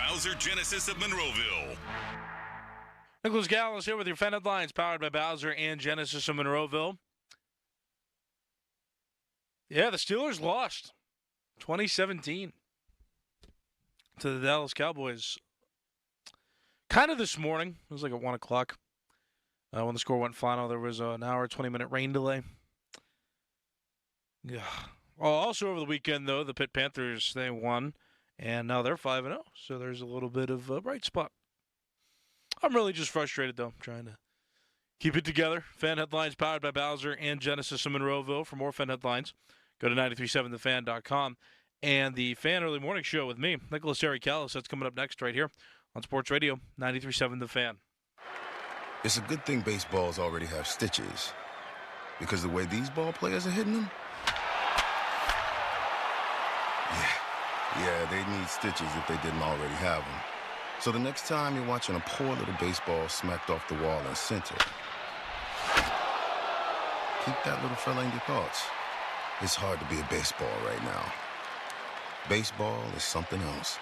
Bowser Genesis of Monroeville. Nicholas Gallis here with your Fan Headlines, powered by Bowser and Genesis of Monroeville. Yeah, the Steelers lost 2017 to the Dallas Cowboys. Kind of this morning. It was like at 1 o'clock. When the score went final, there was an hour, 20-minute rain delay. Yeah. Well, also over the weekend, though, the Pitt Panthers, they won, and now they're 5-0. So there's a little bit of a bright spot. I'm really just frustrated, though, trying to keep it together. Fan Headlines powered by Bowser and Genesis of Monroeville. For more Fan Headlines, go to 937thefan.com. And the Fan Early Morning Show with me, Nicholas Callis, that's coming up next right here on Sports Radio 93.7 The Fan. It's a good thing baseballs already have stitches, because the way these ball players are hitting them, yeah, they need stitches if they didn't already have them. So the next time you're watching a poor little baseball smacked off the wall in center, keep that little fella in your thoughts. It's hard to be a baseball right now. Baseball is something else.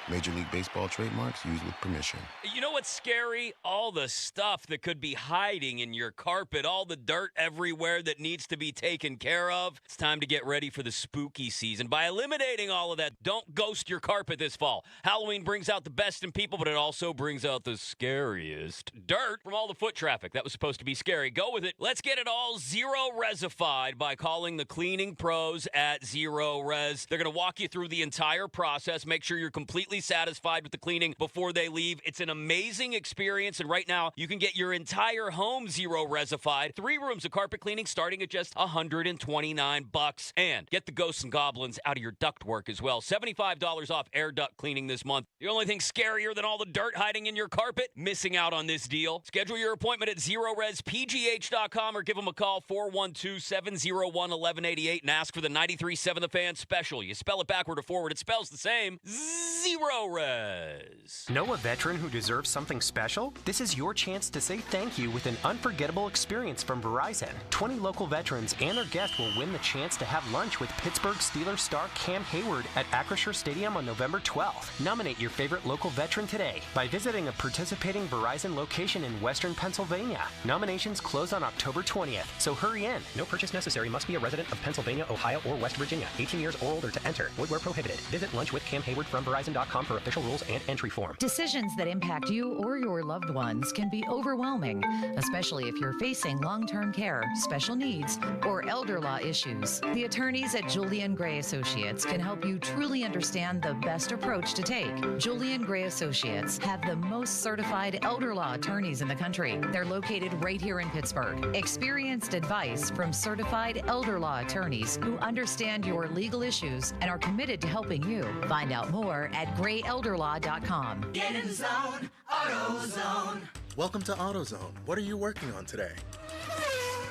Major League Baseball trademarks used with permission. You know what's scary? All the stuff that could be hiding in your carpet, all the dirt everywhere that needs to be taken care of. It's time to get ready for the spooky season. By eliminating all of that, don't ghost your carpet this fall. Halloween brings out the best in people, but it also brings out the scariest dirt from all the foot traffic. That was supposed to be scary. Go with it. Let's get it all zero-resified by calling the cleaning pros at Zero Res. They're going to walk you through the entire process, make sure you're completely satisfied with the cleaning before they leave. It's an amazing experience, and right now you can get your entire home zero-resified. 3 rooms of carpet cleaning starting at just $129. And get the ghosts and goblins out of your ductwork as well. $75 off air duct cleaning this month. The only thing scarier than all the dirt hiding in your carpet? Missing out on this deal. Schedule your appointment at ZeroResPGH.com or give them a call, 412-701-1188, and ask for the 93.7 The Fan special. You spell it backward or forward, it spells the same. Zero Res. Know a veteran who deserves something special? This is your chance to say thank you with an unforgettable experience from Verizon. 20 local veterans and their guests will win the chance to have lunch with Pittsburgh Steelers star Cam Hayward at Acrisure Stadium on November 12th. Nominate your favorite local veteran today by visiting a participating Verizon location in Western Pennsylvania. Nominations close on October 20th, so hurry in. No purchase necessary. Must be a resident of Pennsylvania, Ohio, or West Virginia. 18 years or older to enter. Void where prohibited. Visit lunchwithcamhayward from Verizon.com for official rules and entry form. Decisions that impact you or your loved ones can be overwhelming, especially if you're facing long-term care, special needs, or elder law issues. The attorneys at Julian Gray Associates can help you truly understand the best approach to take. Julian Gray Associates have the most certified elder law attorneys in the country. They're located right here in Pittsburgh. Experienced advice from certified elder law attorneys who understand your legal issues and are committed to helping you. Find out more at grayelderlaw.com. Get in the zone, AutoZone. Welcome to AutoZone. What are you working on today?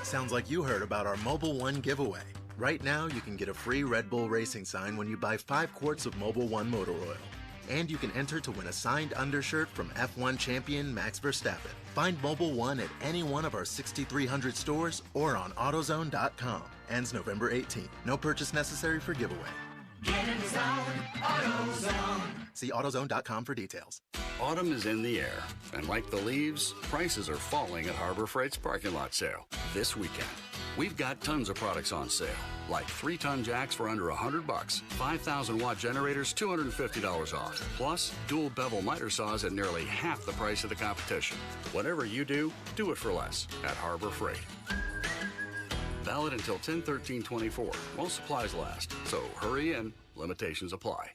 Sounds like you heard about our Mobile One giveaway. Right now, you can get a free Red Bull racing sign when you buy 5 quarts of Mobile One motor oil. And you can enter to win a signed undershirt from F1 champion Max Verstappen. Find Mobile One at any one of our 6,300 stores or on AutoZone.com. Ends November 18th. No purchase necessary for giveaway. Get in the zone, AutoZone. See AutoZone.com for details. Autumn is in the air, and like the leaves, prices are falling at Harbor Freight's parking lot sale this weekend. We've got tons of products on sale, like 3-ton jacks for under $100, 5,000-watt generators, $250 off, plus dual bevel miter saws at nearly half the price of the competition. Whatever you do it for less at Harbor Freight. Valid until 10/13/24 while supplies last. So hurry in. Limitations apply.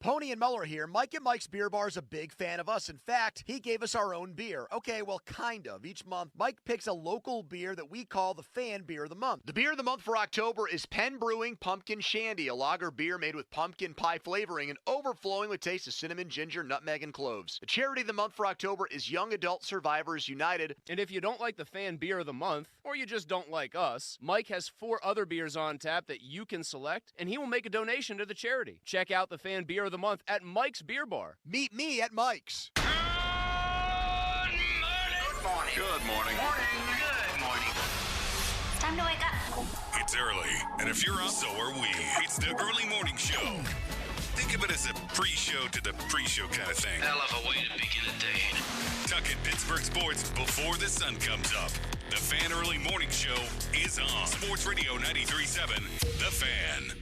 Pony and Muller here. Mike and Mike's Beer Bar is a big fan of us. In fact, he gave us our own beer. Okay, well, kind of. Each month, Mike picks a local beer that we call the Fan Beer of the Month. The beer of the month for October is Penn Brewing Pumpkin Shandy, a lager beer made with pumpkin pie flavoring and overflowing with taste of cinnamon, ginger, nutmeg, and cloves. The charity of the month for October is Young Adult Survivors United. And if you don't like the Fan Beer of the Month, or you just don't like us, Mike has 4 other beers on tap that you can select, and he will make a donation to the charity. Check out the Fan Beer of the Month at Mike's Beer Bar. Meet me at Mike's. Good morning. Good morning. Good morning. It's time to wake up. It's early, and if you're up, so are we. It's the Early Morning Show. Think of it as a pre-show to the pre-show kind of thing. Hell of a way to begin a day. Tuck in Pittsburgh sports before the sun comes up. The Fan Early Morning Show is on Sports Radio 93.7, The Fan.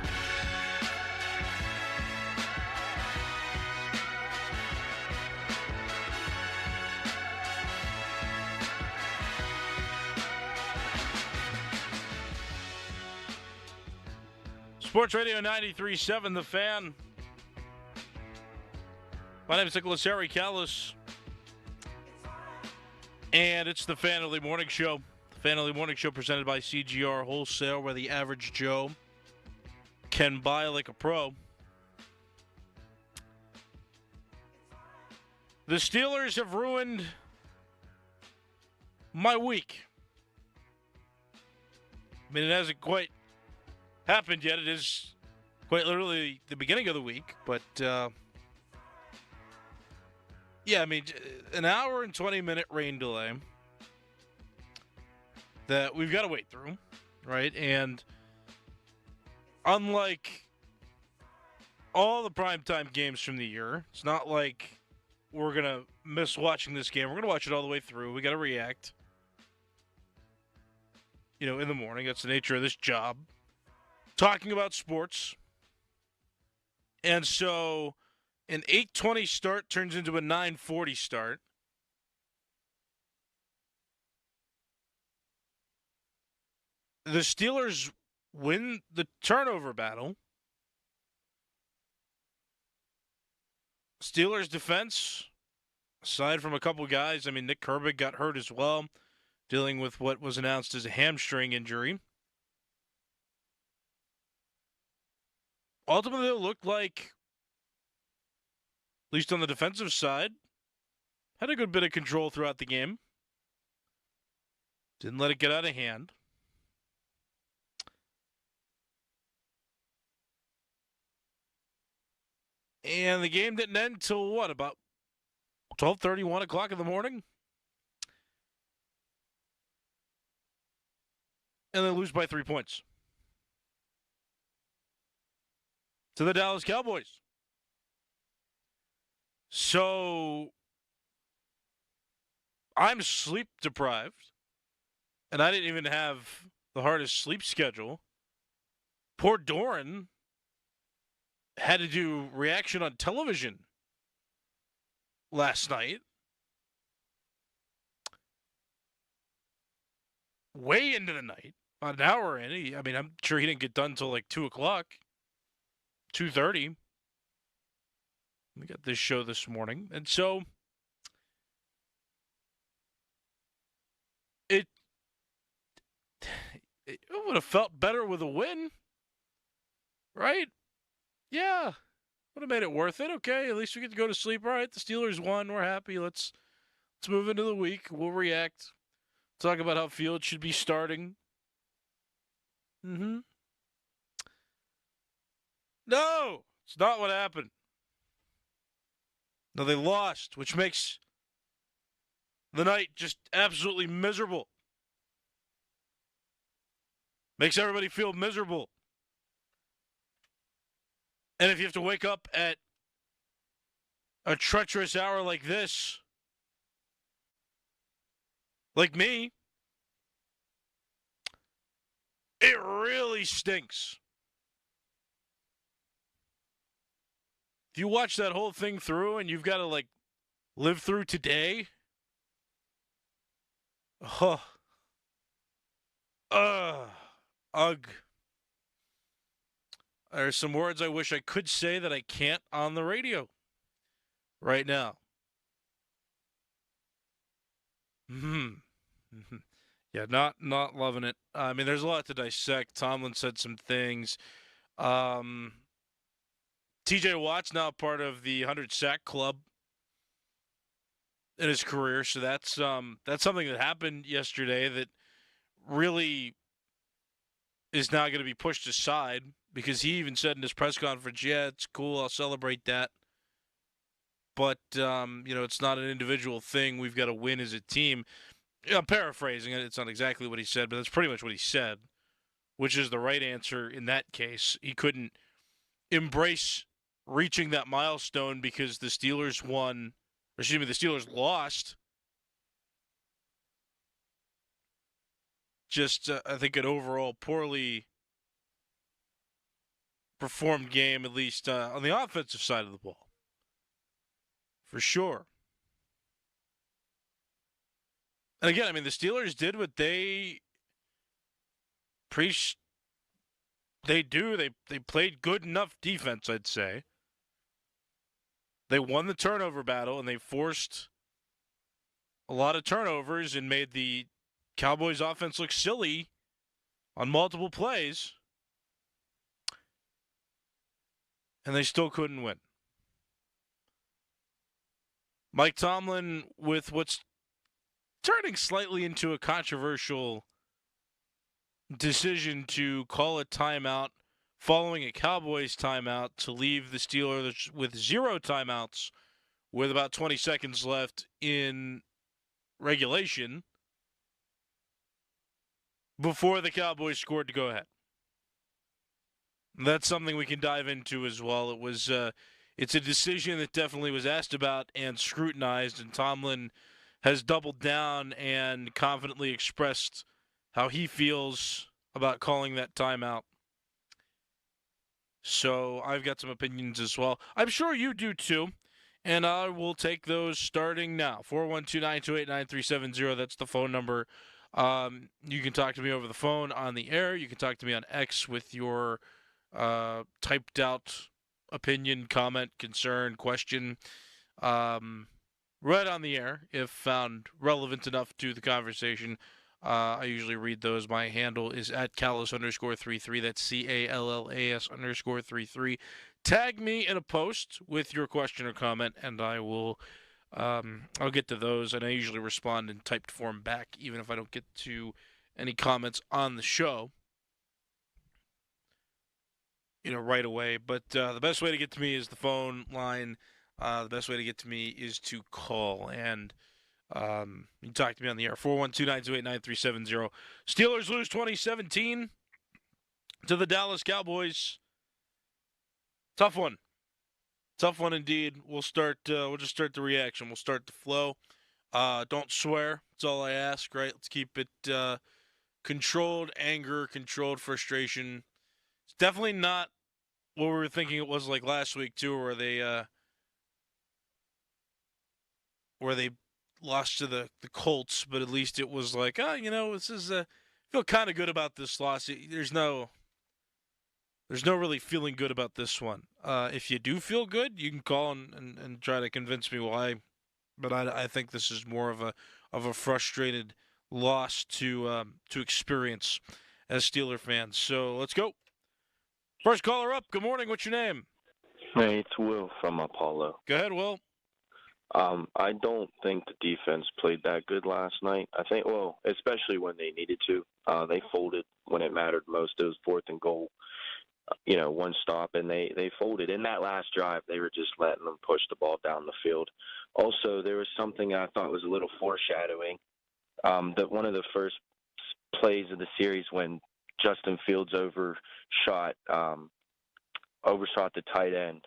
Sports Radio 93.7, The Fan. My name is Nicholas Harry Callis. And it's the Fan Early Morning Show. The Fan Early Morning Show presented by CGR Wholesale, where the average Joe can buy like a pro. The Steelers have ruined my week. I mean, it hasn't quite happened yet. It is quite literally the beginning of the week. But, yeah, I mean, an hour and 20-minute rain delay that we've got to wait through, right? And unlike all the primetime games from the year, it's not like we're going to miss watching this game. We're going to watch it all the way through. We got to react, in the morning. That's the nature of this job. Talking about sports. And so an 8:20 start turns into a 9:40 start. The Steelers win the turnover battle. Steelers defense, aside from a couple guys, I mean, Nick Herbig got hurt as well, dealing with what was announced as a hamstring injury. Ultimately, it looked like, at least on the defensive side, had a good bit of control throughout the game. Didn't let it get out of hand. And the game didn't end till what, about 12:30, 1 o'clock in the morning? And they lose by 3 points to the Dallas Cowboys. So I'm sleep deprived, and I didn't even have the hardest sleep schedule. Poor Doran had to do reaction on television last night. Way into the night, about an hour in. I'm sure he didn't get done until like 2 o'clock. 2:30. We got this show this morning. And so it would have felt better with a win, right? Yeah. Would have made it worth it. Okay, at least we get to go to sleep. All right, the Steelers won. We're happy. Let's move into the week. We'll react. Talk about how Fields should be starting. No, it's not what happened. No, they lost, which makes the night just absolutely miserable. Makes everybody feel miserable. And if you have to wake up at a treacherous hour like this, like me, it really stinks. If you watch that whole thing through and you've got to, live through today, ugh. There's some words I wish I could say that I can't on the radio right now. Yeah, not loving it. I mean, there's a lot to dissect. Tomlin said some things. TJ Watt's now part of the 100-sack club in his career, so that's something that happened yesterday that really is now going to be pushed aside, because he even said in his press conference, yeah, it's cool, I'll celebrate that. But, it's not an individual thing. We've got to win as a team. I'm paraphrasing it. It's not exactly what he said, but that's pretty much what he said, which is the right answer in that case. He couldn't embrace reaching that milestone because the Steelers the Steelers lost. Just, I think, an overall poorly performed game, at least on the offensive side of the ball. For sure. And again, I mean, the Steelers did what they do. They played good enough defense, I'd say. They won the turnover battle, and they forced a lot of turnovers and made the Cowboys offense look silly on multiple plays. And they still couldn't win. Mike Tomlin, with what's turning slightly into a controversial decision to call a timeout following a Cowboys timeout to leave the Steelers with 0 timeouts with about 20 seconds left in regulation before the Cowboys scored to go ahead. That's something we can dive into as well. It's a decision that definitely was asked about and scrutinized, and Tomlin has doubled down and confidently expressed how he feels about calling that timeout. So I've got some opinions as well. I'm sure you do too, and I will take those starting now. 412-928-9370, that's the phone number. You can talk to me over the phone on the air. You can talk to me on X with your typed out opinion, comment, concern, question, right on the air if found relevant enough to the conversation. I usually read those. My handle is at Callas_33. That's CALLAS _33. Tag me in a post with your question or comment, and I will I'll get to those, and I usually respond in typed form back, even if I don't get to any comments on the show, right away. But the best way to get to me is the phone line. The best way to get to me is to call, and you can talk to me on the air, 412-928-9370. Steelers lose 2017 to the Dallas Cowboys. Tough one. Tough one indeed. We'll just start the reaction. We'll start the flow. Don't swear. That's all I ask, right? Let's keep it controlled anger, controlled frustration. It's definitely not what we were thinking it was like last week, too, where they lost to the Colts, but at least it was like, this is feel kind of good about this loss. There's no really feeling good about this one. If you do feel good, you can call and try to convince me why, but I think this is more of a frustrated loss to experience as Steeler fans. So let's go. First caller up. Good morning. What's your name? Hey, it's Will from Apollo. Go ahead, Will. I don't think the defense played that good last night. I think, especially when they needed to. They folded when it mattered most. It was 4th and goal, one stop, and they folded. In that last drive, they were just letting them push the ball down the field. Also, there was something I thought was a little foreshadowing. That one of the first plays of the series when Justin Fields overshot the tight end.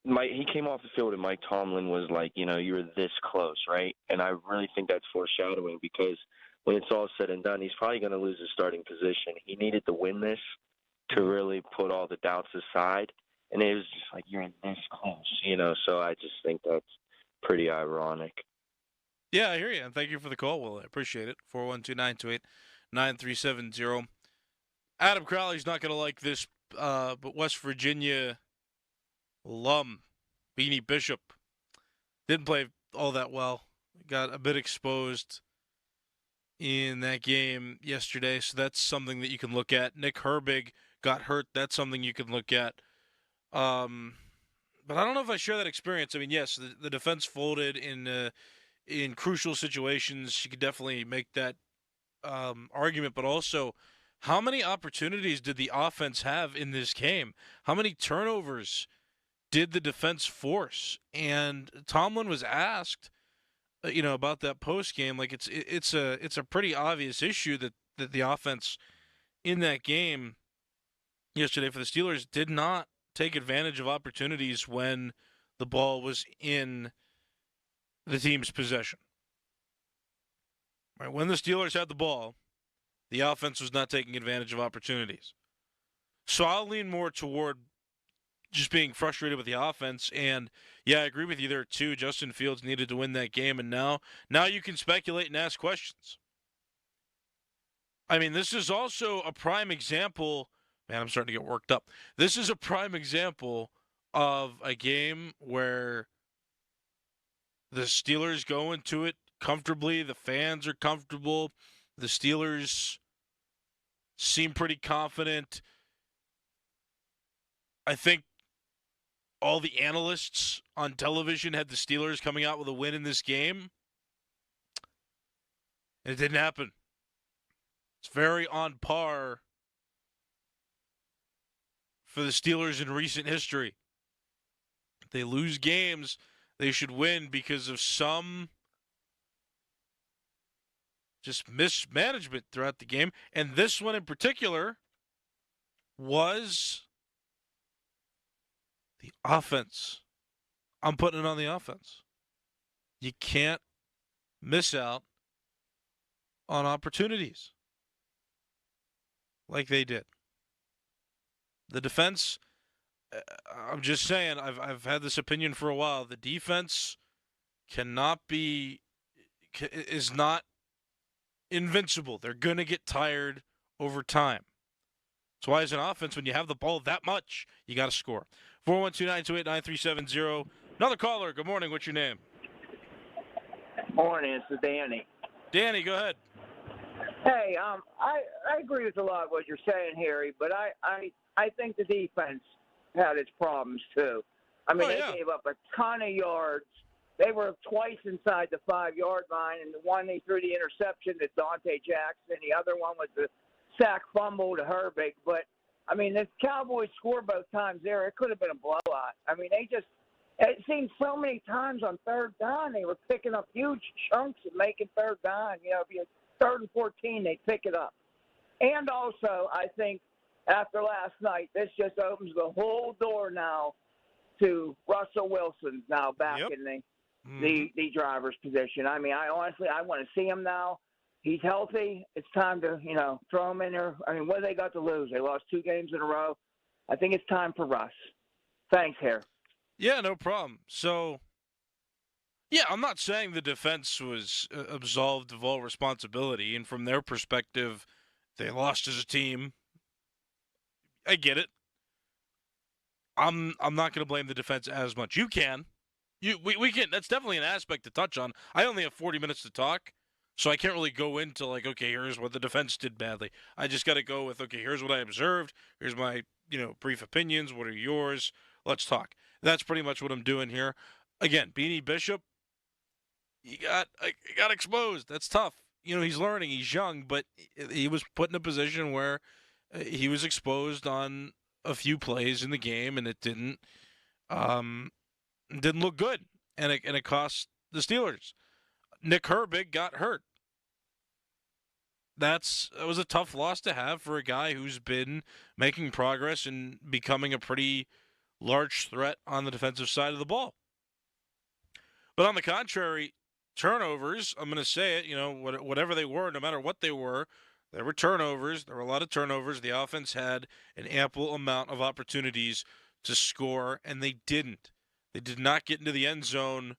He came off the field and Mike Tomlin was like, you were this close, right? And I really think that's foreshadowing because when it's all said and done, he's probably going to lose his starting position. He needed to win this to really put all the doubts aside. And it was just like, you're this close, so I just think that's pretty ironic. Yeah, I hear you. And thank you for the call, Will. I appreciate it. 412-928-9370. Adam Crowley's not going to like this, but West Virginia alum Beanie Bishop didn't play all that well. Got a bit exposed in that game yesterday, so that's something that you can look at. Nick Herbig got hurt. That's something you can look at. But I don't know if I share that experience. I mean, yes, the defense folded in crucial situations. You could definitely make that argument, but also, how many opportunities did the offense have in this game? How many turnovers did the defense force? And Tomlin was asked, about that post game. Like it's a pretty obvious issue that the offense in that game yesterday for the Steelers did not take advantage of opportunities when the ball was in the team's possession. Right, when the Steelers had the ball, the offense was not taking advantage of opportunities. So I'll lean more toward just being frustrated with the offense. And, yeah, I agree with you there, too. Justin Fields needed to win that game, and now you can speculate and ask questions. I mean, this is also a prime example. Man, I'm starting to get worked up. This is a prime example of a game where the Steelers go into it comfortably. The fans are comfortable. The Steelers seem pretty confident. I think all the analysts on television had the Steelers coming out with a win in this game. And it didn't happen. It's very on par for the Steelers in recent history. If they lose games, they should win because of some just mismanagement throughout the game. And this one in particular was the offense. I'm putting it on the offense. You can't miss out on opportunities like they did. The defense, I'm just saying, I've had this opinion for a while. The defense is not invincible. They're going to get tired over time. That's why as an offense, when you have the ball that much, you got to score. 412-928-9370. Another caller. Good morning. What's your name? Morning. It's Danny. Danny, go ahead. Hey, I agree with a lot of what you're saying, Harry, but I think the defense had its problems too. I mean, they gave up a ton of yards. They were twice inside the 5-yard line, and the one they threw the interception to Dante Jackson. The other one was the sack fumble to Herbig. But, I mean, the Cowboys scored both times there. It could have been a blowout. I mean, it seemed so many times on third down they were picking up huge chunks and making third down. You know, if you 3rd and 14, they pick it up. And also, I think after last night, this just opens the whole door now to Russell Wilson now back in the driver's position. I mean, I want to see him now. He's healthy. It's time to, throw him in there. I mean, what do they got to lose? They lost 2 games in a row. I think it's time for Russ. Thanks, Harry. Yeah, no problem. So, yeah, I'm not saying the defense was absolved of all responsibility, and from their perspective, they lost as a team. I get it. I'm not going to blame the defense as much. You can. We can. That's definitely an aspect to touch on. I only have 40 minutes to talk, so I can't really go into like, okay, here's what the defense did badly. I just got to go with, okay, here's what I observed. Here's my, brief opinions. What are yours? Let's talk. That's pretty much what I'm doing here. Again, Beanie Bishop, he got exposed. That's tough. He's learning. He's young, but he was put in a position where he was exposed on a few plays in the game, and it didn't look good, and it cost the Steelers. Nick Herbig got hurt. That was a tough loss to have for a guy who's been making progress and becoming a pretty large threat on the defensive side of the ball. But on the contrary, turnovers, I'm going to say it, whatever they were, no matter what they were, there were turnovers. There were a lot of turnovers. The offense had an ample amount of opportunities to score, and they didn't. They did not get into the end zone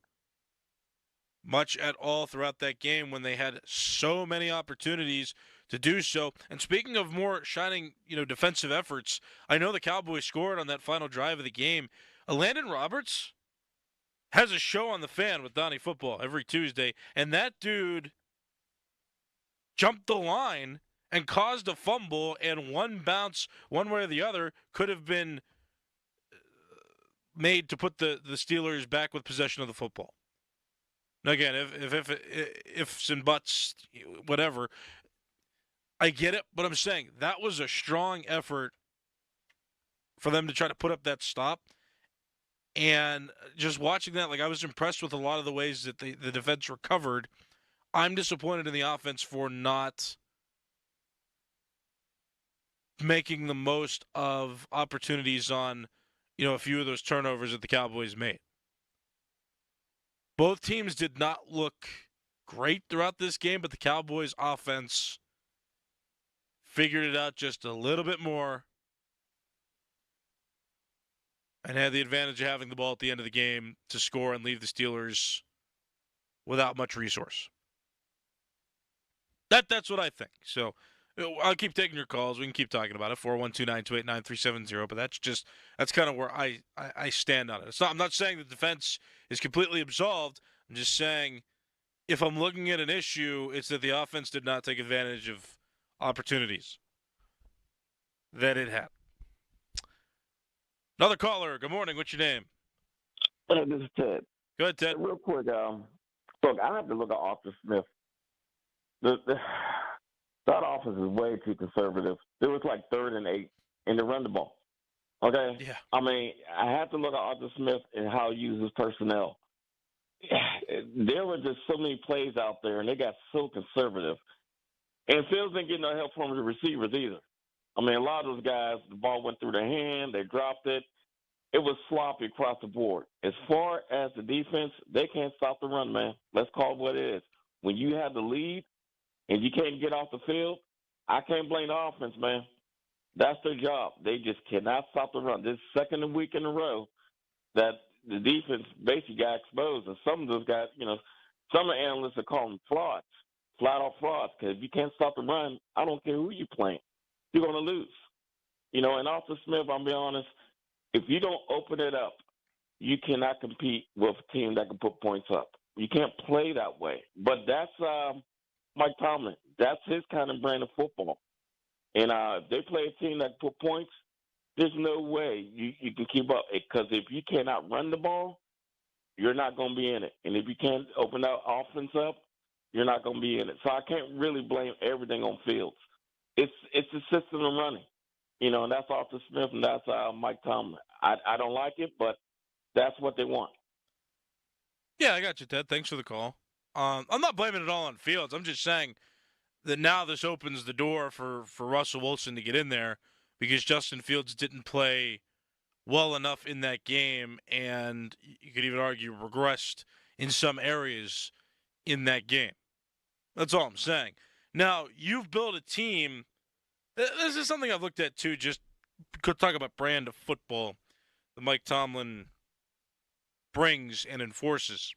much at all throughout that game when they had so many opportunities to do so. And speaking of more shining, defensive efforts, I know the Cowboys scored on that final drive of the game. Landon Roberts has a show on the Fan with Donnie Football every Tuesday, and that dude jumped the line and caused a fumble, and one bounce, one way or the other, could have been made to put the Steelers back with possession of the football. Now, again, if ifs and buts, whatever, I get it, but I'm saying that was a strong effort for them to try to put up that stop. And just watching that, I was impressed with a lot of the ways that the defense recovered. I'm disappointed in the offense for not making the most of opportunities on, a few of those turnovers that the Cowboys made. Both teams did not look great throughout this game, but the Cowboys offense figured it out just a little bit more and had the advantage of having the ball at the end of the game to score and leave the Steelers without much resource. That's what I think. So I'll keep taking your calls. We can keep talking about it. 412-928-9370. But that's kind of where I stand on it. I'm not saying the defense is completely absolved. I'm just saying if I'm looking at an issue, it's that the offense did not take advantage of opportunities that it had. Another caller. Good morning. What's your name? This is Ted. Go ahead, Ted. Real quick, look, I have to look at Arthur Smith. That offense is way too conservative. It was like 3rd and 8, and they run the ball. Okay? Yeah. I mean, I have to look at Arthur Smith and how he uses personnel. There were just so many plays out there, and they got so conservative. And Fields didn't get no help from the receivers either. I mean, a lot of those guys, the ball went through their hand, they dropped it. It was sloppy across the board. As far as the defense, they can't stop the run, man. Let's call it what it is. When you have the lead and you can't get off the field, I can't blame the offense, man. That's their job. They just cannot stop the run. This is the second week in a row that the defense basically got exposed. And some of those guys, some of the analysts are calling them frauds, flat-out frauds, because if you can't stop the run, I don't care who you're playing. You're going to lose. And Arthur Smith, I'll be honest, if you don't open it up, you cannot compete with a team that can put points up. You can't play that way. But that's Mike Tomlin. That's his kind of brand of football. And if they play a team that can put points, there's no way you can keep up. Because if you cannot run the ball, you're not going to be in it. And if you can't open that offense up, you're not going to be in it. So I can't really blame everything on Fields. It's the system of running, and that's Arthur Smith and that's Mike Tomlin. I don't like it, but that's what they want. Yeah, I got you, Ted. Thanks for the call. I'm not blaming it all on Fields. I'm just saying that now this opens the door for Russell Wilson to get in there because Justin Fields didn't play well enough in that game, and you could even argue regressed in some areas in that game. That's all I'm saying. Now, you've built a team. This is something I've looked at, too, just could talk about brand of football that Mike Tomlin brings and enforces.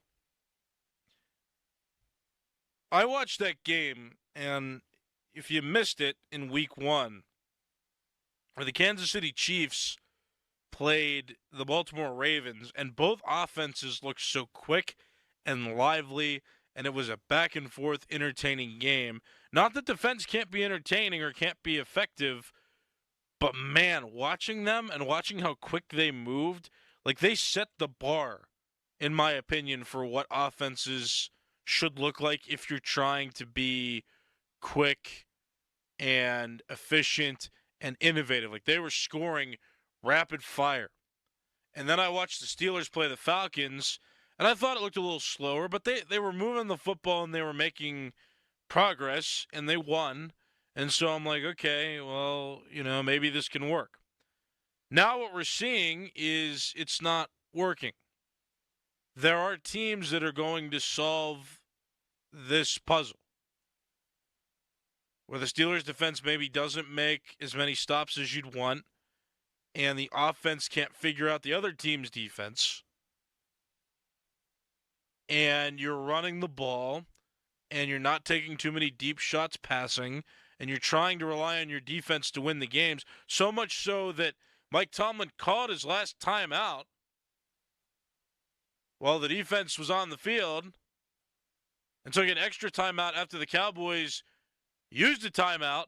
I watched that game, and if you missed it in week 1, where the Kansas City Chiefs played the Baltimore Ravens, and both offenses looked so quick and lively, and it was a back-and-forth entertaining game. Not that defense can't be entertaining or can't be effective, but, man, watching them and watching how quick they moved, like they set the bar, in my opinion, for what offenses should look like if you're trying to be quick and efficient and innovative. Like they were scoring rapid fire. And then I watched the Steelers play the Falcons, and I thought it looked a little slower, but they were moving the football and they were making progress, and they won. And so I'm like, okay, well, maybe this can work. Now what we're seeing is it's not working. There are teams that are going to solve this puzzle, where the Steelers' defense maybe doesn't make as many stops as you'd want, and the offense can't figure out the other team's defense, and you're running the ball, and you're not taking too many deep shots passing, and you're trying to rely on your defense to win the games, so much so that Mike Tomlin called his last timeout while the defense was on the field and took an extra timeout after the Cowboys used a timeout.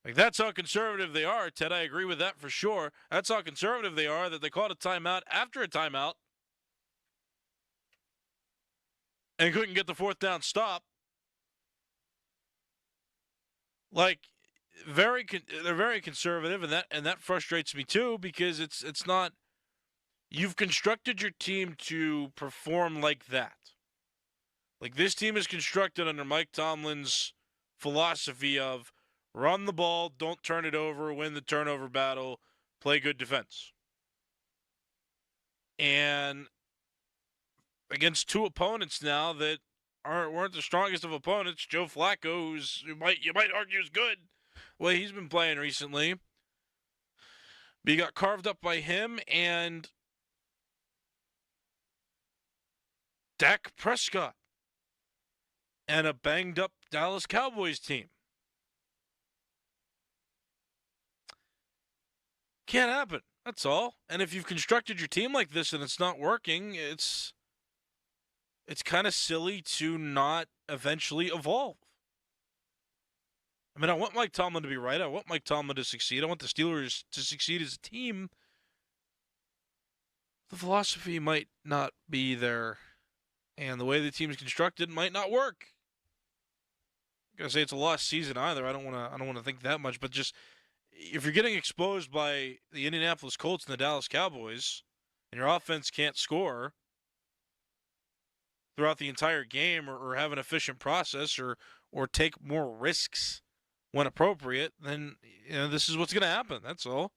Like, that's how conservative they are, Ted. I agree with that for sure. That's how conservative they are, that they called a timeout after a timeout and couldn't get the fourth down stop. Like, they're very conservative, and that frustrates me too, because it's not. You've constructed your team to perform like that. Like, this team is constructed under Mike Tomlin's philosophy of Run the ball, don't turn it over, win the turnover battle, play good defense. And against two opponents now that weren't the strongest of opponents, Joe Flacco, you might argue is good, well, he's been playing recently. But you got carved up by him and Dak Prescott and a banged-up Dallas Cowboys team. Can't happen. That's all. And if you've constructed your team like this and it's not working, it's kind of silly to not eventually evolve. I mean, I want Mike Tomlin to be right. I want Mike Tomlin to succeed. I want the Steelers to succeed as a team. The philosophy might not be there, and the way the team is constructed might not work. I'm gonna say it's a lost season either. I don't want to think that much, but just if you're getting exposed by the Indianapolis Colts and the Dallas Cowboys, and your offense can't score throughout the entire game, or have an efficient process, or take more risks when appropriate, then this is what's going to happen. That's all.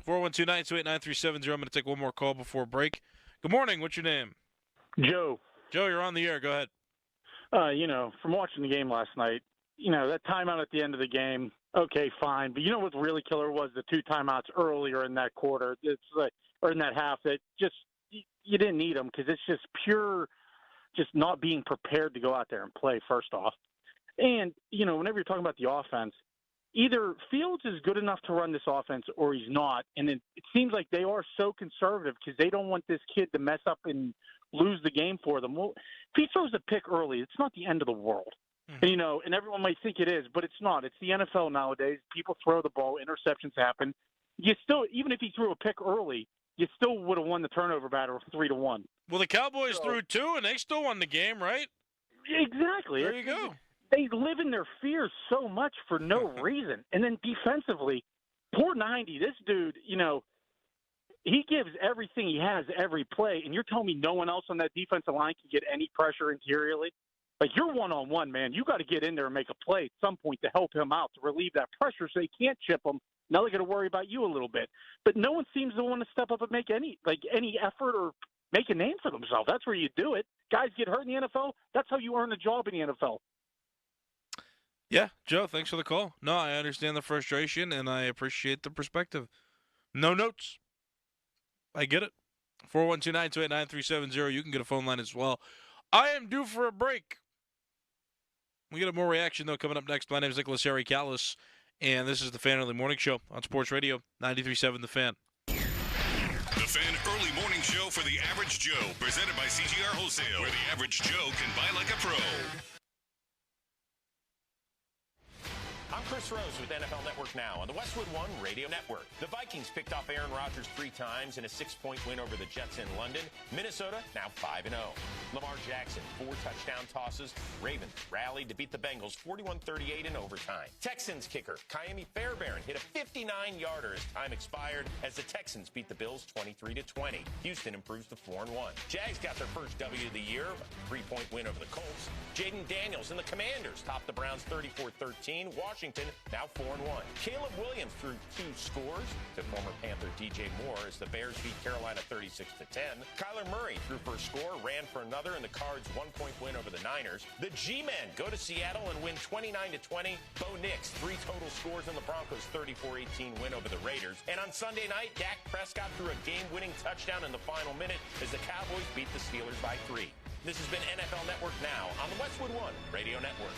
412-928-9370. I'm going to take one more call before break. Good morning. What's your name? Joe. Joe, you're on the air. Go ahead. From watching the game last night, that timeout at the end of the game, okay, fine. But what really killer was the two timeouts earlier in that quarter. Or in that half that just you didn't need them because it's just pure just not being prepared to go out there and play, first off. And, whenever you're talking about the offense, either Fields is good enough to run this offense or he's not. And it seems like they are so conservative because they don't want this kid to mess up and lose the game for them. Well, if he throws a pick early, it's not the end of the world. And, and everyone might think it is, but it's not. It's the NFL nowadays. People throw the ball. Interceptions happen. You still, even if he threw a pick early, you still would have won the turnover battle 3-1. Well, the Cowboys threw two, and they still won the game, right? Exactly. There you go. They live in their fears so much for no reason. And then defensively, poor 90, this dude, he gives everything he has every play, and you're telling me no one else on that defensive line can get any pressure interiorly? Like, you're one-on-one, man. You got to get in there and make a play at some point to help him out, to relieve that pressure so he can't chip him. Now they're going to worry about you a little bit. But no one seems to want to step up and make any effort or make a name for themselves. That's where you do it. Guys get hurt in the NFL. That's how you earn a job in the NFL. Yeah, Joe, thanks for the call. No, I understand the frustration, and I appreciate the perspective. No notes. I get it. 412-928-9370. You can get a phone line as well. I am due for a break. We get a more reaction, though, coming up next. My name is Nicholas Harry Callis, and this is the Fan Early Morning Show on Sports Radio 93.7 The Fan. The Fan Early Morning Show for the Average Joe, presented by CGR Wholesale, where the average Joe can buy like a pro. I'm Chris Rose with NFL Network Now on the Westwood One Radio Network. The Vikings picked off Aaron Rodgers 3 times in a 6-point win over the Jets in London. Minnesota now 5-0. Lamar Jackson, 4 touchdown tosses. Ravens rallied to beat the Bengals 41-38 in overtime. Texans kicker Kaimi Fairbairn hit a 59-yarder as time expired as the Texans beat the Bills 23-20. Houston improves to 4-1. Jags got their first W of the year, a 3-point win over the Colts. Jaden Daniels and the Commanders topped the Browns 34-13. Washington now 4-1. Caleb Williams threw 2 scores to former Panther DJ Moore as the Bears beat Carolina 36-10. Kyler Murray threw for a score, ran for another in the Cards' 1-point win over the Niners. The G-Men go to Seattle and win 29-20. Bo Nix 3 total scores in the Broncos' 34-18 win over the Raiders. And on Sunday night, Dak Prescott threw a game-winning touchdown in the final minute as the Cowboys beat the Steelers by 3. This has been NFL Network Now on the Westwood One Radio Network.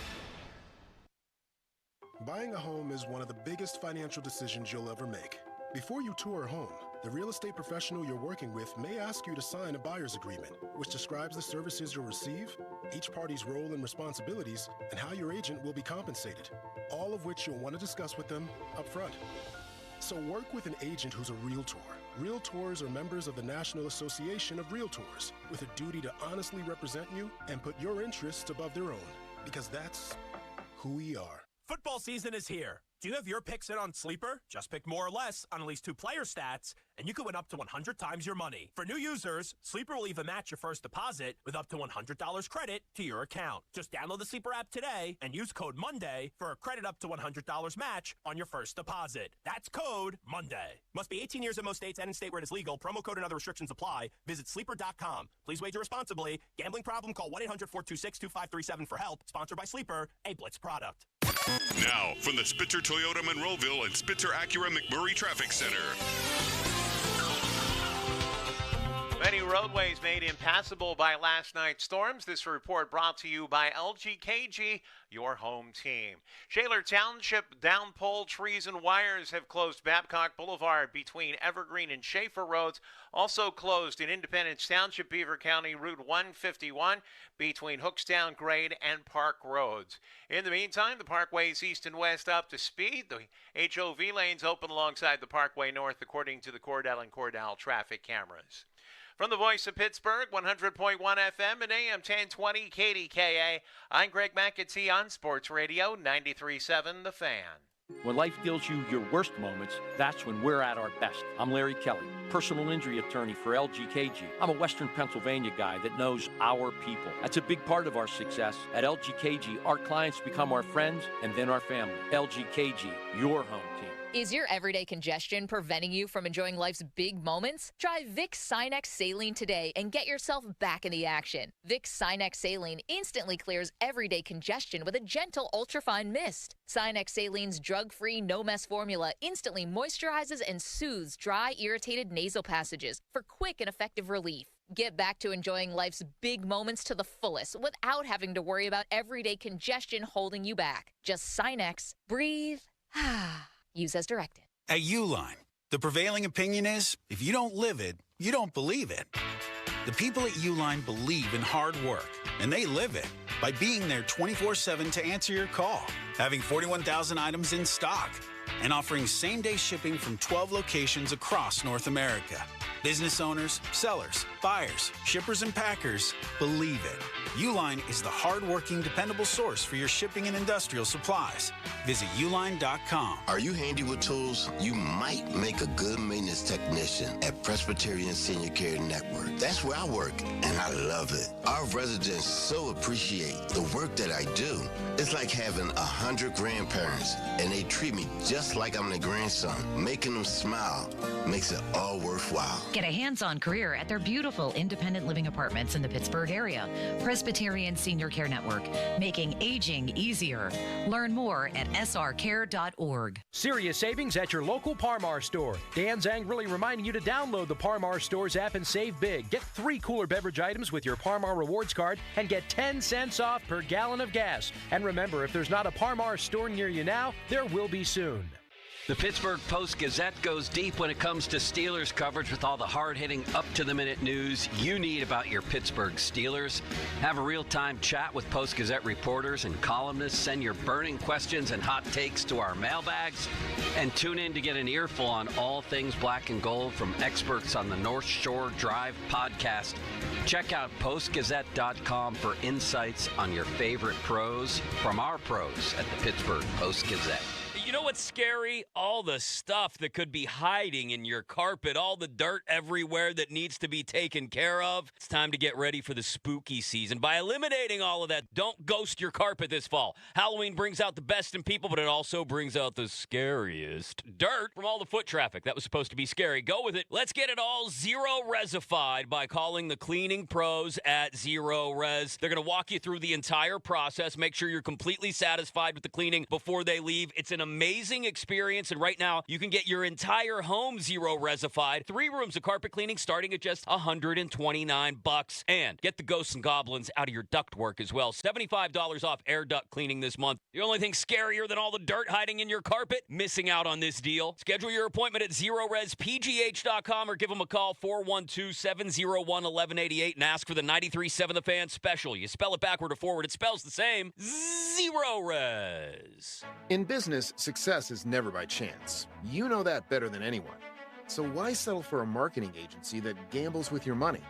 Buying a home is one of the biggest financial decisions you'll ever make. Before you tour a home, the real estate professional you're working with may ask you to sign a buyer's agreement, which describes the services you'll receive, each party's role and responsibilities, and how your agent will be compensated, all of which you'll want to discuss with them up front. So work with an agent who's a Realtor. Realtors are members of the National Association of Realtors with a duty to honestly represent you and put your interests above their own, because that's who we are. Football season is here. Do you have your picks in on Sleeper? Just pick more or less on at least 2 player stats, and you could win up to 100 times your money. For new users, Sleeper will even match your first deposit with up to $100 credit to your account. Just download the Sleeper app today and use code MONDAY for a credit up to $100 match on your first deposit. That's code MONDAY. Must be 18 years in most states and in state where it is legal. Promo code and other restrictions apply. Visit sleeper.com. Please wager responsibly. Gambling problem? Call 1-800-426-2537 for help. Sponsored by Sleeper, a Blitz product. Now, from the Spitzer Toyota Monroeville and Spitzer Acura McMurray Traffic Center. Many roadways made impassable by last night's storms. This report brought to you by LGKG, your home team. Shaler Township down pole trees and wires have closed Babcock Boulevard between Evergreen and Schaefer Roads. Also closed in Independence Township, Beaver County, Route 151 between Hookstown Grade and Park Roads. In the meantime, the parkways east and west up to speed. The HOV lanes open alongside the Parkway North according to the Cordell and Cordell traffic cameras. From the voice of Pittsburgh, 100.1 FM and AM 1020 KDKA, I'm Greg McAtee on Sports Radio 93.7 The Fan. When life deals you your worst moments, that's when we're at our best. I'm Larry Kelly, personal injury attorney for LGKG. I'm a Western Pennsylvania guy that knows our people. That's a big part of our success. At LGKG, our clients become our friends and then our family. LGKG, your home team. Is your everyday congestion preventing you from enjoying life's big moments? Try Vicks Sinex Saline today and get yourself back in the action. Vicks Sinex Saline instantly clears everyday congestion with a gentle ultrafine mist. Sinex Saline's drug-free, no-mess formula instantly moisturizes and soothes dry, irritated nasal passages for quick and effective relief. Get back to enjoying life's big moments to the fullest without having to worry about everyday congestion holding you back. Just Sinex, breathe, use as directed. At Uline, the prevailing opinion is, if you don't live it, you don't believe it. The people at Uline believe in hard work, and they live it by being there 24/7 to answer your call, having 41,000 items in stock, and offering same-day shipping from 12 locations across North America. Business owners, sellers, buyers, shippers, and packers believe it. Uline is the hard-working, dependable source for your shipping and industrial supplies. Visit uline.com. Are you handy with tools? You might make a good maintenance technician at Presbyterian Senior Care Network. That's where I work, and I love it. Our residents so appreciate the work that I do. It's like having 100 grandparents, and they treat me just like I'm their grandson. Making them smile makes it all worthwhile. Get a hands-on career at their beautiful independent living apartments in the Pittsburgh area. Presbyterian Senior Care Network, making aging easier. Learn more at srcare.org. Serious savings at your local Par-Mar store. Dan's angrily reminding you to download the Par-Mar Stores app and save big. Get 3 cooler beverage items with your Par-Mar Rewards card and get 10 cents off per gallon of gas. And remember, if there's not a Par-Mar store near you now, there will be soon. The Pittsburgh Post-Gazette goes deep when it comes to Steelers coverage with all the hard-hitting, up-to-the-minute news you need about your Pittsburgh Steelers. Have a real-time chat with Post-Gazette reporters and columnists. Send your burning questions and hot takes to our mailbags. And tune in to get an earful on all things black and gold from experts on the North Shore Drive podcast. Check out postgazette.com for insights on your favorite pros from our pros at the Pittsburgh Post-Gazette. You know what's scary? All the stuff that could be hiding in your carpet, all the dirt everywhere that needs to be taken care of. It's time to get ready for the spooky season by eliminating all of that. Don't ghost your carpet this fall. Halloween brings out the best in people, but it also brings out the scariest dirt from all the foot traffic. That was supposed to be scary. Go with it. Let's get it all zero-resified by calling the cleaning pros at Zero Res. They're going to walk you through the entire process, make sure you're completely satisfied with the cleaning before they leave. It's an amazing experience, and right now you can get your entire home zero-resified. 3 rooms of carpet cleaning starting at just $129. And get the ghosts and goblins out of your ductwork as well. $75 off air duct cleaning this month. The only thing scarier than all the dirt hiding in your carpet? Missing out on this deal. Schedule your appointment at ZeroResPGH.com or give them a call, 412-701-1188, and ask for the 93.7 The Fan special. You spell it backward or forward, it spells the same. Zero Res. In business, success is never by chance. You know that better than anyone. So why settle for a marketing agency that gambles with your money?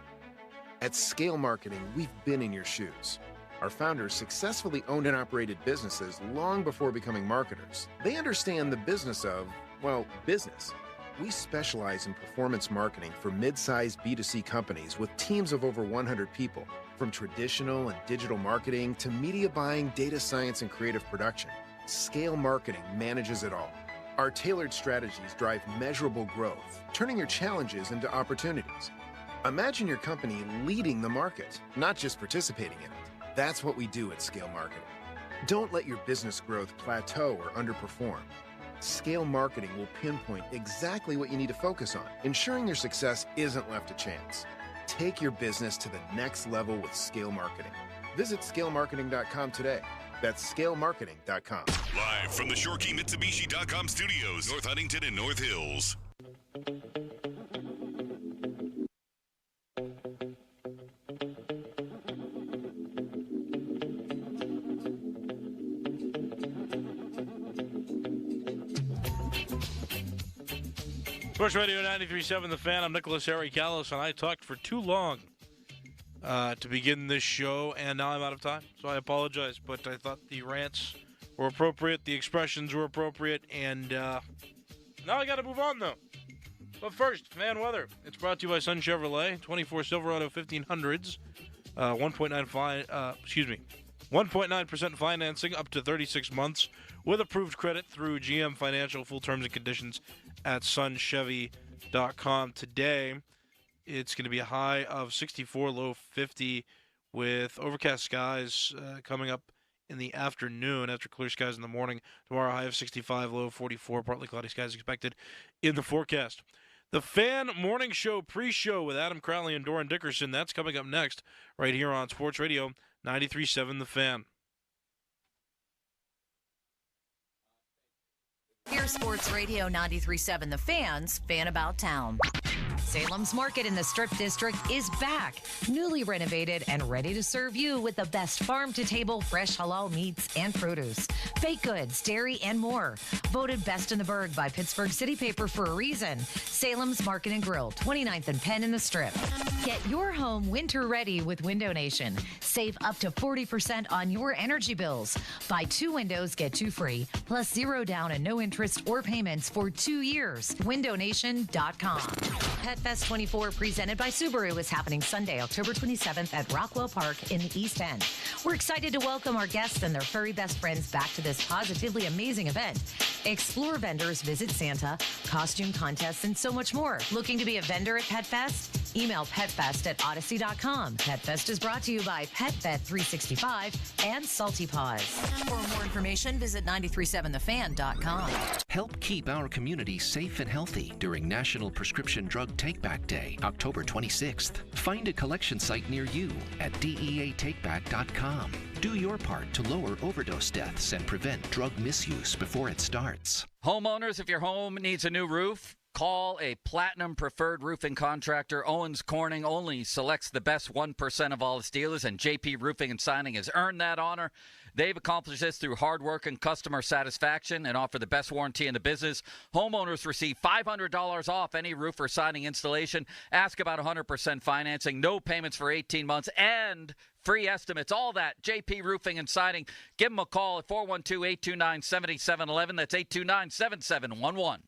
At Scale Marketing, we've been in your shoes. Our founders successfully owned and operated businesses long before becoming marketers. They understand the business of, well, business. We specialize in performance marketing for mid-sized B2C companies with teams of over 100 people. From traditional and digital marketing to media buying, data science, and creative production, Scale Marketing manages it all. Our tailored strategies drive measurable growth, turning your challenges into opportunities. Imagine your company leading the market, not just participating in it. That's what we do at Scale Marketing. Don't let your business growth plateau or underperform. Scale Marketing will pinpoint exactly what you need to focus on, ensuring your success isn't left to chance. Take your business to the next level with Scale Marketing. Visit scalemarketing.com today. That's scalemarketing.com. Live from the ShoreKeyMitsubishi.com studios, North Huntington and North Hills. Sports Radio 93.7 The Fan. I'm Nicholas Harry Callis, and I talked for too long to begin this show, and now I'm out of time, so I apologize. But I thought the rants were appropriate, the expressions were appropriate, and now I got to move on, though. But first, fan weather. It's brought to you by Sun Chevrolet, 24 Silverado 1500s, 1.9% financing up to 36 months with approved credit through GM Financial. Full terms and conditions at sunchevy.com. Today, it's going to be a high of 64, low 50 with overcast skies coming up in the afternoon after clear skies in the morning. Tomorrow, high of 65, low 44, partly cloudy skies expected in the forecast. The Fan Morning Show pre-show with Adam Crowley and Doran Dickerson. That's coming up next right here on Sports Radio 93.7 The Fan. Here's Sports Radio 93.7 The Fan's Fan About Town. Salem's Market in the Strip District is back, newly renovated and ready to serve you with the best farm-to-table fresh halal meats and produce, baked goods, dairy, and more. Voted best in the burg by Pittsburgh City Paper for a reason. Salem's Market and Grill, 29th and Penn in the Strip. Get your home winter ready with Window Nation. Save up to 40% on your energy bills. Buy 2 windows, get 2 free, plus 0 down and no interest or payments for 2 years. WindowNation.com. Pet Fest 24 presented by Subaru is happening Sunday, October 27th at Rockwell Park in the East End. We're excited to welcome our guests and their furry best friends back to this positively amazing event. Explore vendors, visit Santa, costume contests, and so much more. Looking to be a vendor at Pet Fest? Email petfest@odyssey.com. Pet Fest is brought to you by PetVet 365 and Salty Paws. For more information, visit 937thefan.com. Help keep our community safe and healthy during National Prescription Drug Takeback Day, October 26th. Find a collection site near you at DEATakeback.com. Do your part to lower overdose deaths and prevent drug misuse before it starts. Homeowners, if your home needs a new roof, call a Platinum Preferred Roofing Contractor. Owens Corning only selects the best 1% of all its dealers, and JP Roofing and Signing has earned that honor. They've accomplished this through hard work and customer satisfaction and offer the best warranty in the business. Homeowners receive $500 off any roof or siding installation. Ask about 100% financing, no payments for 18 months, and free estimates. All that, JP Roofing and Siding. Give them a call at 412-829-7711. That's 829-7711.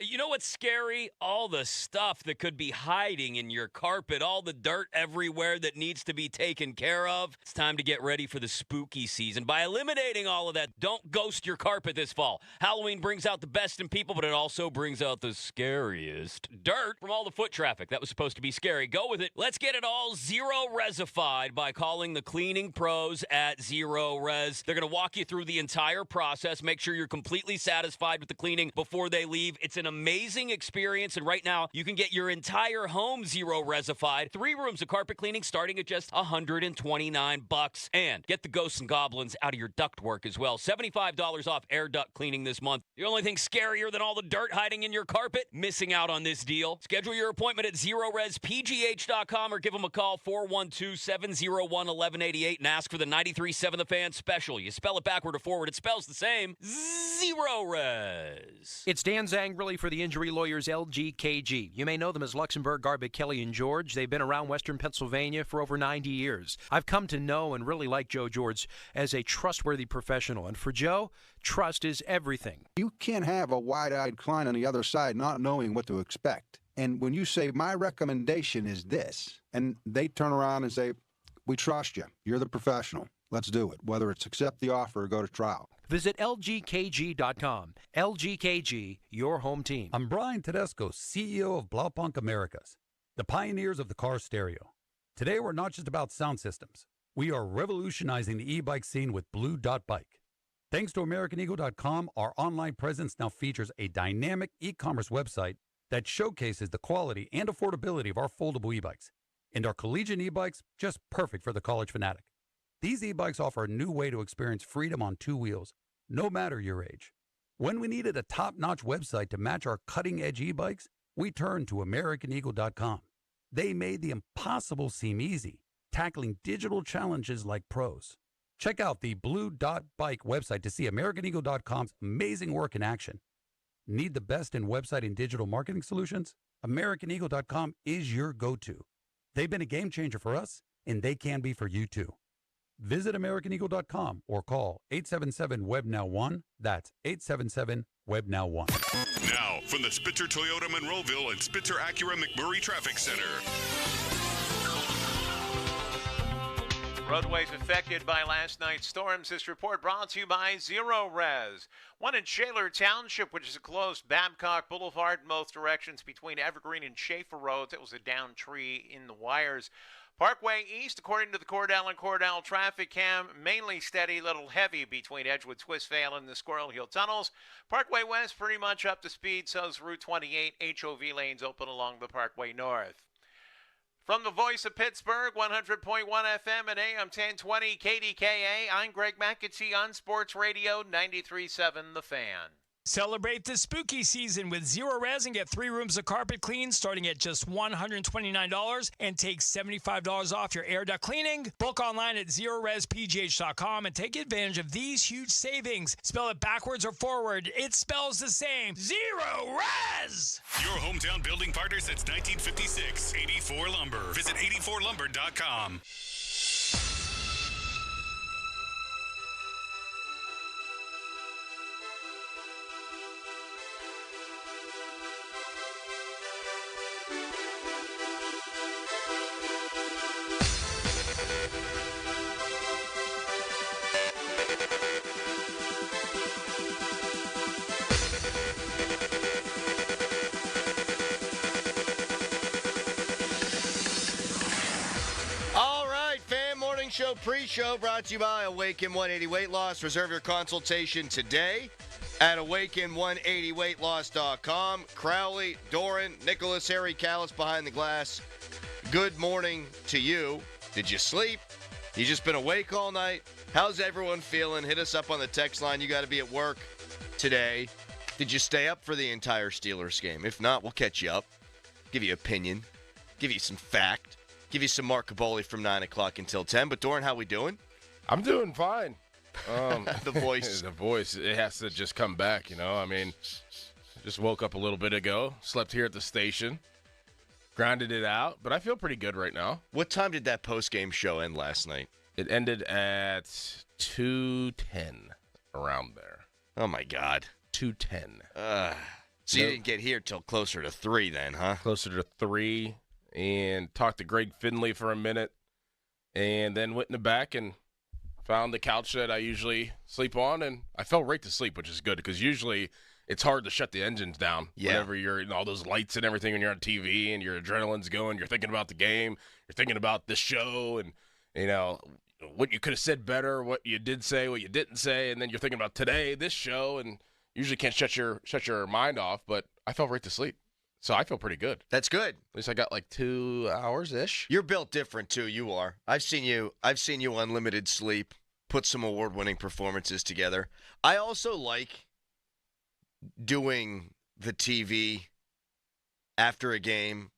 You know what's scary? All the stuff that could be hiding in your carpet, all the dirt everywhere that needs to be taken care of. It's time to get ready for the spooky season by eliminating all of that. Don't ghost your carpet this fall. Halloween brings out the best in people, but it also brings out the scariest dirt from all the foot traffic. That was supposed to be scary. Go with it. Let's get it all zero-resified by calling the cleaning pros at Zero Res. They're going to walk you through the entire process, make sure you're completely satisfied with the cleaning before they leave. It's an amazing experience, and right now you can get your entire home zero-resified. 3 rooms of carpet cleaning starting at just $129. And get the ghosts and goblins out of your ductwork as well. $75 off air duct cleaning this month. The only thing scarier than all the dirt hiding in your carpet? Missing out on this deal. Schedule your appointment at ZeroResPGH.com or give them a call, 412-701-1188, and ask for the 93.7 The Fan special. You spell it backward or forward, it spells the same. Zero Res. It's Dan Zang, really for the injury lawyers LGKG. You may know them as Luxembourg, Garbic, Kelly, and George. They've been around Western Pennsylvania for over 90 years. I've come to know and really like Joe George as a trustworthy professional. And for Joe, trust is everything. You can't have a wide-eyed client on the other side not knowing what to expect. And when you say, my recommendation is this, and they turn around and say, we trust you. You're the professional. Let's do it, whether it's accept the offer or go to trial. Visit LGKG.com. LGKG, your home team. I'm Brian Tedesco, CEO of Blaupunkt Americas, the pioneers of the car stereo. Today, we're not just about sound systems. We are revolutionizing the e-bike scene with Blue Dot Bike. Thanks to AmericanEagle.com, our online presence now features a dynamic e-commerce website that showcases the quality and affordability of our foldable e-bikes. And our collegiate e-bikes, just perfect for the college fanatic. These e-bikes offer a new way to experience freedom on two wheels, no matter your age. When we needed a top-notch website to match our cutting-edge e-bikes, we turned to AmericanEagle.com. They made the impossible seem easy, tackling digital challenges like pros. Check out the Blue Dot Bike website to see AmericanEagle.com's amazing work in action. Need the best in website and digital marketing solutions? AmericanEagle.com is your go-to. They've been a game changer for us, and they can be for you too. Visit AmericanEagle.com or call 877-WEB-NOW-1. That's 877-WEB-NOW-1. Now, from the Spitzer Toyota Monroeville and Spitzer Acura McMurray Traffic Center. Roadways affected by last night's storms. This report brought to you by Zero Res. One in Shaler Township, which is closed Babcock Boulevard in both directions between Evergreen and Schaefer Roads. It was a downed tree in the wires. Parkway East, according to the Cordell and Cordell traffic cam, mainly steady, little heavy between Edgewood, Twist-Vale, and the Squirrel Hill tunnels. Parkway West, pretty much up to speed, so's Route 28. HOV lanes open along the Parkway North. From the voice of Pittsburgh, 100.1 FM and AM 1020 KDKA, I'm Greg McAtee on Sports Radio 93.7 The Fan. Celebrate the spooky season with Zero Res and get 3 rooms of carpet clean starting at just $129 and take $75 off your air duct cleaning. Book online at ZeroResPGH.com and take advantage of these huge savings. Spell it backwards or forward. It spells the same. Zero Res! Your hometown building partner since 1956. 84 Lumber. Visit 84lumber.com. Show pre-show brought to you by Awaken 180 Weight Loss. Reserve your consultation today at awaken180weightloss.com. Crowley, Doran, Nicholas, Harry Callis behind the glass. Good morning to you. Did you sleep? You just been awake all night? How's everyone feeling? Hit us up on the text line. You got to be at work today. Did you stay up for the entire Steelers game? If not, we'll catch you up. Give you opinion. Give you some fact. Give you some Mark Caboli from 9 o'clock until 10. But, Doran, how we doing? I'm doing fine. The voice. The voice, it has to just come back, you know. I mean, just woke up a little bit ago, slept here at the station, grinded it out, but I feel pretty good right now. What time did that post-game show end last night? It ended at 2:10, around there. Oh, my God. 2:10. So you didn't get here till closer to 3 then, huh? Closer to 3. And talked to Greg Finley for a minute, and then went in the back and found the couch that I usually sleep on, and I fell right to sleep, which is good, because usually it's hard to shut the engines down whenever you're in all those lights and everything, and you're on TV, and your adrenaline's going, you're thinking about the game, you're thinking about the show, and, you know, what you could have said better, what you did say, what you didn't say, and then you're thinking about today, this show, and usually can't shut your mind off, but I fell right to sleep. So I feel pretty good. That's good. At least I got like 2 hours-ish. You're built different, too. You are. I've seen you unlimited sleep, put some award-winning performances together. I also like doing the TV after a game,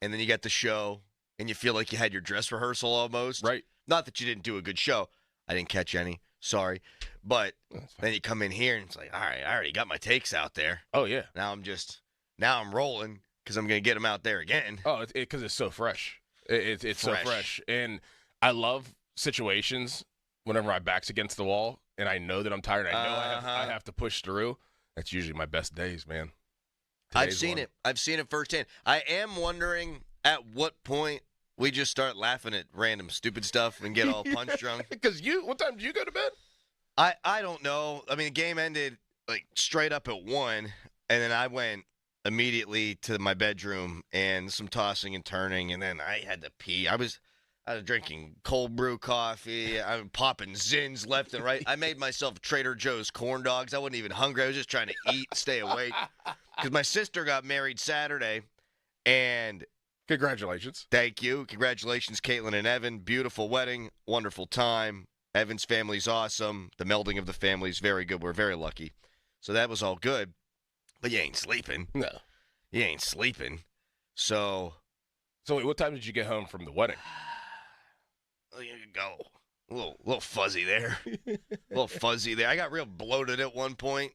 and then you got the show, and you feel like you had your dress rehearsal almost. Right. Not that you didn't do a good show. I didn't catch any. Sorry. But then you come in here, and it's like, all right, I already got my takes out there. Oh, yeah. Now I'm just Now I'm rolling because I'm going to get them out there again. Oh, because it's so fresh. It's so fresh. And I love situations whenever my back's against the wall and I know that I'm tired. I know I have to push through. That's usually my best days, man. I've seen it. I've seen it firsthand. I am wondering at what point we just start laughing at random stupid stuff and get all punch drunk. Because what time did you go to bed? I don't know. I mean, the game ended like straight up at 1, and then I went immediately to my bedroom and some tossing and turning, and then I had to pee. I was drinking cold brew coffee. I'm popping Zins left and right. I made myself Trader Joe's corn dogs. I wasn't even hungry. I was just trying to eat, stay awake. Because my sister got married Saturday, and congratulations. Thank you. Congratulations, Caitlin and Evan. Beautiful wedding. Wonderful time. Evan's family's awesome. The melding of the families, very good. We're very lucky. So that was all good. But you ain't sleeping. No. You ain't sleeping. So wait, what time did you get home from the wedding? Go. A little fuzzy there. A little fuzzy there. I got real bloated at one point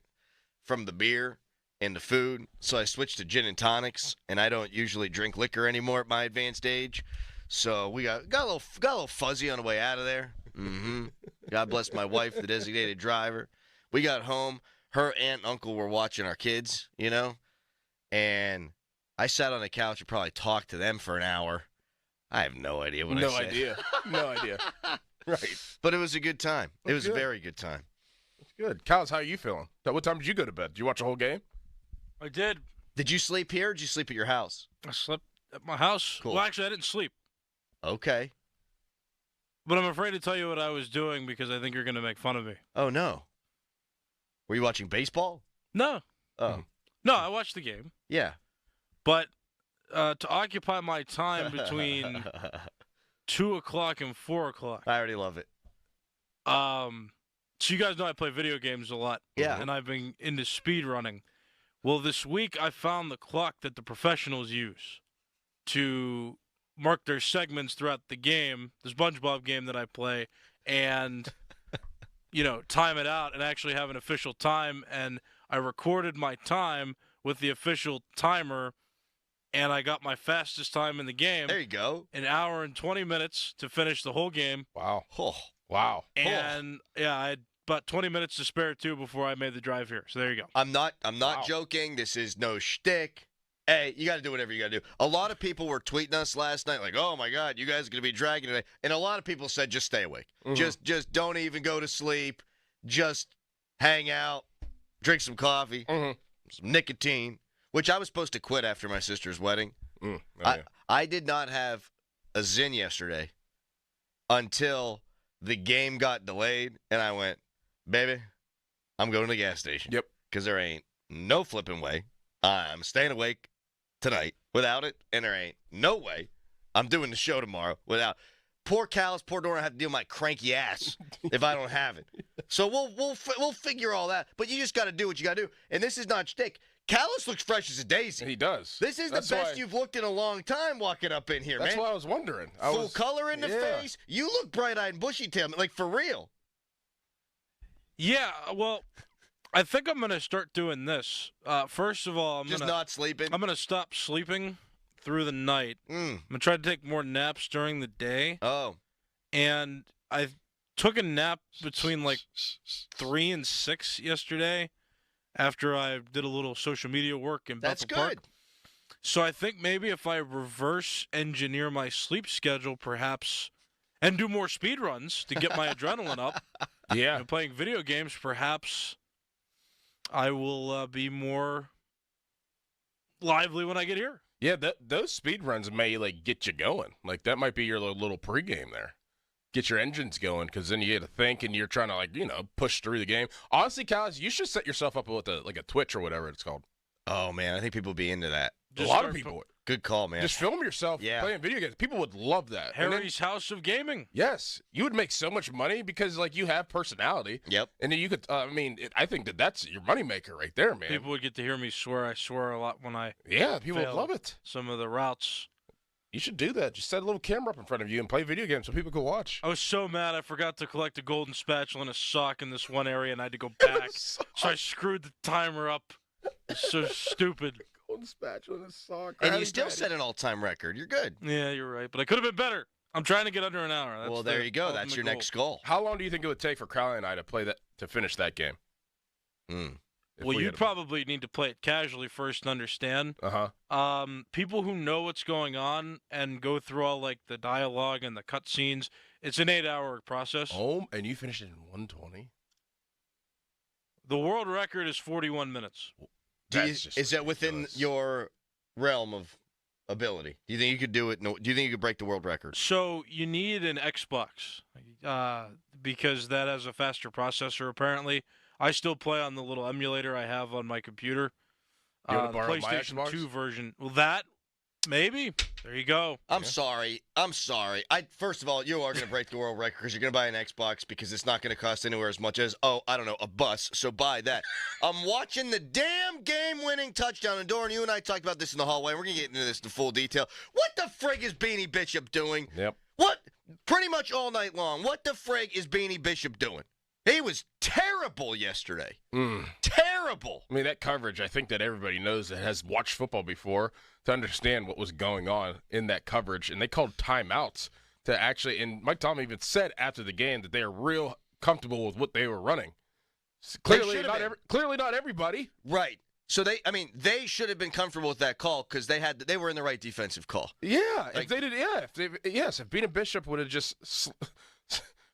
from the beer and the food, so I switched to gin and tonics, and I don't usually drink liquor anymore at my advanced age. So we got a little fuzzy on the way out of there. Mm-hmm. God bless my wife, the designated driver. We got home. Her aunt and uncle were watching our kids, and I sat on the couch and probably talked to them for an hour. I have no idea what I said. No idea. Right. But it was a good time. It was a very good time. That's good. Kyles, how are you feeling? What time did you go to bed? Did you watch the whole game? I did. Did you sleep here or did you sleep at your house? I slept at my house. Cool. Well, actually, I didn't sleep. Okay. But I'm afraid to tell you what I was doing because I think you're going to make fun of me. Oh, no. Were you watching baseball? No. Oh. No, I watched the game. Yeah. But to occupy my time between 2 o'clock and 4 o'clock. I already love it. So you guys know I play video games a lot. Yeah. And I've been into speed running. Well, this week I found the clock that the professionals use to mark their segments throughout the game, the SpongeBob game that I play, and, time it out and actually have an official time. And I recorded my time with the official timer, and I got my fastest time in the game. There you go. An hour and 20 minutes to finish the whole game. Wow. Oh. Wow. And, I had about 20 minutes to spare, too, before I made the drive here. So there you go. I'm not joking. This is no shtick. Hey, you got to do whatever you got to do. A lot of people were tweeting us last night like, oh, my God, you guys are going to be dragging today. And a lot of people said just stay awake. Mm-hmm. Just don't even go to sleep. Just hang out, drink some coffee, some nicotine, which I was supposed to quit after my sister's wedding. I did not have a Zin yesterday until the game got delayed, and I went, baby, I'm going to the gas station. Yep. Because there ain't no flipping way I'm staying awake tonight without it, and there ain't no way I'm doing the show tomorrow without. Poor Callis, poor Dora have to deal with my cranky ass if I don't have it. So we'll figure all that. But you just got to do what you got to do. And this is not shtick. Callis looks fresh as a daisy. He does. This is the best you've looked in a long time walking up in here, man. That's what I was wondering. Full color in the face. You look bright-eyed and bushy-tailed, like for real. Yeah, well, I think I'm going to start doing this. First of all, I'm not sleeping. I'm going to stop sleeping through the night. I'm going to try to take more naps during the day. Oh. And I took a nap between like 3 and 6 yesterday after I did a little social media work in Bethel Park. That's good. So I think maybe if I reverse engineer my sleep schedule perhaps and do more speed runs to get my adrenaline up. Yeah. And playing video games, perhaps I will be more lively when I get here. Yeah, those speed runs may get you going. Like that might be your little pregame there. Get your engines going because then you get to think and you're trying to push through the game. Honestly, Callis, you should set yourself up with a Twitch or whatever it's called. Oh man, I think people would be into that. A lot of people would. Good call, man. Just film yourself playing video games. People would love that. Harry's House of Gaming. Yes. You would make so much money because, you have personality. Yep. And then you could, I think that's your moneymaker right there, man. People would get to hear me swear. I swear a lot when I people would love it. Some of the routes. You should do that. Just set a little camera up in front of you and play video games so people can watch. I was so mad I forgot to collect a golden spatula and a sock in this one area, and I had to go back. So I screwed the timer up. It's so stupid. the spatula in his sock. And you still set an all-time record. You're good. Yeah, you're right. But I could have been better. I'm trying to get under an hour. That's Well, there you go. That's your next goal. How long do you think it would take for Crowley and I to play that to finish that game? Well, you'd probably need to play it casually first and understand. People who know what's going on and go through all like the dialogue and the cut scenes, it's an 8-hour process. Oh, and you finished it in 1:20? The world record is 41 minutes. Is that within your realm of ability? Do you think you could do it? No. Do you think you could break the world record? So you need an Xbox because that has a faster processor, apparently. I still play on the little emulator I have on my computer. You want to The borrow my PlayStation Xbox? 2 version. Well, that, maybe. There you go. I'm sorry. First of all, you are going to break the world record because you're going to buy an Xbox because it's not going to cost anywhere as much as, a bus. So buy that. I'm watching the damn game-winning touchdown. And Doran, you and I talked about this in the hallway. We're going to get into this in full detail. What the frig is Beanie Bishop doing? Yep. What? Pretty much all night long. What the frig is Beanie Bishop doing? He was terrible yesterday. Terrible. I mean, that coverage, I think that everybody knows that has watched football before to understand what was going on in that coverage. And they called timeouts to actually, and Mike Tomlin even said after the game that they are real comfortable with what they were running. Clearly not everybody. Right. So they should have been comfortable with that call because they were in the right defensive call. Yeah, if they did, if Beanie Bishop would have just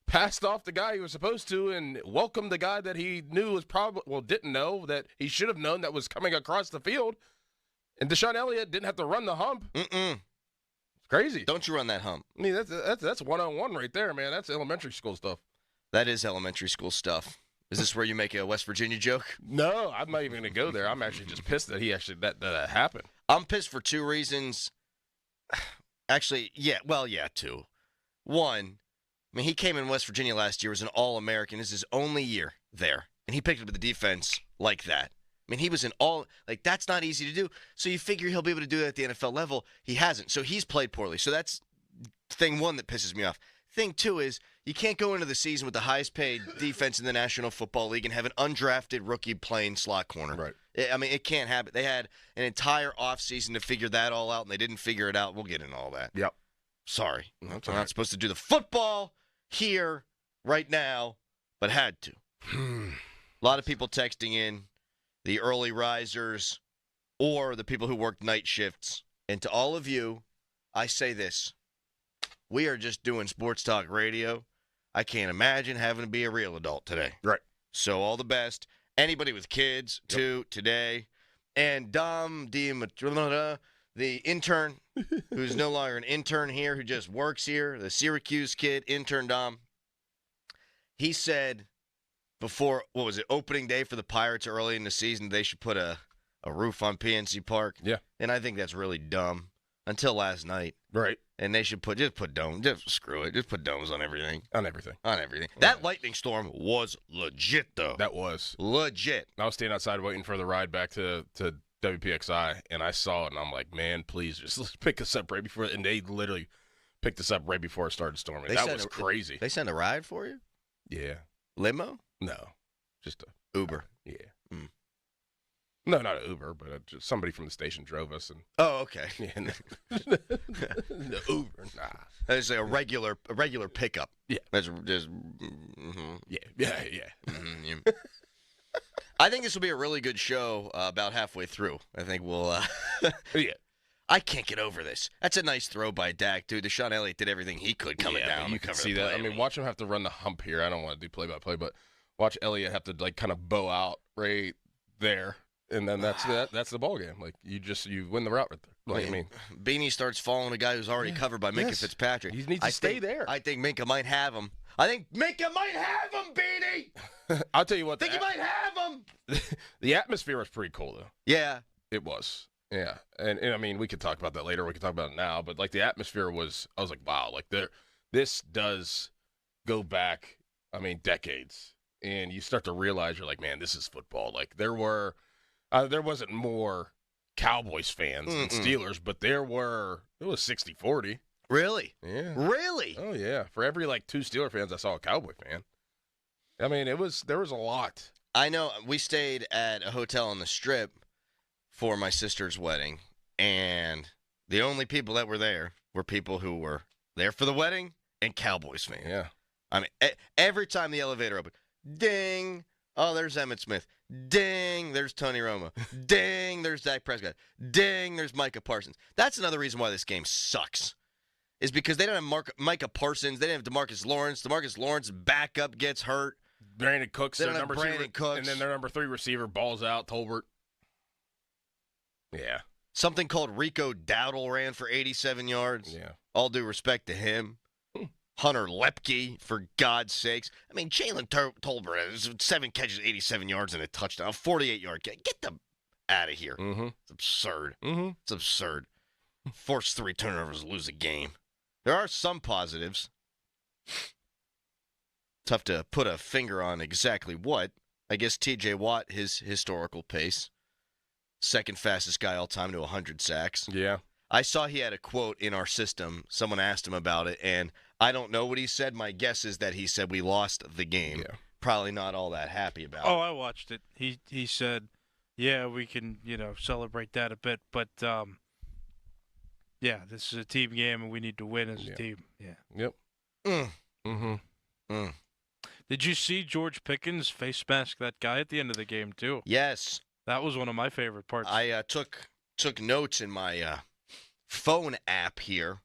passed off the guy he was supposed to and welcomed the guy that he knew was didn't know that he should have known that was coming across the field, and Deshaun Elliott didn't have to run the hump. It's crazy. Don't you run that hump? I mean, that's one-on-one right there, man. That's elementary school stuff. That is elementary school stuff. Is this where you make a West Virginia joke? No, I'm not even going to go there. I'm actually just pissed that that happened. I'm pissed for two reasons. Actually, two. One, he came in West Virginia last year as an All-American. This is his only year there. And he picked up the defense like that. He was that's not easy to do. So you figure he'll be able to do that at the NFL level. He hasn't. So he's played poorly. So that's thing one that pisses me off. Thing two is you can't go into the season with the highest paid defense in the National Football League and have an undrafted rookie playing slot corner. Right. It can't happen. They had an entire offseason to figure that all out, and they didn't figure it out. We'll get into all that. Yep. Sorry. I'm not supposed to do the football here right now, but had to. A lot of people texting in, the early risers or the people who work night shifts. And to all of you, I say this. We are just doing sports talk radio. I can't imagine having to be a real adult today. Right. So all the best. Anybody with kids, too, today. And Dom the intern, who's no longer an intern here, who just works here, the Syracuse kid, intern Dom. He said before, opening day for the Pirates early in the season, they should put a roof on PNC Park. Yeah. And I think that's really dumb. Until last night. Right. And they should put domes. Just screw it. Just put domes on everything. On everything. That lightning storm was legit, though. That was. Legit. I was standing outside waiting for the ride back to WPXI, and I saw it, and I'm like, man, please just pick us up right before. And they literally picked us up right before it started storming. That was crazy. They sent a ride for you? Yeah. Limo? No. Just a Uber. Yeah. No, not an Uber, but just somebody from the station drove us. And oh, okay. Yeah, the Uber, nah. That's like a regular pickup. Yeah. That's just. Yeah. I think this will be a really good show about halfway through. I think we'll. Yeah. I can't get over this. That's a nice throw by Dak, dude. Deshaun Elliott did everything he could coming down. You can see that. I mean, watch him have to run the hump here. I don't want to do play-by-play, but watch Elliott have to kind of bow out right there. And then that's the ball game. Like you win the route right there. Beanie starts following a guy who's already covered by Minkah Fitzpatrick. He needs to stay there. I think Minkah might have him. Beanie. I'll tell you what. I think you might have him. The atmosphere was pretty cool, though. Yeah, it was. Yeah, and I mean, we could talk about that later. We could talk about it now. But like the atmosphere was, I was like, wow, like this does go back. I mean, decades, and you start to realize you're like, man, this is football. Like there wasn't more Cowboys fans than Steelers, but it was 60-40. Really? Yeah. Really? Oh, yeah. For every, 2 Steeler fans, I saw a Cowboy fan. I mean, there was a lot. I know. We stayed at a hotel on the Strip for my sister's wedding, and the only people that were there were people who were there for the wedding and Cowboys fans. Yeah. I mean, every time the elevator opened, ding, oh, there's Emmitt Smith. Ding, there's Tony Romo. Ding, there's Dak Prescott. Ding, there's Micah Parsons. That's another reason why this game sucks, is because they don't have Micah Parsons. They didn't have DeMarcus Lawrence. DeMarcus Lawrence backup gets hurt. Brandon Cooks, They their don't have number Brandon two, Cooks. and then their number 3 receiver balls out, Tolbert. Yeah. Something called Rico Dowdle ran for 87 yards. Yeah. All due respect to him. Hunter Lepke, for God's sakes. I mean, Jalen Tolbert has 7 catches, 87 yards, and a touchdown. 48-yard catch. Get them out of here. Mm-hmm. It's absurd. Mm-hmm. It's absurd. Force 3 turnovers, lose a game. There are some positives. Tough to put a finger on exactly what. I guess T.J. Watt, his historical pace. Second fastest guy all time to 100 sacks. Yeah. I saw he had a quote in our system. Someone asked him about it, and I don't know what he said. My guess is that he said we lost the game. Yeah. Probably not all that happy about Oh, it. I watched it. He said, yeah, we can, celebrate that a bit, but yeah, this is a team game and we need to win as a team. Yeah. Yep. Mm. Did you see George Pickens face mask that guy at the end of the game too? Yes. That was one of my favorite parts. I took notes in my phone app here,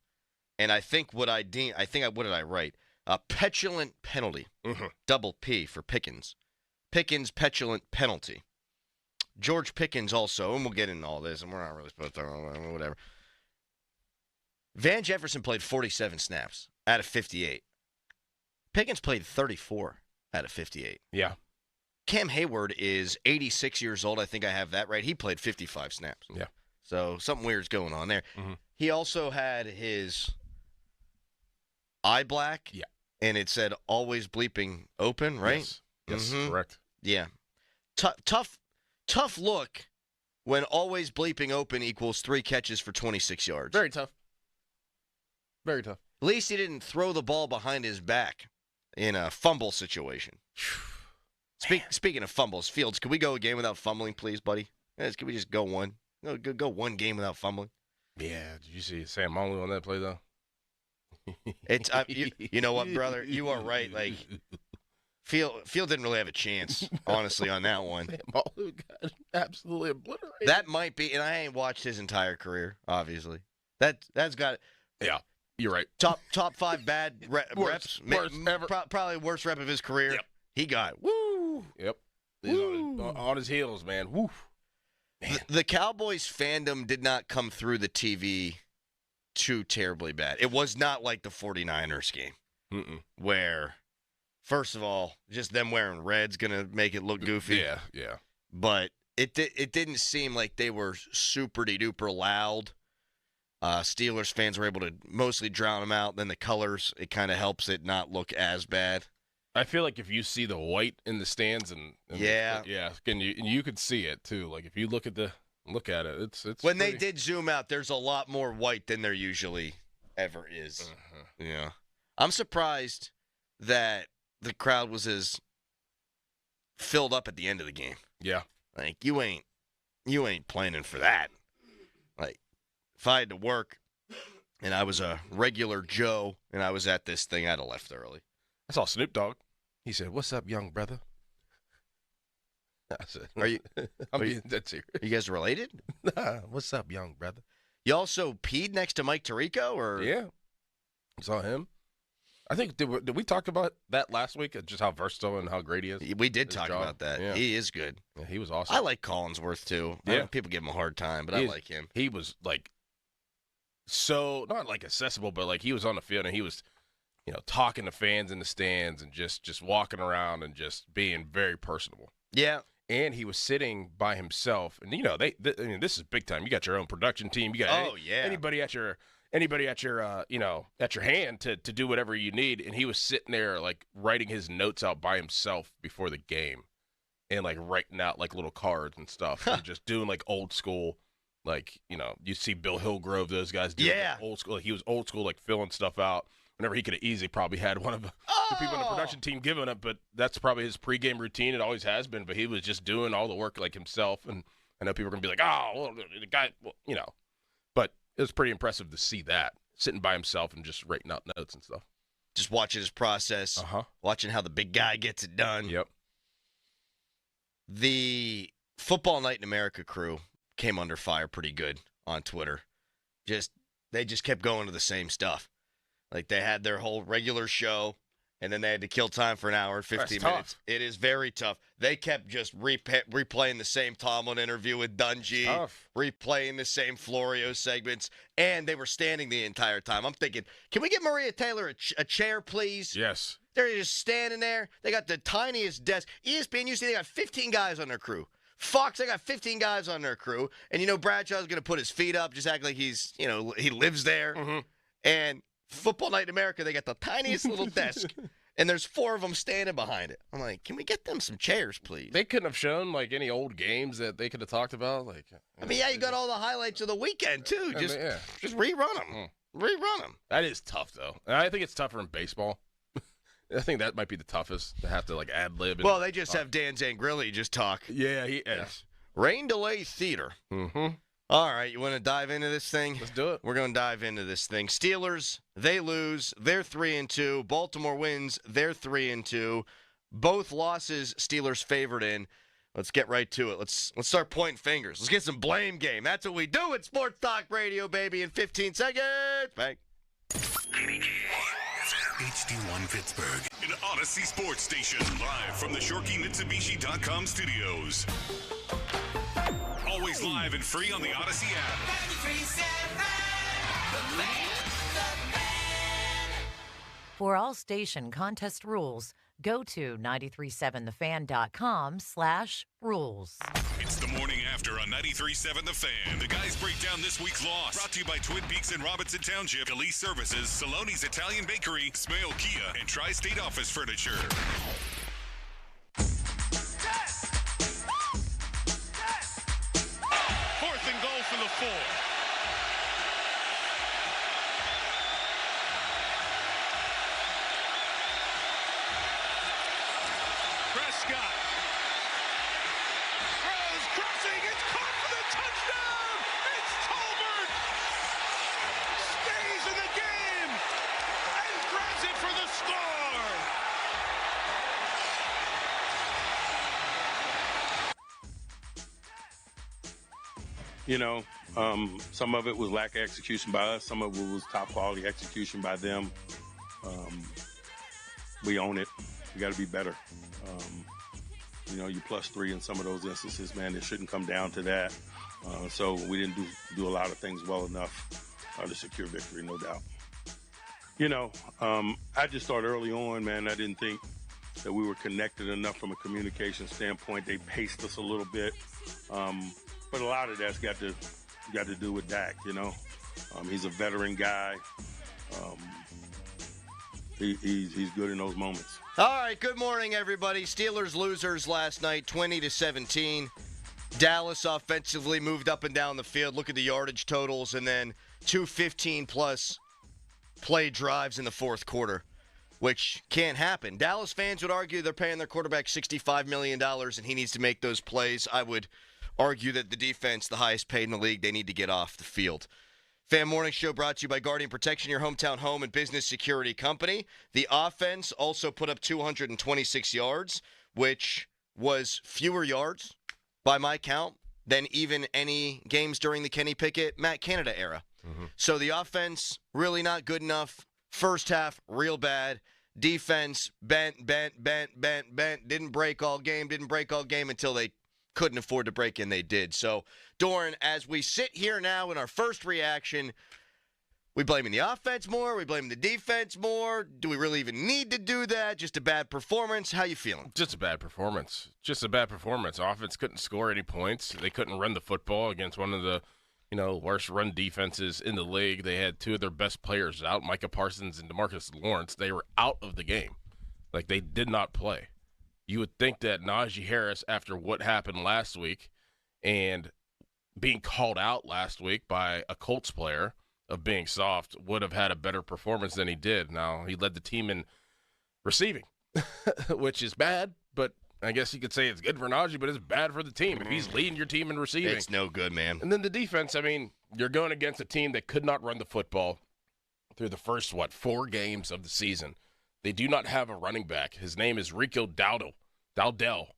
and I think what what did I write? A petulant penalty. Mm-hmm. Double P for Pickens. Pickens petulant penalty. George Pickens also, and we'll get into all this, and we're not really supposed to, whatever. Van Jefferson played 47 snaps out of 58. Pickens played 34 out of 58. Yeah. Cam Hayward is 86 years old. I think I have that right. He played 55 snaps. Yeah. So something weird's going on there. Mm-hmm. He also had his eye black. Yeah. And it said always bleeping open, right? Yes, Mhm. correct. Yeah. Tough look when always bleeping open equals 3 catches for 26 yards. Very tough. Very tough. At least he didn't throw the ball behind his back in a fumble situation. Speaking of fumbles, Fields, can we go a game without fumbling, please, buddy? Yes, can we just go one? Go one game without fumbling. Yeah. Did you see Sam Monley on that play, though? It's you know what, brother? You are right. Like, Field didn't really have a chance, honestly, on that one. Sam Monley got absolutely obliterated. That might be, and I ain't watched his entire career, obviously. That's got Yeah, you're right. top 5 bad reps. Worst ever. Probably worst rep of his career. Yep. He got woo. Yep. He's on his heels, man. Woo. The Cowboys fandom did not come through the TV too terribly bad. It was not like the 49ers game where, first of all, just them wearing red's going to make it look goofy. Yeah. But it didn't seem like they were super-de-duper loud. Steelers fans were able to mostly drown them out. Then the colors, it kind of helps it not look as bad. I feel like if you see the white in the stands and you could see it too. Like if you look at it, it's when they did zoom out, there's a lot more white than there usually ever is. Yeah, I'm surprised that the crowd was as filled up at the end of the game. Yeah, like you ain't planning for that. Like if I had to work and I was a regular Joe and I was at this thing, I'd have left early. I saw Snoop Dogg. He said, "What's up, young brother?" I said, "Are you? I'm being dead serious. Are you guys related?" Nah, what's up, young brother? You also peed next to Mike Tirico, or yeah, saw him. I think did we talk about that last week? Just how versatile and how great he is. We did talk about that. Yeah. He is good. Yeah, he was awesome. I like Collinsworth too. I know people give him a hard time, but I like him. He was like so not like accessible, but like he was on the field and he was, talking to fans in the stands and just walking around and just being very personable. Yeah. And he was sitting by himself, and this is big time. You got your own production team. You got anybody at your hand to do whatever you need. And he was sitting there like writing his notes out by himself before the game, and like writing out like little cards and stuff, and just doing like old school, like you see Bill Hillgrove, those guys do like old school. Like, he was old school, like filling stuff out. Whenever he could have easily probably had one of the people on the production team giving it, but that's probably his pregame routine. It always has been, but he was just doing all the work like himself. And I know people are going to be like, oh, well, the guy, well, you know. But it was pretty impressive to see that, sitting by himself and just writing out notes and stuff. Just watching his process, watching how the big guy gets it done. Yep. The Football Night in America crew came under fire pretty good on Twitter. They just kept going to the same stuff. Like, they had their whole regular show, and then they had to kill time for an hour and 15 minutes. Tough. It is very tough. They kept just replaying the same Tomlin interview with Dungy, replaying the same Florio segments, and they were standing the entire time. I'm thinking, can we get Maria Taylor a chair, please? Yes. They're just standing there. They got the tiniest desk. ESPN usually they got 15 guys on their crew. Fox, they got 15 guys on their crew. And, you know, Bradshaw's going to put his feet up, just act like he's, you know, he lives there. Mm-hmm. And Football Night in America, they got the tiniest little desk. And there's 4 of them standing behind it. I'm like, can we get them some chairs, please? They couldn't have shown, like, any old games that they could have talked about. Like, I mean, yeah, you got all the highlights of the weekend, too. Just rerun them. Rerun them. That is tough, though. And I think it's tougher in baseball. I think that might be the toughest to have to, like, ad-lib. Well, they just have Dan Zangrilli just talk. Yeah, he is. Rain delay theater. Mm-hmm. All right, you want to dive into this thing? Let's do it. We're going to dive into this thing. Steelers, they lose. They're 3-2. Baltimore wins. They're 3-2. Both losses Steelers favored in. Let's get right to it. Let's start pointing fingers. Let's get some blame game. That's what we do at Sports Talk Radio, baby, in 15 seconds. Bang. HD1 Pittsburgh. An Odyssey Sports Station. Live from the ShorkeyMitsubishi.com studios. Always live and free on the Odyssey app. For all station contest rules, go to 937thefan.com/rules. It's the morning after on 93.7 The Fan. The guys break down this week's loss. Brought to you by Twin Peaks and Robinson Township, Elise Services, Saloni's Italian Bakery, Smale Kia, and Tri-State Office Furniture. Fourth and goal for the 4. Prescott. Throws, crossing, it's caught for the touchdown! It's Tolbert! Stays in the game and grabs it for the score! You know, some of it was lack of execution by us. Some of it was top quality execution by them. We own it. We got to be better. You know, you +3 in some of those instances, man. It shouldn't come down to that. So we didn't do a lot of things well enough to secure victory, no doubt. You know, I just thought early on, man, I didn't think that we were connected enough from a communication standpoint. They paced us a little bit. But a lot of that's got to do with Dak, you know. He's a veteran guy. He's good in those moments. All right, good morning, everybody. Steelers losers last night, 20-17. Dallas offensively moved up and down the field. Look at the yardage totals, and then 2 15-plus play drives in the fourth quarter, which can't happen. Dallas fans would argue they're paying their quarterback $65 million, and he needs to make those plays. I would argue that the defense, the highest paid in the league, they need to get off the field. Fan Morning Show brought to you by Guardian Protection, your hometown home and business security company. The offense also put up 226 yards, which was fewer yards, by my count, than even any games during the Kenny Pickett, Matt Canada era. Mm-hmm. So the offense, really not good enough. First half, real bad. Defense, bent. Didn't break all game until they couldn't afford to break, and they did. So, Doran, as we sit here now in our first reaction, we blaming the offense more? We blaming the defense more? Do we really even need to do that? Just a bad performance? How you feeling? Just a bad performance. Offense couldn't score any points. They couldn't run the football against one of the, worst run defenses in the league. They had 2 of their best players out, Micah Parsons and DeMarcus Lawrence. They were out of the game. Like, they did not play. You would think that Najee Harris, after what happened last week and being called out last week by a Colts player of being soft, would have had a better performance than he did. Now, he led the team in receiving, which is bad, but, I guess you could say it's good for Najee, but it's bad for the team if he's leading your team in receiving. It's no good, man. And then the defense, I mean, you're going against a team that could not run the football through the first, 4 games of the season. They do not have a running back. His name is Rico Dowdell.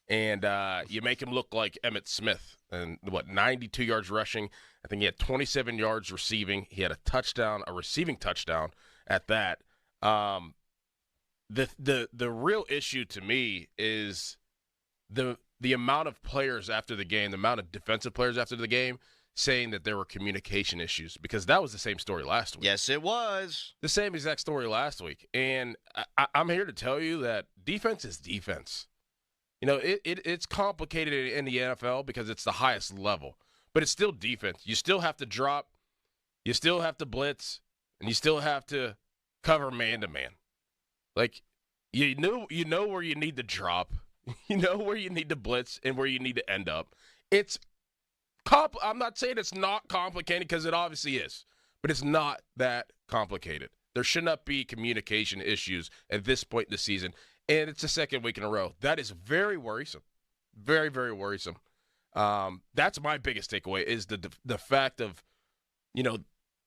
And you make him look like Emmitt Smith. And, 92 yards rushing. I think he had 27 yards receiving. He had a receiving touchdown at that. The real issue to me is the amount of players after the game, the amount of defensive players after the game saying that there were communication issues, because that was the same story last week. Yes, it was. The same exact story last week. And I'm here to tell you that defense is defense. You know, it's complicated in the NFL because it's the highest level, but it's still defense. You still have to drop, you still have to blitz, and you still have to cover man-to-man. Like, you know where you need to drop, you know where you need to blitz, and where you need to end up. I'm not saying it's not complicated, because it obviously is, but it's not that complicated. There should not be communication issues at this point in the season, and it's the second week in a row. That is very worrisome, very, very worrisome. That's my biggest takeaway, is the fact of,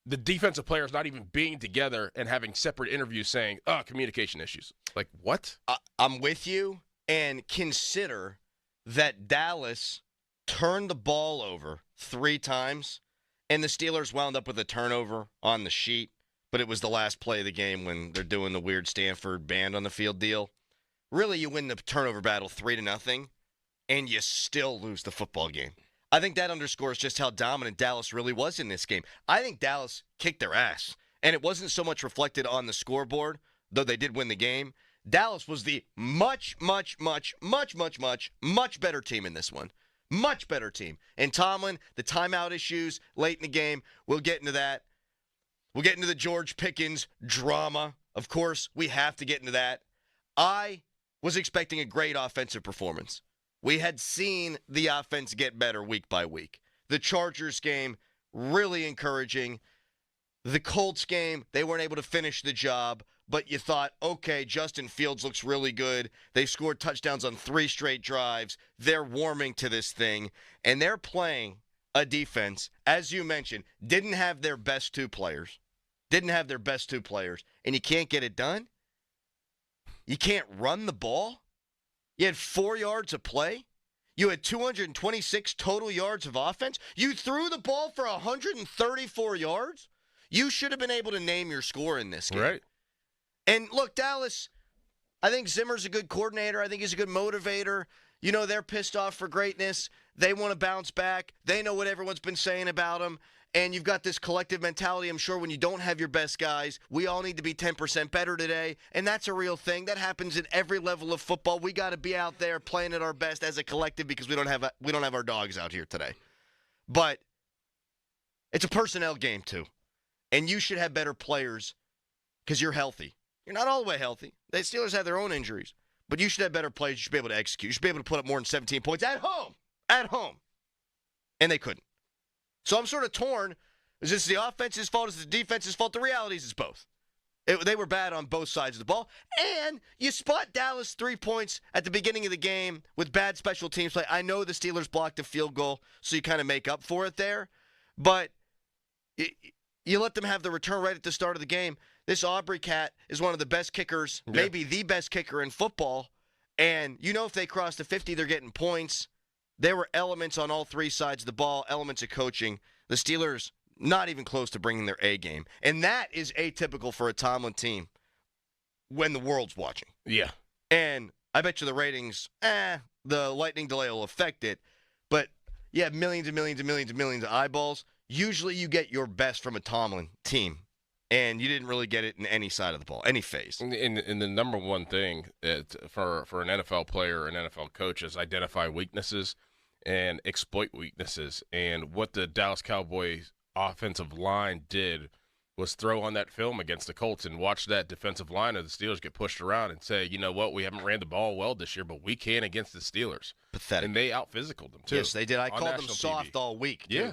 the defensive players not even being together and having separate interviews saying, communication issues. Like, what? I'm with you, and consider that Dallas turned the ball over 3 times, and the Steelers wound up with a turnover on the sheet, but it was the last play of the game when they're doing the weird Stanford band on the field deal. Really, you win the turnover battle 3-0, and you still lose the football game. I think that underscores just how dominant Dallas really was in this game. I think Dallas kicked their ass, and it wasn't so much reflected on the scoreboard, though they did win the game. Dallas was the much, much, much, much, much, much, much better team in this one. Much better team. And Tomlin, the timeout issues late in the game, we'll get into that. We'll get into the George Pickens drama. Of course, we have to get into that. I was expecting a great offensive performance. We had seen the offense get better week by week. The Chargers game, really encouraging. The Colts game, they weren't able to finish the job, but you thought, okay, Justin Fields looks really good. They scored touchdowns on 3 straight drives. They're warming to this thing, and they're playing a defense, as you mentioned, didn't have their best 2 players. And you can't get it done? You can't run the ball? You had 4 yards of play? You had 226 total yards of offense? You threw the ball for 134 yards? You should have been able to name your score in this game. Right. And look, Dallas, I think Zimmer's a good coordinator. I think he's a good motivator. They're pissed off for greatness. They want to bounce back. They know what everyone's been saying about them. And you've got this collective mentality, I'm sure, when you don't have your best guys. We all need to be 10% better today. And that's a real thing. That happens at every level of football. We got to be out there playing at our best as a collective, because we don't have our dogs out here today. But it's a personnel game, too. And you should have better players because you're healthy. You're not all the way healthy. The Steelers have their own injuries. But you should have better players. You should be able to execute. You should be able to put up more than 17 points at home. At home. And they couldn't. So I'm sort of torn. Is this the offense's fault? Is it the defense's fault? The reality is it's both. They were bad on both sides of the ball. And you spot Dallas 3 points at the beginning of the game with bad special teams play. I know the Steelers blocked a field goal, so you kind of make up for it there. But you let them have the return right at the start of the game. This Aubrey cat is one of the best kickers, maybe the best kicker in football. And if they cross the 50, they're getting points. There were elements on all 3 sides of the ball, elements of coaching. The Steelers not even close to bringing their A game. And that is atypical for a Tomlin team when the world's watching. Yeah. And I bet you the ratings, the lightning delay will affect it. But you have millions and millions and millions and millions of eyeballs. Usually you get your best from a Tomlin team. And you didn't really get it in any side of the ball, any phase. And the number one thing for an NFL player or an NFL coach is identify weaknesses and exploit weaknesses. And what the Dallas Cowboys offensive line did was throw on that film against the Colts and watch that defensive line of the Steelers get pushed around and say, you know what, we haven't ran the ball well this year, but we can against the Steelers. Pathetic. And they out-physicaled them, too. Yes, they did. I called them soft TV. all week, too. Yeah.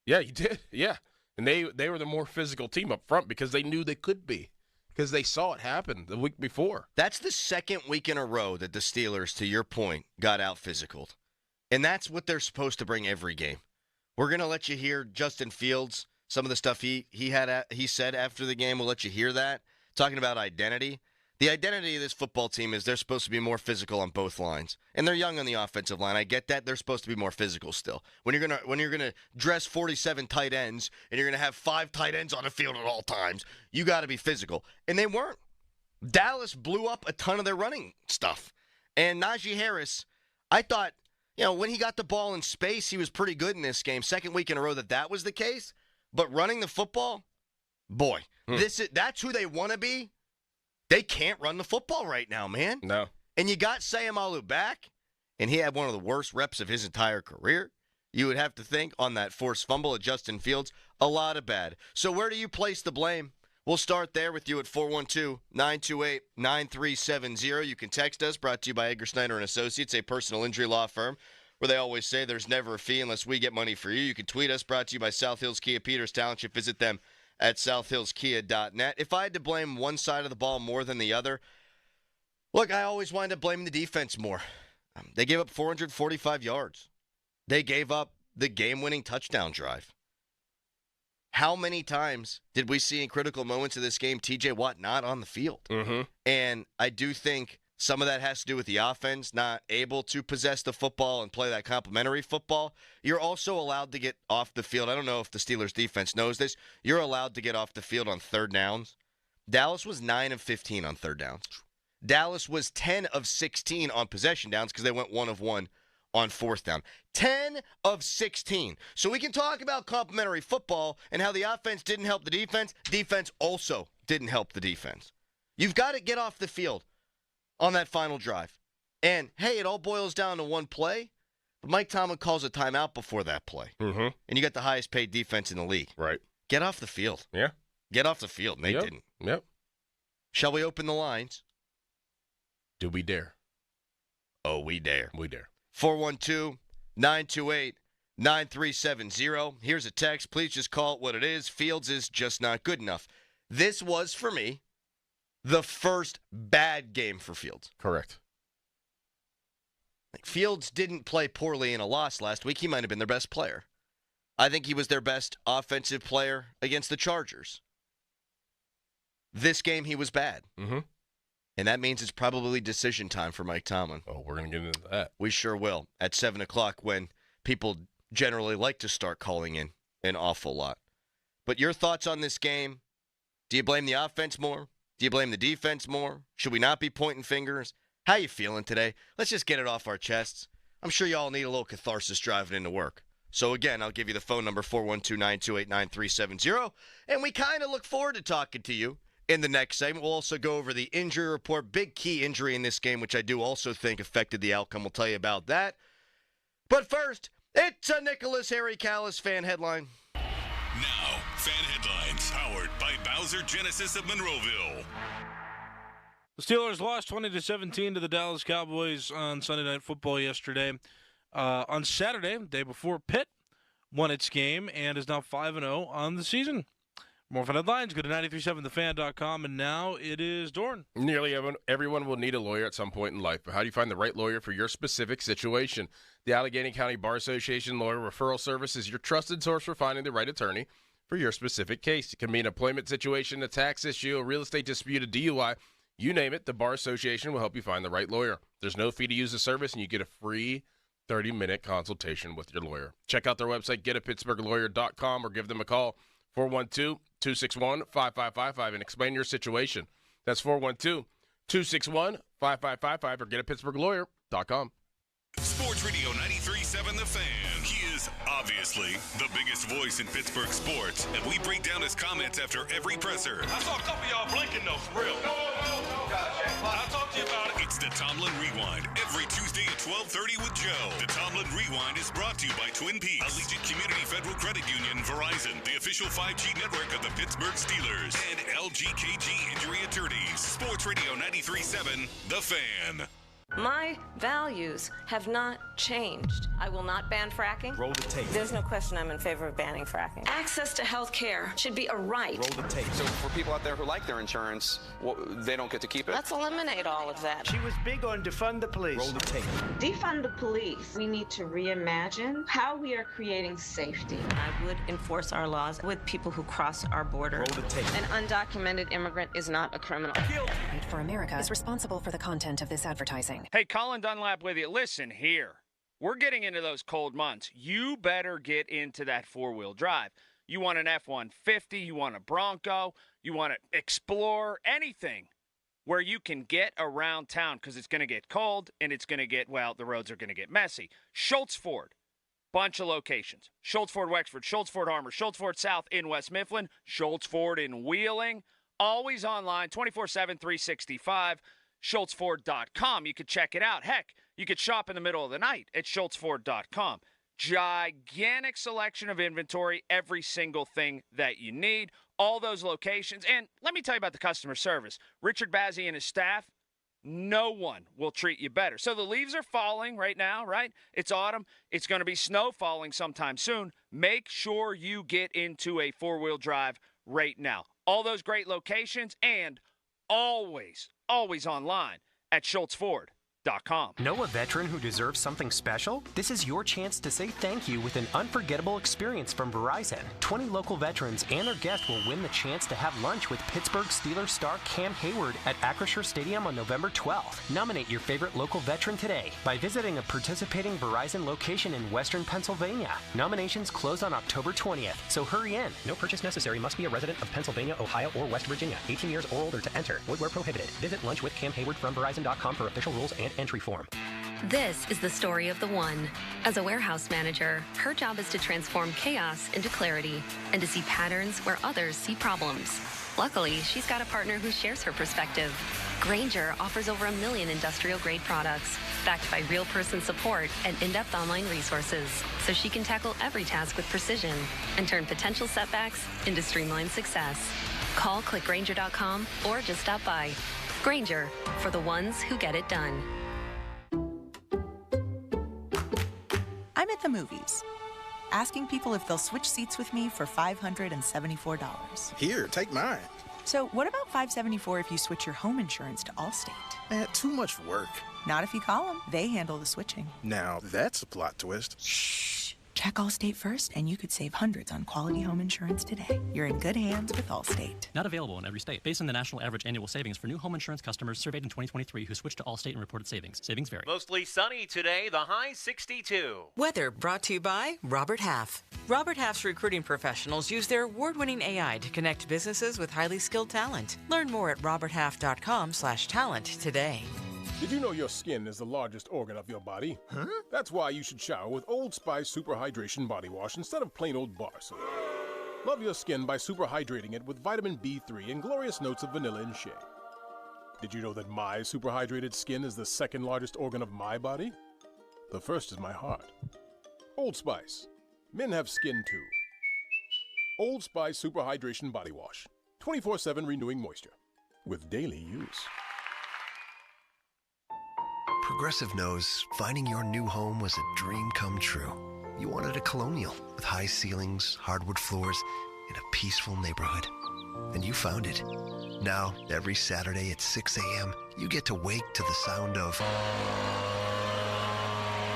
Yeah, you did. Yeah. And they were the more physical team up front because they knew they could be. because they saw it happen the week before. That's the second week in a row that the Steelers, to your point, got out physical. And that's what they're supposed to bring every game. We're going to let you hear Justin Fields, some of the stuff he said after the game. We'll let you hear that. Talking about identity. The identity of this football team is they're supposed to be more physical on both lines. And they're young on the offensive line. I get that. They're supposed to be more physical still. When you're gonna dress 47 tight ends and you're going to have 5 tight ends on the field at all times, you got to be physical. And they weren't. Dallas blew up a ton of their running stuff. And Najee Harris, I thought, when he got the ball in space, he was pretty good in this game. Second week in a row that was the case. But running the football, boy, that's who they want to be. They can't run the football right now, man. No. And you got Sayamalu back, and he had one of the worst reps of his entire career. You would have to think on that forced fumble at Justin Fields, a lot of bad. So where do you place the blame? We'll start there with you at 412-928-9370. You can text us, brought to you by Edgar Snyder & Associates, a personal injury law firm, where they always say there's never a fee unless we get money for you. You can tweet us, brought to you by South Hills Kia Peters Township. Visit them at southhillskia.net. If I had to blame one side of the ball more than the other, look, I always wind up blaming the defense more. They gave up 445 yards. They gave up the game-winning touchdown drive. How many times did we see in critical moments of this game T.J. Watt not on the field? Mm-hmm. And I do think some of that has to do with the offense not able to possess the football and play that complementary football. You're also allowed to get off the field. I don't know if the Steelers defense knows this. You're allowed to get off the field on third downs. Dallas was 9 of 15 on third downs. Dallas was 10 of 16 on possession downs because they went 1 of 1 on fourth down. 10 of 16. So we can talk about complementary football and how the offense didn't help the defense. Defense also didn't help the defense. You've got to get off the field on that final drive. And, hey, it all boils down to one play, but Mike Tomlin calls a timeout before that play. Mm-hmm. And you got the highest paid defense in the league. Right. Get off the field. Yeah. Get off the field, and they didn't. Yep. Shall we open the lines? Do we dare? Oh, we dare. We dare. 412-928-9370. Here's a text. Please just call it what it is. Fields is just not good enough. This was, for me, the first bad game for Fields. Correct. Fields didn't play poorly in a loss last week. He might have been their best player. I think he was their best offensive player against the Chargers. This game, he was bad. Mm-hmm. And that means it's probably decision time for Mike Tomlin. Oh, we're going to get into that. We sure will. At 7 o'clock when people generally like to start calling in an awful lot. But your thoughts on this game? Do you blame the offense more? Do you blame the defense more? Should we not be pointing fingers? How you feeling today? Let's just get it off our chests. I'm sure you all need a little catharsis driving into work. So again, I'll give you the phone number, 412-928-9370. And we kind of look forward to talking to you in the next segment. We'll also go over the injury report. Big key injury in this game, which I do also think affected the outcome. We'll tell you about that. But first, it's a Nicholas Harry Callis fan headline. Now, fan headlines powered by Bowser Genesis of Monroeville. The Steelers lost 20-17 to the Dallas Cowboys on Sunday Night Football yesterday. On Saturday, day before, Pitt won its game and is now 5-0 on the season. More fan headlines, go to 937thefan.com, and now it is Dorn. Nearly everyone will need a lawyer at some point in life, but how do you find the right lawyer for your specific situation? The Allegheny County Bar Association Lawyer Referral Service is your trusted source for finding the right attorney for your specific case. It can be an employment situation, a tax issue, a real estate dispute, a DUI. You name it, the Bar Association will help you find the right lawyer. There's no fee to use the service, and you get a free 30-minute consultation with your lawyer. Check out their website, getapittsburghlawyer.com, or give them a call, 412-261-5555, and explain your situation. That's 412-261-5555, or getapittsburghlawyer.com. Sports Radio 93.7 The Fan. He is obviously the biggest voice in Pittsburgh sports, and we break down his comments after every presser. I saw a couple of y'all blinking, though, for real. No, I'll talk to you about it. It's the Tomlin Rewind, every Tuesday at 12:30 with Joe. The Tomlin Rewind is brought to you by Twin Peaks, Allegiant Community Federal Credit Union, Verizon, the official 5G network of the Pittsburgh Steelers, and LGKG Injury Attorneys. Sports Radio 93.7 The Fan. My values have not changed. I will not ban fracking. Roll the tape. There's no question I'm in favor of banning fracking. Access to health care should be a right. Roll the tape. So for people out there who like their insurance, they don't get to keep it? Let's eliminate all of that. She was big on defund the police. Roll the tape. Defund the police. We need to reimagine how we are creating safety. I would enforce our laws with people who cross our border. Roll the tape. An undocumented immigrant is not a criminal. Fight for America is responsible for the content of this advertising. Hey, Colin Dunlap with you. Listen here. We're getting into those cold months. You better get into that four-wheel drive. You want an F-150, you want a Bronco, you want to explore anything where you can get around town because it's going to get cold and it's going to get, well, the roads are going to get messy. Schultz Ford, bunch of locations. Schultz Ford Wexford, Schultz Ford Harmer, Schultz Ford South in West Mifflin, Schultz Ford in Wheeling. Always online, 24/7, 365. SchultzFord.com. You could check it out. Heck, you could shop in the middle of the night at SchultzFord.com. Gigantic selection of inventory, every single thing that you need, all those locations. And let me tell you about the customer service. Richard Bazzi and his staff, no one will treat you better. So the leaves are falling right now, right? It's autumn. It's going to be snow falling sometime soon. Make sure you get into a four-wheel drive right now. All those great locations and always online at SchultzFord.com. Know a veteran who deserves something special? This is your chance to say thank you with an unforgettable experience from Verizon. 20 local veterans and their guests will win the chance to have lunch with Pittsburgh Steelers star Cam Hayward at Acrisure Stadium on November 12th. Nominate your favorite local veteran today by visiting a participating Verizon location in Western Pennsylvania. Nominations close on October 20th, so hurry in. No purchase necessary. Must be a resident of Pennsylvania, Ohio, or West Virginia. 18 years or older to enter. Void where prohibited. Visit lunchwithcamhayward from Verizon.com for official rules and entry form. This is the story of the one. As a warehouse manager, her job is to transform chaos into clarity and to see patterns where others see problems. Luckily, she's got a partner who shares her perspective. Grainger offers over 1 million industrial-grade products, backed by real person support and in-depth online resources, so she can tackle every task with precision and turn potential setbacks into streamlined success. Call clickgrainger.com or just stop by. Grainger, for the ones who get it done. I'm at the movies, asking people if they'll switch seats with me for $574. Here, take mine. So what about $574 if you switch your home insurance to Allstate? Too much work. Not if you call them. They handle the switching. Now, that's a plot twist. Shh. Check Allstate first, and you could save hundreds on quality home insurance today. You're in good hands with Allstate. Not available in every state. Based on the national average annual savings for new home insurance customers surveyed in 2023 who switched to Allstate and reported savings. Savings vary. Mostly sunny today, the high 62. Weather brought to you by Robert Half. Robert Half's recruiting professionals use their award-winning AI to connect businesses with highly skilled talent. Learn more at roberthalf.com/talent today. Did you know your skin is the largest organ of your body? Huh? That's why you should shower with Old Spice Super Hydration Body Wash instead of plain old bar soap. Love your skin by super hydrating it with vitamin B3 and glorious notes of vanilla and shea. Did you know that my super hydrated skin is the second largest organ of my body? The first is my heart. Old Spice. Men have skin too. Old Spice Super Hydration Body Wash. 24/7 renewing moisture. With daily use. Progressive knows finding your new home was a dream come true. You wanted a colonial with high ceilings, hardwood floors, and a peaceful neighborhood. And you found it. Now, every Saturday at 6 a.m., you get to wake to the sound of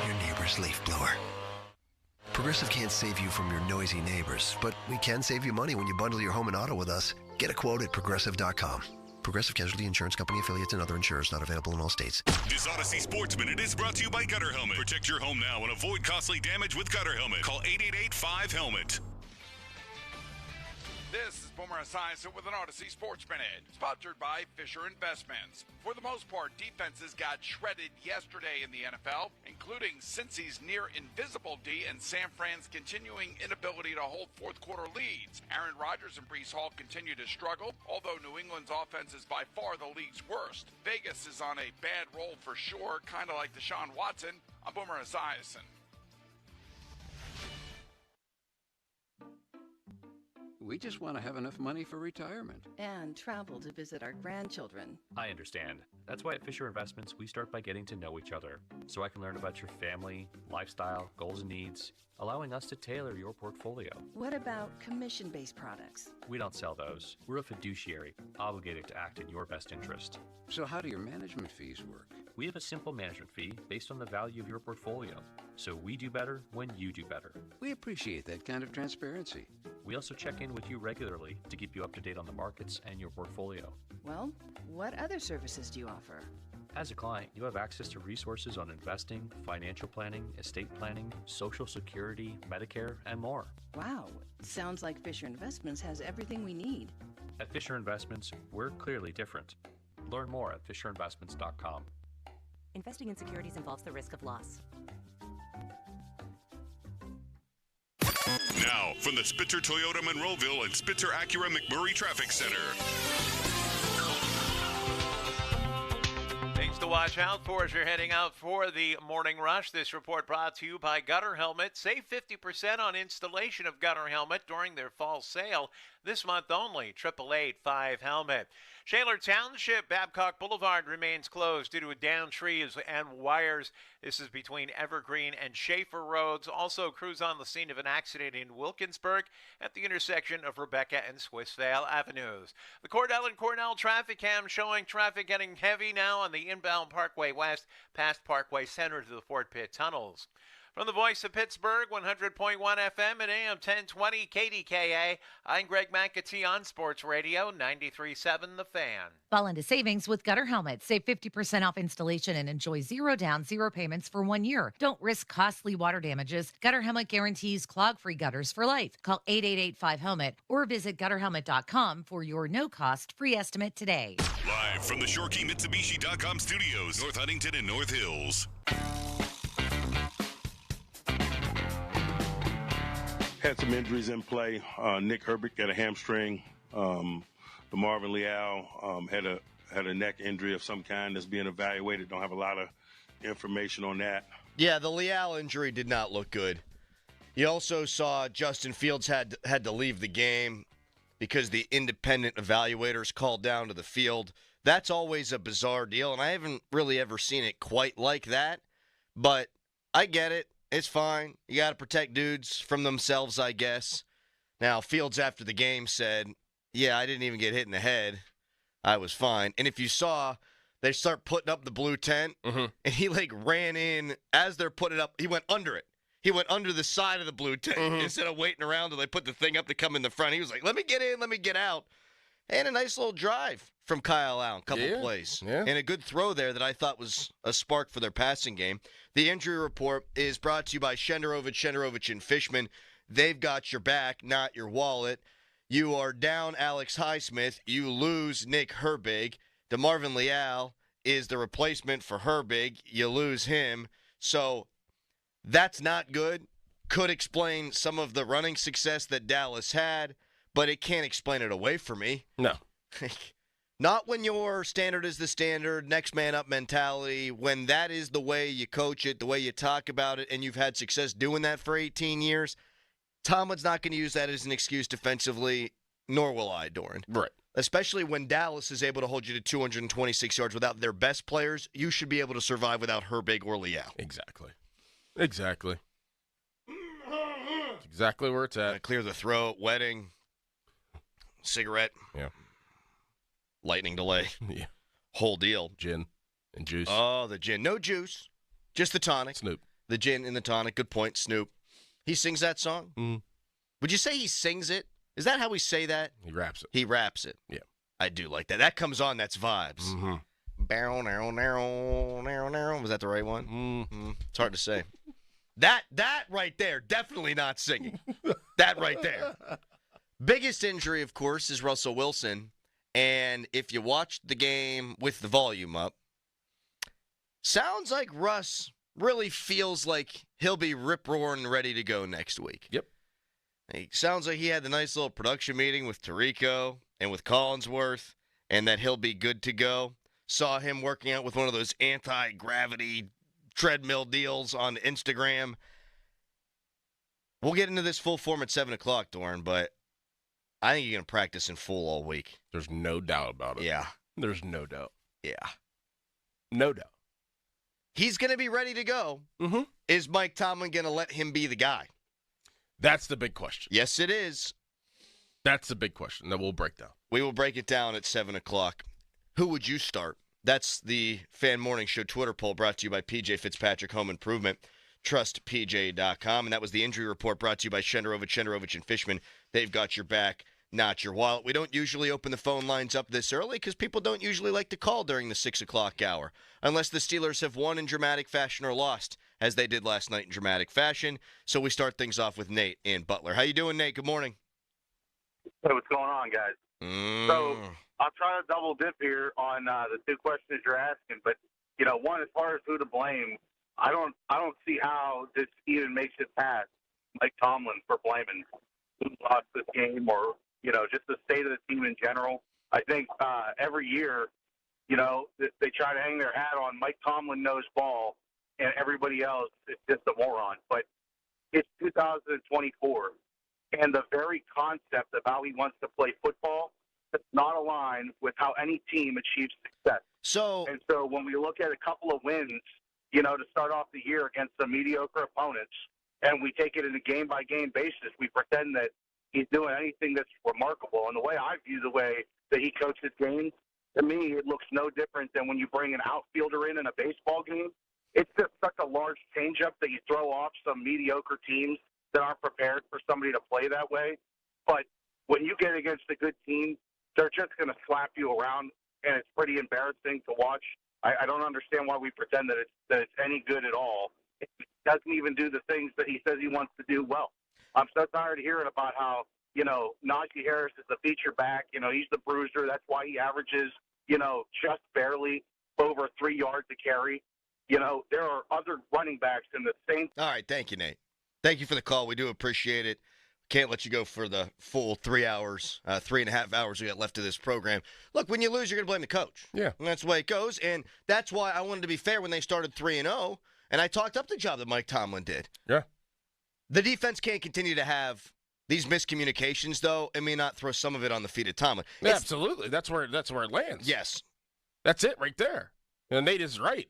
your neighbor's leaf blower. Progressive can't save you from your noisy neighbors, but we can save you money when you bundle your home and auto with us. Get a quote at Progressive.com. Progressive Casualty Insurance Company affiliates and other insurers not available in all states. This Odyssey Sports Minute is brought to you by Gutter Helmet. Protect your home now and avoid costly damage with Gutter Helmet. Call 888-5HELMET. This is Boomer Esiason with an Odyssey Sports Minute, sponsored by Fisher Investments. For the most part, defenses got shredded yesterday in the NFL, including Cincy's near-invisible D and San Fran's continuing inability to hold fourth-quarter leads. Aaron Rodgers and Breece Hall continue to struggle, although New England's offense is by far the league's worst. Vegas is on a bad roll for sure, kind of like Deshaun Watson. I'm Boomer Esiason. We just want to have enough money for retirement. And travel to visit our grandchildren. I understand. That's why at Fisher Investments, we start by getting to know each other, so I can learn about your family, lifestyle, goals, and needs, allowing us to tailor your portfolio. What about commission-based products? We don't sell those. We're a fiduciary, obligated to act in your best interest. So how do your management fees work? We have a simple management fee based on the value of your portfolio, so we do better when you do better. We appreciate that kind of transparency. We also check in with you regularly to keep you up to date on the markets and your portfolio. Well, what other services do you offer? As a client, you have access to resources on investing, financial planning, estate planning, Social Security, Medicare, and more. Wow, sounds like Fisher Investments has everything we need. At Fisher Investments, we're clearly different. Learn more at FisherInvestments.com. Investing in securities involves the risk of loss. Now, from the Spitzer Toyota Monroeville and Spitzer Acura McMurray Traffic Center. Things to watch out for as you're heading out for the morning rush. This report brought to you by Gutter Helmet. Save 50% on installation of Gutter Helmet during their fall sale this month only. 888-5 Helmet. Shaler Township, Babcock Boulevard remains closed due to downed trees and wires. This is between Evergreen and Schaefer Roads. Also, crews on the scene of an accident in Wilkinsburg at the intersection of Rebecca and Swissvale Avenues. The Cordell and Cornell traffic cam showing traffic getting heavy now on the inbound Parkway West past Parkway Center to the Fort Pitt tunnels. From the voice of Pittsburgh, 100.1 FM and AM 1020 KDKA, I'm Greg McAtee on Sports Radio 93.7 The Fan. Fall into savings with Gutter Helmet. Save 50% off installation and enjoy 0 down, 0 payments for 1 year. Don't risk costly water damages. Gutter Helmet guarantees clog-free gutters for life. Call 888-5HELMET or visit gutterhelmet.com for your no-cost free estimate today. Live from the ShoreKeyMitsubishi.com studios, North Huntington and North Hills. Had some injuries in play. Nick Herbig got a hamstring. The Marvin Leal had a neck injury of some kind that's being evaluated. Don't have a lot of information on that. Yeah, the Leal injury did not look good. You also saw Justin Fields had to leave the game because the independent evaluators called down to the field. That's always a bizarre deal, and I haven't really ever seen it quite like that. But I get it. It's fine. You got to protect dudes from themselves, I guess. Now, Fields after the game said, yeah, I didn't even get hit in the head. I was fine. And if you saw, they start putting up the blue tent, and he, ran in. As they're putting it up, he went under it. He went under the side of the blue tent instead of waiting around till they put the thing up to come in the front. He was like, let me get in, let me get out. And a nice little drive from Kyle Allen, couple plays. Yeah. And a good throw there that I thought was a spark for their passing game. The injury report is brought to you by Shenderovich and Fishman. They've got your back, not your wallet. You are down Alex Highsmith. You lose Nick Herbig. DeMarvin Leal is the replacement for Herbig. You lose him. So that's not good. Could explain some of the running success that Dallas had, but it can't explain it away from me. No. Not when your standard is the standard, next man up mentality, when that is the way you coach it, the way you talk about it, and you've had success doing that for 18 years. Tomlin's not going to use that as an excuse defensively, nor will I, Doran. Right. Especially when Dallas is able to hold you to 226 yards without their best players, you should be able to survive without Herbig or Leal. Exactly. That's exactly where it's at. Clear the throat, wedding, cigarette. Yeah. Lightning delay. Yeah. Whole deal. Gin and juice. Oh, the gin. No juice. Just the tonic. Snoop. The gin and the tonic. Good point. Snoop. He sings that song? Mm. Would you say he sings it? Is that how we say that? He raps it. He raps it. Yeah. I do like that. That comes on. That's vibes. Mm-hmm. Barrel, narrow, narrow, narrow, narrow. Was that the right one? Mm-hmm. It's hard to say. That right there, definitely not singing. That right there. Biggest injury, of course, is Russell Wilson. And if you watch the game with the volume up, sounds like Russ really feels like he'll be rip-roaring ready to go next week. Yep. It sounds like he had the nice little production meeting with Tirico and with Collinsworth, and that he'll be good to go. Saw him working out with one of those anti-gravity treadmill deals on Instagram. We'll get into this full form at 7 o'clock, Doran, but I think he's going to practice in full all week. There's no doubt about it. Yeah. There's no doubt. Yeah. No doubt. He's going to be ready to go. Mm-hmm. Is Mike Tomlin going to let him be the guy? That's the big question. Yes, it is. That's the big question that we'll break down. We will break it down at 7 o'clock. Who would you start? That's the Fan Morning Show Twitter poll brought to you by PJ Fitzpatrick Home Improvement. TrustPJ.com. And that was the injury report brought to you by Shenderovich and Fishman. They've got your back, not your wallet. We don't usually open the phone lines up this early because people don't usually like to call during the 6 o'clock hour unless the Steelers have won in dramatic fashion or lost, as they did last night in dramatic fashion. So we start things off with Nate in Butler. How you doing, Nate? Good morning. Hey, what's going on, guys? So I'll try to double dip here on the two questions you're asking, but one, as far as who to blame, I don't see how this even makes it past Mike Tomlin for blaming who lost this game or just the state of the team in general. I think every year, they try to hang their hat on Mike Tomlin knows ball, and everybody else is just a moron. But it's 2024. And the very concept of how he wants to play football does not align with how any team achieves success. So when we look at a couple of wins, to start off the year against some mediocre opponents, and we take it in a game-by-game basis, we pretend that he's doing anything that's remarkable. And the way I view the way that he coaches games, to me, it looks no different than when you bring an outfielder in a baseball game. It's just such a large changeup that you throw off some mediocre teams that aren't prepared for somebody to play that way. But when you get against a good team, they're just going to slap you around, and it's pretty embarrassing to watch. I don't understand why we pretend that it's any good at all. It doesn't even do the things that he says he wants to do well. I'm so tired of hearing about how, Najee Harris is the feature back. He's the bruiser. That's why he averages, just barely over 3 yards a carry. There are other running backs in the same. All right. Thank you, Nate. Thank you for the call. We do appreciate it. Can't let you go for the full 3 hours, 3.5 hours we got left of this program. Look, when you lose, you're going to blame the coach. Yeah. And that's the way it goes. And that's why I wanted to be fair when they started 3-0, and I talked up the job that Mike Tomlin did. Yeah. The defense can't continue to have these miscommunications, though, and may not throw some of it on the feet of Tomlin. Yeah, absolutely. That's where it lands. Yes. That's it right there. And Nate is right.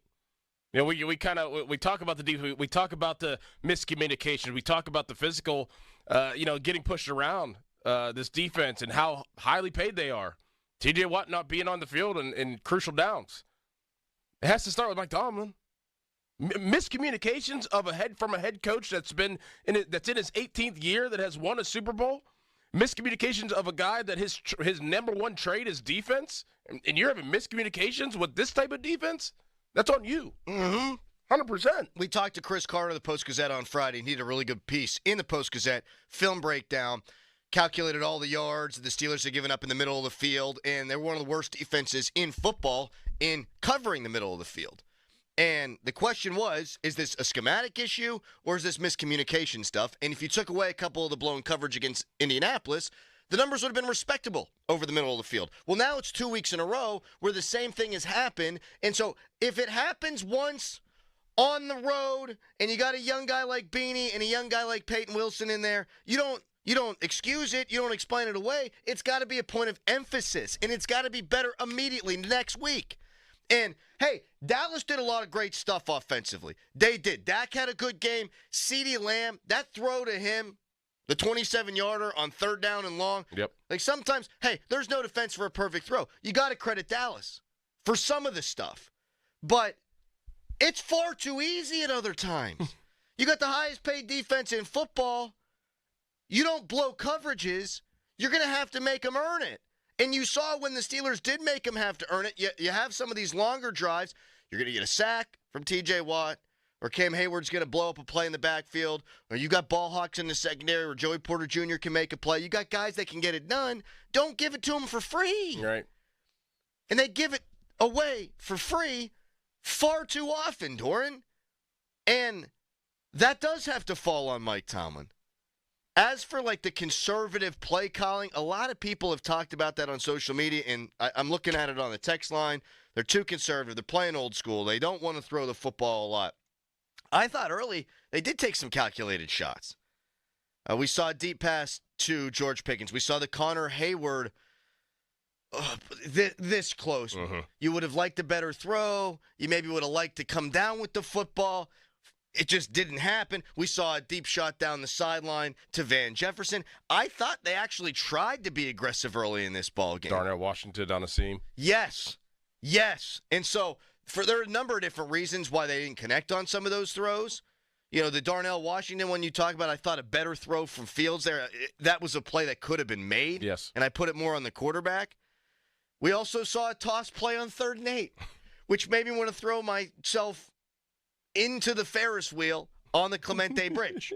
We talk about the defense, we talk about the miscommunication, we talk about the physical, getting pushed around this defense and how highly paid they are. T.J. Watt not being on the field in crucial downs. It has to start with Mike Tomlin. Miscommunications from a head coach that's in his 18th year that has won a Super Bowl. Miscommunications of a guy that his number one trait is defense, and you're having miscommunications with this type of defense. That's on you. Mm-hmm. 100%. We talked to Chris Carter of the Post-Gazette on Friday, and he did a really good piece in the Post-Gazette, film breakdown, calculated all the yards that the Steelers had given up in the middle of the field, and they're one of the worst defenses in football in covering the middle of the field. And the question was, is this a schematic issue, or is this miscommunication stuff? And if you took away a couple of the blown coverage against Indianapolis, the numbers would have been respectable over the middle of the field. Well, now it's 2 weeks in a row where the same thing has happened. And so if it happens once on the road and you got a young guy like Beanie and a young guy like Peyton Wilson in there, you don't excuse it. You don't explain it away. It's got to be a point of emphasis, and it's got to be better immediately next week. And, hey, Dallas did a lot of great stuff offensively. They did. Dak had a good game. CeeDee Lamb, that throw to him, the 27-yarder on 3rd down and long. Yep. Like sometimes, hey, there's no defense for a perfect throw. You got to credit Dallas for some of the stuff. But it's far too easy at other times. You got the highest paid defense in football. You don't blow coverages. You're going to have to make them earn it. And you saw when the Steelers did make them have to earn it. You have some of these longer drives. You're going to get a sack from T.J. Watt. Or Cam Hayward's going to blow up a play in the backfield. Or you got ball hawks in the secondary where Joey Porter Jr. can make a play. You got guys that can get it done. Don't give it to them for free. Right. And they give it away for free far too often, Doran. And that does have to fall on Mike Tomlin. As for, the conservative play calling, a lot of people have talked about that on social media, and I'm looking at it on the text line. They're too conservative. They're playing old school. They don't want to throw the football a lot. I thought early they did take some calculated shots. We saw a deep pass to George Pickens. We saw the Connor Hayward this close. Mm-hmm. You would have liked a better throw. You maybe would have liked to come down with the football. It just didn't happen. We saw a deep shot down the sideline to Van Jefferson. I thought they actually tried to be aggressive early in this ball game. Darnell Washington on a seam. Yes. And so there are a number of different reasons why they didn't connect on some of those throws. You know, the Darnell Washington one you talk about, I thought a better throw from Fields there. That was a play that could have been made. Yes. And I put it more on the quarterback. We also saw a toss play on 3rd and 8, which made me want to throw myself into the Ferris wheel on the Clemente Bridge.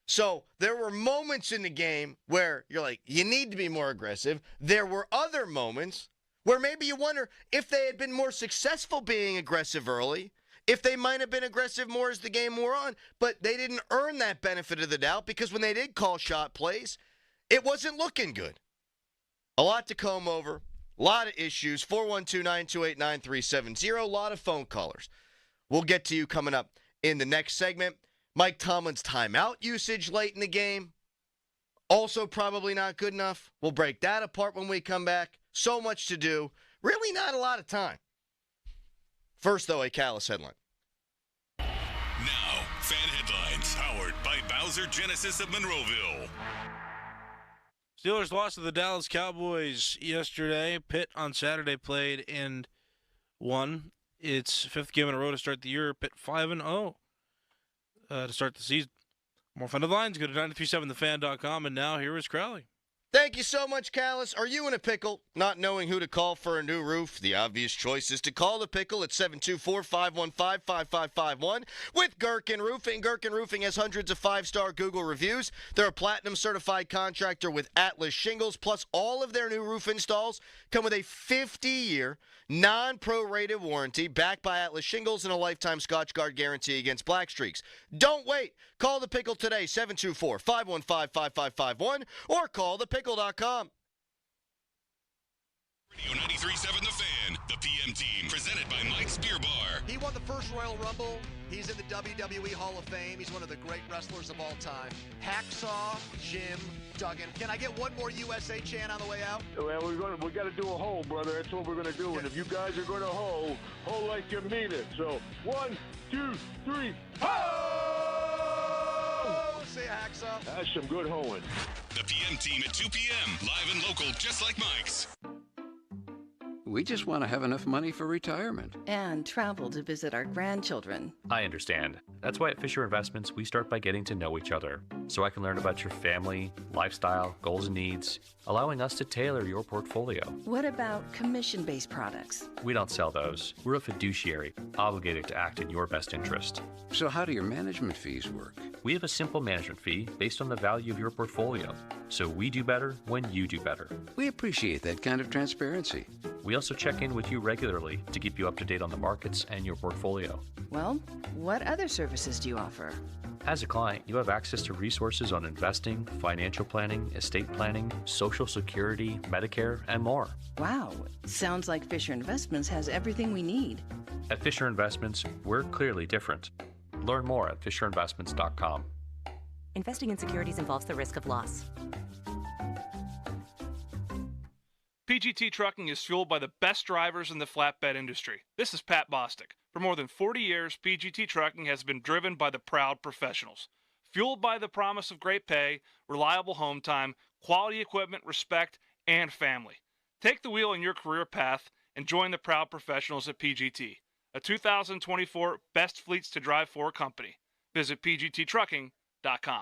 So there were moments in the game where you're like, you need to be more aggressive. There were other moments where maybe you wonder if they had been more successful being aggressive early, if they might have been aggressive more as the game wore on, but they didn't earn that benefit of the doubt because when they did call shot plays, it wasn't looking good. A lot to comb over, a lot of issues. 412-928-9370, a lot of phone callers. We'll get to you coming up in the next segment. Mike Tomlin's timeout usage late in the game, also probably not good enough. We'll break that apart when we come back. So much to do. Really not a lot of time. First, though, a Callis headline. Now, fan headlines powered by Bowser Genesis of Monroeville. Steelers lost to the Dallas Cowboys yesterday. Pitt on Saturday played and won its 5th game in a row to start the year. Pitt 5-0 to start the season. More fan headlines, go to 937thefan.com, and now here is Crowley. Thank you so much, Callis. Are you in a pickle, not knowing who to call for a new roof? The obvious choice is to call the pickle at 724-515-5551 with Gherkin Roofing. Gherkin Roofing has hundreds of 5-star Google reviews. They're a platinum certified contractor with Atlas shingles, plus all of their new roof installs come with a 50-year non-prorated warranty backed by Atlas shingles and a lifetime Scotch Guard guarantee against black streaks. Don't wait. Call the pickle today, 724-515-5551, or call thepickle.com. Radio 93.7 The Fan, the PM team, presented by Mike's Beer Bar. He won the first Royal Rumble. He's in the WWE Hall of Fame. He's one of the great wrestlers of all time. Hacksaw Jim Duggan. Can I get one more USA chant on the way out? Well, we got to do a hole, brother. That's what we're going to do. And if you guys are going to hole like you mean it. So 1, 2, 3, ho! Say hacksaw. That's some good hoeing. The PM team at 2 p.m. Live and local, just like Mike's. We just want to have enough money for retirement. And travel to visit our grandchildren. I understand. That's why at Fisher Investments, we start by getting to know each other, so I can learn about your family, lifestyle, goals and needs, allowing us to tailor your portfolio. What about commission-based products? We don't sell those. We're a fiduciary, obligated to act in your best interest. So how do your management fees work? We have a simple management fee based on the value of your portfolio, so we do better when you do better. We appreciate that kind of transparency. We also check in with you regularly to keep you up to date on the markets and your portfolio. Well, what other services do you offer? As a client, you have access to resources on investing, financial planning, estate planning, Social Security, Medicare, and more. Wow, sounds like Fisher Investments has everything we need. At Fisher Investments, we're clearly different. Learn more at FisherInvestments.com. Investing in securities involves the risk of loss. PGT Trucking is fueled by the best drivers in the flatbed industry. This is Pat Bostic. For more than 40 years, PGT Trucking has been driven by the proud professionals. Fueled by the promise of great pay, reliable home time, quality equipment, respect, and family. Take the wheel in your career path and join the proud professionals at PGT, a 2024 Best Fleets to Drive For company. Visit PGTTrucking.com.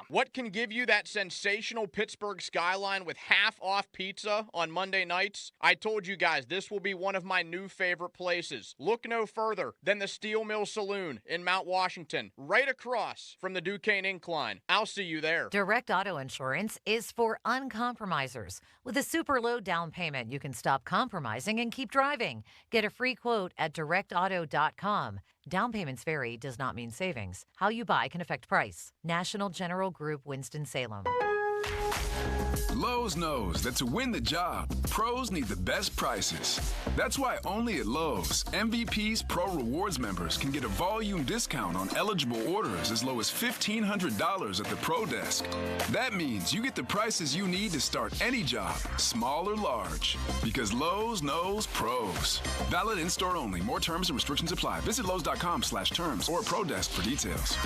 What can give you that sensational Pittsburgh skyline with half-off pizza on Monday nights? I told you guys this will be one of my new favorite places. Look no further than the Steel Mill Saloon in Mount Washington, right across from the Duquesne Incline. I'll see you there. Direct Auto Insurance is for uncompromisers. With a super low down payment, you can stop compromising and keep driving. Get a free quote at directauto.com. Down payments vary, does not mean savings. How you buy can affect price. National General Group, Winston-Salem. Low Lowe's knows that to win the job, pros need the best prices. That's why only at Lowe's, MVP's Pro Rewards members can get a volume discount on eligible orders as low as $1,500 at the Pro Desk. That means you get the prices you need to start any job, small or large. Because Lowe's knows pros. Valid in-store only. More terms and restrictions apply. Visit Lowe's.com/terms or Pro Desk for details.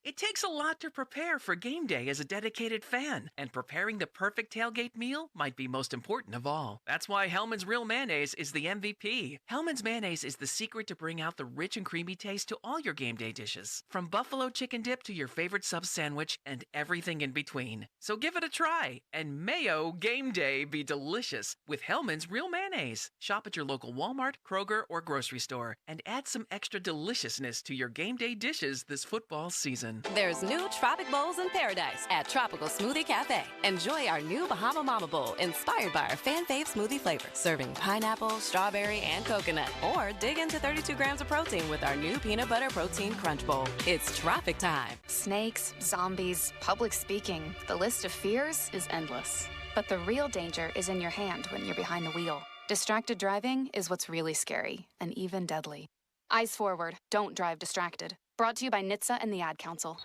It takes a lot to prepare for game day as a dedicated fan, and preparing the perfect tailgate meal might be most important of all. That's why Hellmann's Real Mayonnaise is the MVP. Hellmann's Mayonnaise is the secret to bring out the rich and creamy taste to all your game day dishes, from buffalo chicken dip to your favorite sub sandwich and everything in between. So give it a try, and mayo game day be delicious with Hellmann's Real Mayonnaise. Shop at your local Walmart, Kroger, or grocery store, and add some extra deliciousness to your game day dishes this football season. There's new Tropic Bowls in paradise at Tropical Smoothie Cafe. Enjoy our new Bahama Mama Bowl inspired by our fan fave smoothie flavor, serving pineapple, strawberry, and coconut. Or dig into 32 grams of protein with our new Peanut Butter Protein Crunch Bowl. It's tropic time. Snakes, zombies, public speaking. The list of fears is endless. But the real danger is in your hand when you're behind the wheel. Distracted driving is what's really scary and even deadly. Eyes forward. Don't drive distracted. Brought to you by NHTSA and the Ad Council.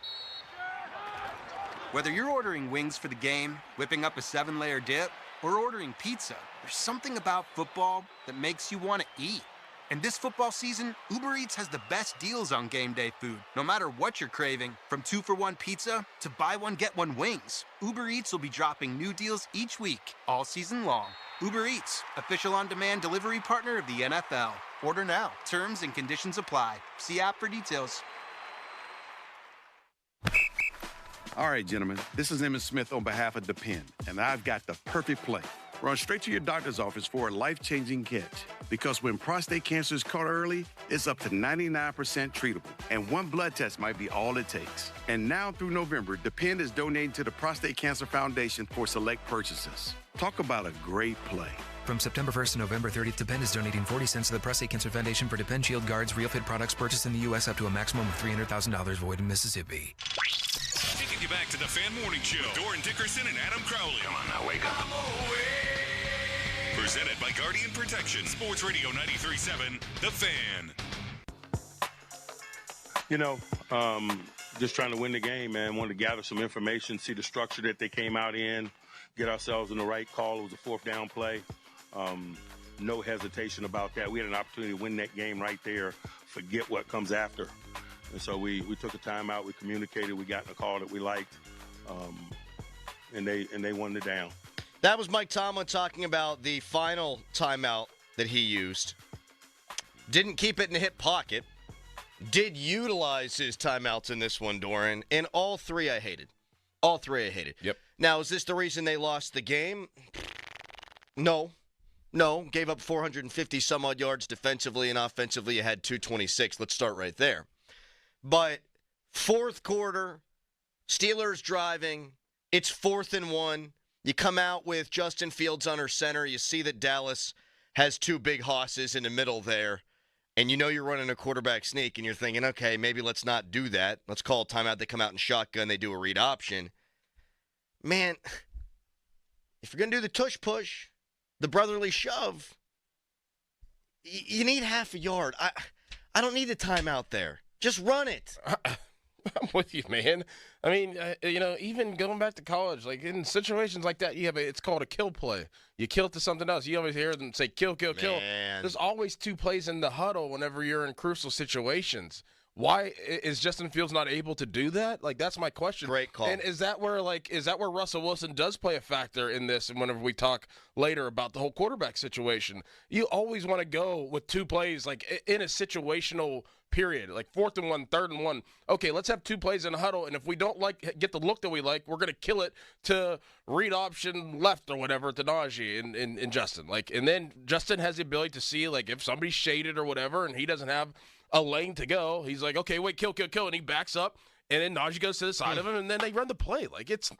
Whether you're ordering wings for the game, whipping up a 7-layer dip, or ordering pizza, there's something about football that makes you want to eat. And this football season, Uber Eats has the best deals on game day food. No matter what you're craving, from 2-for-1 pizza to buy one, get one wings, Uber Eats will be dropping new deals each week, all season long. Uber Eats, official on-demand delivery partner of the NFL. Order now. Terms and conditions apply. See app for details. All right, gentlemen, this is Emmett Smith on behalf of Depend, and I've got the perfect play. Run straight to your doctor's office for a life-changing catch. Because when prostate cancer is caught early, it's up to 99% treatable, and one blood test might be all it takes. And now through November, Depend is donating to the Prostate Cancer Foundation for select purchases. Talk about a great play. From September 1st to November 30th, Depend is donating 40 cents to the Prostate Cancer Foundation for Depend Shield Guards, Real Fit products purchased in the U.S. up to a maximum of $300,000 void in Mississippi. Taking you back to the Fan Morning Show. Doran Dickerson and Adam Crowley. Come on now, wake up. Presented by Guardian Protection. Sports Radio 93.7, The Fan. You know, just trying to win the game, man. Wanted to gather some information, see the structure that they came out in, get ourselves in the right call. It was a fourth down play. No hesitation about that. We had an opportunity to win that game right there. Forget what comes after. And so we took a timeout. We communicated. We got in a call that we liked, and they won it down. That was Mike Tomlin talking about the final timeout that he used. Didn't keep it in the hip pocket. Did utilize his timeouts in this one, Doran. And all three I hated. All three I hated. Yep. Now, is this the reason they lost the game? No. Gave up 450 some odd yards defensively, and offensively you had 226. Let's start right there. But fourth quarter, Steelers driving. It's 4th and 1. You come out with Justin Fields under center. You see that Dallas has two big hosses in the middle there. And you know you're running a quarterback sneak, and you're thinking, okay, maybe let's not do that. Let's call a timeout. They come out in shotgun. They do a read option. Man, if you're going to do the tush push, the brotherly shove, you need half a yard. I don't need a timeout there. Just run it. I'm with you, man. I mean, even going back to college, like in situations like that, it's called a kill play. You kill it to something else. You always hear them say kill, kill, kill. There's always two plays in the huddle whenever you're in crucial situations. Why is Justin Fields not able to do that? Like, that's my question. Great call. And is that where Russell Wilson does play a factor in this? And whenever we talk later about the whole quarterback situation, you always want to go with two plays, like in a situational period, like 4th and 1, 3rd and 1. Okay, let's have two plays in a huddle, and if we don't get the look that we like, we're gonna kill it to read option left or whatever to Najee and Justin. And then Justin has the ability to see if somebody's shaded or whatever, and he doesn't have a lane to go. He's like, okay, wait, kill, and he backs up, and then Najee goes to the side of him, and then they run the play.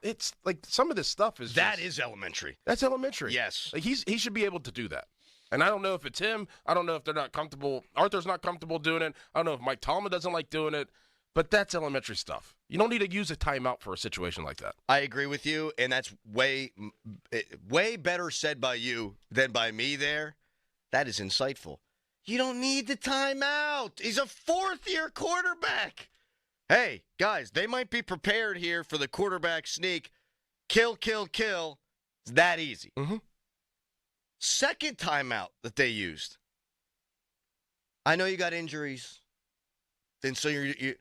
It's like some of this stuff is that is elementary. That's elementary. Yes, he should be able to do that. And I don't know if it's him. I don't know if they're not comfortable. Arthur's not comfortable doing it. I don't know if Mike Tomlin doesn't like doing it. But that's elementary stuff. You don't need to use a timeout for a situation like that. I agree with you, and that's way better said by you than by me there. That is insightful. You don't need the timeout. He's a fourth-year quarterback. Hey, guys, they might be prepared here for the quarterback sneak. Kill, kill, kill. It's that easy. Mm-hmm. Second timeout that they used. I know you got injuries. And so you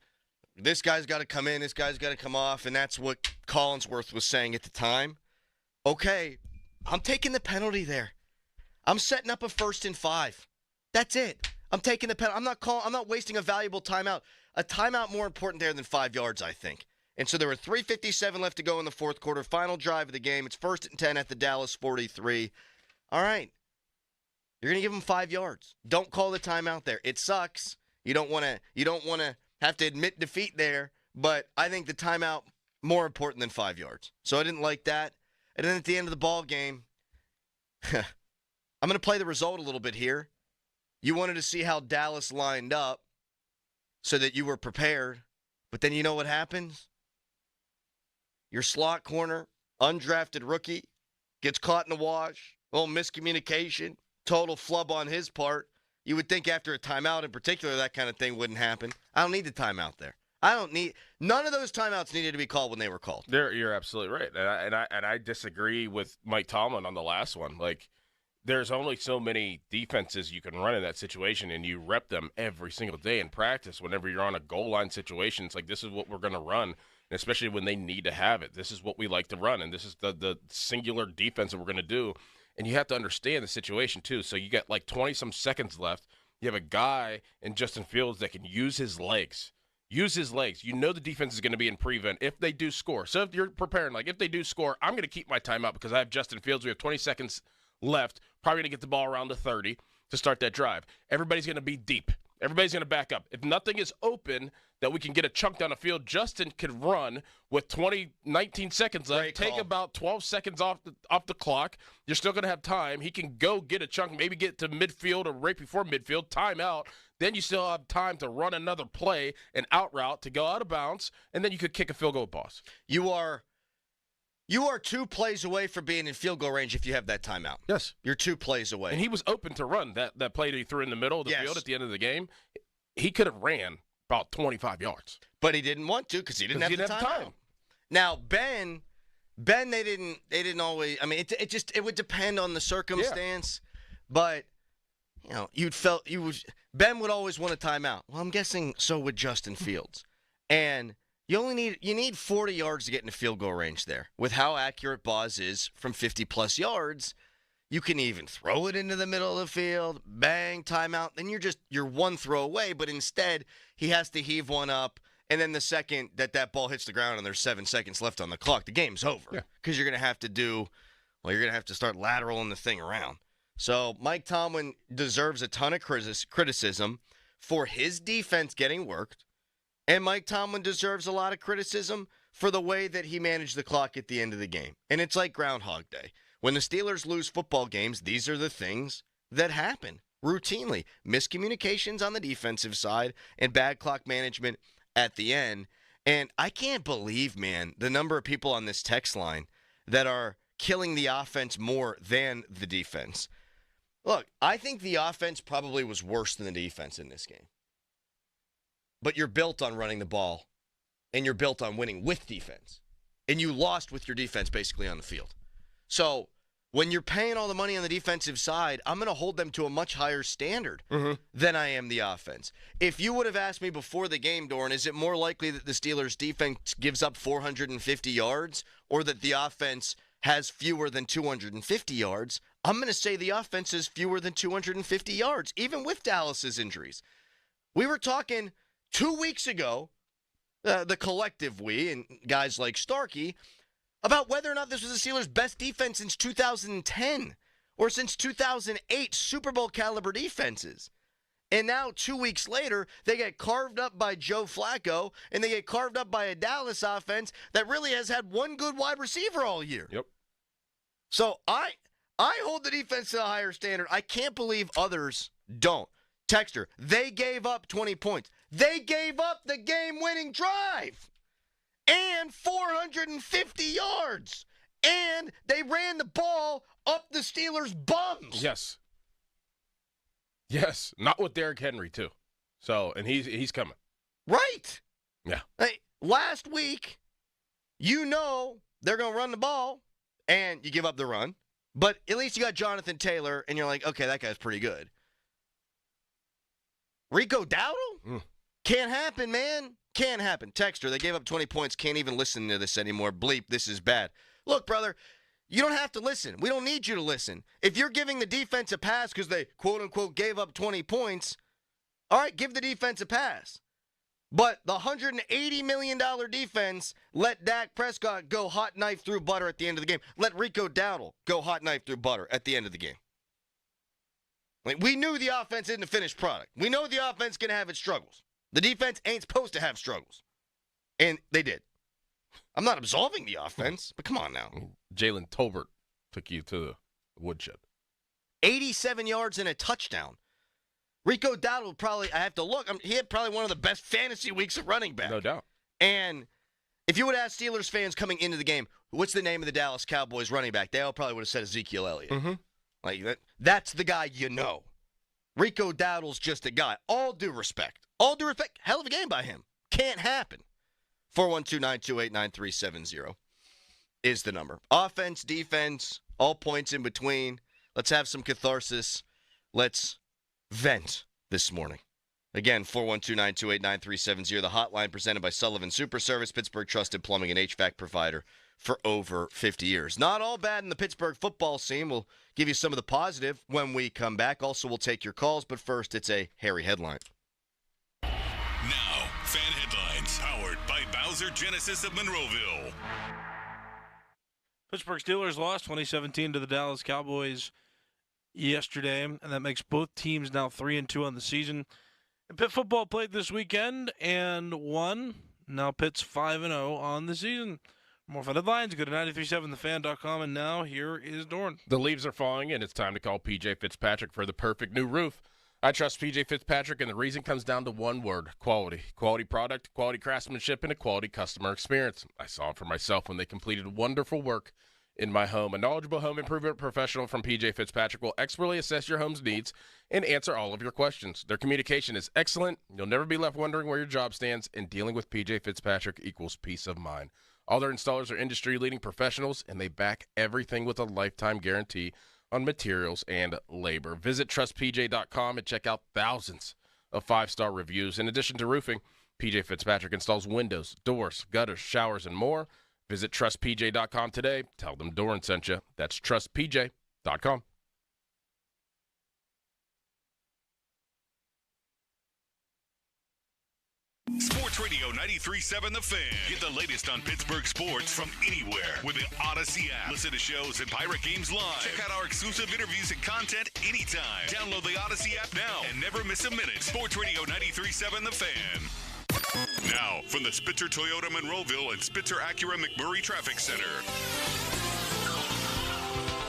this guy's got to come in, this guy's got to come off, and that's what Collinsworth was saying at the time. Okay, I'm taking the penalty there. I'm setting up a 1st and 5. That's it. I'm taking the penalty. I'm not wasting a valuable timeout. A timeout more important there than 5 yards, I think. And so there were 3:57 left to go in the fourth quarter. Final drive of the game. It's 1st and 10 at the Dallas 43. All right. You're going to give them 5 yards. Don't call the timeout there. It sucks. You don't want to have to admit defeat there, but I think the timeout more important than 5 yards. So I didn't like that. And then at the end of the ball game, I'm going to play the result a little bit here. You wanted to see how Dallas lined up so that you were prepared, but then you know what happens? Your slot corner, undrafted rookie, gets caught in the wash, a little miscommunication, total flub on his part. You would think after a timeout in particular that kind of thing wouldn't happen. I don't need the timeout there. None of those timeouts needed to be called when they were called. You're absolutely right, and I disagree with Mike Tomlin on the last one. Like, there's only so many defenses you can run in that situation, and you rep them every single day in practice. Whenever you're on a goal line situation, it's like, this is what we're going to run, and especially when they need to have it. This is what we like to run, and this is the singular defense that we're going to do. And you have to understand the situation, too. So you got like 20-some seconds left. You have a guy in Justin Fields that can use his legs. Use his legs. You know the defense is going to be in prevent if they do score. So if you're preparing, like if they do score, I'm going to keep my timeout because I have Justin Fields. We have 20 seconds left. Probably going to get the ball around the 30 to start that drive. Everybody's going to be deep. Everybody's going to back up. If nothing is open that we can get a chunk down the field, Justin could run with 19 seconds left. Take about 12 seconds off the clock. You're still going to have time. He can go get a chunk, maybe get to midfield or right before midfield, timeout. Then you still have time to run another play, an out route to go out of bounds, and then you could kick a field goal with Boss. You are 2 plays away from being in field goal range if you have that timeout. Yes. You're 2 plays away. And he was open to run that play that he threw in the middle of the field at the end of the game. He could have ran about 25 yards. But he didn't want to because he didn't have the time. Now, Ben, they didn't always. I mean, it would depend on the circumstance. Yeah. But Ben would always want a timeout. Well, I'm guessing so would Justin Fields. And you need 40 yards to get into field goal range there. With how accurate Boz is from 50-plus yards, you can even throw it into the middle of the field, bang, timeout. Then you're 1 throw away, but instead he has to heave one up, and then the second that ball hits the ground and there's 7 seconds left on the clock, the game's over. Because you're going to have to start lateraling the thing around. So Mike Tomlin deserves a ton of criticism for his defense getting worked. And Mike Tomlin deserves a lot of criticism for the way that he managed the clock at the end of the game. And it's like Groundhog Day. When the Steelers lose football games, these are the things that happen routinely. Miscommunications on the defensive side and bad clock management at the end. And I can't believe, man, the number of people on this text line that are killing the offense more than the defense. Look, I think the offense probably was worse than the defense in this game. But you're built on running the ball, and you're built on winning with defense. And you lost with your defense basically on the field. So when you're paying all the money on the defensive side, I'm going to hold them to a much higher standard than I am the offense. If you would have asked me before the game, Doran, is it more likely that the Steelers' defense gives up 450 yards or that the offense has fewer than 250 yards, I'm going to say the offense is fewer than 250 yards, even with Dallas's injuries. We were talking 2 weeks ago, the collective we and guys like Starkey, about whether or not this was the Steelers' best defense since 2010 or since 2008 Super Bowl caliber defenses. And now 2 weeks later, they get carved up by Joe Flacco, and they get carved up by a Dallas offense that really has had one good wide receiver all year. Yep. So I hold the defense to a higher standard. I can't believe others don't. Texter, they gave up 20 points. They gave up the game-winning drive. and 450 yards. And they ran the ball up the Steelers' bums. Yes. Yes. Not with Derrick Henry, too. So, and he's coming. Right. Yeah. Hey, last week, you know they're going to run the ball, and you give up the run. But at least you got Jonathan Taylor, and you're like, okay, that guy's pretty good. Rico Dowdle? Can't happen, man. Can't happen. Texter, they gave up 20 points. Can't even listen to this anymore. Bleep, this is bad. Look, brother, you don't have to listen. We don't need you to listen. If you're giving the defense a pass because they, quote-unquote, gave up 20 points, all right, give the defense a pass. But the $180 million defense let Dak Prescott go hot knife through butter at the end of the game. Let Rico Dowdle go hot knife through butter at the end of the game. Like, we knew the offense isn't a finished product. We know the offense going to have its struggles. The defense ain't supposed to have struggles. And they did. I'm not absolving the offense, but come on now. Jalen Tolbert took you to the woodshed. 87 yards and a touchdown. Rico Dowdle probably, I have to look, he had probably one of the best fantasy weeks of running back. No doubt. And if you would ask Steelers fans coming into the game, what's the name of the Dallas Cowboys running back? They all probably would have said Ezekiel Elliott. Mm-hmm. Like that's the guy you know. Rico Dowdle's just a guy. All due respect. All due respect. Hell of a game by him. Can't happen. 412-928-9370 is the number. Offense, defense, all points in between. Let's have some catharsis. Let's vent this morning. Again, 412-928-9370, the hotline presented by Sullivan Super Service, Pittsburgh trusted plumbing and HVAC provider for over 50 years. Not all bad in the Pittsburgh football scene. We'll give you some of the positive when we come back. Also, we'll take your calls, but first, it's a hairy headline. Now, fan headlines powered by Bowser Genesis of Monroeville. Pittsburgh Steelers lost 2017 to the Dallas Cowboys yesterday, and that makes both teams now 3-2 on the season. And Pitt football played this weekend and won. Now Pitt's 5-0 on the season. More fun headlines, go to 937thefan.com, and now here is Dorn. The leaves are falling, and it's time to call P.J. Fitzpatrick for the perfect new roof. I trust P.J. Fitzpatrick, and the reason comes down to one word: quality. Quality product, quality craftsmanship, and a quality customer experience. I saw it for myself when they completed wonderful work in my home. A knowledgeable home improvement professional from P.J. Fitzpatrick will expertly assess your home's needs and answer all of your questions. Their communication is excellent. You'll never be left wondering where your job stands, and dealing with P.J. Fitzpatrick equals peace of mind. All their installers are industry-leading professionals, and they back everything with a lifetime guarantee on materials and labor. Visit trustpj.com and check out thousands of 5-star reviews. In addition to roofing, P.J. Fitzpatrick installs windows, doors, gutters, showers, and more. Visit trustpj.com today. Tell them Doran sent you. That's trustpj.com. Sports Radio 93.7 The Fan. Get the latest on Pittsburgh sports from anywhere with the Odyssey app. Listen to shows and Pirate Games live. Check out our exclusive interviews and content anytime. Download the Odyssey app now and never miss a minute. Sports Radio 93.7 The Fan. Now, from the Spitzer Toyota Monroeville and Spitzer Acura McMurray Traffic Center.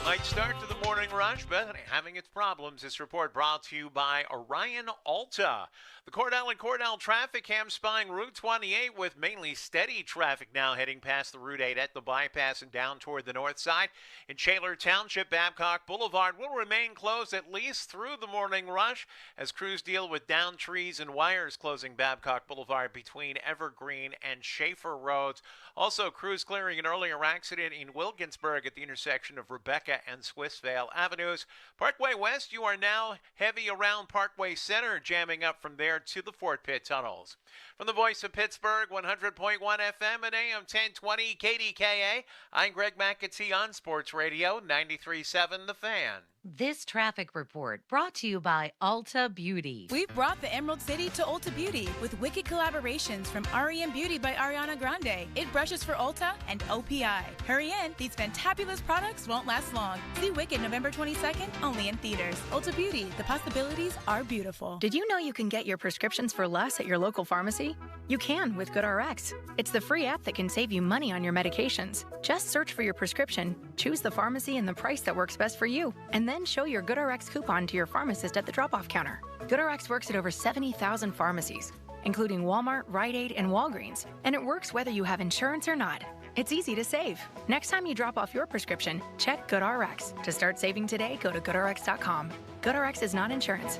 Might start to the morning rush, but having its problems. This report brought to you by Orion Alta. The Cordell and Cordell traffic cam spying Route 28 with mainly steady traffic now heading past the Route 8 at the bypass and down toward the north side. In Shaler Township, Babcock Boulevard will remain closed at least through the morning rush as crews deal with downed trees and wires closing Babcock Boulevard between Evergreen and Schaefer Roads. Also, crews clearing an earlier accident in Wilkinsburg at the intersection of Rebecca and Swissvale Avenues. Parkway West, you are now heavy around Parkway Center, jamming up from there to the Fort Pitt tunnels. From the voice of Pittsburgh, 100.1 FM and AM 1020 KDKA, I'm Greg McAtee on Sports Radio 93.7 The Fan. This traffic report brought to you by Ulta Beauty. We've brought the Emerald City to Ulta Beauty with wicked collaborations from REM Beauty by Ariana Grande. It brushes for Ulta and OPI. Hurry in, these fantabulous products won't last long. See Wicked November 22nd, only in theaters. Ulta Beauty, the possibilities are beautiful. Did you know you can get your prescriptions for less at your local pharmacy? You can with GoodRx. It's the free app that can save you money on your medications. Just search for your prescription, choose the pharmacy and the price that works best for you, and then show your GoodRx coupon to your pharmacist at the drop-off counter. GoodRx works at over 70,000 pharmacies. including Walmart, Rite Aid, and Walgreens. And it works whether you have insurance or not. It's easy to save. Next time you drop off your prescription, check GoodRx. To start saving today, go to GoodRx.com. GoodRx is not insurance.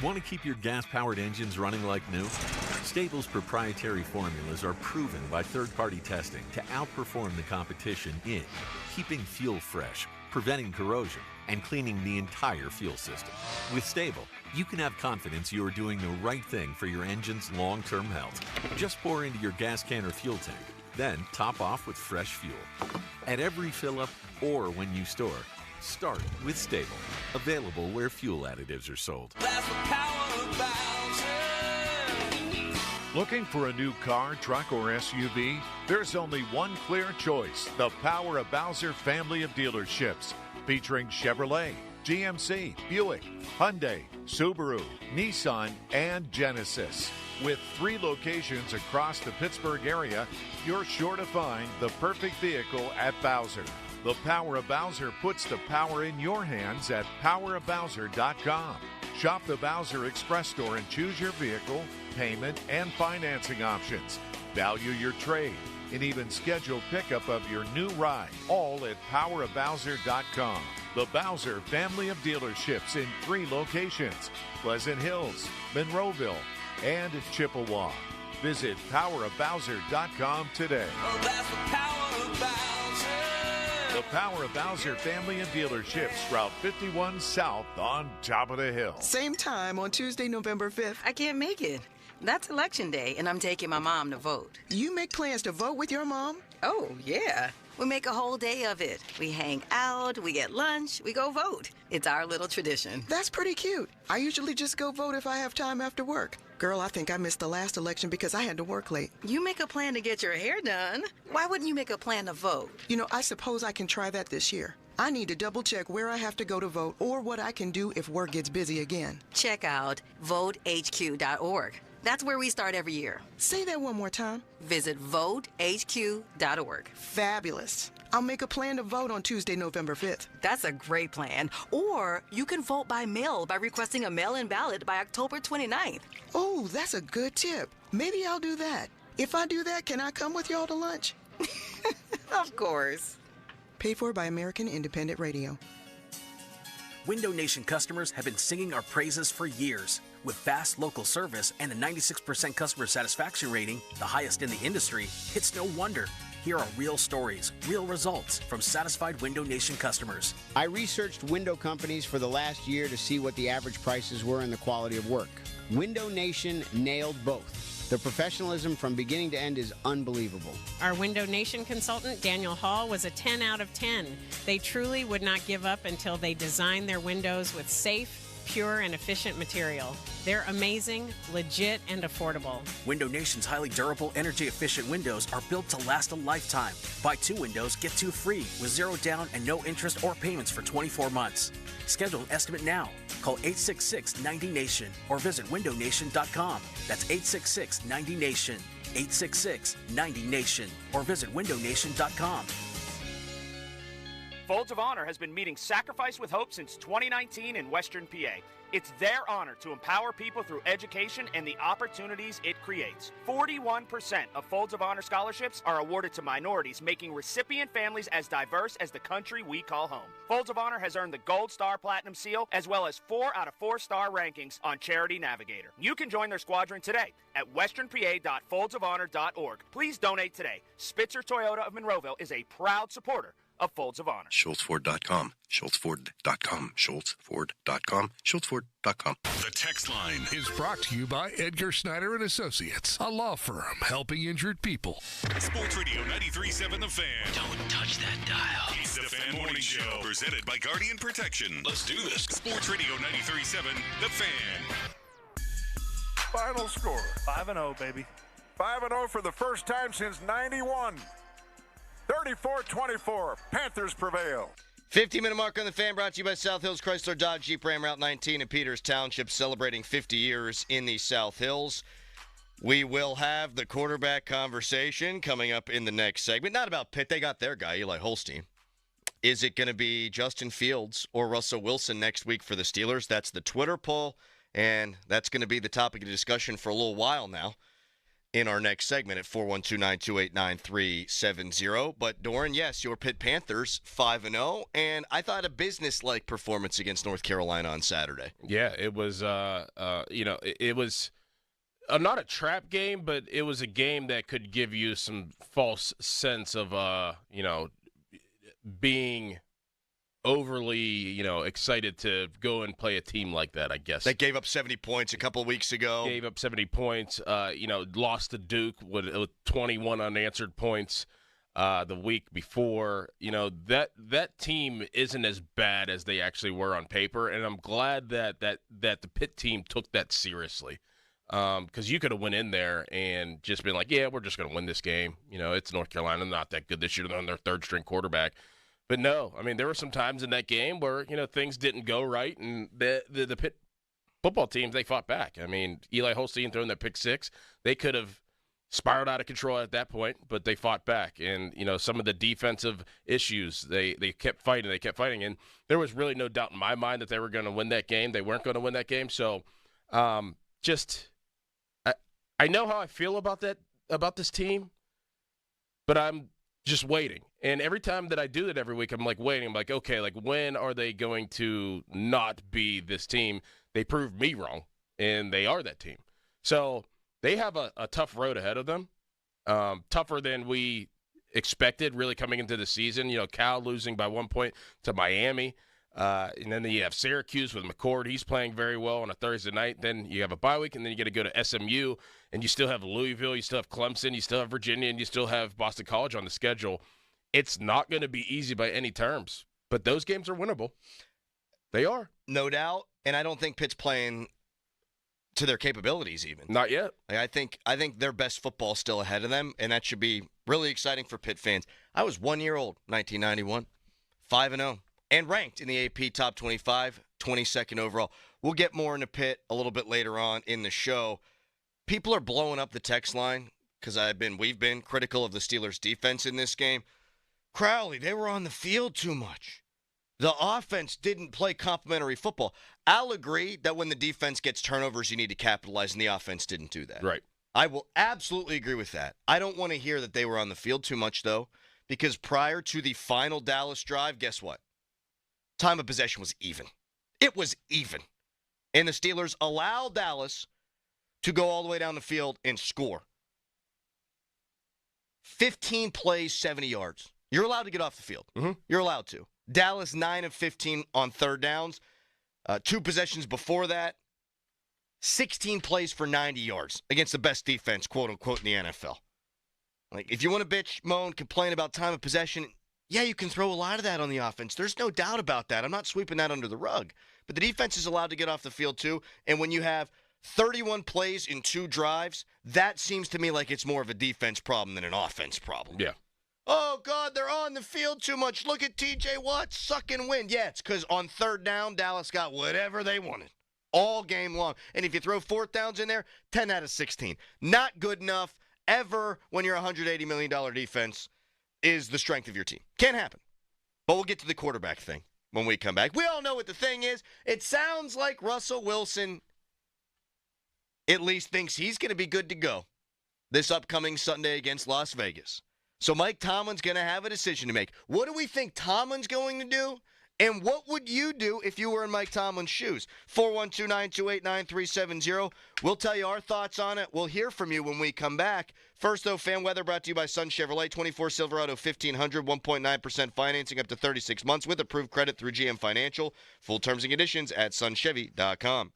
Want to keep your gas-powered engines running like new? Stable's proprietary formulas are proven by third-party testing to outperform the competition in keeping fuel fresh, preventing corrosion, and cleaning the entire fuel system. With Stable, you can have confidence you are doing the right thing for your engine's long-term health. Just pour into your gas can or fuel tank, then top off with fresh fuel. At every fill-up or when you store, start with Stable. Available where fuel additives are sold. That's the power of Bowser. Looking for a new car, truck, or SUV? There's only one clear choice. The Power of Bowser family of dealerships. Featuring Chevrolet, GMC, Buick, Hyundai, Subaru, Nissan, and Genesis. With 3 locations across the Pittsburgh area, you're sure to find the perfect vehicle at Bowser. The Power of Bowser puts the power in your hands at powerofbowser.com. Shop the Bowser Express store and choose your vehicle, payment, and financing options. Value your trade and even schedule pickup of your new ride, all at powerofbowser.com. The Bowser family of dealerships in 3 locations: Pleasant Hills, Monroeville, and Chippewa. Visit powerofbowser.com today. Oh, that's the power of Bowser. The Power of Bowser family of dealerships, Route 51 South on top of the hill. Same time on Tuesday, November 5th. I can't make it. That's election day, and I'm taking my mom to vote. You make plans to vote with your mom? Oh, yeah. We make a whole day of it. We hang out, we get lunch, we go vote. It's our little tradition. That's pretty cute. I usually just go vote if I have time after work. Girl, I think I missed the last election because I had to work late. You make a plan to get your hair done. Why wouldn't you make a plan to vote? You know, I suppose I can try that this year. I need to double check where I have to go to vote or what I can do if work gets busy again. Check out votehq.org. That's where we start every year. Say that one more time. Visit votehq.org. Fabulous. I'll make a plan to vote on Tuesday, November 5th. That's a great plan. Or you can vote by mail by requesting a mail-in ballot by October 29th. Oh, that's a good tip. Maybe I'll do that. If I do that, can I come with y'all to lunch? Of course. Paid for by American Independent Radio. Window Nation customers have been singing our praises for years. With fast local service and a 96% customer satisfaction rating, the highest in the industry, it's no wonder. Here are real stories, real results from satisfied Window Nation customers. I researched window companies for the last year to see what the average prices were and the quality of work. Window Nation nailed both. The professionalism from beginning to end is unbelievable. Our Window Nation consultant, Daniel Hall, was a 10 out of 10. They truly would not give up until they designed their windows with safe, pure, and efficient material. They're amazing, legit, and affordable. Window Nation's highly durable, energy-efficient windows are built to last a lifetime. Buy 2 windows, get 2 free with 0 down and no interest or payments for 24 months. Schedule an estimate now. Call 866-90-NATION or visit windownation.com. That's 866-90-NATION. 866-90-NATION or visit windownation.com. Folds of Honor has been meeting Sacrifice with Hope since 2019 in Western PA. It's their honor to empower people through education and the opportunities it creates. 41% of Folds of Honor scholarships are awarded to minorities, making recipient families as diverse as the country we call home. Folds of Honor has earned the Gold Star Platinum Seal, as well as 4 out of 4-star rankings on Charity Navigator. You can join their squadron today at westernpa.foldsofonor.org. Please donate today. Spitzer Toyota of Monroeville is a proud supporter of Folds of Honor. SchultzFord.com, SchultzFord.com, SchultzFord.com, SchultzFord.com. The text line is brought to you by Edgar Snyder and Associates, a law firm helping injured people. Sports Radio 93.7 The Fan. Don't touch that dial. It's the Fan Morning Show, presented by Guardian Protection. Let's do this. Sports Radio 93.7 The Fan. Final score. 5-0, baby. 5-0 for the first time since 91. 34-24, Panthers prevail. 50-minute mark on the Fan, brought to you by South Hills Chrysler Dodge Jeep Ram Route 19 in Peters Township, celebrating 50 years in the South Hills. We will have the quarterback conversation coming up in the next segment. Not about Pitt. They got their guy, Eli Holstein. Is it going to be Justin Fields or Russell Wilson next week for the Steelers? That's the Twitter poll And that's going to be the topic of discussion for a little while now in our next segment at 412-928-9370. But, Doran, yes, your Pitt Panthers 5-0, and I thought a business-like performance against North Carolina on Saturday. Yeah, it was, it was not a trap game, but it was a game that could give you some false sense of, being overly, excited to go and play a team like that, I guess. That gave up 70 points a couple of weeks ago. Gave up 70 points, lost to Duke with 21 unanswered points the week before. That team isn't as bad as they actually were on paper, and I'm glad that the Pitt team took that seriously. Because you could have went in there and just been like, yeah, we're just going to win this game. It's North Carolina, not that good this year. They're on their third-string quarterback. But no, I mean, there were some times in that game where, things didn't go right, and the Pitt football teams, they fought back. I mean, Eli Holstein throwing that pick six, they could have spiraled out of control at that point, but they fought back. And, some of the defensive issues, they kept fighting, and there was really no doubt in my mind that they were going to win that game. They weren't going to win that game. So, I know how I feel about this team, but I'm just waiting. And every time that I do that every week, I'm like waiting. I'm like, okay, like when are they going to not be this team? They proved me wrong, and they are that team. So they have a tough road ahead of them, tougher than we expected really coming into the season. Cal losing by 1 point to Miami. And then you have Syracuse with McCord. He's playing very well on a Thursday night. Then you have a bye week, and then you got to go to SMU, and you still have Louisville, you still have Clemson, you still have Virginia, and you still have Boston College on the schedule. It's not going to be easy by any terms, but those games are winnable. They are. No doubt, and I don't think Pitt's playing to their capabilities even. Not yet. I think their best football is still ahead of them, and that should be really exciting for Pitt fans. I was 1 year old, 1991, 5-0. And ranked in the AP Top 25, 22nd overall. We'll get more into Pitt a little bit later on in the show. People are blowing up the text line because we've been critical of the Steelers' defense in this game. Crowley, they were on the field too much. The offense didn't play complementary football. I'll agree that when the defense gets turnovers, you need to capitalize, and the offense didn't do that. Right. I will absolutely agree with that. I don't want to hear that they were on the field too much, though, because prior to the final Dallas drive, guess what? Time of possession was even. It was even. And the Steelers allowed Dallas to go all the way down the field and score. 15 plays, 70 yards. You're allowed to get off the field. Mm-hmm. You're allowed to. Dallas, 9 of 15 on third downs. 2 possessions before that. 16 plays for 90 yards against the best defense, quote unquote, in the NFL. Like, if you want to bitch, moan, complain about time of possession, yeah, you can throw a lot of that on the offense. There's no doubt about that. I'm not sweeping that under the rug. But the defense is allowed to get off the field, too. And when you have 31 plays in 2 drives, that seems to me like it's more of a defense problem than an offense problem. Yeah. Oh, God, they're on the field too much. Look at T.J. Watt sucking wind. Yeah, it's because on third down, Dallas got whatever they wanted all game long. And if you throw fourth downs in there, 10 out of 16. Not good enough ever when you're a $180 million defense is the strength of your team. Can't happen. But we'll get to the quarterback thing when we come back. We all know what the thing is. It sounds like Russell Wilson at least thinks he's going to be good to go this upcoming Sunday against Las Vegas. So Mike Tomlin's going to have a decision to make. What do we think Tomlin's going to do? And what would you do if you were in Mike Tomlin's shoes? 412-928-9370. We'll tell you our thoughts on it. We'll hear from you when we come back. First, though, fan weather brought to you by Sun Chevrolet. 24 Silverado 1500, 1.9% financing up to 36 months with approved credit through GM Financial. Full terms and conditions at sunchevy.com.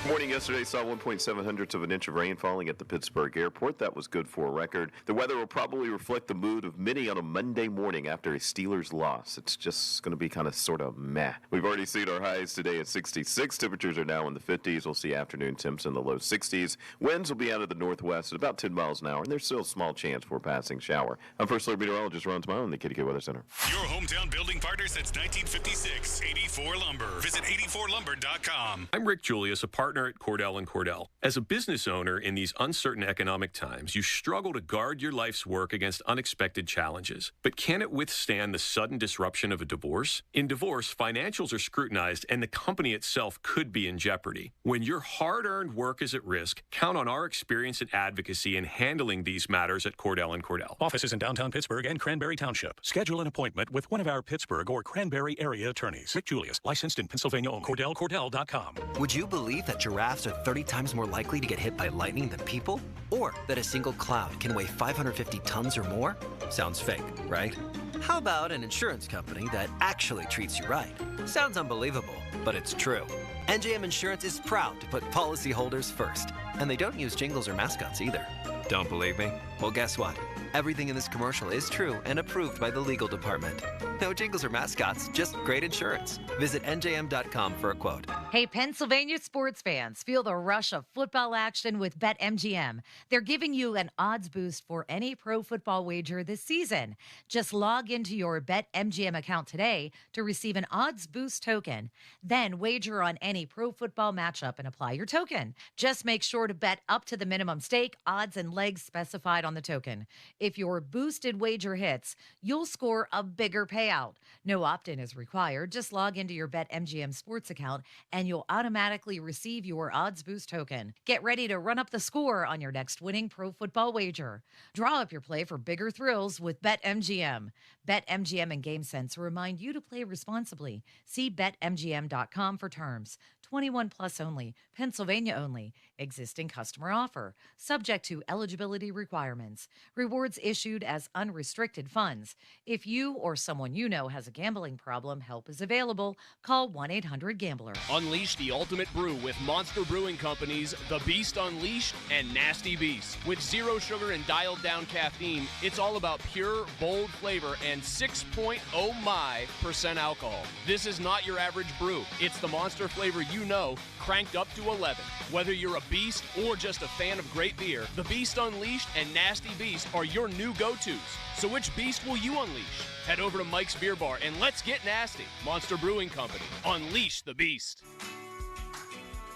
Morning yesterday saw 1.7 of an inch of rain falling at the Pittsburgh airport. That was good for a record. The weather will probably reflect the mood of many on a Monday morning after a Steelers loss. It's just going to be kind of sort of meh. We've already seen our highs today at 66. Temperatures are now in the 50s. We'll see afternoon temps in the low 60s. Winds will be out of the northwest at about 10 miles an hour, and there's still a small chance for a passing shower. I'm First Alert Meteorologist Ron Tomorrow in the Kitty Weather Center. Your hometown building partner since 1956, 84 Lumber. Visit 84lumber.com. I'm Rick Julius, a partner partner at Cordell & Cordell. As a business owner in these uncertain economic times, you struggle to guard your life's work against unexpected challenges. But can it withstand the sudden disruption of a divorce? In divorce, financials are scrutinized and the company itself could be in jeopardy. When your hard-earned work is at risk, count on our experience and advocacy in handling these matters at Cordell & Cordell. Offices in downtown Pittsburgh and Cranberry Township. Schedule an appointment with one of our Pittsburgh or Cranberry area attorneys. Rick Julius, licensed in Pennsylvania only. CordellCordell.com. Would you believe that giraffes are 30 times more likely to get hit by lightning than people? Or that a single cloud can weigh 550 tons or more? Sounds fake, right? How about an insurance company that actually treats you right? Sounds unbelievable, but it's true. NJM Insurance is proud to put policyholders first. And they don't use jingles or mascots either. Don't believe me? Well, guess what? Everything in this commercial is true and approved by the legal department. No jingles or mascots, just great insurance. Visit NJM.com for a quote. Hey, Pennsylvania sports fans, feel the rush of football action with BetMGM. They're giving you an odds boost for any pro football wager this season. Just log into your BetMGM account today to receive an odds boost token. Then wager on any pro football matchup and apply your token. Just make sure to bet up to the minimum stake, odds, and legs specified on the token. If your boosted wager hits, you'll score a bigger payout. No opt-in is required. Just log into your BetMGM sports account and you'll automatically receive your odds boost token. Get ready to run up the score on your next winning pro football wager. Draw up your play for bigger thrills with BetMGM. BetMGM and GameSense remind you to play responsibly. See BetMGM.com for terms. 21 plus only. Pennsylvania only. Existing customer offer. Subject to eligibility requirements. Rewards issued as unrestricted funds. If you or someone you know has a gambling problem, help is available. Call 1-800-GAMBLER. Unleash the ultimate brew with Monster Brewing Company's The Beast Unleashed and Nasty Beast. With zero sugar and dialed down caffeine, it's all about pure, bold flavor and 6.0% alcohol. This is not your average brew. It's the monster flavor you know, cranked up to 11. Whether you're a beast or just a fan of great beer, The Beast Unleashed and Nasty Beast are your new go-tos. So which beast will you unleash? Head over to Mike's Beer Bar and let's get nasty. Monster Brewing Company. Unleash the beast.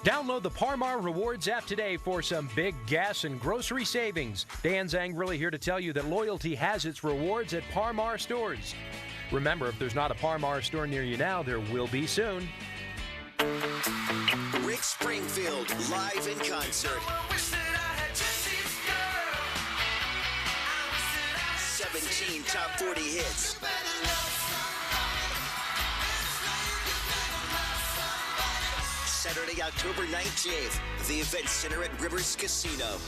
Download the Par-Mar Rewards app today for some big gas and grocery savings. Dan Zangrili here to tell you that loyalty has its rewards at Par-Mar stores. Remember, if there's not a Par-Mar store near you now, there will be soon. Rick Springfield, live in concert. 17 top 40 hits. Saturday, October 19th, the Event Center at Rivers Casino.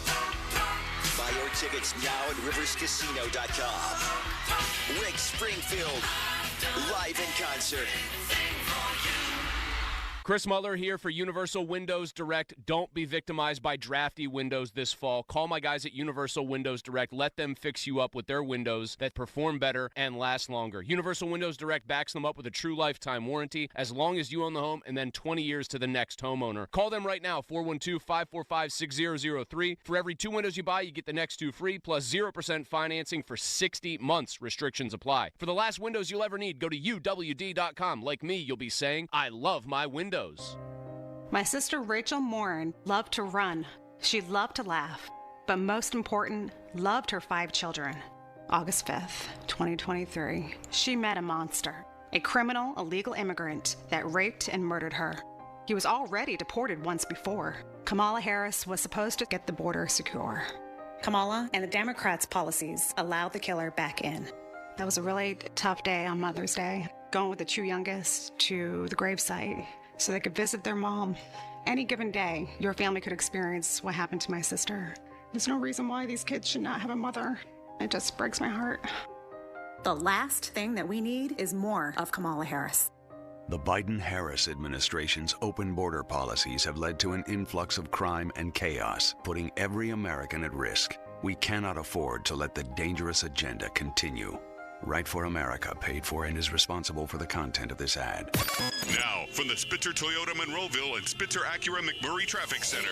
Buy your tickets now at riverscasino.com. Rick Springfield, live in concert. Chris Muller here for Universal Windows Direct. Don't be victimized by drafty windows this fall. Call my guys at Universal Windows Direct. Let them fix you up with their windows that perform better and last longer. Universal Windows Direct backs them up with a true lifetime warranty as long as you own the home and then 20 years to the next homeowner. Call them right now, 412-545-6003. For every 2 windows you buy, you get the next 2 free, plus 0% financing for 60 months. Restrictions apply. For the last windows you'll ever need, go to UWD.com. Like me, you'll be saying, I love my windows. My sister Rachel Morin loved to run. She loved to laugh. But most important, loved her 5 children. August 5th, 2023, she met a monster. A criminal, illegal immigrant that raped and murdered her. He was already deported once before. Kamala Harris was supposed to get the border secure. Kamala and the Democrats' policies allowed the killer back in. That was a really tough day on Mother's Day. Going with the 2 youngest to the gravesite so they could visit their mom. Any given day, your family could experience what happened to my sister. There's no reason why these kids should not have a mother. It just breaks my heart. The last thing that we need is more of Kamala Harris. The Biden-Harris administration's open border policies have led to an influx of crime and chaos, putting every American at risk. We cannot afford to let the dangerous agenda continue. Right for America paid for and is responsible for the content of this ad. Now, from the Spitzer Toyota Monroeville and Spitzer Acura McMurray Traffic Center.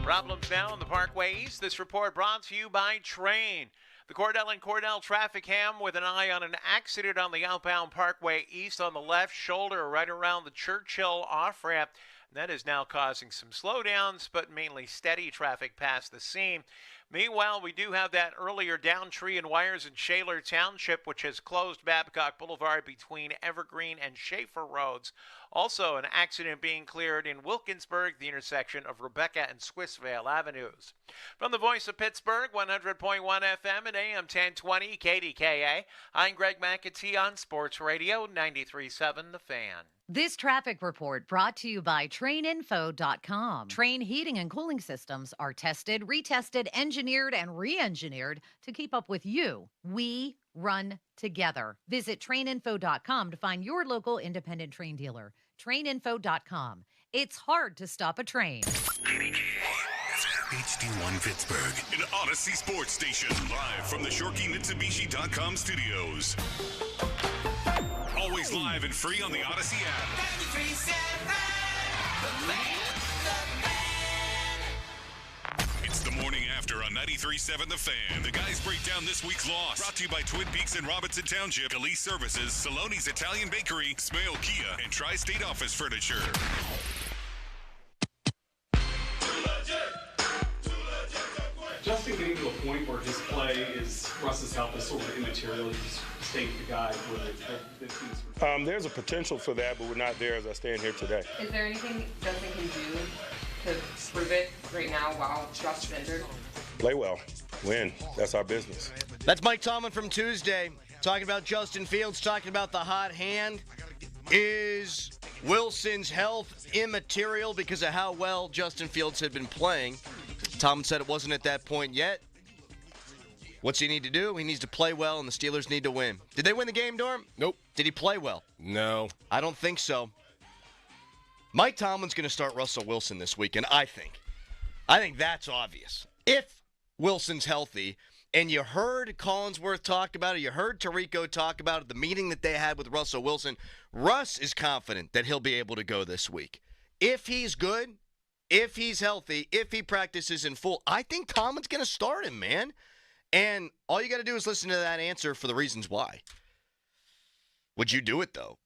Problems now on the parkways. This report brought to you by Train. The Cordell and Cordell traffic ham with an eye on an accident on the outbound Parkway East on the left shoulder right around the Churchill off-ramp. That is now causing some slowdowns, but mainly steady traffic past the scene. Meanwhile, we do have that earlier down tree and wires in Shaler Township, which has closed Babcock Boulevard between Evergreen and Schaefer Roads. Also, an accident being cleared in Wilkinsburg, the intersection of Rebecca and Swissvale Avenues. From the voice of Pittsburgh, 100.1 FM and AM 1020 KDKA, I'm Greg McAtee on Sports Radio 93.7 The Fan. This traffic report brought to you by TrainInfo.com. Train heating and cooling systems are tested, retested, engineered, and re-engineered to keep up with you. We run together. Visit TrainInfo.com to find your local independent train dealer. TrainInfo.com. It's hard to stop a train. HD1 Pittsburgh, an Odyssey sports station, live from the ShorkeyMitsubishi.com studios. Always live and free on the Odyssey app. It's the morning after on 93.7 The Fan. The guys break down this week's loss. Brought to you by Twin Peaks and Robinson Township, Elise Services, Saloni's Italian Bakery, Smale Kia, and Tri-State Office Furniture. Justin getting to a point where his play is Russ's help is sort of immaterial. He's staying with the guy where there's a potential for that, but we're not there as I stand here today. Is there anything Justin can do to prove it right now while Russ is injured? Play well, win. That's our business. That's Mike Tomlin from Tuesday, talking about Justin Fields, talking about the hot hand. Is Wilson's health immaterial because of how well Justin Fields had been playing? Tomlin said it wasn't at that point yet. What's he need to do? He needs to play well, and the Steelers need to win. Did they win the game, Dorm? Nope. Did he play well? No. I don't think so. Mike Tomlin's going to start Russell Wilson this weekend, I think. I think that's obvious. If Wilson's healthy, and you heard Collinsworth talk about it, you heard Tirico talk about it, the meeting that they had with Russell Wilson, Russ is confident that he'll be able to go this week. If he's good, if he's healthy, if he practices in full, I think Tomlin's going to start him, man. And all you got to do is listen to that answer for the reasons why. Would you do it, though?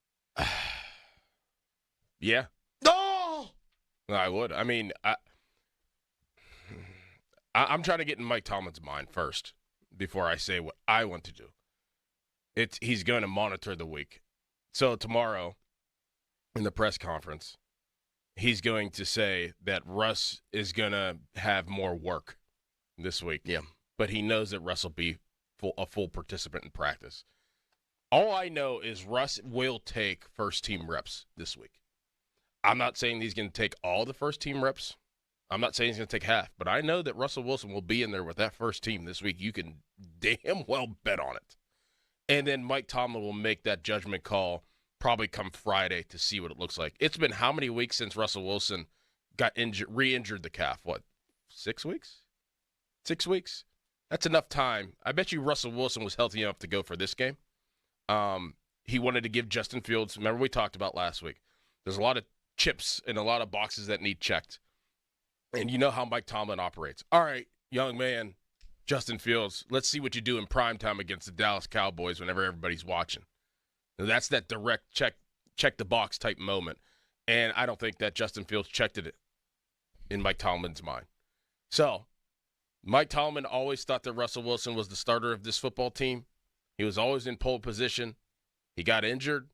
Yeah. No! I would. I mean, I'm trying to get in Mike Tomlin's mind first before I say what I want to do. He's going to monitor the week. So tomorrow in the press conference, he's going to say that Russ is going to have more work this week. Yeah. But he knows that Russ will be a full participant in practice. All I know is Russ will take first-team reps this week. I'm not saying he's going to take all the first-team reps. I'm not saying he's going to take half. But I know that Russell Wilson will be in there with that first team this week. You can damn well bet on it. And then Mike Tomlin will make that judgment call probably come Friday to see what it looks like. It's been how many weeks since Russell Wilson got re-injured the calf? What, 6 weeks? 6 weeks? That's enough time. I bet you Russell Wilson was healthy enough to go for this game. He wanted to give Justin Fields, remember we talked about last week, there's a lot of chips and a lot of boxes that need checked. And you know how Mike Tomlin operates. All right, young man, Justin Fields, let's see what you do in primetime against the Dallas Cowboys whenever everybody's watching. Now, that's that direct check the box type moment. And I don't think that Justin Fields checked it in Mike Tomlin's mind. So, Mike Tomlin always thought that Russell Wilson was the starter of this football team. He was always in pole position. He got injured.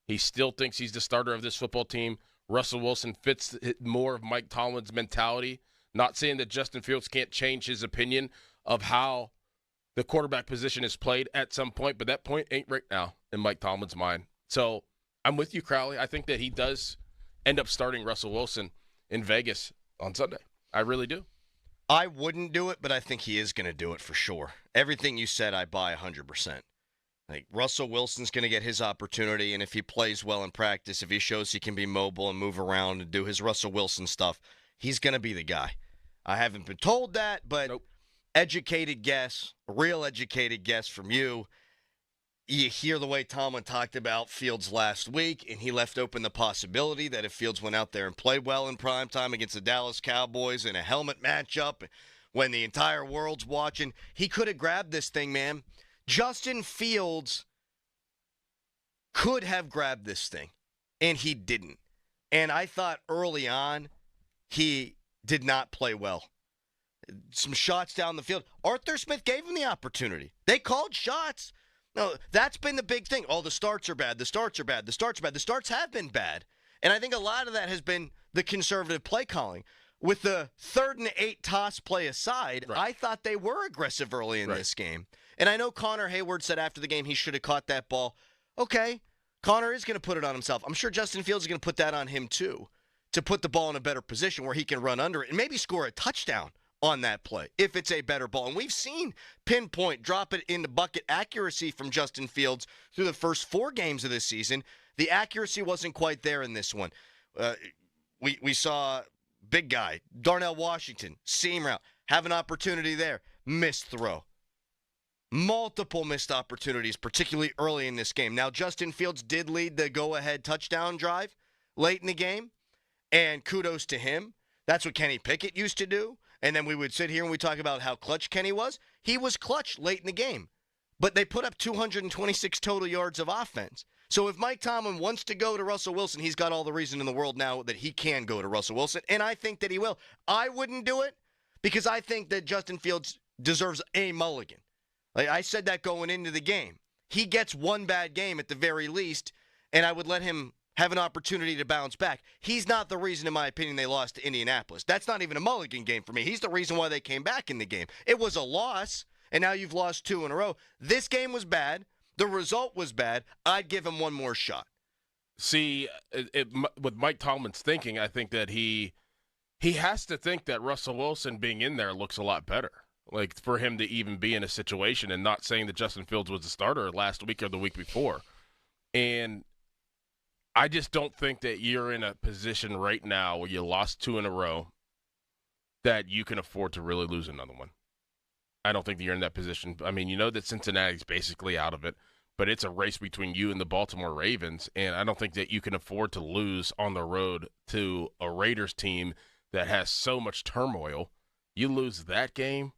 He still thinks he's the starter of this football team. Russell Wilson fits more of Mike Tomlin's mentality. Not saying that Justin Fields can't change his opinion of how the quarterback position is played at some point, but that point ain't right now in Mike Tomlin's mind. So I'm with you, Crowley. I think that he does end up starting Russell Wilson in Vegas on Sunday. I really do. I wouldn't do it, but I think he is going to do it for sure. Everything you said, I buy 100%. Like, Russell Wilson's going to get his opportunity, and if he plays well in practice, if he shows he can be mobile and move around and do his Russell Wilson stuff, he's going to be the guy. I haven't been told that, but educated guess, a real educated guess from you. You hear the way Tomlin talked about Fields last week, and he left open the possibility that if Fields went out there and played well in primetime against the Dallas Cowboys in a helmet matchup, when the entire world's watching. He could have grabbed this thing, man. Justin Fields could have grabbed this thing, and he didn't. And I thought early on he did not play well. Some shots down the field. Arthur Smith gave him the opportunity. They called shots. No, that's been the big thing. Oh, the starts are bad. The starts are bad. The starts are bad. The starts have been bad. And I think a lot of that has been the conservative play calling. With the 3rd and 8 toss play aside, I thought they were aggressive early in this game. And I know Connor Hayward said after the game he should have caught that ball. Okay, Connor is going to put it on himself. I'm sure Justin Fields is going to put that on him too, to put the ball in a better position where he can run under it and maybe score a touchdown on that play if it's a better ball. And we've seen pinpoint, drop it in the bucket accuracy from Justin Fields through the first 4 games of this season. The accuracy wasn't quite there in this one. We saw big guy, Darnell Washington, seam route, have an opportunity there, missed throw. Multiple missed opportunities, particularly early in this game. Now, Justin Fields did lead the go-ahead touchdown drive late in the game, and kudos to him. That's what Kenny Pickett used to do. And then we would sit here and we talk about how clutch Kenny was. He was clutch late in the game. But they put up 226 total yards of offense. So if Mike Tomlin wants to go to Russell Wilson, he's got all the reason in the world now that he can go to Russell Wilson. And I think that he will. I wouldn't do it because I think that Justin Fields deserves a mulligan. Like I said that going into the game. He gets one bad game at the very least, and I would let him have an opportunity to bounce back. He's not the reason, in my opinion, they lost to Indianapolis. That's not even a mulligan game for me. He's the reason why they came back in the game. It was a loss, and now you've lost 2 in a row. This game was bad. The result was bad. I'd give him one more shot. See, with Mike Tomlin's thinking, I think that he has to think that Russell Wilson being in there looks a lot better. Like, for him to even be in a situation, and not saying that Justin Fields was the starter last week or the week before. And I just don't think that you're in a position right now where you lost 2 in a row that you can afford to really lose another one. I don't think that you're in that position. I mean, you know that Cincinnati's basically out of it, but it's a race between you and the Baltimore Ravens, and I don't think that you can afford to lose on the road to a Raiders team that has so much turmoil. You lose that game,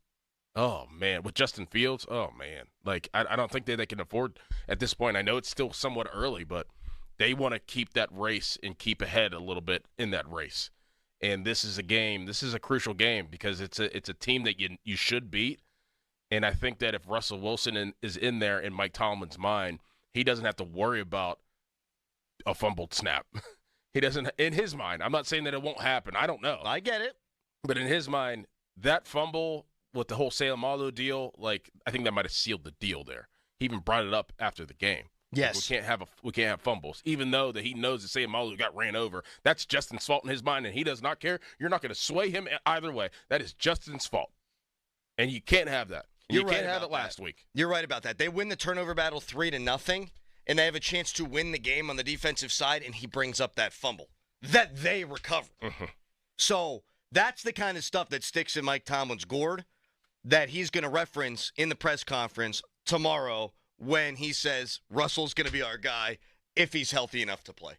oh, man, with Justin Fields, oh, man. Like, I don't think that they can afford at this point. I know it's still somewhat early, but they want to keep that race and keep ahead a little bit in that race. And this is a game. This is a crucial game because it's a team that you should beat. And I think that if Russell Wilson is in there in Mike Tomlin's mind, he doesn't have to worry about a fumbled snap. He doesn't, in his mind. I'm not saying that it won't happen. I don't know. I get it. But in his mind, that fumble with the whole Seumalo deal, like, I think that might have sealed the deal there. He even brought it up after the game. Yes. We can't have fumbles, even though that he knows that Seumalo got ran over. That's Justin's fault in his mind, and he does not care. You're not going to sway him either way. That is Justin's fault, and you can't have that. You can't have it last week. You're right about that. They win the turnover battle 3-0, and they have a chance to win the game on the defensive side, and he brings up that fumble that they recovered. Mm-hmm. So that's the kind of stuff that sticks in Mike Tomlin's gourd that he's going to reference in the press conference tomorrow when he says Russell's going to be our guy if he's healthy enough to play.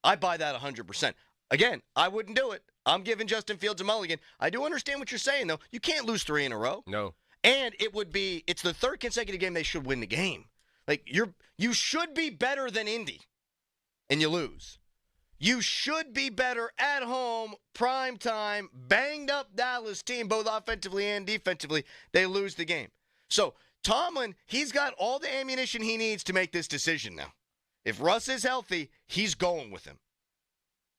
I buy that 100%. Again, I wouldn't do it. I'm giving Justin Fields a mulligan. I do understand what you're saying, though. You can't lose 3 in a row. No. And it's the 3rd consecutive game they should win the game. Like, you should be better than Indy, and you lose. You should be better at home, prime time, banged up Dallas team, both offensively and defensively. They lose the game. So Tomlin, he's got all the ammunition he needs to make this decision now. If Russ is healthy, he's going with him.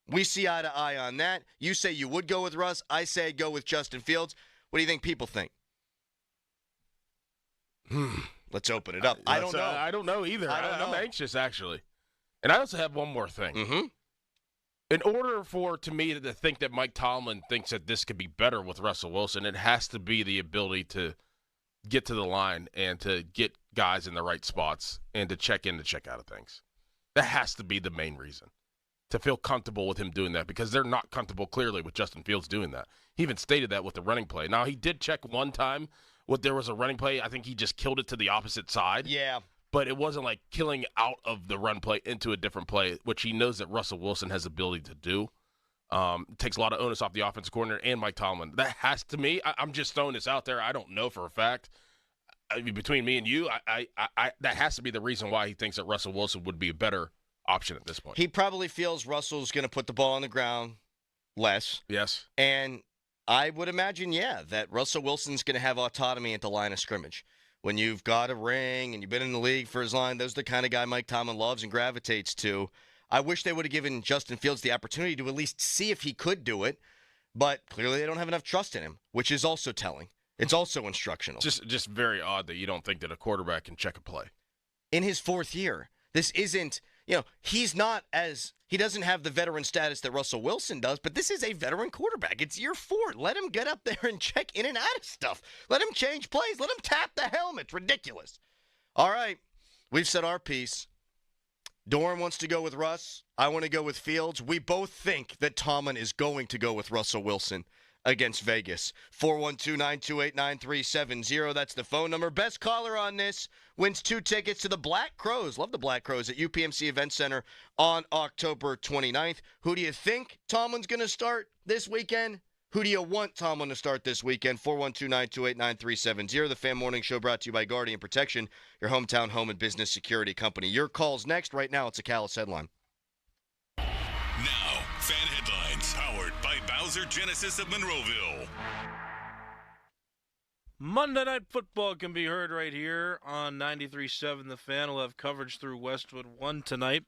We see eye to eye on that. You say you would go with Russ. I say I'd go with Justin Fields. What do you think people think? Let's open it up. I don't know. I don't know either. I'm anxious, actually. And I also have one more thing. Mm-hmm. In order to me to think that Mike Tomlin thinks that this could be better with Russell Wilson, it has to be the ability to get to the line and to get guys in the right spots and to check in to check out of things. That has to be the main reason, to feel comfortable with him doing that, because they're not comfortable clearly with Justin Fields doing that. He even stated that with the running play. Now, he did check one time there was a running play. I think he just killed it to the opposite side. Yeah. But it wasn't like killing out of the run play into a different play, which he knows that Russell Wilson has the ability to do. Takes a lot of onus off the offensive coordinator and Mike Tomlin. That has to me. I'm just throwing this out there. I don't know for a fact. I mean, between me and you, I that has to be the reason why he thinks that Russell Wilson would be a better option at this point. He probably feels Russell's going to put the ball on the ground less. Yes. And I would imagine, that Russell Wilson's going to have autonomy at the line of scrimmage. When you've got a ring and you've been in the league for his line, those are the kind of guy Mike Tomlin loves and gravitates to. I wish they would have given Justin Fields the opportunity to at least see if he could do it, but clearly they don't have enough trust in him, which is also telling. It's also instructional. Just very odd that you don't think that a quarterback can check a play. In his 4th year, this isn't, he doesn't have the veteran status that Russell Wilson does, but this is a veteran quarterback. It's year 4. Let him get up there and check in and out of stuff. Let him change plays. Let him tap the helmet. It's ridiculous. All right, we've said our piece. Doran wants to go with Russ. I want to go with Fields. We both think that Tomlin is going to go with Russell Wilson against Vegas. 412-928-9370. That's the phone number. Best caller on this wins 2 tickets to the Black Crows. Love the Black Crows at UPMC Event Center on October 29th. Who do you think Tomlin's going to start this weekend? Who do you want Tomlin to start this weekend? 412-928-9370. The Fan Morning Show brought to you by Guardian Protection, your hometown home and business security company. Your call's next. Right now, it's a Callus headline. Now, Fan Headlines, powered by Bowser Genesis of Monroeville. Monday Night Football can be heard right here on 93.7 The Fan. We'll have coverage through Westwood 1 tonight,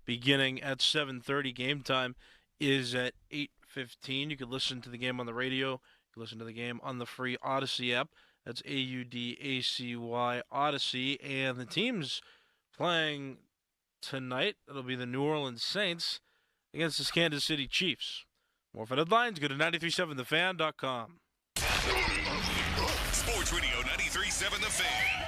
beginning at 7:30. Game time is at 8:15. You can listen to the game on the radio. You can listen to the game on the free Odyssey app. That's AUDACY Odyssey. And the team's playing tonight. It'll be the New Orleans Saints against the Kansas City Chiefs. More for headlines, go to 937thefan.com. Sports Radio 93.7 The Fan.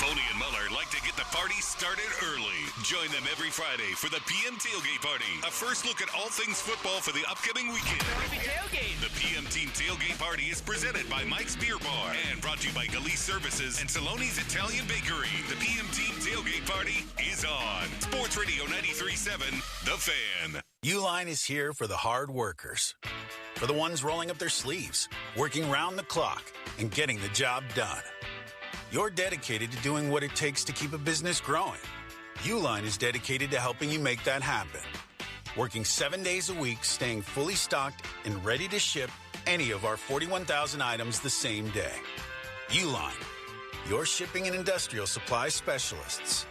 Boney and Muller like to get the party started early. Join them every Friday for the PM Tailgate Party. A first look at all things football for the upcoming weekend. Tailgate. The PM Team Tailgate Party is presented by Mike's Beer Bar and brought to you by Galise Services and Saloni's Italian Bakery. The PM Team Tailgate Party is on. Sports Radio 93.7 The Fan. Uline is here for the hard workers. For the ones rolling up their sleeves, working round the clock, and getting the job done. You're dedicated to doing what it takes to keep a business growing. Uline is dedicated to helping you make that happen. Working 7 days a week, staying fully stocked and ready to ship any of our 41,000 items the same day. Uline, your shipping and industrial supply specialists.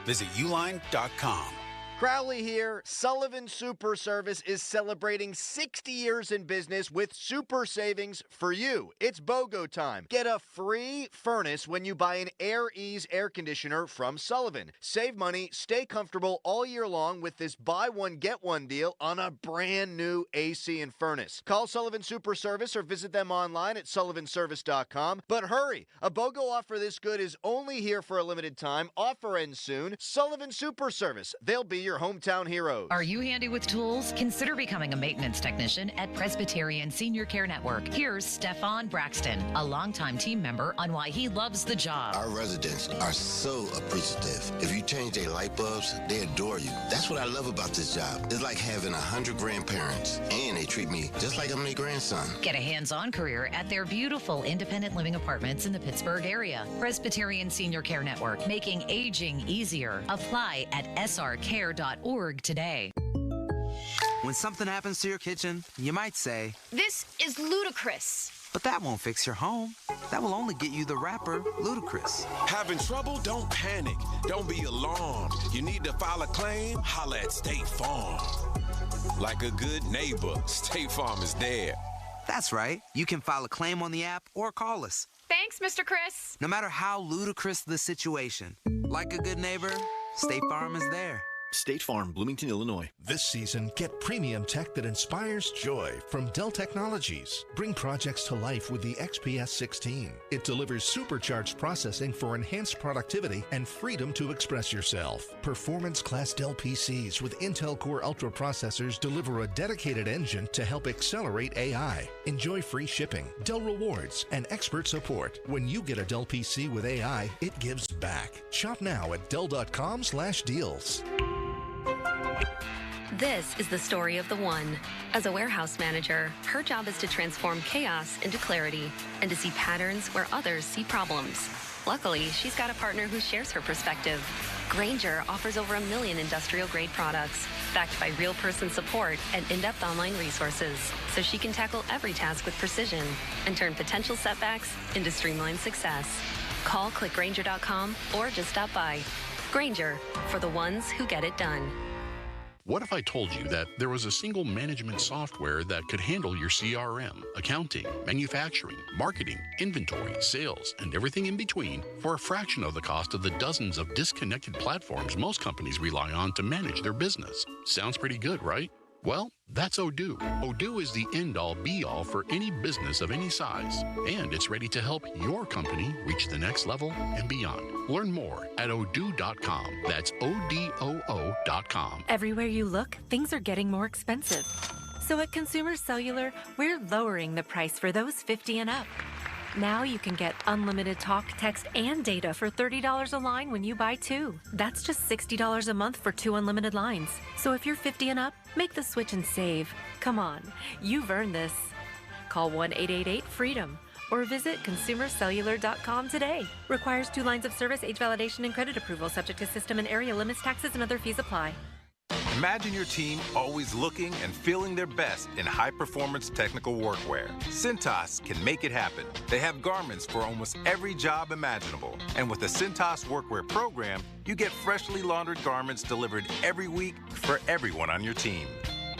Visit uline.com. Crowley here. Sullivan Super Service is celebrating 60 years in business with super savings for you. It's BOGO time. Get a free furnace when you buy an Air Ease air conditioner from Sullivan. Save money, stay comfortable all year long with this buy one, get one deal on a brand new AC and furnace. Call Sullivan Super Service or visit them online at sullivanservice.com. But hurry, a BOGO offer this good is only here for a limited time. Offer ends soon. Sullivan Super Service. They'll be your hometown heroes. Are you handy with tools? Consider becoming a maintenance technician at Presbyterian Senior Care Network. Here's Stefan Braxton, a longtime team member, on why he loves the job. Our residents are so appreciative. If you change their light bulbs, they adore you. That's what I love about this job. It's like having 100 grandparents, and they treat me just like I'm their grandson. Get a hands-on career at their beautiful independent living apartments in the Pittsburgh area. Presbyterian Senior Care Network, making aging easier. Apply at srcare.org today. When something happens to your kitchen, you might say, "This is ludicrous." But that won't fix your home. That will only get you the rapper, Ludacris. Having trouble? Don't panic. Don't be alarmed. You need to file a claim? Holla at State Farm. Like a good neighbor, State Farm is there. That's right. You can file a claim on the app or call us. Thanks, Mr. Chris. No matter how ludicrous the situation, like a good neighbor, State Farm is there. State Farm, Bloomington, Illinois. This season, get premium tech that inspires joy from Dell Technologies. Bring projects to life with the XPS 16. It delivers supercharged processing for enhanced productivity and freedom to express yourself. Performance-class Dell PCs with Intel Core Ultra processors deliver a dedicated engine to help accelerate AI. Enjoy free shipping, Dell rewards, and expert support. When you get a Dell PC with AI, it gives back. Shop now at Dell.com/deals. This is the story of the one. As a warehouse manager, her job is to transform chaos into clarity and to see patterns where others see problems. Luckily, she's got a partner who shares her perspective. Grainger offers over 1 million industrial-grade products, backed by real person support and in-depth online resources, so she can tackle every task with precision and turn potential setbacks into streamlined success. Call clickgrainger.com or just stop by. Grainger, for the ones who get it done. What if I told you that there was a single management software that could handle your CRM, accounting, manufacturing, marketing, inventory, sales, and everything in between for a fraction of the cost of the dozens of disconnected platforms most companies rely on to manage their business? Sounds pretty good, right? Well, that's Odoo. Odoo is the end-all, be-all for any business of any size, and it's ready to help your company reach the next level and beyond. Learn more at odoo.com. That's ODOO.com. Everywhere you look, things are getting more expensive. So at Consumer Cellular, we're lowering the price for those 50 and up. Now you can get unlimited talk, text, and data for $30 a line when you buy 2. That's just $60 a month for 2 unlimited lines. So if you're 50 and up, make the switch and save. Come on, you've earned this. Call 1-888-FREEDOM or visit consumercellular.com today. Requires 2 lines of service, age validation, and credit approval, subject to system and area limits, taxes, and other fees apply. Imagine your team always looking and feeling their best in high-performance technical workwear. Cintas can make it happen. They have garments for almost every job imaginable. And with the Cintas Workwear program, you get freshly laundered garments delivered every week for everyone on your team.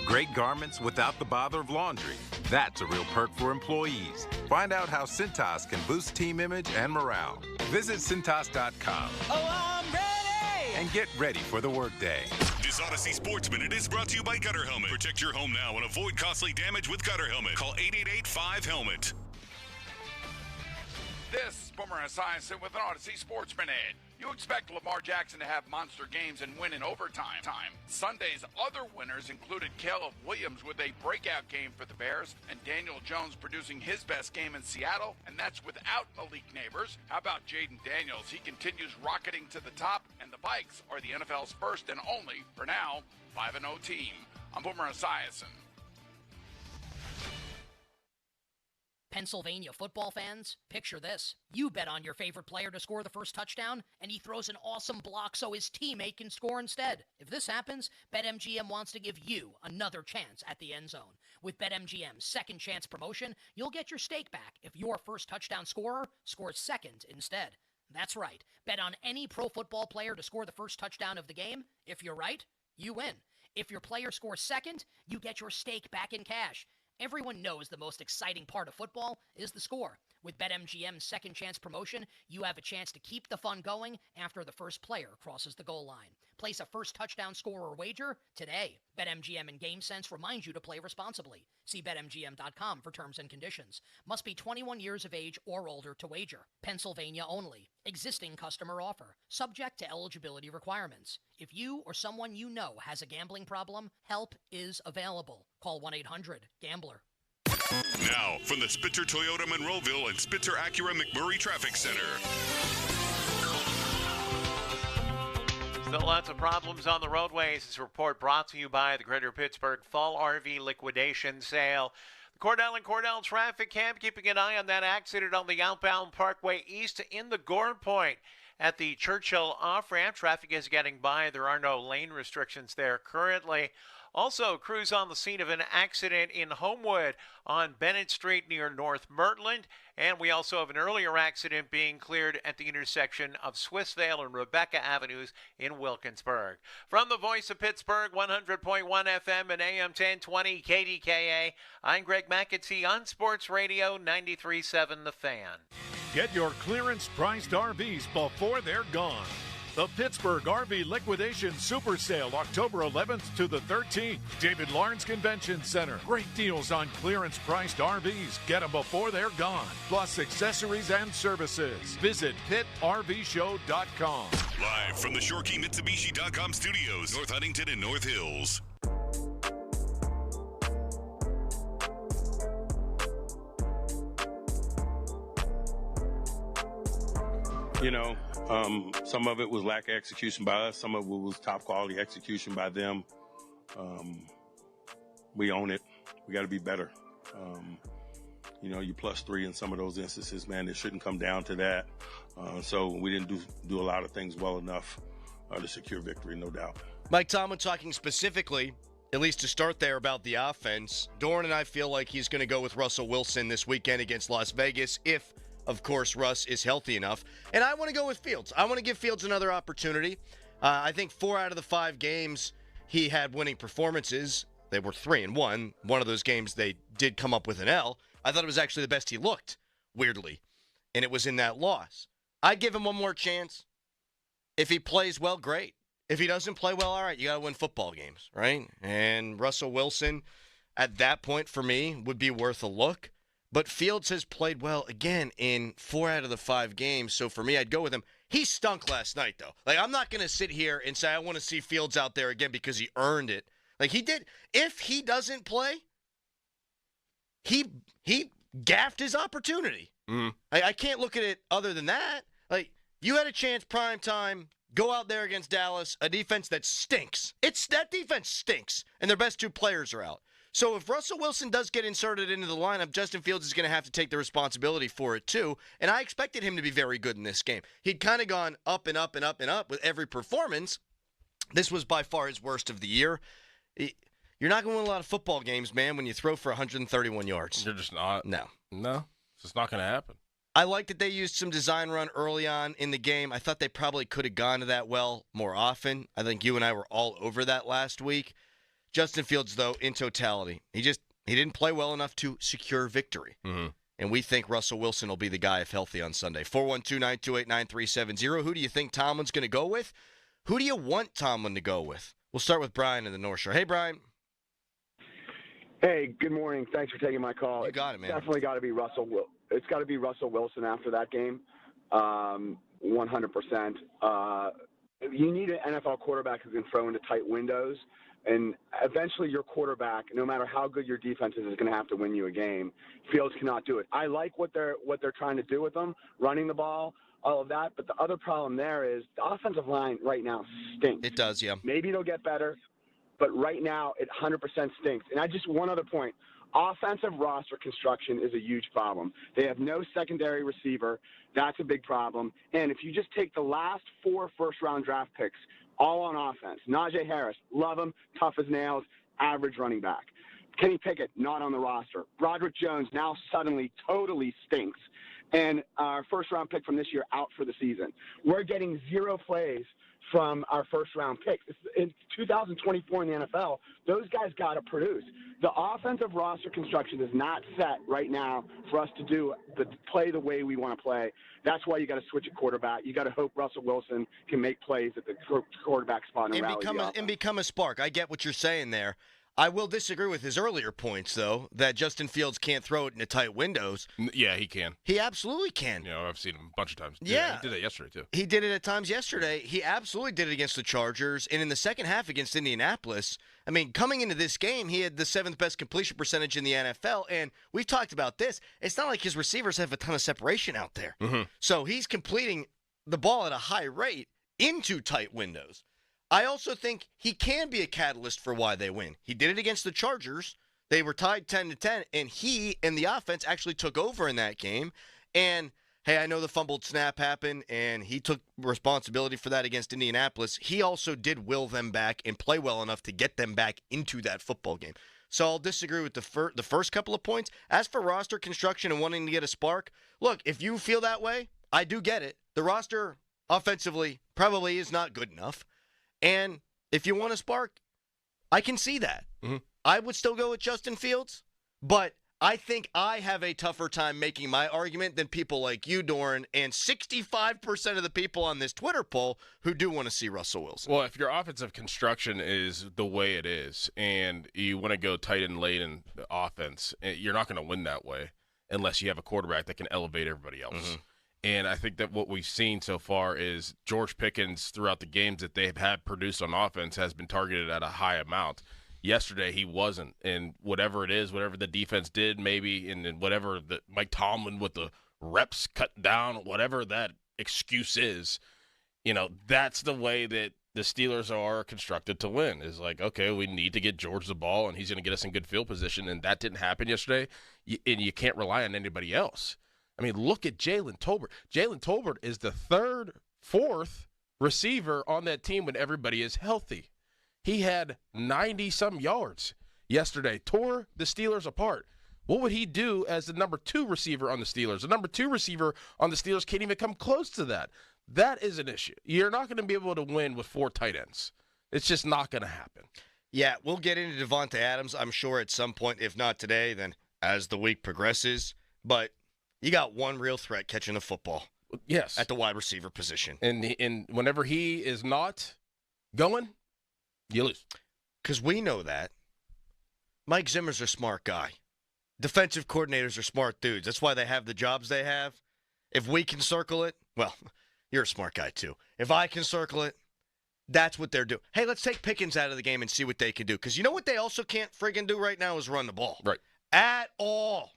Great garments without the bother of laundry. That's a real perk for employees. Find out how Cintas can boost team image and morale. Visit Cintas.com. Oh, I'm ready! And get ready for the workday. This Odyssey Sports Minute is brought to you by Gutter Helmet. Protect your home now and avoid costly damage with Gutter Helmet. Call 888-5HELMET. This is Boomer Esiason with an Odyssey Sports Minute. You expect Lamar Jackson to have monster games and win in overtime. Sunday's other winners included Caleb Williams with a breakout game for the Bears and Daniel Jones producing his best game in Seattle, and that's without Malik Neighbors. How about Jaden Daniels? He continues rocketing to the top, and the Vikes are the NFL's first and only, for now, 5-0 team. I'm Boomer Esiason. Pennsylvania football fans, picture this. You bet on your favorite player to score the first touchdown, and he throws an awesome block so his teammate can score instead. If this happens, BetMGM wants to give you another chance at the end zone. With BetMGM's second chance promotion, you'll get your stake back if your first touchdown scorer scores second instead. That's right. Bet on any pro football player to score the first touchdown of the game. If you're right, you win. If your player scores second, you get your stake back in cash. Everyone knows the most exciting part of football is the score. With BetMGM's second chance promotion, you have a chance to keep the fun going after the first player crosses the goal line. Place a first touchdown scorer wager today. BetMGM and GameSense remind you to play responsibly. See BetMGM.com for terms and conditions. Must be 21 years of age or older to wager. Pennsylvania only. Existing customer offer. Subject to eligibility requirements. If you or someone you know has a gambling problem, help is available. Call 1-800-GAMBLER. Now, from the Spitzer Toyota Monroeville and Spitzer Acura McMurray Traffic Center. Still lots of problems on the roadways. This report brought to you by the Greater Pittsburgh Fall RV Liquidation Sale. The Cordell and Cordell Traffic Cam keeping an eye on that accident on the outbound Parkway East in the Gore Point at the Churchill off-ramp. Traffic is getting by. There are no lane restrictions there currently. Also, crews on the scene of an accident in Homewood on Bennett Street near North Mertland. And we also have an earlier accident being cleared at the intersection of Swissvale and Rebecca Avenues in Wilkinsburg. From the voice of Pittsburgh, 100.1 FM and AM 1020 KDKA, I'm Greg McAtee on Sports Radio 93.7 The Fan. Get your clearance-priced RVs before they're gone. The Pittsburgh RV Liquidation Super Sale, October 11th to the 13th. David Lawrence Convention Center. Great deals on clearance-priced RVs. Get them before they're gone. Plus accessories and services. Visit pitrvshow.com. Live from the ShoreKeyMitsubishi.com studios, North Huntington and North Hills. You know, some of it was lack of execution by us. Some of it was top quality execution by them. We own it. We got to be better. You +3 in some of those instances, man. It shouldn't come down to that. So we didn't do a lot of things well enough to secure victory, no doubt. Mike Tomlin talking specifically, at least to start there, about the offense. Doran and I feel like he's going to go with Russell Wilson this weekend against Las Vegas if, of course, Russ is healthy enough. And I want to go with Fields. I want to give Fields another opportunity. I think 4 out of the 5 games he had winning performances. They were 3-1. One of those games they did come up with an L. I thought it was actually the best he looked, weirdly. And it was in that loss. I'd give him one more chance. If he plays well, great. If he doesn't play well, all right, you got to win football games, right? And Russell Wilson, at that point for me, would be worth a look. But Fields has played well, again, in 4 out of the 5 games. So for me, I'd go with him. He stunk last night, though. Like, I'm not going to sit here and say I want to see Fields out there again because he earned it. Like, he did. If he doesn't play, he gaffed his opportunity. Mm-hmm. I can't look at it other than that. Like, you had a chance prime time, go out there against Dallas, a defense that stinks. That defense stinks, and their best 2 players are out. So if Russell Wilson does get inserted into the lineup, Justin Fields is going to have to take the responsibility for it too. And I expected him to be very good in this game. He'd kind of gone up and up and up and up with every performance. This was by far his worst of the year. You're not going to win a lot of football games, man, when you throw for 131 yards. You're just not. No. It's just not going to happen. I like that they used some design run early on in the game. I thought they probably could have gone to that well more often. I think you and I were all over that last week. Justin Fields, though, in totality, he didn't play well enough to secure victory. Mm-hmm. And we think Russell Wilson will be the guy if healthy on Sunday. 412-928-9370. Who do you think Tomlin's going to go with? Who do you want Tomlin to go with? We'll start with Brian in the North Shore. Hey, Brian. Hey, good morning. Thanks for taking my call. You got it, man. Definitely got to be Russell. It's got to be Russell Wilson after that game, 100%. You need an NFL quarterback who can throw into tight windows, and eventually your quarterback, no matter how good your defense is going to have to win you a game. Fields cannot do it. I like what they're trying to do with them, running the ball, all of that. But the other problem there is the offensive line right now stinks. It does, yeah. Maybe it'll get better. But right now, it 100% stinks. And one other point. Offensive roster construction is a huge problem. They have no secondary receiver. That's a big problem. And if you just take the last 4 first-round draft picks, all on offense, Najee Harris, love him, tough as nails, average running back. Kenny Pickett, not on the roster. Broderick Jones now suddenly totally stinks. And our first-round pick from this year out for the season. We're getting 0 plays from our first-round picks. In 2024 in the NFL, those guys got to produce. The offensive roster construction is not set right now for us to play the way we want to play. That's why you got to switch at quarterback. You got to hope Russell Wilson can make plays at the quarterback spot and become a spark. I get what you're saying there. I will disagree with his earlier points, though, that Justin Fields can't throw it into tight windows. Yeah, he can. He absolutely can. I've seen him a bunch of times. Yeah. He did it yesterday, too. He did it at times yesterday. He absolutely did it against the Chargers. And in the second half against Indianapolis, I mean, coming into this game, he had the 7th best completion percentage in the NFL. And we've talked about this. It's not like his receivers have a ton of separation out there. Mm-hmm. So he's completing the ball at a high rate into tight windows. I also think he can be a catalyst for why they win. He did it against the Chargers. They were tied 10-10, and he and the offense actually took over in that game. And, hey, I know the fumbled snap happened, and he took responsibility for that against Indianapolis. He also did will them back and play well enough to get them back into that football game. So I'll disagree with the first couple of points. As for roster construction and wanting to get a spark, look, if you feel that way, I do get it. The roster offensively probably is not good enough. And if you want a spark, I can see that. Mm-hmm. I would still go with Justin Fields, but I think I have a tougher time making my argument than people like you, Doran, and 65% of the people on this Twitter poll who do want to see Russell Wilson. Well, if your offensive construction is the way it is and you want to go tight and late in the offense, you're not going to win that way unless you have a quarterback that can elevate everybody else. Mm-hmm. And I think that what we've seen so far is George Pickens, throughout the games that they've had produced on offense, has been targeted at a high amount. Yesterday, he wasn't. And whatever it is, whatever the defense did, maybe, and whatever the Mike Tomlin with the reps cut down, whatever that excuse is, that's the way that the Steelers are constructed to win. Is like, okay, we need to get George the ball, and he's going to get us in good field position, and that didn't happen yesterday, and you can't rely on anybody else. I mean, look at Jalen Tolbert. Jalen Tolbert is the fourth receiver on that team when everybody is healthy. He had 90-some yards yesterday, tore the Steelers apart. What would he do as the number 2 receiver on the Steelers? The number 2 receiver on the Steelers can't even come close to that. That is an issue. You're not going to be able to win with 4 tight ends. It's just not going to happen. Yeah, we'll get into Devonta Adams, I'm sure, at some point. If not today, then as the week progresses. But you got one real threat catching the football. Yes. At the wide receiver position. And whenever he is not going, you lose. Because we know that. Mike Zimmer's a smart guy. Defensive coordinators are smart dudes. That's why they have the jobs they have. If we can circle it, well, you're a smart guy too. If I can circle it, that's what they're doing. Hey, let's take Pickens out of the game and see what they can do. Because you know what they also can't friggin' do right now is run the ball. Right. At all.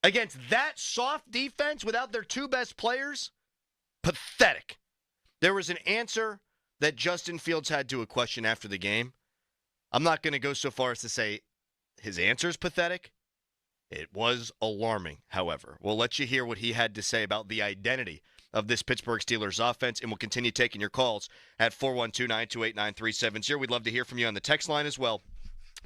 Against that soft defense without their 2 best players, pathetic. There was an answer that Justin Fields had to a question after the game. I'm not going to go so far as to say his answer is pathetic. It was alarming, however. We'll let you hear what he had to say about the identity of this Pittsburgh Steelers offense, and we'll continue taking your calls at 412-928-9370. We'd love to hear from you on the text line as well.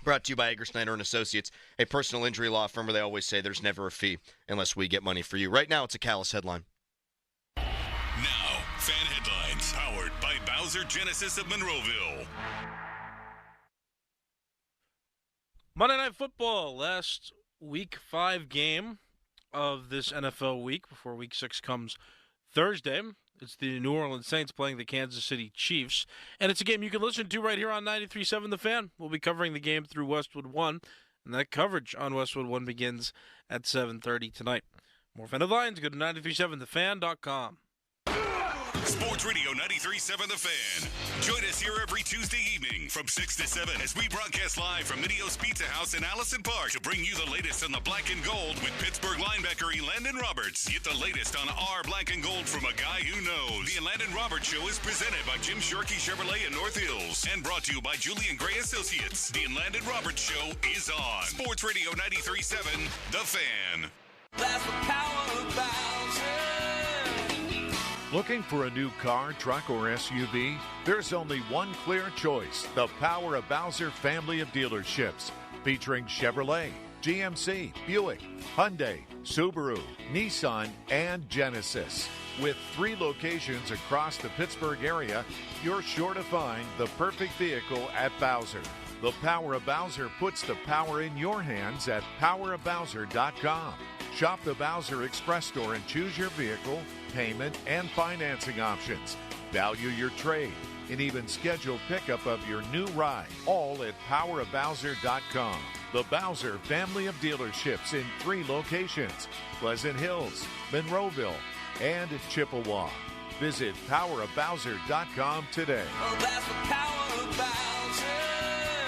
Brought to you by Egger Snyder & Associates, a personal injury law firm where they always say there's never a fee unless we get money for you. Right now, it's a Callus headline. Now, fan headlines powered by Bowser Genesis of Monroeville. Monday Night Football, last Week 5 game of this NFL week before Week 6 comes Thursday. It's the New Orleans Saints playing the Kansas City Chiefs, and it's a game you can listen to right here on 93.7 The Fan. We'll be covering the game through Westwood One, and that coverage on Westwood One begins at 7:30 tonight. More fan headlines, go to 937thefan.com. Sports Radio 93.7 The Fan. Join us here every Tuesday evening from 6 to 7 as we broadcast live from Minio's Pizza House in Allison Park to bring you the latest on the black and gold with Pittsburgh linebacker Elandon Roberts. Get the latest on our black and gold from a guy who knows. The Elandon Roberts Show is presented by Jim Shorkey Chevrolet in North Hills and brought to you by Julian Gray Associates. The Elandon Roberts Show is on. Sports Radio 93.7 The Fan. That's the power of Bowser. Looking for a new car, truck, or SUV? There's only one clear choice. The Power of Bowser family of dealerships. Featuring Chevrolet, GMC, Buick, Hyundai, Subaru, Nissan, and Genesis. With 3 locations across the Pittsburgh area, you're sure to find the perfect vehicle at Bowser. The Power of Bowser puts the power in your hands at powerofbowser.com. Shop the Bowser Express Store and choose your vehicle, payment, and financing options. Value your trade and even schedule pickup of your new ride, all at powerofbowser.com. The Bowser family of dealerships in 3 locations: Pleasant Hills, Monroeville, and Chippewa. Visit powerofbowser.com today. Oh, that's the power of Bowser.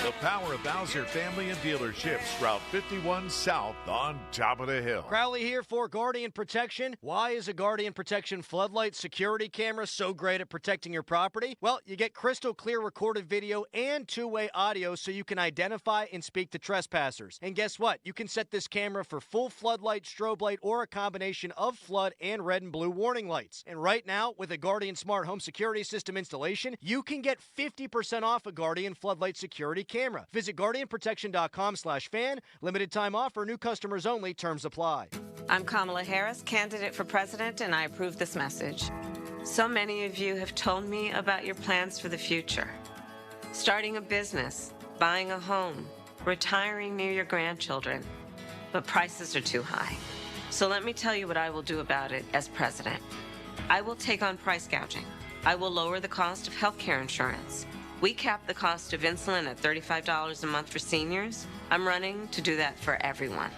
The Power of Bowser family of dealerships, Route 51 South on top of the hill. Crowley here for Guardian Protection. Why is a Guardian Protection floodlight security camera so great at protecting your property? Well, you get crystal clear recorded video and 2-way audio so you can identify and speak to trespassers. And guess what? You can set this camera for full floodlight, strobe light, or a combination of flood and red and blue warning lights. And right now, with a Guardian Smart Home Security System installation, you can get 50% off a Guardian floodlight security camera. Visit GuardianProtection.com/fan. Limited time offer, new customers only, terms apply. I'm Kamala Harris, candidate for president, and I approve this message. So many of you have told me about your plans for the future. Starting a business, buying a home, retiring near your grandchildren. But prices are too high. So let me tell you what I will do about it as president. I will take on price gouging. I will lower the cost of health care insurance. We cap the cost of insulin at $35 a month for seniors. I'm running to do that for everyone.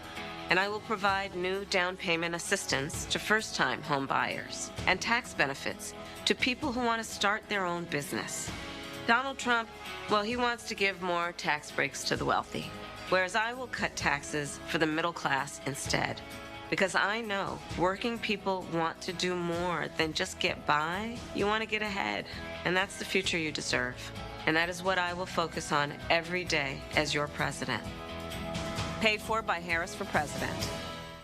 And I will provide new down payment assistance to first-time home buyers and tax benefits to people who want to start their own business. Donald Trump, well, he wants to give more tax breaks to the wealthy, whereas I will cut taxes for the middle class instead. Because I know working people want to do more than just get by. You want to get ahead, and that's the future you deserve. And that is what I will focus on every day as your president. Paid for by Harris for President.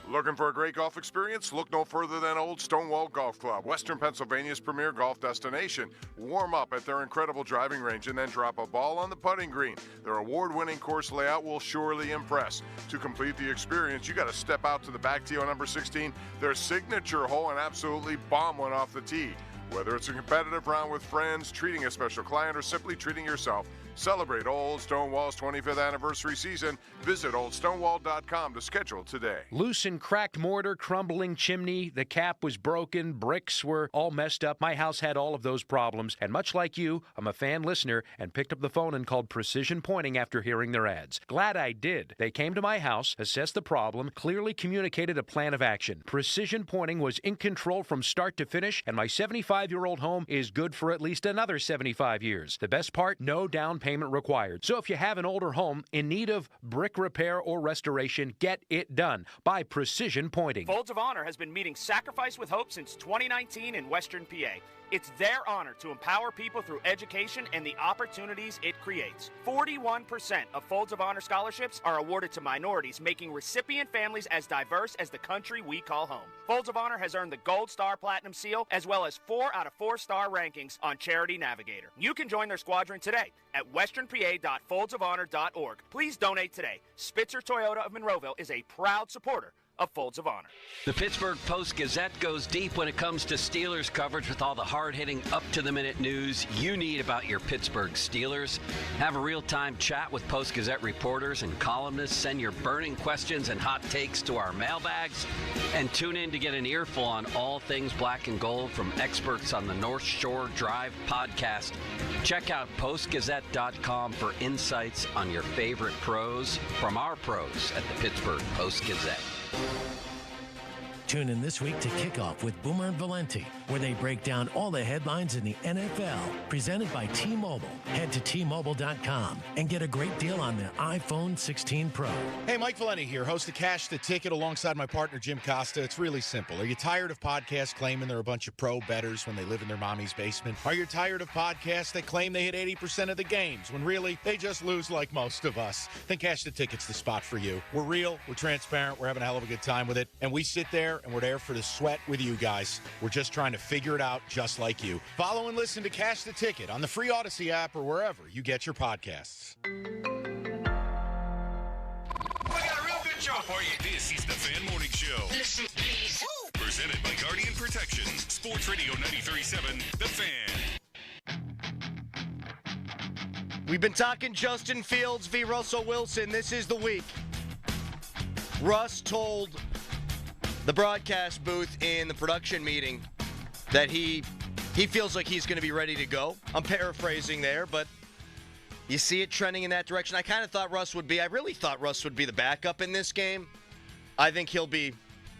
Looking for a great golf experience? Look no further than Old Stonewall Golf Club, Western Pennsylvania's premier golf destination. Warm up at their incredible driving range and then drop a ball on the putting green. Their award-winning course layout will surely impress. To complete the experience, you got to step out to the back tee on number 16, their signature hole, and absolutely bomb one off the tee. Whether it's a competitive round with friends, treating a special client, or simply treating yourself, celebrate Old Stonewall's 25th anniversary season. Visit oldstonewall.com to schedule today. Loose and cracked mortar, crumbling chimney, the cap was broken, bricks were all messed up. My house had all of those problems, and much like you, I'm a fan listener and picked up the phone and called Precision Pointing after hearing their ads. Glad I did. They came to my house, assessed the problem, clearly communicated a plan of action. Precision Pointing was in control from start to finish, and my 75-year-old home is good for at least another 75 years. The best part, no down payment required. So if you have an older home in need of brick repair or restoration, get it done by Precision Pointing. Folds of Honor has been meeting Sacrifice with Hope since 2019 in Western PA. It's their honor to empower people through education and the opportunities it creates. 41% of Folds of Honor scholarships are awarded to minorities, making recipient families as diverse as the country we call home. Folds of Honor has earned the Gold Star Platinum Seal, as well as 4 out of 4-star rankings on Charity Navigator. You can join their squadron today at westernpa.foldsofhonor.org. Please donate today. Spitzer Toyota of Monroeville is a proud supporter of Folds of Honor. The Pittsburgh Post-Gazette goes deep when it comes to Steelers coverage with all the hard-hitting, up-to-the-minute news you need about your Pittsburgh Steelers. Have a real-time chat with Post-Gazette reporters and columnists. Send your burning questions and hot takes to our mailbags. And tune in to get an earful on all things black and gold from experts on the North Shore Drive podcast. Check out postgazette.com for insights on your favorite pros from our pros at the Pittsburgh Post-Gazette. Tune in this week to Kickoff with Boomer and Valenti, where they break down all the headlines in the NFL. Presented by T-Mobile. Head to T-Mobile.com and get a great deal on the iPhone 16 Pro. Hey, Mike Valenti here, host of Cash the Ticket alongside my partner Jim Costa. It's really simple. Are you tired of podcasts claiming they're a bunch of pro bettors when they live in their mommy's basement? Are you tired of podcasts that claim they hit 80% of the games when really they just lose like most of us? Then Cash the Ticket's the spot for you. We're real, we're transparent, we're having a hell of a good time with it, and we sit there and we're there for the sweat with you guys. We're just trying to figure it out just like you. Follow and listen to Cash the Ticket on the free Odyssey app or wherever you get your podcasts. We got a real good show for you. This is the Fan Morning Show. Listen, please. Presented by Guardian Protection. Sports Radio 93.7, The Fan. We've been talking Justin Fields v. Russell Wilson. This is the week. Russ told the broadcast booth in the production meeting that he feels like he's going to be ready to go. I'm paraphrasing there, but you see it trending in that direction. I kind of thought Russ would be. I really thought Russ would be the backup in this game. I think he'll be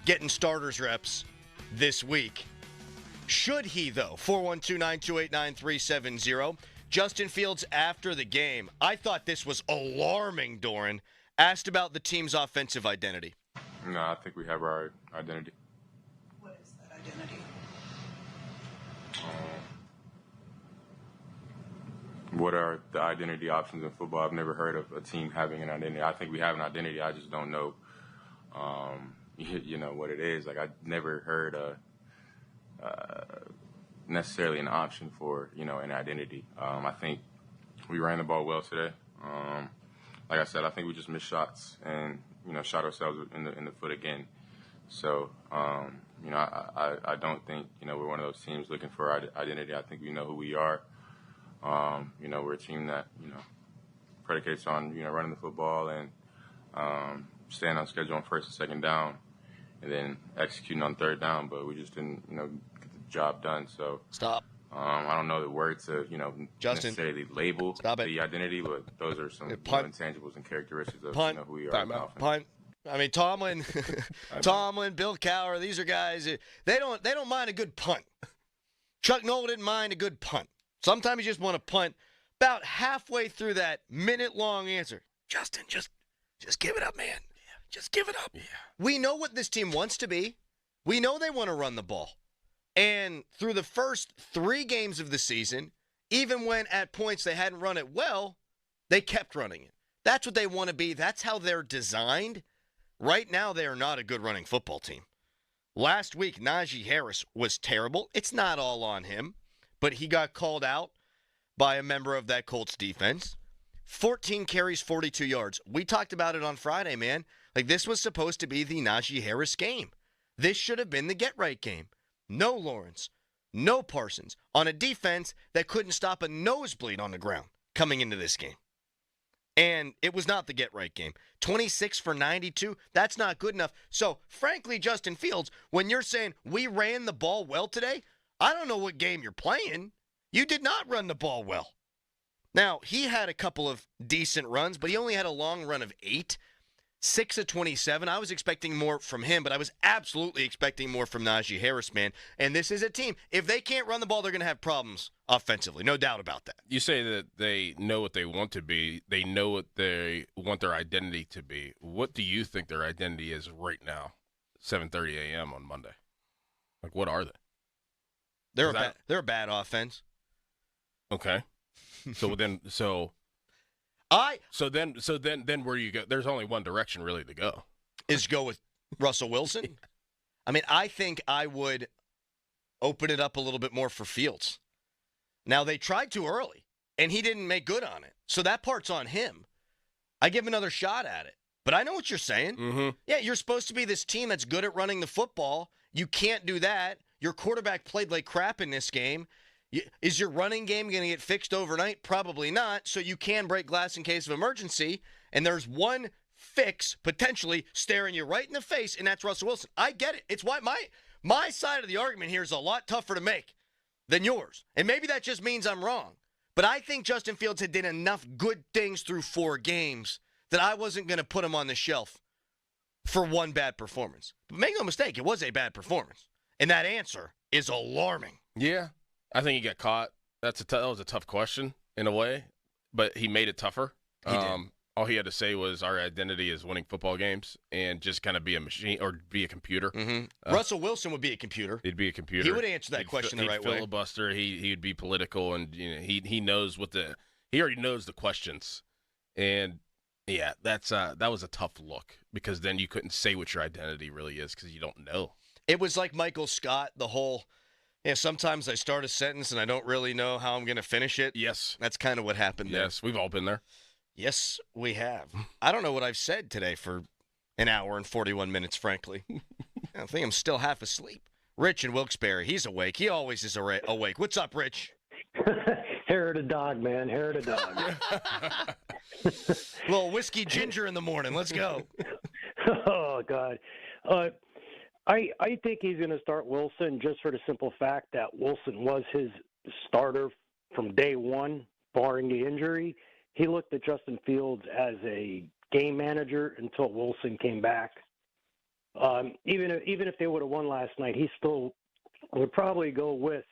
getting starters reps this week. Should he, though? 412-928-9370. Justin Fields after the game. I thought this was alarming, Doran. Asked about the team's offensive identity. No, I think we have our identity. What is that identity? What are the identity options in football? I've never heard of a team having an identity. I think we have an identity. I just don't know, you know, what it is. Like, I never heard necessarily an option for, you know, an identity. I think we ran the ball well today. Like I said, I think we just missed shots and, you know, shot ourselves in the foot again. So, you know, I don't think, you know, we're one of those teams looking for identity. I think we know who we are. You know, we're a team that, you know, predicates on, you know, running the football and staying on schedule on first and second down and then executing on third down. But we just didn't, you know, get the job done. So stop. I don't know the word to, you know, necessarily label the identity, but those are some intangibles and characteristics of you know, who we are. Punt. I mean, Tomlin, Bill Cowher, these are guys. They don't mind a good punt. Chuck Noll didn't mind a good punt. Sometimes you just want to punt. About halfway through that minute-long answer, Justin, just give it up, man. Just give it up. Yeah. We know what this team wants to be. We know they want to run the ball. And through the first 3 games of the season, even when at points they hadn't run it well, they kept running it. That's what they want to be. That's how they're designed. Right now, they are not a good running football team. Last week, Najee Harris was terrible. It's not all on him, but he got called out by a member of that Colts defense. 14 carries, 42 yards. We talked about it on Friday, man. Like, this was supposed to be the Najee Harris game. This should have been the get-right game. No Lawrence, no Parsons, on a defense that couldn't stop a nosebleed on the ground coming into this game. And it was not the get-right game. 26 for 92, that's not good enough. So, frankly, Justin Fields, when you're saying we ran the ball well today, I don't know what game you're playing. You did not run the ball well. Now, he had a couple of decent runs, but he only had a long run of 8. 6 of 27. I was expecting more from him, but I was absolutely expecting more from Najee Harris, man. And this is a team. If they can't run the ball, they're going to have problems offensively. No doubt about that. You say that they know what they want to be. They know what they want their identity to be. What do you think their identity is right now, 7:30 a.m. on Monday? Like, what are they? They're a bad offense. Okay. So then where you go? There's only one direction really to go. Is go with Russell Wilson. I mean, I think I would open it up a little bit more for Fields. Now, they tried too early, and he didn't make good on it. So that part's on him. I give another shot at it. But I know what you're saying. Mm-hmm. Yeah, you're supposed to be this team that's good at running the football. You can't do that. Your quarterback played like crap in this game. Is your running game going to get fixed overnight? Probably not. So you can break glass in case of emergency. And there's one fix potentially staring you right in the face, and that's Russell Wilson. I get it. It's why my side of the argument here is a lot tougher to make than yours. And maybe that just means I'm wrong. But I think Justin Fields had done enough good things through 4 games that I wasn't going to put him on the shelf for one bad performance. But make no mistake, it was a bad performance. And that answer is alarming. Yeah. I think he got caught. That was a tough question in a way, but he made it tougher. He did. All he had to say was our identity is winning football games and just kind of be a machine or be a computer. Mm-hmm. Russell Wilson would be a computer. He'd be a computer. He would answer that question the right way. He'd filibuster. He'd be political, and he knows he already knows the questions. And yeah, that was a tough look because then you couldn't say what your identity really is because you don't know. It was like Michael Scott, the whole. Yeah, sometimes I start a sentence and I don't really know how I'm going to finish it. Yes. That's kind of what happened there. Yes, we've all been there. Yes, we have. I don't know what I've said today for an hour and 41 minutes, frankly. I think I'm still half asleep. Rich in Wilkes-Barre, he's awake. He always is awake. What's up, Rich? Hair of the dog, man. Hair of the dog. Little whiskey ginger in the morning. Let's go. Oh, God. I think he's going to start Wilson just for the simple fact that Wilson was his starter from day one, barring the injury. He looked at Justin Fields as a game manager until Wilson came back. Even if they would have won last night, he still would probably go with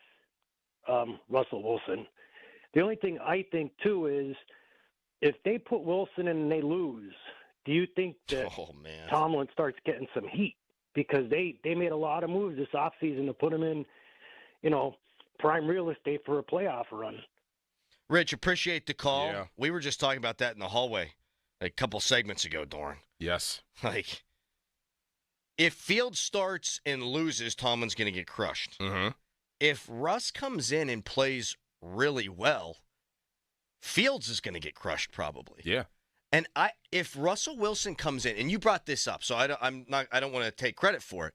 Russell Wilson. The only thing I think, too, is if they put Wilson in and they lose, do you think that Tomlin starts getting some heat? Because they made a lot of moves this offseason to put him in, prime real estate for a playoff run. Rich, appreciate the call. Yeah. We were just talking about that in the hallway a couple segments ago, Doran. Yes. Like, if Fields starts and loses, Tomlin's going to get crushed. Mm-hmm. If Russ comes in and plays really well, Fields is going to get crushed probably. Yeah. And if Russell Wilson comes in, and you brought this up, so I don't want to take credit for it.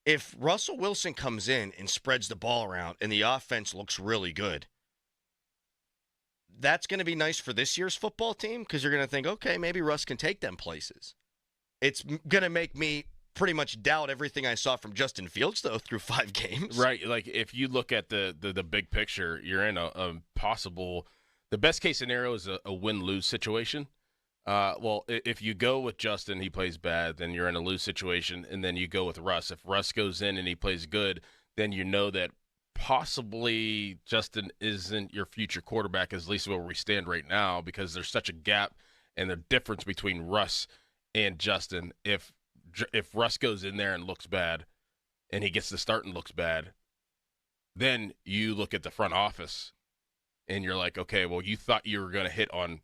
If Russell Wilson comes in and spreads the ball around and the offense looks really good, that's going to be nice for this year's football team because you're going to think, okay, maybe Russ can take them places. It's going to make me pretty much doubt everything I saw from Justin Fields, though, through 5 games. Right. Like, if you look at the big picture, you're in a possible – the best-case scenario is a win-lose situation. Well, if you go with Justin, he plays bad, then you're in a lose situation, and then you go with Russ. If Russ goes in and he plays good, then you know that possibly Justin isn't your future quarterback, at least where we stand right now, because there's such a gap and the difference between Russ and Justin, if Russ goes in there and looks bad, and he gets the start and looks bad, then you look at the front office, and you're like, okay, well, you thought you were going to hit on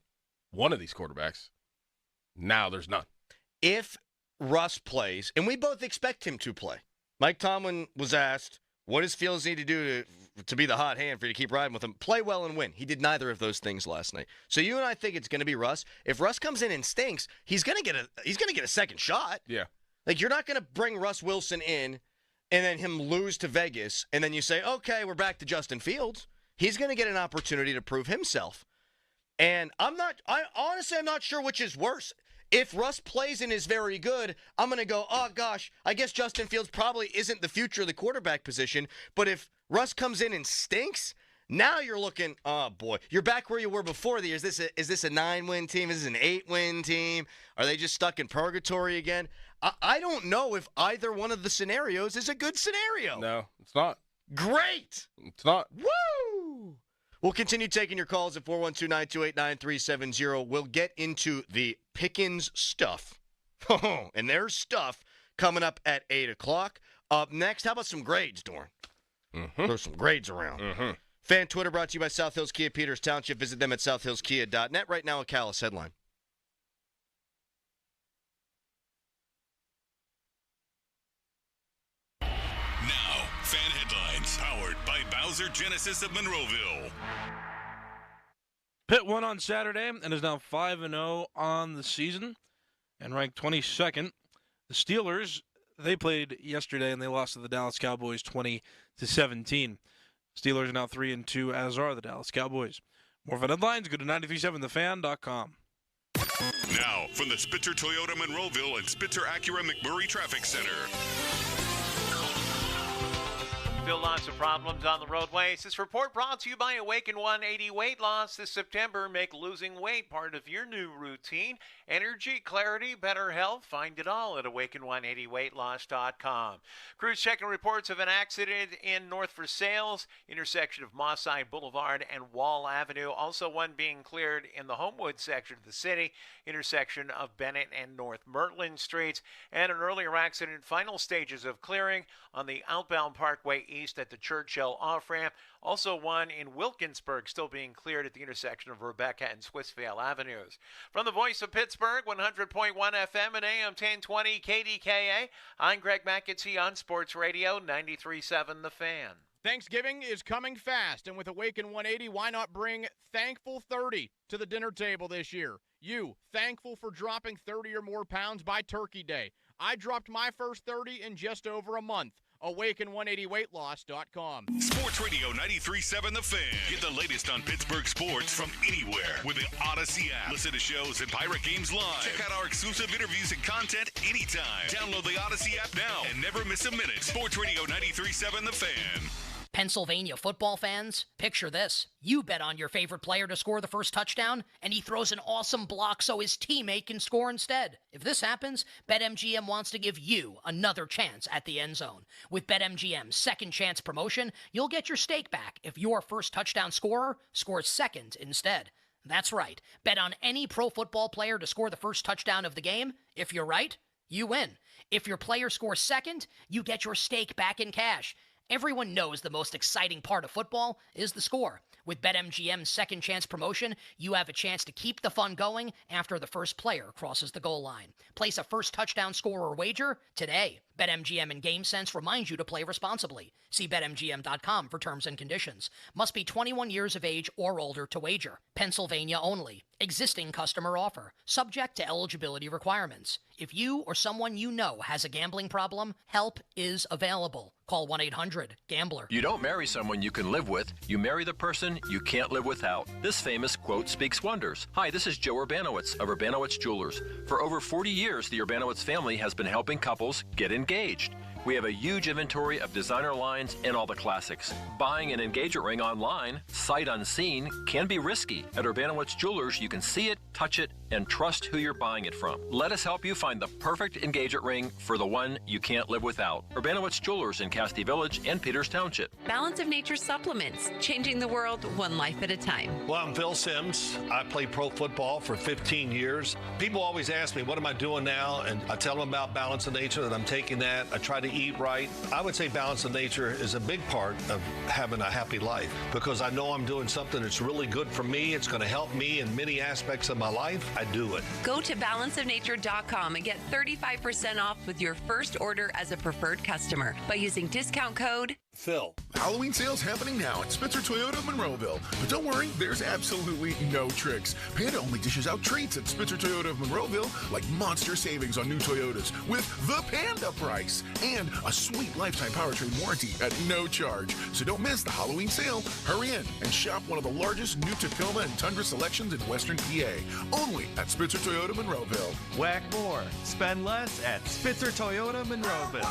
one of these quarterbacks. Now there's none. If Russ plays, and we both expect him to play, Mike Tomlin was asked, what does Fields need to do to be the hot hand for you to keep riding with him? Play well and win. He did neither of those things last night. So you and I think it's going to be Russ. If Russ comes in and stinks, he's going to get a second shot. Yeah. Like, you're not going to bring Russ Wilson in and then him lose to Vegas, and then you say, okay, we're back to Justin Fields. He's going to get an opportunity to prove himself. And I'm not sure which is worse. If Russ plays and is very good, I'm going to go, oh, gosh, I guess Justin Fields probably isn't the future of the quarterback position. But if Russ comes in and stinks, now you're looking, oh, boy, you're back where you were before the year. Is this a 9-win team? Is this an 8-win team? Are they just stuck in purgatory again? I don't know if either one of the scenarios is a good scenario. No, it's not. Great. It's not. Woo! We'll continue taking your calls at 412-928-9370. We'll get into the Pickens stuff. And there's stuff coming up at 8 o'clock. Up next, how about some grades, Dorn? There's some grades around. Fan Twitter brought to you by South Hills Kia Peters Township. Visit them at southhillskia.net. Right now, a Callis headline. Now, fan headlines powered by Bowser Genesis of Monroeville. Pitt won on Saturday and is now 5-0 on the season and ranked 22nd. The Steelers, they played yesterday and they lost to the Dallas Cowboys 20-17. Steelers are now 3-2, as are the Dallas Cowboys. More fan headlines, go to 937thefan.com. Now, from the Spitzer Toyota Monroeville and Spitzer Acura McMurray Traffic Center. Still lots of problems on the roadways. This report brought to you by Awaken 180 Weight Loss. This September, make losing weight part of your new routine. Energy, clarity, better health. Find it all at awaken180weightloss.com. Crews checking reports of an accident in North Versailles, intersection of Mosside Boulevard and Wall Avenue. Also one being cleared in the Homewood section of the city, intersection of Bennett and North Mertland Streets. And an earlier accident, final stages of clearing on the outbound Parkway East at the Churchill off-ramp. Also one in Wilkinsburg still being cleared at the intersection of Rebecca and Swissvale Avenues. From the voice of Pittsburgh, 100.1 FM and AM 1020 KDKA, I'm Greg McAtee on Sports Radio 93.7 The Fan. Thanksgiving is coming fast, and with Awaken 180, why not bring Thankful 30 to the dinner table this year? You, thankful for dropping 30 or more pounds by Turkey Day. I dropped my first 30 in just over a month. Awaken180weightloss.com. Sports Radio 93.7 The Fan. Get the latest on Pittsburgh sports from anywhere with the Odyssey app. Listen to shows and Pirate Games live. Check out our exclusive interviews and content anytime. Download the Odyssey app now and never miss a minute. Sports Radio 93.7 The Fan. Pennsylvania football fans, picture this. You bet on your favorite player to score the first touchdown, and he throws an awesome block so his teammate can score instead. If this happens, BetMGM wants to give you another chance at the end zone. With BetMGM's second chance promotion, you'll get your stake back if your first touchdown scorer scores second instead. That's right. Bet on any pro football player to score the first touchdown of the game. If you're right, you win. If your player scores second, you get your stake back in cash. Everyone knows the most exciting part of football is the score. With BetMGM's second chance promotion, you have a chance to keep the fun going after the first player crosses the goal line. Place a first touchdown scorer wager today. BetMGM and GameSense remind you to play responsibly. See BetMGM.com for terms and conditions. Must be 21 years of age or older to wager. Pennsylvania only. Existing customer offer. Subject to eligibility requirements. If you or someone you know has a gambling problem, help is available. Call 1-800-GAMBLER. You don't marry someone you can live with. You marry the person you can't live without. This famous quote speaks wonders. Hi, this is Joe Urbanowitz of Urbanowitz Jewelers. For over 40 years, the Urbanowitz family has been helping couples get engaged. We have a huge inventory of designer lines and all the classics. Buying an engagement ring online, sight unseen, can be risky. At Urbanowitz Jewelers, you can see it, touch it, and trust who you're buying it from. Let us help you find the perfect engagement ring for the one you can't live without. Urbanowitz Jewelers in Castee Village and Peters Township. Balance of Nature supplements, changing the world one life at a time. Well, I'm Phil Sims. I played pro football for 15 years. People always ask me, what am I doing now? And I tell them about Balance of Nature, that I'm taking that. I try to eat right. I would say Balance of Nature is a big part of having a happy life because I know I'm doing something that's really good for me. It's going to help me in many aspects of my life. I do it. Go to balanceofnature.com and get 35% off with your first order as a preferred customer by using discount code Phil. Halloween sales happening now at Spitzer Toyota Monroeville. But don't worry, there's absolutely no tricks. Panda only dishes out treats at Spitzer Toyota of Monroeville, like monster savings on new Toyotas with the Panda price and a sweet lifetime powertrain warranty at no charge. So don't miss the Halloween sale. Hurry in and shop one of the largest new Tacoma and Tundra selections in Western PA. Only at Spitzer Toyota Monroeville. Whack more, spend less at Spitzer Toyota Monroeville.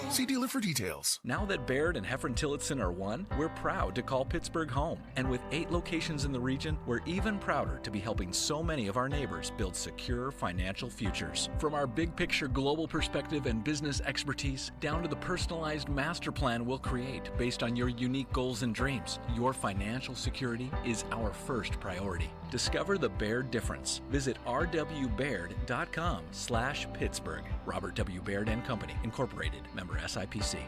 See dealer for details. Now that Baird and Heffron Tillotson are one, we're proud to call Pittsburgh home. And with 8 locations in the region, we're even prouder to be helping so many of our neighbors build secure financial futures. From our big picture global perspective and business expertise, down to the personalized master plan we'll create based on your unique goals and dreams, your financial security is our first priority. Discover the Baird difference. Visit rwbaird.com/Pittsburgh. Robert W. Baird & Company, Incorporated, member SIPC.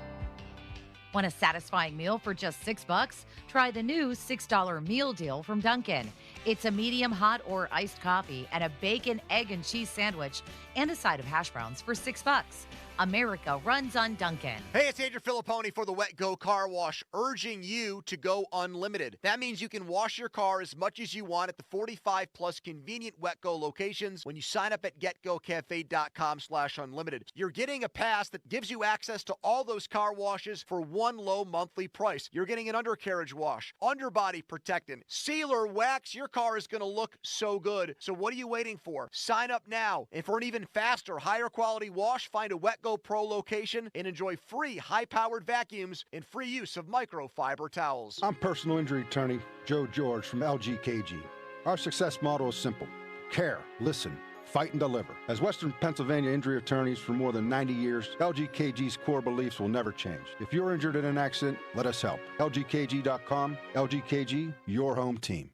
Want a satisfying meal for just $6? Try the new $6 meal deal from Dunkin'. It's a medium hot or iced coffee and a bacon, egg, and cheese sandwich and a side of hash browns for $6. America runs on Dunkin'. Hey, it's Andrew Filipponi for the Wet Go Car Wash, urging you to go unlimited. That means you can wash your car as much as you want at the 45-plus convenient Wet Go locations when you sign up at getgocafe.com/unlimited. You're getting a pass that gives you access to all those car washes for one low monthly price. You're getting an undercarriage wash, underbody protectant, sealer, wax. Your car is going to look so good. So what are you waiting for? Sign up now. And for an even faster, higher quality wash, find a Wet Go Pro location and enjoy free high-powered vacuums and free use of microfiber towels. I'm personal injury attorney Joe George from LGKG. Our success model is simple: care, listen, fight, and deliver. As Western Pennsylvania injury attorneys for more than 90 years, LGKG's core beliefs will never change. If you're injured in an accident, let us help. LGKG.com. LGKG, your home team.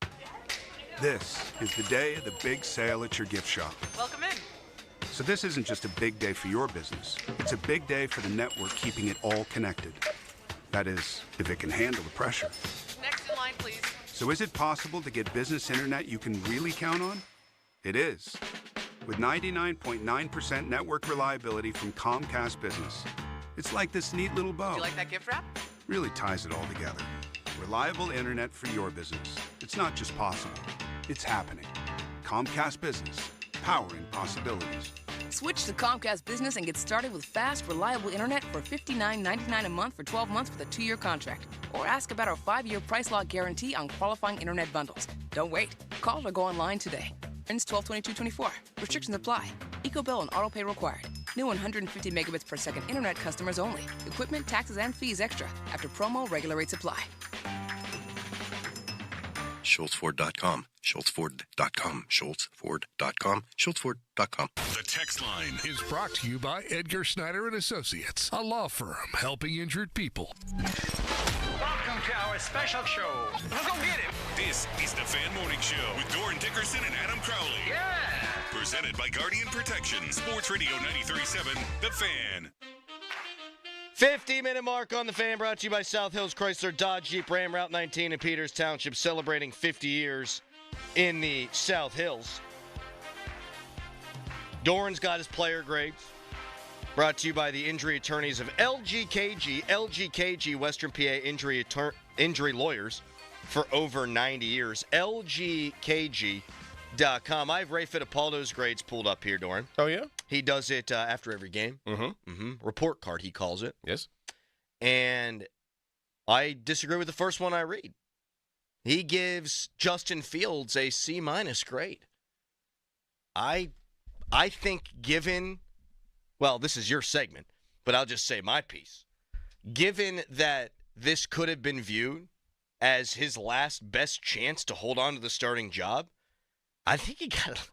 This is the day of the big sale at your gift shop. Welcome in. So this isn't just a big day for your business. It's a big day for the network keeping it all connected. That is, if it can handle the pressure. Next in line, please. So is it possible to get business internet you can really count on? It is. With 99.9% network reliability from Comcast Business. It's like this neat little bow. Do you like that gift wrap? Really ties it all together. Reliable internet for your business. It's not just possible. It's happening. Comcast Business. Powering possibilities. Switch to Comcast Business and get started with fast, reliable internet for $59.99 a month for 12 months with a 2-year contract. Or ask about our 5-year price lock guarantee on qualifying internet bundles. Don't wait. Call or go online today. Ends 12/22/24. Restrictions apply. EcoBill and autopay required. New 150 megabits per second internet customers only. Equipment, taxes, and fees extra. After promo, regular rates apply. SchultzFord.com. SchultzFord.com. SchultzFord.com. SchultzFord.com. The text line is brought to you by Edgar Snyder and Associates, a law firm helping injured people. Welcome to our special show. Let's go get him. This is the Fan Morning Show with Doran Dickerson and Adam Crowley. Yeah. Presented by Guardian Protection. Sports Radio 93.7, The Fan. 50-minute mark on the Fan, brought to you by South Hills Chrysler Dodge Jeep Ram Route 19 in Peters Township, celebrating 50 years in the South Hills. Doran's got his player grades. Brought to you by the injury attorneys of LGKG. LGKG, Western PA injury lawyers for over 90 years. LGKG.com. I have Ray Fittipaldo's grades pulled up here, Doran. Oh, yeah? He does it after every game. Report card, he calls it. Yes. And I disagree with the first one I read. He gives Justin Fields a C- grade. I think given well, this is your segment, but I'll just say my piece. Given that this could have been viewed as his last best chance to hold on to the starting job, I think you got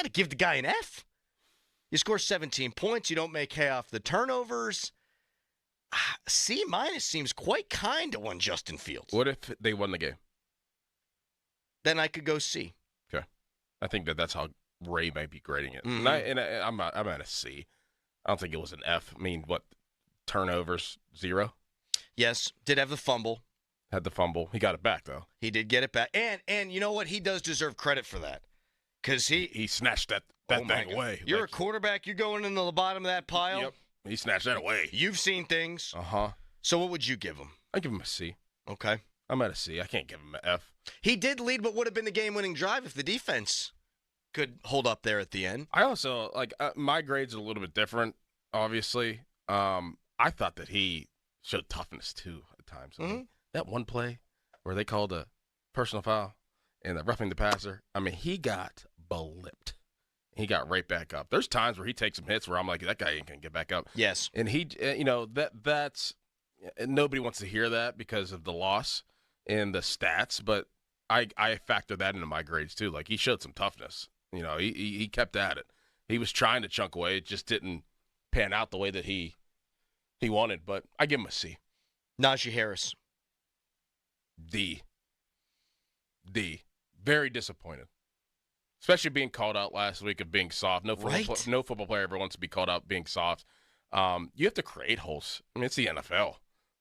to give the guy an F. You score 17 points. You don't make hay off the turnovers. C- seems quite kind to one Justin Fields. What if they won the game? Then I could go C. Okay. I think that's how Ray might be grading it. Mm-hmm. I'm at a C. I don't think it was an F. I mean, what, turnovers, 0? Yes, did have the fumble. Had the fumble. He got it back, though. He did get it back. And you know what? He does deserve credit for that. Because he snatched that thing away. You're a quarterback. You're going into the bottom of that pile. Yep. He snatched that away. You've seen things. Uh-huh. So what would you give him? I give him a C. Okay. I'm at a C. I can't give him an F. He did lead what would have been the game-winning drive if the defense could hold up there at the end. I also, my grades are a little bit different, obviously. I thought that he showed toughness, too, at times. I mean, that one play where they called a personal foul and roughing the passer, I mean, he got blipped. He got right back up. There's times where he takes some hits where I'm like, that guy ain't going to get back up. Yes. And he, that's nobody wants to hear that because of the loss and the stats, but I factor that into my grades, too. Like, he showed some toughness. He kept at it. He was trying to chunk away. It just didn't pan out the way that he wanted, but I give him a C. Najee Harris. D. Very disappointed. Especially being called out last week of being soft. No football player ever wants to be called out being soft. You have to create holes. I mean, it's the NFL.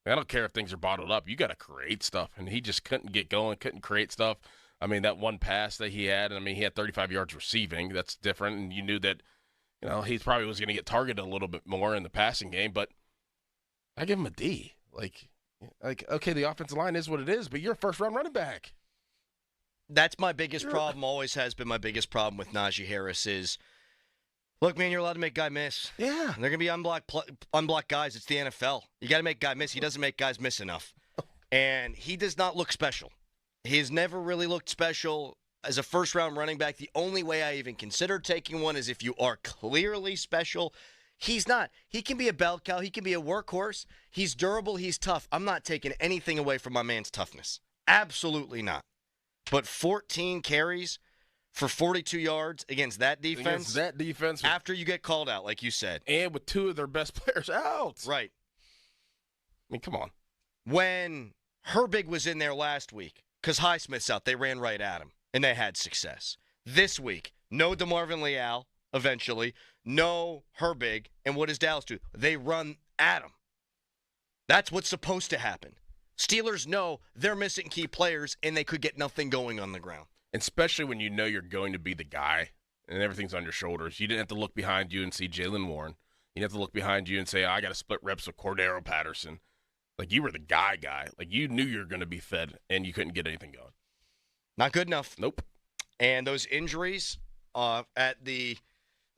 I don't care if things are bottled up. You got to create stuff, and he just couldn't get going, couldn't create stuff. I mean, that one pass that he had, he had 35 yards receiving. That's different, and you knew that, he probably was going to get targeted a little bit more in the passing game, but I give him a D. Like, okay, the offensive line is what it is, but you're a first-round running back. That's my biggest problem, always has been my biggest problem with Najee Harris is, look, man, you're allowed to make guy miss. Yeah. They're going to be unblocked guys. It's the NFL. You got to make guy miss. He doesn't make guys miss enough. And he does not look special. He's never really looked special as a first-round running back. The only way I even consider taking one is if you are clearly special. He's not. He can be a bell cow. He can be a workhorse. He's durable. He's tough. I'm not taking anything away from my man's toughness. Absolutely not. But 14 carries for 42 yards against that defense. After you get called out, like you said. And with two of their best players out. Right. I mean, come on. When Herbig was in there last week, because Highsmith's out, they ran right at him, and they had success. This week, no DeMarvin Leal, eventually. No Herbig. And what does Dallas do? They run at him. That's what's supposed to happen. Steelers know they're missing key players, and they could get nothing going on the ground. Especially when you know you're going to be the guy, and everything's on your shoulders. You didn't have to look behind you and see Jaylen Warren. You didn't have to look behind you and say, I got to split reps with Cordero Patterson. Like, you were the guy. Like, you knew you were going to be fed, and you couldn't get anything going. Not good enough. Nope. And those injuries at the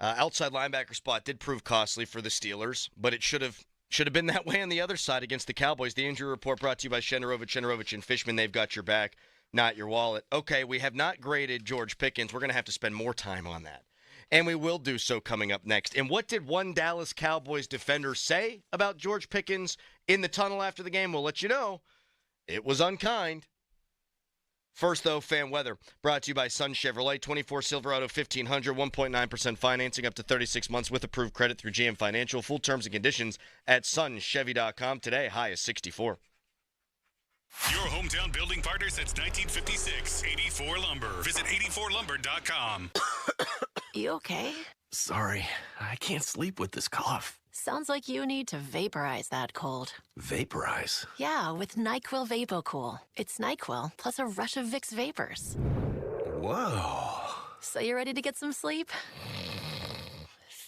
outside linebacker spot did prove costly for the Steelers, but it should have been that way on the other side against the Cowboys. The injury report brought to you by Shenderovich and Fishman. They've got your back, not your wallet. Okay, we have not graded George Pickens. We're going to have to spend more time on that. And we will do so coming up next. And what did one Dallas Cowboys defender say about George Pickens in the tunnel after the game? We'll let you know. It was unkind. First, though, fan weather brought to you by Sun Chevrolet. 24 Silverado 1500, 1.9% financing up to 36 months with approved credit through GM Financial. Full terms and conditions at sunchevy.com. Today, high is 64. Your hometown building partner since 1956, 84 Lumber. Visit 84lumber.com. You okay? Sorry, I can't sleep with this cough. Sounds like you need to vaporize that cold. Vaporize? Yeah, with NyQuil VapoCool. It's NyQuil plus a rush of Vicks vapors. Whoa. So you ready to get some sleep?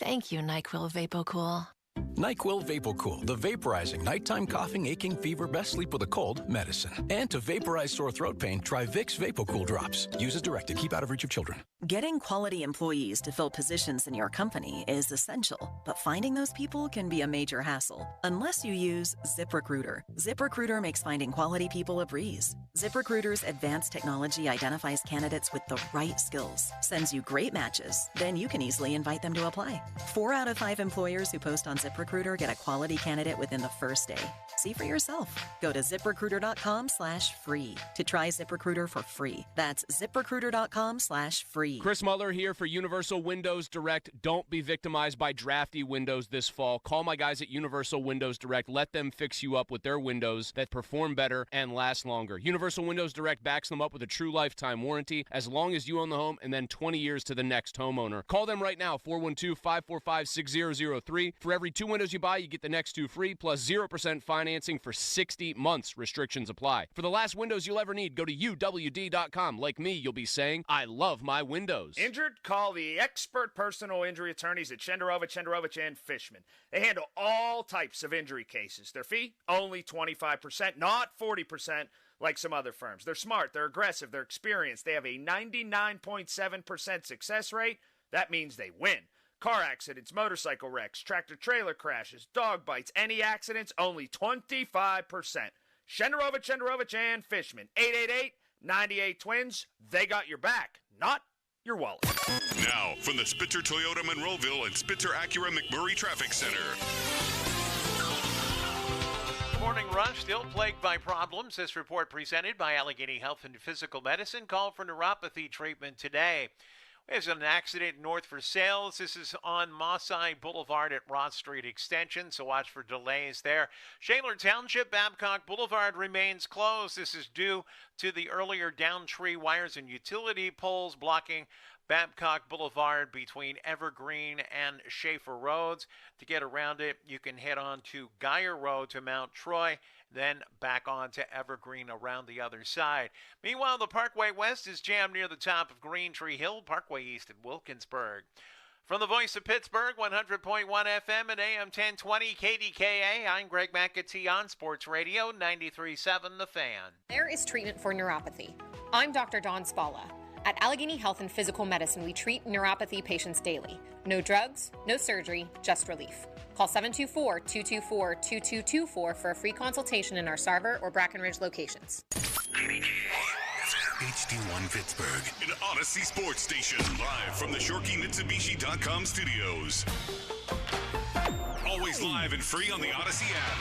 Thank you, NyQuil VapoCool. NyQuil VapoCool, the vaporizing nighttime coughing, aching, fever, best sleep with a cold medicine. And to vaporize sore throat pain, try Vicks VapoCool drops. Use as directed. Keep out of reach of children. Getting quality employees to fill positions in your company is essential, but finding those people can be a major hassle unless you use ZipRecruiter. ZipRecruiter makes finding quality people a breeze. ZipRecruiter's advanced technology identifies candidates with the right skills, sends you great matches, then you can easily invite them to apply. 4 out of 5 employers who post on ZipRecruiter get a quality candidate within the first day. See for yourself. Go to ZipRecruiter.com/free to try ZipRecruiter for free. That's ZipRecruiter.com/free. Chris Muller here for Universal Windows Direct. Don't be victimized by drafty windows this fall. Call my guys at Universal Windows Direct. Let them fix you up with their windows that perform better and last longer. Universal Windows Direct backs them up with a true lifetime warranty as long as you own the home and then 20 years to the next homeowner. Call them right now, 412-545-6003. For every 2 windows you buy, you get the next 2 free, plus 0% financing for 60 months. Restrictions apply. For the last windows you'll ever need, go to UWD.com. Like me, you'll be saying, I love my windows. Injured? Call the expert personal injury attorneys at Shenderovich and Fishman. They handle all types of injury cases. Their fee? Only 25%, not 40% like some other firms. They're smart, they're aggressive, they're experienced. They have a 99.7% success rate. That means they win. Car accidents, motorcycle wrecks, tractor-trailer crashes, dog bites, any accidents, only 25%. Shenderovich and Fishman. 888-98-TWINS. They got your back, not your wallet. Now, from the Spitzer Toyota Monroeville and Spitzer Acura McMurray Traffic Center. Morning rush still plagued by problems. This report presented by Allegheny Health and Physical Medicine. Call for neuropathy treatment today. There's an accident north for Sales. This is on Mossai Boulevard at Ross Street Extension, so watch for delays there. Shaler Township, Babcock Boulevard remains closed. This is due to the earlier down tree wires and utility poles blocking Babcock Boulevard between Evergreen and Schaefer Roads. To get around it, you can head on to Geyer Road to Mount Troy, then back on to Evergreen around the other side. Meanwhile, the Parkway West is jammed near the top of Green Tree Hill, Parkway East at Wilkinsburg. From the voice of Pittsburgh, 100.1 FM and AM 1020 KDKA, I'm Greg McAtee on Sports Radio 93.7 The Fan. There is treatment for neuropathy. I'm Dr. Dawn Spalla. At Allegheny Health and Physical Medicine, we treat neuropathy patients daily. No drugs, no surgery, just relief. Call 724-224-2224 for a free consultation in our Sarver or Brackenridge locations. HD1 Pittsburgh, an Odyssey Sports Station, live from the ShorkeyMitsubishi.com studios. Always live and free on the Odyssey app.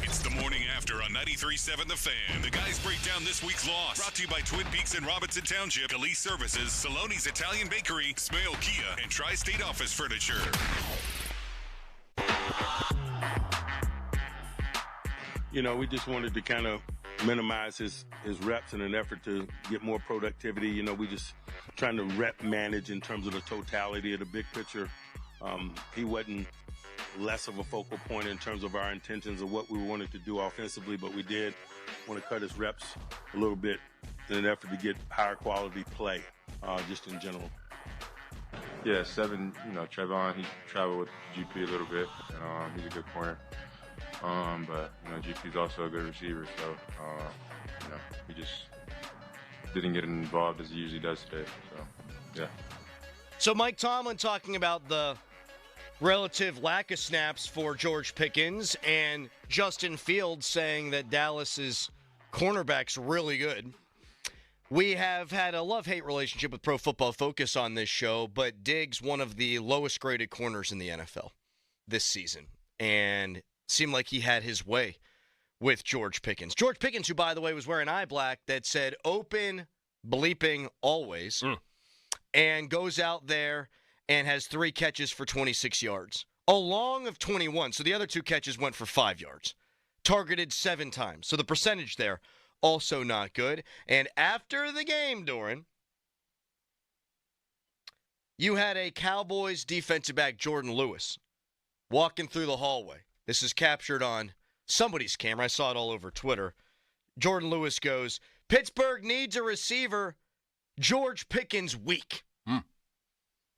It's the morning after on 93.7 The Fan. The guys break down this week's loss. Brought to you by Twin Peaks and Robinson Township, Elise Services, Saloni's Italian Bakery, Smale Kia, and Tri-State Office Furniture. You know, we just wanted to kind of minimize his reps in an effort to get more productivity. You know, we just trying to rep manage in terms of the totality of the big picture. He wasn't less of a focal point in terms of our intentions of what we wanted to do offensively, but we did want to cut his reps a little bit in an effort to get higher quality play, just in general. Yeah, 7, Trayvon, he traveled with GP a little bit, and he's a good corner. But, GP's also a good receiver, so, he just didn't get involved as he usually does today, so, yeah. So Mike Tomlin talking about the relative lack of snaps for George Pickens, and Justin Fields saying that Dallas's cornerback's really good. We have had a love-hate relationship with Pro Football Focus on this show, but Diggs, one of the lowest-graded corners in the NFL this season, and seemed like he had his way with George Pickens. George Pickens, who, by the way, was wearing eye black that said open bleeping always, and goes out there and has 3 catches for 26 yards. A long of 21, so the other 2 catches went for 5 yards. Targeted 7 times. So the percentage there, also not good. And after the game, Doran, you had a Cowboys defensive back, Jordan Lewis, walking through the hallway. This is captured on somebody's camera. I saw it all over Twitter. Jordan Lewis goes, Pittsburgh needs a receiver. George Pickens weak.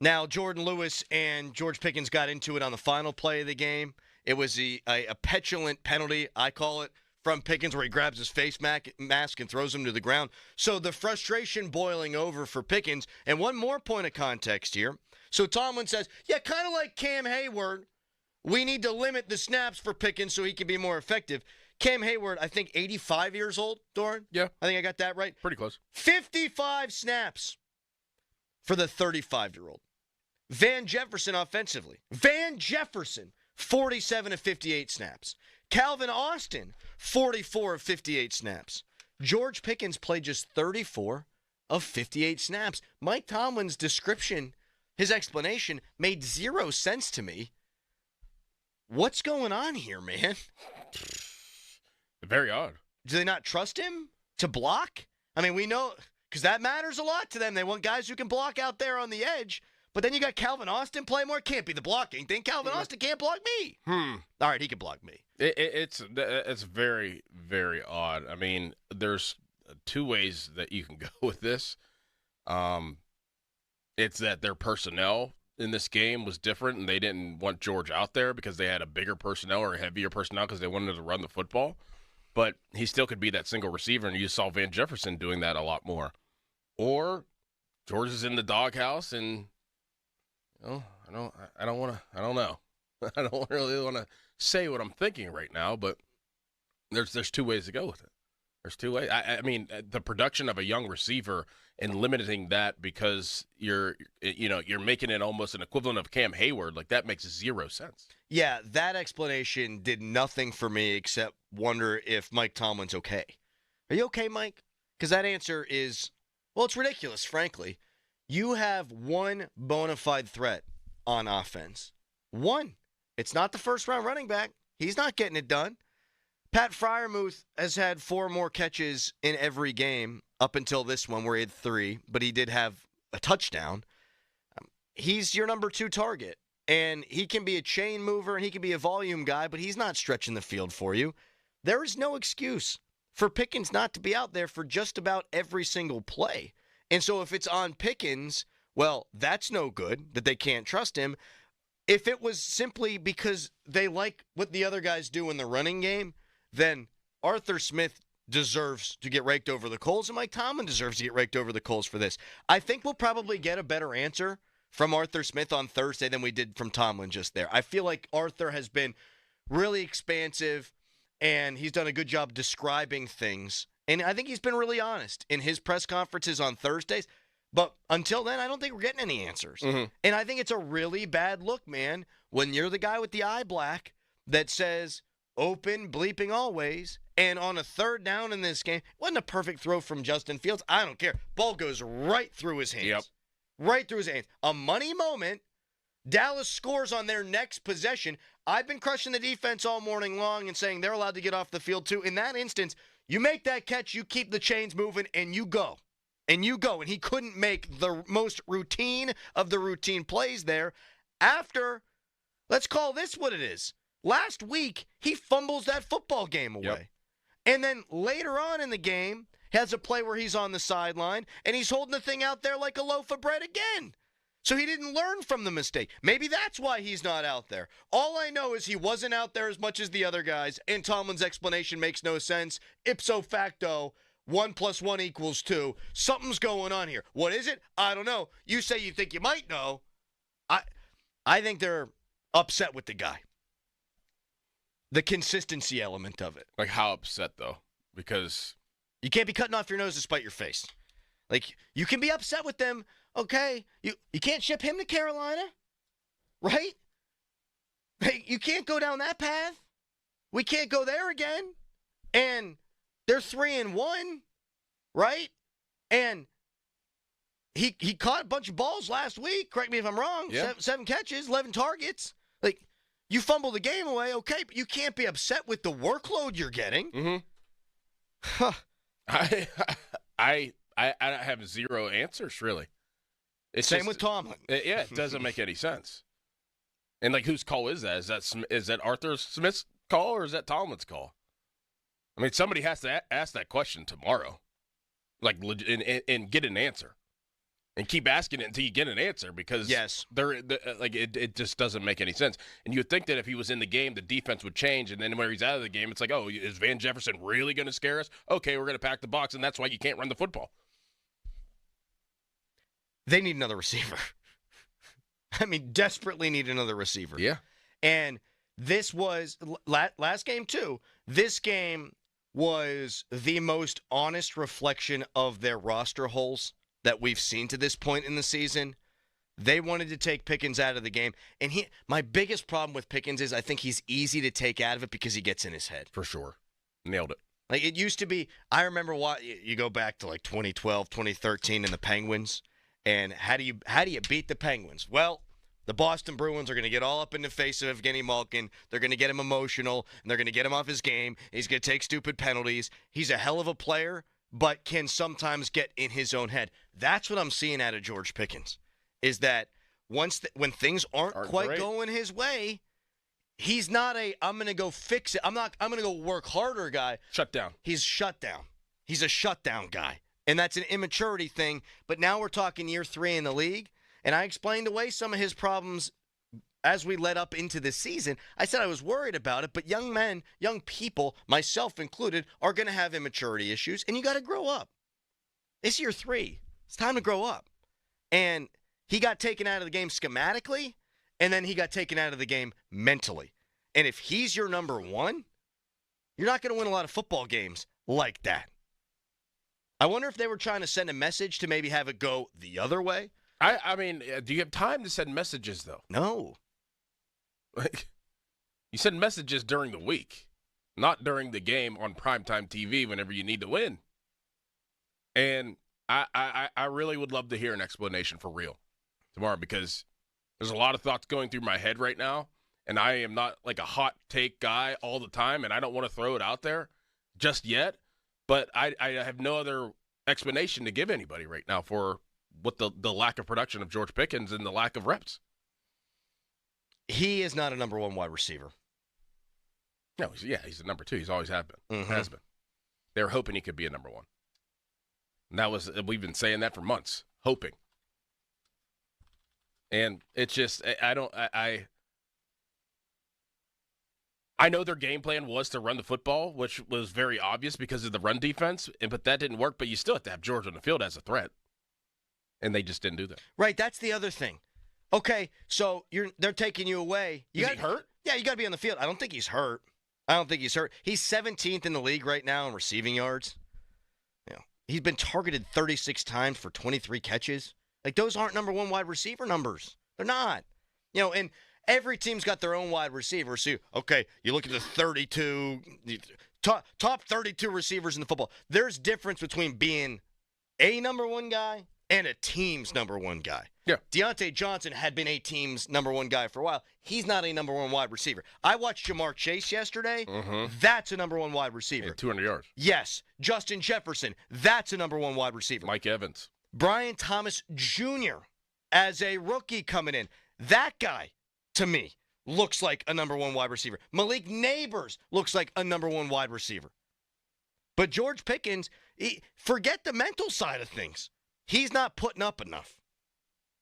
Now, Jordan Lewis and George Pickens got into it on the final play of the game. It was a petulant penalty, I call it, from Pickens where he grabs his face mask and throws him to the ground. So the frustration boiling over for Pickens. And one more point of context here. So Tomlin says, yeah, kind of like Cam Hayward, we need to limit the snaps for Pickens so he can be more effective. Cam Hayward, I think 85 years old, Doran? Yeah. I think I got that right. Pretty close. 55 snaps for the 35-year-old. Van Jefferson offensively. Van Jefferson, 47 of 58 snaps. Calvin Austin, 44 of 58 snaps. George Pickens played just 34 of 58 snaps. Mike Tomlin's description, his explanation, made zero sense to me. What's going on here, man? Very odd. Do they not trust him to block? I mean, we know, because that matters a lot to them. They want guys who can block out there on the edge. But then you got Calvin Austin play more. Can't be the blocking thing. Calvin Austin can't block me. All right, he can block me. It's very, very odd. I mean, there's two ways that you can go with this. It's that their personnel in this game was different, and they didn't want George out there because they had a bigger personnel or a heavier personnel because they wanted to run the football. But he still could be that single receiver, and you saw Van Jefferson doing that a lot more. Or George is in the doghouse, and I don't know. I don't really want to say what I'm thinking right now, but there's two ways to go with it. There's two ways. I mean, the production of a young receiver and limiting that because you're making it almost an equivalent of Cam Hayward, like that makes zero sense. Yeah, that explanation did nothing for me except wonder if Mike Tomlin's okay. Are you okay, Mike? Because that answer is, well, it's ridiculous, frankly. You have one bona fide threat on offense. One. It's not the first-round running back. He's not getting it done. Pat Freiermuth has had 4 more catches in every game up until this one where he had 3, but he did have a touchdown. He's your number 2 target, and he can be a chain mover and he can be a volume guy, but he's not stretching the field for you. There is no excuse for Pickens not to be out there for just about every single play. And so if it's on Pickens, well, that's no good that they can't trust him. If it was simply because they like what the other guys do in the running game, then Arthur Smith deserves to get raked over the coals, and Mike Tomlin deserves to get raked over the coals for this. I think we'll probably get a better answer from Arthur Smith on Thursday than we did from Tomlin just there. I feel like Arthur has been really expansive, and he's done a good job describing things. And I think he's been really honest in his press conferences on Thursdays. But until then, I don't think we're getting any answers. Mm-hmm. And I think it's a really bad look, man, when you're the guy with the eye black that says, open, bleeping always, and on a third down in this game, wasn't a perfect throw from Justin Fields. I don't care. Ball goes right through his hands. Yep. Right through his hands. A money moment. Dallas scores on their next possession. I've been crushing the defense all morning long and saying they're allowed to get off the field too. In that instance, you make that catch, you keep the chains moving, and you go. And you go. And he couldn't make the most routine of the routine plays there after, let's call this what it is. Last week, he fumbles that football game away. Yep. And then later on in the game, has a play where he's on the sideline, and he's holding the thing out there like a loaf of bread again. So he didn't learn from the mistake. Maybe that's why he's not out there. All I know is he wasn't out there as much as the other guys, and Tomlin's explanation makes no sense. Ipso facto, 1 + 1 = 2. Something's going on here. What is it? I don't know. You say you think you might know. I think they're upset with the guy. The consistency element of it. Like how upset, though? Because you can't be cutting off your nose to spite your face. Like, you can be upset with them. Okay, you can't ship him to Carolina, right? Hey, you can't go down that path. We can't go there again. And they're 3-1, right? And he caught a bunch of balls last week. Correct me if I'm wrong. Yeah. 7 catches, 11 targets. Like, you fumble the game away, okay, but you can't be upset with the workload you're getting. Mm-hmm. Huh. I have zero answers, really. It's Same with Tomlin. It doesn't make any sense. And, like, whose call is that? Is that Arthur Smith's call or is that Tomlin's call? I mean, somebody has to ask that question tomorrow, like, and get an answer. And keep asking it until you get an answer because it just doesn't make any sense. And you would think that if he was in the game, the defense would change. And then where he's out of the game, it's like, oh, is Van Jefferson really going to scare us? Okay, we're going to pack the box, and that's why you can't run the football. They need another receiver. I mean, desperately need another receiver. Yeah. And this was last game, too. This game was the most honest reflection of their roster holes that we've seen to this point in the season. They wanted to take Pickens out of the game. And my biggest problem with Pickens is I think he's easy to take out of it because he gets in his head. For sure. Nailed it. Like it used to be, I remember you go back to like 2012, 2013 and the Penguins. And how do you beat the Penguins? Well, the Boston Bruins are going to get all up in the face of Evgeny Malkin. They're going to get him emotional, and they're going to get him off his game. He's going to take stupid penalties. He's a hell of a player, but can sometimes get in his own head. That's what I'm seeing out of George Pickens, is that when things aren't quite great going his way, he's not I'm going to go fix it. I'm going to go work harder guy. Shut down. He's shut down. He's a shutdown guy. And that's an immaturity thing. But now we're talking year 3 in the league, and I explained away some of his problems as we led up into the season. I said I was worried about it, but young men, young people, myself included, are going to have immaturity issues, and you got to grow up. It's year 3. It's time to grow up. And he got taken out of the game schematically, and then he got taken out of the game mentally. And if he's your number one, you're not going to win a lot of football games like that. I wonder if they were trying to send a message to maybe have it go the other way. I mean, do you have time to send messages, though? No. Like, you send messages during the week, not during the game on primetime TV whenever you need to win. And I really would love to hear an explanation for real tomorrow, because there's a lot of thoughts going through my head right now, and I am not like a hot take guy all the time, and I don't want to throw it out there just yet. But I have no other explanation to give anybody right now for what the lack of production of George Pickens and the lack of reps. He is not a number one wide receiver. No, he's a number 2. He's always has been. They were hoping he could be a number 1. And we've been saying that for months, hoping. And it's just, I know their game plan was to run the football, which was very obvious because of the run defense, but that didn't work. But you still have to have George on the field as a threat, and they just didn't do that. Right, that's the other thing. Okay, so they're taking you away. Is he hurt? Yeah, you got to be on the field. I don't think he's hurt. He's 17th in the league right now in receiving yards. He's been targeted 36 times for 23 catches. Like, those aren't number 1 wide receiver numbers. They're not. And every team's got their own wide receiver. So, okay, you look at the 32, top 32 receivers in the football. There's difference between being a number 1 guy and a team's number 1 guy. Yeah. Deontay Johnson had been a team's number 1 guy for a while. He's not a number 1 wide receiver. I watched Jamar Chase yesterday. That's a number 1 wide receiver. Yeah, 200 yards. Yes. Justin Jefferson, that's a number 1 wide receiver. Mike Evans. Brian Thomas Jr. as a rookie coming in. That guy, to me, looks like a number 1 wide receiver. Malik Neighbors looks like a number 1 wide receiver. But George Pickens, forget the mental side of things. He's not putting up enough.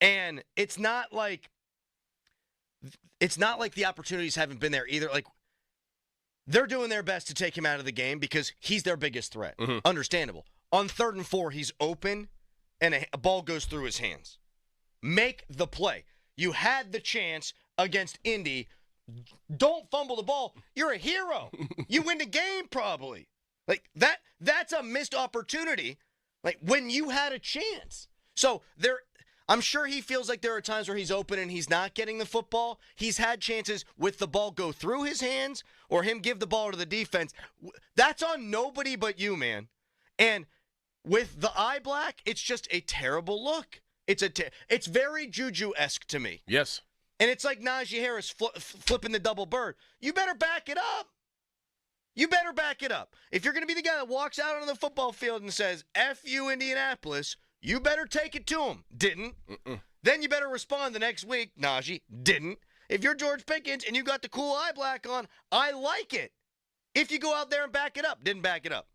And it's not like the opportunities haven't been there either. Like, they're doing their best to take him out of the game because he's their biggest threat. Understandable. On 3rd and 4, he's open, and a ball goes through his hands. Make the play. You had the chance against Indy. Don't fumble the ball. You're a hero. You win the game probably. Like, that's a missed opportunity. Like, when you had a chance. So I'm sure he feels like there are times where he's open and he's not getting the football. He's had chances with the ball go through his hands or him give the ball to the defense. That's on nobody but you, man. And with the eye black, it's just a terrible look. It's very Juju-esque to me. Yes. And it's like Najee Harris flipping the double bird. You better back it up. You better back it up. If you're going to be the guy that walks out onto the football field and says, F you, Indianapolis, you better take it to him. Didn't. Then you better respond the next week. Najee didn't. If you're George Pickens and you got the cool eye black on, I like it. If you go out there and back it up, didn't back it up.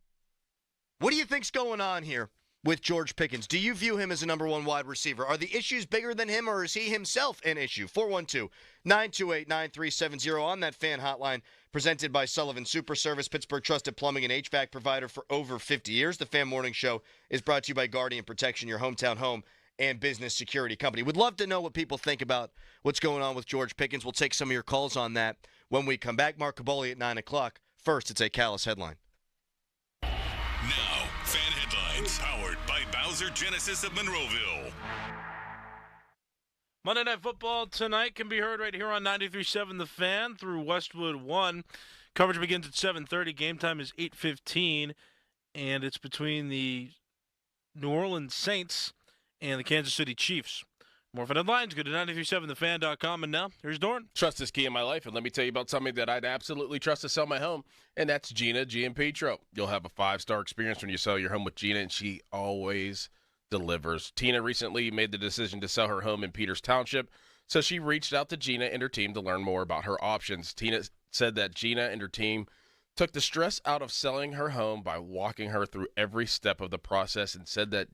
What do you think's going on here with George Pickens? Do you view him as a number one wide receiver? Are the issues bigger than him, or is he himself an issue? 412-928-9370 on that fan hotline, presented by Sullivan Super Service, Pittsburgh trusted plumbing and HVAC provider for over 50 years. The Fan Morning Show is brought to you by Guardian Protection, your hometown home and business security company. Would love to know what people think about what's going on with George Pickens. We'll take some of your calls on that when we come back. Mark Caboli at 9 o'clock. First, it's a Callus headline. Now, fan headlines, powered by Bowser Genesis of Monroeville. Monday Night Football tonight can be heard right here on 93.7 The Fan through Westwood 1. Coverage begins at 7:30. Game time is 8:15, and it's between the New Orleans Saints and the Kansas City Chiefs. More fan headlines, go to 937thefan.com, and now, here's Doran. Trust is key in my life, and let me tell you about somebody that I'd absolutely trust to sell my home, and that's Gina Giampetro. You'll have a 5-star experience when you sell your home with Gina, and she always delivers. Tina recently made the decision to sell her home in Peters Township, so she reached out to Gina and her team to learn more about her options. Tina said that Gina and her team took the stress out of selling her home by walking her through every step of the process, and said that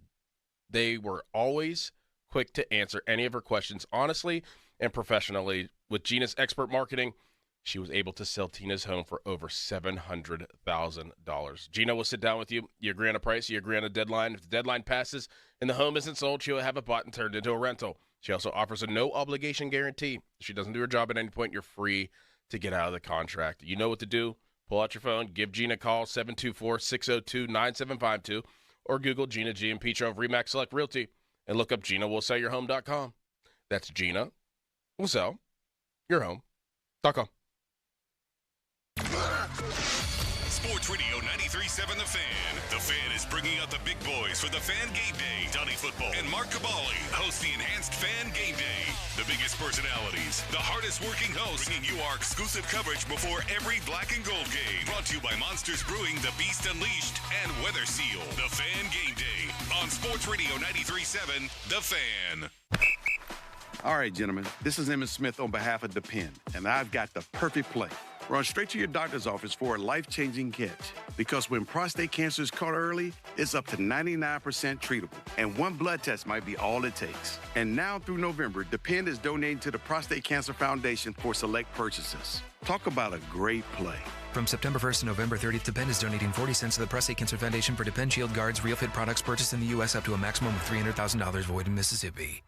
they were always quick to answer any of her questions honestly and professionally. With Gina's expert marketing, she was able to sell Tina's home for over $700,000. Gina will sit down with you. You agree on a price, you agree on a deadline. If the deadline passes and the home isn't sold, she'll have it bought and turned into a rental. She also offers a no-obligation guarantee. If she doesn't do her job at any point, you're free to get out of the contract. You know what to do. Pull out your phone, give Gina a call, 724-602-9752, or Google Gina Giampetro of RE/MAX Select Realty and look up GinaWillSellYourHome.com. That's Gina will sell your home.com. Sports Radio 93.7 The Fan. The Fan is bringing out the big boys for the Fan Game Day. Donnie Football and Mark Cabali host the Enhanced Fan Game Day. The biggest personalities, the hardest working hosts, bringing you our exclusive coverage before every black and gold game. Brought to you by Monsters Brewing, The Beast Unleashed, and Weather Seal. The Fan Game Day on Sports Radio 93.7 The Fan. All right, gentlemen, this is Emmett Smith on behalf of Depend, and I've got the perfect play. Run straight to your doctor's office for a life-changing catch. Because when prostate cancer is caught early, it's up to 99% treatable. And one blood test might be all it takes. And now through November, Depend is donating to the Prostate Cancer Foundation for select purchases. Talk about a great play. From September 1st to November 30th, Depend is donating 40 cents to the Prostate Cancer Foundation for Depend Shield Guards Real Fit products purchased in the U.S. up to a maximum of $300,000 void in Mississippi.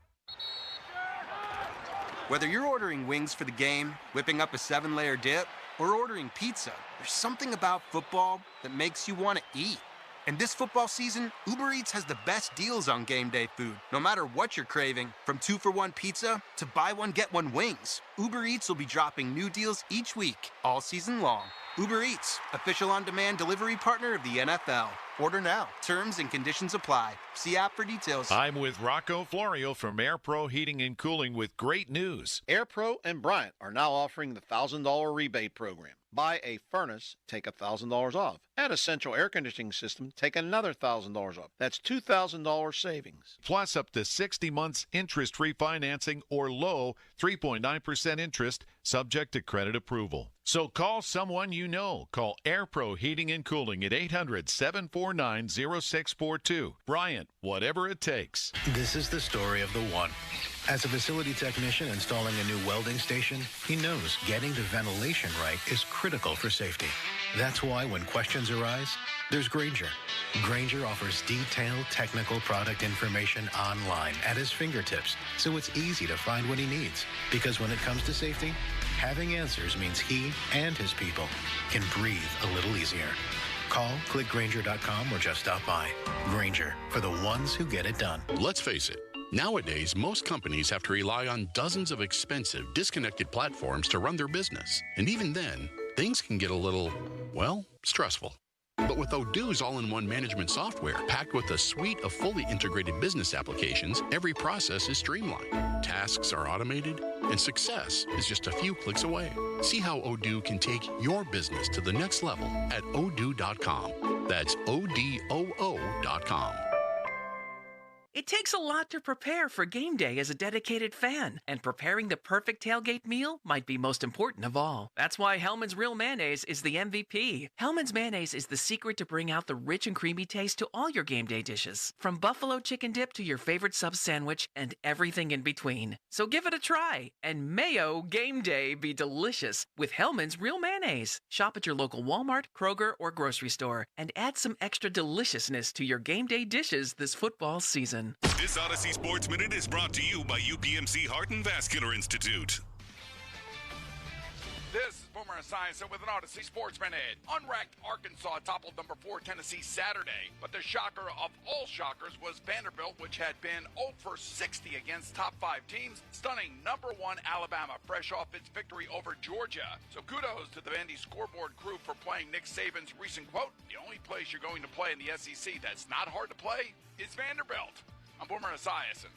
Whether you're ordering wings for the game, whipping up a 7-layer dip, or ordering pizza, there's something about football that makes you want to eat. And this football season, Uber Eats has the best deals on game day food. No matter what you're craving, from 2-for-1 pizza to buy one, get one wings, Uber Eats will be dropping new deals each week, all season long. Uber Eats, official on-demand delivery partner of the NFL. Order now. Terms and conditions apply. See app for details. I'm with Rocco Florio from Air Pro Heating and Cooling with great news. Air Pro and Bryant are now offering the $1,000 rebate program. Buy a furnace, take $1,000 off. Add a central air conditioning system, take another $1,000 off. That's $2,000 savings. Plus up to 60 months interest-free financing or low 3.9% interest, subject to credit approval. So call someone you know. Call Air Pro Heating and Cooling at 800-749-0642. Bryant, whatever it takes. This is the story of the one. As a facility technician installing a new welding station, he knows getting the ventilation right is critical for safety. That's why when questions arise, there's Grainger. Grainger offers detailed technical product information online at his fingertips, so it's easy to find what he needs. Because when it comes to safety, having answers means he and his people can breathe a little easier. Call, click Grainger.com, or just stop by. Grainger, for the ones who get it done. Let's face it. Nowadays, most companies have to rely on dozens of expensive, disconnected platforms to run their business. And even then, things can get a little, well, stressful. But with Odoo's all-in-one management software, packed with a suite of fully integrated business applications, every process is streamlined. Tasks are automated, and success is just a few clicks away. See how Odoo can take your business to the next level at odoo.com. That's ODOO.com. It takes a lot to prepare for game day as a dedicated fan, and preparing the perfect tailgate meal might be most important of all. That's why Hellmann's Real Mayonnaise is the MVP. Hellmann's Mayonnaise is the secret to bring out the rich and creamy taste to all your game day dishes, from buffalo chicken dip to your favorite sub sandwich and everything in between. So give it a try, and mayo game day be delicious with Hellmann's Real Mayonnaise. Shop at your local Walmart, Kroger, or grocery store, and add some extra deliciousness to your game day dishes this football season. This Odyssey Sports Minute is brought to you by UPMC Heart and Vascular Institute. This is Boomer Esiason with an Odyssey Sports Minute. Unranked Arkansas toppled number 4 Tennessee Saturday, but the shocker of all shockers was Vanderbilt, which had been 0 for 60 against top 5 teams, stunning number 1 Alabama fresh off its victory over Georgia. So kudos to the Vandy scoreboard crew for playing Nick Saban's recent quote, "The only place you're going to play in the SEC that's not hard to play is Vanderbilt." I'm Boomer Esiason.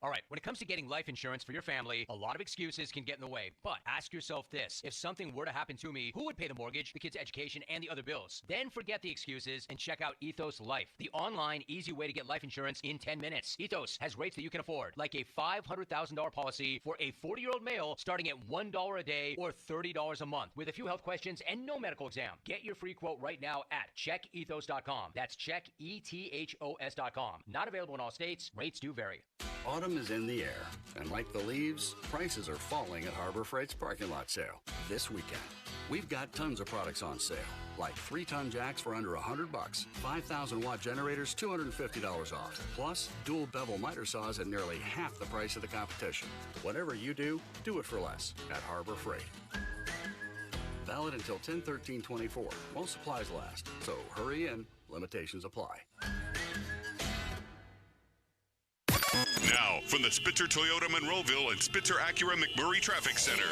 All right, when it comes to getting life insurance for your family, a lot of excuses can get in the way. But ask yourself this. If something were to happen to me, who would pay the mortgage, the kids' education, and the other bills? Then forget the excuses and check out Ethos Life, the online, easy way to get life insurance in 10 minutes. Ethos has rates that you can afford, like a $500,000 policy for a 40-year-old male starting at $1 a day or $30 a month, with a few health questions and no medical exam. Get your free quote right now at checkethos.com. That's checkethos.com. Not available in all states. Rates do vary. Autumn is in the air, and like the leaves, prices are falling at Harbor Freight's parking lot sale this weekend. We've got tons of products on sale, like 3-ton jacks for under $100, 5,000-watt generators, $250 off, plus dual bevel miter saws at nearly half the price of the competition. Whatever you do it for less at Harbor Freight. Valid until 10/13/24 while supplies last, so hurry in, limitations apply. Now, from the Spitzer Toyota Monroeville and Spitzer Acura McMurray Traffic Center.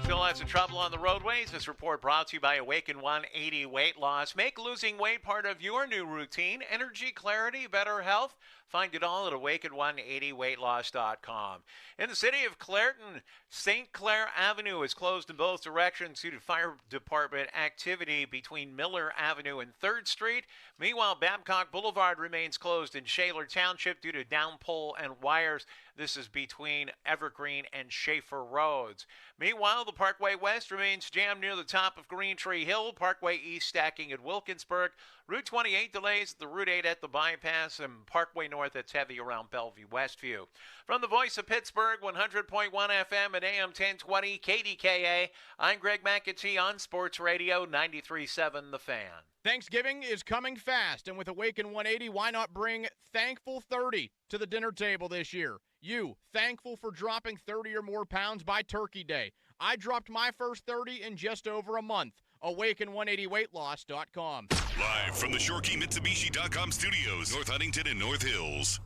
Still lots of trouble on the roadways. This report brought to you by Awaken 180 Weight Loss. Make losing weight part of your new routine. Energy, clarity, better health. Find it all at awaken180weightloss.com. In the city of Clairton, St. Clair Avenue is closed in both directions due to fire department activity between Miller Avenue and 3rd Street. Meanwhile, Babcock Boulevard remains closed in Shaler Township due to down pole and wires. This is between Evergreen and Schaefer Roads. Meanwhile, the Parkway West remains jammed near the top of Green Tree Hill. Parkway East stacking at Wilkinsburg. Route 28 delays at the Route 8 at the bypass, and Parkway North it's heavy around Bellevue Westview. From the Voice of Pittsburgh, 100.1 FM at AM 1020 KDKA, I'm Greg McAtee on Sports Radio 93.7 The Fan. Thanksgiving is coming fast, and with Awaken 180, why not bring Thankful 30 to the dinner table this year? You, thankful for dropping 30 or more pounds by Turkey Day. I dropped my first 30 in just over a month. Awaken180weightloss.com. Live from the Shorkey Mitsubishi.com studios, North Huntington and North Hills.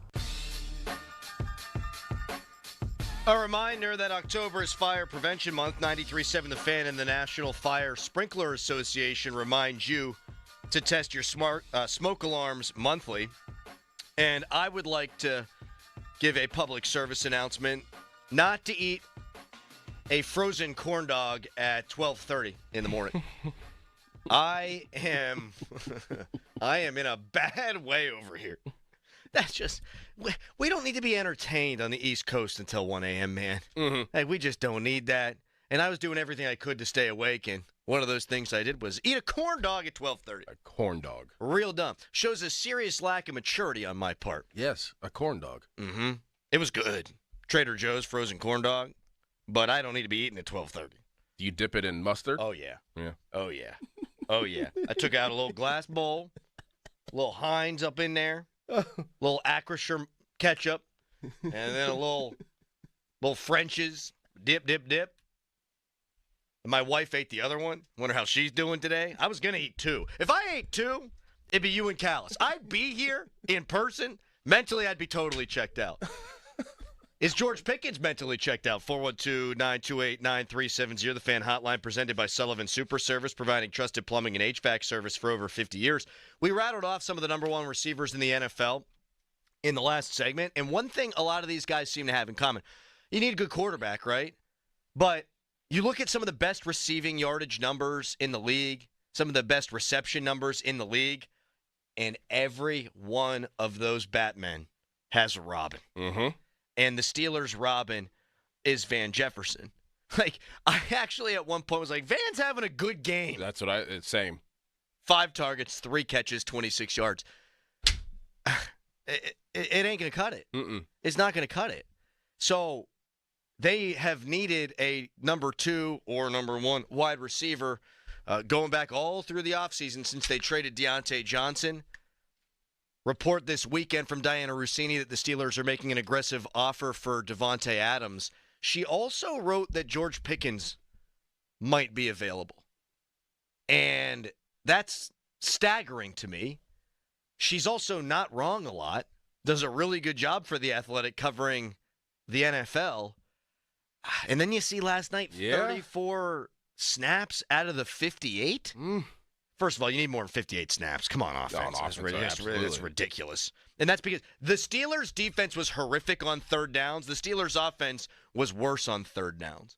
A reminder that October is Fire Prevention Month. 93.7 The Fan and the National Fire Sprinkler Association reminds you to test your smoke alarms monthly. And I would like to give a public service announcement not to eat a frozen corn dog at 12:30 in the morning. I am in a bad way over here. That's just, we don't need to be entertained on the East Coast until 1 a.m., man. Mm-hmm. Hey, we just don't need that. And I was doing everything I could to stay awake, and one of those things I did was eat a corn dog at 12:30. A corn dog. Real dumb. Shows a serious lack of maturity on my part. Yes, a corn dog. Mm-hmm. It was good. Trader Joe's frozen corn dog, but I don't need to be eating at 12:30. Do you dip it in mustard? Oh, yeah. Yeah. Oh, yeah. Oh, yeah. I took out a little glass bowl, a little Heinz up in there, a little Acrisure ketchup, and then a little French's. Dip, dip, dip. My wife ate the other one. Wonder how she's doing today. I was going to eat 2. If I ate 2, it'd be you and Callis. I'd be here in person. Mentally, I'd be totally checked out. Is George Pickens mentally checked out? 412-928-9370, the Fan Hotline, presented by Sullivan Super Service, providing trusted plumbing and HVAC service for over 50 years. We rattled off some of the number 1 receivers in the NFL in the last segment, and one thing a lot of these guys seem to have in common, you need a good quarterback, right? But you look at some of the best receiving yardage numbers in the league, some of the best reception numbers in the league, and every one of those Batmen has a Robin. Mm-hmm. And the Steelers' Robin is Van Jefferson. Like, I actually at one point was like, Van's having a good game. That's what same. 5 targets, 3 catches, 26 yards. It ain't going to cut it. Mm-mm. It's not going to cut it. So they have needed a number 2 or number 1 wide receiver going back all through the offseason since they traded Deontay Johnson. Report this weekend from Diana Rossini that the Steelers are making an aggressive offer for Davante Adams. She also wrote that George Pickens might be available. And that's staggering to me. She's also not wrong a lot. Does a really good job for The Athletic covering the NFL. And then you see last night, 34 snaps out of the 58. First of all, you need more than 58 snaps. Come on, offense. It's ridiculous. And that's because the Steelers' defense was horrific on third downs. The Steelers' offense was worse on third downs.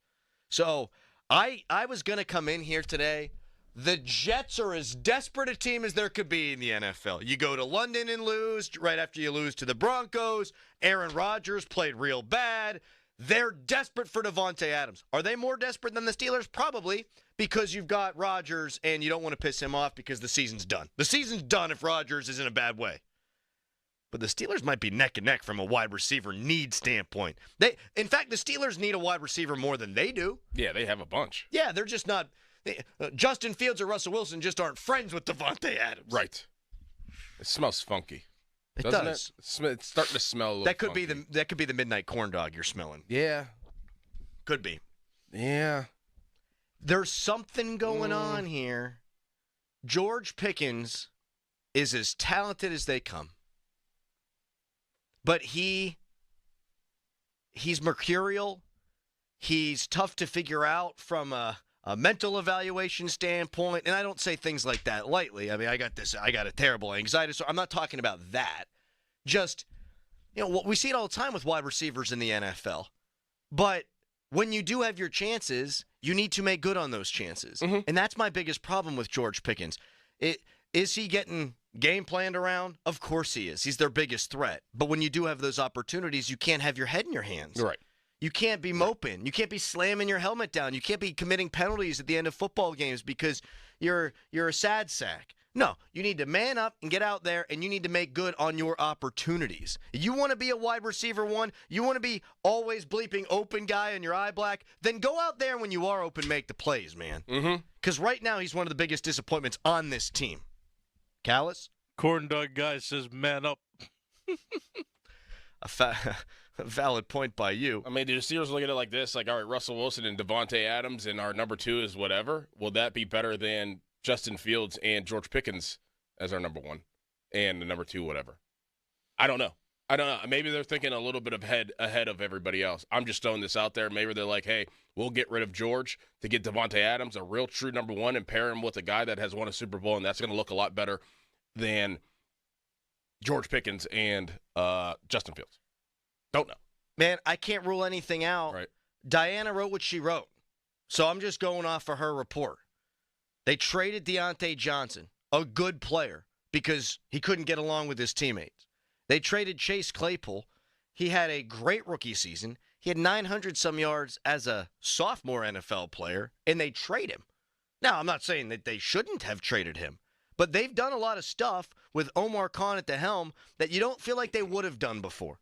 So I was going to come in here today. The Jets are as desperate a team as there could be in the NFL. You go to London and lose right after you lose to the Broncos. Aaron Rodgers played real bad. They're desperate for Davante Adams. Are they more desperate than the Steelers? Probably, because you've got Rodgers and you don't want to piss him off because the season's done. The season's done if Rodgers is in a bad way. But the Steelers might be neck and neck from a wide receiver need standpoint. In fact, the Steelers need a wide receiver more than they do. Yeah, they have a bunch. Yeah, they're just not. Justin Fields or Russell Wilson just aren't friends with Davante Adams. Right. It smells funky. It doesn't does. It's starting to smell a little That could funky. be the midnight corn dog you're smelling. Yeah. Could be. Yeah. There's something going on here. George Pickens is as talented as they come. But he's mercurial. He's tough to figure out from a mental evaluation standpoint. And I don't say things like that lightly. I mean, I got a terrible anxiety, so I'm not talking about that. Just, we see it all the time with wide receivers in the NFL. But when you do have your chances, you need to make good on those chances. Mm-hmm. And that's my biggest problem with George Pickens. Is he getting game planned around? Of course he is. He's their biggest threat. But when you do have those opportunities, you can't have your head in your hands. Right. You can't be moping. You can't be slamming your helmet down. You can't be committing penalties at the end of football games because you're a sad sack. No, you need to man up and get out there, and you need to make good on your opportunities. You want to be a wide receiver 1, you want to be always bleeping open guy in your eye black, then go out there when you are open, make the plays, man. Because right now he's one of the biggest disappointments on this team. Callis? Corn dog guy says man up. A valid point by you. I mean, do the Steelers look at it like this? Like, all right, Russell Wilson and Davante Adams and our number 2 is whatever. Will that be better than Justin Fields and George Pickens as our number 1 and the number 2, whatever? I don't know. Maybe they're thinking a little bit ahead of everybody else. I'm just throwing this out there. Maybe they're like, hey, we'll get rid of George to get Davante Adams, a real true number 1, and pair him with a guy that has won a Super Bowl, and that's going to look a lot better than George Pickens and Justin Fields. Don't know. Man, I can't rule anything out. Right. Diana wrote what she wrote. So I'm just going off of her report. They traded Deontay Johnson, a good player, because he couldn't get along with his teammates. They traded Chase Claypool. He had a great rookie season. He had 900-some yards as a sophomore NFL player, and they trade him. Now, I'm not saying that they shouldn't have traded him, but they've done a lot of stuff with Omar Khan at the helm that you don't feel like they would have done before.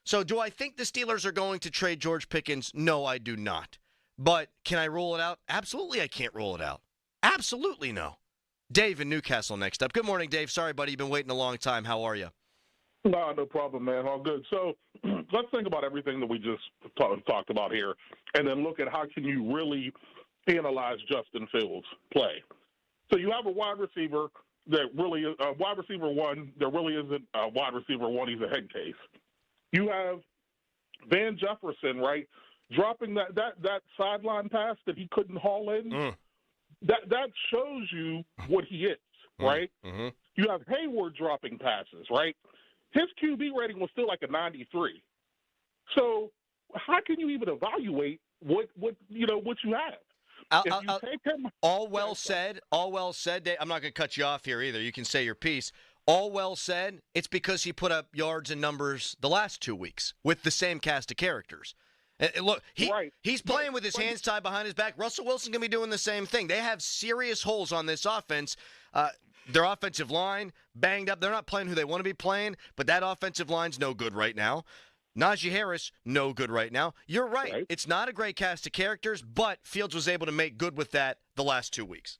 So do I think the Steelers are going to trade George Pickens? No, I do not. But can I rule it out? Absolutely, I can't rule it out. Absolutely no. Dave in Newcastle next up. Good morning, Dave. Sorry, buddy. You've been waiting a long time. How are you? No problem, man. All good. So let's think about everything that we just talked about here and then look at how can you really analyze Justin Fields' play. So you have a wide receiver that really is a wide receiver 1. There really isn't a wide receiver 1. He's a head case. You have Van Jefferson, right, dropping that sideline pass that he couldn't haul in. That shows you what he is, right? You have Hayward dropping passes, right? His QB rating was still like a 93. So how can you even evaluate what you have? take him, all well said. All well said. Dave, I'm not going to cut you off here either. You can say your piece. All well said. It's because he put up yards and numbers the last 2 weeks with the same cast of characters. And look, he's playing with his hands tied behind his back. Russell Wilson can be doing the same thing. They have serious holes on this offense. Their offensive line banged up. They're not playing who they want to be playing, but that offensive line's no good right now. Najee Harris, no good right now. You're right. It's not a great cast of characters, but Fields was able to make good with that the last 2 weeks.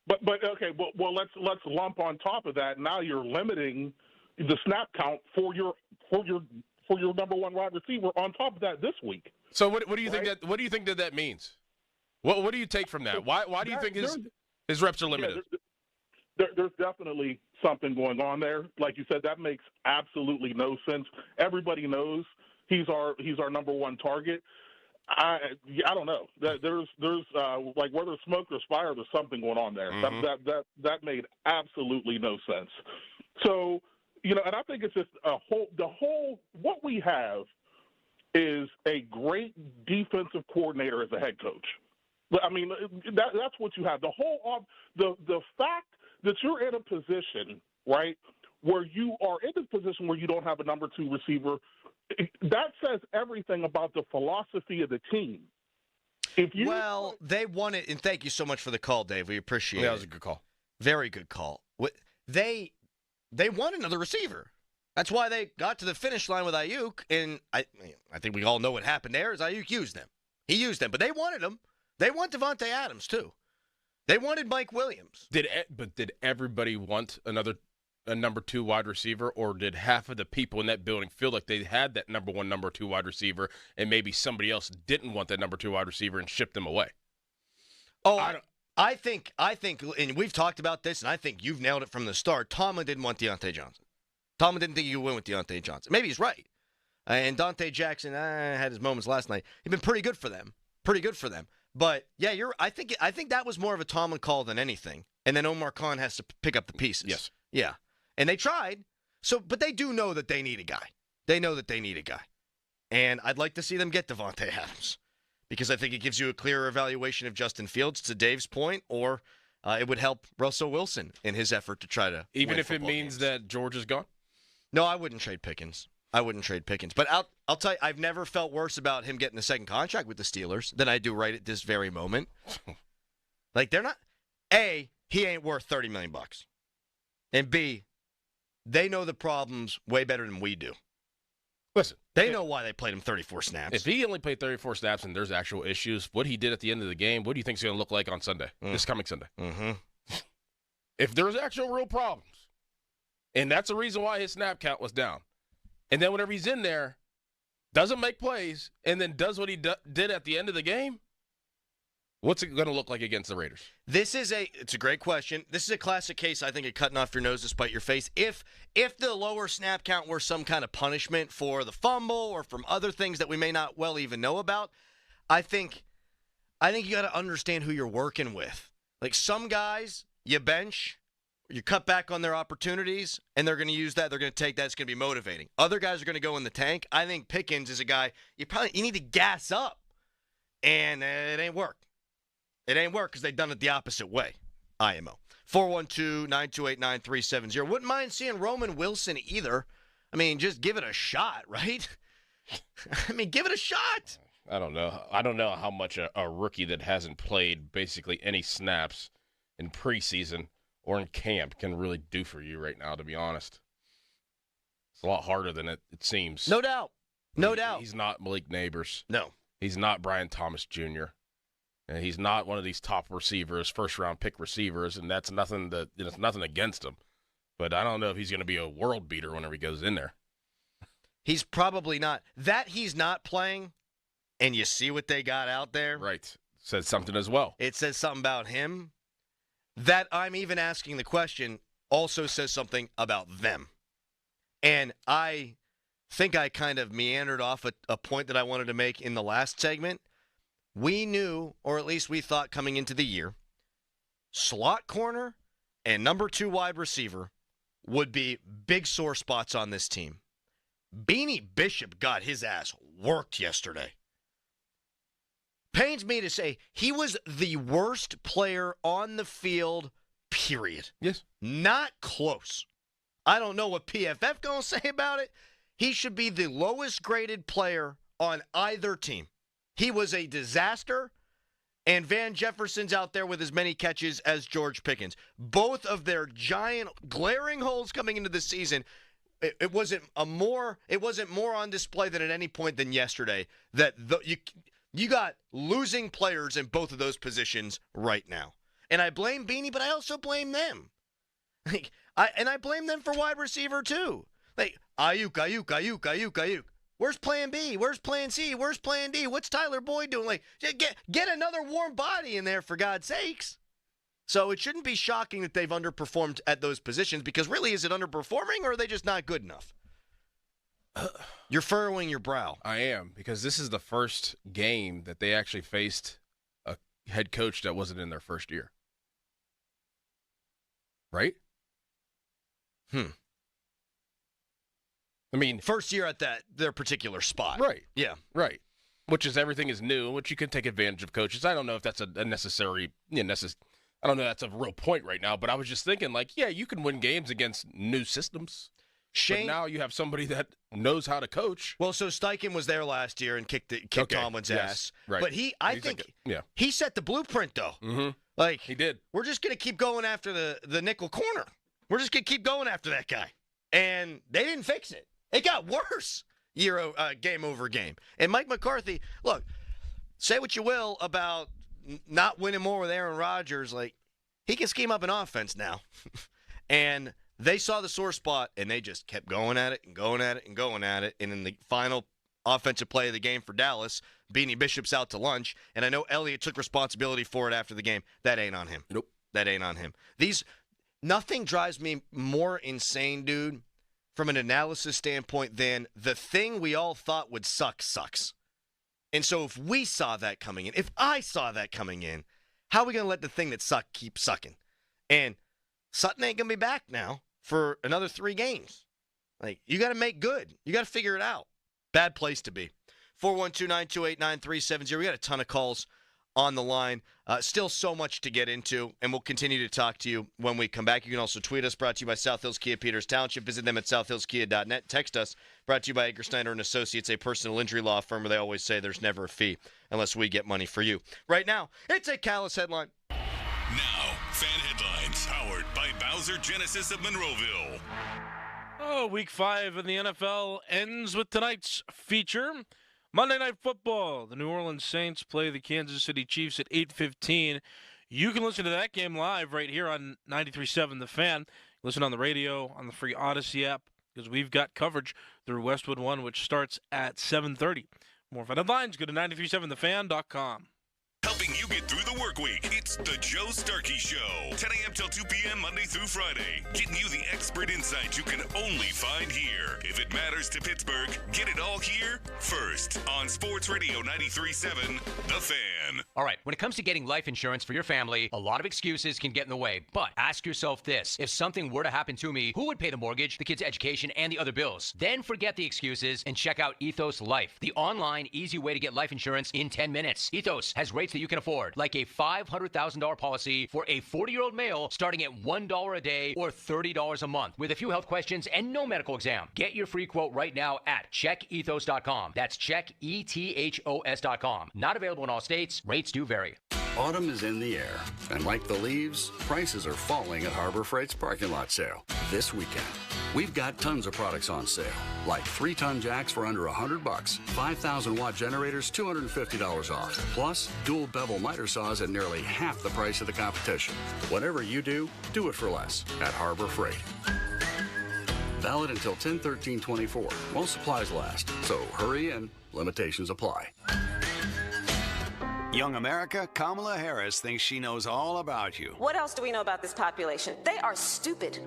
But okay, well let's lump on top of that. Now you're limiting the snap count for your number one wide receiver on top of that this week. So what do you think that means? What do you take from that? Why do you think his reps are limited? There's definitely something going on there. Like you said, that makes absolutely no sense. Everybody knows he's our number one target. I don't know. There's like where there's smoke there's fire. There's something going on there. Mm-hmm. That made absolutely no sense. So and I think it's just what we have is a great defensive coordinator as a head coach. I mean, that's what you have. The fact that you're in a position, right, where you are in a position where you don't have a number two receiver, that says everything about the philosophy of the team. They won it, and thank you so much for the call, Dave. We appreciate it. That was a good call. Very good call. They want another receiver. That's why they got to the finish line with Ayuk, and I think we all know what happened there is Ayuk used them. He used them, but they wanted him. They want Devontae Adams, too. They wanted Mike Williams. Did everybody want a number two wide receiver, or did half of the people in that building feel like they had that number two wide receiver, and maybe somebody else didn't want that number two wide receiver and shipped them away? I think, and we've talked about this, and I think you've nailed it from the start. Tomlin didn't want Deontay Johnson. Tomlin didn't think you would win with Deontay Johnson. Maybe he's right. And Dante Jackson had his moments last night. He's been pretty good for them. But yeah, I think that was more of a Tomlin call than anything. And then Omar Khan has to pick up the pieces. Yes. Yeah. And they tried. But they do know that they need a guy. They know that they need a guy. And I'd like to see them get Devontae Adams because I think it gives you a clearer evaluation of Justin Fields, to Dave's point, or it would help Russell Wilson in his effort to try to even if it means that George is gone? No, I wouldn't trade Pickens. But I'll tell you, I've never felt worse about him getting a second contract with the Steelers than I do right at this very moment. Like, they're not – A, he ain't worth $30 million. And B, they know the problems way better than we do. Listen. They know why they played him 34 snaps. If he only played 34 snaps and there's actual issues, what he did at the end of the game, what do you think is going to look like on Sunday, this coming Sunday? Mm-hmm. If there's actual real problems, and that's the reason why his snap count was down, and then whenever he's in there, doesn't make plays, and then does what he did at the end of the game, what's it going to look like against the Raiders? It's a great question. This is a classic case, I think, of cutting off your nose to spite your face. If the lower snap count were some kind of punishment for the fumble or from other things that we may not well even know about, I think you got to understand who you're working with. Like, some guys, you bench, you cut back on their opportunities, and they're going to use that. They're going to take that. It's going to be motivating. Other guys are going to go in the tank. I think Pickens is a guy you need to gas up, and it ain't worked. It ain't worked because they've done it the opposite way. IMO. 412-928-9370. Wouldn't mind seeing Roman Wilson either. I mean, just give it a shot, right? Give it a shot. I don't know. I don't know how much a rookie that hasn't played basically any snaps in preseason or in camp can really do for you right now, to be honest. It's a lot harder than it seems. No doubt. No doubt. He's not Malik Neighbors. No. He's not Brian Thomas Jr. And he's not one of these top receivers, first-round pick receivers, and that's nothing against him. But I don't know if he's going to be a world beater whenever he goes in there. He's probably not. That he's not playing, and you see what they got out there. Right. Says something as well. It says something about him. That I'm even asking the question also says something about them. And I think I kind of meandered off a point that I wanted to make in the last segment. We knew, or at least we thought coming into the year, slot corner and number 2 wide receiver would be big sore spots on this team. Beanie Bishop got his ass worked yesterday. pains me to say he was the worst player on the field, period. Yes. Not close. I don't know what PFF going to say about it. He should be the lowest graded player on either team. He was a disaster, and Van Jefferson's out there with as many catches as George Pickens. Both of their giant glaring holes coming into the season, it wasn't more on display than at any point than yesterday that you got losing players in both of those positions right now. And I blame Beanie, but I also blame them. I blame them for wide receiver too. Like Ayuk. Where's plan B? Where's plan C? Where's plan D? What's Tyler Boyd doing? Like, get another warm body in there, for God's sakes. So it shouldn't be shocking that they've underperformed at those positions, because really, is it underperforming or are they just not good enough? You're furrowing your brow. I am, because this is the first game that they actually faced a head coach that wasn't in their first year. Right? I mean, first year at their particular spot. Right. Yeah. Right. Which is everything is new, which you can take advantage of coaches. I don't know if that's a necessary, I don't know if that's a real point right now, but I was just thinking, like, yeah, you can win games against new systems. But now you have somebody that knows how to coach. Well, so Steichen was there last year and kicked Tomlin's ass. Right. But I think he set the blueprint, though. Mm-hmm. Like, he did. We're just going to keep going after the nickel corner. We're just going to keep going after that guy. And they didn't fix it. It got worse game over game. And Mike McCarthy, look, say what you will about not winning more with Aaron Rodgers. Like, he can scheme up an offense now. And they saw the sore spot, and they just kept going at it and going at it and going at it. And in the final offensive play of the game for Dallas, Beanie Bishop's out to lunch. And I know Elliott took responsibility for it after the game. That ain't on him. Nope. That ain't on him. Nothing drives me more insane, dude, from an analysis standpoint than the thing we all thought would sucks. And so if we saw that coming in, if I saw that coming in, how are we going to let the thing that sucked keep sucking? And Sutton ain't going to be back now for another 3 games. Like, you got to make good. You got to figure it out. Bad place to be. 412-928-9370. We got a ton of calls on the line. Still so much to get into, and we'll continue to talk to you when we come back. You can also tweet us, brought to you by South Hills Kia Peters Township. Visit them at southhillskia.net. Text us, brought to you by Edgar Snyder & Associates, a personal injury law firm where they always say there's never a fee unless we get money for you. Right now, it's a Callous headline. Now, fan headlines, powered by Bowser Genesis of Monroeville. Week 5 in the NFL ends with tonight's feature. Monday Night Football. The New Orleans Saints play the Kansas City Chiefs at 8:15. You can listen to that game live right here on 93.7 The Fan. Listen on the radio, on the free Odyssey app, because we've got coverage through Westwood One, which starts at 7:30. More fun headlines, go to 937thefan.com. Helping you get through the work week. It's the Joe Starkey Show. 10 a.m. till 2 p.m. Monday through Friday. Getting you the expert insight you can only find here. If it matters to Pittsburgh, get it all here first on Sports Radio 93.7 The Fan. All right, when it comes to getting life insurance for your family, a lot of excuses can get in the way. But ask yourself this. If something were to happen to me, who would pay the mortgage, the kids' education, and the other bills? Then forget the excuses and check out Ethos Life, the online, easy way to get life insurance in 10 minutes. Ethos has rates that you can afford, like a $500,000 policy for a 40-year-old male starting at $1 a day or $30 a month with a few health questions and no medical exam. Get your free quote right now at checkethos.com. That's checkethos.com. Not available in all states. Rates do vary. Autumn is in the air, and like the leaves, prices are falling at Harbor Freight's parking lot sale this weekend. We've got tons of products on sale, like 3-ton jacks for under $100, 5,000-watt generators, $250 off, plus dual bevel miter saws at nearly half the price of the competition. Whatever you do it for less at Harbor Freight. Valid until 10/13/24 while supplies last, so hurry in. Limitations apply. Young America, Kamala Harris thinks she knows all about you. What else do we know about this population? They are stupid.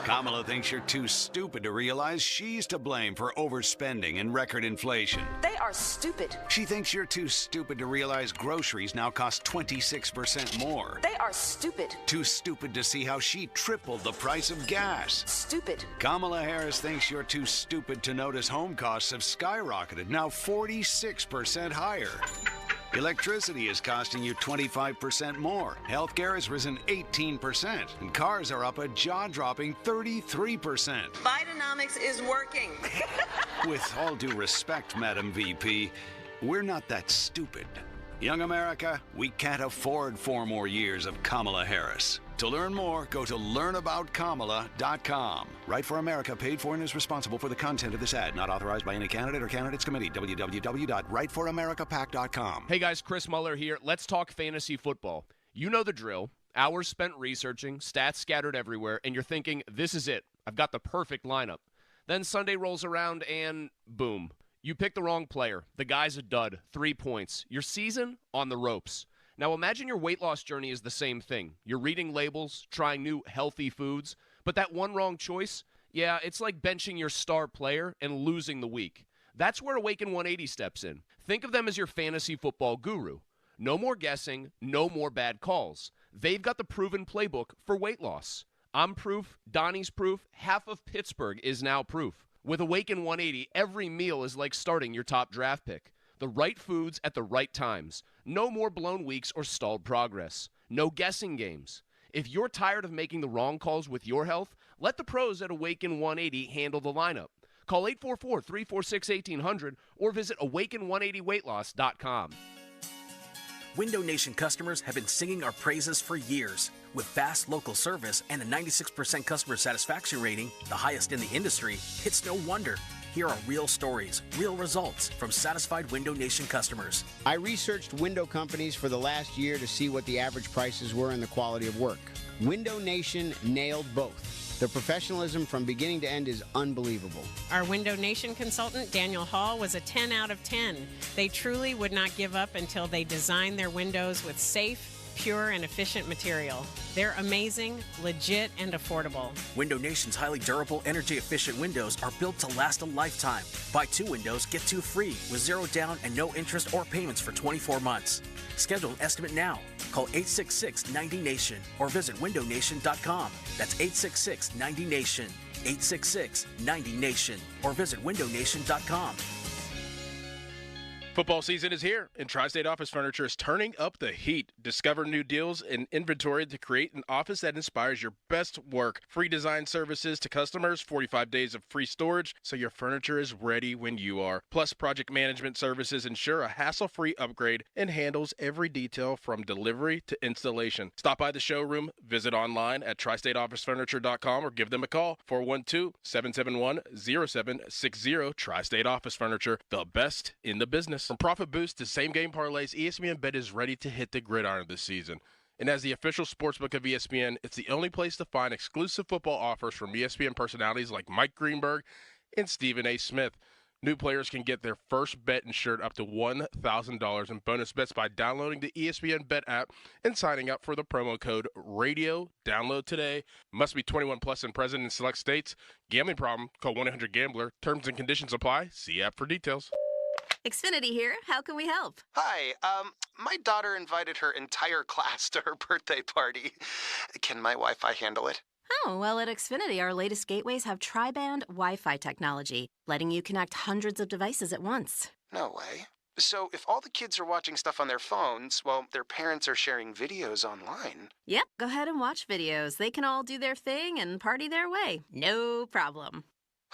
Kamala thinks you're too stupid to realize she's to blame for overspending and record inflation. They are stupid. She thinks you're too stupid to realize groceries now cost 26% more. They are stupid. Too stupid to see how she tripled the price of gas. Stupid. Kamala Harris thinks you're too stupid to notice home costs have skyrocketed, now 46% higher. Electricity is costing you 25% more. Healthcare has risen 18%. And cars are up a jaw-dropping 33%. Bidenomics is working. With all due respect, Madam VP, we're not that stupid. Young America, we can't afford 4 more years of Kamala Harris. To learn more, go to learnaboutkamala.com. Right for America, paid for and is responsible for the content of this ad. Not authorized by any candidate or candidates committee. www.rightforamericapac.com. Hey guys, Chris Muller here. Let's talk fantasy football. You know the drill. Hours spent researching, stats scattered everywhere, and you're thinking, this is it. I've got the perfect lineup. Then Sunday rolls around and boom. You pick the wrong player. The guy's a dud. 3 points. Your season on the ropes. Now imagine your weight loss journey is the same thing. You're reading labels, trying new healthy foods, but that one wrong choice, yeah, it's like benching your star player and losing the week. That's where Awaken 180 steps in. Think of them as your fantasy football guru. No more guessing, no more bad calls. They've got the proven playbook for weight loss. I'm proof, Donnie's proof, half of Pittsburgh is now proof. With Awaken 180, every meal is like starting your top draft pick. The right foods at the right times. No more blown weeks or stalled progress. No guessing games. If you're tired of making the wrong calls with your health, let the pros at Awaken 180 handle the lineup. Call 844-346-1800 or visit awaken180weightloss.com. Window Nation customers have been singing our praises for years. With fast local service and a 96% customer satisfaction rating, the highest in the industry, it's no wonder. Here are real stories, real results from satisfied Window Nation customers. I researched window companies for the last year to see what the average prices were and the quality of work. Window Nation nailed both. Their professionalism from beginning to end is unbelievable. Our Window Nation consultant, Daniel Hall, was a 10 out of 10. They truly would not give up until they designed their windows with safe, pure, and efficient material. They're amazing, legit, and affordable. Window Nation's highly durable, energy-efficient windows are built to last a lifetime. Buy 2 windows, get 2 free with 0 down and no interest or payments for 24 months. Schedule an estimate now. Call 866-90-NATION or visit windownation.com. That's 866-90-NATION. 866-90-NATION or visit windownation.com. Football season is here, and Tri-State Office Furniture is turning up the heat. Discover new deals and inventory to create an office that inspires your best work. Free design services to customers, 45 days of free storage, so your furniture is ready when you are. Plus, project management services ensure a hassle-free upgrade and handles every detail from delivery to installation. Stop by the showroom, visit online at tristateofficefurniture.com or give them a call, 412-771-0760. Tri-State Office Furniture, the best in the business. From profit boost to same-game parlays, ESPN Bet is ready to hit the gridiron this season. And as the official sportsbook of ESPN, it's the only place to find exclusive football offers from ESPN personalities like Mike Greenberg and Stephen A. Smith. New players can get their first bet insured up to $1,000 in bonus bets by downloading the ESPN Bet app and signing up for the promo code RADIO. Download today. Must be 21 plus and present in select states. Gambling problem? Call 1-800-GAMBLER. Terms and conditions apply. See app for details. Xfinity here. How can we help? Hi, my daughter invited her entire class to her birthday party. Can my Wi-Fi handle it? Oh, well, at Xfinity, our latest gateways have tri-band Wi-Fi technology, letting you connect hundreds of devices at once. No way. So if all the kids are watching stuff on their phones, well, their parents are sharing videos online. Yep, go ahead and watch videos. They can all do their thing and party their way. No problem.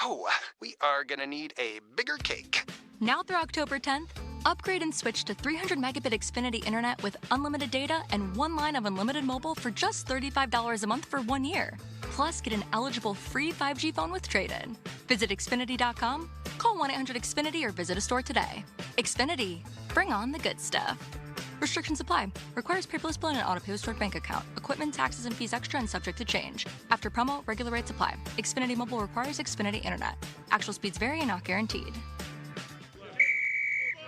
Oh, we are gonna need a bigger cake. Now through October 10th, upgrade and switch to 300 megabit Xfinity Internet with unlimited data and 1 line of unlimited mobile for just $35 a month for 1 year. Plus, get an eligible free 5G phone with trade-in. Visit Xfinity.com, call 1-800-XFINITY or visit a store today. Xfinity, bring on the good stuff. Restrictions apply. Requires paperless bill and an auto-pay stored bank account. Equipment, taxes, and fees extra and subject to change. After promo, regular rates apply. Xfinity Mobile requires Xfinity Internet. Actual speeds vary and not guaranteed.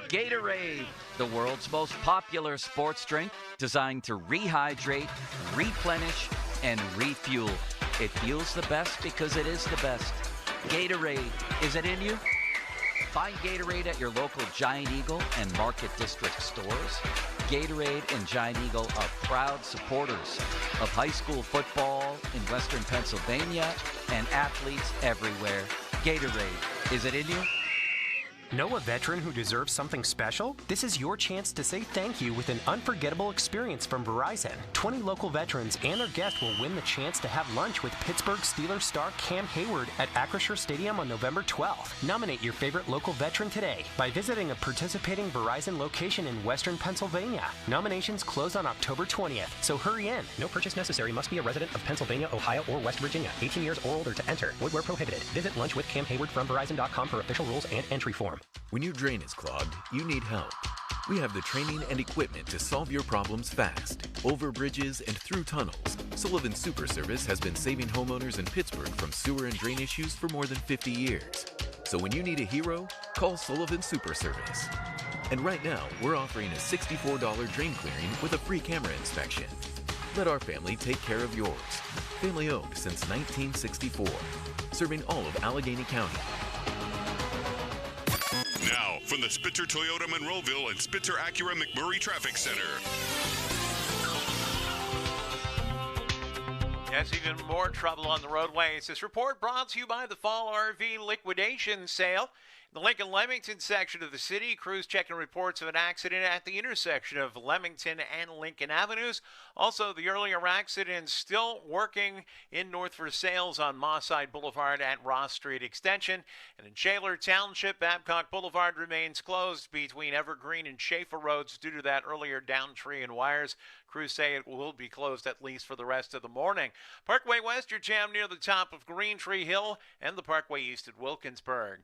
Gatorade, the world's most popular sports drink, designed to rehydrate, replenish, and refuel. It feels the best because it is the best. Gatorade, is it in you? Find Gatorade at your local Giant Eagle and Market District stores. Gatorade and Giant Eagle are proud supporters of high school football in Western Pennsylvania and athletes everywhere. Gatorade, is it in you? Know a veteran who deserves something special? This is your chance to say thank you with an unforgettable experience from Verizon. 20 local veterans and their guests will win the chance to have lunch with Pittsburgh Steelers star Cam Hayward at Acrisure Stadium on November 12th. Nominate your favorite local veteran today by visiting a participating Verizon location in Western Pennsylvania. Nominations close on October 20th, so hurry in. No purchase necessary. Must be a resident of Pennsylvania, Ohio, or West Virginia. 18 years or older to enter. Void where prohibited. Visit lunchwithcamhayward from Verizon.com for official rules and entry form. When your drain is clogged, you need help. We have the training and equipment to solve your problems fast. Over bridges and through tunnels, Sullivan Super Service has been saving homeowners in Pittsburgh from sewer and drain issues for more than 50 years. So when you need a hero, call Sullivan Super Service. And right now, we're offering a $64 drain clearing with a free camera inspection. Let our family take care of yours. Family owned since 1964. Serving all of Allegheny County. Now, from the Spitzer Toyota Monroeville and Spitzer Acura McMurray Traffic Center. Yes, even more trouble on the roadways. This report brought to you by the Fall RV Liquidation Sale. In the Lincoln-Leamington section of the city, crews checking reports of an accident at the intersection of Leamington and Lincoln Avenues. Also, the earlier accident still working in North Versailles on Mosside Boulevard at Ross Street Extension. And in Shaler Township, Babcock Boulevard remains closed between Evergreen and Schaefer Roads due to that earlier downed tree and wires. Crews say it will be closed at least for the rest of the morning. Parkway West, you're jammed near the top of Green Tree Hill and the Parkway East at Wilkinsburg.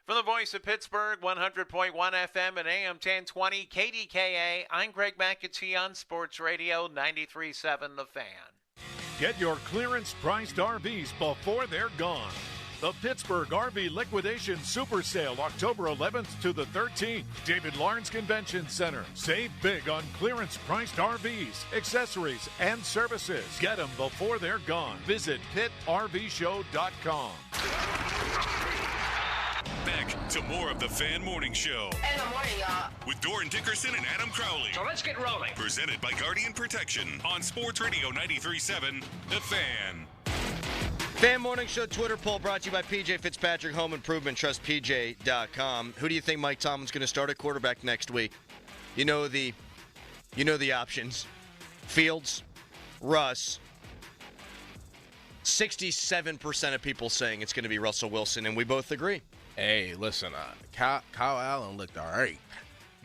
From the voice of Pittsburgh, 100.1 FM and AM 1020 KDKA, I'm Greg McAtee on Sports Radio 93.7 The Fan. Get your clearance priced RVs before they're gone. The Pittsburgh RV Liquidation Super Sale, October 11th to the 13th. David Lawrence Convention Center. Save big on clearance priced RVs, accessories, and services. Get them before they're gone. Visit pitrvshow.com. Back to more of the Fan Morning Show. And the morning, y'all. With Doran Dickerson and Adam Crowley. So let's get rolling. Presented by Guardian Protection on Sports Radio 93.7 The Fan. Fan Morning Show Twitter poll brought to you by PJ Fitzpatrick Home Improvement Trust, PJ.com. Who do you think Mike Tomlin's going to start at quarterback next week? You know the options. Fields, Russ. 67% of people saying it's going to be Russell Wilson, and we both agree. Hey, listen, Kyle Allen looked all right.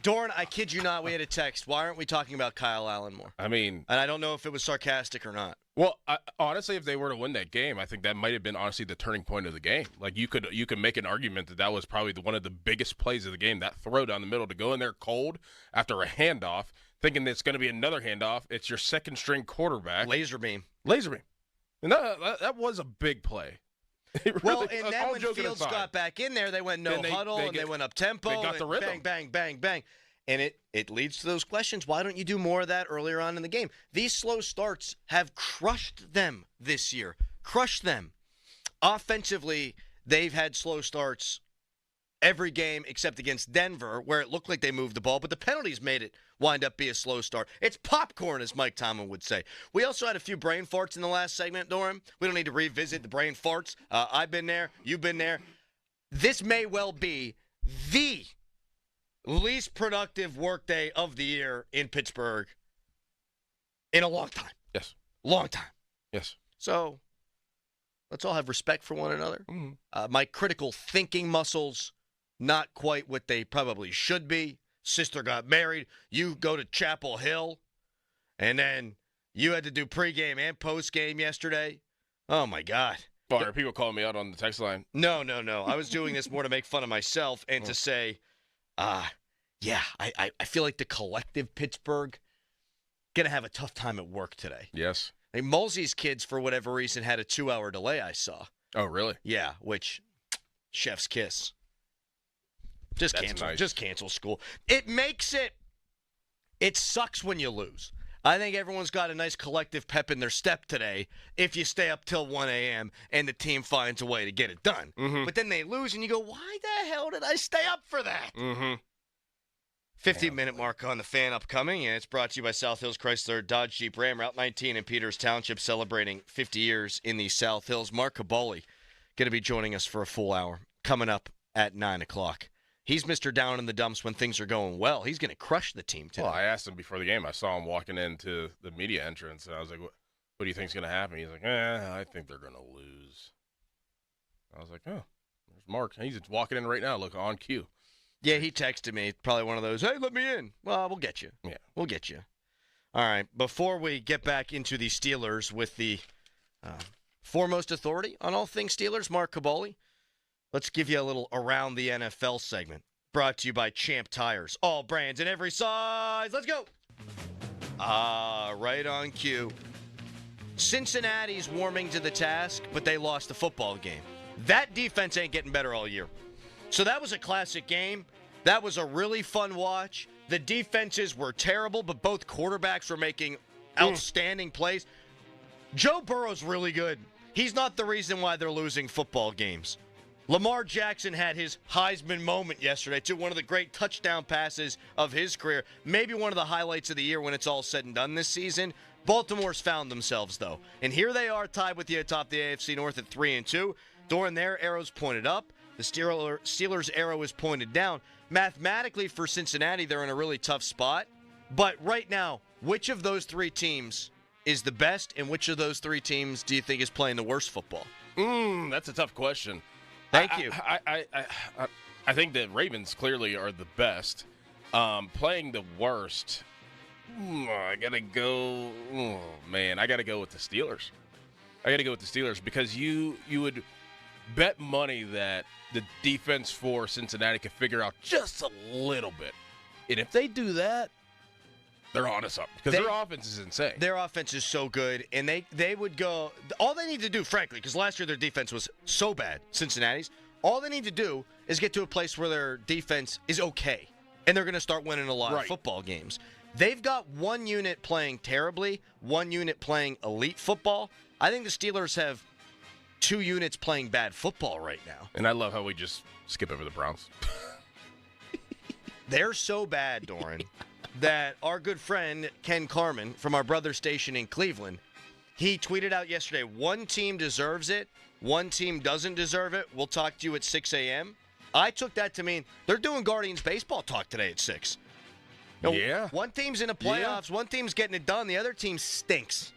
Doran, I kid you not, we had a text. Why aren't we talking about Kyle Allen more? I mean, and I don't know if it was sarcastic or not. Well, honestly, if they were to win that game, I think that might have been honestly the turning point of the game. Like you could make an argument that was probably one of the biggest plays of the game. That throw down the middle to go in there cold after a handoff, thinking it's going to be another handoff. It's your second string quarterback. Laser beam. And that was a big play. Really, well, and then when Fields got back in there, they went no huddle, and they went up tempo. They got the rhythm. Bang, bang, bang, bang. And it leads to those questions. Why don't you do more of that earlier on in the game? These slow starts have crushed them this year. Crushed them. Offensively, they've had slow starts every game except against Denver, where it looked like they moved the ball, but the penalties made it wind up be a slow start. It's popcorn, as Mike Tomlin would say. We also had a few brain farts in the last segment, Doran. We don't need to revisit the brain farts. I've been there. You've been there. This may well be the least productive workday of the year in Pittsburgh in a long time. Yes. Long time. Yes. So let's all have respect for one another. Mm-hmm. My critical thinking muscles, not quite what they probably should be. Sister got married. You go to Chapel Hill. And then you had to do pregame and postgame yesterday. Oh, my God. Oh, are people calling me out on the text line? No. I was doing this more to make fun of myself and to say, yeah, I feel like the collective Pittsburgh going to have a tough time at work today. Yes. I mean, Mulsey's kids, for whatever reason, had a 2-hour delay, I saw. Oh, really? Yeah, which, chef's kiss. Just cancel school. It sucks when you lose. I think everyone's got a nice collective pep in their step today if you stay up till 1 a.m. and the team finds a way to get it done. Mm-hmm. But then they lose and you go, why the hell did I stay up for that? Mm-hmm. 15-minute mark on the Fan upcoming, and it's brought to you by South Hills Chrysler Dodge Jeep Ram, Route 19 in Peters Township, celebrating 50 years in the South Hills. Mark Caboli going to be joining us for a full hour coming up at 9 o'clock He's Mr. Down in the dumps when things are going well. He's going to crush the team today. Well, I asked him before the game. I saw him walking into the media entrance, and I was like, what do you think's going to happen? He's like, I think they're going to lose. I was like, oh, there's Mark. He's walking in right now, look, on cue. Yeah, he texted me. Probably one of those, hey, let me in. Well, we'll get you. Yeah. We'll get you. All right, before we get back into the Steelers with the foremost authority on all things Steelers, Mark Kaboly, let's give you a little Around the NFL segment, brought to you by Champ Tires. All brands and every size. Let's go. Right on cue. Cincinnati's warming to the task, but they lost the football game. That defense ain't getting better all year. So that was a classic game. That was a really fun watch. The defenses were terrible, but both quarterbacks were making outstanding plays. Joe Burrow's really good. He's not the reason why they're losing football games. Lamar Jackson had his Heisman moment yesterday, too. One of the great touchdown passes of his career. Maybe one of the highlights of the year when it's all said and done this season. Baltimore's found themselves, though. And here they are tied with you atop the AFC North at 3-2. During their arrows pointed up. The Steelers' arrow is pointed down. Mathematically, for Cincinnati, they're in a really tough spot. But right now, which of those three teams is the best, and which of those three teams do you think is playing the worst football? That's a tough question. Thank you. I think the Ravens clearly are the best. Playing the worst, I got to go. Oh, man, I got to go with the Steelers. Because you would bet money that the defense for Cincinnati could figure out just a little bit. And if they do that, they're on to something. Because their offense is insane. Their offense is so good. And they would go – all they need to do, frankly, because last year their defense was so bad, Cincinnati's, all they need to do is get to a place where their defense is okay. And they're going to start winning a lot of football games. They've got one unit playing terribly, one unit playing elite football. I think the Steelers have – 2 units playing bad football right now. And I love how we just skip over the Browns. They're so bad, Doran, that our good friend Ken Carman from our brother station in Cleveland, he tweeted out yesterday, one team deserves it, one team doesn't deserve it. We'll talk to you at 6 a.m. I took that to mean they're doing Guardians baseball talk today at 6. Yeah. One team's in the playoffs, one team's getting it done, the other team stinks.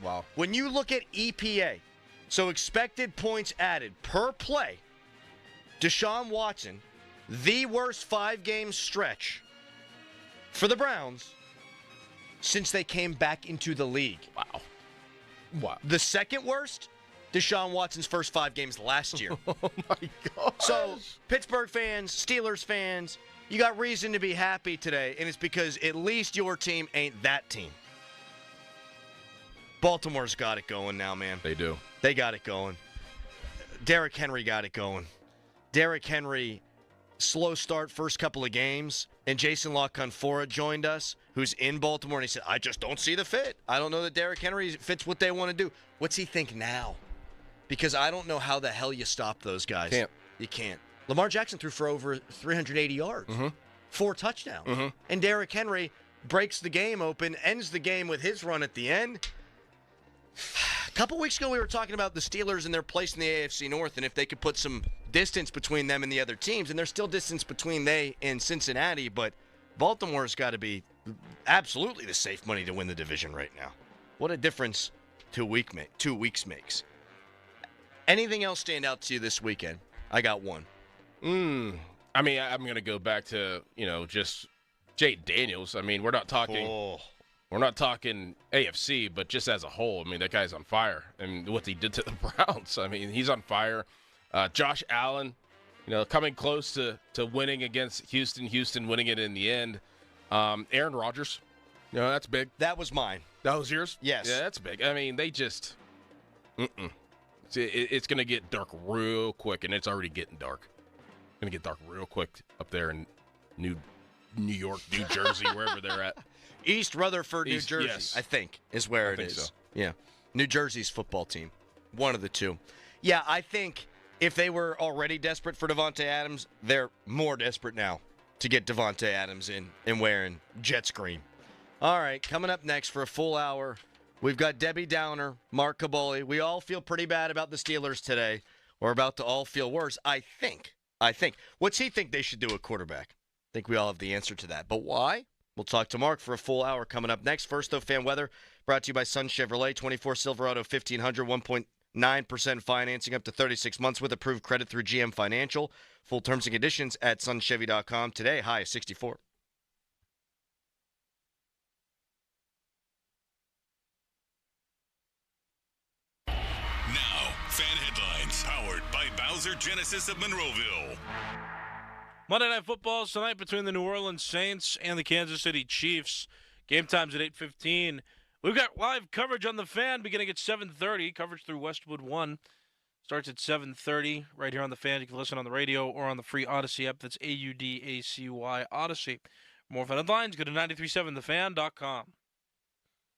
Wow. When you look at EPA, so expected points added per play, Deshaun Watson, the worst 5-game stretch for the Browns since they came back into the league. Wow. The second worst, Deshaun Watson's first 5 games last year. Oh, my God. So, Pittsburgh fans, Steelers fans, you got reason to be happy today, and it's because at least your team ain't that team. Baltimore's got it going now, man. They do. They got it going. Derrick Henry got it going. Derrick Henry, slow start first couple of games, and Jason LaConfora joined us, who's in Baltimore, and he said, I just don't see the fit. I don't know that Derrick Henry fits what they want to do. What's he think now? Because I don't know how the hell you stop those guys. You can't. Lamar Jackson threw for over 380 yards, 4 touchdowns. And Derrick Henry breaks the game open, ends the game with his run at the end. A couple weeks ago, we were talking about the Steelers and their place in the AFC North and if they could put some distance between them and the other teams. And there's still distance between they and Cincinnati, but Baltimore's got to be absolutely the safe money to win the division right now. What a difference 2 weeks makes. Anything else stand out to you this weekend? I got one. I mean, I'm going to go back to, just Jayden Daniels. I mean, we're not talking AFC, but just as a whole. I mean, that guy's on fire. And what he did to the Browns, I mean, he's on fire. Josh Allen, coming close to winning against Houston. Houston winning it in the end. Aaron Rodgers, that's big. That was mine. That was yours? Yes. Yeah, that's big. I mean, they just It's going to get dark real quick, and it's already getting dark. It's going to get dark real quick up there in New York, New Jersey, wherever they're at. East Rutherford, New Jersey, yes. I think, is where it is. So. Yeah. New Jersey's football team. One of the two. Yeah, I think if they were already desperate for Davante Adams, they're more desperate now to get Davante Adams in and wearing Jets green. All right, coming up next for a full hour, we've got Debbie Downer, Mark Kaboly. We all feel pretty bad about the Steelers today. We're about to all feel worse, I think. I think. What's he think they should do at quarterback? I think we all have the answer to that. But why? We'll talk to Mark for a full hour coming up next. First, though, fan weather brought to you by Sun Chevrolet. 24 Silverado 1500, 1.9% financing up to 36 months with approved credit through GM Financial. Full terms and conditions at sunchevy.com. Today, high is 64. Now, fan headlines powered by Bowser Genesis of Monroeville. Monday Night Football is tonight between the New Orleans Saints and the Kansas City Chiefs. Game time's at 8:15. We've got live coverage on the Fan beginning at 7:30. Coverage through Westwood 1 starts at 7:30 right here on the Fan. You can listen on the radio or on the free Odyssey app. That's AUDACY Odyssey. For more fan headlines, go to 937thefan.com.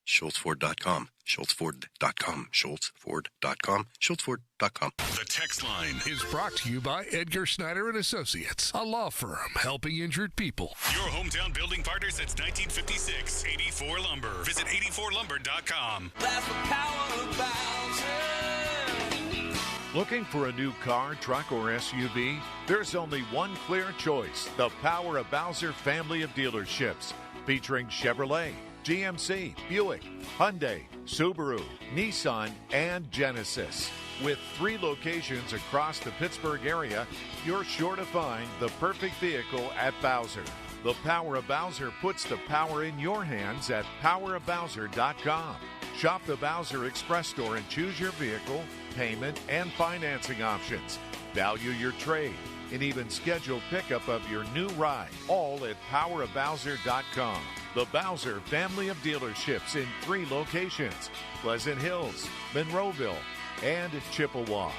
SchultzFord.com, SchultzFord.com, SchultzFord.com, SchultzFord.com. The text line is brought to you by Edgar Snyder & Associates, a law firm helping injured people. Your hometown building partner since 1956, 84 Lumber. Visit 84lumber.com. That's the power of Bowser. Looking for a new car, truck, or SUV? There's only one clear choice, the Power of Bowser family of dealerships, featuring Chevrolet, GMC, Buick, Hyundai, Subaru, Nissan, and Genesis. With 3 locations across the Pittsburgh area, you're sure to find the perfect vehicle at Bowser. The Power of Bowser puts the power in your hands at powerofbowser.com. Shop the Bowser Express store and choose your vehicle, payment, and financing options. Value your trade and even schedule pickup of your new ride, all at powerofbowser.com. The Bowser family of dealerships in 3 locations, Pleasant Hills, Monroeville, and Chippewa.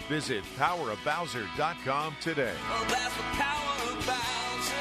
Visit powerofbowser.com today. Oh, that's the power of Bowser.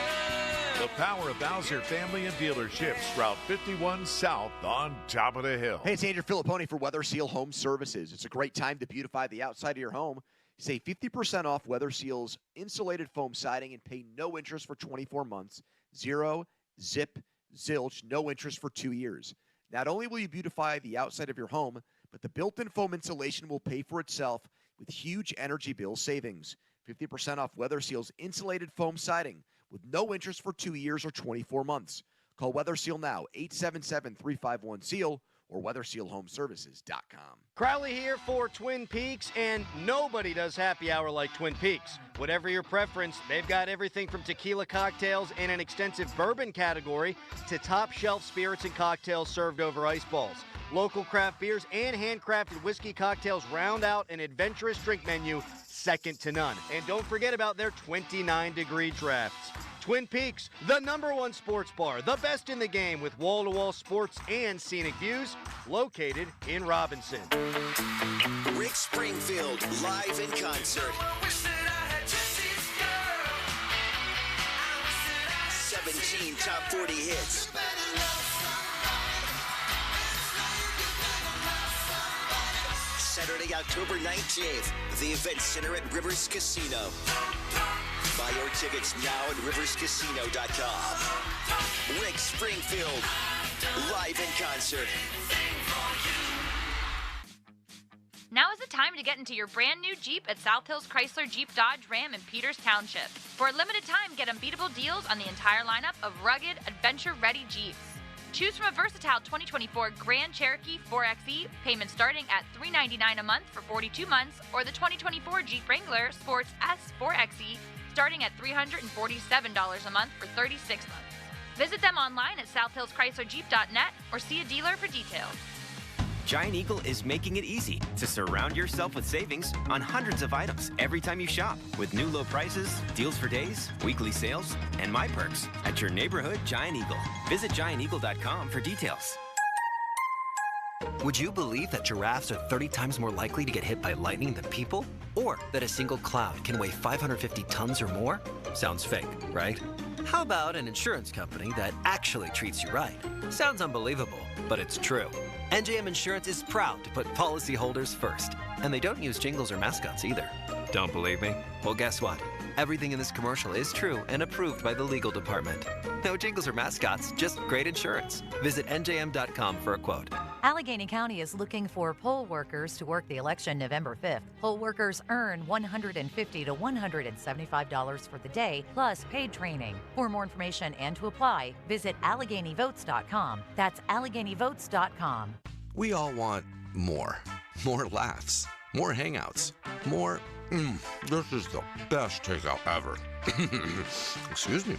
The Power of Bowser family of dealerships, Route 51 South on top of the hill. Hey, it's Andrew Filipponi for Weather Seal Home Services. It's a great time to beautify the outside of your home. Save 50% off Weather Seal's insulated foam siding and pay no interest for 24 months. 0, zip, zilch, no interest for 2 years. Not only will you beautify the outside of your home, but the built-in foam insulation will pay for itself with huge energy bill savings. 50% off Weather Seal's insulated foam siding with no interest for 2 years or 24 months. Call Weather Seal now, 877-351-SEAL or WeatherSealHomeservices.com. Crowley here for Twin Peaks, and nobody does happy hour like Twin Peaks. Whatever your preference, they've got everything from tequila cocktails and an extensive bourbon category to top shelf spirits and cocktails served over ice balls. Local craft beers and handcrafted whiskey cocktails round out an adventurous drink menu second to none. And don't forget about their 29-degree drafts. Twin Peaks, the #1 sports bar, the best in the game with wall-to-wall sports and scenic views, located in Robinson. Rick Springfield, live in concert. 17 top 40 hits. Saturday, October 19th, the Event Center at Rivers Casino. Buy your tickets now at riverscasino.com. Rick Springfield, live in concert. Now is the time to get into your brand new Jeep at South Hills Chrysler Jeep Dodge Ram in Peters Township. For a limited time, get unbeatable deals on the entire lineup of rugged, adventure-ready Jeeps. Choose from a versatile 2024 Grand Cherokee 4xe, payment starting at $399 a month for 42 months, or the 2024 Jeep Wrangler Sports S 4xe, starting at $347 a month for 36 months. Visit them online at southhillschryslerjeep.net or see a dealer for details. Giant Eagle is making it easy to surround yourself with savings on hundreds of items every time you shop, with new low prices, deals for days, weekly sales, and My Perks at your neighborhood Giant Eagle. Visit gianteagle.com for details. Would you believe that giraffes are 30 times more likely to get hit by lightning than people? Or that a single cloud can weigh 550 tons or more? Sounds fake, right? How about an insurance company that actually treats you right? Sounds unbelievable, but it's true. NJM Insurance is proud to put policyholders first. And they don't use jingles or mascots either. Don't believe me? Well, guess what? Everything in this commercial is true and approved by the legal department. No jingles or mascots, just great insurance. Visit NJM.com for a quote. Allegheny County is looking for poll workers to work the election November 5th. Poll workers earn $150 to $175 for the day, plus paid training. For more information and to apply, visit AlleghenyVotes.com. That's AlleghenyVotes.com. We all want more. More laughs. More hangouts. More, this is the best takeout ever. Excuse me.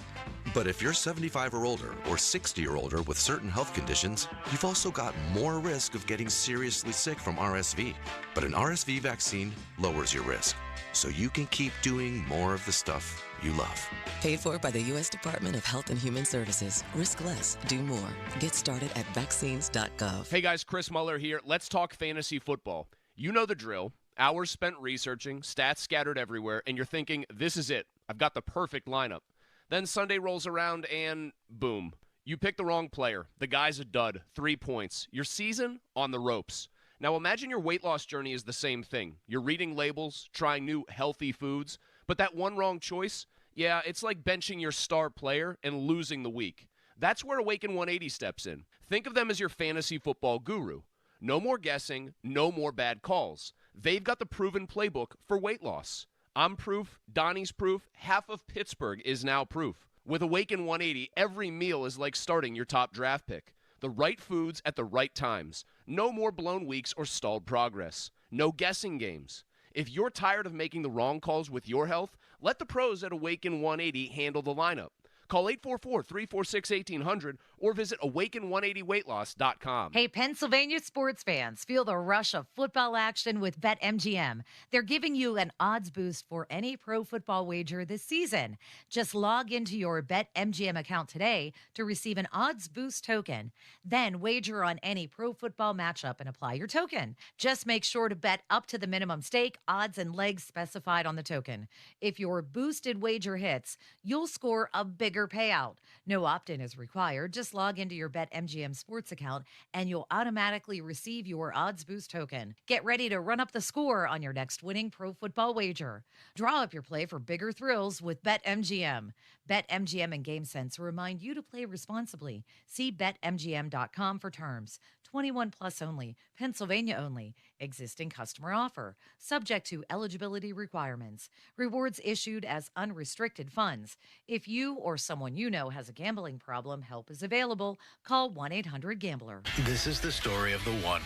But if you're 75 or older or 60 or older with certain health conditions, you've also got more risk of getting seriously sick from RSV. But an RSV vaccine lowers your risk, so you can keep doing more of the stuff you love. Paid for by the U.S. Department of Health and Human Services. Risk less, do more. Get started at vaccines.gov. Hey guys, Chris Muller here. Let's talk fantasy football. You know the drill. Hours spent researching, stats scattered everywhere, and you're thinking, this is it. I've got the perfect lineup. Then Sunday rolls around and boom. You pick the wrong player. The guy's a dud. 3 points. Your season on the ropes. Now imagine your weight loss journey is the same thing. You're reading labels, trying new healthy foods, but that one wrong choice, yeah, it's like benching your star player and losing the week. That's where Awaken 180 steps in. Think of them as your fantasy football guru. No more guessing, no more bad calls. They've got the proven playbook for weight loss. I'm proof, Donnie's proof, half of Pittsburgh is now proof. With Awaken 180, every meal is like starting your top draft pick. The right foods at the right times. No more blown weeks or stalled progress. No guessing games. If you're tired of making the wrong calls with your health, let the pros at Awaken 180 handle the lineup. Call 844-346-1800 or visit awaken180weightloss.com. Hey, Pennsylvania sports fans, feel the rush of football action with BetMGM. They're giving you an odds boost for any pro football wager this season. Just log into your BetMGM account today to receive an odds boost token. Then wager on any pro football matchup and apply your token. Just make sure to bet up to the minimum stake, odds, and legs specified on the token. If your boosted wager hits, you'll score a bigger payout. No opt-in is required. Just log into your BetMGM sports account and you'll automatically receive your odds boost token. Get ready to run up the score on your next winning pro football wager. Draw up your play for bigger thrills with BetMGM. BetMGM and GameSense remind you to play responsibly. See BetMGM.com for terms. 21 plus only. Pennsylvania only. Existing customer offer. Subject to eligibility requirements. Rewards issued as unrestricted funds. If you or someone you know has a gambling problem, help is available. Call 1-800-GAMBLER. This is the story of the one.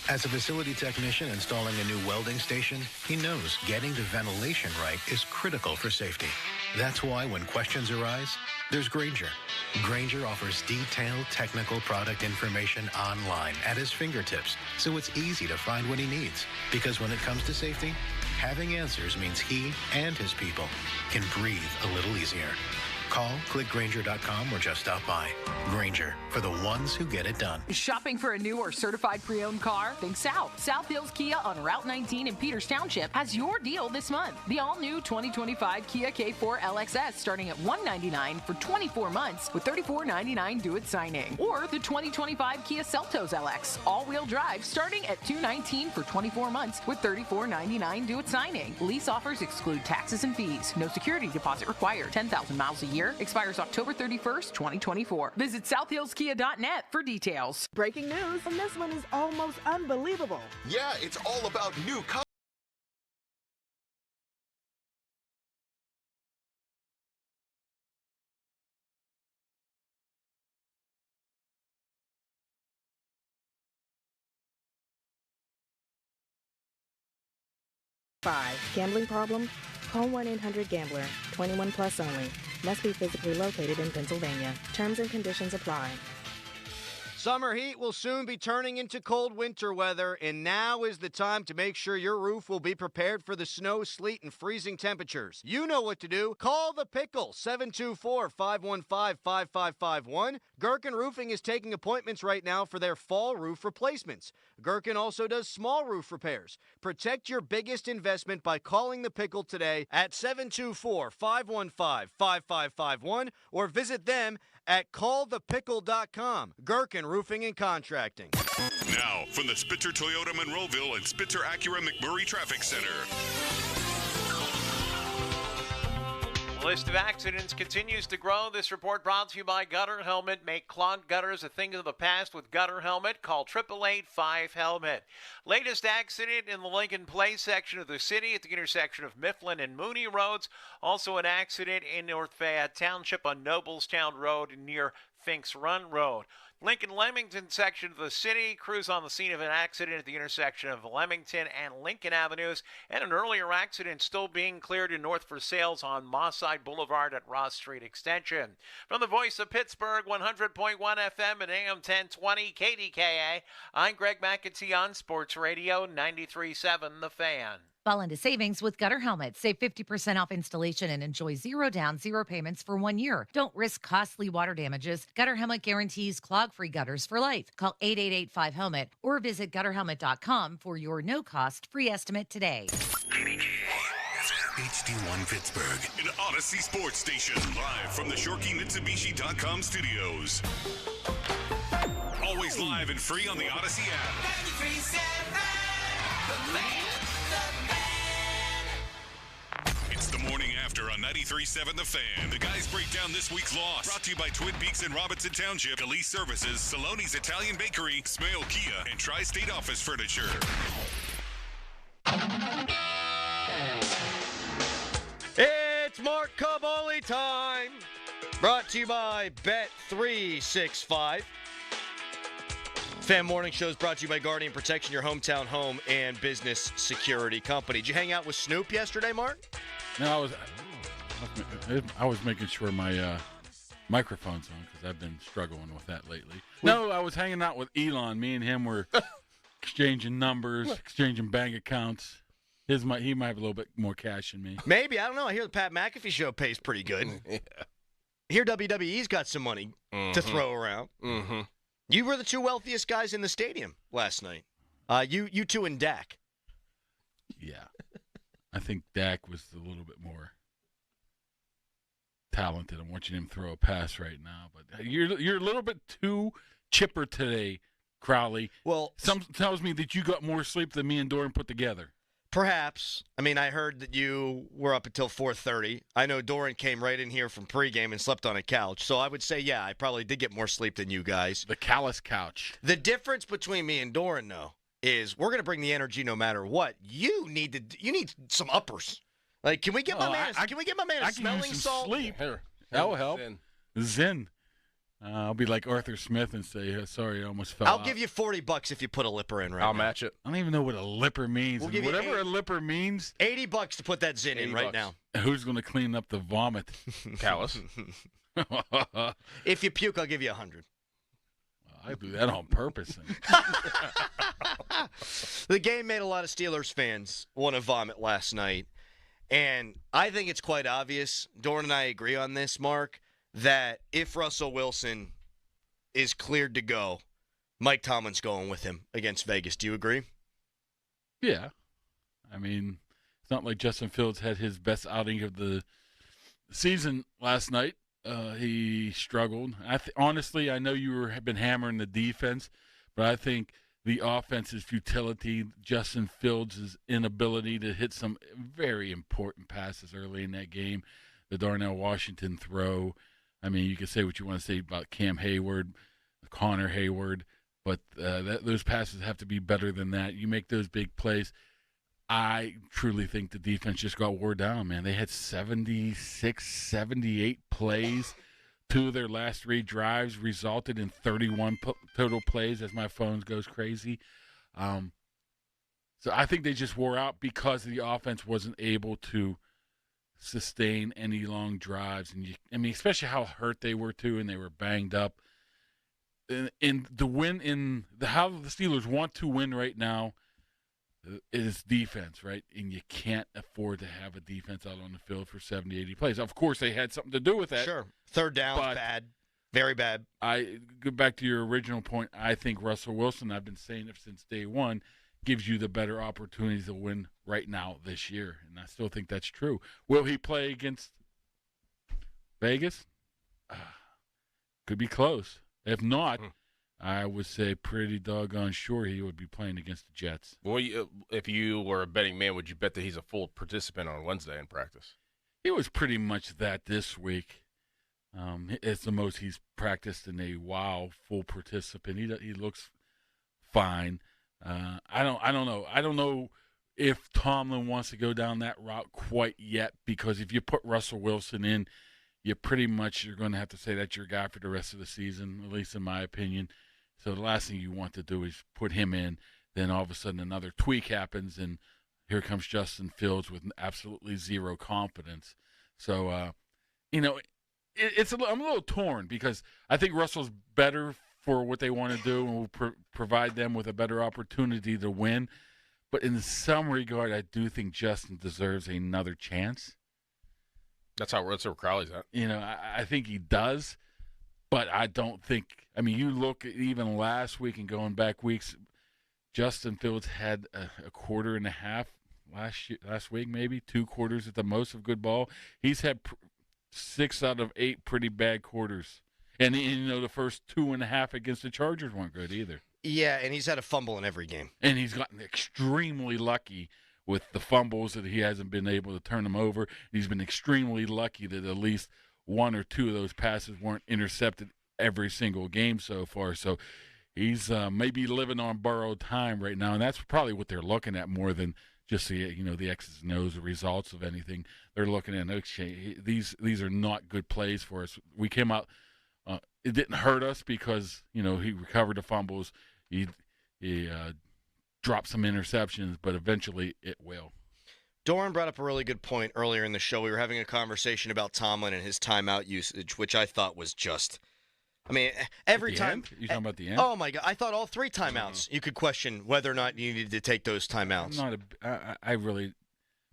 As a facility technician installing a new welding station, he knows getting the ventilation right is critical for safety. That's why when questions arise, there's Grainger. Grainger offers detailed technical product information online at his fingertips, so it's easy to find what he needs. Because when it comes to safety, having answers means he and his people can breathe a little easier. Call, click Grainger.com, or just stop by. Grainger, for the ones who get it done. Shopping for a new or certified pre-owned car? Think South. South Hills Kia on Route 19 in Peters Township has your deal this month. The all-new 2025 Kia K4 LXS starting at $199 for 24 months with $34.99 due at signing. Or the 2025 Kia Seltos LX all-wheel drive starting at $219 for 24 months with $34.99 due at signing. Lease offers exclude taxes and fees. No security deposit required. 10,000 miles a year. Expires October 31st, 2024. Visit southhillskia.net for details. Breaking news, and this one is almost unbelievable. Yeah, it's all about new cars. Gambling problem? Call 1-800-GAMBLER. 21 plus only. Must be physically located in Pennsylvania. Terms and conditions apply. Summer heat will soon be turning into cold winter weather, and now is the time to make sure your roof will be prepared for the snow, sleet, and freezing temperatures. You know what to do. Call the Pickle, 724-515-5551. Gherkin Roofing is taking appointments right now for their fall roof replacements. Gherkin also does small roof repairs. Protect your biggest investment by calling the Pickle today at 724-515-5551 or visit them at callthepickle.com. Gherkin Roofing and Contracting. Now, from the Spitzer Toyota Monroeville and Spitzer Acura McMurray Traffic Center. The list of accidents continues to grow. This report brought to you by Gutter Helmet. Make clogged gutters a thing of the past with Gutter Helmet. Call 888-5HELMET. Latest accident in the Lincoln Place section of the city at the intersection of Mifflin and Mooney Roads. Also an accident in North Fayette Township on Noblestown Road near Finks Run Road. Lincoln-Leamington section of the city. Crews on the scene of an accident at the intersection of Leamington and Lincoln Avenues. And an earlier accident still being cleared in North for Sales on Mosside Boulevard at Ross Street Extension. From the voice of Pittsburgh, 100.1 FM and AM 1020 KDKA, I'm Greg McAtee on Sports Radio 93.7 The Fan. Fall into savings with Gutter Helmet. Save 50% off installation and enjoy 0 down, 0 payments for 1 year. Don't risk costly water damages. Gutter Helmet guarantees clog-free gutters for life. Call 888-5HELMET or visit gutterhelmet.com for your no-cost free estimate today. HD1 Pittsburgh, an Odyssey Sports Station, live from the ShorkeyMitsubishi.com studios. Always live and free on the Odyssey app. 93.7 The Fan. It's the morning after on 93.7 The Fan. The guys break down this week's loss. Brought to you by Twin Peaks and Robinson Township, Elise Services, Saloni's Italian Bakery, Smale Kia, and Tri-State Office Furniture. It's Mark Cavoli time. Brought to you by Bet365. Fan Morning Show is brought to you by Guardian Protection, your hometown home and business security company. Did you hang out with Snoop yesterday, Mark? No, I was making sure my microphone's on because I've been struggling with that lately. No, I was hanging out with Elon. Me and him were exchanging numbers, exchanging bank accounts. He might have a little bit more cash than me. Maybe. I don't know. I hear the Pat McAfee show pays pretty good. Yeah. I hear WWE's got some money to throw around. Mm-hmm. You were the two wealthiest guys in the stadium last night. You two and Dak. Yeah. I think Dak was a little bit more talented. I'm watching him throw a pass right now. But you're a little bit too chipper today, Crowley. Well, some tells me that you got more sleep than me and Doran put together. Perhaps. I mean, I heard that you were up until 4:30. I know Doran came right in here from pregame and slept on a couch. So I would say, yeah, I probably did get more sleep than you guys. The callous couch. The difference between me and Doran, though, is we're going to bring the energy no matter what. You need some uppers. Like, can we get my man a smelling salt? Sleep. That will help. Zen. I'll be like Arthur Smith and say, sorry, I almost fell I'll out. give you $40 if you put a lipper in right I'll now. match it. I don't even know what a lipper means. We'll give you whatever a lipper means. $80 to put that Zen in right now. Who's going to clean up the vomit? Callus. If you puke, I'll give you $100. I do that on purpose. The game made a lot of Steelers fans want to vomit last night. And I think it's quite obvious, Doran and I agree on this, Mark, that if Russell Wilson is cleared to go, Mike Tomlin's going with him against Vegas. Do you agree? Yeah. I mean, it's not like Justin Fields had his best outing of the season last night. He struggled. Honestly, I know you have been hammering the defense, but I think the offense's futility, Justin Fields' inability to hit some very important passes early in that game, the Darnell Washington throw. I mean, you can say what you want to say about Cam Hayward, Connor Hayward, but those passes have to be better than that. You make those big plays. I truly think the defense just got wore down, man. They had 76, 78 plays. 2 of their last 3 drives resulted in 31 total plays as my phone goes crazy. So I think they just wore out because the offense wasn't able to sustain any long drives. And especially how hurt they were too, and they were banged up. And the win how the Steelers want to win right now is defense, right? And you can't afford to have a defense out on the field for 70, 80 plays. Of course, they had something to do with that. Sure. Third down, bad. Very bad. I go back to your original point. I think Russell Wilson, I've been saying it since day one, gives you the better opportunities to win right now this year. And I still think that's true. Will he play against Vegas? Could be close. If not, I would say pretty doggone sure he would be playing against the Jets. Well, if you were a betting man, would you bet that he's a full participant on Wednesday in practice? It was pretty much that this week. It's the most he's practiced in a while. Full participant. He looks fine. I don't know. I don't know if Tomlin wants to go down that route quite yet, because if you put Russell Wilson in, you're going to have to say that's your guy for the rest of the season, at least in my opinion. So the last thing you want to do is put him in. Then all of a sudden another tweak happens, and here comes Justin Fields with absolutely zero confidence. So, I'm a little torn, because I think Russell's better for what they want to do and will provide them with a better opportunity to win. But in some regard, I do think Justin deserves another chance. That's where Crowley's at. I think he does, but I don't think – you look at even last week and going back weeks, Justin Fields had a quarter and a half last week, maybe 2 quarters at the most of good ball. He's had 6 out of 8 pretty bad quarters. And the first 2.5 against the Chargers weren't good either. Yeah, and he's had a fumble in every game. And he's gotten extremely lucky with the fumbles that he hasn't been able to turn them over. He's been extremely lucky that at least 1 or 2 of those passes weren't intercepted every single game so far. So he's maybe living on borrowed time right now, and that's probably what they're looking at more than just the X's and O's, the results of anything. They're looking at, okay, these are not good plays for us. We came out, it didn't hurt us because, he recovered the fumbles. He dropped some interceptions, but eventually it will. Doran brought up a really good point earlier in the show. We were having a conversation about Tomlin and his timeout usage, which I thought was just every time. You talking about the end? Oh, my God. I thought all 3 timeouts, you could question whether or not you needed to take those timeouts. I really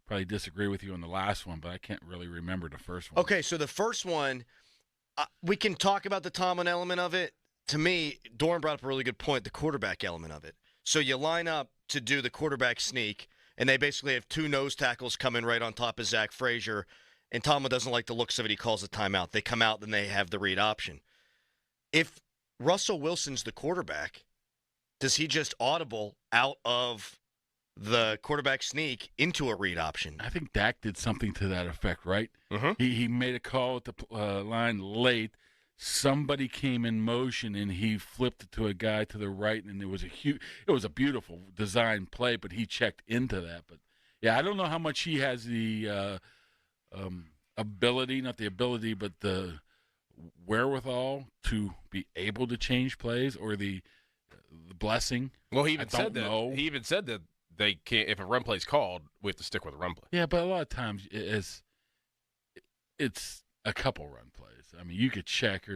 probably disagree with you on the last one, but I can't really remember the first one. Okay, so the first one, we can talk about the Tomlin element of it. To me, Doran brought up a really good point, the quarterback element of it. So you line up to do the quarterback sneak, and they basically have 2 nose tackles coming right on top of Zach Frazier, and Tomlin doesn't like the looks of it. He calls a timeout. They come out, then they have the read option. If Russell Wilson's the quarterback, does he just audible out of the quarterback sneak into a read option? I think Dak did something to that effect, right? Mm-hmm. He made a call at the line late. Somebody came in motion, and he flipped it to a guy to the right, and it was a beautiful design play, but he checked into that. But, yeah, I don't know how much he has the ability, not the ability, but the wherewithal to be able to change plays, or the blessing. Well, he even said that they can't. If a run play's called, we have to stick with a run play. Yeah, but a lot of times it's a couple run plays. You could check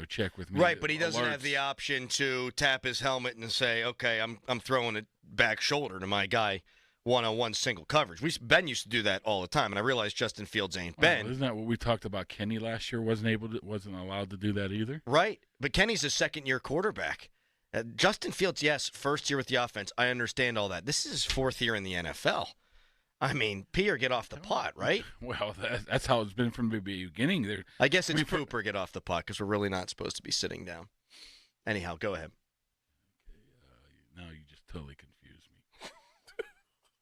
check with me. Right, but he doesn't have the option to tap his helmet and say, "Okay, I'm throwing it back shoulder to my guy." One-on-one single coverage. Ben used to do that all the time, and I realize Justin Fields ain't Ben. Isn't that what we talked about? Kenny last year wasn't allowed to do that either. Right, but Kenny's a second-year quarterback. Justin Fields, yes, first year with the offense. I understand all that. This is his 4th year in the NFL. Pee or get off the pot, right? Well, that's how it's been from the beginning. I guess it's poop or get off the pot, because we're really not supposed to be sitting down. Anyhow, go ahead. Now you just totally confused me.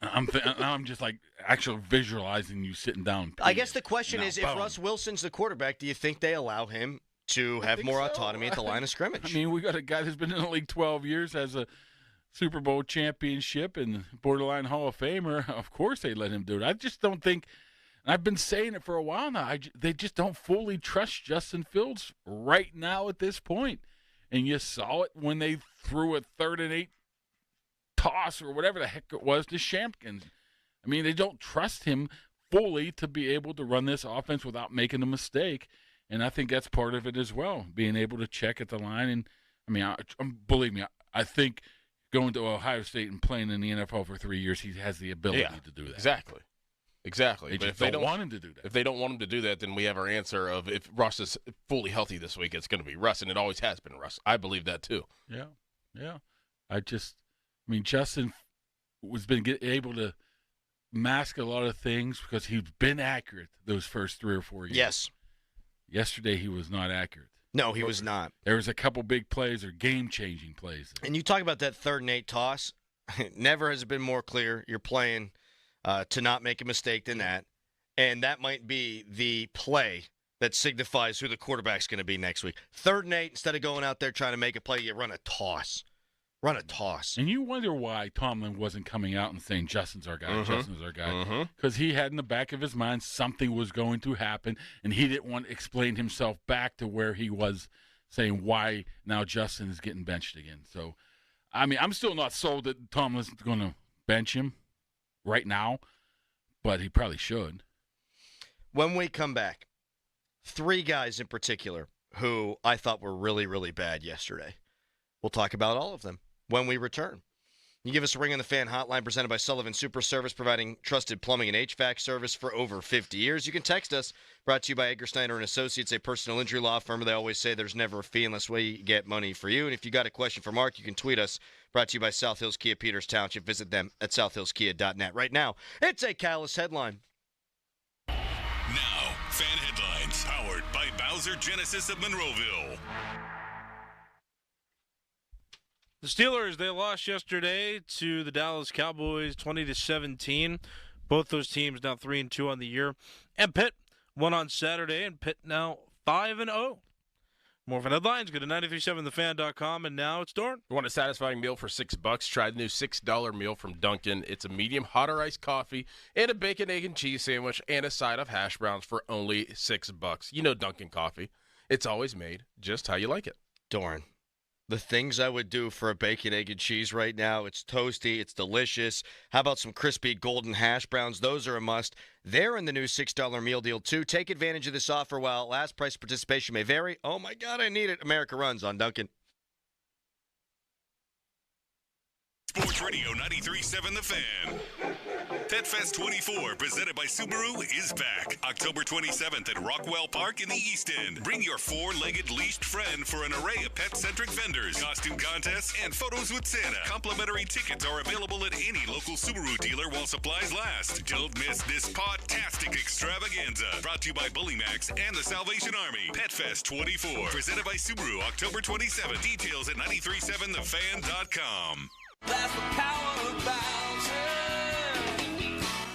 I'm just actually visualizing you sitting down. I guess the question is, if Russ Wilson's the quarterback, do you think they allow him to have more autonomy at the line of scrimmage? We got a guy that's been in the league 12 years, has a Super Bowl championship and borderline Hall of Famer. Of course they let him do it. I just don't think, and I've been saying it for a while now, they just don't fully trust Justin Fields right now at this point. And you saw it when they threw a 3rd and 8 toss or whatever the heck it was to Shampkins. They don't trust him fully to be able to run this offense without making a mistake. And I think that's part of it as well, being able to check at the line. And believe me, I think going to Ohio State and playing in the NFL for 3 years, he has the ability to do that. Exactly. But if they don't want him to do that. If they don't want him to do that, then we have our answer of, if Russ is fully healthy this week, it's going to be Russ, and it always has been Russ. I believe that too. Yeah. Justin was been able to mask a lot of things because he's been accurate those first 3 or 4 years. Yes. Yesterday he was not accurate. No, he was not. There was a couple big plays or game-changing plays. And you talk about that 3rd and 8 toss. Never has it been more clear you're playing to not make a mistake than that. And that might be the play that signifies who the quarterback's going to be next week. 3rd and 8, instead of going out there trying to make a play, you run a toss. Run a toss. And you wonder why Tomlin wasn't coming out and saying, Justin's our guy, Mm-hmm. Justin's our guy. Because he had in the back of his mind something was going to happen, and he didn't want to explain himself back to where he was saying why now Justin is getting benched again. So, I mean, I'm still not sold that Tomlin's going to bench him right now, but he probably should. When we come back, 3 guys in particular who I thought were really, really bad yesterday. We'll talk about all of them when we return. You give us a ring on the Fan Hotline presented by Sullivan Super Service, providing trusted plumbing and HVAC service for over 50 years. You can text us, brought to you by Edgar Snyder & Associates, a personal injury law firm. They always say there's never a fee unless we get money for you. And if you got a question for Mark, you can tweet us, brought to you by South Hills Kia Peters Township. Visit them at southhillskia.net. Right now, it's a Callous headline. Now, Fan Headlines, powered by Bowser Genesis of Monroeville. The Steelers, they lost yesterday to the Dallas Cowboys 20-17. Both those teams now 3-2 on the year. And Pitt won on Saturday, and Pitt now 5-0. More Fan Headlines, go to 937thefan.com, and now it's Dorn. You want a satisfying meal for $6? Try the new $6 meal from Dunkin'. It's a medium hot or iced coffee and a bacon, egg, and cheese sandwich and a side of hash browns for only $6. You know Dunkin' coffee. It's always made just how you like it. Dorn, the things I would do for a bacon, egg, and cheese right now, it's toasty, it's delicious. How about some crispy golden hash browns? Those are a must. They're in the new $6 meal deal, too. Take advantage of this offer while last price participation may vary. Oh, my God, I need it. America runs on Dunkin'. Sports Radio 93.7 The Fan. Pet Fest 24, presented by Subaru, is back. October 27th at Rockwell Park in the East End. Bring your 4-legged leashed friend for an array of pet-centric vendors, costume contests, and photos with Santa. Complimentary tickets are available at any local Subaru dealer while supplies last. Don't miss this pod-tastic extravaganza. Brought to you by Bullymax and the Salvation Army. Pet Fest 24, presented by Subaru, October 27th. Details at 937thefan.com. That's the power of Bowser.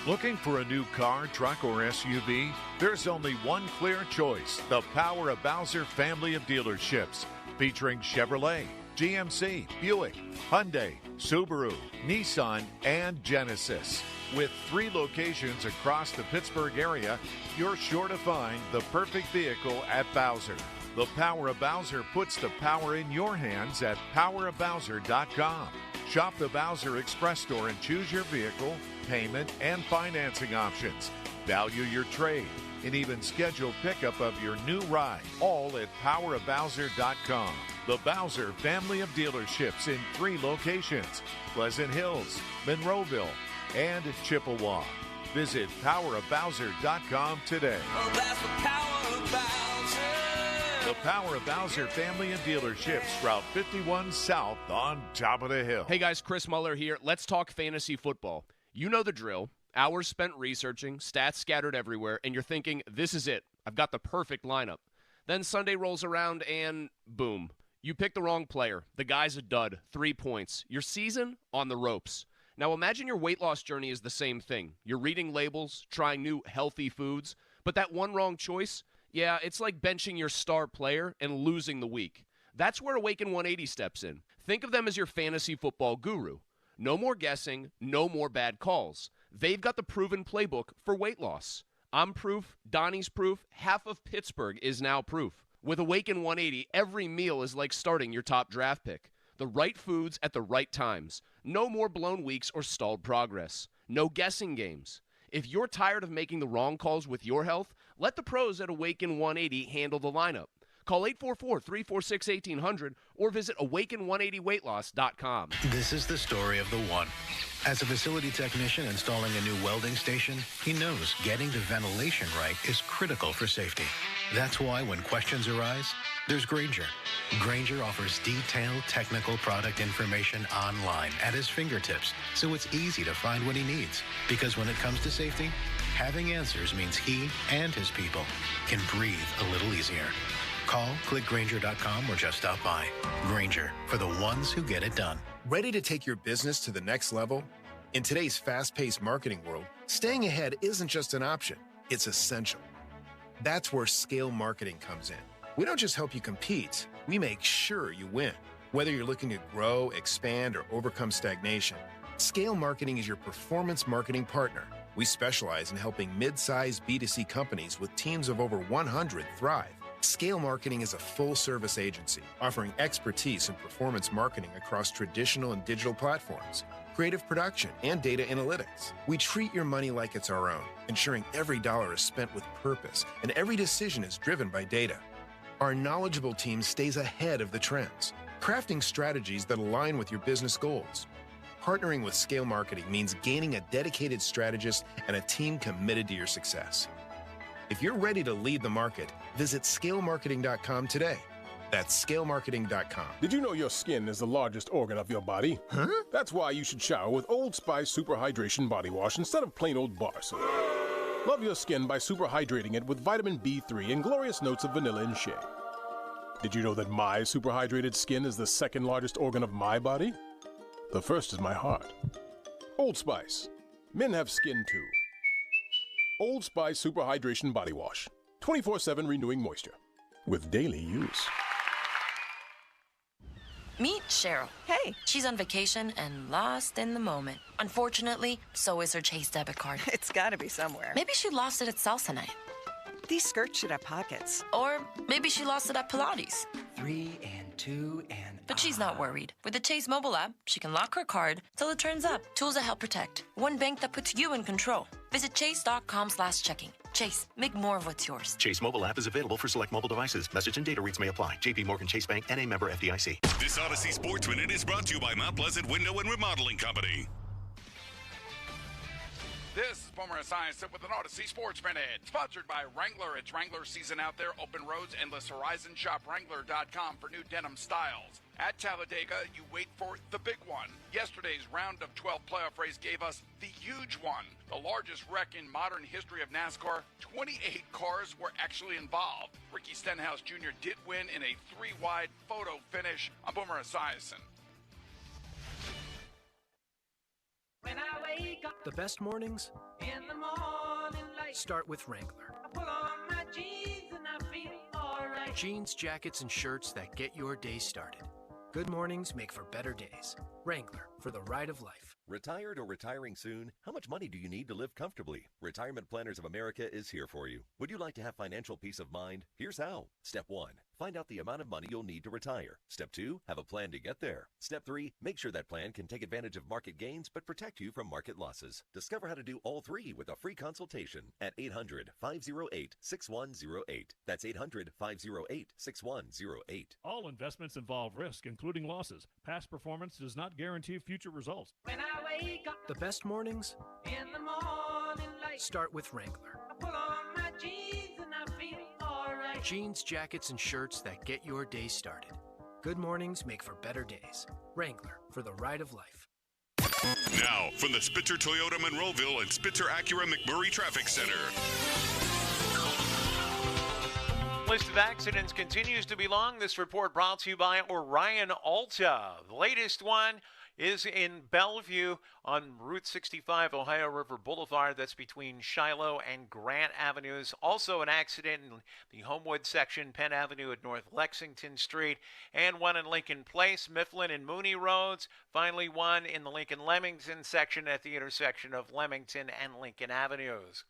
Looking for a new car, truck, or SUV? There's only one clear choice. The Power of Bowser family of dealerships. Featuring Chevrolet, GMC, Buick, Hyundai, Subaru, Nissan, and Genesis. With 3 locations across the Pittsburgh area, you're sure to find the perfect vehicle at Bowser. The Power of Bowser puts the power in your hands at powerofbowser.com. Shop the Bowser Express store and choose your vehicle, payment, and financing options. Value your trade and even schedule pickup of your new ride, all at powerofbowser.com. The Bowser family of dealerships in 3 locations: Pleasant Hills, Monroeville, and Chippewa. Visit powerofbowser.com today. Oh, that's the power of Bowser. The Power of Bowser family of dealerships, Route 51 South on top of the hill. Hey guys, Chris Muller here. Let's talk fantasy football. You know the drill. Hours spent researching, stats scattered everywhere, and you're thinking, this is it. I've got the perfect lineup. Then Sunday rolls around and boom. You pick the wrong player. The guy's a dud. 3 points. Your season on the ropes. Now imagine your weight loss journey is the same thing. You're reading labels, trying new healthy foods, but that one wrong choice, yeah, it's like benching your star player and losing the week. That's where Awaken 180 steps in. Think of them as your fantasy football guru. No more guessing, no more bad calls. They've got the proven playbook for weight loss. I'm proof, Donnie's proof, half of Pittsburgh is now proof. With Awaken 180, every meal is like starting your top draft pick. The right foods at the right times. No more blown weeks or stalled progress. No guessing games. If you're tired of making the wrong calls with your health, let the pros at Awaken 180 handle the lineup. Call 844-346-1800 or visit awaken180weightloss.com. This is the story of the one. As a facility technician installing a new welding station, he knows getting the ventilation right is critical for safety. That's why when questions arise, there's Grainger. Grainger offers detailed technical product information online at his fingertips, so it's easy to find what he needs. Because when it comes to safety, having answers means he and his people can breathe a little easier. Call, click Grainger.com, or just stop by. Grainger, for the ones who get it done. Ready to take your business to the next level? In today's fast-paced marketing world, staying ahead isn't just an option. It's essential. That's where scale marketing comes in. We don't just help you compete, we make sure you win. Whether you're looking to grow, expand, or overcome stagnation, Scale Marketing is your performance marketing partner. We specialize in helping mid-sized B2C companies with teams of over 100 thrive. Scale Marketing is a full-service agency offering expertise in performance marketing across traditional and digital platforms, creative production, and data analytics. We treat your money like it's our own, ensuring every dollar is spent with purpose and every decision is driven by data. Our knowledgeable team stays ahead of the trends, crafting strategies that align with your business goals. Partnering with Scale Marketing means gaining a dedicated strategist and a team committed to your success. If you're ready to lead the market, visit scalemarketing.com today. That's scalemarketing.com. Did you know your skin is the largest organ of your body? Huh? That's why you should shower with Old Spice Super Hydration Body Wash instead of plain old bar soap. Love your skin by super hydrating it with vitamin B3 and glorious notes of vanilla and shea. Did you know that my super hydrated skin is the second largest organ of my body? The first is my heart. Old Spice. Men have skin too. Old Spice Super Hydration Body Wash. 24/7 renewing moisture. With daily use. Meet Cheryl. Hey. She's on vacation and lost in the moment. Unfortunately, so is her Chase debit card. It's gotta be somewhere. Maybe she lost it at salsa night. These skirts should have pockets. Or maybe she lost it at Pilates. 3 and 2 and... But she's not worried. With the Chase mobile app, she can lock her card till it turns up. Tools that help protect. One bank that puts you in control. Visit chase.com/checking. Chase, make more of what's yours. Chase mobile app is available for select mobile devices. Message and data rates may apply. JP Morgan Chase Bank, N.A. member FDIC. This Odyssey Sports Minute is brought to you by Mount Pleasant Window and Remodeling Company. This is Boomer Esiason with an Odyssey Sports Minute, sponsored by Wrangler. It's Wrangler season out there. Open roads, endless horizon. Shop Wrangler.com for new denim styles. At Talladega, you wait for the big one. Yesterday's round of 12 playoff race gave us the huge one, the largest wreck in modern history of NASCAR. 28 cars were actually involved. Ricky Stenhouse Jr. did win in a 3-wide photo finish. I'm Boomer Esiason. When I wake up, the best mornings in the morning light start with Wrangler. I pull on my jeans and I feel alright. Jeans, jackets, and shirts that get your day started. Good mornings make for better days. Wrangler, for the ride of life. Retired or retiring soon? How much money do you need to live comfortably? Retirement Planners of America is here for you. Would you like to have financial peace of mind? Here's how. Step 1. Find out the amount of money you'll need to retire. Step 2. Have a plan to get there. Step 3. Make sure that plan can take advantage of market gains but protect you from market losses. Discover how to do all three with a free consultation at 800-508-6108. That's 800-508-6108. All investments involve risk, including losses. Past performance does not guarantee future results. When I wake up, the best mornings in the morning light start with Wrangler. I pull on my jeans and I feel alright. Jeans, jackets, and shirts that get your day started. Good mornings make for better days. Wrangler, for the ride of life. Now, from the Spitzer Toyota Monroeville and Spitzer Acura McMurray Traffic Center. List of accidents continues to be long. This report brought to you by Orion Alta. The latest one is in Bellevue on Route 65, Ohio River Boulevard. That's between Shiloh and Grant Avenues. Also an accident in the Homewood section, Penn Avenue at North Lexington Street, and one in Lincoln Place, Mifflin and Mooney Roads. Finally, one in the Lincoln-Leamington section at the intersection of Leamington and Lincoln Avenues.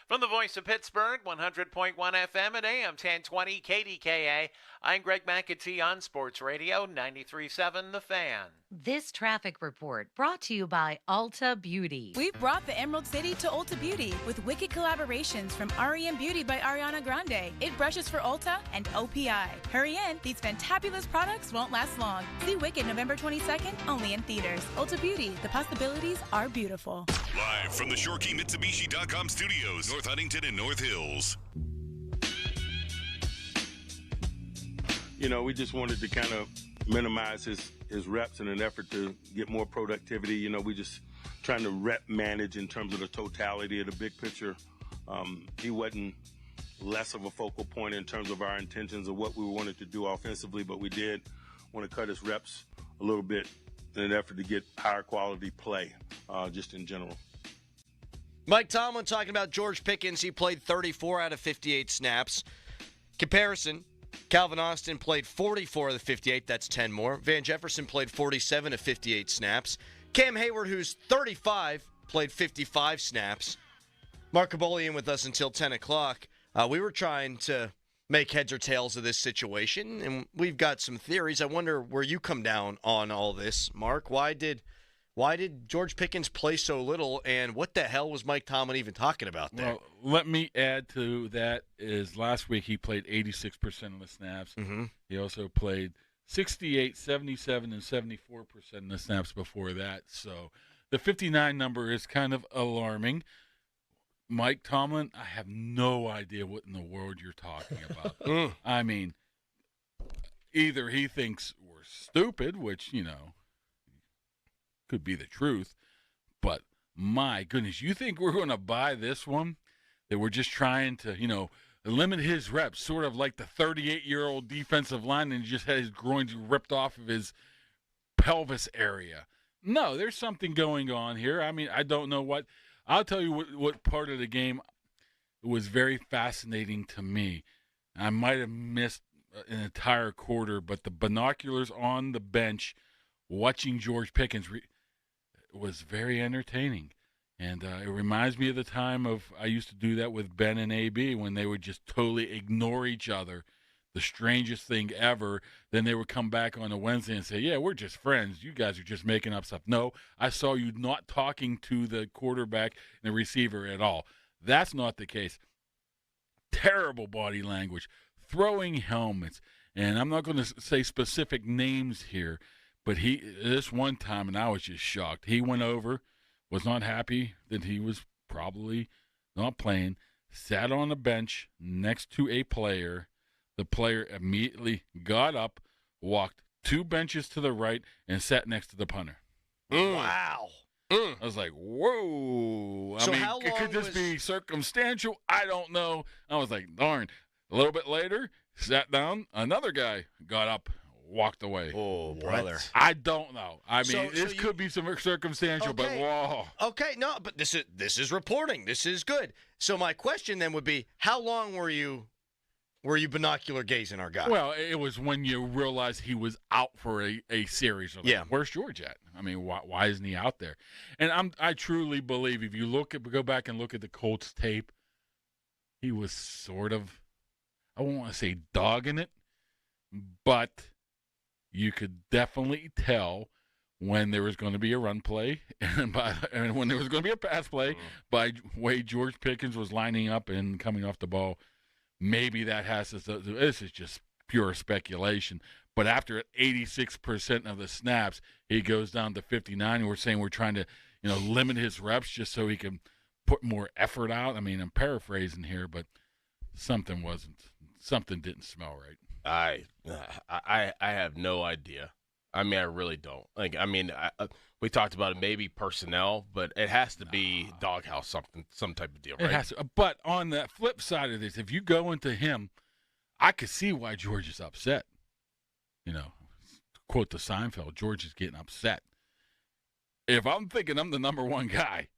From the voice of Pittsburgh, 100.1 FM and AM 1020 KDKA, I'm Greg McAtee on Sports Radio 93.7 The Fan. This traffic report brought to you by Ulta Beauty. We've brought the Emerald City to Ulta Beauty with wicked collaborations from REM Beauty by Ariana Grande. It brushes for Ulta and OPI. Hurry in, these fantabulous products won't last long. See Wicked November 22nd, only in theaters. Ulta Beauty, the possibilities are beautiful. Live from the ShoreKeyMitsubishi.com studios, North Huntington and North Hills. You know, we just wanted to kind of minimize his reps in an effort to get more productivity. You know, we just trying to rep manage in terms of the totality of the big picture. He wasn't less of a focal point in terms of our intentions of what we wanted to do offensively, but we did want to cut his reps a little bit in an effort to get higher quality play, just in general. Mike Tomlin talking about George Pickens. He played 34 out of 58 snaps. Comparison, Calvin Austin played 44 of the 58. That's 10 more. Van Jefferson played 47 of 58 snaps. Cam Hayward, who's 35, played 55 snaps. Mark Cabolian with us until 10 o'clock. We were trying to make heads or tails of this situation, and we've got some theories. I wonder where you come down on all this, Mark. Why did George Pickens play so little, and what the hell was Mike Tomlin even talking about there? Well, let me add to that is last week he played 86% of the snaps. Mm-hmm. He also played 68, 77, and 74% of the snaps before that. So the 59 number is kind of alarming. Mike Tomlin, I have no idea what in the world you're talking about. I mean, either he thinks we're stupid, which, could be the truth, but my goodness, you think we're going to buy this one? That we're just trying to, limit his reps, sort of like the 38-year-old defensive lineman and just had his groins ripped off of his pelvis area. No, there's something going on here. I mean, I don't know what. I'll tell you what part of the game was very fascinating to me. I might have missed an entire quarter, but the binoculars on the bench watching George Pickens was very entertaining. And it reminds me of the time I used to do that with Ben and AB when they would just totally ignore each other. The strangest thing ever. Then they would come back on a Wednesday and say, yeah, we're just friends. You guys are just making up stuff. No, I saw you not talking to the quarterback and the receiver at all. That's not the case. Terrible body language. Throwing helmets. And I'm not going to say specific names here, but this one time, and I was just shocked. He went over, was not happy that he was probably not playing, sat on a bench next to a player. The player immediately got up, walked 2 benches to the right, and sat next to the punter. Wow. I was like, whoa. So I mean, how long could this be circumstantial? I don't know. I was like, darn. A little bit later, sat down. Another guy got up, walked away. Oh, brother. I don't know. I mean, this could be some circumstantial, but whoa. Okay, no, but this is reporting. This is good. So my question then would be, how long were you binocular gazing our guy? Well, it was when you realized he was out for a series. Like, yeah. Where's George at? I mean, why isn't he out there? And I truly believe if you go back and look at the Colts tape, he was sort of, I won't want to say dogging it, but you could definitely tell when there was going to be a run play and when there was going to be a pass play by way George Pickens was lining up and coming off the ball. Maybe that has to. This is just pure speculation. But after 86% of the snaps, he goes down to 59. And we're saying we're trying to, limit his reps just so he can put more effort out. I mean, I'm paraphrasing here, but something didn't smell right. I have no idea. I mean, I really don't. We talked about it, maybe personnel, but it has to be doghouse some type of deal, right? It has to. But on the flip side of this, if you go into him, I could see why George is upset. Quote the Seinfeld, George is getting upset. If I'm thinking I'm the number one guy,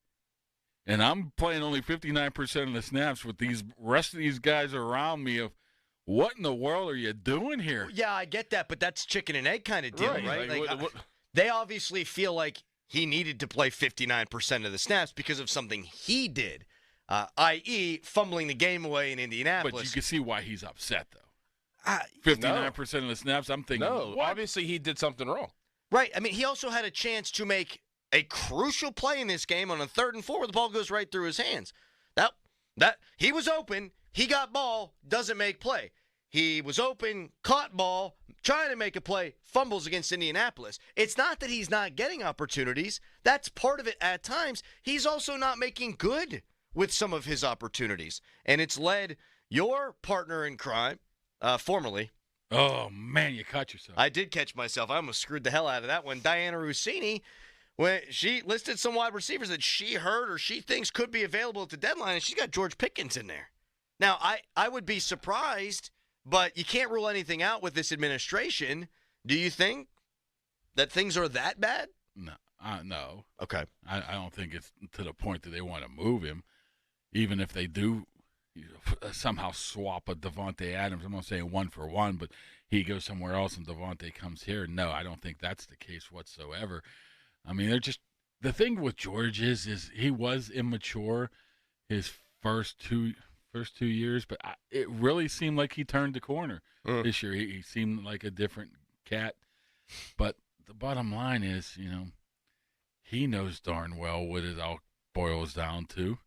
and I'm playing only 59% of the snaps with these rest of these guys around me of, what in the world are you doing here? Yeah, I get that, but that's chicken and egg kind of deal, right? Like, they obviously feel like he needed to play 59% of the snaps because of something he did, i.e. fumbling the game away in Indianapolis. But you can see why he's upset, though. 59% of the snaps, I'm thinking, what? Obviously he did something wrong. Right. I mean, he also had a chance to make a crucial play in this game on a 3rd and 4 where the ball goes right through his hands. That he was open. He got ball, doesn't make play. He was open, caught ball, trying to make a play, fumbles against Indianapolis. It's not that he's not getting opportunities. That's part of it at times. He's also not making good with some of his opportunities. And it's led your partner in crime, formerly. Oh, man, you caught yourself. I did catch myself. I almost screwed the hell out of that one. Diana Rossini, when she listed some wide receivers that she heard or she thinks could be available at the deadline, and she's got George Pickens in there. Now, I would be surprised, but you can't rule anything out with this administration. Do you think that things are that bad? No. No. Okay. I don't think it's to the point that they want to move him, even if they do somehow swap a Devontae Adams. I'm not saying 1-for-1, but he goes somewhere else and Devontae comes here. No, I don't think that's the case whatsoever. I mean, they're just the thing with George is he was immature his first two years, but it really seemed like he turned the corner this year. He seemed like a different cat. But the bottom line is, he knows darn well what it all boils down to.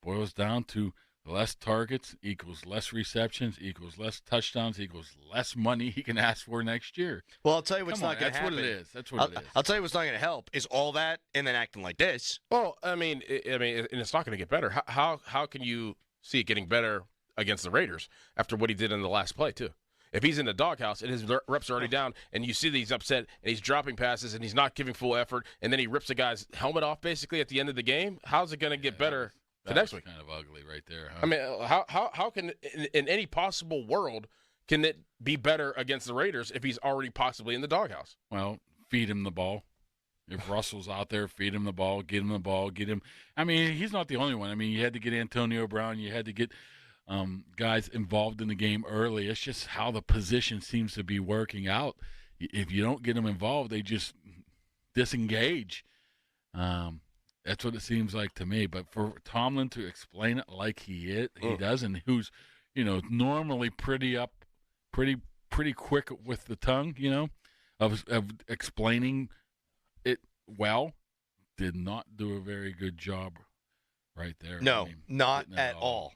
Boils down to less targets equals less receptions equals less touchdowns equals less money he can ask for next year. Well, I'll tell you what's not going to happen. That's what it is. I'll tell you what's not going to help is all that and then acting like this. Well, I mean, and it's not going to get better. How can you see it getting better against the Raiders after what he did in the last play too? If he's in the doghouse and his reps are already down, and you see that he's upset and he's dropping passes and he's not giving full effort, and then he rips a guy's helmet off basically at the end of the game, how's it going to get better to next week? Kind of ugly right there. Huh? I mean, how can in any possible world can it be better against the Raiders if he's already possibly in the doghouse? Well, feed him the ball. If Russell's out there, feed him the ball, get him the ball, get him. I mean, he's not the only one. I mean, you had to get Antonio Brown. You had to get guys involved in the game early. It's just how the position seems to be working out. If you don't get them involved, they just disengage. That's what it seems like to me. But for Tomlin to explain it like he does, and who's, normally pretty quick with the tongue, of explaining it well, did not do a very good job right there. No, not at all.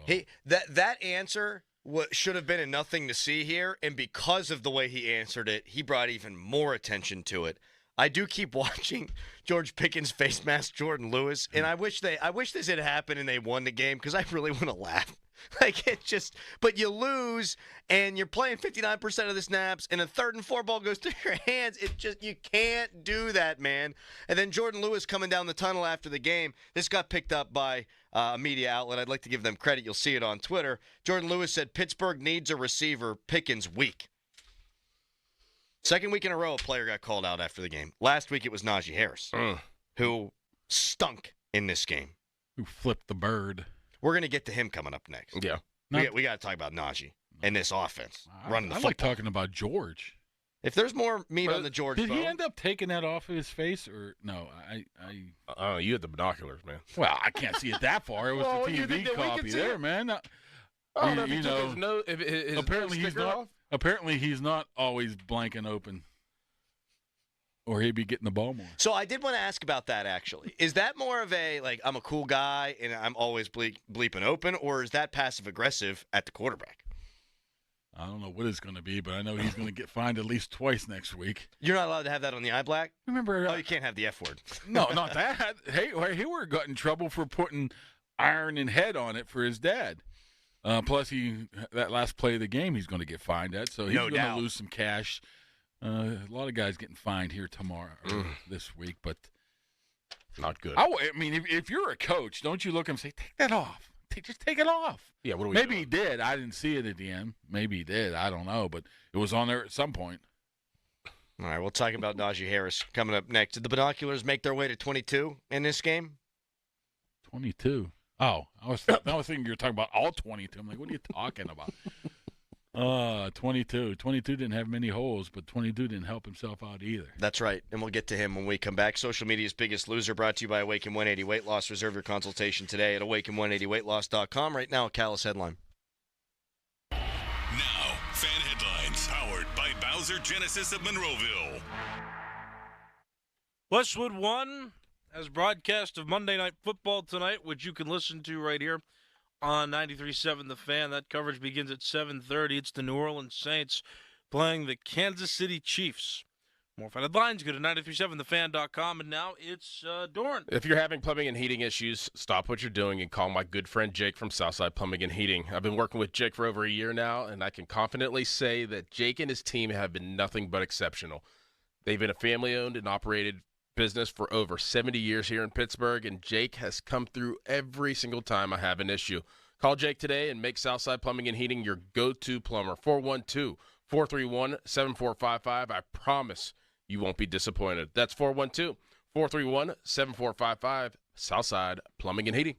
Hey, that answer should have been a nothing to see here, and because of the way he answered it, he brought even more attention to it. I do keep watching George Pickens face mask Jordan Lewis, and I wish this had happened and they won the game because I really want to laugh. But you lose, and you're playing 59% of the snaps, and a 3rd and 4 ball goes through your hands. You can't do that, man. And then Jordan Lewis coming down the tunnel after the game. This got picked up by a media outlet. I'd like to give them credit. You'll see it on Twitter. Jordan Lewis said Pittsburgh needs a receiver. Pickens weak. Second week in a row, a player got called out after the game. Last week it was Najee Harris, who stunk in this game. Who flipped the bird. We're going to get to him coming up next. Yeah. We got to talk about Najee and this offense. Running the I football. like talking about George. If there's more meat on the George Did bone. he end up taking that off of his face? Or no? You had the binoculars, man. Well, I can't see it that far. It was the TV copy there, man. Apparently he's not always blanking open, or he'd be getting the ball more. So I did want to ask about that, actually. Is that more of a, I'm a cool guy and I'm always bleeping open, or is that passive-aggressive at the quarterback? I don't know what it's going to be, but I know he's going to get fined at least twice next week. You're not allowed to have that on the eye black? Remember? Oh, you can't have the F word. No, not that. Hey, Hayward got in trouble for putting iron and head on it for his dad. Plus, that last play of the game, he's going to get fined at, so he's going to lose some cash. A lot of guys getting fined here this week, but not good. I mean, if you're a coach, don't you look and say, "Take that off. Just take it off." Yeah. What do we? Maybe he did. I didn't see it at the end. Maybe he did. I don't know, but it was on there at some point. All right, we'll talk about Najee Harris coming up next. Did the binoculars make their way to 22 in this game? 22. Oh, I was thinking you were talking about all 22. I'm like, what are you talking about? 22. 22 didn't have many holes, but 22 didn't help himself out either. That's right, and we'll get to him when we come back. Social media's biggest loser, brought to you by Awaken 180 Weight Loss. Reserve your consultation today at awaken180weightloss.com. Right now, a Callus headline. Now, fan headlines powered by Bowser Genesis of Monroeville. Westwood won as broadcast of Monday Night Football tonight, which you can listen to right here on 93.7 The Fan. That coverage begins at 7:30. It's the New Orleans Saints playing the Kansas City Chiefs. More fan headlines, go to 937thefan.com, and now it's Dorn. If you're having plumbing and heating issues, stop what you're doing and call my good friend Jake from Southside Plumbing and Heating. I've been working with Jake for over a year now, and I can confidently say that Jake and his team have been nothing but exceptional. They've been a family-owned and operated business for over 70 years here in Pittsburgh, and Jake has come through every single time I have an issue. Call Jake today and make Southside Plumbing and Heating your go-to plumber. 412-431-7455. I promise you won't be disappointed. That's 431-7455, Southside Plumbing and Heating.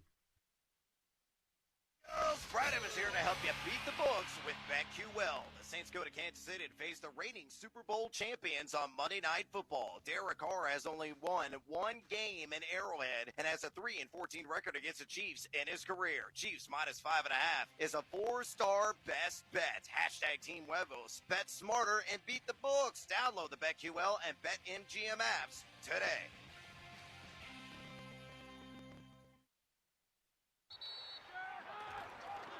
Bradham is here to help you beat the books with BetQL. The Saints go to Kansas City to face the reigning Super Bowl champions on Monday Night Football. Derek Carr has only won one game in Arrowhead and has a 3-14 record against the Chiefs in his career. Chiefs minus 5.5 is a 4-star best bet. Hashtag Team Huevos. Bet smarter and beat the books. Download the BetQL and BetMGM apps today.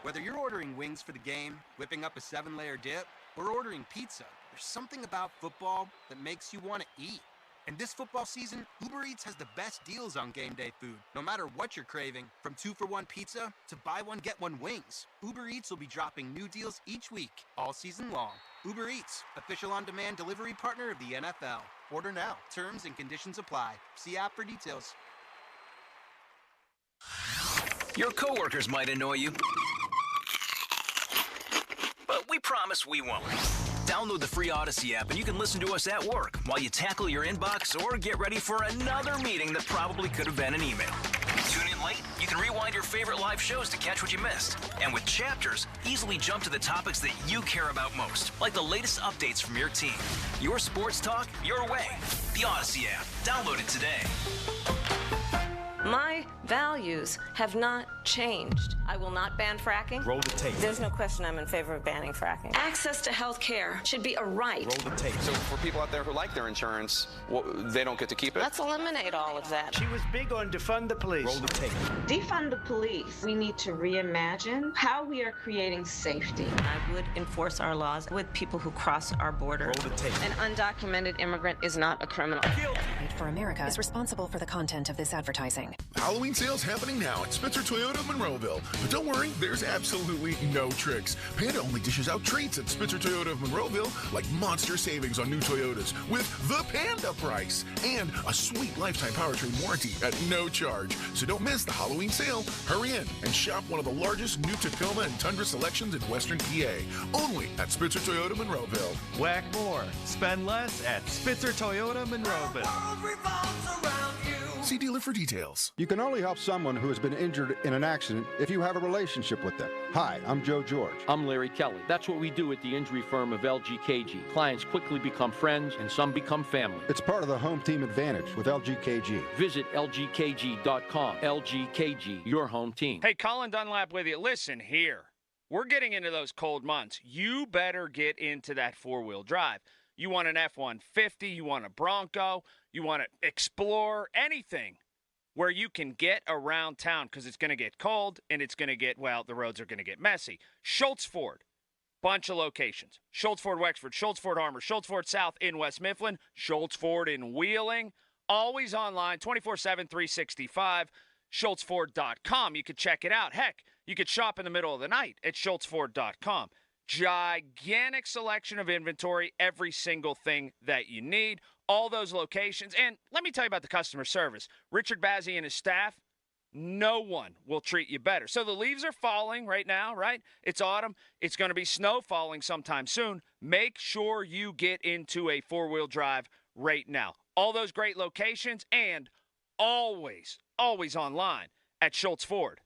Whether you're ordering wings for the game, whipping up a 7-layer dip, or ordering pizza, there's something about football that makes you want to eat. And this football season, Uber Eats has the best deals on game day food. No matter what you're craving, from 2-for-1 pizza to buy one, get one wings, Uber Eats will be dropping new deals each week, all season long. Uber Eats, official on-demand delivery partner of the NFL. Order now. Terms and conditions apply. See app for details. Your coworkers might annoy you, but we promise we won't. Download the free Odyssey app and you can listen to us at work while you tackle your inbox or get ready for another meeting that probably could have been an email. Tune in late? You can rewind your favorite live shows to catch what you missed. And with Chapters, easily jump to the topics that you care about most, like the latest updates from your team. Your sports talk, your way. The Odyssey app. Download it today. My values have not changed. I will not ban fracking. Roll the tape. There's no question I'm in favor of banning fracking. Access to health care should be a right. Roll the tape. So for people out there who like their insurance, they don't get to keep it? Let's eliminate all of that. She was big on defund the police. Roll the tape. Defund the police. We need to reimagine how we are creating safety. I would enforce our laws with people who cross our border. Roll the tape. An undocumented immigrant is not a criminal. Fight for America is responsible for the content of this advertising. Halloween sales happening now at Spitzer Toyota Monroeville. But don't worry, there's absolutely no tricks. Panda only dishes out treats at Spitzer Toyota of Monroeville, like monster savings on new Toyotas with the Panda price and a sweet lifetime powertrain warranty at no charge. So don't miss the Halloween sale. Hurry in and shop one of the largest new Tacoma and Tundra selections in Western PA. Only at Spitzer Toyota Monroeville. Whack more. Spend less at Spitzer Toyota Monroeville. See dealer for details. You can only help someone who has been injured in an accident if you have a relationship with them. Hi, I'm Joe George. I'm Larry Kelly. That's what we do at the injury firm of LGKG. Clients quickly become friends and some become family. It's part of the home team advantage with LGKG. Visit lgkg.com. LGKG, your home team. Hey, Colin Dunlap with you. Listen here. We're getting into those cold months. You better get into that four-wheel drive. You want an F-150, you want a Bronco, you want to explore anything where you can get around town because it's going to get cold and it's going to get, well, the roads are going to get messy. Schultz Ford, bunch of locations. Schultz Ford Wexford, Schultz Ford Harmer, Schultz Ford South in West Mifflin, Schultz Ford in Wheeling. Always online, 24/7, 365, schultzford.com. You could check it out. Heck, you could shop in the middle of the night at schultzford.com. Gigantic selection of inventory, every single thing that you need, all those locations. And let me tell you about the customer service. Richard Bazzi and his staff, no one will treat you better. So the leaves are falling right now, right? It's autumn. It's going to be snow falling sometime soon. Make sure you get into a four-wheel drive right now. All those great locations and always online at schultzford.com.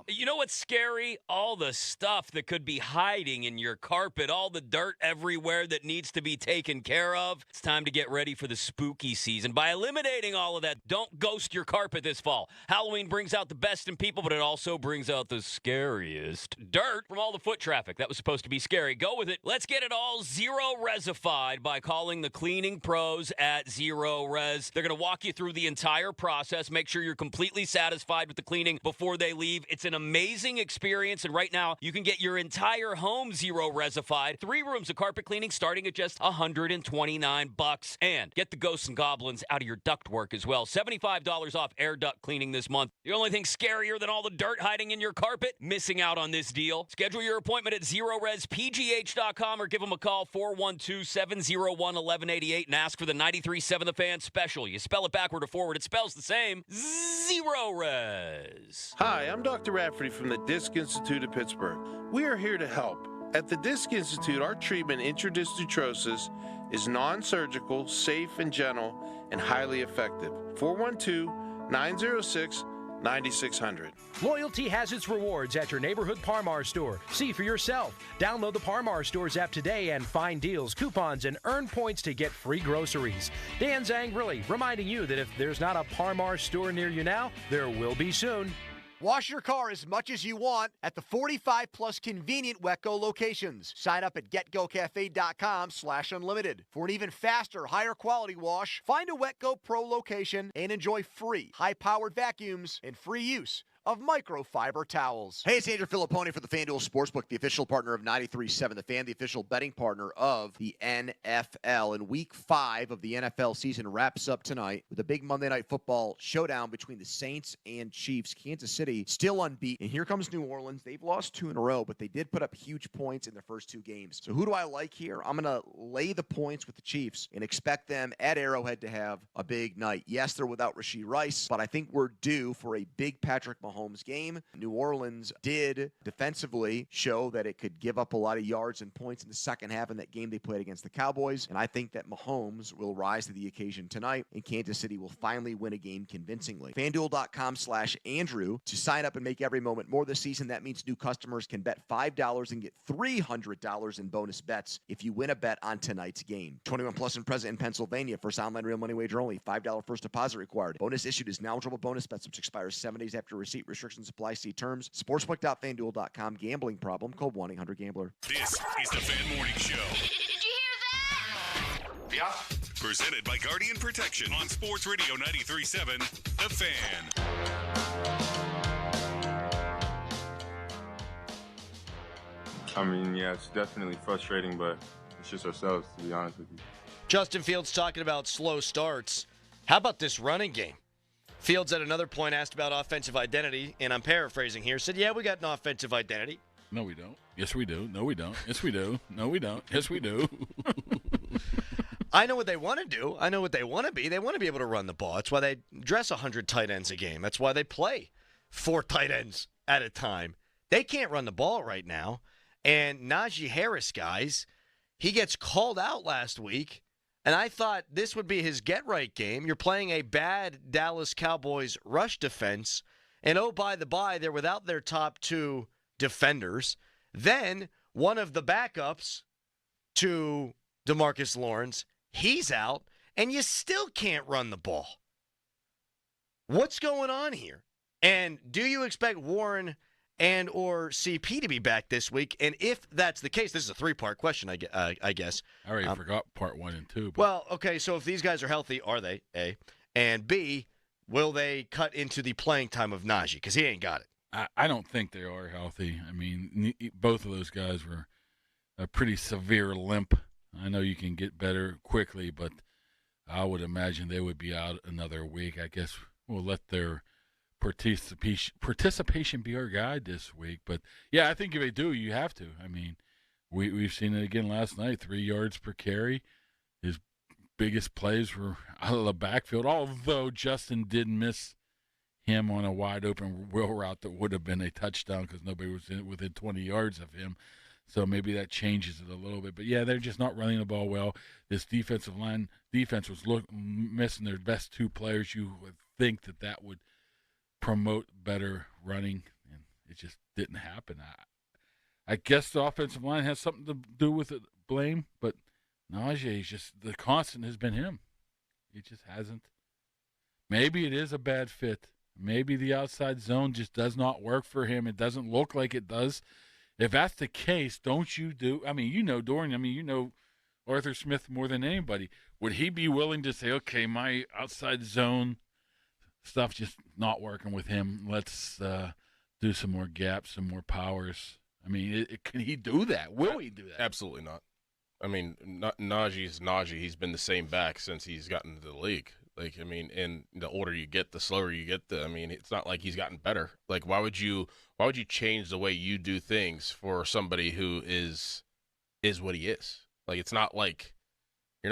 You know what's scary? All the stuff that could be hiding in your carpet, all the dirt everywhere that needs to be taken care of. It's time to get ready for the spooky season. By eliminating all of that, don't ghost your carpet this fall. Halloween brings out the best in people, but it also brings out the scariest dirt from all the foot traffic. That was supposed to be scary. Go with it. Let's get it all zero-resified by calling the cleaning pros at Zero Res. They're going to walk you through the entire process, make sure you're completely satisfied with the cleaning before they leave. It's an amazing experience, and right now you can get your entire home zero-resified. 3 rooms of carpet cleaning starting at just $129. And get the ghosts and goblins out of your ductwork as well. $75 off air duct cleaning this month. The only thing scarier than all the dirt hiding in your carpet? Missing out on this deal. Schedule your appointment at ZeroResPGH.com or give them a call, 412-701-1188, and ask for the 93.7 The Fan special. You spell it backward or forward, it spells the same. Zero Res. Hi, I'm Dr. Rafferty from the Disc Institute of Pittsburgh. We are here to help. At the Disc Institute, our treatment, Introduced Arthrosis, is non-surgical, safe and gentle, and highly effective. 412-906-9600. Loyalty has its rewards at your neighborhood Par-Mar store. See for yourself. Download the Par-Mar stores app today and find deals, coupons, and earn points to get free groceries. Dan Zangrilli reminding you that if there's not a Par-Mar store near you now, there will be soon. Wash your car as much as you want at the 45-plus convenient Wetco locations. Sign up at getgocafe.com/unlimited. For an even faster, higher quality wash, find a Wetco Pro location and enjoy free, high-powered vacuums and free use of microfiber towels. Hey, it's Andrew Filipponi for the FanDuel Sportsbook, the official partner of 93.7 The Fan, the official betting partner of the NFL. And Week 5 of the NFL season wraps up tonight with a big Monday Night Football showdown between the Saints and Chiefs. Kansas City still unbeaten. And here comes New Orleans. They've lost 2 in a row, but they did put up huge points in their first 2 games. So who do I like here? I'm going to lay the points with the Chiefs and expect them at Arrowhead to have a big night. Yes, they're without Rashee Rice, but I think we're due for a big Patrick Mahomes game. New Orleans did defensively show that it could give up a lot of yards and points in the second half in that game they played against the Cowboys, and I think that Mahomes will rise to the occasion tonight, and Kansas City will finally win a game convincingly. FanDuel.com/Andrew to sign up and make every moment more this season. That means new customers can bet $5 and get $300 in bonus bets if you win a bet on tonight's game. 21 plus and present in Pennsylvania. First online real money wager only. $5 first deposit required. Bonus issued is eligible bonus bets which expires 7 days after receipt. Restrictions apply. See terms. Sportsbook.fanduel.com. Gambling problem? Call 1-800-GAMBLER. This is the Fan Morning Show. Did you hear that? Yeah. Presented by Guardian Protection on Sports Radio 93.7 The Fan. I mean, yeah, it's definitely frustrating, but it's just ourselves, to be honest with you. Justin Fields talking about slow starts. How about this running game? Fields at another point asked about offensive identity, and I'm paraphrasing here, said, yeah, we got an offensive identity. No, we don't. Yes, we do. No, we don't. Yes, we do. No, we don't. Yes, we do. I know what they want to do. I know what they want to be. They want to be able to run the ball. That's why they dress 100 tight ends a game. That's why they play 4 tight ends at a time. They can't run the ball right now. And Najee Harris, guys, he gets called out last week. And I thought this would be his get-right game. You're playing a bad Dallas Cowboys rush defense. And, oh, by the by, they're without their top 2 defenders. Then one of the backups to DeMarcus Lawrence, he's out, and you still can't run the ball. What's going on here? And do you expect Warren and or CP to be back this week? And if that's the case, this is a 3-part question, I guess. I already forgot part 1 and 2. But. Well, okay, so if these guys are healthy, are they, A? And B, will they cut into the playing time of Najee? Because he ain't got it. I don't think they are healthy. I mean, both of those guys were a pretty severe limp. I know you can get better quickly, but I would imagine they would be out another week. I guess we'll let their participation be our guide this week. But, yeah, I think if they do, you have to. I mean, we've seen it again last night, 3 yards per carry. His biggest plays were out of the backfield, although Justin did miss him on a wide-open wheel route that would have been a touchdown because nobody was within 20 yards of him. So maybe that changes it a little bit. But, yeah, they're just not running the ball well. This defense was missing their best 2 players. You would think that would promote better running, and it just didn't happen. I guess the offensive line has something to do with it, blame, but Najee, just the constant has been him. He just hasn't. Maybe it is a bad fit. Maybe the outside zone just does not work for him. It doesn't look like it does. If that's the case, don't you do – I mean, you know Dorian. I mean, you know Arthur Smith more than anybody. Would he be willing to say, okay, my outside zone stuff just not working with him. Let's do some more gaps, some more powers. I mean, can he do that? Will he do that? Absolutely not. I mean, Najee's Najee. He's been the same back since he's gotten into the league. Like, I mean, and the older you get, the slower you get. I mean, it's not like he's gotten better. Like, why would you change the way you do things for somebody who is what he is? Like, it's not like you're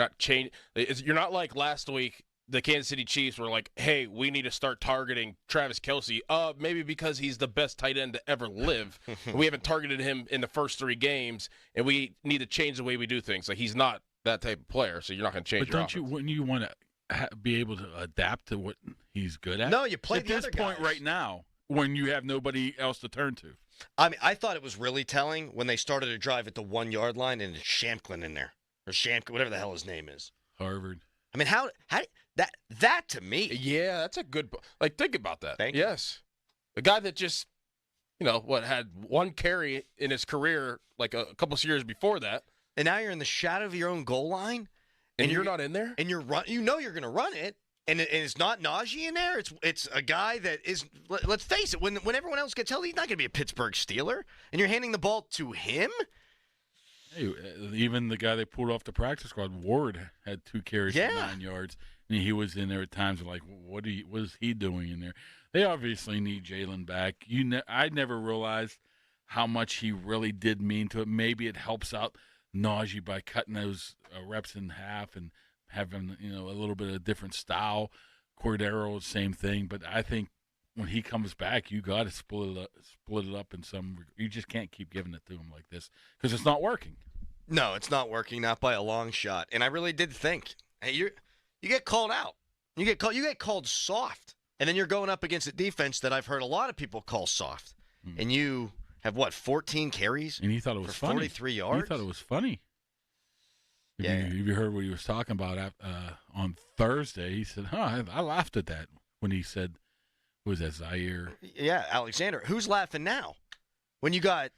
not like last week. the Kansas City Chiefs were like, hey, we need to start targeting Travis Kelce. Maybe because he's the best tight end to ever live. We haven't targeted him in the first 3 games, and we need to change the way we do things. Like, he's not that type of player, so you're not going to change your offense. But wouldn't you want to be able to adapt to what he's good at? No, you play at the this other point guys. right now when you have nobody else to turn to. I mean, I thought it was really telling when they started a drive at the 1-yard line and it's Shamklin in there. Or Shamklin, whatever the hell his name is. Harvard. I mean, how that to me. Yeah, that's a good – like, think about that. Thank you. Yes. The guy that just, had 1 carry in his career like a couple of years before that. And now you're in the shadow of your own goal line. And you're not in there? And you're you're going to run it. And it's not Najee in there. It's a guy that is, let's face it, when everyone else gets healthy, he's not going to be a Pittsburgh Steeler. And you're handing the ball to him? Hey, even the guy they pulled off the practice squad, Ward, had 2 carries for 9 yards. And he was in there at times like, what is he doing in there? They obviously need Jalen back. I never realized how much he really did mean to it. Maybe it helps out Najee by cutting those reps in half and having a little bit of a different style. Cordero, same thing. But I think when he comes back, you got to split it up in some. You just can't keep giving it to him like this because it's not working. No, it's not working, not by a long shot. And I really did think, hey, you get called out. You get called soft, and then you're going up against a defense that I've heard a lot of people call soft. And you have 14 carries? And he thought it was funny. 43 yards. He thought it was funny. Yeah. You heard what he was talking about on Thursday. He said, I laughed at that when he said, who was that, Zaire? Yeah, Alexander. Who's laughing now? When you got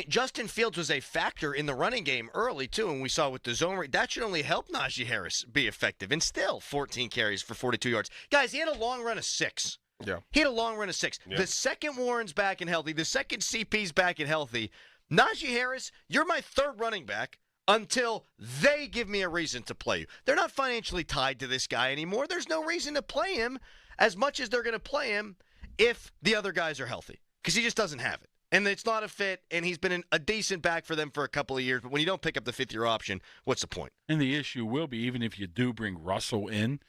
Justin Fields was a factor in the running game early, too, and we saw with the zone rate. That should only help Najee Harris be effective. And still, 14 carries for 42 yards. Guys, he had a long run of 6. Yeah. He had a long run of 6. Yeah. The second Warren's back and healthy, the second CP's back and healthy. Najee Harris, you're my 3rd running back until they give me a reason to play you. They're not financially tied to this guy anymore. There's no reason to play him as much as they're going to play him if the other guys are healthy because he just doesn't have it. And it's not a fit, and he's been a decent back for them for a couple of years. But when you don't pick up the 5th-year option, what's the point? And the issue will be, even if you do bring Russell in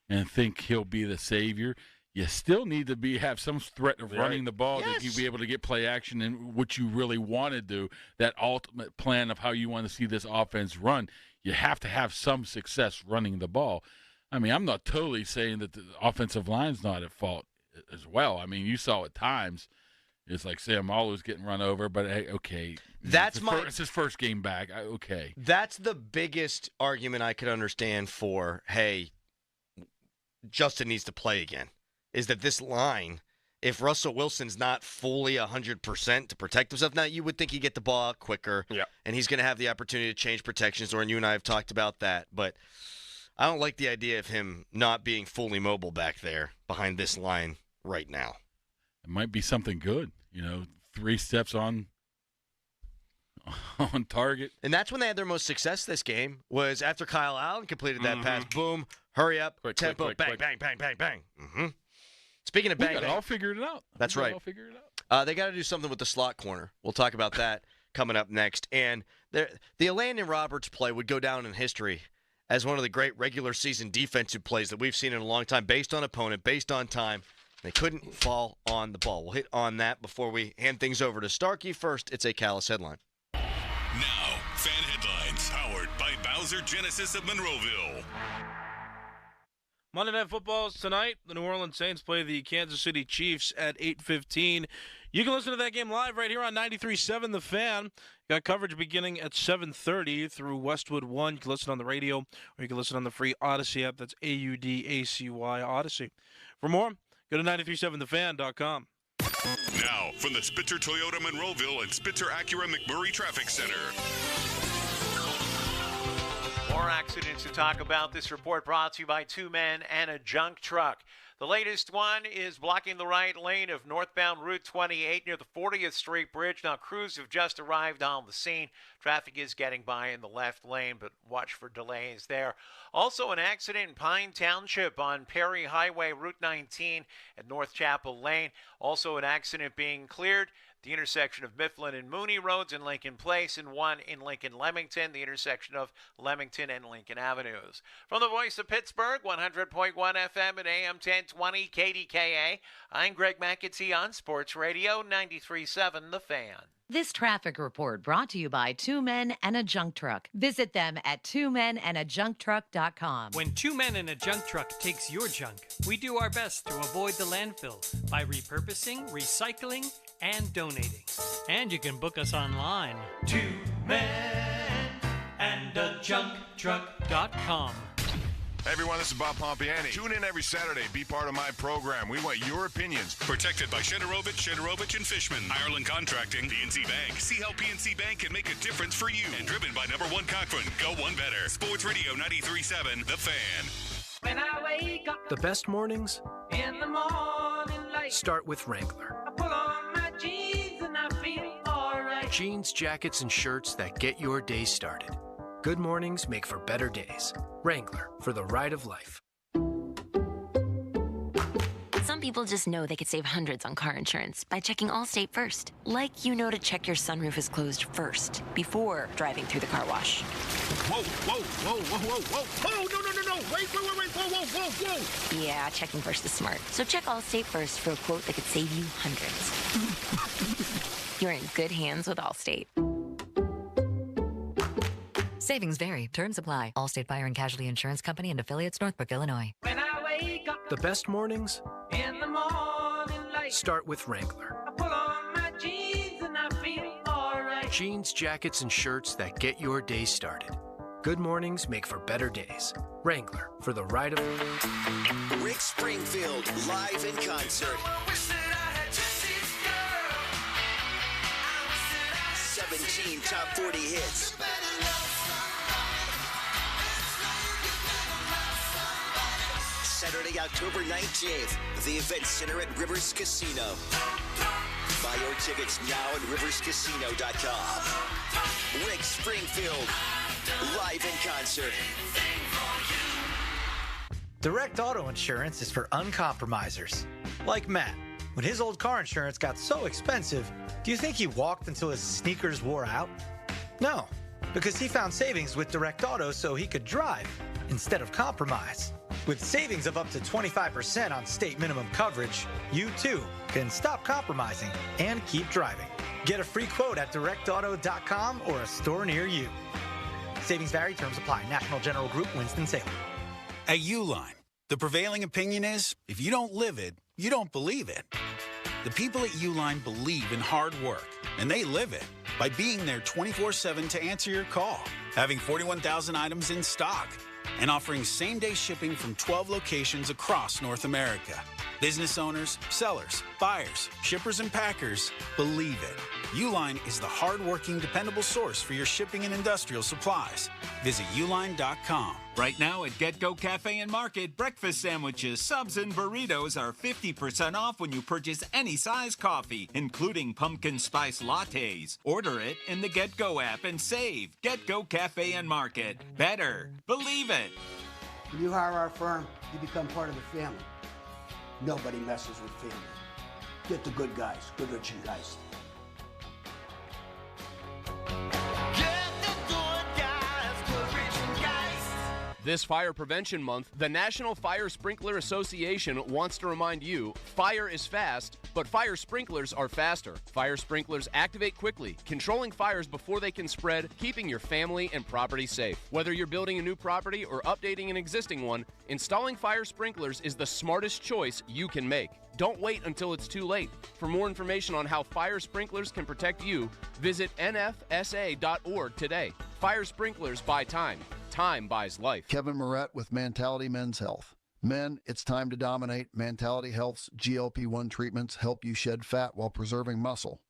and think he'll be the savior, you still need to have some threat of running the ball that you'll be able to get play action and what you really want to do, that ultimate plan of how you want to see this offense run. You have to have some success running the ball. I mean, I'm not totally saying that the offensive line's not at fault as well. I mean, you saw at times it's like Sam Allou's getting run over, but hey, okay. It's his first game back. Okay. That's the biggest argument I could understand for, hey, Justin needs to play again. Is that this line, if Russell Wilson's not fully 100% to protect himself, now you would think he'd get the ball out quicker, and he's going to have the opportunity to change protections, and you and I have talked about that, but I don't like the idea of him not being fully mobile back there behind this line right now. It might be something good, 3 steps on target. And that's when they had their most success this game, was after Kyle Allen completed that pass. Boom, hurry up, tempo, bang, bang, bang, bang, bang. Mm-hmm. Speaking of bang, bang. All figured it out. That's right. All figured it out. They got to do something with the slot corner. We'll talk about that coming up next. And the Elandon Roberts play would go down in history as one of the great regular season defensive plays that we've seen in a long time, based on opponent, based on time. They couldn't fall on the ball. We'll hit on that before we hand things over to Starkey. First, it's a Callus headline. Now, fan headlines powered by Bowser Genesis of Monroeville. Monday Night Football is tonight. The New Orleans Saints play the Kansas City Chiefs at 8:15. You can listen to that game live right here on 93.7 The Fan. Got coverage beginning at 7:30 through Westwood 1. You can listen on the radio, or you can listen on the free Odyssey app. That's AUDACY Odyssey. For more, go to 937thefan.com. Now, from the Spitzer Toyota Monroeville and Spitzer Acura McMurray Traffic Center. More accidents to talk about. This report brought to you by 2 men and a junk truck. The latest one is blocking the right lane of northbound Route 28 near the 40th Street Bridge. Now, crews have just arrived on the scene. Traffic is getting by in the left lane, but watch for delays there. Also, an accident in Pine Township on Perry Highway, Route 19 at North Chapel Lane. Also, an accident being cleared the intersection of Mifflin and Mooney Roads in Lincoln Place, and one in Lincoln Leamington, the intersection of Leamington and Lincoln Avenues. From the voice of Pittsburgh, 100.1 FM and AM 1020 KDKA, I'm Greg McAtee on Sports Radio 93.7 The Fan. This traffic report brought to you by Two Men and a Junk Truck. Visit them at twomenandajuncktruck.com. When Two Men and a Junk Truck takes your junk, we do our best to avoid the landfill by repurposing, recycling, and donating. And you can book us online. twomenandajuncktruck.com. Hey everyone, this is Bob Pompiani. Tune in every Saturday. Be part of my program. We want your opinions. Protected by Shederovich and Fishman. Ireland Contracting, PNC Bank. See how PNC Bank can make a difference for you. And driven by number one Cochran. Go one better. Sports Radio 93.7 The Fan. When I wake up, the best mornings in the morning light start with Wrangler. I pull on my jeans and I feel alright. Jeans, jackets, and shirts that get your day started. Good mornings make for better days. Wrangler, for the ride of life. Some people just know they could save hundreds on car insurance by checking Allstate first. Like you know to check your sunroof is closed first, before driving through the car wash. Whoa, whoa, whoa, whoa, whoa, whoa. Oh, no. Wait, whoa. Yeah, checking first is smart. So check Allstate first for a quote that could save you hundreds. You're in good hands with Allstate. Savings vary. Terms apply. Allstate Fire and Casualty Insurance Company and affiliates, Northbrook, Illinois. When I wake up, the best mornings in the morning light start with Wrangler. I pull on my jeans and I feel alright. Jeans, jackets, and shirts that get your day started. Good mornings make for better days. Wrangler, for the ride of... Rick Springfield, live in concert. 17 top 40 hits. Saturday, October 19th, the Event Center at Rivers Casino. Buy your tickets now at riverscasino.com. Rick Springfield, live in concert. Direct Auto Insurance is for uncompromisers. Like Matt. When his old car insurance got so expensive, do you think he walked until his sneakers wore out? No, because he found savings with Direct Auto so he could drive instead of compromise. With savings of up to 25% on state minimum coverage, you too can stop compromising and keep driving. Get a free quote at directauto.com or a store near you. Savings vary, terms apply. National General Group, Winston-Salem. At Uline, the prevailing opinion is, if you don't live it, you don't believe it. The people at Uline believe in hard work, and they live it by being there 24/7 to answer your call, having 41,000 items in stock, and offering same-day shipping from 12 locations across North America. Business owners, sellers, buyers, shippers, and packers believe it. Uline is the hard-working, dependable source for your shipping and industrial supplies. Visit uline.com. Right now at Get-Go Cafe and Market, breakfast sandwiches, subs, and burritos are 50% off when you purchase any size coffee, including pumpkin spice lattes. Order it in the Get-Go app and save. Get-Go Cafe and Market. Better. Believe it. When you hire our firm, you become part of the family. Nobody messes with family. Get the good guys, Goodrich & Geist. This Fire Prevention Month, the National Fire Sprinkler Association wants to remind you, fire is fast, but fire sprinklers are faster. Fire sprinklers activate quickly, controlling fires before they can spread, keeping your family and property safe. Whether you're building a new property or updating an existing one, installing fire sprinklers is the smartest choice you can make. Don't wait until it's too late. For more information on how fire sprinklers can protect you, visit nfsa.org today. Fire sprinklers buy time. Time buys life. Kevin Moret with Mentality Men's Health. Men, it's time to dominate. Mentality Health's GLP-1 treatments help you shed fat while preserving muscle.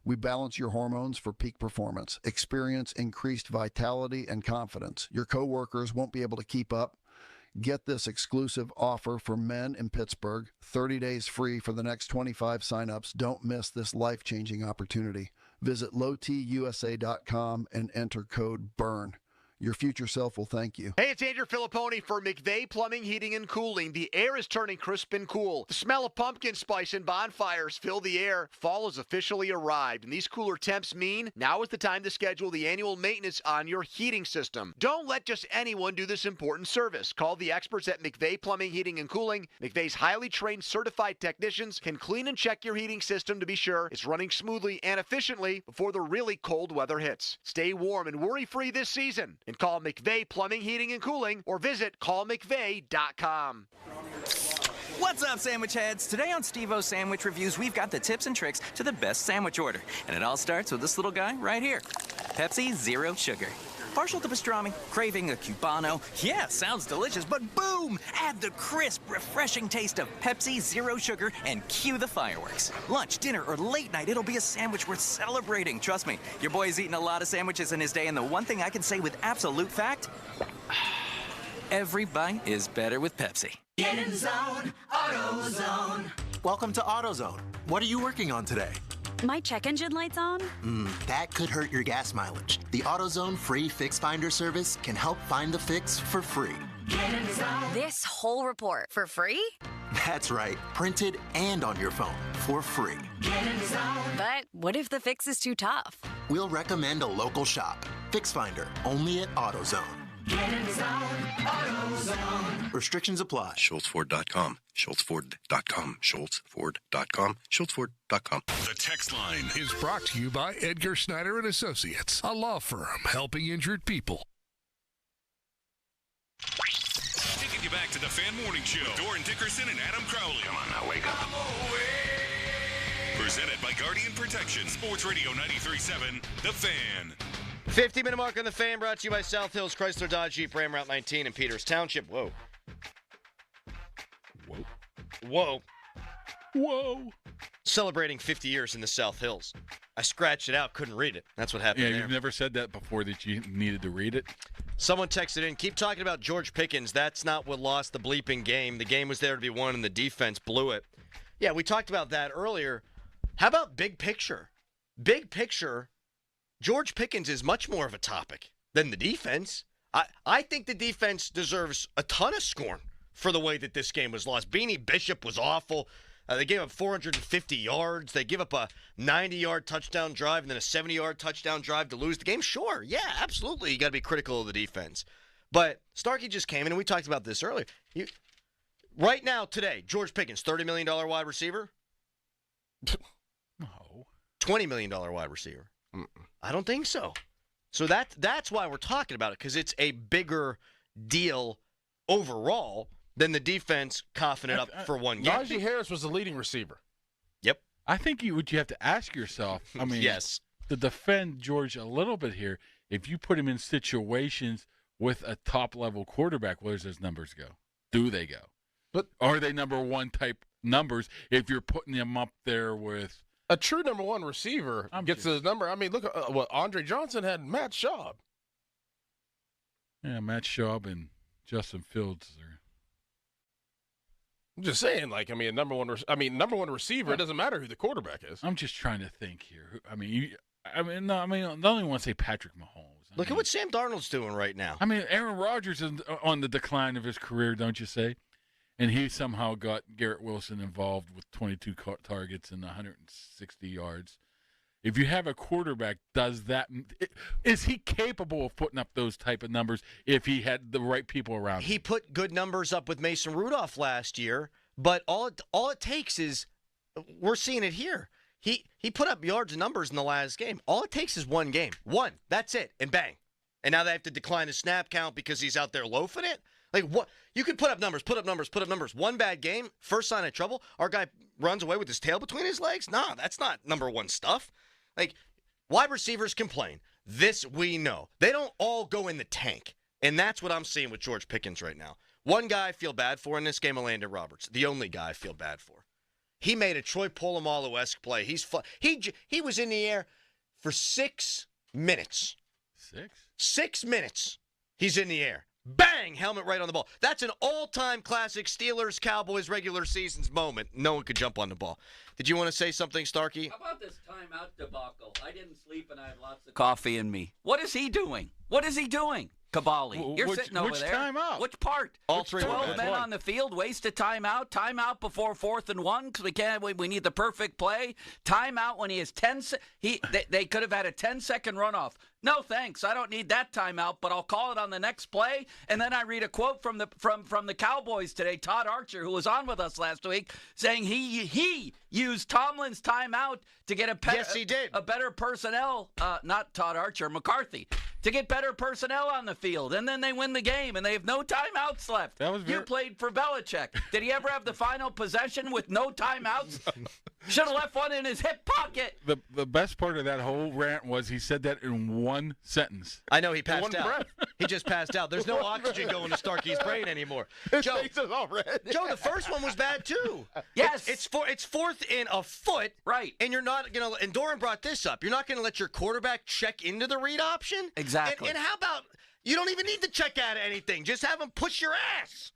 We balance your hormones for peak performance. Experience increased vitality and confidence. Your coworkers won't be able to keep up. Get this exclusive offer for men in Pittsburgh. 30 days free for the next 25 signups. Don't miss this life-changing opportunity. Visit lowtusa.com and enter code BURN. Your future self will thank you. Hey, it's Andrew Filipponi for McVeigh Plumbing, Heating, and Cooling. The air is turning crisp and cool. The smell of pumpkin spice and bonfires fill the air. Fall has officially arrived, and these cooler temps mean now is the time to schedule the annual maintenance on your heating system. Don't let just anyone do this important service. Call the experts at McVeigh Plumbing, Heating, and Cooling. McVeigh's highly trained certified technicians can clean and check your heating system to be sure it's running smoothly and efficiently before the really cold weather hits. Stay warm and worry-free this season. And call McVeigh Plumbing, Heating, and Cooling or visit callmcveigh.com. What's up, sandwich heads? Today on Steve-O's Sandwich Reviews, we've got the tips and tricks to the best sandwich order. And it all starts with this little guy right here. Pepsi Zero Sugar. Partial to pastrami, craving a Cubano. Yeah, sounds delicious, but boom! Add the crisp, refreshing taste of Pepsi Zero Sugar and cue the fireworks. Lunch, dinner, or late night, it'll be a sandwich worth celebrating. Trust me, your boy's eaten a lot of sandwiches in his day, and the one thing I can say with absolute fact, every bite is better with Pepsi. Get in the zone, AutoZone. Welcome to AutoZone. What are you working on today? My check engine light's on? That could hurt your gas mileage. The AutoZone free Fix Finder service can help find the fix for free. Get in the zone. This whole report for free? That's right, printed and on your phone for free. Get in the zone. But what if the fix is too tough? We'll recommend a local shop. Fix Finder, only at AutoZone. Get in the zone, AutoZone. Restrictions apply. SchultzFord.com. SchultzFord.com. SchultzFord.com. SchultzFord.com. The text line is brought to you by Edgar Snyder and Associates, a law firm helping injured people. Taking you back to the Fan Morning Show. Doran Dickerson and Adam Crowley. Come on now, wake up. Presented by Guardian Protection. Sports Radio 93.7, The Fan. 50-minute mark on the Fan, brought to you by South Hills Chrysler Dodge Jeep Ram Route 19 in Peters Township. Whoa. Celebrating 50 years in the South Hills. I scratched it out, couldn't read it. That's what happened there. You've never said that before, that you needed to read it? Someone texted in, keep talking about George Pickens. That's not what lost the bleeping game. The game was there to be won, and the defense blew it. Yeah, we talked about that earlier. How about big picture? Big picture, George Pickens is much more of a topic than the defense. I think the defense deserves a ton of scorn for the way that this game was lost. Beanie Bishop was awful. They gave up 450 yards. They give up a 90-yard touchdown drive and then a 70-yard touchdown drive to lose the game. Sure, yeah, absolutely. You got to be critical of the defense. But Starkey just came in, and we talked about this earlier. Right now, today, George Pickens, $30 million wide receiver? No. $20 million wide receiver? I don't think so. So that's why we're talking about it, because it's a bigger deal overall than the defense coughing it up for one game. Najee Harris was the leading receiver. Yep. I think what you have to ask yourself, I mean, yes, to defend George a little bit here, if you put him in situations with a top-level quarterback, where does his numbers go? Do they go? But are they number one type numbers if you're putting them up there with a true number one receiver gets the number? I mean, look at what Andre Johnson had. Matt Schaub. Yeah, Matt Schaub and Justin Fields are. I'm just saying, like, number one receiver. It doesn't matter who the quarterback is. I'm just trying to think here. I don't only want to say Patrick Mahomes. Look at what Sam Darnold's doing right now. I mean, Aaron Rodgers is on the decline of his career, don't you say? And he somehow got Garrett Wilson involved with 22 targets and 160 yards. If you have a quarterback, is he capable of putting up those type of numbers if he had the right people around him? He put good numbers up with Mason Rudolph last year, but all it takes is, we're seeing it here. He put up yards and numbers in the last game. All it takes is one game. One. That's it. And bang. And now they have to decline his snap count because he's out there loafing it? Like, what? You can put up numbers. One bad game, first sign of trouble, our guy runs away with his tail between his legs? Nah, that's not number one stuff. Like, wide receivers complain. This we know. They don't all go in the tank. And that's what I'm seeing with George Pickens right now. One guy I feel bad for in this game, Landon Roberts. The only guy I feel bad for. He made a Troy Polamalu-esque play. He was in the air for 6 minutes. 6 minutes. He's in the air. Bang! Helmet right on the ball. That's an all-time classic Steelers-Cowboys regular season's moment. No one could jump on the ball. Did you want to say something, Starkey? How about this timeout debacle? I didn't sleep and I had lots of coffee in me. What is he doing? What is he doing? Cavalli. You're sitting over which there. timeout? Which part? All three were 12 bad. men on the field, wasted timeout. Timeout before 4th and 1 because we need the perfect play. Timeout when he has 10 they could have had a 10-second runoff. No, thanks. I don't need that timeout, but I'll call it on the next play. And then I read a quote from the Cowboys today, Todd Archer, who was on with us last week, saying he used Tomlin's timeout to get a better personnel, not Todd Archer, McCarthy, to get better personnel on the field. And then they win the game, and they have no timeouts left. You played for Belichick. Did he ever have the final possession with no timeouts? Should have left one in his hip pocket. The best part of that whole rant was he said that in one sentence. I know he passed out. He just passed out. There's no oxygen going to Starkey's brain anymore. Joe, the first one was bad too. Yes, it's 4th and a foot. Right, and you're not gonna. And Doran brought this up. You're not gonna let your quarterback check into the read option. Exactly. And how about you don't even need to check out of anything. Just have him push your ass.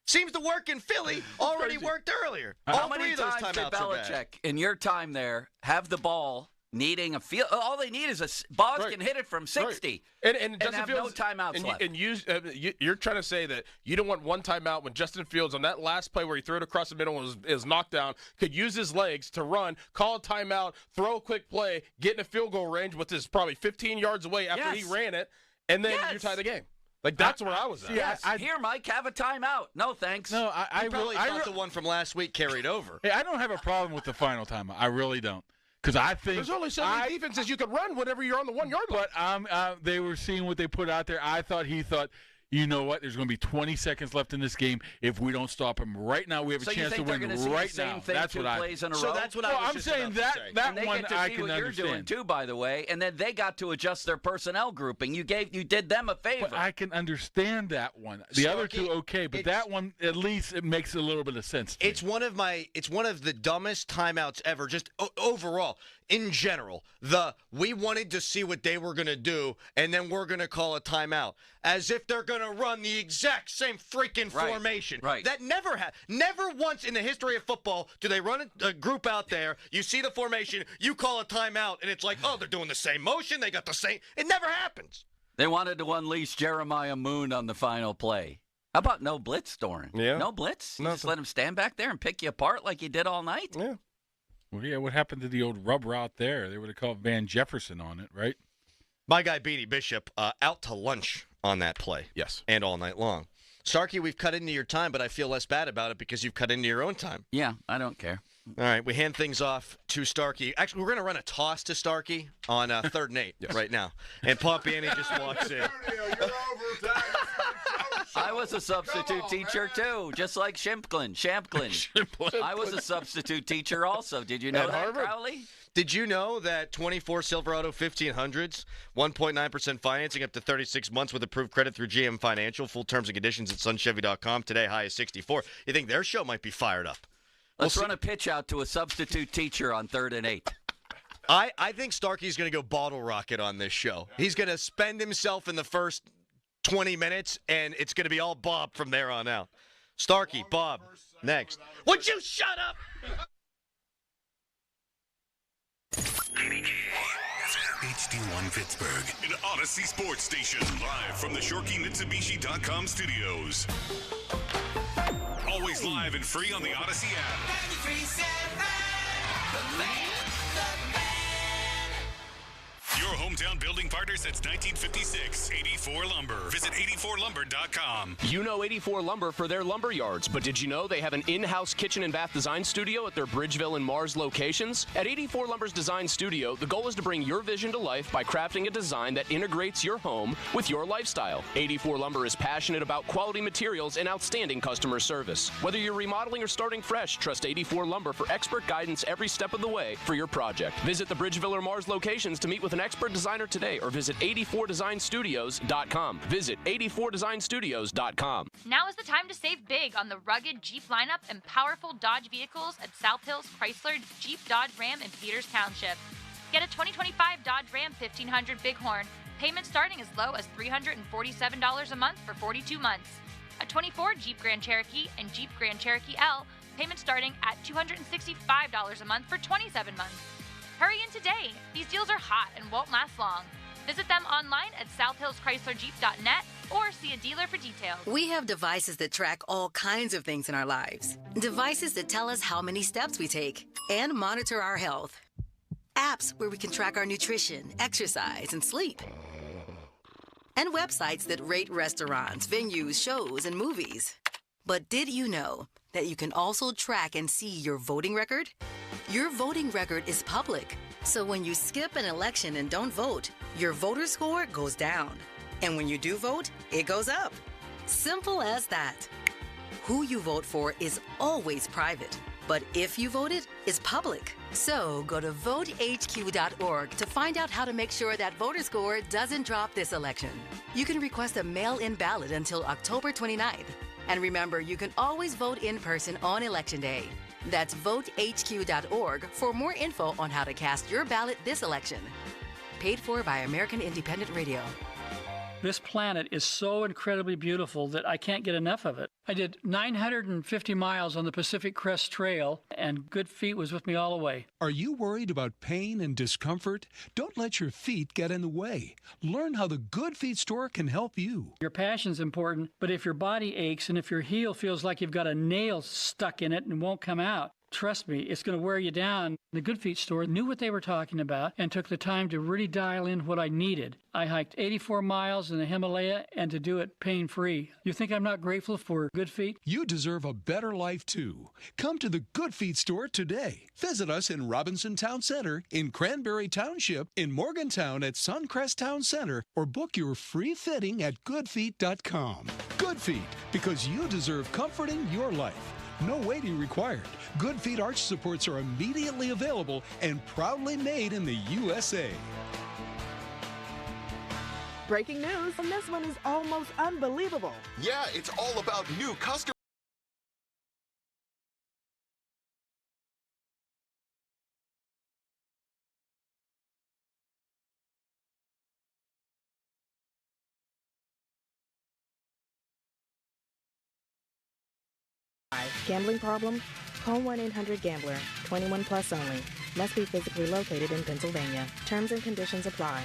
Seems to work in Philly. Already worked earlier. How All many three of those times did timeouts are bad. Belichick, in your time there, have the ball needing a field? All they need is a ball can hit it from 60 and Justin have Fields, no timeouts left. And you're trying to say that you don't want one timeout when Justin Fields on that last play where he threw it across the middle and is knocked down could use his legs to run, call a timeout, throw a quick play, get in a field goal range, which is probably 15 yards away after he ran it, and then you tie the game. Like, that's where I was at. Yes. Here, Mike, have a timeout. No, thanks. No, I probably thought the one from last week carried over. Hey, I don't have a problem with the final timeout. I really don't. Because I think there's only so many defenses you could run whenever you're on the 1 yard line. But they were seeing what they put out there. He thought, you know what? There's going to be 20 seconds left in this game. If we don't stop him right now, we have a chance to win right now. That's what plays in a row? So that's what I was I'm saying. That and one get to I see can what understand. You're doing too, by the way. And then they got to adjust their personnel grouping. You did them a favor. But I can understand that one. The other two, okay, but that one at least it makes a little bit of sense. It's one of the dumbest timeouts ever. Just overall. In general, we wanted to see what they were going to do, and then we're going to call a timeout. As if they're going to run the exact same freaking formation. Right. That never once in the history of football do they run a group out there, you see the formation, you call a timeout, and it's like, oh, they're doing the same motion, they got the same. It never happens. They wanted to unleash Jeremiah Moon on the final play. How about no blitz, Doran? Yeah. No blitz? You just let him stand back there and pick you apart like you did all night? Yeah. Well, yeah, what happened to the old rub route there? They would have called Van Jefferson on it, right? My guy, Beanie Bishop, out to lunch on that play. Yes. And all night long. Starkey, we've cut into your time, but I feel less bad about it because you've cut into your own time. Yeah, I don't care. All right, we hand things off to Starkey. Actually, we're going to run a toss to Starkey on 3rd and 8 right now. And Pompiani just walks in. I was a substitute teacher, too, just like Shampklin. I was a substitute teacher also. Did you know that, Crowley? Did you know that 24 Silverado 1500s, 1.9% financing up to 36 months with approved credit through GM Financial? Full terms and conditions at sunchevy.com. Today, high is 64. You think their show might be fired up? Let's run a pitch out to a substitute teacher on 3rd and 8. I think Starkey's going to go bottle rocket on this show. He's going to spend himself in the first 20 minutes, and it's going to be all Bob from there on out. Starkey, Bob, next. Would you shut up? HD1 Pittsburgh, an Odyssey Sports Station, live from the ShorkeyMitsubishi.com studios. Always live and free on the Odyssey app. 93.7, The Man. Your hometown building partner since 1956, 84 Lumber. Visit 84lumber.com. You know 84 Lumber for their lumber yards, but did you know they have an in-house kitchen and bath design studio at their Bridgeville and Mars locations? At 84 Lumber's design studio, the goal is to bring your vision to life by crafting a design that integrates your home with your lifestyle. 84 Lumber is passionate about quality materials and outstanding customer service. Whether you're remodeling or starting fresh, trust 84 Lumber for expert guidance every step of the way for your project. Visit the Bridgeville or Mars locations to meet with an expert designer today or visit 84designstudios.com. Visit 84designstudios.com. Now is the time to save big on the rugged Jeep lineup and powerful Dodge vehicles at South Hills Chrysler, Jeep, Dodge, Ram in Peters Township. Get a 2025 Dodge Ram 1500 Bighorn, payment starting as low as $347 a month for 42 months. A 24 Jeep Grand Cherokee and Jeep Grand Cherokee L, payment starting at $265 a month for 27 months. Hurry in today. These deals are hot and won't last long. Visit them online at southhillschryslerjeep.net or see a dealer for details. We have devices that track all kinds of things in our lives. Devices that tell us how many steps we take and monitor our health. Apps where we can track our nutrition, exercise, and sleep. And websites that rate restaurants, venues, shows, and movies. But did you know that you can also track and see your voting record? Your voting record is public. So when you skip an election and don't vote, your voter score goes down. And when you do vote, it goes up. Simple as that. Who you vote for is always private, but if you voted, it's public. So go to votehq.org to find out how to make sure that voter score doesn't drop this election. You can request a mail-in ballot until October 29th. And remember, you can always vote in person on Election Day. That's votehq.org for more info on how to cast your ballot this election. Paid for by American Independent Radio. This planet is so incredibly beautiful that I can't get enough of it. I did 950 miles on the Pacific Crest Trail, and Good Feet was with me all the way. Are you worried about pain and discomfort? Don't let your feet get in the way. Learn how the Good Feet store can help you. Your passion's important, but if your body aches and if your heel feels like you've got a nail stuck in it and won't come out, trust me, it's going to wear you down. The Good Feet store knew what they were talking about and took the time to really dial in what I needed. I hiked 84 miles in the Himalaya and to do it pain-free. You think I'm not grateful for Good Feet? You deserve a better life, too. Come to the Good Feet store today. Visit us in Robinson Town Center, in Cranberry Township, in Morgantown at Suncrest Town Center, or book your free fitting at goodfeet.com. Good Feet, because you deserve comfort in your life. No waiting required. Good Feet arch supports are immediately available and proudly made in the USA. Breaking news, and this one is almost unbelievable. Yeah, it's all about new customers. Gambling problem? Call 1-800-GAMBLER. 21 plus only. Must be physically located in Pennsylvania. Terms and conditions apply.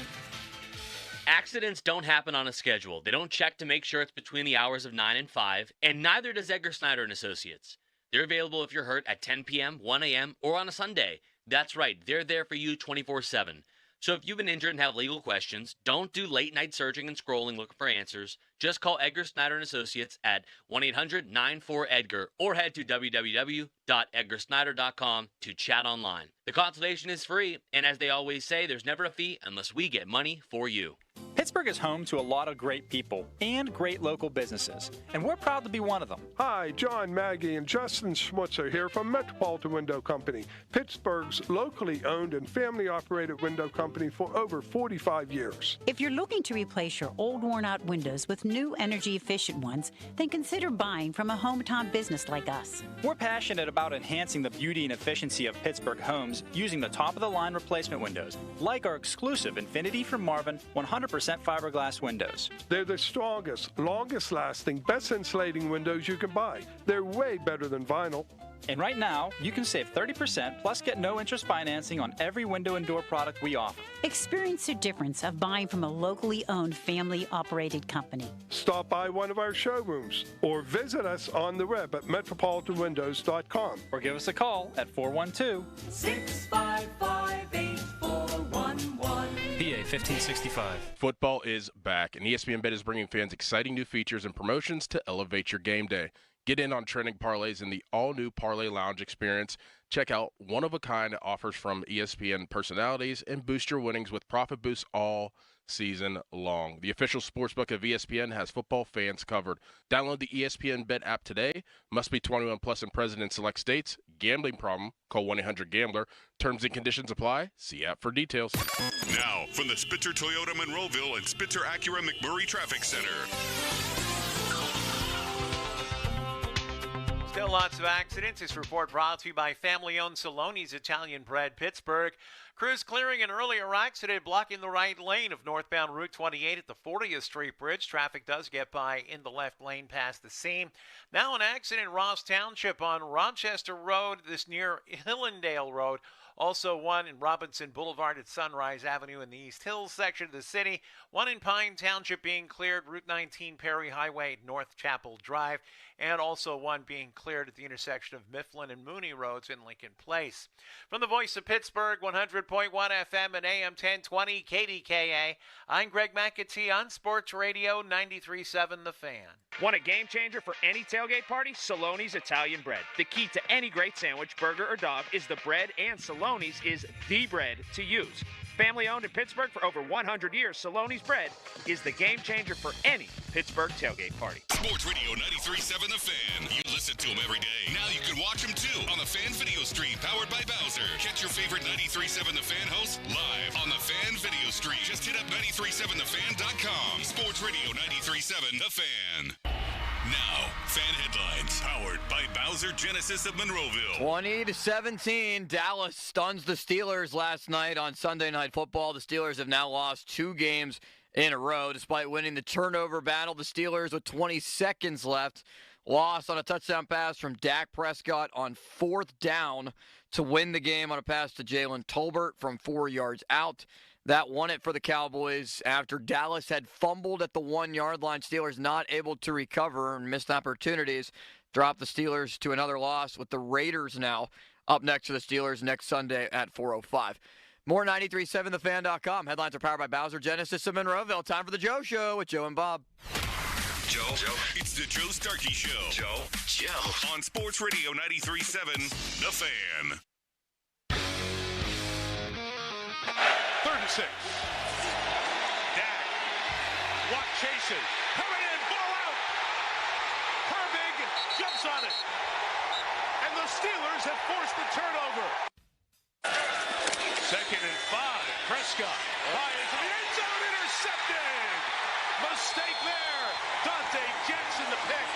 Accidents don't happen on a schedule. They don't check to make sure it's between the hours of 9 and 5, and neither does Edgar Snyder and Associates. They're available if you're hurt at 10 p.m., 1 a.m., or on a Sunday. That's right, they're there for you 24/7. So if you've been injured and have legal questions, don't do late-night searching and scrolling looking for answers. Just call Edgar Snyder and Associates at 1-800-94-EDGAR or head to www.edgarsnyder.com to chat online. The consultation is free, and as they always say, there's never a fee unless we get money for you. Pittsburgh is home to a lot of great people and great local businesses, and we're proud to be one of them. Hi, John, Maggie, and Justin Schmutzer here from Metropolitan Window Company, Pittsburgh's locally owned and family-operated window company for over 45 years. If you're looking to replace your old worn-out windows with new energy-efficient ones, then consider buying from a hometown business like us. We're passionate about enhancing the beauty and efficiency of Pittsburgh homes using the top-of-the-line replacement windows, like our exclusive Infinity from Marvin 100% fiberglass windows. They're the strongest, longest-lasting, best insulating windows you can buy. They're way better than vinyl. And right now, you can save 30% plus get no interest financing on every window and door product we offer. Experience the difference of buying from a locally owned, family-operated company. Stop by one of our showrooms or visit us on the web at metropolitanwindows.com. Or give us a call at 412-655-8411. PA 1565. Football is back, and ESPN Bet is bringing fans exciting new features and promotions to elevate your game day. Get in on trending parlays in the all-new Parlay Lounge experience. Check out one-of-a-kind offers from ESPN personalities and boost your winnings with Profit Boost all season long. The official sportsbook of ESPN has football fans covered. Download the ESPN Bet app today. Must be 21 plus and present in select states. Gambling problem? Call 1-800-GAMBLER. Terms and conditions apply. See app for details. Now, from the Spitzer Toyota Monroeville and Spitzer Acura McMurray Traffic Center. Still lots of accidents. This report brought to you by family-owned Saloni's Italian Bread, Pittsburgh. Crews clearing an earlier accident blocking the right lane of northbound Route 28 at the 40th Street Bridge. Traffic does get by in the left lane past the scene. Now an accident in Ross Township on Rochester Road, this near Hillendale Road. Also one in Robinson Boulevard at Sunrise Avenue in the East Hills section of the city. One in Pine Township being cleared, Route 19 Perry Highway, North Chapel Drive. And also one being cleared at the intersection of Mifflin and Mooney Roads in Lincoln Place. From the voice of Pittsburgh, 100.1 FM and AM 1020 KDKA, I'm Greg McAtee on Sports Radio 93.7 The Fan. Want a game changer for any tailgate party? Saloni's Italian Bread. The key to any great sandwich, burger, or dog is the bread, and Saloni's is the bread to use. Family owned in Pittsburgh for over 100 years, Saloni's Bread is the game changer for any Pittsburgh tailgate party. Sports Radio 93.7 The Fan. You listen to them every day. Now you can watch them too on the Fan Video Stream powered by Bowser. Catch your favorite 93.7 The Fan hosts live on the Fan Video Stream. Just hit up 937thefan.com. Sports Radio 93.7 The Fan. Now, fan headlines powered by Bowser Genesis of Monroeville. 20-17, Dallas stuns the Steelers last night on Sunday Night Football. The Steelers have now lost 2 games in a row. Despite winning the turnover battle, the Steelers, with 20 seconds left, lost on a touchdown pass from Dak Prescott on 4th down to win the game on a pass to Jalen Tolbert from 4 yards out. That won it for the Cowboys after Dallas had fumbled at the 1-yard line. Steelers not able to recover and missed opportunities. Dropped the Steelers to another loss, with the Raiders now up next to the Steelers next Sunday at 4:05. More 937thefan.com. Headlines are powered by Bowser Genesis of Monroeville. Time for the Joe Show with Joe and Bob. Joe. It's the Joe Starkey Show. Joe. On Sports Radio 93.7 The Fan. 3rd and 6. Dak. Watt chases. Coming in. Ball out. Herbig jumps on it. And the Steelers have forced the turnover. 2nd and 5. Prescott. Fires in the end zone. Intercepted. Mistake there. Dante Jackson the pick.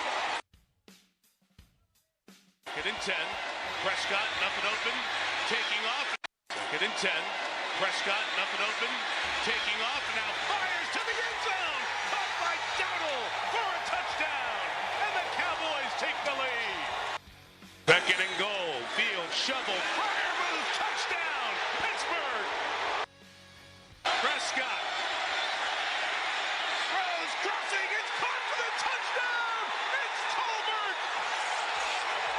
2nd and 10. Prescott, nothing open. Taking off. 2nd and 10. Prescott, nothing open, taking off, and now fires to the end zone! Caught by Dowdle for a touchdown! And the Cowboys take the lead! 2nd and goal, field shovel, Fryer move, touchdown! Pittsburgh! Prescott throws, crossing, it's caught for the touchdown! It's Tolbert!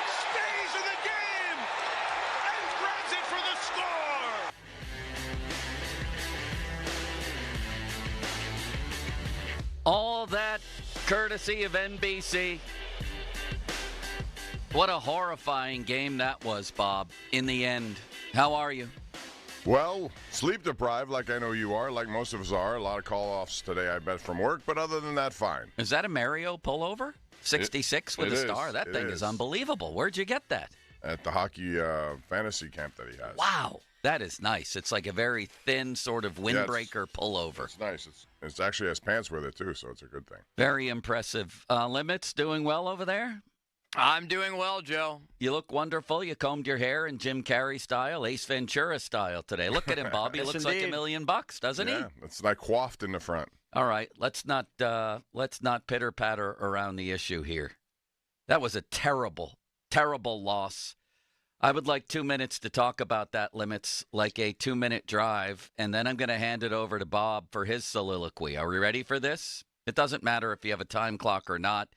Stays in the game! And grabs it for the score! All that courtesy of NBC. What a horrifying game that was, Bob, in the end. How are you? Well, sleep deprived like I know you are, like most of us are. A lot of call-offs today, I bet, from work, but other than that, fine. Is that a Mario pullover? 66 with a star? That thing is unbelievable. Where'd you get that? At the hockey fantasy camp that he has. Wow. That is nice. It's like a very thin sort of windbreaker pullover. It's nice. It's actually has pants with it, too, so it's a good thing. Very impressive. Limits doing well over there? I'm doing well, Joe. You look wonderful. You combed your hair in Jim Carrey style, Ace Ventura style today. Look at him, Bob. He Yes, looks indeed. like $1 million, doesn't he? Yeah, it's like coiffed in the front. All right, let's not pitter-patter around the issue here. That was a terrible, terrible loss. I would like 2 minutes to talk about that, Limits, like a 2-minute drive, and then I'm going to hand it over to Bob for his soliloquy. Are we ready for this? It doesn't matter if you have a time clock or not.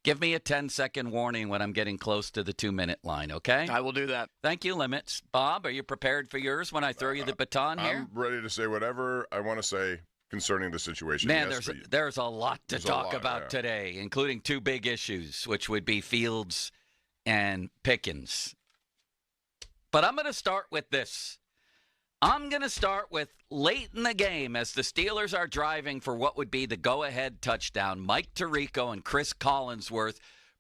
Give me a 10-second warning when I'm getting close to the 2-minute line, okay? I will do that. Thank you, Limits. Bob, are you prepared for yours when I throw you the baton here? I'm ready to say whatever I want to say concerning the situation. Man, Yes, there's a lot to There's a talk lot, about yeah. today, including 2 big issues, which would be Fields and Pickens. But I'm going to start with this. I'm going to start with late in the game as the Steelers are driving for what would be the go-ahead touchdown. Mike Tirico and Chris Collinsworth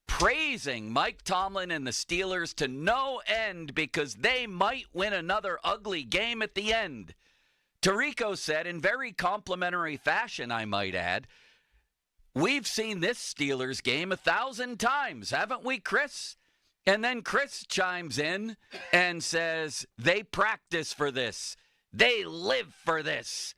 praising Mike Tomlin and the Steelers to no end because they might win another ugly game at the end. Tirico said, in very complimentary fashion, I might add, we've seen this Steelers game 1,000 times, haven't we, Chris? And then Chris chimes in and says, they practice for this. They live for this.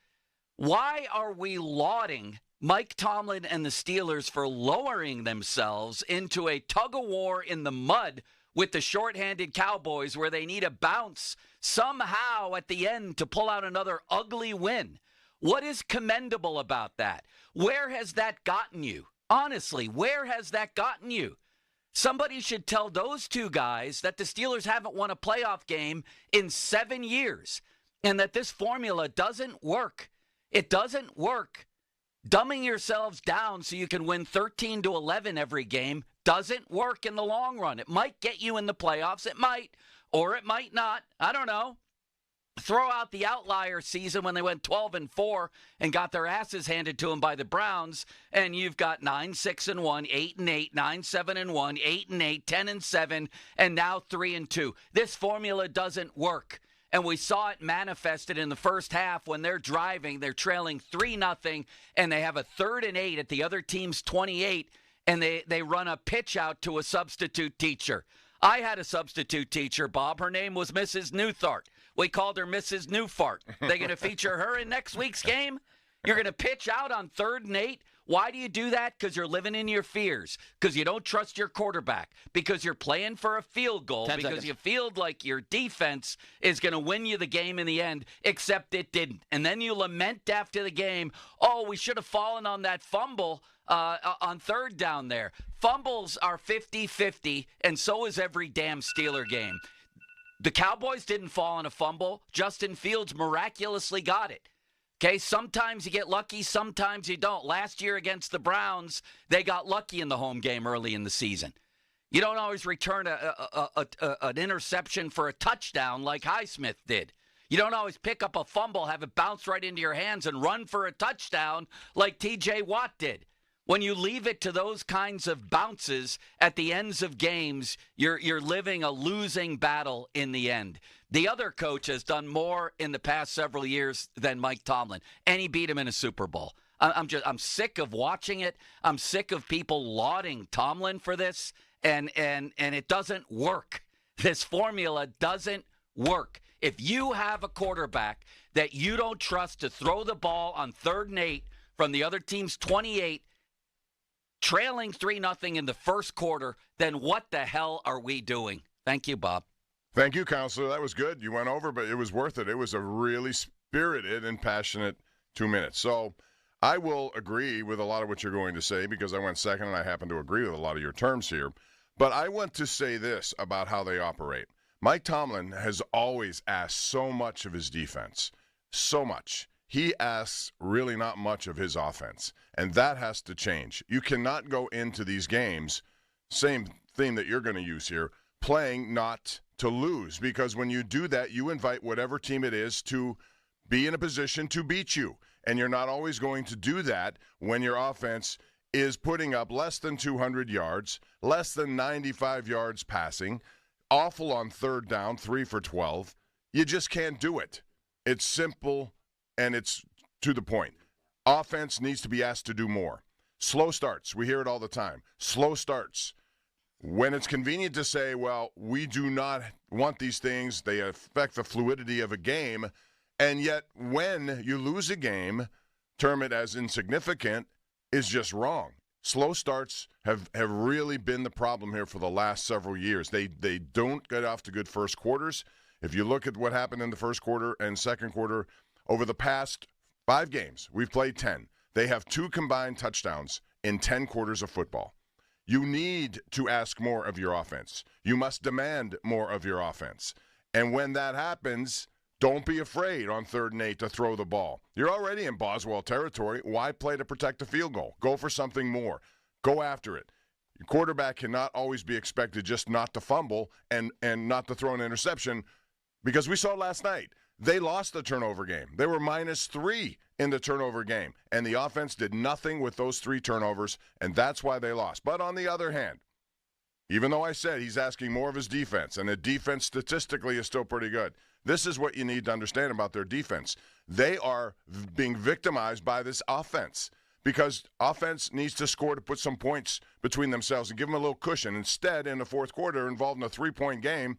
Why are we lauding Mike Tomlin and the Steelers for lowering themselves into a tug-of-war in the mud with the shorthanded Cowboys where they need a bounce somehow at the end to pull out another ugly win. What is commendable about that? Where has that gotten you? Honestly, where has that gotten you? Somebody should tell those two guys that the Steelers haven't won a playoff game in 7 years and that this formula doesn't work. It doesn't work. Dumbing yourselves down so you can win 13-11 every game doesn't work in the long run. It might get you in the playoffs. It might, or it might not. I don't know. Throw out the outlier season when they went 12-4 and got their asses handed to them by the Browns, and you've got 9-6-1, 8-8, 9-7-1, 8-8, 10-7, and now 3-2. This formula doesn't work. And we saw it manifested in the first half when they're driving, they're trailing 3-0, and they have a 3rd and 8 at the other team's 28, and they run a pitch out to a substitute teacher. I had a substitute teacher, Bob. Her name was Mrs. Newthart. We called her Mrs. Newfart. They going to feature her in next week's game? You're going to pitch out on 3rd and 8? Why do you do that? Because you're living in your fears. Because you don't trust your quarterback. Because you're playing for a field goal. Because you feel like your defense is going to win you the game in the end, except it didn't. And then you lament after the game, oh, we should have fallen on that fumble on 3rd down there. Fumbles are 50-50, and so is every damn Steeler game. The Cowboys didn't fall on a fumble. Justin Fields miraculously got it. Okay, sometimes you get lucky, sometimes you don't. Last year against the Browns, they got lucky in the home game early in the season. You don't always return an interception for a touchdown like Highsmith did. You don't always pick up a fumble, have it bounce right into your hands, and run for a touchdown like T.J. Watt did. When you leave it to those kinds of bounces at the ends of games, you're living a losing battle in the end. The other coach has done more in the past several years than Mike Tomlin, and he beat him in a Super Bowl. I'm sick of watching it. I'm sick of people lauding Tomlin for this, and it doesn't work. This formula doesn't work. If you have a quarterback that you don't trust to throw the ball on 3rd and 8 from the other team's 28, trailing 3-0 in the first quarter, then what the hell are we doing? Thank you, Bob. Thank you, Counselor. That was good. You went over, but it was worth it. It was a really spirited and passionate 2 minutes. So I will agree with a lot of what you're going to say because I went second and I happen to agree with a lot of your terms here. But I want to say this about how they operate. Mike Tomlin has always asked so much of his defense, so much. He asks really not much of his offense, and that has to change. You cannot go into these games, same theme that you're going to use here, playing not to lose, because when you do that, you invite whatever team it is to be in a position to beat you, and you're not always going to do that when your offense is putting up less than 200 yards, less than 95 yards passing, awful on 3rd down, 3 for 12. You just can't do it. It's simple. And it's to the point. Offense needs to be asked to do more. Slow starts. We hear it all the time. Slow starts. When it's convenient to say, well, we do not want these things, they affect the fluidity of a game, and yet when you lose a game, term it as insignificant, is just wrong. Slow starts have really been the problem here for the last several years. They don't get off to good first quarters. If you look at what happened in the first quarter and second quarter, over the past 5 games, we've played 10. They have 2 combined touchdowns in 10 quarters of football. You need to ask more of your offense. You must demand more of your offense. And when that happens, don't be afraid on 3rd and 8 to throw the ball. You're already in Boswell territory. Why play to protect a field goal? Go for something more. Go after it. Your quarterback cannot always be expected just not to fumble and not to throw an interception, because we saw last night. They lost the turnover game. They were -3 in the turnover game, and the offense did nothing with those 3 turnovers, and that's why they lost. But on the other hand, even though I said he's asking more of his defense, and the defense statistically is still pretty good, this is what you need to understand about their defense. They are being victimized by this offense because offense needs to score to put some points between themselves and give them a little cushion. Instead, in the fourth quarter, involved in a 3-point game,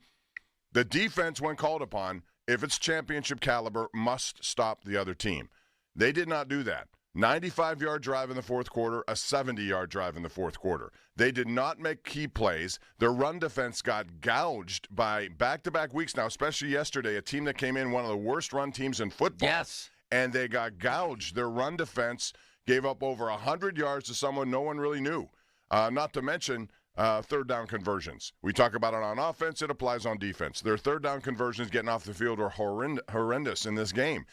the defense, when called upon, if it's championship caliber, must stop the other team. They did not do that. 95-yard drive in the fourth quarter, a 70-yard drive in the fourth quarter. They did not make key plays. Their run defense got gouged by back-to-back weeks now, especially yesterday, a team that came in one of the worst run teams in football. Yes. And they got gouged. Their run defense gave up over 100 yards to someone no one really knew. Not to mention third down conversions. We talk about it on offense. It applies on defense. Their third down conversions getting off the field are horrendous in this game.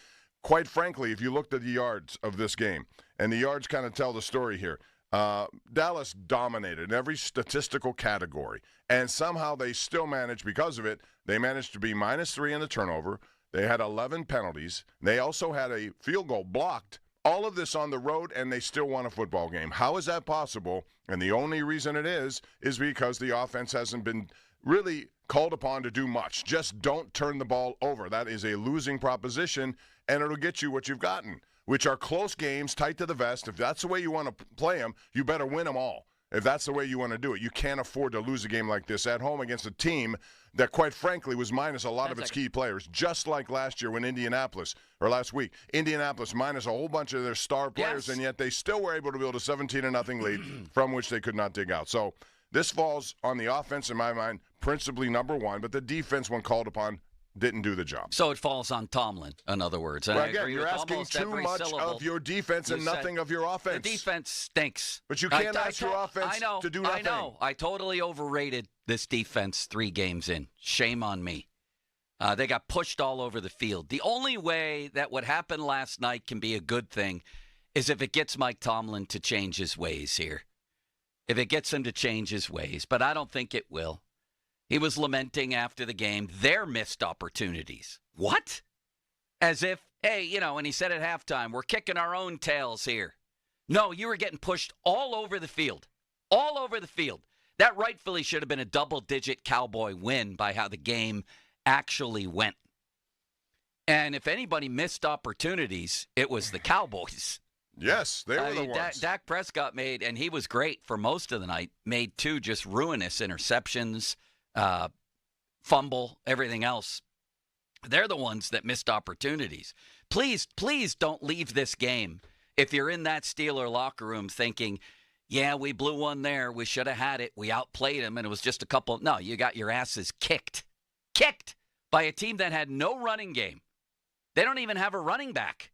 Quite frankly, if you looked at the yards of this game, and the yards kind of tell the story here, Dallas dominated in every statistical category, and somehow they still managed, because of it, they managed to be -3 in the turnover. They had 11 penalties. They also had a field goal blocked. All of this on the road, and they still won a football game. How is that possible? And the only reason it is because the offense hasn't been really called upon to do much. Just don't turn the ball over. That is a losing proposition, and it'll get you what you've gotten, which are close games, tight to the vest. If that's the way you want to play them, you better win them all. If that's the way you want to do it, you can't afford to lose a game like this at home against a team that, quite frankly, was minus a lot of its key players, just like last year when last week, Indianapolis minus a whole bunch of their star players, and yet they still were able to build a 17-0 lead from which they could not dig out. So this falls on the offense, in my mind, principally number one, but the defense, when called upon, didn't do the job. So it falls on Tomlin, in other words. And well, I again, agree you're with asking too much of your defense and nothing of your offense. The defense stinks. But you can't ask your offense to do nothing. I know. I totally overrated this defense 3 games in. Shame on me. They got pushed all over the field. The only way that what happened last night can be a good thing is if it gets Mike Tomlin to change his ways here. If it gets him to change his ways. But I don't think it will. He was lamenting after the game their missed opportunities. What? As if, hey, and he said at halftime, we're kicking our own tails here. No, you were getting pushed all over the field. All over the field. That rightfully should have been a double-digit Cowboy win by how the game actually went. And if anybody missed opportunities, it was the Cowboys. Yes, they were the ones. Dak Prescott made, and he was great for most of the night, made 2 just ruinous interceptions. Fumble, everything else. They're the ones that missed opportunities. Please don't leave this game if you're in that Steeler locker room thinking, yeah, we blew one there. We should have had it. We outplayed them, and it was just a couple. No, you got your asses kicked by a team that had no running game. They don't even have a running back.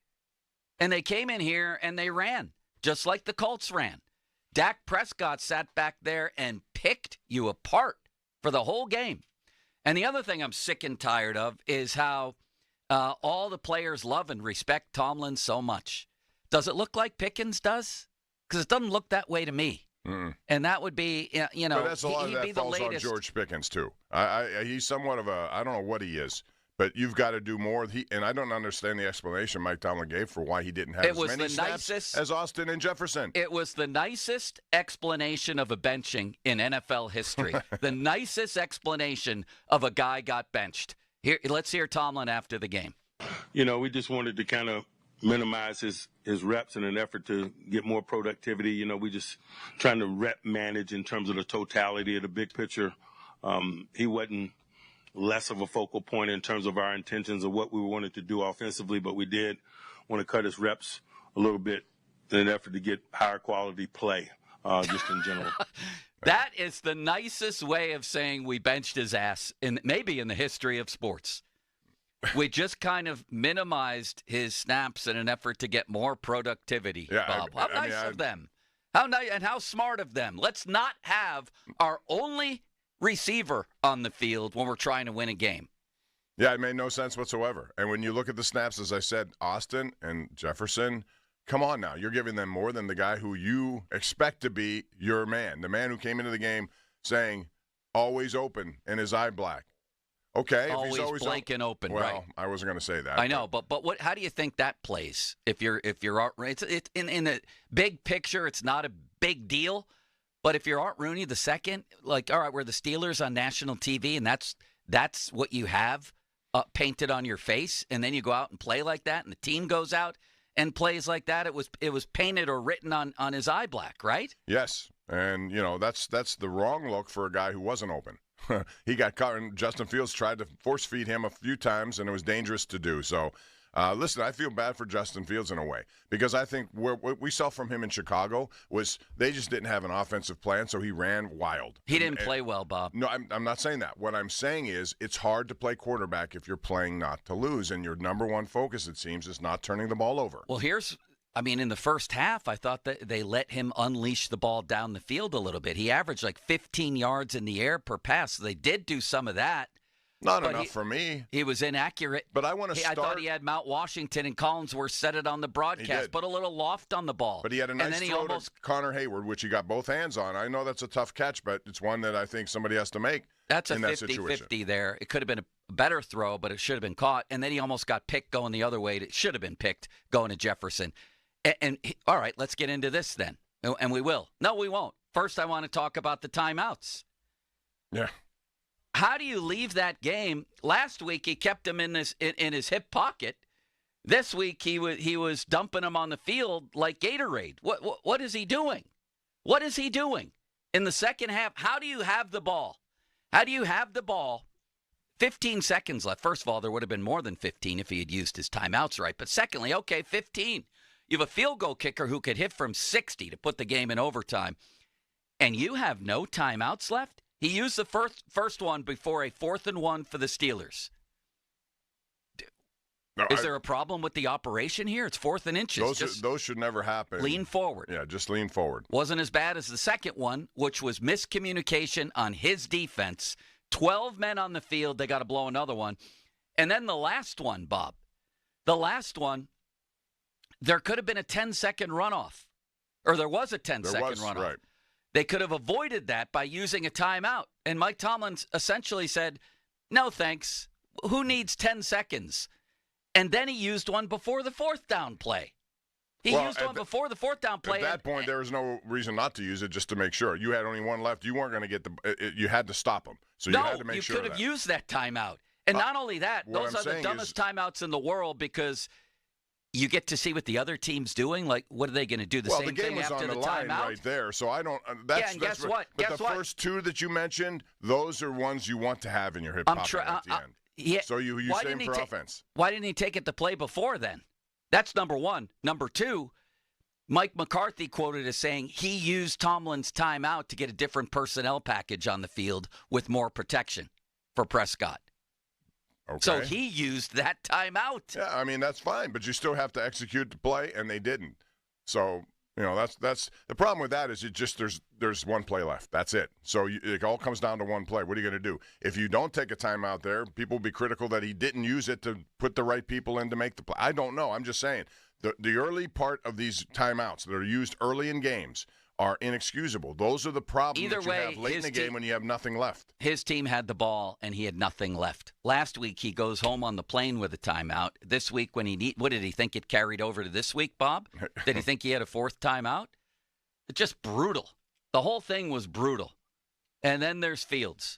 And they came in here and they ran, just like the Colts ran. Dak Prescott sat back there and picked you apart for the whole game. And the other thing I'm sick and tired of is how all the players love and respect Tomlin so much. Does it look like Pickens does? Because it doesn't look that way to me. Mm-mm. And that would be, but that's a lot of he'd that be the falls latest. on George Pickens, too. He's somewhat of I don't know what he is, but you've got to do more. And I don't understand the explanation Mike Tomlin gave for why he didn't have as many snaps as Austin and Jefferson. It was the nicest explanation of a benching in NFL history. The nicest explanation of a guy got benched. Here, let's hear Tomlin after the game. We just wanted to kind of minimize his reps in an effort to get more productivity. We just trying to rep manage in terms of the totality of the big picture. He wasn't less of a focal point in terms of our intentions of what we wanted to do offensively, but we did want to cut his reps a little bit in an effort to get higher quality play, just in general. That is the nicest way of saying we benched his ass maybe in the history of sports. We just kind of minimized his snaps in an effort to get more productivity, Bob. How nice of them. How nice and how smart of them. Let's not have our only receiver on the field when we're trying to win a game. Yeah, it made no sense whatsoever. And when you look at the snaps, as I said, Austin and Jefferson, come on now. You're giving them more than the guy who you expect to be your man, the man who came into the game saying, always open and his eye black. Okay. Always, if he's always blank and open, well, right? I wasn't going to say that. I know, but what? How do you think that plays? If you're it's in the big picture, it's not a big deal. But if you're Art Rooney the second, like, all right, we're the Steelers on national TV, and that's what you have painted on your face, and then you go out and play like that, and the team goes out and plays like that. It was painted or written on his eye black, right? Yes, and that's the wrong look for a guy who wasn't open. He got caught, and Justin Fields tried to force feed him a few times, and it was dangerous to do. So Listen, I feel bad for Justin Fields in a way because I think what we saw from him in Chicago was they just didn't have an offensive plan, so he ran wild. He didn't play well, Bob. No, I'm not saying that. What I'm saying is it's hard to play quarterback if you're playing not to lose, and your number one focus, it seems, is not turning the ball over. Well, in the first half, I thought that they let him unleash the ball down the field a little bit. He averaged like 15 yards in the air per pass. So they did do some of that. Not enough for me. He was inaccurate. But I want to start. I thought he had Mount Washington and Collinsworth said it on the broadcast. Put a little loft on the ball. But he had a nice throw to Connor Hayward, which he got both hands on. I know that's a tough catch, but it's one that I think somebody has to make. That's a 50-50 there. It could have been a better throw, but it should have been caught. And then he almost got picked going the other way. It should have been picked going to Jefferson. All right, let's get into this then. And we will. No, we won't. First, I want to talk about the timeouts. Yeah. How do you leave that game? Last week, he kept him in his hip pocket. This week, he was dumping him on the field like Gatorade. What is he doing? What is he doing? In the second half, how do you have the ball? How do you have the ball? 15 seconds left. First of all, there would have been more than 15 if he had used his timeouts right. But secondly, okay, 15. You have a field goal kicker who could hit from 60 to put the game in overtime, and you have no timeouts left? He used the first one before a 4th and 1 for the Steelers. Is there a problem with the operation here? It's 4th and inches. Those should never happen. Lean forward. Yeah, just lean forward. Wasn't as bad as the second one, which was miscommunication on his defense. 12 men on the field. They got to blow another one. And then the last one, Bob. The last one. There could have been a 10-second runoff, or there was a 10-second runoff. Right. They could have avoided that by using a timeout. And Mike Tomlin essentially said, no, thanks. Who needs 10 seconds? And then he used one before the 4th down play. He used one before the 4th down play. At that point, there was no reason not to use it just to make sure. You had only one left. You weren't going to get you had to stop him. So you had to make sure you could have used that timeout. And not only that, those are the dumbest timeouts in the world because you get to see what the other team's doing. Like, what are they going to do? The same thing after the timeout? Well, the game was on the line right there, so I don't. That's, and guess what? But the first two that you mentioned, those are ones you want to have in your hip pocket at the end. Yeah. So you use them for offense. Why didn't he take it to play before then? That's number one. Number two, Mike McCarthy quoted as saying he used Tomlin's timeout to get a different personnel package on the field with more protection for Prescott. Okay. So he used that timeout. Yeah, I mean, that's fine, but you still have to execute the play, and they didn't. So, that's the problem with that is there's one play left. That's it. So it all comes down to one play. What are you going to do? If you don't take a timeout there, people will be critical that he didn't use it to put the right people in to make the play. I don't know. I'm just saying the early part of these timeouts that are used early in games are inexcusable. Those are the problems that you have late in the game when you have nothing left. His team had the ball, and he had nothing left. Last week, he goes home on the plane with a timeout. This week, what did he think it carried over to this week, Bob? Did he think he had a 4th timeout? It's just brutal. The whole thing was brutal. And then there's Fields.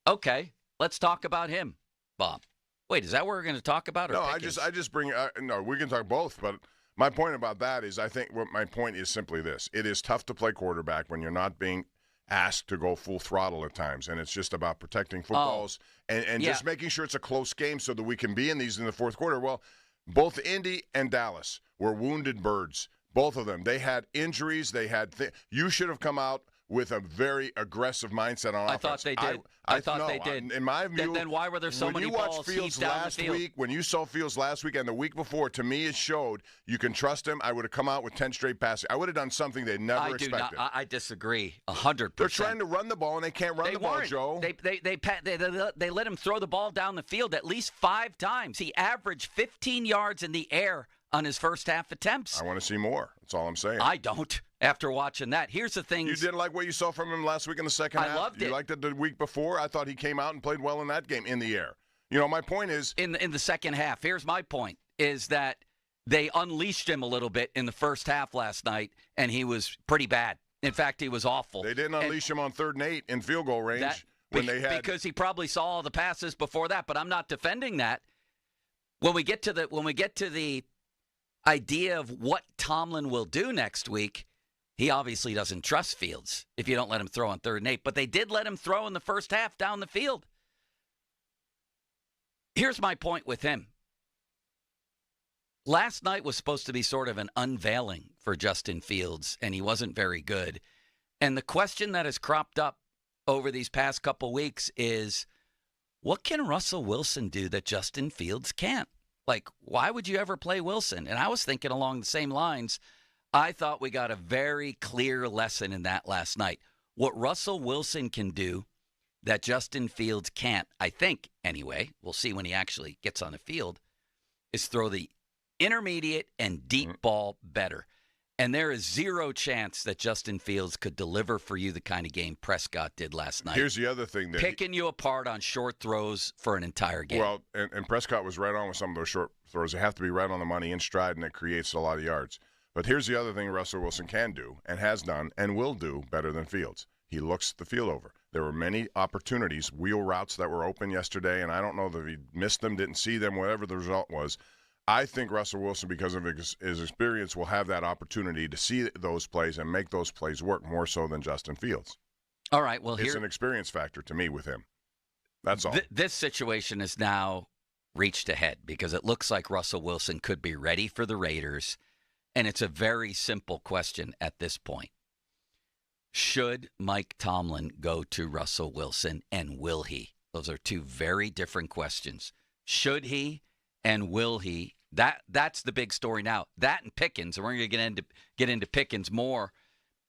Okay, let's talk about him, Bob. Wait, is that what we're going to talk about? No, I just bring no, we can talk both, but my point about that is I think what my point is simply this. It is tough to play quarterback when you're not being asked to go full throttle at times, and it's just about protecting footballs and just making sure it's a close game so that we can be in these in the fourth quarter. Well, both Indy and Dallas were wounded birds. Both of them. They had injuries. They had you should have come out with a very aggressive mindset on offense. I thought they did. I thought they did. In my view, then why were there so many balls heaved down the field? When you saw Fields last week and the week before, to me it showed you can trust him. I would have come out with 10 straight passes. I would have done something they never expected. I disagree 100%. They're trying to run the ball, and they can't run the ball, Joe. They let him throw the ball down the field at least 5 times. He averaged 15 yards in the air on his first half attempts. I want to see more. That's all I'm saying. I don't. After watching that, here's the thing. You didn't like what you saw from him last week in the second half? I loved it. You liked it the week before? I thought he came out and played well in that game in the air. You know, my point is... In the second half, here's my point, is that they unleashed him a little bit in the first half last night, and he was pretty bad. In fact, he was awful. They didn't unleash him on 3rd and 8 in field goal range because he probably saw all the passes before that, but I'm not defending that. When we get to the idea of what Tomlin will do next week, he obviously doesn't trust Fields if you don't let him throw on 3rd and 8. But they did let him throw in the first half down the field. Here's my point with him. last night was supposed to be sort of an unveiling for Justin Fields, and he wasn't very good. And the question that has cropped up over these past couple weeks is, what can Russell Wilson do that Justin Fields can't? Like, why would you ever play Wilson? And I was thinking along the same lines. I thought we got a very clear lesson in that last night. What Russell Wilson can do that Justin Fields can't, I think, anyway, we'll see when he actually gets on the field, is throw the intermediate and deep ball better. And there is zero chance that Justin Fields could deliver for you the kind of game Prescott did last night. Here's the other thing. Picking you apart on short throws for an entire game. Well, and Prescott was right on with some of those short throws. They have to be right on the money in stride, and it creates a lot of yards. But here's the other thing Russell Wilson can do and has done and will do better than Fields. He looks the field over. There were many opportunities, wheel routes that were open yesterday, and I don't know that he missed them, didn't see them, whatever the result was. I think Russell Wilson, because of his experience, will have that opportunity to see those plays and make those plays work more so than Justin Fields. All right, well, it's an experience factor to me with him. That's all. This situation has now reached a head because it looks like Russell Wilson could be ready for the Raiders, and it's a very simple question at this point. Should Mike Tomlin go to Russell Wilson, and will he? Those are two very different questions. Should he, and will he? That's the big story now. That and Pickens, and we're going to get into Pickens more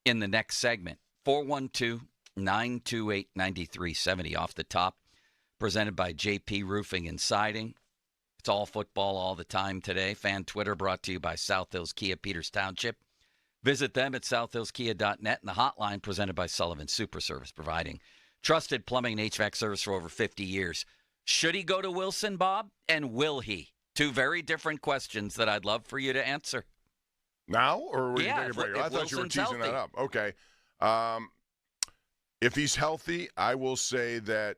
in the next segment. 412-928-9370 off the top, presented by JP Roofing and Siding. It's all football all the time today. Fan Twitter brought to you by South Hills Kia, Peters Township. Visit them at southhillskia.net, and the hotline presented by Sullivan Super Service, providing trusted plumbing and HVAC service for over 50 years. Should he go to Wilson, Bob, and will he? Two very different questions that I'd love for you to answer. Now, or were you taking a break? I thought you were teasing that up. Okay. If he's healthy, I will say that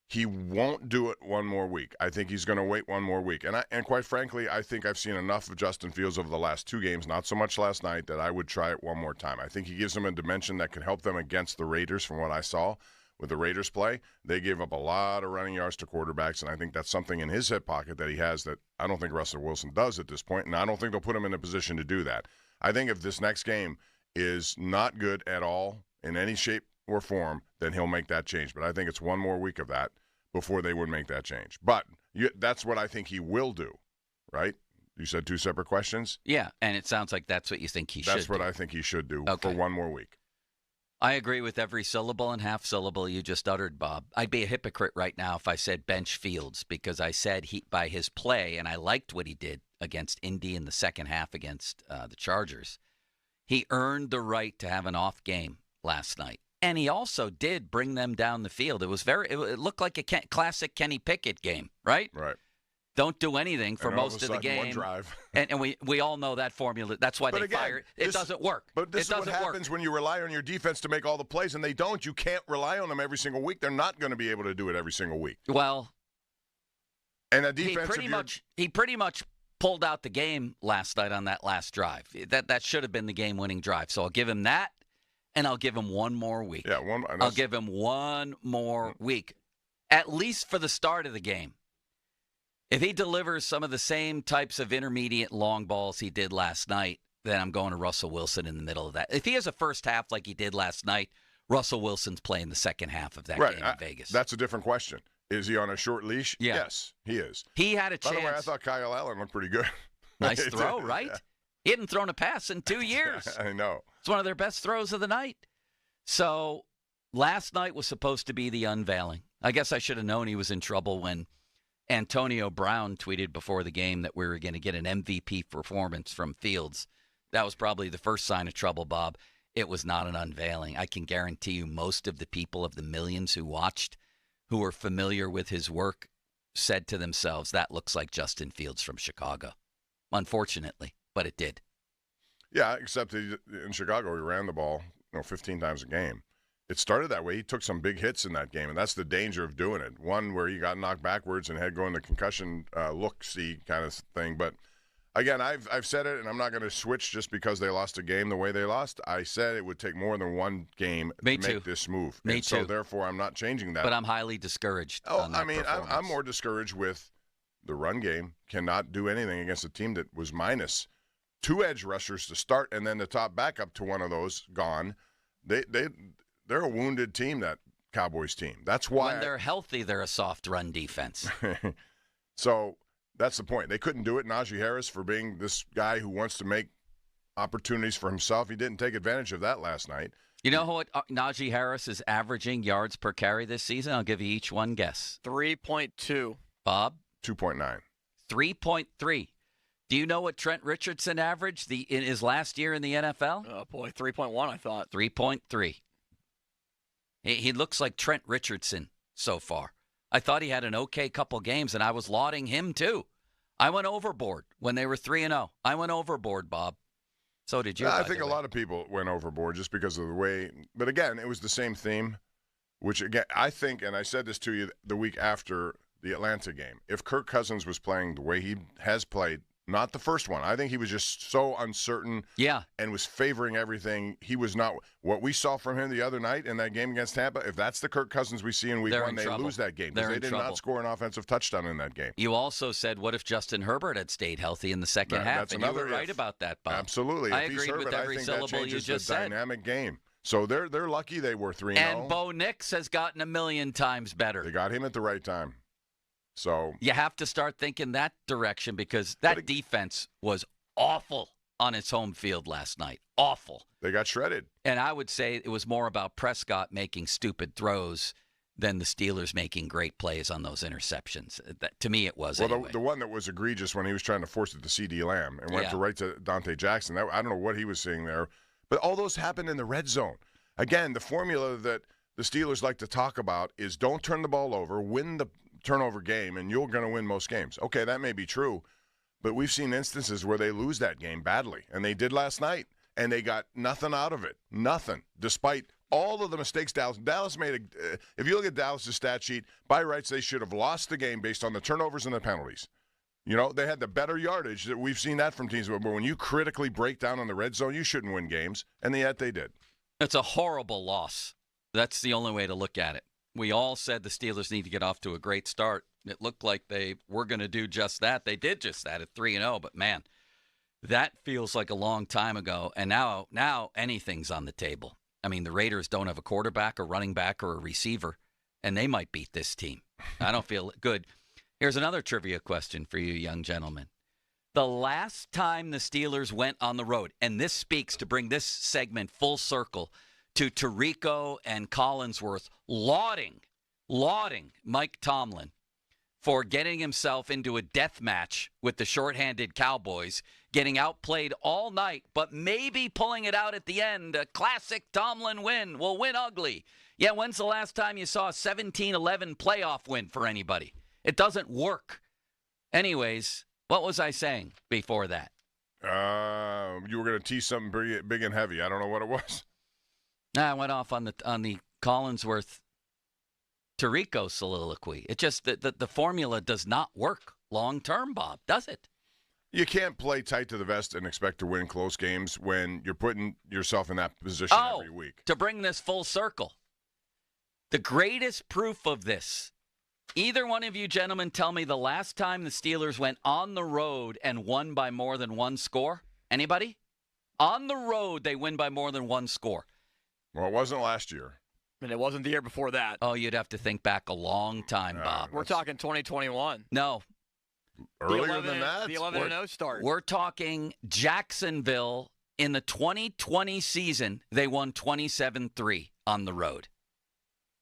he won't do it one more week. I think he's going to wait one more week. And quite frankly, I think I've seen enough of Justin Fields over the last two games, not so much last night, that I would try it one more time. I think he gives them a dimension that can help them against the Raiders from what I saw with the Raiders play. They gave up a lot of running yards to quarterbacks, and I think that's something in his hip pocket that he has that I don't think Russell Wilson does at this point, and I don't think they'll put him in a position to do that. I think if this next game is not good at all in any shape or form, then he'll make that change. But I think it's one more week of that before they would make that change. But that's what I think he will do, right? You said two separate questions? Yeah, and it sounds like that's what you think he should do. That's what I think he should do for one more week. I agree with every syllable and half syllable you just uttered, Bob. I'd be a hypocrite right now if I said bench Fields, because I said by his play, and I liked what he did against Indy in the second half against the Chargers. He earned the right to have an off game last night. And he also did bring them down the field. It looked like a classic Kenny Pickett game, right? Right. Don't do anything for most of the game. One drive. and we all know that formula. That's why fired. It doesn't work. But this is what happens when you rely on your defense to make all the plays, and they don't. You can't rely on them every single week. They're not going to be able to do it every single week. Well, and a defense he pretty much pulled out the game last night on that last drive. That should have been the game-winning drive. So I'll give him that, and I'll give him one more week. Yeah, I'll give him one more week, at least for the start of the game. If he delivers some of the same types of intermediate long balls he did last night, then I'm going to Russell Wilson in the middle of that. If he has a first half like he did last night, Russell Wilson's playing the second half of that game in Vegas. That's a different question. Is he on a short leash? Yeah. Yes, he is. He had a chance. By the way, I thought Kyle Allen looked pretty good. Nice throw, right? Yeah. He hadn't thrown a pass in 2 years. I know. It's one of their best throws of the night. So last night was supposed to be the unveiling. I guess I should have known he was in trouble when Antonio Brown tweeted before the game that we were going to get an MVP performance from Fields. That was probably the first sign of trouble, Bob. It was not an unveiling. I can guarantee you most of the people, of the millions who watched, who were familiar with his work, said to themselves, that looks like Justin Fields from Chicago. Unfortunately, but it did. Yeah, except in Chicago, he ran the ball 15 times a game. It started that way. He took some big hits in that game, and that's the danger of doing it. One where he got knocked backwards and had going the concussion look-see kind of thing. But, again, I've said it, and I'm not going to switch just because they lost a game the way they lost. I said it would take more than one game to make this move. Me too. So, therefore, I'm not changing that. But I'm highly discouraged. I'm more discouraged with the run game cannot do anything against a team that was minus 2 edge rushers to start, and then the top backup to one of those gone. They're a wounded team, that Cowboys team. That's why when they're healthy, they're a soft run defense. So that's the point. They couldn't do it. Najee Harris, for being this guy who wants to make opportunities for himself, he didn't take advantage of that last night. You know what Najee Harris is averaging yards per carry this season? I'll give you each one guess. 3.2. Bob? 2.9. 3.3. Do you know what Trent Richardson averaged in his last year in the NFL? Oh, boy, 3.1, I thought. 3.3. He looks like Trent Richardson so far. I thought he had an okay couple games, and I was lauding him too. I went overboard when they were 3-0. I went overboard, Bob. So did you. I think a lot of people went overboard just because of the way. But again, it was the same theme, which again, I think, and I said this to you the week after the Atlanta game, if Kirk Cousins was playing the way he has played, not the first one, I think he was just so uncertain and was favoring everything. He was not what we saw from him the other night in that game against Tampa. If that's the Kirk Cousins we see in week one, they lose that game because they did not score an offensive touchdown in that game. You also said, what if Justin Herbert had stayed healthy in the second half? And you were right about that, Bob. Absolutely. I if agreed he's Herbert, with every I think syllable that changes you just the said. Dynamic game. So they're lucky they were 3-0. And Bo Nix has gotten a million times better. They got him at the right time. So you have to start thinking that direction because that defense was awful on its home field last night. Awful. They got shredded. And I would say it was more about Prescott making stupid throws than the Steelers making great plays on those interceptions. To me, it was. Well, anyway. the one that was egregious when he was trying to force it to C.D. Lamb and went right to Dante Jackson. I don't know what he was seeing there. But all those happened in the red zone. Again, the formula that the Steelers like to talk about is don't turn the ball over, win the turnover game, and you're going to win most games. Okay, that may be true, but we've seen instances where they lose that game badly, and they did last night, and they got nothing out of it. Nothing, despite all of the mistakes Dallas made. If you look at Dallas' stat sheet, by rights, they should have lost the game based on the turnovers and the penalties. You know, they had the better yardage. That we've seen that from teams, but when you critically break down on the red zone, you shouldn't win games, and yet they did. It's a horrible loss. That's the only way to look at it. We all said the Steelers need to get off to a great start. It looked like they were going to do just that. They did just that at 3-0, but man, that feels like a long time ago, and now anything's on the table. I mean, the Raiders don't have a quarterback, a running back, or a receiver, and they might beat this team. I don't feel good. Here's another trivia question for you, young gentlemen. The last time the Steelers went on the road, and this speaks to bring this segment full circle to Tirico and Collinsworth lauding Mike Tomlin for getting himself into a death match with the shorthanded Cowboys, getting outplayed all night, but maybe pulling it out at the end. A classic Tomlin win. Will win ugly. Yeah, when's the last time you saw a 17-11 playoff win for anybody? It doesn't work. Anyways, what was I saying before that? You were going to tease something big and heavy. I don't know what it was. I went off on the Collinsworth Tirico soliloquy. It just the formula does not work long term, Bob, does it? You can't play tight to the vest and expect to win close games when you're putting yourself in that position every week. To bring this full circle, the greatest proof of this, either one of you gentlemen tell me the last time the Steelers went on the road and won by more than one score? Anybody? On the road, they win by more than one score. Well, it wasn't last year. And it wasn't the year before that. Oh, you'd have to think back a long time, Bob. We're talking 2021. No. Earlier than that? The 11-0 start. We're talking Jacksonville in the 2020 season. They won 27-3 on the road.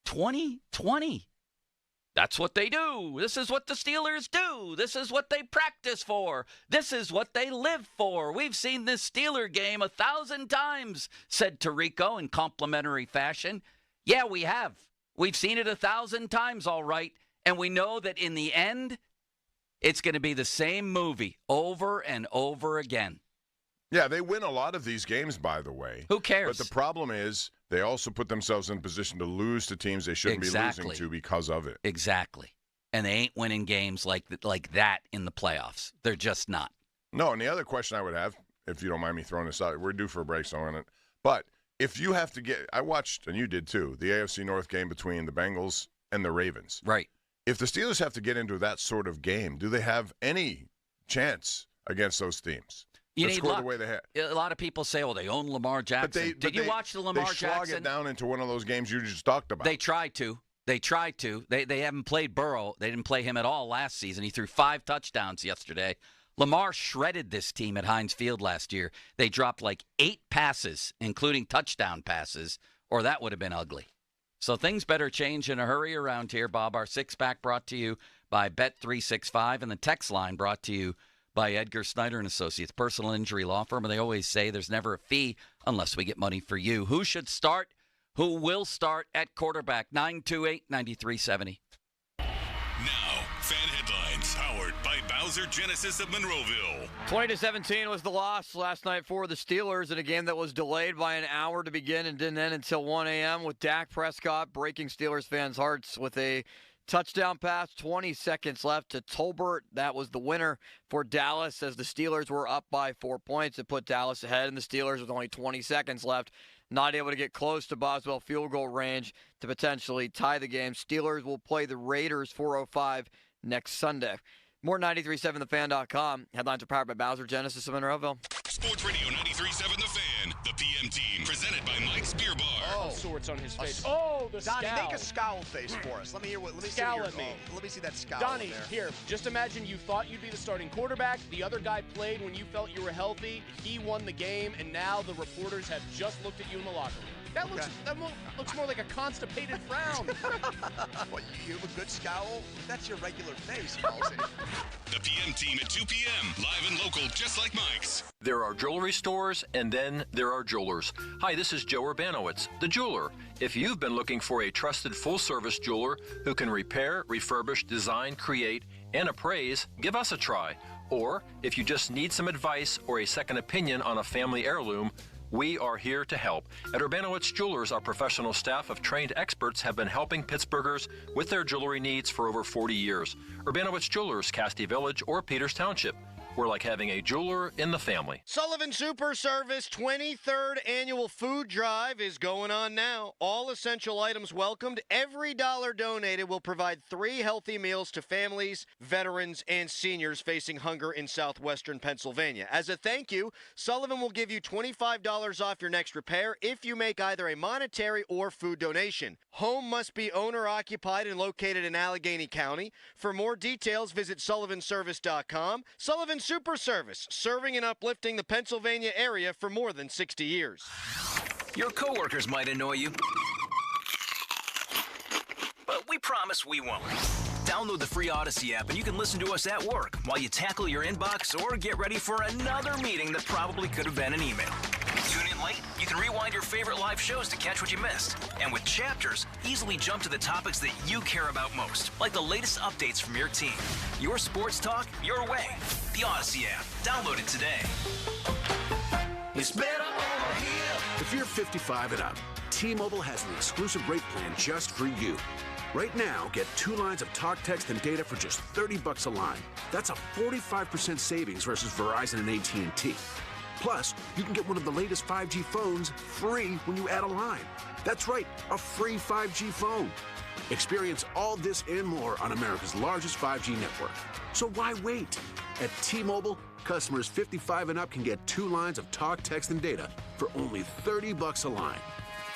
2020. That's what they do. This is what the Steelers do. This is what they practice for. This is what they live for. We've seen this Steeler game 1,000 times, said Tirico in complimentary fashion. Yeah, we have. We've seen it 1,000 times, all right. And we know that in the end, it's going to be the same movie over and over again. Yeah, they win a lot of these games, by the way. Who cares? But the problem is they also put themselves in a position to lose to teams they shouldn't be losing to because of it. Exactly. And they ain't winning games like that in the playoffs. They're just not. No, and the other question I would have, if you don't mind me throwing this out, we're due for a break, so I'm going to. But if you have to I watched, and you did too, the AFC North game between the Bengals and the Ravens. Right. if the Steelers have to get into that sort of game, do they have any chance against those teams? You need luck. The way they have. A lot of people say, they own Lamar Jackson. Did you watch the Lamar Jackson? They slog it down into one of those games you just talked about. They tried to. They haven't played Burrow. They didn't play him at all last season. He threw 5 touchdowns yesterday. Lamar shredded this team at Heinz Field last year. They dropped like 8 passes, including touchdown passes, or that would have been ugly. So things better change in a hurry around here, Bob. Our six-pack brought to you by Bet365, and the text line brought to you by Edgar Snyder & Associates, personal injury law firm. And they always say there's never a fee unless we get money for you. Who should start? Who will start at quarterback? 928-9370. Now, fan headlines powered by Bowser Genesis of Monroeville. 20-17 was the loss last night for the Steelers in a game that was delayed by an hour to begin and didn't end until 1 a.m. with Dak Prescott breaking Steelers fans' hearts with a touchdown pass, 20 seconds left to Tolbert. That was the winner for Dallas as the Steelers were up by 4 points. It put Dallas ahead, and the Steelers with only 20 seconds left, not able to get close to Boswell field goal range to potentially tie the game. Steelers will play the Raiders 4:05 next Sunday. More 93.7thefan.com. Headlines are powered by Bowser Genesis of Monroeville. Sports Radio 93.7 The Fan, the PM team, presented by Mike's Beer Bar. All sorts on his face. The Donnie, scowl. make a scowl face for us. Let me hear what. Let me Scowl see at me. Let me see that scowl. Donnie, there. here. Just imagine you thought you'd be the starting quarterback. The other guy played when you felt you were healthy. He won the game, and now the reporters have just looked at you in the locker room. That looks more like a constipated frown. What, you have a good scowl? That's your regular face, Halsey. The PM team at 2 p.m. Live and local, just like Mike's. There are jewelry stores, and then there are jewelers. Hi, this is Joe Urbanowitz, the jeweler. If you've been looking for a trusted full-service jeweler who can repair, refurbish, design, create, and appraise, give us a try. Or if you just need some advice or a second opinion on a family heirloom, we are here to help. At Urbanowitz Jewelers, our professional staff of trained experts have been helping Pittsburghers with their jewelry needs for over 40 years. Urbanowitz Jewelers, Casti Village or Peters Township. We're like having a jeweler in the family. Sullivan Super Service 23rd Annual Food Drive is going on now. All essential items welcomed. Every dollar donated will provide 3 healthy meals to families, veterans, and seniors facing hunger in southwestern Pennsylvania. As a thank you, Sullivan will give you $25 off your next repair if you make either a monetary or food donation. Home must be owner-occupied and located in Allegheny County. For more details, visit sullivanservice.com. Sullivan Super Service, serving and uplifting the Pennsylvania area for more than 60 years. Your coworkers might annoy you, but we promise we won't. Download the free Odyssey app and you can listen to us at work while you tackle your inbox or get ready for another meeting that probably could have been an email. Tune in late? You can rewind your favorite live shows to catch what you missed. And with Chapters, easily jump to the topics that you care about most, like the latest updates from your team. Your sports talk, your way. The Odyssey app. Download it today. It's better over here. If you're 55 and up, T-Mobile has an exclusive rate plan just for you. Right now, get 2 lines of talk, text, and data for just $30 a line. That's a 45% savings versus Verizon and AT&T. Plus, you can get one of the latest 5G phones free when you add a line. That's right, a free 5G phone. Experience all this and more on America's largest 5G network. So why wait? At T-Mobile, customers 55 and up can get 2 lines of talk, text, and data for only $30 a line.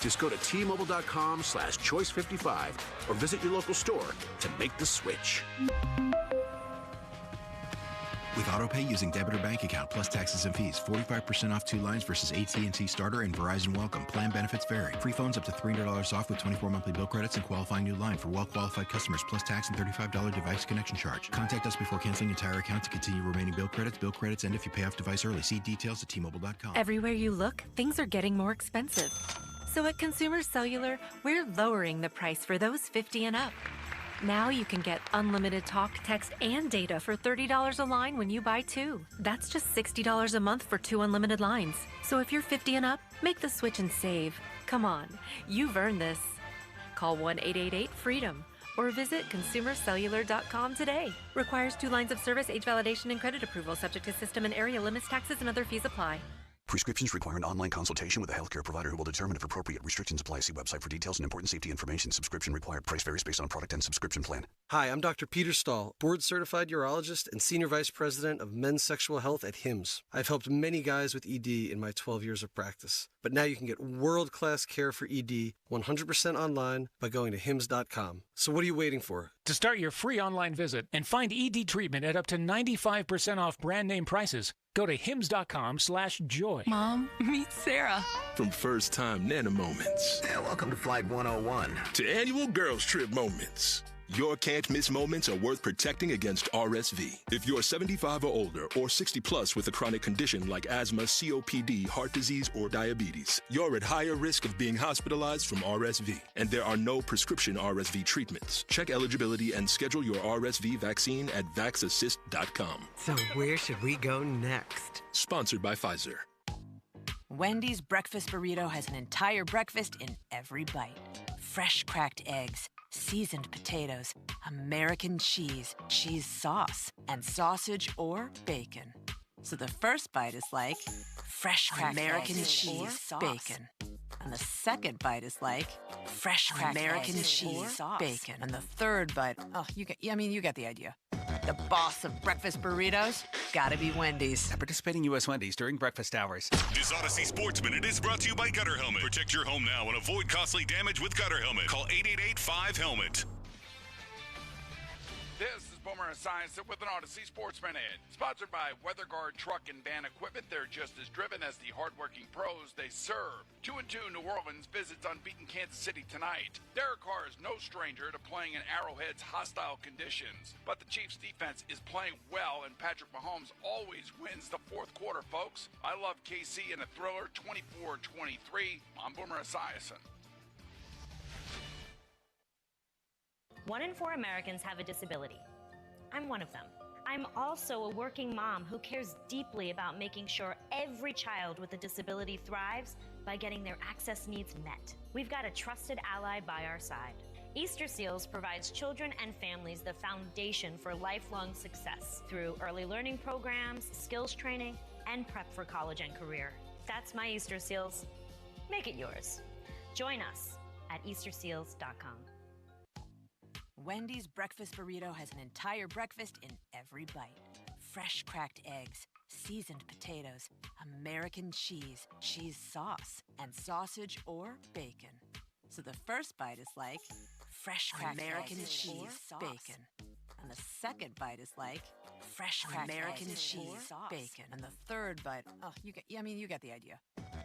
Just go to T-Mobile.com/choice55 or visit your local store to make the switch. With AutoPay using debit or bank account plus taxes and fees, 45% off 2 lines versus AT&T Starter and Verizon Welcome. Plan benefits vary. Free phones up to $300 off with 24 monthly bill credits and qualifying new line for well-qualified customers plus tax and $35 device connection charge. Contact us before canceling entire account to continue remaining bill credits. Bill credits end if you pay off device early. See details at T-Mobile.com. Everywhere you look, things are getting more expensive. So at Consumer Cellular, we're lowering the price for those 50 and up. Now you can get unlimited talk, text, and data for $30 a line when you buy 2. That's just $60 a month for 2 unlimited lines. So if you're 50 and up, make the switch and save. Come on, you've earned this. Call 1-888-FREEDOM or visit consumercellular.com today. Requires 2 lines of service, age validation, and credit approval, subject to system and area limits, taxes, and other fees apply. Prescriptions require an online consultation with a healthcare provider who will determine if appropriate restrictions apply. See website for details and important safety information. Subscription required. Price varies based on product and subscription plan. Hi, I'm Dr. Peter Stahl, board-certified urologist and senior vice president of men's sexual health at HIMSS. I've helped many guys with ED in my 12 years of practice. But now you can get world-class care for ED 100% online by going to hims.com. So what are you waiting for? To start your free online visit and find ED treatment at up to 95% off brand name prices, go to hims.com/joy. Mom, meet Sarah. From first-time Nana moments. And welcome to Flight 101. To annual girls trip moments. Your can't-miss moments are worth protecting against RSV. If you're 75 or older or 60 plus with a chronic condition like asthma, COPD, heart disease, or diabetes, you're at higher risk of being hospitalized from RSV. And there are no prescription RSV treatments. Check eligibility and schedule your RSV vaccine at vaxassist.com. So where should we go next? Sponsored by Pfizer. Wendy's breakfast burrito has an entire breakfast in every bite. Fresh cracked eggs, seasoned potatoes, American cheese, cheese sauce, and sausage or bacon. So the first bite is like fresh cracked American cheese, bacon. And the second bite is like fresh cracked American cheese, bacon. And the third bite, you get the idea. The boss of breakfast burritos, gotta be Wendy's. At participating U.S. Wendy's during breakfast hours. This Odyssey Sports Minute is brought to you by Gutter Helmet. Protect your home now and avoid costly damage with Gutter Helmet. Call 888-5HELMET. This is Boomer Esiason with an Odyssey Sports Minute. Sponsored by WeatherGuard Truck and Van Equipment. They're just as driven as the hardworking pros they serve. 2-2 New Orleans visits unbeaten Kansas City tonight. Derek Carr is no stranger to playing in Arrowhead's hostile conditions. But the Chiefs' defense is playing well, and Patrick Mahomes always wins the fourth quarter, folks. I love KC in a thriller, 24-23. I'm Boomer Esiason. 1 in 4 Americans have a disability. I'm one of them. I'm also a working mom who cares deeply about making sure every child with a disability thrives by getting their access needs met. We've got a trusted ally by our side. Easter Seals provides children and families the foundation for lifelong success through early learning programs, skills training, and prep for college and career. That's my Easter Seals. Make it yours. Join us at easterseals.com. Wendy's breakfast burrito has an entire breakfast in every bite. Fresh cracked eggs, seasoned potatoes, American cheese, cheese sauce, and sausage or bacon. So the first bite is like fresh cracked American cheese, bacon. And the second bite is like fresh cracked American cheese, bacon. And the third bite, you get the idea.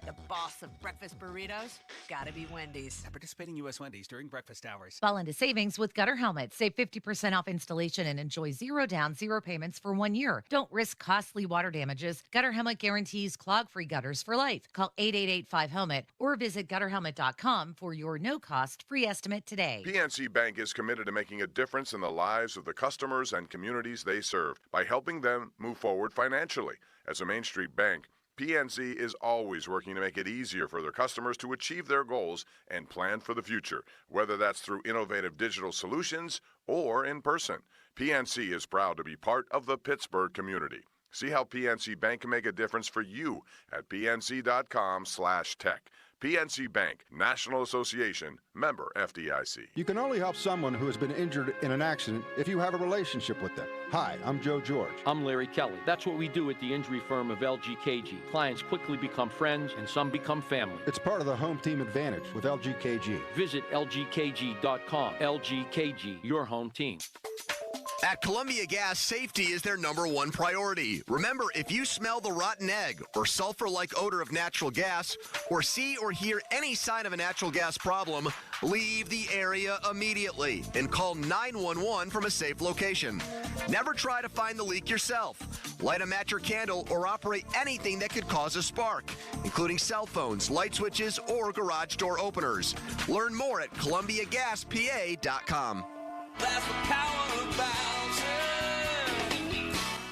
The boss of breakfast burritos, gotta be Wendy's. At participating U.S. Wendy's during breakfast hours. Fall into savings with Gutter Helmet. Save 50% off installation and enjoy 0 down, 0 payments for 1 year. Don't risk costly water damages. Gutter Helmet guarantees clog-free gutters for life. Call 888-5HELMET or visit gutterhelmet.com for your no-cost free estimate today. PNC Bank is committed to making a difference in the lives of the customers and communities they serve by helping them move forward financially. As a Main Street bank, PNC is always working to make it easier for their customers to achieve their goals and plan for the future, whether that's through innovative digital solutions or in person. PNC is proud to be part of the Pittsburgh community. See how PNC Bank can make a difference for you at pnc.com/tech. PNC Bank, National Association, member FDIC. You can only help someone who has been injured in an accident if you have a relationship with them. Hi, I'm Joe George. I'm Larry Kelly. That's what we do at the injury firm of LGKG. Clients quickly become friends and some become family. It's part of the home team advantage with LGKG. Visit lgkg.com. LGKG, your home team. At Columbia Gas, safety is their #1 priority. Remember, if you smell the rotten egg or sulfur-like odor of natural gas, or see or hear any sign of a natural gas problem, leave the area immediately and call 911 from a safe location. Never try to find the leak yourself. Light a match or candle or operate anything that could cause a spark, including cell phones, light switches, or garage door openers. Learn more at ColumbiaGasPA.com. That's the power of Bowser.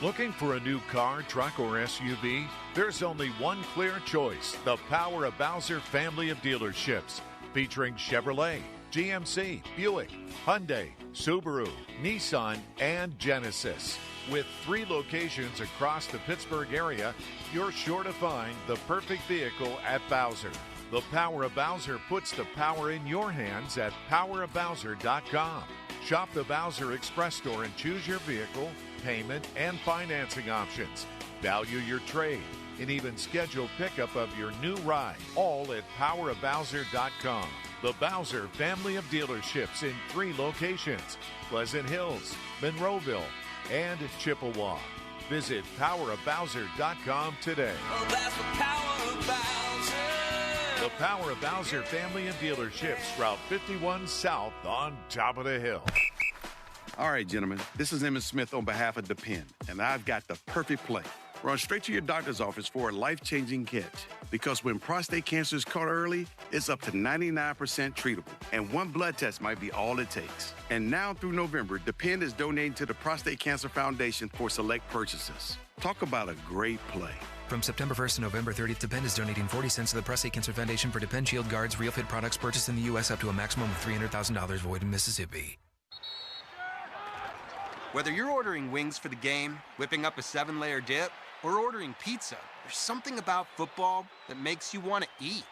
Looking for a new car, truck, or SUV? There's only one clear choice. The Power of Bowser family of dealerships, featuring Chevrolet, GMC, Buick, Hyundai, Subaru, Nissan, and Genesis. With 3 locations across the Pittsburgh area, you're sure to find the perfect vehicle at Bowser. The Power of Bowser puts the power in your hands at powerofbowser.com. Shop the Bowser Express store and choose your vehicle, payment, and financing options. Value your trade and even schedule pickup of your new ride, all at powerofbowser.com. The Bowser family of dealerships in 3 locations: Pleasant Hills, Monroeville, and Chippewa. Visit powerofbowser.com today. Well, that's the power of Bowser. The Power of Bowser family of dealerships, Route 51 South on top of the hill. All right, gentlemen, this is Emmett Smith on behalf of Depend, and I've got the perfect play. Run straight to your doctor's office for a life-changing catch. Because when prostate cancer is caught early, it's up to 99% treatable. And one blood test might be all it takes. And now through November, Depend is donating to the Prostate Cancer Foundation for select purchases. Talk about a great play. From September 1st to November 30th, Depend is donating 40 cents to the Prostate Cancer Foundation for Depend Shield Guards Real Fit products purchased in the U.S. up to a maximum of $300,000 void in Mississippi. Whether you're ordering wings for the game, whipping up a 7-layer dip, or ordering pizza, there's something about football that makes you want to eat.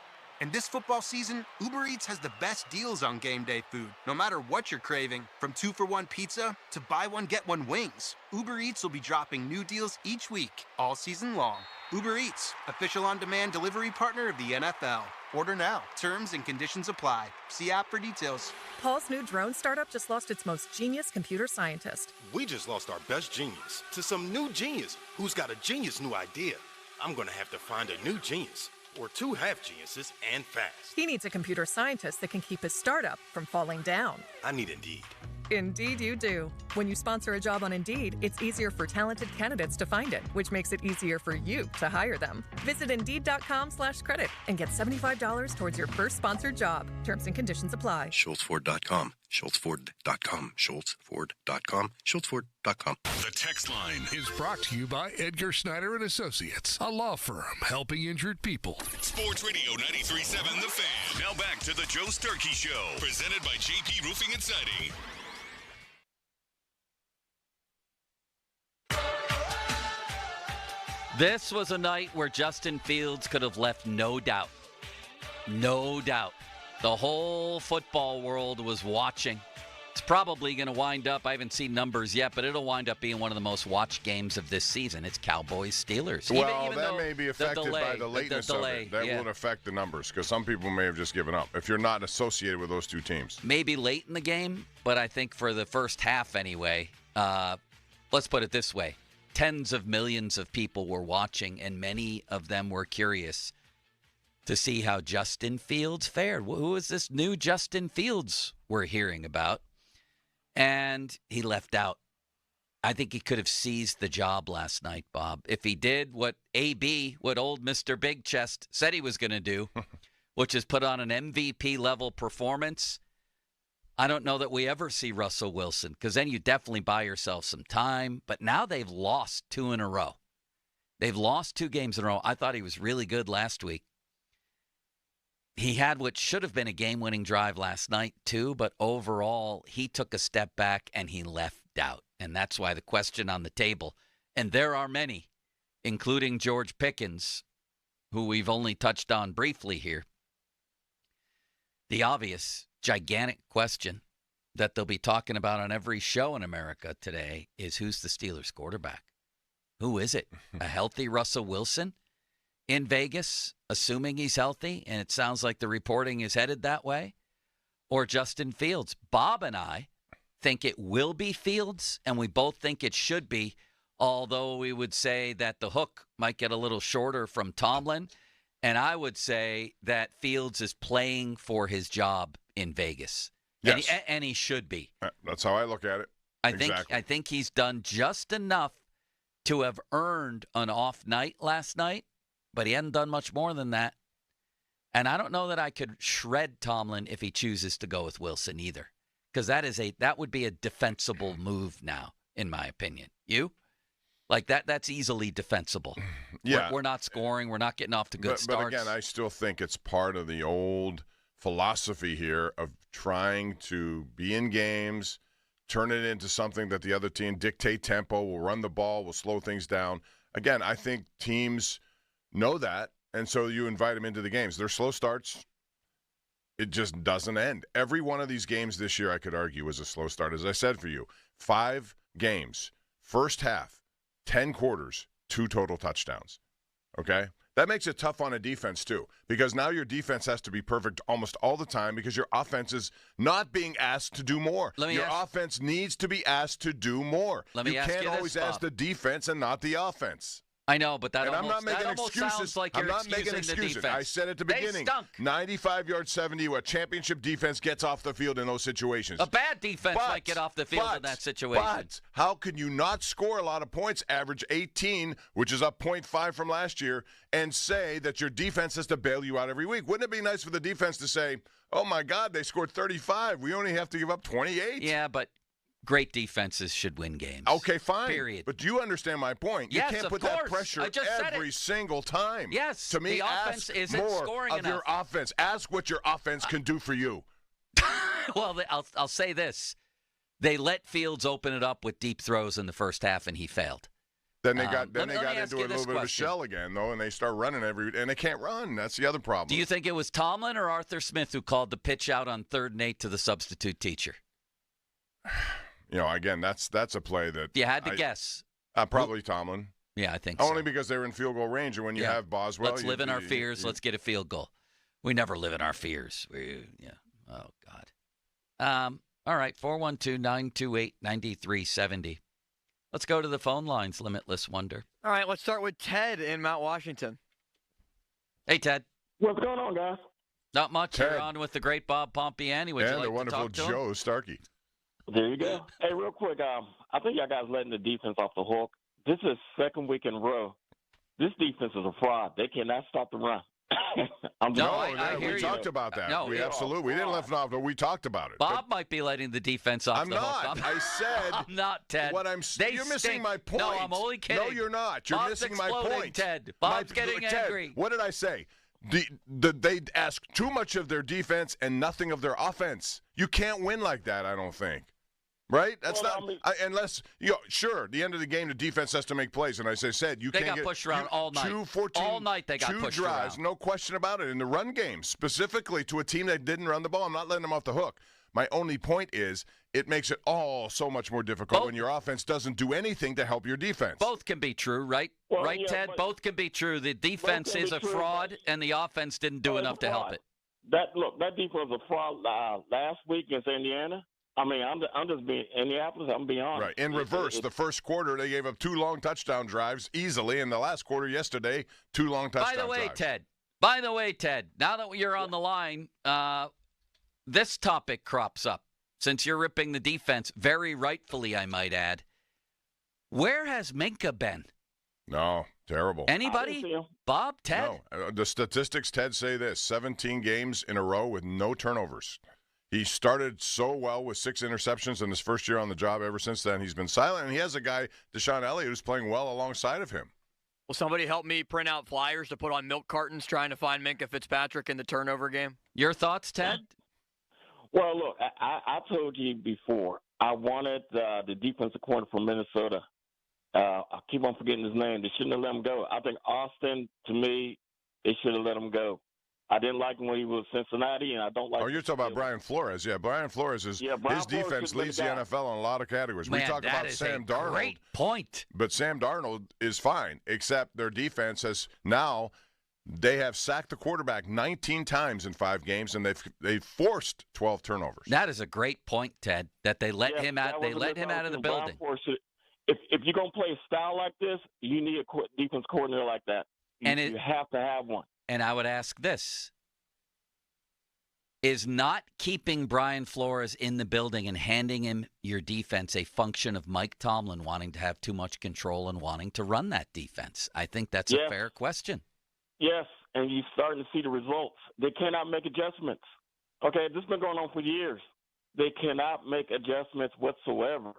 And this football season, Uber Eats has the best deals on game day food. No matter what you're craving, from 2-for-1 pizza to buy one, get one wings, Uber Eats will be dropping new deals each week, all season long. Uber Eats, official on-demand delivery partner of the NFL. Order now. Terms and conditions apply. See app for details. Paul's new drone startup just lost its most genius computer scientist. We just lost our best genius to some new genius who's got a genius new idea. I'm going to have to find a new genius, or 2 half-geniuses, and fast. He needs a computer scientist that can keep his startup from falling down. I need Indeed. Indeed you do. When you sponsor a job on Indeed, it's easier for talented candidates to find it, which makes it easier for you to hire them. Visit Indeed.com/credit and get $75 towards your first sponsored job. Terms and conditions apply. SchultzFord.com. SchultzFord.com. SchultzFord.com. SchultzFord.com. The text line is brought to you by Edgar Snyder and Associates, a law firm helping injured people. Sports Radio 93.7 The Fan. Now back to the Joe Sturkey Show, presented by JP Roofing and Siding. This was a night where Justin Fields could have left no doubt. No doubt. The whole football world was watching. It's probably going to wind up, I haven't seen numbers yet, but it'll wind up being one of the most watched games of this season. It's Cowboys-Steelers. Well, that may be affected by the lateness of it. That won't affect the numbers because some people may have just given up if you're not associated with those two teams. Maybe late in the game, but I think for the first half anyway, let's put it this way. Tens of millions of people were watching, and many of them were curious to see how Justin Fields fared. Who is this new Justin Fields we're hearing about? And he left out. I think he could have seized the job last night, Bob. If he did what old Mr. Big Chest said he was going to do, which is put on an MVP-level performance, I don't know that we ever see Russell Wilson, because then you definitely buy yourself some time. But now they've lost 2 in a row. They've lost 2 games in a row. I thought he was really good last week. He had what should have been a game-winning drive last night, too, but overall, he took a step back and he left out. And that's why the question on the table, and there are many, including George Pickens, who we've only touched on briefly here. The obvious, gigantic question that they'll be talking about on every show in America today is who's the Steelers quarterback? Who is it? A healthy Russell Wilson in Vegas, assuming he's healthy, and it sounds like the reporting is headed that way, or Justin Fields? Bob and I think it will be Fields, and we both think it should be, although we would say that the hook might get a little shorter from Tomlin, and I would say that Fields is playing for his job in Vegas. Yes. And he should be. That's how I look at it. I think he's done just enough to have earned an off night last night, but he hadn't done much more than that. And I don't know that I could shred Tomlin if he chooses to go with Wilson either, because that would be a defensible move now, in my opinion. You? Like that's easily defensible. Yeah. We're not scoring. We're not getting off to good starts. But again, I still think it's part of the old philosophy here of trying to be in games, turn it into something that the other team dictate tempo, will run the ball, will slow things down. Again, I think teams know that, and so you invite them into the games. Their slow starts, It just doesn't end. Every one of these games this year, I could argue, was a slow start. As I said for you, 5 games, first half, 10 quarters, 2 total touchdowns. Okay? That makes it tough on a defense, too, because now your defense has to be perfect almost all the time because your offense is not being asked to do more. Your offense needs to be asked to do more. You can't always ask the defense and not the offense. I know, but that and almost, I'm not making excuses. sounds like I'm you're not making excusing the excuses. defense. I said at the They beginning, stunk. 95-yard 70, a championship defense gets off the field in those situations. A bad defense might get off the field in that situation. But how can you not score a lot of points, average 18, which is up 0.5 from last year, and say that your defense has to bail you out every week? Wouldn't it be nice for the defense to say, oh, my God, they scored 35. We only have to give up 28? Yeah, but great defenses should win games. Okay, fine. Period. But you understand my point. Yes, you can't of put course. that pressure I just said every single time. Yes, to me, the offense ask isn't more scoring of enough. your offense. Ask what your offense can do for you. Well, I'll say this. They let Fields open it up with deep throws in the first half, and he failed. Then they got let me into ask a you this little bit of a question. shell again, though, and they start running and they can't run. That's the other problem. Do you think it was Tomlin or Arthur Smith who called the pitch out on 3rd and 8 to the substitute teacher? Again, that's a play that If you had to guess. Probably Tomlin. Yeah, I think Only because they were in field goal range, and when you have Boswell, let's live in our fears. Let's get a field goal. We never live in our fears. Oh God. All right. 412-928-9370. Let's go to the phone lines. Limitless Wonder. All right. Let's start with Ted in Mount Washington. Hey, Ted. What's going on, guys? Not much. Ted. You're on with the great Bob Pompiani. Would you and like the wonderful to talk to him? Joe Starkey. There you go. Hey, real quick, I think y'all guys letting the defense off the hook. This is 2nd week in a row. This defense is a fraud. They cannot stop the run. We talked about that. No, we didn't let it off, but we talked about it. Bob might be letting the defense off the hook. I'm not. I said I'm not, Ted. You're missing my point. No, I'm only kidding. No, you're not. You're Bob's missing my exploding, point. Ted. Bob's getting Ted, angry. What did I say? They ask too much of their defense and nothing of their offense. You can't win like that, I don't think. Right? That's unless sure. At the end of the game, the defense has to make plays, and as I said, They got pushed around all night. All night they got pushed drives, around. no question about it. In the run game, specifically to a team that didn't run the ball, I'm not letting them off the hook. My only point is, it makes it all so much more difficult when your offense doesn't do anything to help your defense. Both can be true, right? Well, right, yeah, Ted? Both can be true. The defense is a fraud, and the offense didn't do enough to help it. That defense was a fraud last week against Indiana. I mean, I'm just being Indianapolis. I'm being honest. Right. In reverse, the first quarter they gave up 2 long touchdown drives easily, and the last quarter yesterday, 2 long touchdown drives. By the way, Ted. Now that you're on the line, this topic crops up. Since you're ripping the defense, very rightfully, I might add. Where has Minka been? No, terrible. Anybody? Bob, Ted? No. The statistics, Ted, say this: 17 games in a row with no turnovers. He started so well with 6 interceptions in his first year on the job. Ever since then, he's been silent. And he has a guy, Deshaun Elliott, who's playing well alongside of him. Will somebody help me print out flyers to put on milk cartons trying to find Minka Fitzpatrick in the turnover game? Your thoughts, Ted? Well, look, I told you before, I wanted the defensive coordinator from Minnesota. I keep on forgetting his name. They shouldn't have let him go. I think Austin, to me, they should have let him go. I didn't like him when he was Cincinnati, and I don't like. Oh, you're talking about Brian Flores? Yeah, Brian Flores is his defense leads the NFL in a lot of categories. Man, we talk about Sam Darnold. Great point. But Sam Darnold is fine, except their defense has now. They have sacked the quarterback 19 times in 5 games, and they've forced 12 turnovers. That is a great point, Ted. That they let him out. They let him out of the building. If you're gonna play a style like this, you need a defense coordinator like that. You have to have one. And I would ask this. Is not keeping Brian Flores in the building and handing him your defense a function of Mike Tomlin wanting to have too much control and wanting to run that defense? I think that's a fair question. Yes, and you're starting to see the results. They cannot make adjustments. Okay, this has been going on for years. They cannot make adjustments whatsoever.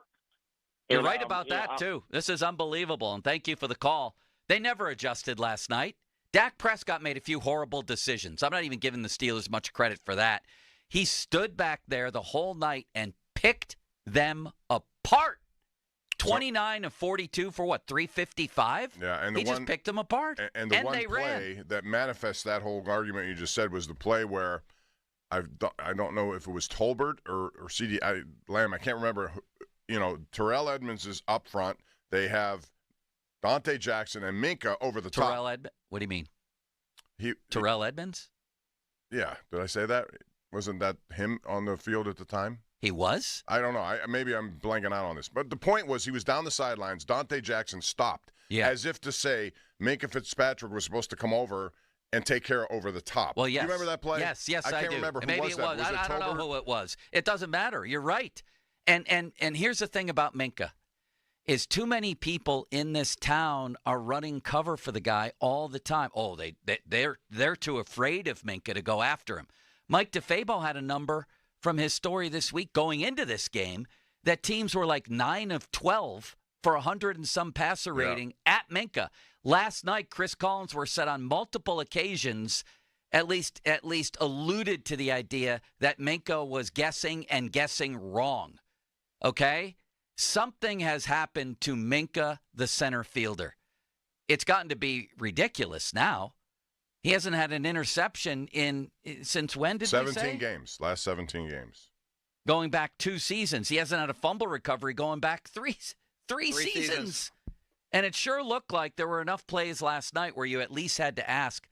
You're right about that, too. This is unbelievable, and thank you for the call. They never adjusted last night. Dak Prescott made a few horrible decisions. I'm not even giving the Steelers much credit for that. He stood back there the whole night and picked them apart. 29 of 42 for what, 355? Yeah, and he just picked them apart. And the one they play ran. that manifests that whole argument you just said was the play where I don't know if it was Tolbert or C.D. Lamb. I can't remember. Terrell Edmonds is up front. They have Dante Jackson and Minkah over the top. What do you mean? Terrell Edmonds? Yeah. Did I say that? Wasn't that him on the field at the time? He was? I don't know. Maybe I'm blanking out on this. But the point was he was down the sidelines. Dante Jackson stopped as if to say Minkah Fitzpatrick was supposed to come over and take care of over the top. Well, yes. Do you remember that play? Yes, I do. I can't remember who Maybe was that. Was it I don't know who it was. It doesn't matter. You're right. And here's the thing about Minkah is too many people in this town are running cover for the guy all the time. Oh, they're too afraid of Minkah to go after him. Mike DeFabo had a number from his story this week going into this game that teams were like 9 of 12 for 100 and some passer rating at Minkah. Last night, Chris Collinsworth said on multiple occasions, at least alluded to the idea that Minkah was guessing wrong. Okay? Something has happened to Minkah, the center fielder. It's gotten to be ridiculous now. He hasn't had an interception since when did we say? 17 games. Last 17 games. Going back 2 seasons. He hasn't had a fumble recovery going back three seasons. And it sure looked like there were enough plays last night where you at least had to ask,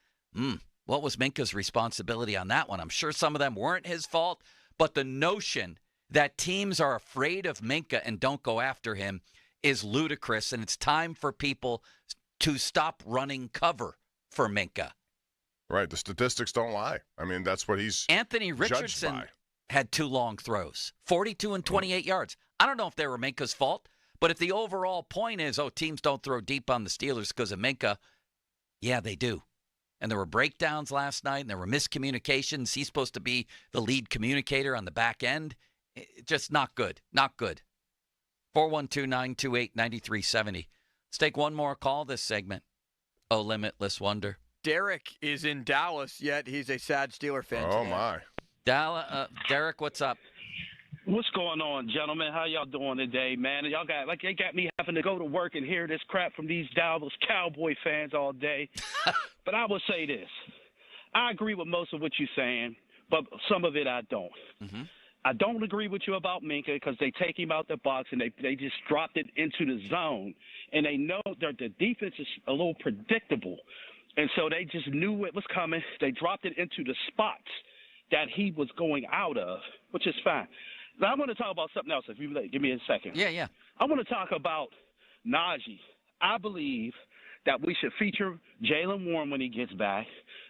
what was Minkah's responsibility on that one? I'm sure some of them weren't his fault, but the notion that teams are afraid of Minkah and don't go after him is ludicrous, and it's time for people to stop running cover for Minkah. Right. The statistics don't lie. I mean, that's what he's Anthony Richardson had 2 long throws, 42 and 28 yards. I don't know if they were Minkah's fault, but if the overall point is, teams don't throw deep on the Steelers because of Minkah, yeah, they do. And there were breakdowns last night, and there were miscommunications. He's supposed to be the lead communicator on the back end. Just not good. Not good. 412-928-9370. Let's take one more call this segment. Oh, Limitless Wonder. Derek is in Dallas, yet he's a sad Steeler fan. Oh, my. Derek, what's up? What's going on, gentlemen? How y'all doing today, man? Y'all got me having to go to work and hear this crap from these Dallas Cowboy fans all day. But I will say this. I agree with most of what you're saying, but some of it I don't. Mm-hmm. I don't agree with you about Minkah because they take him out the box and they just dropped it into the zone. And they know that the defense is a little predictable. And so they just knew it was coming. They dropped it into the spots that he was going out of, which is fine. Now, I want to talk about something else, if you give me a second. Yeah. I want to talk about Najee. I believe that we should feature Jaylen Warren when he gets back.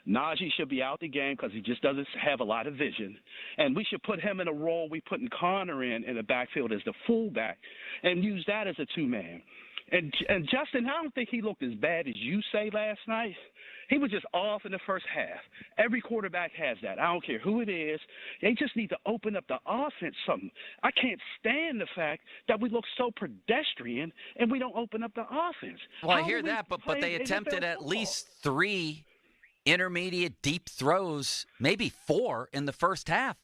Najee should be out the game because he just doesn't have a lot of vision. And we should put him in a role we putting Connor in the backfield as the fullback and use that as a two-man. And Justin, I don't think he looked as bad as you say last night. He was just off in the first half. Every quarterback has that. I don't care who it is. They just need to open up the offense something. I can't stand the fact that we look so pedestrian and we don't open up the offense. Well, I hear that, but they attempted at least 3 intermediate deep throws, maybe 4 in the first half.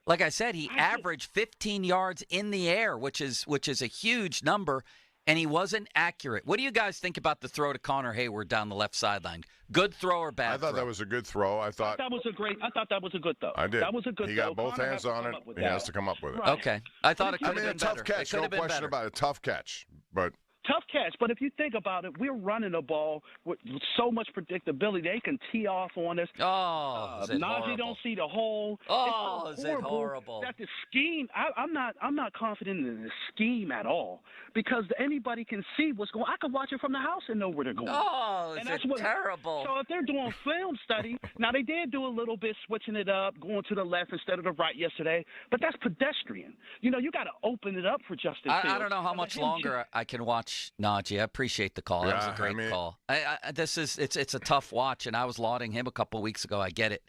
Like I said, he averaged 15 yards in the air, which is a huge number. And he wasn't accurate. What do you guys think about the throw to Connor Hayward down the left sideline? Good throw or bad throw? I thought that was a good throw. I thought that was a good throw. I did. That was a good throw. He got both hands on it. He has to come up with it. Right. Okay. I thought it could have been better. Tough catch. No question about it. Tough catch. But tough catch, but if you think about it, we're running the ball with so much predictability. They can tee off on us. Oh, is it Najee horrible? don't see the hole. Oh, it's is it horrible? That the scheme, I'm not confident in the scheme at all because anybody can see what's going on. I can watch it from the house and know where they're going. Oh, and that's terrible. So if they're doing film study, now they did do a little bit switching it up, going to the left instead of the right yesterday, but that's pedestrian. You got to open it up for Justin Fields. I don't know how much longer I can watch Najee. I appreciate the call. That was a great call. It's a tough watch, and I was lauding him a couple weeks ago. I get it.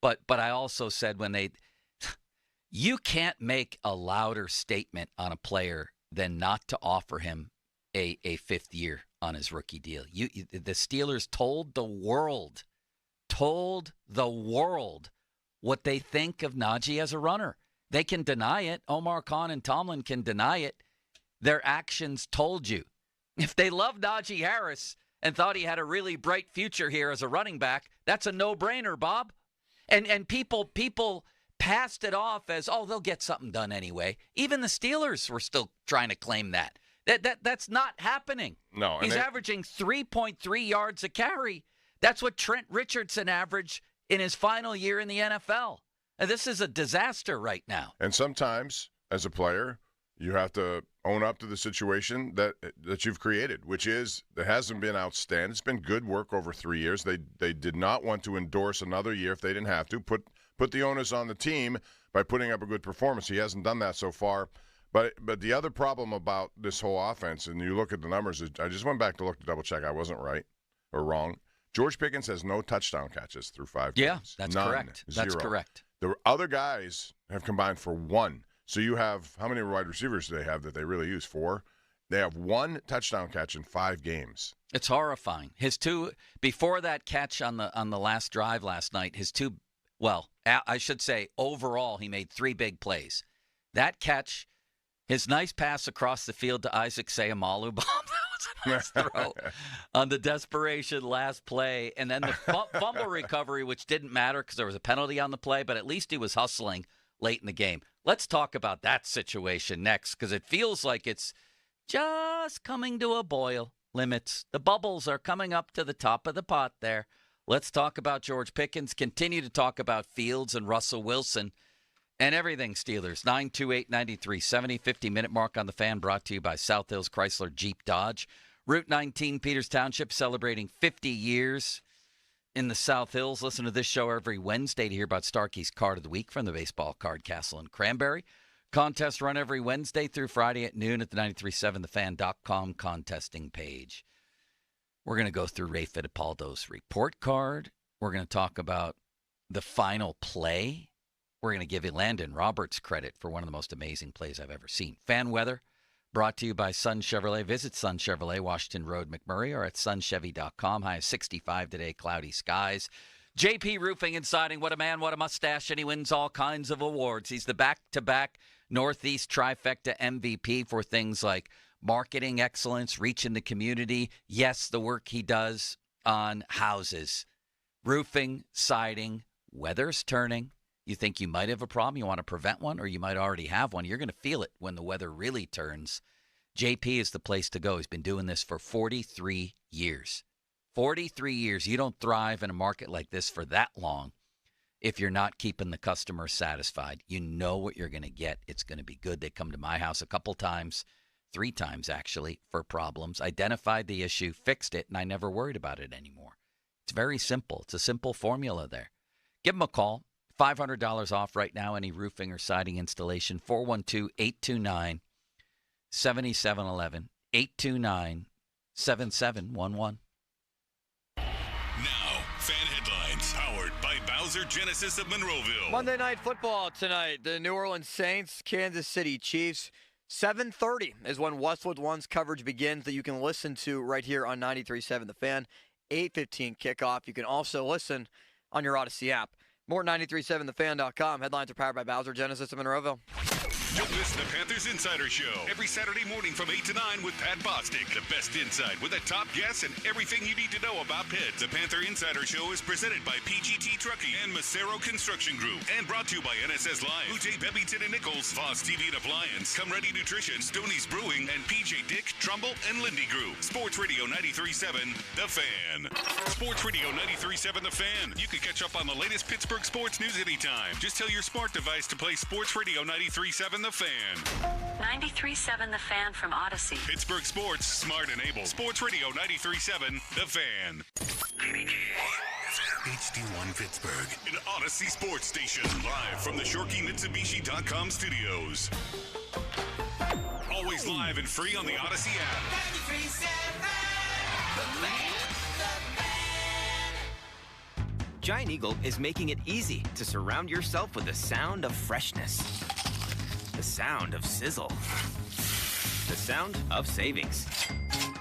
But I also said you can't make a louder statement on a player than not to offer him a 5th year on his rookie deal. The Steelers told the world what they think of Najee as a runner. They can deny it. Omar Khan and Tomlin can deny it. Their actions told you. If they loved Najee Harris and thought he had a really bright future here as a running back, that's a no-brainer, Bob. And people passed it off as, oh, they'll get something done anyway. Even the Steelers were still trying to claim that. That's not happening. No. He's averaging 3.3 yards a carry. That's what Trent Richardson averaged in his final year in the NFL. And this is a disaster right now. And sometimes, as a player, you have to own up to the situation that you've created, which is it hasn't been outstanding. It's been good work over 3 years. They did not want to endorse another year if they didn't have to. Put the onus on the team by putting up a good performance. He hasn't done that so far. But the other problem about this whole offense, and you look at the numbers, I just went back to look to double check. I wasn't right or wrong. George Pickens has no touchdown catches through 5 games. Yeah, that's correct. That's correct. The other guys have combined for 1. So you have, how many wide receivers do they have that they really use? 4? They have 1 touchdown catch in 5 games. It's horrifying. His 2, before that catch on the last drive last night, his 2, well, I should say overall he made 3 big plays. That catch, his nice pass across the field to Isaac Seumalo, that was a nice throw on the desperation last play. And then the fumble recovery, which didn't matter because there was a penalty on the play, but at least he was hustling late in the game. Let's talk about that situation next because it feels like it's just coming to a boil. Limits. The bubbles are coming up to the top of the pot there. Let's talk about George Pickens. Continue to talk about Fields and Russell Wilson. And everything Steelers. 928-9370, 50-minute mark on the Fan, brought to you by South Hills Chrysler Jeep Dodge. Route 19, Peters Township, celebrating 50 years in the South Hills. Listen to this show every Wednesday to hear about Starkey's Card of the Week from the Baseball Card Castle in Cranberry. Contests run every Wednesday through Friday at noon at the 937thefan.com contesting page. We're going to go through Ray Fittipaldo's report card. We're going to talk about the final play. We're going to give Landon Roberts credit for one of the most amazing plays I've ever seen. Fan weather brought to you by Sun Chevrolet. Visit Sun Chevrolet, Washington Road, McMurray, or at sunchevy.com. High of 65 today, cloudy skies. JP Roofing and Siding, what a man, what a mustache, and he wins all kinds of awards. He's the back-to-back Northeast Trifecta MVP for things like marketing excellence, reaching the community. Yes, the work he does on houses, roofing, siding, weather's turning. You think you might have a problem, you want to prevent one, or you might already have one. You're going to feel it when the weather really turns. JP is the place to go. He's been doing this for 43 years. 43 years. You don't thrive in a market like this for that long if you're not keeping the customer satisfied. You know what you're going to get. It's going to be good. They come to my house a couple times, 3 times actually, for problems, identified the issue, fixed it, and I never worried about it anymore. It's very simple. It's a simple formula there. Give them a call. $500 off right now, any roofing or siding installation. 412-829-7711. 829-7711. Now, fan headlines powered by Bowser Genesis of Monroeville. Monday Night Football tonight. The New Orleans Saints, Kansas City Chiefs. 7:30 is when Westwood One's coverage begins that you can listen to right here on 93.7 The Fan. 8:15 kickoff. You can also listen on your Odyssey app. More 937thefan.com. Headlines are powered by Bowser Genesis of Monroeville. Don't miss the Panthers Insider Show every Saturday morning from 8 to 9 with Pat Bostic. The best insight with the top guests and everything you need to know about Pitt. The Panther Insider Show is presented by PGT Trucking and Macero Construction Group and brought to you by NSS Live, UJ Bevington and Nichols, Voss TV and Appliance, Come Ready Nutrition, Stoney's Brewing, and PJ Dick, Trumbull, and Lindy Group. Sports Radio 93.7 The Fan. Sports Radio 93.7 The Fan. You can catch up on the latest Pittsburgh sports news anytime. Just tell your smart device to play Sports Radio 93.7 The Fan. 93.7 The Fan from Odyssey. Pittsburgh sports, smart and able. Sports Radio 93.7 The Fan. HD1 Pittsburgh, an Odyssey sports station, live from the ShorkeyMitsubishi.com studios. Always live and free on the Odyssey app. 93.7 The Fan. Giant Eagle is making it easy to surround yourself with the sound of freshness, the sound of sizzle, the sound of savings.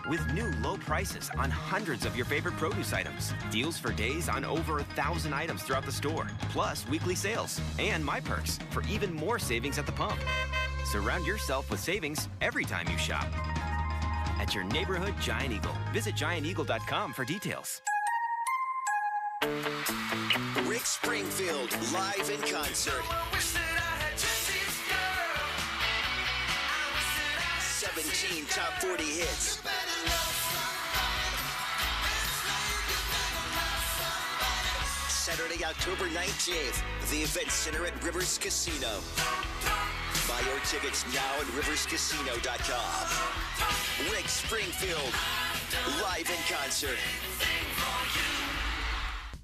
With new low prices on hundreds of your favorite produce items, deals for days on over 1,000 items throughout the store, plus weekly sales and My Perks for even more savings at the pump. Surround yourself with savings every time you shop. At your neighborhood Giant Eagle. Visit gianteagle.com for details. Rick Rick Springfield, live in concert. 17 top 40 hits. Saturday, October 19th, the Event Center at Rivers Casino. Buy your tickets now at riverscasino.com. Rick Springfield, live in concert.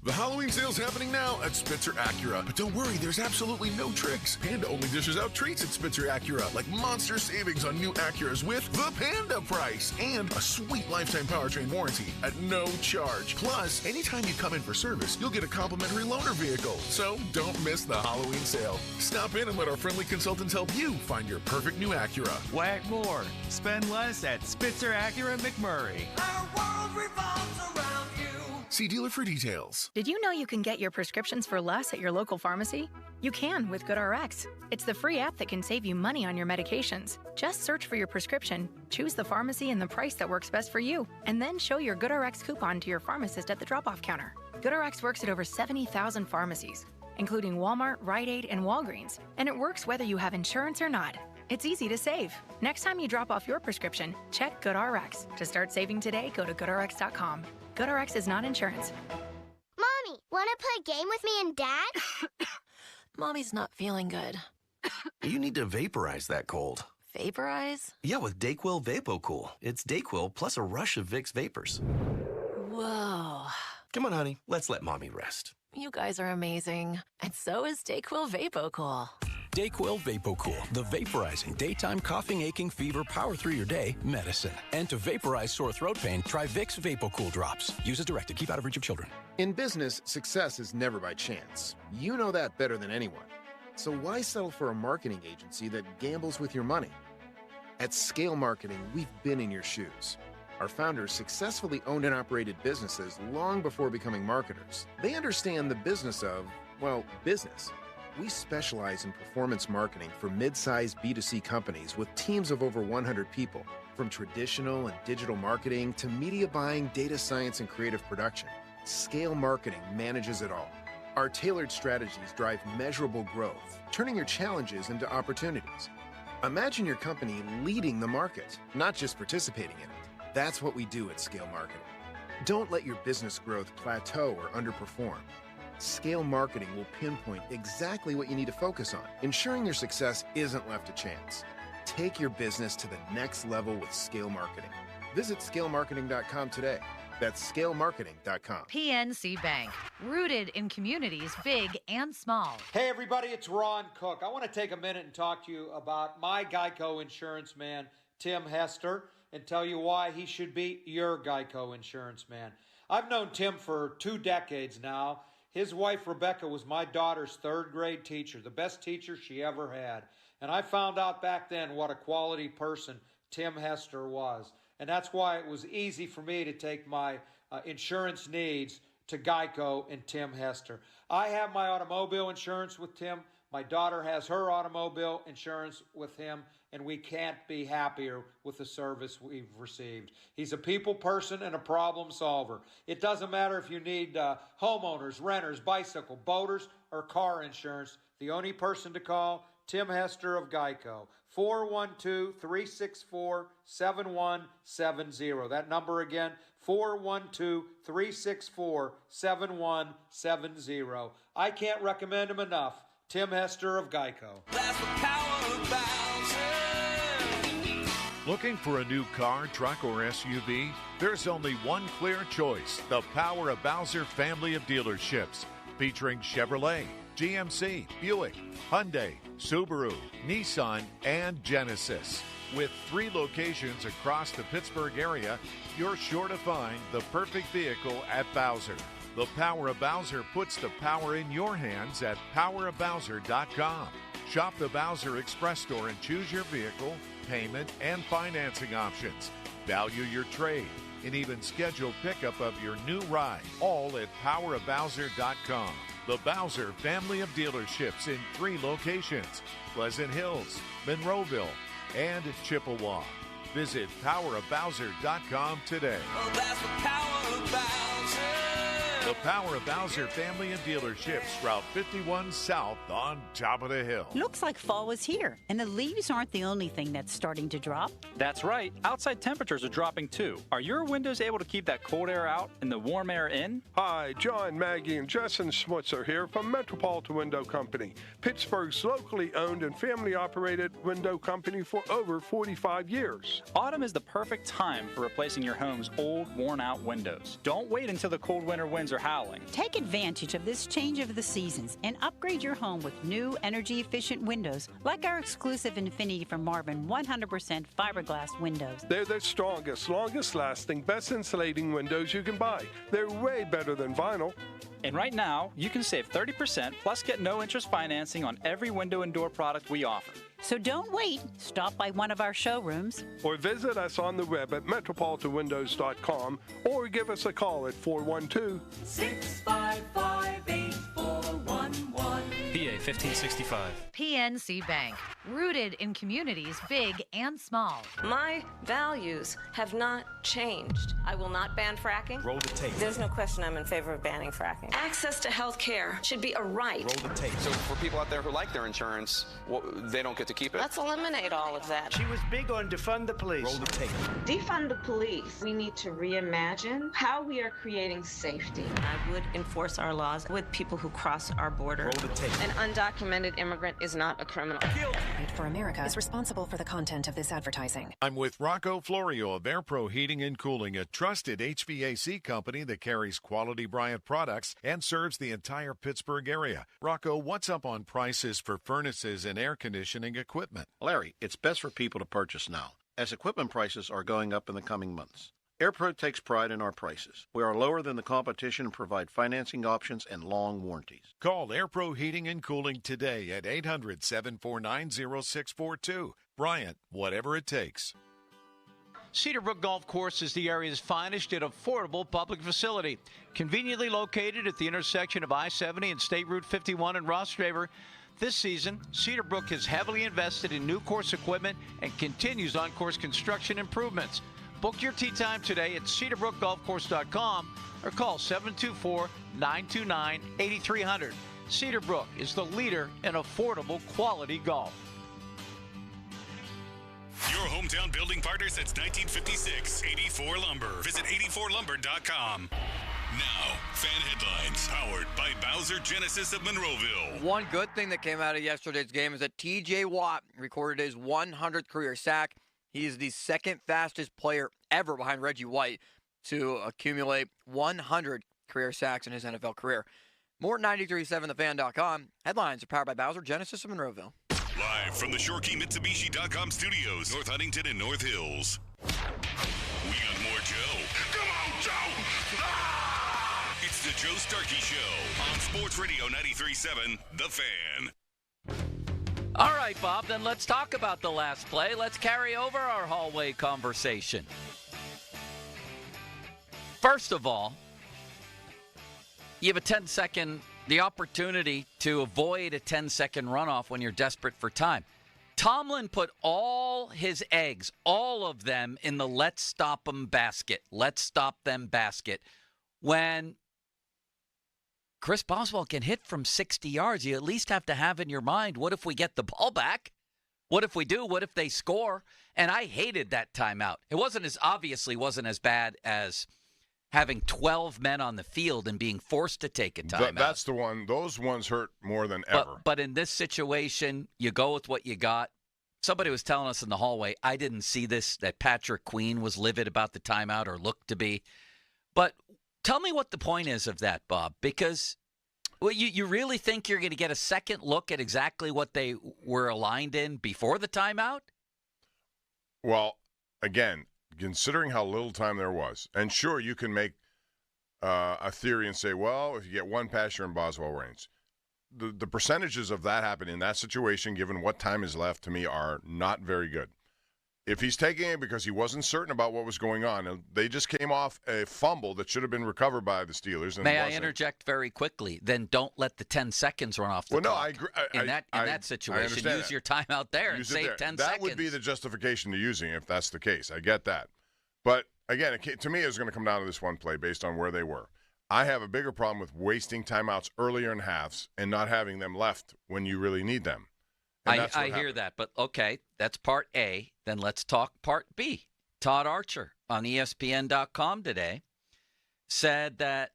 The Halloween sale's happening now at Spitzer Acura. But don't worry, there's absolutely no tricks. Panda only dishes out treats at Spitzer Acura, like monster savings on new Acuras with the Panda price and a sweet lifetime powertrain warranty at no charge. Plus, anytime you come in for service, you'll get a complimentary loaner vehicle. So don't miss the Halloween sale. Stop in and let our friendly consultants help you find your perfect new Acura. Whack more. Spend less at Spitzer Acura McMurray. Our world revolves around you. See dealer for details. Did you know you can get your prescriptions for less at your local pharmacy? You can with GoodRx. It's the free app that can save you money on your medications. Just search for your prescription, choose the pharmacy and the price that works best for you, and then show your GoodRx coupon to your pharmacist at the drop-off counter. GoodRx works at over 70,000 pharmacies, including Walmart, Rite Aid, and Walgreens, and it works whether you have insurance or not. It's easy to save. Next time you drop off your prescription, check GoodRx. To start saving today, go to GoodRx.com. GoodRx is not insurance. Mommy, want to play a game with me and Dad? Mommy's not feeling good. You need to vaporize that cold. Vaporize? Yeah, with DayQuil VapoCool. It's DayQuil plus a rush of Vicks vapors. Whoa. Come on, honey. Let's let Mommy rest. You guys are amazing. And so is DayQuil VapoCool. DayQuil VapoCool, the vaporizing daytime coughing, aching, fever, power through your day medicine. And to vaporize sore throat pain, try Vicks VapoCool drops. Use as directed. Keep out of reach of children. In business, success is never by chance. You know that better than anyone. So why settle for a marketing agency that gambles with your money? At Scale Marketing, we've been in your shoes. Our founders successfully owned and operated businesses long before becoming marketers. They understand the business of, well, business. We specialize in performance marketing for mid-sized B2C companies with teams of over 100 people, from traditional and digital marketing to media buying, data science, and creative production. Scale Marketing manages it all. Our tailored strategies drive measurable growth, turning your challenges into opportunities. Imagine your company leading the market, not just participating in it. That's what we do at Scale Marketing. Don't let your business growth plateau or underperform. Scale Marketing will pinpoint exactly what you need to focus on, ensuring your success isn't left to chance. Take your business to the next level with Scale Marketing. Visit scalemarketing.com today. That's scalemarketing.com. PNC Bank, rooted in communities big and small. Hey everybody, it's Ron Cook. I want to take a minute and talk to you about my Geico insurance man, Tim Hester, and tell you why he should be your Geico insurance man. I've known Tim for 2 decades now. His wife, Rebecca, was my daughter's 3rd grade teacher, the best teacher she ever had. And I found out back then what a quality person Tim Hester was. And that's why it was easy for me to take my insurance needs to Geico and Tim Hester. I have my automobile insurance with Tim. My daughter has her automobile insurance with him, and we can't be happier with the service we've received. He's a people person and a problem solver. It doesn't matter if you need homeowners, renters, bicycle, boaters, or car insurance. The only person to call, Tim Hester of Geico, 412-364-7170. That number again, 412-364-7170. I can't recommend him enough. Tim Hester of Geico. That's the power of Bowser. Looking for a new car, truck, or SUV? There's only one clear choice, the Power of Bowser family of dealerships, featuring Chevrolet, GMC, Buick, Hyundai, Subaru, Nissan, and Genesis. With 3 locations across the Pittsburgh area, you're sure to find the perfect vehicle at Bowser. The Power of Bowser puts the power in your hands at powerofbowser.com. Shop the Bowser Express store and choose your vehicle, payment, and financing options. Value your trade and even schedule pickup of your new ride, all at powerofbowser.com. The Bowser family of dealerships in 3 locations: Pleasant Hills, Monroeville, and Chippewa. Visit powerofbowser.com today. Oh, that's the power of Bowser. The power of Bowser Family of Dealerships, Route 51 South on top of the hill. Looks like fall is here, and the leaves aren't the only thing that's starting to drop. That's right. Outside temperatures are dropping too. Are your windows able to keep that cold air out and the warm air in? Hi, John, Maggie, and Justin Schmutzer here from Metropolitan Window Company, Pittsburgh's locally owned and family-operated window company for over 45 years. Autumn is the perfect time for replacing your home's old, worn-out windows. Don't wait until the cold winter winds are howling. Take advantage of this change of the seasons and upgrade your home with new energy-efficient windows like our exclusive Infinity from Marvin 100% fiberglass windows. They're the strongest, longest-lasting, best insulating windows you can buy. They're way better than vinyl. And right now, you can save 30% plus get no interest financing on every window and door product we offer. So don't wait. Stop by one of our showrooms. Or visit us on the web at metropolitanwindows.com or give us a call at 412-655-8411. PA 1565. PNC Bank, rooted in communities big and small. My values have not changed. I will not ban fracking. Roll the tape. There's no question I'm in favor of banning fracking. Access to health care should be a right. Roll the tape. So for people out there who like their insurance, they don't get to keep it? Let's eliminate all of that. She was big on defund the police. Roll the tape. Defund the police. We need to reimagine how we are creating safety. I would enforce our laws with people who cross our border. Roll the tape. An undocumented immigrant is not a criminal. Aid for America is responsible for the content of this advertising. I'm with Rocco Florio of AirPro Heating and Cooling, a trusted HVAC company that carries quality Bryant products and serves the entire Pittsburgh area. Rocco, what's up on prices for furnaces and air conditioning equipment? Larry, it's best for people to purchase now, as equipment prices are going up in the coming months. AirPro takes pride in our prices. We are lower than the competition and provide financing options and long warranties. Call AirPro Heating and Cooling today at 800-749-0642. Bryant, whatever it takes. Cedarbrook Golf Course is the area's finest and affordable public facility. Conveniently located at the intersection of I-70 and State Route 51 in Rostraver, this season, Cedarbrook has heavily invested in new course equipment and continues on-course construction improvements. Book your tee time today at cedarbrookgolfcourse.com or call 724-929-8300. Cedarbrook is the leader in affordable quality golf. Your hometown building partner since 1956, 84 Lumber. Visit 84lumber.com. Now, fan headlines powered by Bowser Genesis of Monroeville. One good thing that came out of yesterday's game is that T.J. Watt recorded his 100th career sack. He is the second fastest player ever behind Reggie White to accumulate 100 career sacks in his NFL career. More at 937thefan.com. Headlines are powered by Bowser Genesis of Monroeville. Live from the ShoreKeyMitsubishi.com studios, North Huntington and North Hills. We got more Joe. Come on, Joe! Ah! It's the Joe Starkey Show on Sports Radio 93.7 The Fan. All right, Bob, then let's talk about the last play. Let's carry over our hallway conversation. First of all, you have a 10-second, the opportunity to avoid a 10-second runoff when you're desperate for time. Tomlin put all his eggs, all of them, in the let's stop them basket. Let's stop them basket. When Chris Boswell can hit from 60 yards, you at least have to have in your mind, what if we get the ball back? What if we do? What if they score? And I hated that timeout. It wasn't as bad as having 12 men on the field and being forced to take a timeout. That's the one. Those ones hurt more than ever. But in this situation, you go with what you got. Somebody was telling us in the hallway, I didn't see this, that Patrick Queen was livid about the timeout or looked to be. But tell me what the point is of that, Bob, because you really think you're going to get a second look at exactly what they were aligned in before the timeout? Well, again, considering how little time there was, and sure, you can make a theory and say, well, if you get one pass, you're in Boswell range. The percentages of that happening in that situation, given what time is left, to me, are not very good. If he's taking it because he wasn't certain about what was going on, and they just came off a fumble that should have been recovered by the Steelers. And May I interject very quickly? Then don't let the 10 seconds run off the clock. Well, no, I agree. In that situation, use your time there and save 10 seconds. That would be the justification to using it if that's the case. I get that. But, again, to me, it's going to come down to this one play based on where they were. I have a bigger problem with wasting timeouts earlier in halves and not having them left when you really need them. And I hear that, but okay, that's part A. Then let's talk part B. Todd Archer on ESPN.com today said that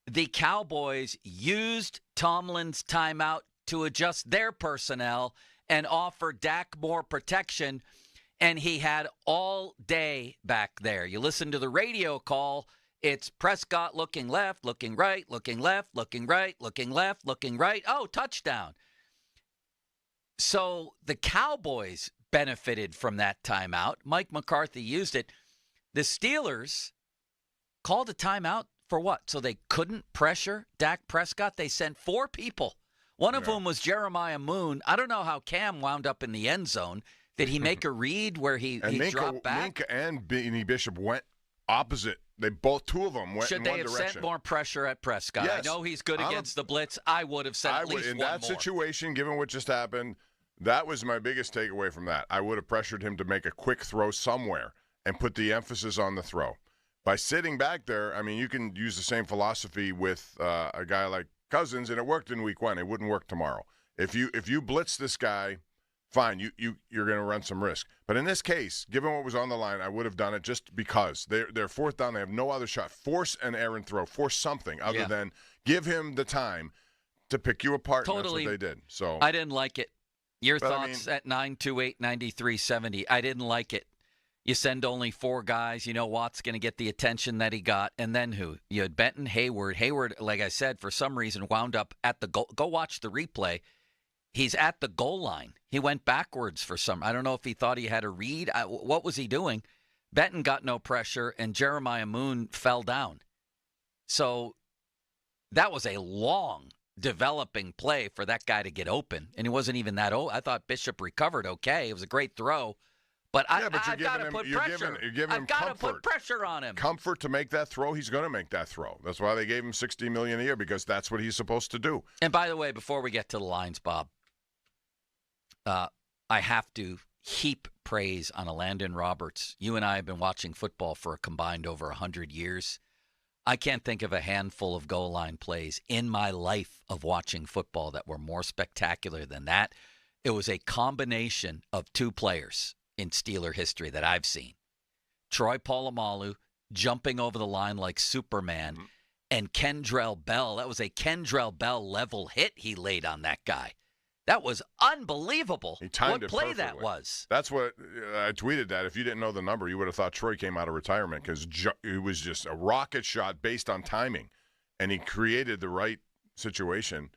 the Cowboys used Tomlin's timeout to adjust their personnel and offer Dak more protection, and he had all day back there. You listen to the radio call, it's Prescott looking left, looking right, looking left, looking right, looking left, looking right. Oh, touchdown. So the Cowboys benefited from that timeout. Mike McCarthy used it. The Steelers called a timeout for what? So they couldn't pressure Dak Prescott? They sent 4 people, one of whom was Jeremiah Moon. I don't know how Cam wound up in the end zone. Did he make a read where he dropped back? Minka and Beanie Bishop went opposite. Two of them went Should in they one have direction. Sent more pressure at Prescott? Yes. I know he's good against the blitz. I would have sent at least in one that more. situation, given what just happened, that was my biggest takeaway from that. I would have pressured him to make a quick throw somewhere and put the emphasis on the throw. By sitting back there, I mean, you can use the same philosophy with a guy like Cousins, and it worked in week 1. It wouldn't work tomorrow. If you blitz this guy, fine, you're going to run some risk. But in this case, given what was on the line, I would have done it just because. They're fourth down. They have no other shot. Force an errant throw. Force something other than give him the time to pick you apart. Totally. And that's what they did. So I didn't like it. Your thoughts at 928-9370. I didn't like it. You send only 4 guys. You know Watt's going to get the attention that he got. And then who? You had Benton, Hayward. Hayward, like I said, for some reason wound up at the goal. Go watch the replay. He's at the goal line. He went backwards for some. I don't know if he thought he had a read. What was he doing? Benton got no pressure, and Jeremiah Moon fell down. So that was a long developing play for that guy to get open, and he wasn't even that old. I thought Bishop recovered okay. It was a great throw. But I've got to put pressure. I've got to put pressure on him. Comfort to make that throw. He's going to make that throw. That's why they gave him $60 million a year, because that's what he's supposed to do. And by the way, before we get to the lines, Bob, I have to heap praise on Landon Roberts. You and I have been watching football for a combined over 100 years. I can't think of a handful of goal line plays in my life of watching football that were more spectacular than that. It was a combination of 2 players in Steeler history that I've seen. Troy Polamalu jumping over the line like Superman, and Kendrell Bell. That was a Kendrell Bell level hit he laid on that guy. That was unbelievable. He timed what it play perfectly. That was. That's what I tweeted that. If you didn't know the number, you would have thought Troy came out of retirement, because it was just a rocket shot based on timing, and he created the right situation.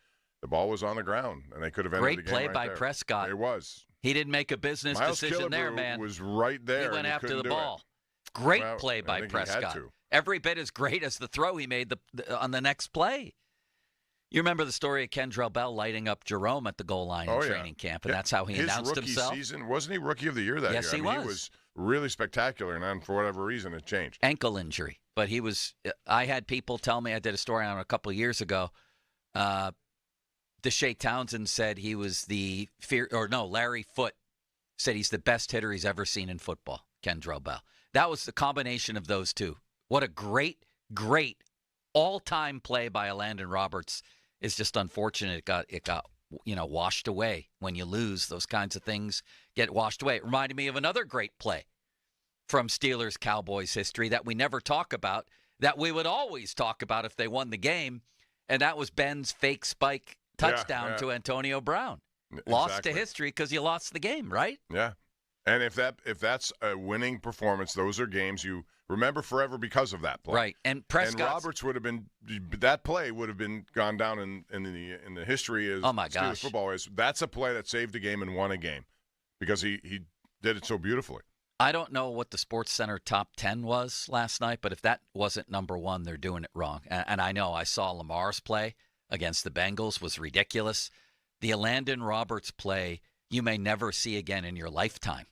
The ball was on the ground, and they could have ended the game Great play right by there. Prescott. It was. He didn't make a business Miles decision Killebrew there, man. Was right there. He went after the do ball. It. Great Well, play by I think he had Prescott. to. Every bit as great as the throw he made on the next play. You remember the story of Kendrell Bell lighting up Jerome at the goal line in training camp, and that's how he announced himself? His rookie season, wasn't he Rookie of the Year that yes, year? Yes, he was. He was really spectacular, and then for whatever reason, it changed. Ankle injury. But he was – I had people tell me – I did a story on it a couple of years ago. Deshae Townsend said he was Larry Foote said he's the best hitter he's ever seen in football, Kendrell Bell. That was the combination of those 2. What a great, great all-time play by Landon Roberts. It's just unfortunate it got washed away. When you lose, those kinds of things get washed away. It reminded me of another great play from Steelers Cowboys history that we never talk about, that we would always talk about if they won the game, and that was Ben's fake spike touchdown to Antonio Brown. Exactly. Lost to history because you lost the game, right? Yeah. And if that's a winning performance, those are games you remember forever because of that play. Right. And Roberts would have been that play would have been gone down in the history as Steelers football is. That's a play that saved a game and won a game because he did it so beautifully. I don't know what the SportsCenter top 10 was last night, but if that wasn't number 1, they're doing it wrong. And I know I saw Lamar's play against the Bengals was ridiculous. The Landon Roberts play you may never see again in your lifetime.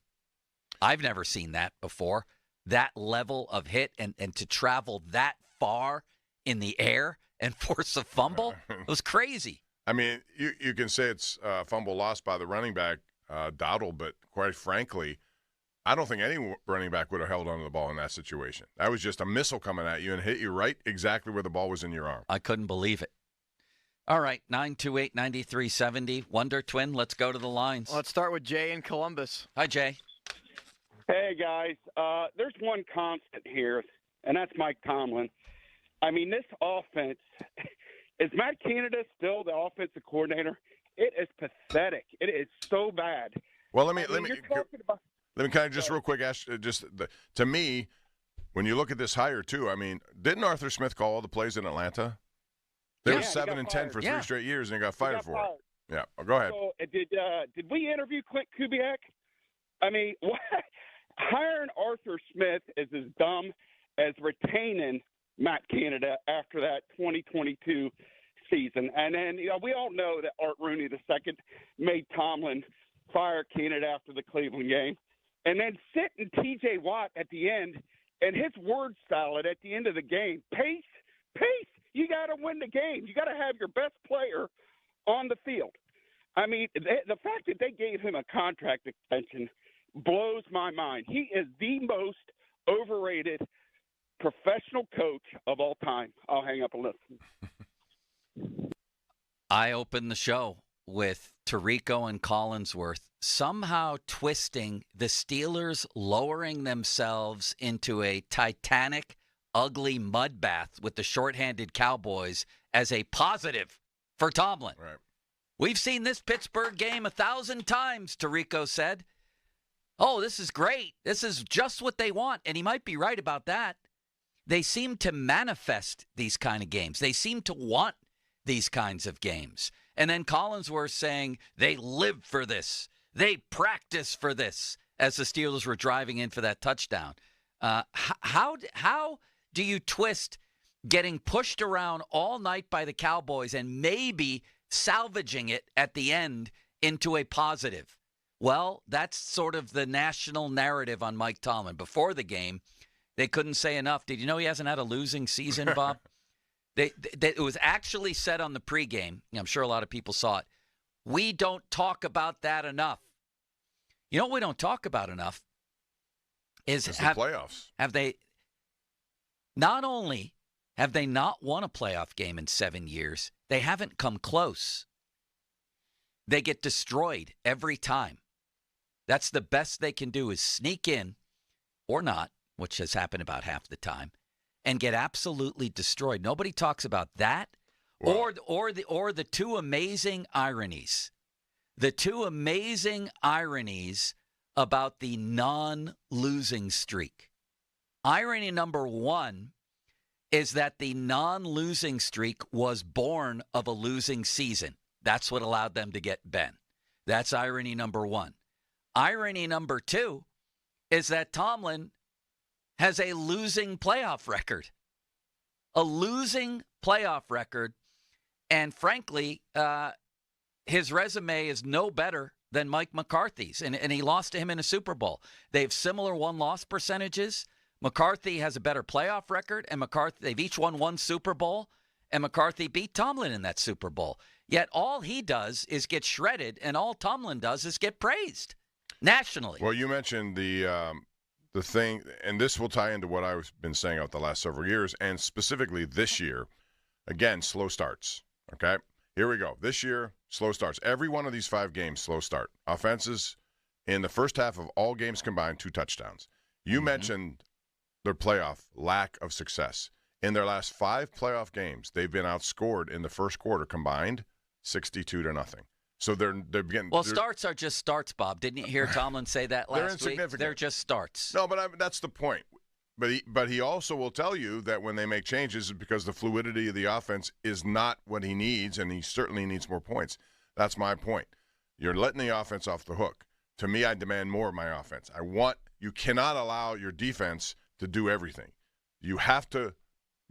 I've never seen that before. That level of hit and to travel that far in the air and force a fumble, it was crazy. I mean, you can say it's a fumble lost by the running back, Dowdle, but quite frankly, I don't think any running back would have held onto the ball in that situation. That was just a missile coming at you and hit you right exactly where the ball was in your arm. I couldn't believe it. All right, 928-9370. Wonder Twin, let's go to the lines. Let's start with Jay in Columbus. Hi, Jay. Hey, guys. There's one constant here, and that's Mike Tomlin. I mean, this offense, is Matt Canada still the offensive coordinator? It is pathetic. It is so bad. Well, let me kind of just real quick ask, to me, when you look at this hire too, I mean, didn't Arthur Smith call all the plays in Atlanta? They were 7-10 for 3 straight years, and he got fired for it. Yeah, go ahead. So, did we interview Clint Kubiak? I mean, what? Hiring Arthur Smith is as dumb as retaining Matt Canada after that 2022 season. And then, we all know that Art Rooney II made Tomlin fire Canada after the Cleveland game. And then sitting T.J. Watt at the end and his word salad at the end of the game. Pace. You got to win the game. You got to have your best player on the field. I mean, the fact that they gave him a contract extension blows my mind. He is the most overrated professional coach of all time. I'll hang up and listen. I opened the show with Tirico and Collinsworth somehow twisting the Steelers lowering themselves into a titanic, ugly mud bath with the shorthanded Cowboys as a positive for Tomlin. Right. We've seen this Pittsburgh game 1,000 times, Tirico said. Oh, this is great. This is just what they want. And he might be right about that. They seem to manifest these kind of games. They seem to want these kinds of games. And then Collinsworth saying they live for this. They practice for this as the Steelers were driving in for that touchdown. How do you twist getting pushed around all night by the Cowboys and maybe salvaging it at the end into a positive? Well, that's sort of the national narrative on Mike Tomlin. Before the game, they couldn't say enough. Did you know he hasn't had a losing season, Bob? It was actually said on the pregame. I'm sure a lot of people saw it. We don't talk about that enough. You know what we don't talk about enough is the playoffs. Have they not only have they not won a playoff game in 7 years, they haven't come close. They get destroyed every time. That's the best they can do is sneak in or not, which has happened about half the time, and get absolutely destroyed. Nobody talks about that. Wow. Or the two amazing ironies. The two amazing ironies about the non-losing streak. Irony number one is that the non-losing streak was born of a losing season. That's what allowed them to get Ben. That's irony number one. Irony number two is that Tomlin has a losing playoff record. A losing playoff record. And frankly, his resume is no better than Mike McCarthy's. And he lost to him in a Super Bowl. They have similar won-loss percentages. McCarthy has a better playoff record, and they've each won one Super Bowl, and McCarthy beat Tomlin in that Super Bowl. Yet all he does is get shredded, and all Tomlin does is get praised nationally. Well, you mentioned the thing, and this will tie into what I've been saying out the last several years, and specifically this year. Again, slow starts. Okay, here we go. This year, slow starts. Every one of these 5 games, slow start. Offenses in the first half of all games combined, 2 touchdowns. You mentioned their playoff lack of success. In their last 5 playoff games, they've been outscored in the first quarter combined 62-0. So they're beginning. Well, starts are just starts, Bob. Didn't you hear Tomlin say that last they're insignificant. week? They're just starts. No, but that's the point. But he also will tell you that when they make changes, it's because the fluidity of the offense is not what he needs, and he certainly needs more points. That's my point. You're letting the offense off the hook. To me, I demand more of my offense. You cannot allow your defense to do everything. You have to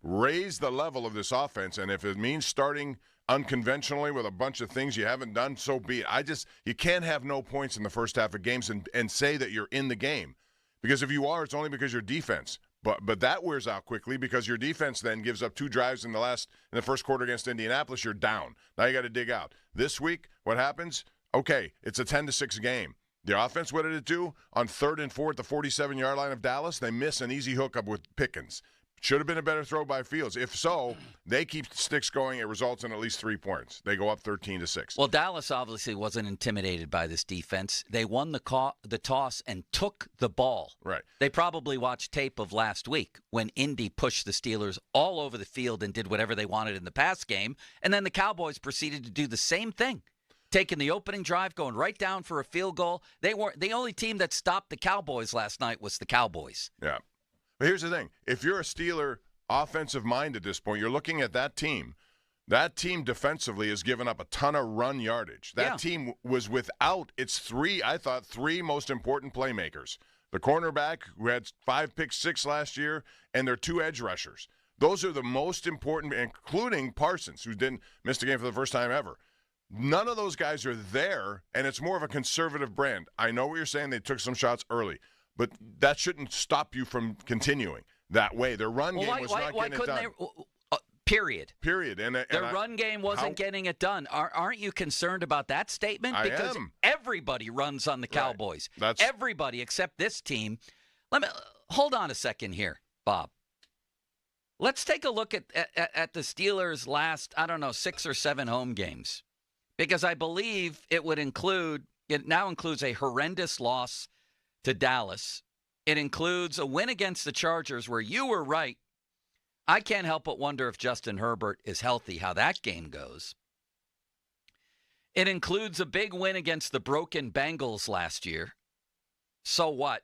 raise the level of this offense, and if it means starting unconventionally with a bunch of things you haven't done, so be it. You can't have no points in the first half of games and say that you're in the game. Because if you are, it's only because your defense. But that wears out quickly because your defense then gives up 2 drives in the first quarter against Indianapolis. You're down. Now you got to dig out. This week, what happens? Okay, it's a 10-6 game. The offense, what did it do? On 3rd and 4 at the 47-yard line of Dallas, they miss an easy hookup with Pickens. Should have been a better throw by Fields. If so, they keep the sticks going. It results in at least 3 points. They go up 13-6. Well, Dallas obviously wasn't intimidated by this defense. They won the toss and took the ball. Right. They probably watched tape of last week when Indy pushed the Steelers all over the field and did whatever they wanted in the pass game, and then the Cowboys proceeded to do the same thing, taking the opening drive, going right down for a field goal. They weren't the only team that stopped the Cowboys last night was the Cowboys. Yeah. But here's the thing. If you're a Steeler offensive mind at this point, you're looking at that team. That team defensively has given up a ton of run yardage. That team was without its three most important playmakers. The cornerback, who had 5 pick 6 last year, and their 2 edge rushers. Those are the most important, including Parsons, who missed a game for the first time ever. None of those guys are there, and it's more of a conservative brand. I know what you're saying. They took some shots early. But that shouldn't stop you from continuing that way. Their run game was not getting it done. Period. And their run game wasn't getting it done. Aren't you concerned about that statement? Because everybody runs on the Cowboys. Right. Everybody except this team. Hold on a second here, Bob. Let's take a look at the Steelers' last, 6 or 7 home games. Because I believe it now includes a horrendous loss to Dallas. It includes a win against the Chargers where you were right. I can't help but wonder if Justin Herbert is healthy, how that game goes. It includes a big win against the broken Bengals last year. So what?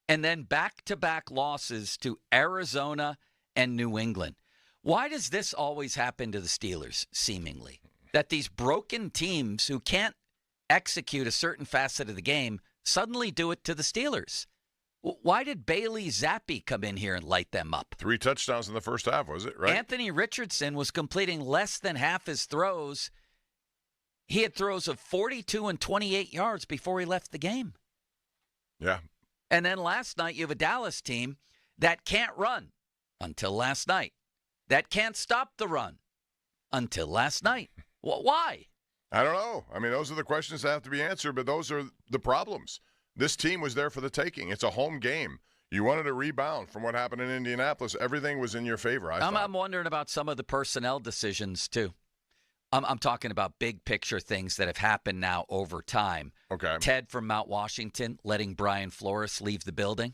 And then back-to-back losses to Arizona and New England. Why does this always happen to the Steelers, seemingly? That these broken teams who can't execute a certain facet of the game suddenly do it to the Steelers. Why did Bailey Zappi come in here and light them up? 3 touchdowns in the first half, was it, right? Anthony Richardson was completing less than half his throws. He had throws of 42 and 28 yards before he left the game. Yeah. And then last night you have a Dallas team that can't run until last night. That can't stop the run until last night. Why? I don't know. I mean, those are the questions that have to be answered, but those are the problems. This team was there for the taking. It's a home game. You wanted a rebound from what happened in Indianapolis. Everything was in your favor, I'm wondering about some of the personnel decisions, too. I'm talking about big picture things that have happened now over time. Okay. Ted from Mount Washington letting Brian Flores leave the building.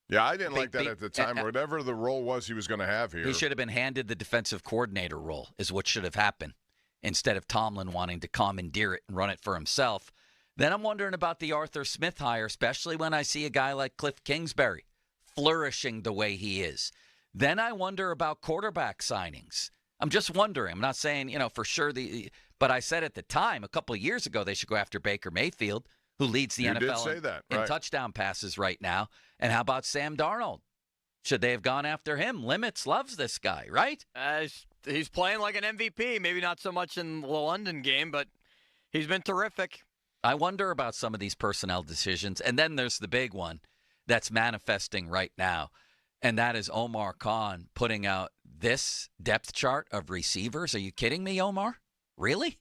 Yeah, I didn't like that at the time. Whatever the role was he was going to have here. He should have been handed the defensive coordinator role is what should have happened, instead of Tomlin wanting to commandeer it and run it for himself. Then I'm wondering about the Arthur Smith hire, especially when I see a guy like Cliff Kingsbury flourishing the way he is. Then I wonder about quarterback signings. I'm just wondering. I'm not saying, for sure. But I said at the time, a couple of years ago, they should go after Baker Mayfield, who leads the NFL in touchdown passes right now. And how about Sam Darnold? Should they have gone after him? Limits loves this guy, right? He's playing like an MVP. Maybe not so much in the London game, but he's been terrific. I wonder about some of these personnel decisions. And then there's the big one that's manifesting right now, and that is Omar Khan putting out this depth chart of receivers. Are you kidding me, Omar? Really?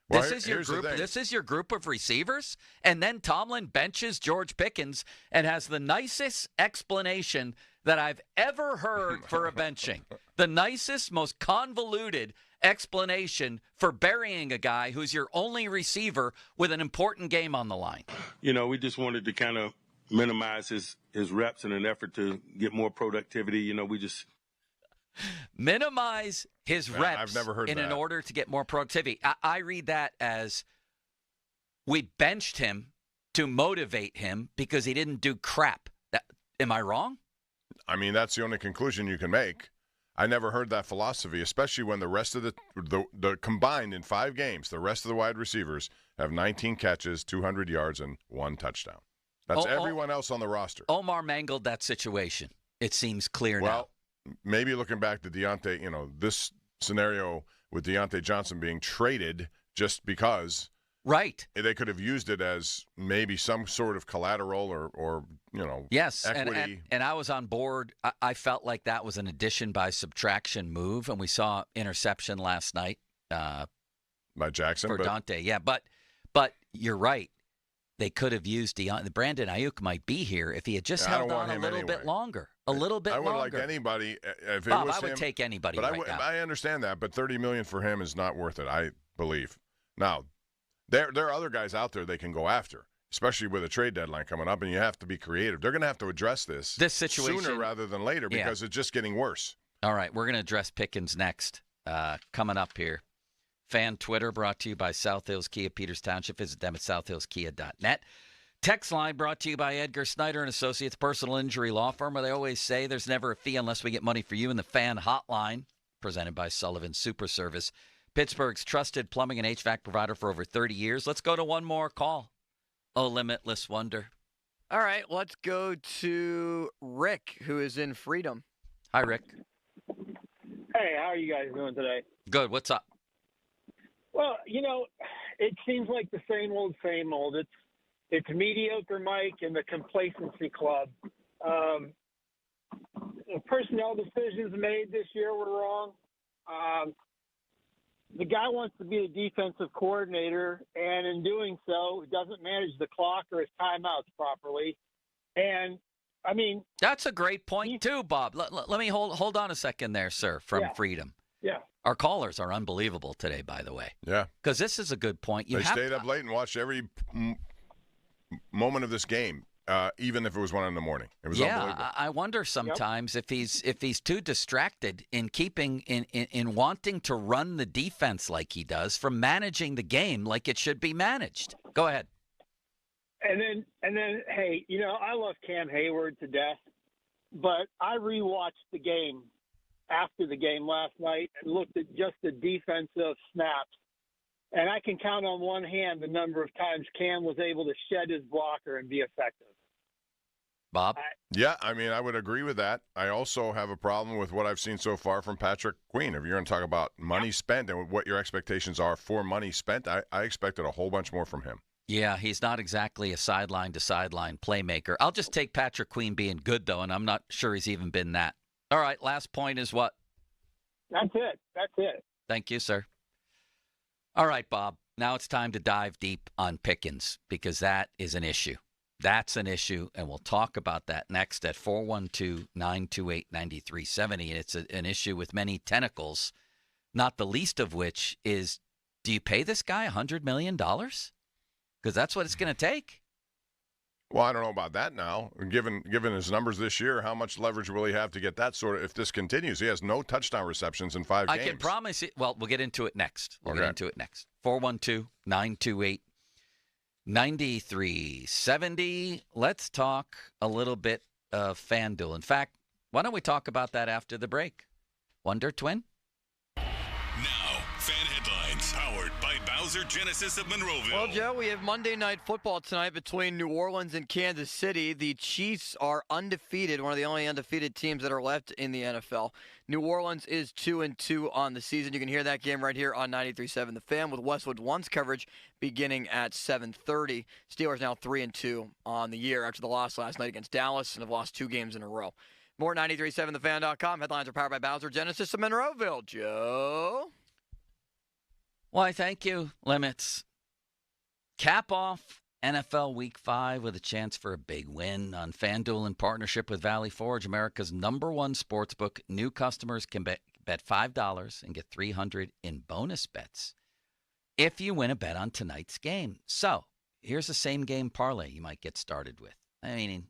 Well, this is your group. This is your group of receivers, and then Tomlin benches George Pickens and has the nicest explanation that I've ever heard for a benching. The nicest, most convoluted explanation for burying a guy who's your only receiver with an important game on the line. We just wanted to kind of minimize his reps in an effort to get more productivity. We just minimize his reps I've never heard in order to get more productivity. I read that as we benched him to motivate him because he didn't do crap. Am I wrong? I mean, that's the only conclusion you can make. I never heard that philosophy, especially when the rest of the combined in 5 games, the rest of the wide receivers have 19 catches, 200 yards, and 1 touchdown. That's everyone else on the roster. Omar mangled that situation. It seems clear now. Well, maybe looking back to Deontay, this scenario with Deontay Johnson being traded just because right, they could have used it as maybe some sort of collateral or yes, equity. And I was on board. I felt like that was an addition by subtraction move, and we saw interception last night by Jackson for Dante. Yeah, but you're right. they could have used Brandon Ayuk might be here if he had just Yeah, I held don't on want a him little bit anyway. longer. A little bit I would longer. like anybody. If it Bob, was I would him, take anybody but right now. I understand that, but $30 million for him is not worth it, I believe. Now, there are other guys out there they can go after, especially with a trade deadline coming up, and you have to be creative. They're going to have to address this situation sooner rather than later because it's just getting worse. All right, we're going to address Pickens next. Coming up here. Fan Twitter brought to you by South Hills Kia, Peters Township. Visit them at southhillskia.net. Text line brought to you by Edgar Snyder and Associates, personal injury law firm, where they always say there's never a fee unless we get money for you. In the Fan Hotline, presented by Sullivan Super Service, Pittsburgh's trusted plumbing and HVAC provider for over 30 years. Let's go to one more call. Oh, Limitless Wonder. All right, let's go to Rick, who is in Freedom. Hi, Rick. Hey, how are you guys doing today? Good. What's up? Well, it seems like the same old, same old. It's mediocre, Mike, and the complacency club. Personnel decisions made this year were wrong. The guy wants to be a defensive coordinator, and in doing so, doesn't manage the clock or his timeouts properly. And I mean, that's a great point too, Bob. Let me hold on a second there, sir. From Freedom. Yeah. Our callers are unbelievable today, by the way. Yeah. Because this is a good point. They stayed up late and watched every moment of this game, even if it was 1 a.m. It was unbelievable. I wonder sometimes if he's too distracted in keeping in wanting to run the defense like he does from managing the game like it should be managed. Go ahead. And then, hey, I love Cam Hayward to death, but I rewatched the game after the game last night and looked at just the defensive snaps. And I can count on one hand the number of times Cam was able to shed his blocker and be effective. Bob? Yeah, I mean, I would agree with that. I also have a problem with what I've seen so far from Patrick Queen. If you're going to talk about money spent and what your expectations are for money spent, I expected a whole bunch more from him. Yeah, he's not exactly a sideline-to-sideline playmaker. I'll just take Patrick Queen being good, though, and I'm not sure he's even been that. All right, last point is what? That's it. Thank you, sir. All right, Bob, now it's time to dive deep on Pickens because that is an issue. That's an issue, and we'll talk about that next at 412-928-9370. And it's an issue with many tentacles, not the least of which is, do you pay this guy $100 million? Because that's what it's going to take. Well, I don't know about that now. Given his numbers this year, how much leverage will he have to get that sort of, if this continues? He has no touchtown receptions in 5 games. I can promise you. Well, we'll get into it next. We'll Okay. get into it next. 412-928-9370. Let's talk a little bit of FanDuel. In fact, why don't we talk about that after the break? Wonder Twin? Now, fan headlines powered by Bowser Genesis of Monroeville. Well, Joe, we have Monday Night Football tonight between New Orleans and Kansas City. The Chiefs are undefeated, one of the only undefeated teams that are left in the NFL. New Orleans is 2-2 on the season. You can hear that game right here on 93.7 The Fan with Westwood One's coverage beginning at 7:30. Steelers now 3-2 on the year after the loss last night against Dallas and have lost 2 games in a row. More at 93.7thefan.com. Headlines are powered by Bowser Genesis of Monroeville. Joe? Why, thank you, Limits. Cap off NFL Week 5 with a chance for a big win on FanDuel in partnership with Valley Forge, America's #1 sportsbook. New customers can bet $5 and get $300 in bonus bets if you win a bet on tonight's game. So here's the same game parlay you might get started with. I mean,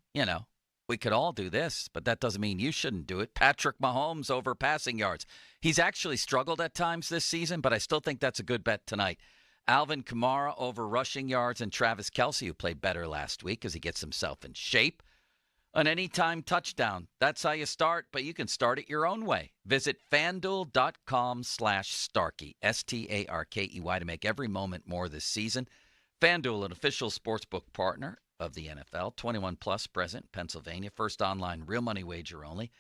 we could all do this, but that doesn't mean you shouldn't do it. Patrick Mahomes over passing yards. He's actually struggled at times this season, but I still think that's a good bet tonight. Alvin Kamara over rushing yards and Travis Kelce, who played better last week as he gets himself in shape. An anytime touchdown. That's how you start, but you can start it your own way. Visit FanDuel.com/Starkey, STARKEY, to make every moment more this season. FanDuel, an official sportsbook partner of the NFL, 21 plus, present, Pennsylvania. First online, real money wager only.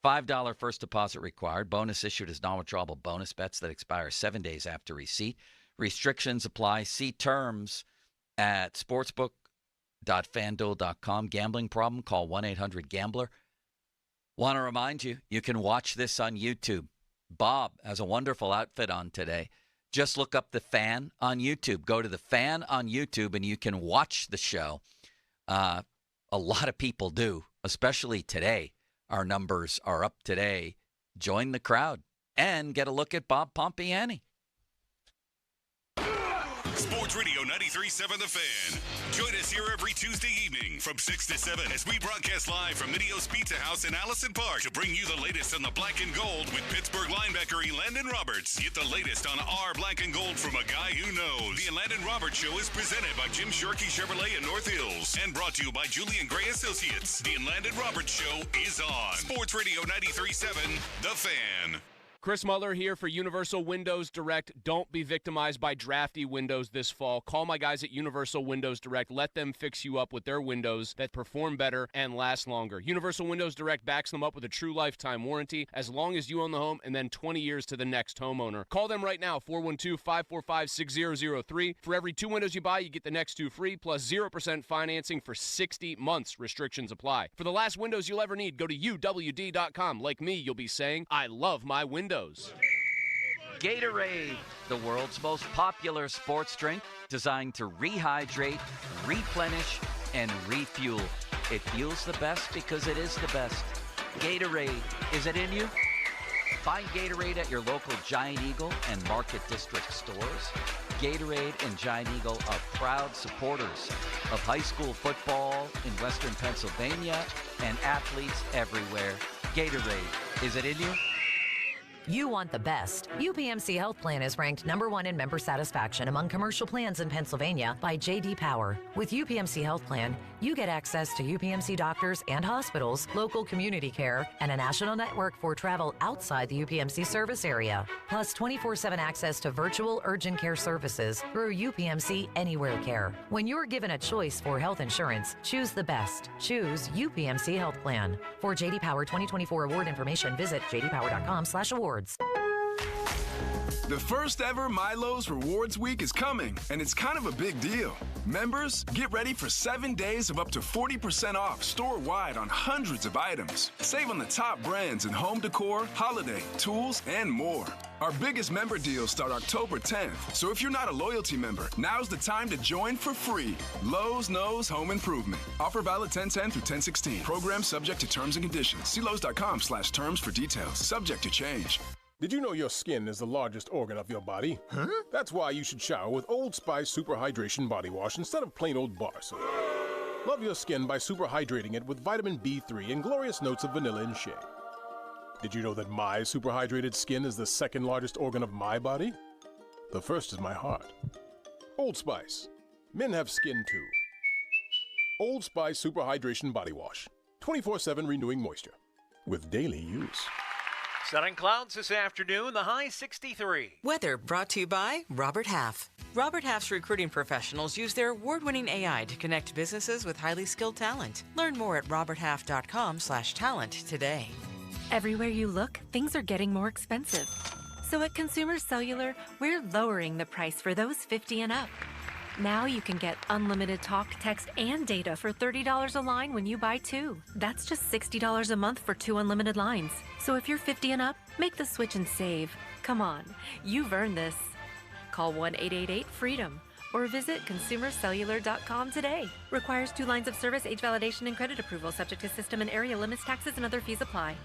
$5 first deposit required. Bonus issued as non-withdrawable bonus bets that expire 7 days after receipt. Restrictions apply. See terms at sportsbook.fanduel.com. Gambling problem? Call 1-800-GAMBLER. Want to remind you, you can watch this on YouTube. Bob has a wonderful outfit on today. Just look up The Fan on YouTube. Go to The Fan on YouTube, and you can watch the show. A lot of people do, especially today. Our numbers are up today. Join the crowd and get a look at Bob Pompiani. Sports Radio 93.7 The Fan. Join us here every Tuesday evening from 6 to 7 as we broadcast live from Midio's Pizza House in Allison Park to bring you the latest on the black and gold with Pittsburgh linebacker Elandon Roberts. Get the latest on our black and gold from a guy who knows. The Elandon Roberts Show is presented by Jim Sharkey Chevrolet in North Hills and brought to you by Julian Gray Associates. The Elandon Roberts Show is on. Sports Radio 93.7 The Fan. Chris Muller here for Universal Windows Direct. Don't be victimized by drafty windows this fall. Call my guys at Universal Windows Direct. Let them fix you up with their windows that perform better and last longer. Universal Windows Direct backs them up with a true lifetime warranty as long as you own the home and then 20 years to the next homeowner. Call them right now, 412-545-6003. For every 2 windows you buy, you get the next 2 free, plus 0% financing for 60 months. Restrictions apply. For the last windows you'll ever need, go to UWD.com. Like me, you'll be saying, I love my windows. Gatorade, the world's most popular sports drink, designed to rehydrate, replenish, and refuel. It feels the best because it is the best. Gatorade, is it in you? Find Gatorade at your local Giant Eagle and Market District stores. Gatorade and Giant Eagle are proud supporters of high school football in Western Pennsylvania and athletes everywhere. Gatorade, is it in you? You want the best. UPMC Health Plan is ranked #1 in member satisfaction among commercial plans in Pennsylvania by J.D. Power. With UPMC Health Plan, you get access to UPMC doctors and hospitals, local community care, and a national network for travel outside the UPMC service area. Plus 24/7 access to virtual urgent care services through UPMC Anywhere Care. When you're given a choice for health insurance, choose the best. Choose UPMC Health Plan. For J.D. Power 2024 award information, visit jdpower.com/awards. The first ever Milo's Rewards Week is coming, and it's kind of a big deal. Members, get ready for 7 days of up to 40% off store-wide on hundreds of items. Save on the top brands in home decor, holiday, tools, and more. Our biggest member deals start October 10th, so if you're not a loyalty member, now's the time to join for free. Lowe's knows home improvement. Offer valid 10/10 through 10/16. Program subject to terms and conditions. See Lowe's.com/terms for details. Subject to change. Did you know your skin is the largest organ of your body? Huh? That's why you should shower with Old Spice Super Hydration Body Wash instead of plain old bar soap. Love your skin by super hydrating it with vitamin B3 and glorious notes of vanilla and shea. Did you know that my super hydrated skin is the second largest organ of my body? The first is my heart. Old Spice. Men have skin too. Old Spice Super Hydration Body Wash. 24/7 renewing moisture. With daily use. Sunny clouds this afternoon, the high 63. Weather brought to you by Robert Half. Robert Half's recruiting professionals use their award-winning AI to connect businesses with highly skilled talent. Learn more at roberthalf.com/talent today. Everywhere you look, things are getting more expensive. So at Consumer Cellular, we're lowering the price for those 50 and up. Now you can get unlimited talk, text, and data for $30 a line when you buy 2. That's just $60 a month for 2 unlimited lines. So if you're 50 and up, make the switch and save. Come on, you've earned this. Call 1-888-FREEDOM or visit consumercellular.com today. Requires 2 lines of service, age validation, and credit approval, subject to system and area limits, taxes, and other fees apply.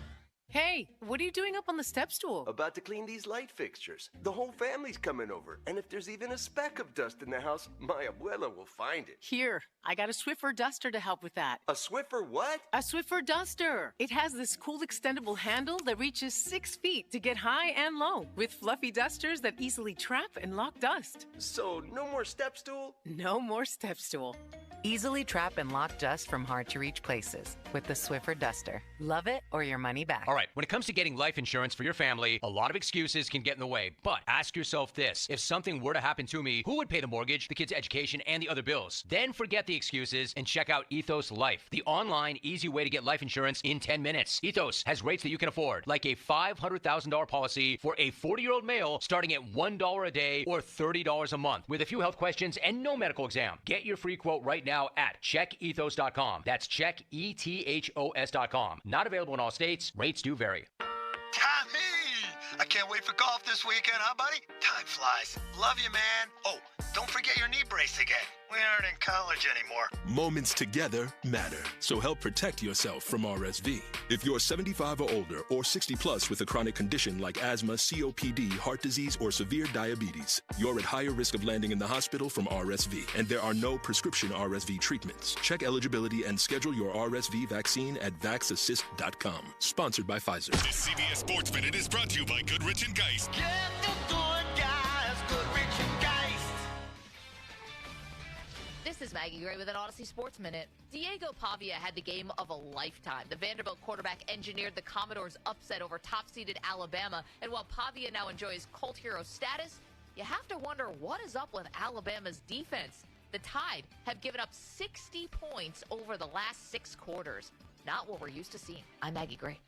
Hey, what are you doing up on the step stool? About to clean these light fixtures. The whole family's coming over, and if there's even a speck of dust in the house, my abuela will find it. Here, I got a Swiffer duster to help with that. A Swiffer what? A Swiffer duster. It has this cool extendable handle that reaches 6 feet to get high and low, with fluffy dusters that easily trap and lock dust. So, no more step stool? No more step stool. Easily trap and lock dust from hard-to-reach places with the Swiffer duster. Love it or your money back. All right, when it comes to getting life insurance for your family, a lot of excuses can get in the way. But ask yourself this. If something were to happen to me, who would pay the mortgage, the kids' education, and the other bills? Then forget the excuses and check out Ethos Life, the online, easy way to get life insurance in 10 minutes. Ethos has rates that you can afford, like a $500,000 policy for a 40-year-old male starting at $1 a day or $30 a month with a few health questions and no medical exam. Get your free quote right now at checkethos.com. That's checkethos.com. Not available in all states. Rates do vary. Tommy, I can't wait for golf this weekend, huh, buddy? Time flies. Love you, man. Oh, don't forget your knee brace again. We aren't in college anymore. Moments together matter, so help protect yourself from RSV. If you're 75 or older or 60 plus with a chronic condition like asthma, COPD, heart disease, or severe diabetes, you're at higher risk of landing in the hospital from RSV, and there are no prescription RSV treatments. Check eligibility and schedule your RSV vaccine at vaxassist.com. Sponsored by Pfizer. This CBS Sports Minute is brought to you by Goodrich & Geist. Get the good guys, Goodrich & Geist. This is Maggie Gray with an Odyssey Sports Minute. Diego Pavia had the game of a lifetime. The Vanderbilt quarterback engineered the Commodores' upset over top-seeded Alabama. And while Pavia now enjoys cult hero status, you have to wonder what is up with Alabama's defense. The Tide have given up 60 points over the last 6 quarters. Not what we're used to seeing. I'm Maggie Gray.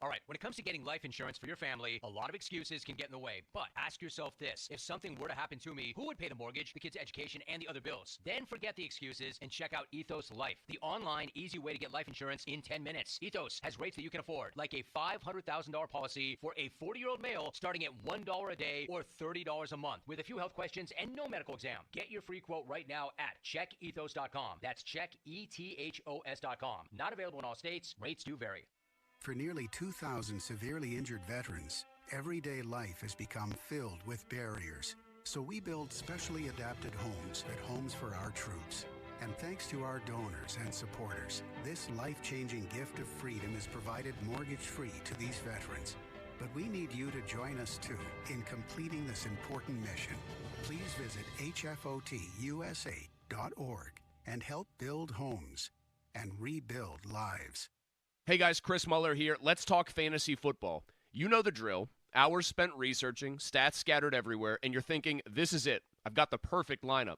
All right, when it comes to getting life insurance for your family, a lot of excuses can get in the way. But ask yourself this. If something were to happen to me, who would pay the mortgage, the kids' education, and the other bills? Then forget the excuses and check out Ethos Life, the online, easy way to get life insurance in 10 minutes. Ethos has rates that you can afford, like a $500,000 policy for a 40-year-old male starting at $1 a day or $30 a month with a few health questions and no medical exam. Get your free quote right now at checkethos.com. That's checkethos.com. Not available in all states. Rates do vary. For nearly 2,000 severely injured veterans, everyday life has become filled with barriers. So we build specially adapted homes at Homes for Our Troops. And thanks to our donors and supporters, this life-changing gift of freedom is provided mortgage-free to these veterans. But we need you to join us, too, in completing this important mission. Please visit hfotusa.org and help build homes and rebuild lives. Hey guys, Chris Muller here. Let's talk fantasy football. You know the drill. Hours spent researching, stats scattered everywhere, and you're thinking, this is it. I've got the perfect lineup.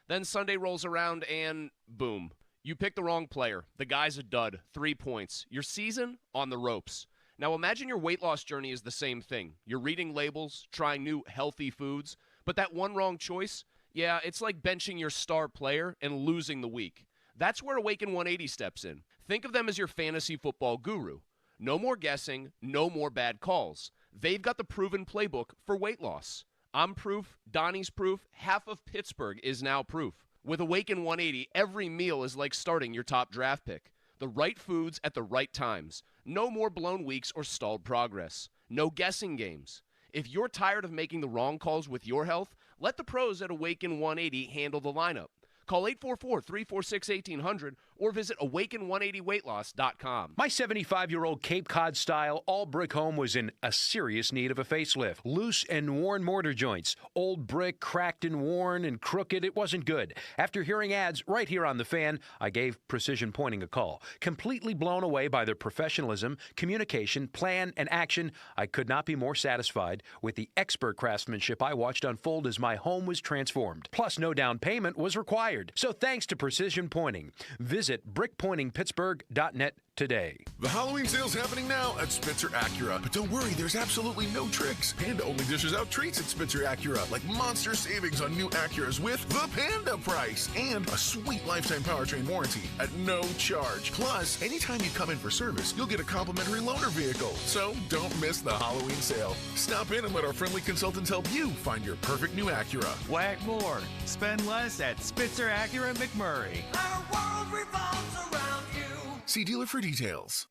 Then Sunday rolls around and boom. You pick the wrong player. The guy's a dud. 3 points. Your season on the ropes. Now imagine your weight loss journey is the same thing. You're reading labels, trying new healthy foods, but that one wrong choice, yeah, it's like benching your star player and losing the week. That's where Awaken 180 steps in. Think of them as your fantasy football guru. No more guessing, no more bad calls. They've got the proven playbook for weight loss. I'm proof, Donnie's proof, half of Pittsburgh is now proof. With Awaken 180, every meal is like starting your top draft pick. The right foods at the right times. No more blown weeks or stalled progress. No guessing games. If you're tired of making the wrong calls with your health, let the pros at Awaken 180 handle the lineup. Call 844-346-1800 or visit awaken180weightloss.com. My 75-year-old Cape Cod-style all-brick home was in a serious need of a facelift. Loose and worn mortar joints. Old brick, cracked and worn and crooked. It wasn't good. After hearing ads right here on The Fan, I gave Precision Pointing a call. Completely blown away by their professionalism, communication, plan, and action, I could not be more satisfied with the expert craftsmanship I watched unfold as my home was transformed. Plus, no down payment was required. So thanks to Precision Pointing. Visit brickpointingpittsburgh.net today. The Halloween sale's happening now at Spitzer Acura. But don't worry, there's absolutely no tricks. Panda only dishes out treats at Spitzer Acura, like monster savings on new Acuras with the Panda price and a sweet lifetime powertrain warranty at no charge. Plus, anytime you come in for service, you'll get a complimentary loaner vehicle. So don't miss the Halloween sale. Stop in and let our friendly consultants help you find your perfect new Acura. Whack more. Spend less at Spitzer Acura McMurray. Our world revolves around you. See dealer for details.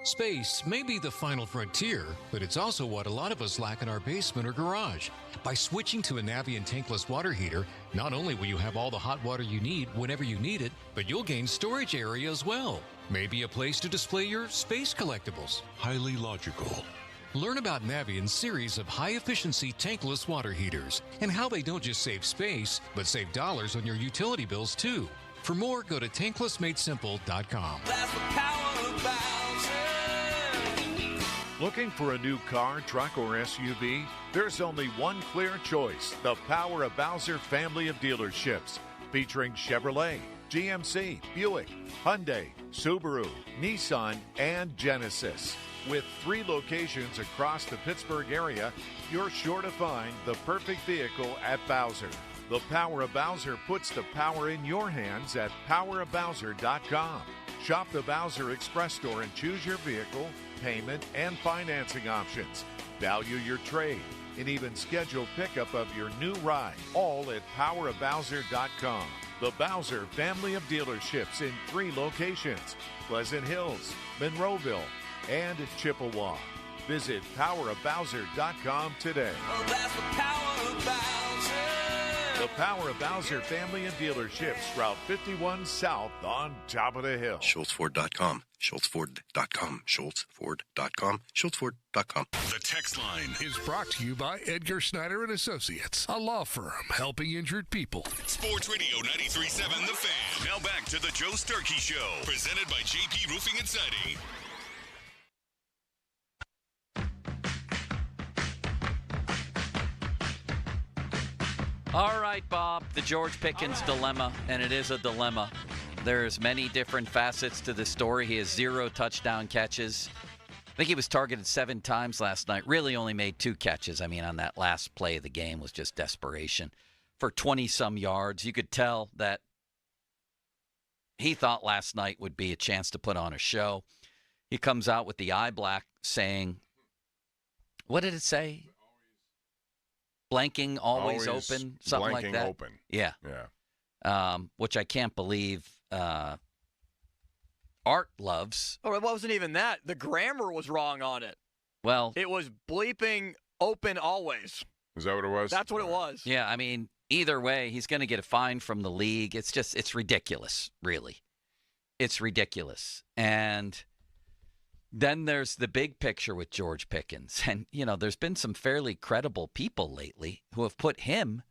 Space may be the final frontier, but it's also what a lot of us lack in our basement or garage. By switching to a Navien tankless water heater, not only will you have all the hot water you need whenever you need it, but you'll gain storage area as well. Maybe a place to display your space collectibles. Highly logical. Learn about Navien's series of high-efficiency tankless water heaters and how they don't just save space, but save dollars on your utility bills too. For more, go to tanklessmadesimple.com. That's the power of Bowser. Looking for a new car, truck, or SUV? There's only one clear choice, the Power of Bowser family of dealerships, featuring Chevrolet, GMC, Buick, Hyundai, Subaru, Nissan, and Genesis. With 3 locations across the Pittsburgh area, you're sure to find the perfect vehicle at Bowser. The Power of Bowser puts the power in your hands at powerofbowser.com. Shop the Bowser Express store and choose your vehicle, payment, and financing options. Value your trade and even schedule pickup of your new ride, all at powerofbowser.com. The Bowser family of dealerships in 3 locations: Pleasant Hills, Monroeville, and Chippewa. Visit powerofbowser.com today. Oh, that's the power of Bowser. The Power of Bowser family of dealerships, Route 51 South on top of the hill. SchultzFord.com. SchultzFord.com. SchultzFord.com. SchultzFord.com. The text line is brought to you by Edgar Snyder and Associates, a law firm helping injured people. Sports Radio 93.7 The Fan. Now back to the Joe Sturkey Show, presented by JP Roofing and Siding. All right, Bob, the George Pickens dilemma, and it is a dilemma. There's many different facets to this story. He has 0 touchdown catches. I think he was targeted 7 times last night. Really only made 2 catches. I mean, on that last play of the game was just desperation. For 20-some yards, you could tell that he thought last night would be a chance to put on a show. He comes out with the eye black saying, what did it say? Blanking always open, something like that. Open. Yeah. Which I can't believe Art loves. Oh, it wasn't even that. The grammar was wrong on it. Well, it was bleeping open always. Is that what it was? That's what it was. Yeah, I mean, either way, he's going to get a fine from the league. It's ridiculous, really. It's ridiculous. And then there's the big picture with George Pickens. And, you know, there's been some fairly credible people lately who have put him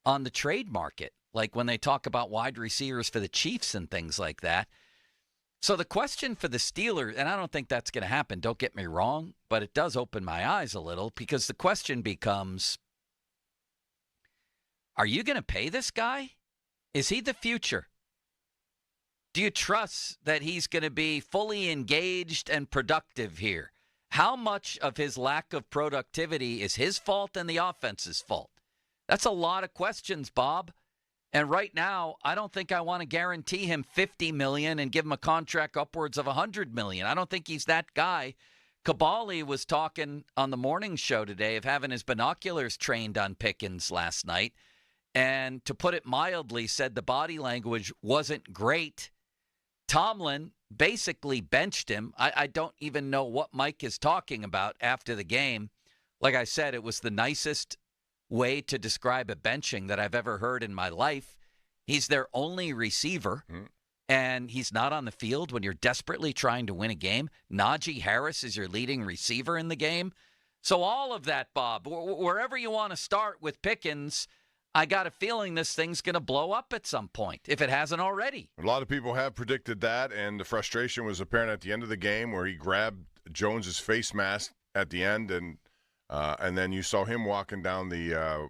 on the trade market, like when they talk about wide receivers for the Chiefs and things like that. So the question for the Steelers, and I don't think that's going to happen, don't get me wrong, but it does open my eyes a little, because the question becomes, are you going to pay this guy? Is he the future? Do you trust that he's going to be fully engaged and productive here? How much of his lack of productivity is his fault and the offense's fault? That's a lot of questions, Bob. And right now, I don't think I want to guarantee him $50 million and give him a contract upwards of $100 million. I don't think he's that guy. Kabali was talking on the morning show today of having his binoculars trained on Pickens last night. And to put it mildly, said the body language wasn't great. Tomlin basically benched him. I don't even know what Mike is talking about after the game. Like I said, it was the nicest way to describe a benching that I've ever heard in my life. He's their only receiver, and he's not on the field when you're desperately trying to win a game. Najee Harris is your leading receiver in the game. So all of that, Bob, wherever you want to start with Pickens, I got a feeling this thing's going to blow up at some point, if it hasn't already. A lot of people have predicted that, and the frustration was apparent at the end of the game where he grabbed Jones's face mask at the end, and then you saw him walking down the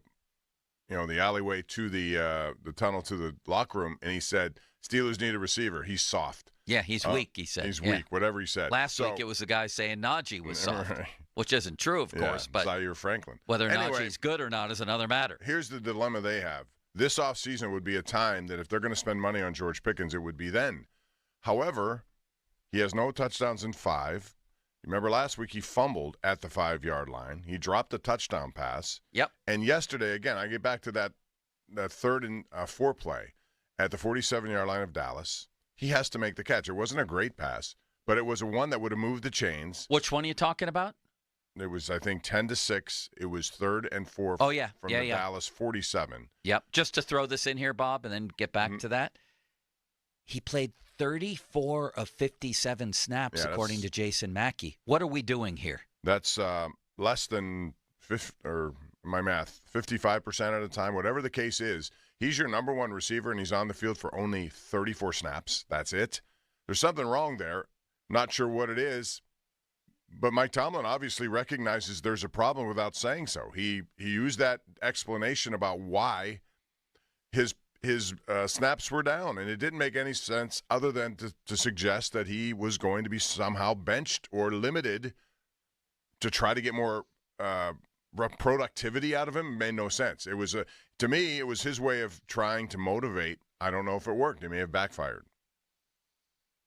the alleyway to the tunnel to the locker room, and he said, Steelers need a receiver. He's soft. Yeah, he's weak, he said. He's weak, whatever he said. Last week it was the guy saying Najee was soft, which isn't true, of course. But Zaire Franklin. Whether Najee's good or not is another matter. Here's the dilemma they have. This offseason would be a time that if they're going to spend money on George Pickens, it would be then. However, he has no touchdowns in 5. Remember last week he fumbled at the 5-yard line. He dropped a touchdown pass. Yep. And yesterday, again, I get back to that 3rd and 4 play at the 47-yard line of Dallas. He has to make the catch. It wasn't a great pass, but it was a one that would have moved the chains. Which one are you talking about? It was, I think, 10-6. It was 3rd and 4 from the Dallas 47. Yep. Just to throw this in here, Bob, and then get back to that. He played 34 of 57 snaps, according to Jason Mackey. What are we doing here? That's less than 55% of the time. Whatever the case is, he's your number one receiver, and he's on the field for only 34 snaps. That's it. There's something wrong there. Not sure what it is, but Mike Tomlin obviously recognizes there's a problem without saying so. He used that explanation about why his snaps were down, and it didn't make any sense other than to suggest that he was going to be somehow benched or limited to try to get more productivity out of him made no sense. It was to me, it was his way of trying to motivate. I don't know if it worked. It may have backfired.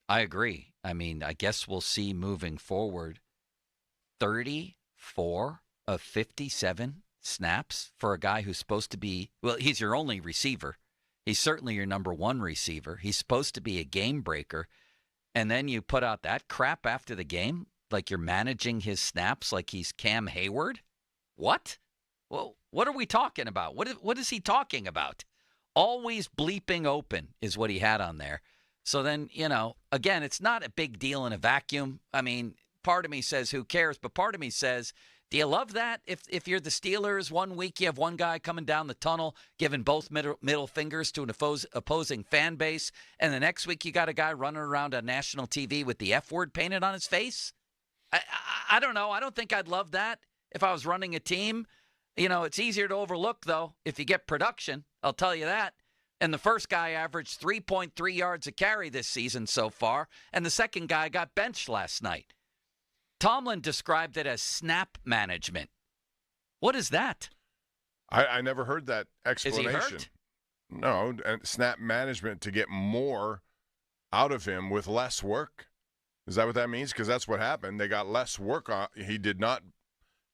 I agree. I mean, I guess we'll see moving forward. 34 of 57 snaps for a guy who's supposed to be, well, he's your only receiver. He's certainly your number one receiver. He's supposed to be a game breaker. And then you put out that crap after the game, like you're managing his snaps like he's Cam Hayward? What? Well, what are we talking about? What is he talking about? Always bleeping open is what he had on there. So then, again, it's not a big deal in a vacuum. I mean, part of me says, who cares? But part of me says, do you love that? If you're the Steelers, 1 week you have one guy coming down the tunnel giving both middle fingers to an opposing fan base, and the next week you got a guy running around on national TV with the F word painted on his face? I don't know. I don't think I'd love that if I was running a team. It's easier to overlook, though, if you get production. I'll tell you that. And the first guy averaged 3.3 yards a carry this season so far, and the second guy got benched last night. Tomlin described it as snap management. What is that? I never heard that explanation. Is he hurt? No, and snap management to get more out of him with less work. Is that what that means? Because that's what happened. They got less work on. He did not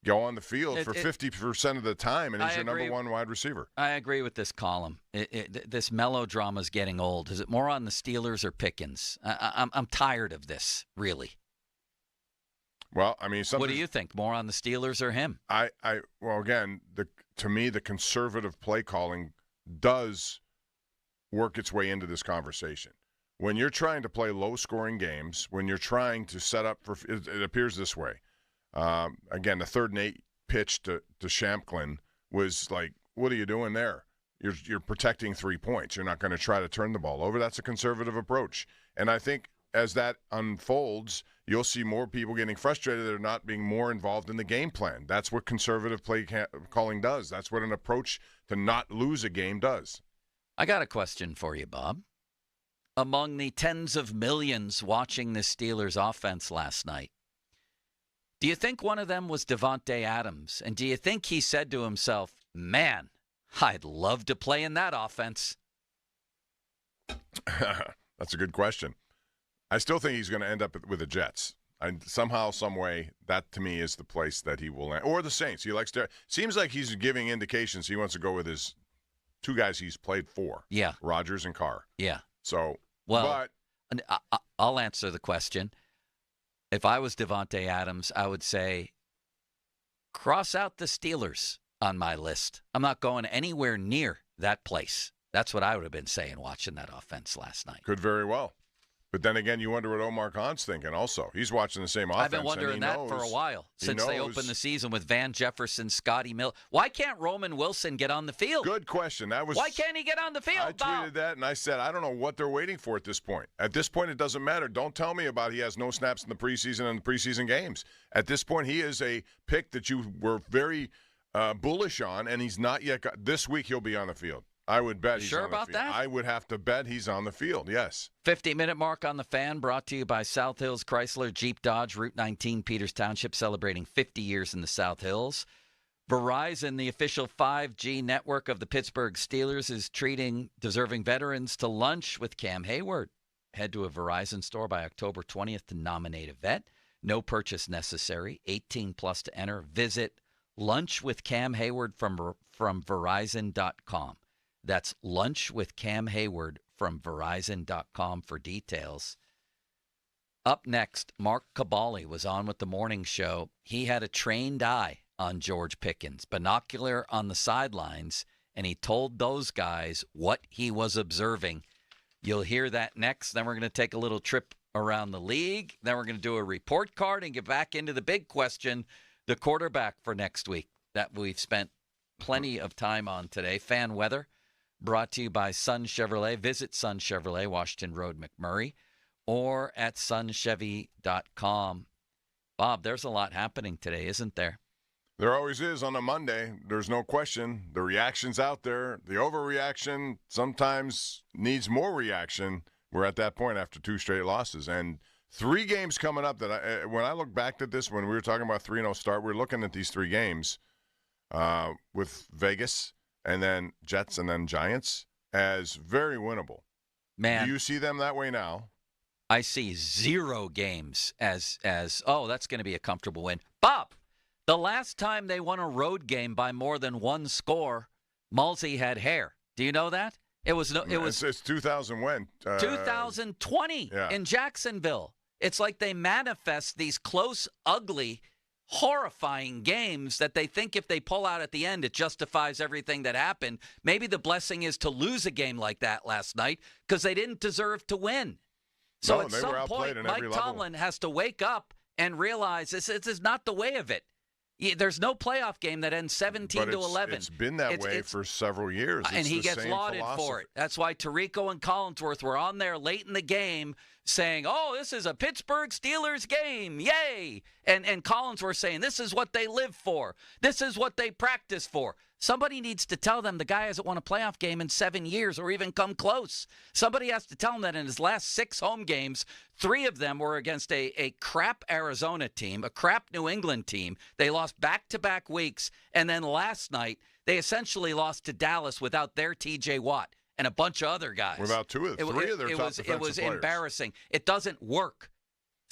go on the field for 50% of the time, and he's your number one wide receiver. I agree with this column. This melodrama is getting old. Is it more on the Steelers or Pickens? I'm tired of this, really. Well, I mean, what do you think? More on the Steelers or him? Well, again, to me, the conservative play calling does work its way into this conversation. When you're trying to play low-scoring games, when you're trying to set up for, it appears this way. Again, the 3rd and 8 pitch to Shamklin was like, what are you doing there? You're protecting 3 points. You're not going to try to turn the ball over. That's a conservative approach. And I think as that unfolds, you'll see more people getting frustrated that are not being more involved in the game plan. That's what conservative play calling does. That's what an approach to not lose a game does. I got a question for you, Bob. Among the tens of millions watching the Steelers offense last night, do you think one of them was Davante Adams? And do you think he said to himself, man, I'd love to play in that offense? That's a good question. I still think he's going to end up with the Jets. Somehow, some way, that to me is the place that he will land. Or the Saints. He likes to. Seems like he's giving indications he wants to go with his 2 guys he's played for. Yeah. Rodgers and Carr. Yeah. So, well, I'll answer the question. If I was Davante Adams, I would say, cross out the Steelers on my list. I'm not going anywhere near that place. That's what I would have been saying watching that offense last night. Could very well. But then again, you wonder what Omar Khan's thinking also. He's watching the same offense. I've been wondering that for a while, since they opened the season with Van Jefferson, Scotty Miller. Why can't Roman Wilson get on the field? Good question. Why can't he get on the field, I tweeted that, and I said, I don't know what they're waiting for at this point. At this point, it doesn't matter. Don't tell me about he has no snaps in the preseason and the preseason games. At this point, he is a pick that you were very bullish on, and he's not yet this week he'll be on the field. I would bet he's on the field. Sure about that? I would have to bet he's on the field, yes. 50-minute mark on the Fan, brought to you by South Hills Chrysler, Jeep, Dodge, Route 19, Peters Township, celebrating 50 years in the South Hills. Verizon, the official 5G network of the Pittsburgh Steelers, is treating deserving veterans to lunch with Cam Hayward. Head to a Verizon store by October 20th to nominate a vet. No purchase necessary. 18 plus to enter. Visit Lunch with Cam Hayward from Verizon.com. That's Lunch with Cam Hayward from Verizon.com for details. Up next, Mark Cabali was on with the morning show. He had a trained eye on George Pickens, binocular on the sidelines, and he told those guys what he was observing. You'll hear that next. Then we're going to take a little trip around the league. Then we're going to do a report card and get back into the big question, the quarterback for next week that we've spent plenty of time on today. Fan weather. Brought to you by Sun Chevrolet. Visit Sun Chevrolet, Washington Road, McMurray, or at sunchevy.com. Bob, there's a lot happening today, isn't there? There always is on a Monday. There's no question. The reaction's out there. The overreaction sometimes needs more reaction. We're at that point after 2 straight losses. And 3 games coming up that when I look back at this, when we were talking about 3-0 start, we're looking at these 3 games. with Vegas and then Jets and then Giants as very winnable. Man, do you see them that way now? I see 0 games as that's going to be a comfortable win. Bob, the last time they won a road game by more than 1 score, Mulsey had hair. Do you know that? It's 2000 when? 2020 in Jacksonville. It's like they manifest these close, ugly, horrifying games that they think if they pull out at the end, it justifies everything that happened. Maybe the blessing is to lose a game like that last night because they didn't deserve to win. So at some point, Mike Tomlin has to wake up and realize this is not the way of it. There's no playoff game that ends 17-11. It's been that way for several years. And he gets lauded for it. That's why Tirico and Collinsworth were on there late in the game saying, oh, this is a Pittsburgh Steelers game. Yay. And Collinsworth saying, this is what they live for. This is what they practice for. Somebody needs to tell them the guy hasn't won a playoff game in 7 years or even come close. Somebody has to tell him that in his last 6 home games, 3 of them were against a crap Arizona team, a crap New England team. They lost back-to-back weeks. And then last night, they essentially lost to Dallas without their T.J. Watt and a bunch of other guys. Without 3 of their top defensive players. It was embarrassing. It doesn't work.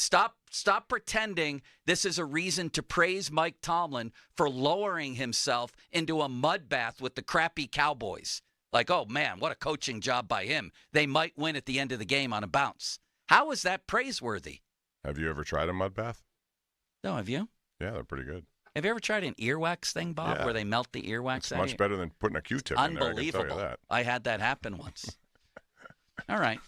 Stop pretending this is a reason to praise Mike Tomlin for lowering himself into a mud bath with the crappy Cowboys. Like, oh, man, what a coaching job by him. They might win at the end of the game on a bounce. How is that praiseworthy? Have you ever tried a mud bath? No, have you? Yeah, they're pretty good. Have you ever tried an earwax thing, Bob, where they melt the earwax out? It's much better than putting a Q-tip in there, I can tell you that. I had that happen once. All right.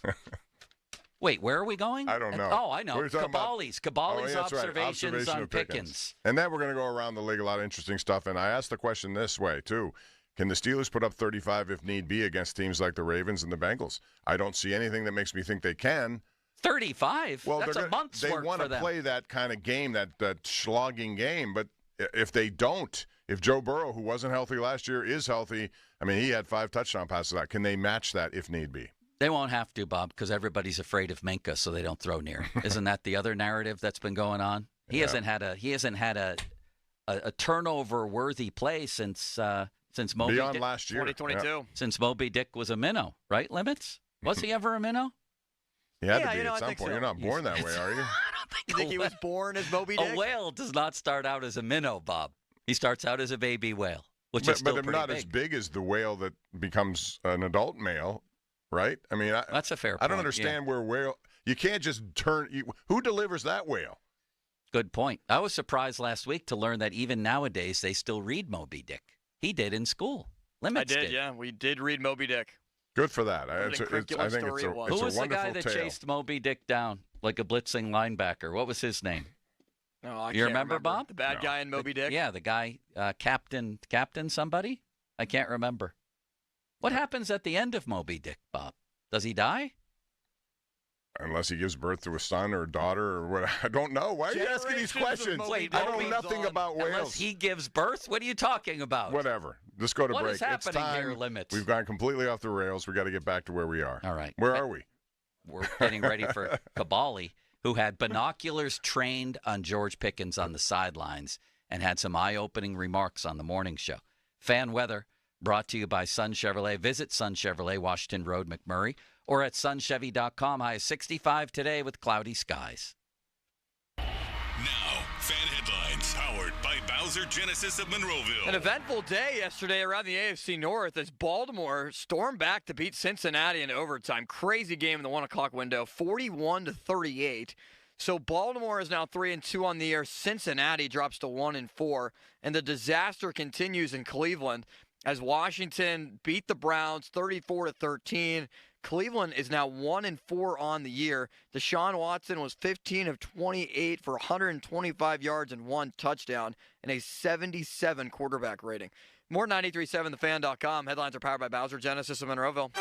Wait, where are we going? I don't know. Oh, I know. Cabali's observations on Pickens. And then we're going to go around the league, a lot of interesting stuff. And I asked the question this way, too. Can the Steelers put up 35 if need be against teams like the Ravens and the Bengals? I don't see anything that makes me think they can. 35? Well, that's a month's work for them. They want to play that kind of game, that slogging game. But if they don't, if Joe Burrow, who wasn't healthy last year, is healthy, I mean, he had 5 touchdown passes out. Can they match that if need be? They won't have to, Bob, because everybody's afraid of Minka, so they don't throw near. Isn't that the other narrative that's been going on? He hasn't had a turnover-worthy play since Moby Beyond Dick. last year. 2022. Yeah. Since Moby Dick was a minnow, right, Limits? Was he ever a minnow? He had to be at some point. So. You're not born that way, are you? You think he was born as Moby Dick? A whale does not start out as a minnow, Bob. He starts out as a baby whale, which is still pretty big. But not as big as the whale that becomes an adult male. Right? I mean, that's a fair point. I don't understand where whale. You can't just turn. Who delivers that whale? Good point. I was surprised last week to learn that even nowadays they still read Moby Dick. He did in school. Limits did. Yeah. We did read Moby Dick. Good for that. I think it's a Who was the guy that chased Moby Dick down like a blitzing linebacker? What was his name? No, I you can't remember, Bob? The bad guy in Moby Dick? Yeah, the guy, Captain somebody? I can't remember. What happens at the end of Moby Dick, Bob? Does he die? Unless he gives birth to a son or a daughter or what. I don't know. Why are you asking these questions? Wait, I know nothing about whales. Unless he gives birth? What are you talking about? Whatever. Let's go to break. What is happening it's time. Here, Limits? We've gone completely off the rails. We've got to get back to where we are. All right. Where are we? We're getting ready for Cabali, who had binoculars trained on George Pickens on the sidelines and had some eye-opening remarks on the morning show. Fan weather brought to you by Sun Chevrolet. Visit Sun Chevrolet, Washington Road, McMurray, or at sunchevy.com. High of 65 today with cloudy skies. Now, fan headlines powered by Bowser Genesis of Monroeville. An eventful day yesterday around the AFC North as Baltimore stormed back to beat Cincinnati in overtime. Crazy game in the 1 o'clock window, 41-38. So Baltimore is now 3-2 on the year. Cincinnati drops to 1-4, and the disaster continues in Cleveland as Washington beat the Browns 34-13. Cleveland is now 1-4 on the year. Deshaun Watson was 15 of 28 for 125 yards and 1 touchdown and a 77 quarterback rating. More 93.7thefan.com. Headlines are powered by Bowser Genesis of Monroeville.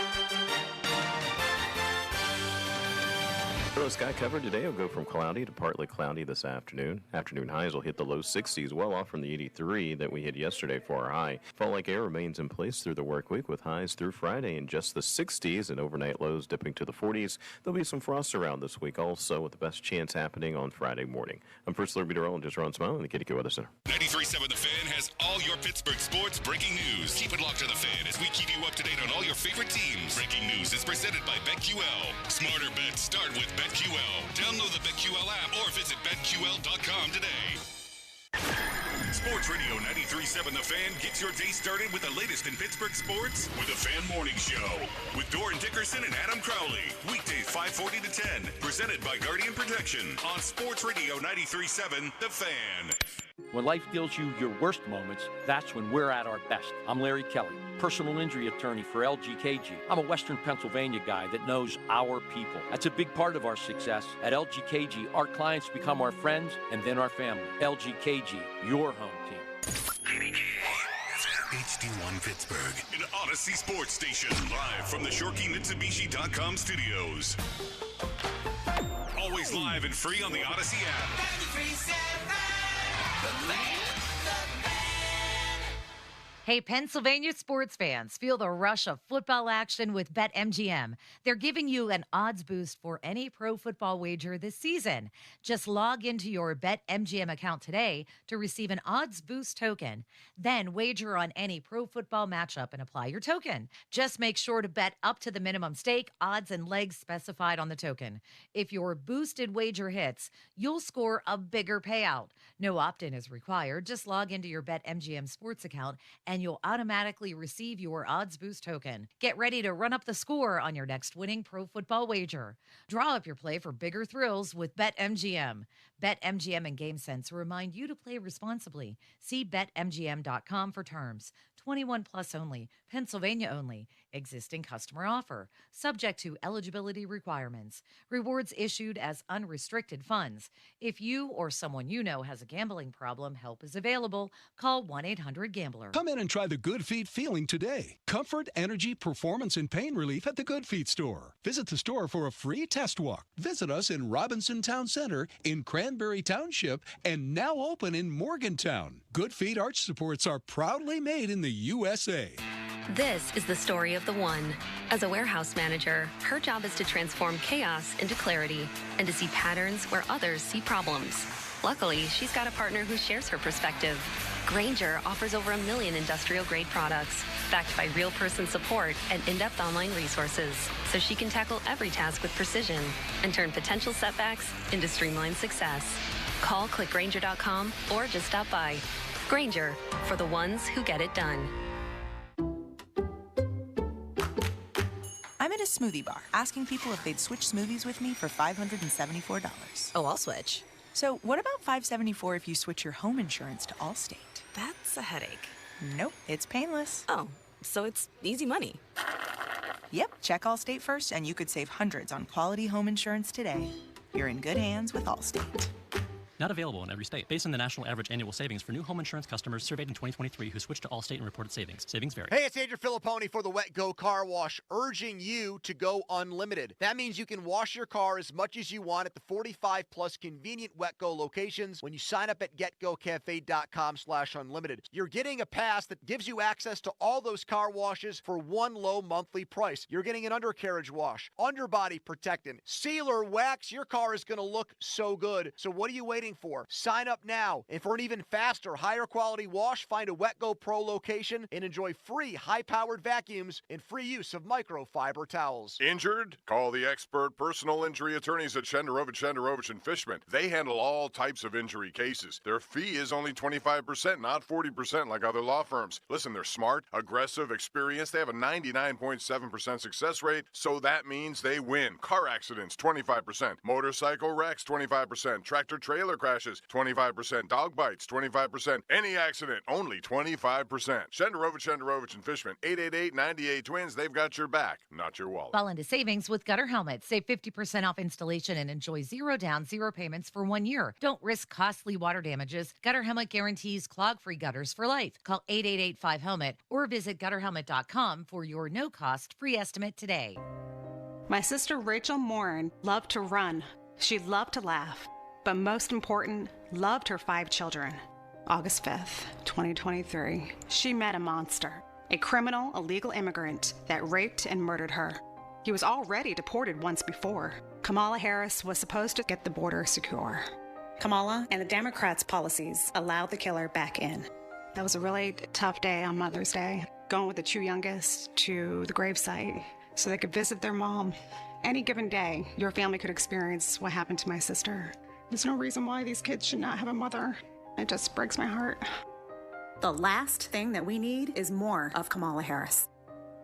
So the sky cover today will go from cloudy to partly cloudy this afternoon. Afternoon highs will hit the low 60s, well off from the 83 that we hit yesterday for our high. Fall-like air remains in place through the work week with highs through Friday in just the 60s and overnight lows dipping to the 40s. There'll be some frost around this week also, with the best chance happening on Friday morning. I'm First Alert Meteorologist Ron Smile in the KDK Weather Center. 93.7 The Fan has all your Pittsburgh sports breaking news. Keep it locked to The Fan as we keep you up to date on all your favorite teams. Breaking news is presented by BetQL. Smarter bets start with BetQL. Download the BetQL app or visit BetQL.com today. Sports Radio 93.7 The Fan gets your day started with the latest in Pittsburgh sports with the Fan Morning Show with Doran Dickerson and Adam Crowley. Weekdays 5:40 to 10. Presented by Guardian Protection on Sports Radio 93.7 The Fan. When life deals you your worst moments, that's when we're at our best. I'm Larry Kelly, personal injury attorney for LGKG. I'm a Western Pennsylvania guy that knows our people. That's a big part of our success. At LGKG, our clients become our friends and then our family. LGKG, your home team. HD1 Pittsburgh, an Odyssey Sports Station, live from the ShorkeyMitsubishi.com studios. Always live and free on the Odyssey app. 93.7 The Fan. Hey, Pennsylvania sports fans, feel the rush of football action with BetMGM. They're giving you an odds boost for any pro football wager this season. Just log into your BetMGM account today to receive an odds boost token. Then wager on any pro football matchup and apply your token. Just make sure to bet up to the minimum stake, odds, and legs specified on the token. If your boosted wager hits, you'll score a bigger payout. No opt-in is required. Just log into your BetMGM sports account and you'll automatically receive your odds boost token. Get ready to run up the score on your next winning pro football wager. Draw up your play for bigger thrills with BetMGM. BetMGM and GameSense remind you to play responsibly. See BetMGM.com for terms. 21 plus only. Pennsylvania only. Existing customer offer. Subject to eligibility requirements. Rewards issued as unrestricted funds. If you or someone you know has a gambling problem, help is available. Call 1-800-GAMBLER. Come in and try the Good Feet feeling today. Comfort, energy, performance, and pain relief at the Good Feet store. Visit the store for a free test walk. Visit us in Robinson Town Center, in Cranberry Township, and now open in Morgantown. Good Feet arch supports are proudly made in the USA. This is the story of the one. As a warehouse manager, her job is to transform chaos into clarity and to see patterns where others see problems. Luckily, she's got a partner who shares her perspective. Grainger offers over 1 million industrial-grade products, backed by real person support and in-depth online resources, so she can tackle every task with precision and turn potential setbacks into streamlined success. Call clickgrainger.com or just stop by. Grainger, for the ones who get it done. I'm at a smoothie bar asking people if they'd switch smoothies with me for $574. Oh, I'll switch. So what about $574 if you switch your home insurance to Allstate? That's a headache. Nope, it's painless. Oh, so it's easy money. Yep, check Allstate first and you could save hundreds on quality home insurance today. You're in good hands with Allstate. Not available in every state. Based on the national average annual savings for new home insurance customers surveyed in 2023 who switched to Allstate and reported savings. Savings vary. Hey, it's Andrew Filipponi for the Wet Go Car Wash, urging you to go unlimited. That means you can wash your car as much as you want at the 45-plus convenient Wet Go locations when you sign up at getgocafe.com/unlimited. You're getting a pass that gives you access to all those car washes for one low monthly price. You're getting an undercarriage wash, underbody protectant, sealer wax. Your car is going to look so good. So what are you waiting for? Sign up now. And for an even faster, higher quality wash, find a Wet Go Pro location and enjoy free high-powered vacuums and free use of microfiber towels. Injured? Call the expert personal injury attorneys at Shenderovich and Fishman. They handle all types of injury cases. Their fee is only 25%, not 40% like other law firms. Listen, they're smart, aggressive, experienced. They have a 99.7% success rate, so that means they win. Car accidents, 25%. Motorcycle wrecks, 25%. Tractor-trailer crashes, 25%. Dog bites, 25%. Any accident, only 25%. Shenderovich and Fishman, 888-98-TWINS. They've got your back, not your wallet. Fall into savings with Gutter Helmets. Save 50% off installation and enjoy 0 down, 0 payments for 1 year. Don't risk costly water damages. Gutter Helmet guarantees clog-free gutters for life. Call 888-5HELMET or visit gutterhelmet.com for your no-cost free estimate today. My sister Rachel Morin loved to run. She loved to laugh. But most important, loved her 5 children. August 5th, 2023, she met a monster. A criminal, illegal immigrant that raped and murdered her. He was already deported once before. Kamala Harris was supposed to get the border secure. Kamala and the Democrats' policies allowed the killer back in. That was a really tough day on Mother's Day, going with the 2 youngest to the gravesite so they could visit their mom. Any given day, your family could experience what happened to my sister. There's no reason why these kids should not have a mother. It just breaks my heart. The last thing that we need is more of Kamala Harris.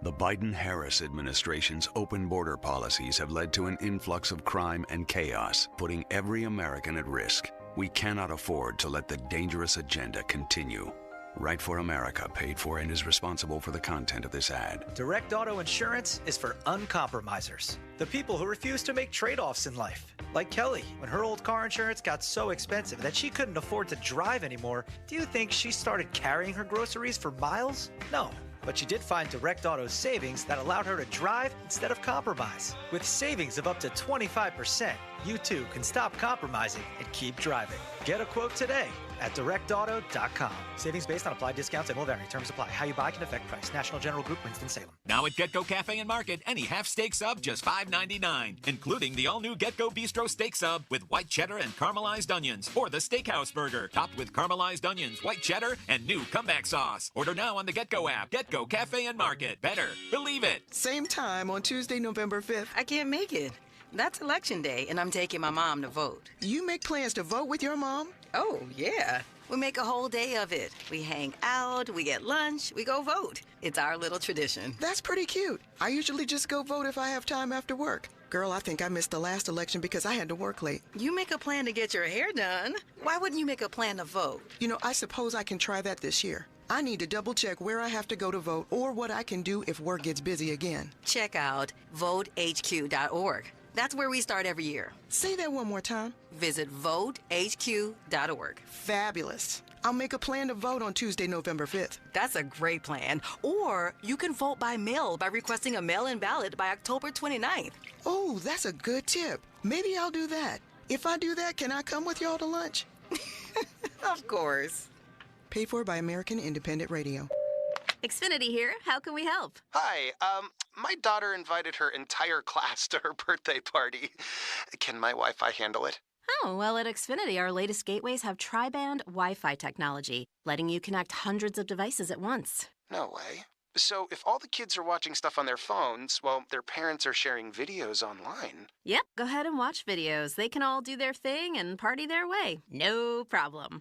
The Biden-Harris administration's open border policies have led to an influx of crime and chaos, putting every American at risk. We cannot afford to let the dangerous agenda continue. Right for America paid for and is responsible for the content of this ad. Direct Auto Insurance is for uncompromisers. The people who refuse to make trade-offs in life. Like Kelly, when her old car insurance got so expensive that she couldn't afford to drive anymore, do you think she started carrying her groceries for miles? No. But she did find Direct Auto's savings that allowed her to drive instead of compromise. With savings of up to 25%, you too can stop compromising and keep driving. Get a quote today at directauto.com. Savings based on applied discounts and will vary. Terms apply. How you buy can affect price. National General Group, Winston-Salem. Now at GetGo Cafe and Market, any half steak sub just $5.99, including the all-new GetGo Bistro Steak Sub with white cheddar and caramelized onions, or the Steakhouse Burger, topped with caramelized onions, white cheddar, and new comeback sauce. Order now on the GetGo app. GetGo Cafe and Market. Better. Believe it. Same time on Tuesday, November 5th. I can't make it. That's Election Day, and I'm taking my mom to vote. You make plans to vote with your mom? Oh, yeah. We make a whole day of it. We hang out, we get lunch, we go vote. It's our little tradition. That's pretty cute. I usually just go vote if I have time after work. Girl, I think I missed the last election because I had to work late. You make a plan to get your hair done. Why wouldn't you make a plan to vote? You know, I suppose I can try that this year. I need to double check where I have to go to vote or what I can do if work gets busy again. Check out votehq.org. That's where we start every year. Say that one more time. Visit votehq.org. Fabulous. I'll make a plan to vote on Tuesday, November 5th. That's a great plan. Or you can vote by mail by requesting a mail-in ballot by October 29th. Oh, that's a good tip. Maybe I'll do that. If I do that, can I come with y'all to lunch? Of course. Paid for by American Independent Radio. Xfinity here. How can we help? Hi. My daughter invited her entire class to her birthday party. Can my Wi-Fi handle it? Oh, well, at Xfinity, our latest gateways have tri-band Wi-Fi technology, letting you connect hundreds of devices at once. No way. So if all the kids are watching stuff on their phones, well, their parents are sharing videos online. Yep, go ahead and watch videos. They can all do their thing and party their way. No problem.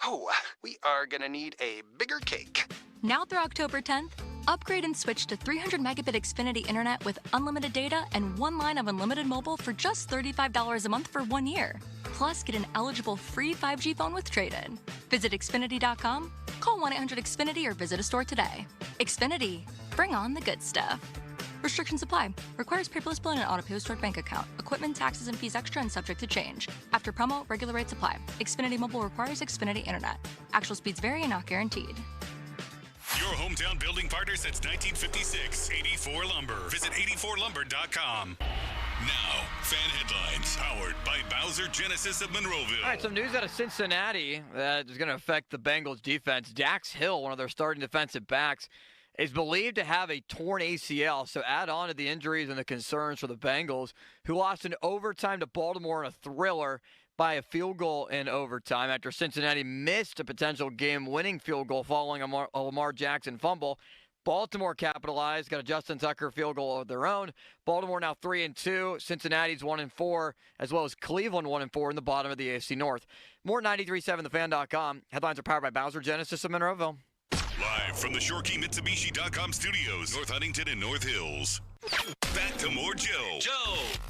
Oh, we are gonna need a bigger cake. Now through October 10th, upgrade and switch to 300 megabit Xfinity Internet with unlimited data and 1 line of unlimited mobile for just $35 a month for 1 year. Plus, get an eligible free 5G phone with trade-in. Visit Xfinity.com, call 1-800-XFINITY or visit a store today. Xfinity, bring on the good stuff. Restrictions apply. Requires paperless billing and auto-pay with stored bank account. Equipment, taxes, and fees extra and subject to change. After promo, regular rates apply. Xfinity Mobile requires Xfinity Internet. Actual speeds vary and not guaranteed. Your hometown building partner since 1956, 84 Lumber. Visit 84lumber.com. Now, fan headlines powered by Bowser Genesis of Monroeville. All right, some news out of Cincinnati that is going to affect the Bengals defense. Dax Hill, one of their starting defensive backs, is believed to have a torn ACL. So add on to the injuries and the concerns for the Bengals, who lost in overtime to Baltimore in a thriller by a field goal in overtime after Cincinnati missed a potential game-winning field goal following a Lamar Jackson fumble. Baltimore capitalized, got a Justin Tucker field goal of their own. Baltimore now 3-2. Cincinnati's 1-4, as well as Cleveland 1-4 in the bottom of the AFC North. More 93.7thefan.com. Headlines are powered by Bowser Genesis of Monroeville. Live from the ShoreKeyMitsubishi.com studios, North Huntington and North Hills. Back to more Joe.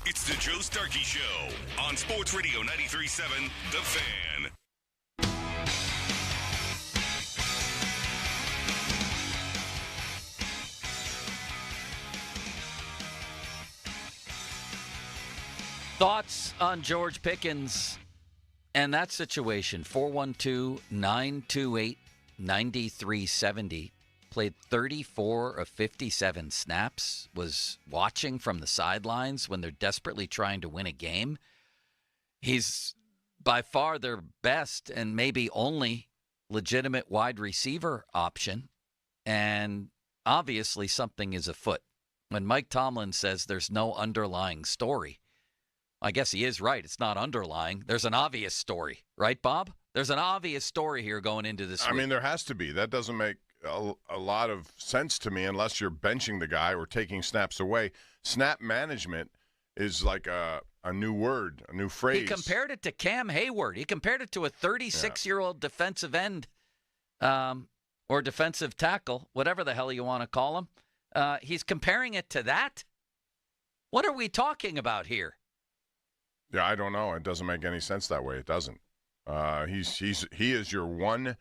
It's the Joe Starkey Show on Sports Radio 93.7 The Fan. Thoughts on George Pickens and that situation? 412-928-9370 played 34 of 57 snaps, was watching from the sidelines when they're desperately trying to win a game. He's by far their best and maybe only legitimate wide receiver option. And obviously something is afoot. When Mike Tomlin says there's no underlying story, I guess he is right. It's not underlying. There's an obvious story, right, Bob? There's an obvious story here going into this week. I mean, there has to be. That doesn't make a lot of sense to me unless you're benching the guy or taking snaps away. Snap management is like a new word, a new phrase. He compared it to Cam Hayward. He compared it to a 36-year-old defensive end or defensive tackle, whatever the hell you want to call him. He's comparing it to that? What are we talking about here? Yeah, I don't know. It doesn't make any sense that way. It doesn't. He is your one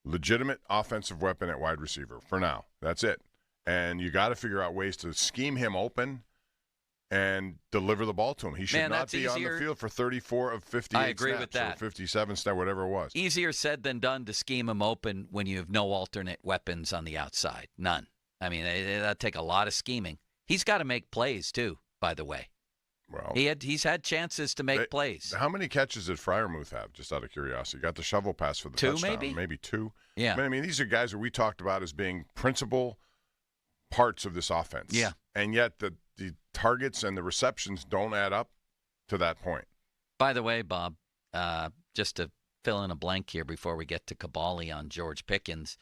legitimate offensive weapon at wide receiver for now. That's it. And you got to figure out ways to scheme him open and deliver the ball to him. He should not be on the field for 34 of 58 I agree snaps with that. or 57 snaps, whatever it was. Easier said than done to scheme him open when you have no alternate weapons on the outside. None. I mean, that'd take a lot of scheming. He's got to make plays, too, by the way. Well, he's had chances to make plays. How many catches did Freiermuth have, just out of curiosity? Got the shovel pass for the Two, touchdown. Maybe two. Yeah. I mean, these are guys that we talked about as being principal parts of this offense. Yeah. And yet the targets and the receptions don't add up to that point. By the way, Bob, just to fill in a blank here before we get to Caballi on George Pickens,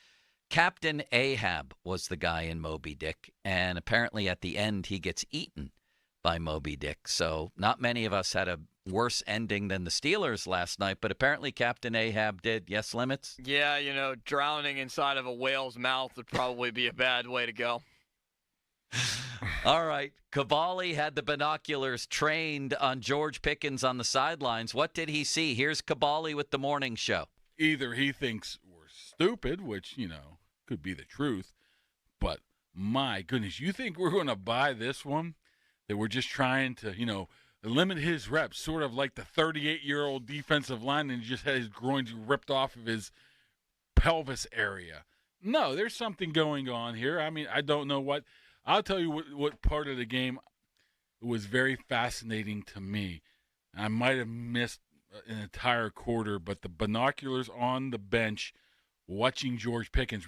Captain Ahab was the guy in Moby Dick, and apparently at the end he gets eaten by Moby Dick. So not many of us had a worse ending than the Steelers last night, but apparently Captain Ahab did. Yes, Limits? Yeah, drowning inside of a whale's mouth would probably be a bad way to go. All right. Cavalli had the binoculars trained on George Pickens on the sidelines. What did he see? Here's Cavalli with the morning show. Either he thinks we're stupid, which, could be the truth, but my goodness, you think we're going to buy this one? That we're just trying to, limit his reps, sort of like the 38-year-old defensive lineman just had his groins ripped off of his pelvis area. No, there's something going on here. I mean, I don't know what. I'll tell you what part of the game was very fascinating to me. I might have missed an entire quarter, but the binoculars on the bench watching George Pickens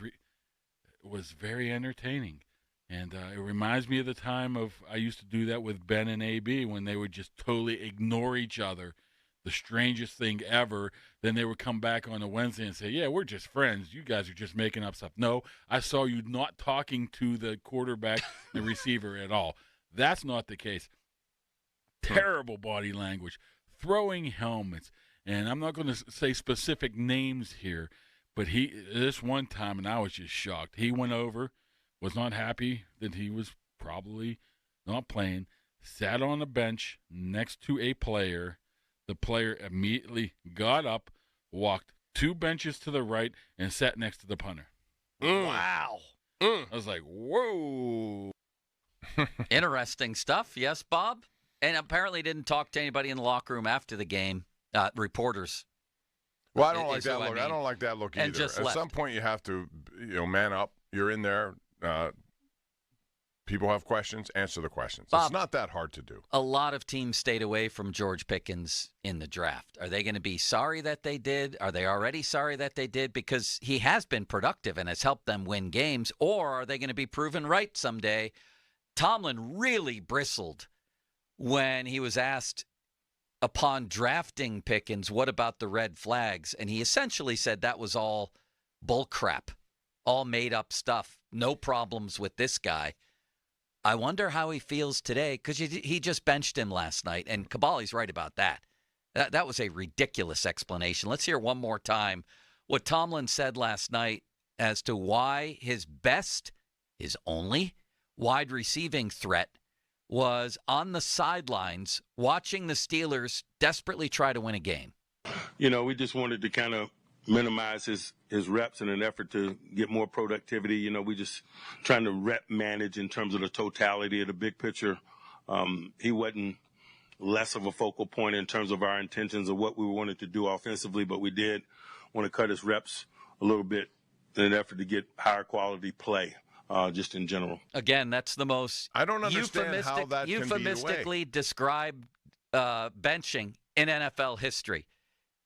was very entertaining. And it reminds me of the time I used to do that with Ben and AB when they would just totally ignore each other, the strangest thing ever. Then they would come back on a Wednesday and say, yeah, we're just friends. You guys are just making up stuff. No, I saw you not talking to the quarterback, the receiver at all. That's not the case. Terrible body language, throwing helmets. And I'm not going to say specific names here, but this one time, and I was just shocked, he went over, was not happy that he was probably not playing, sat on a bench next to a player. The player immediately got up, walked 2 benches to the right, and sat next to the punter. Wow. I was like, whoa. Interesting stuff. Yes, Bob? And apparently didn't talk to anybody in the locker room after the game, reporters. Well, I don't like that look. I don't like that look And either. just At left. some point, you have to, man up. You're in there. People have questions. Answer the questions. Bob, it's not that hard to do. A lot of teams stayed away from George Pickens in the draft. Are they going to be sorry that they did? Are they already sorry that they did because he has been productive and has helped them win games? Or are they going to be proven right someday? Tomlin really bristled when he was asked upon drafting Pickens, what about the red flags? And he essentially said that was all bull crap, all made up stuff. No problems with this guy. I wonder how he feels today because he just benched him last night, and Caballi's right about that. That was a ridiculous explanation. Let's hear one more time what Tomlin said last night as to why his best, his only wide receiving threat was on the sidelines watching the Steelers desperately try to win a game. We just wanted to kind of minimize his reps in an effort to get more productivity. We just trying to rep manage in terms of the totality of the big picture. He wasn't less of a focal point in terms of our intentions of what we wanted to do offensively, but we did want to cut his reps a little bit in an effort to get higher quality play. Just in general. Again, that's the most I don't understand how that can be euphemistically described benching in NFL history.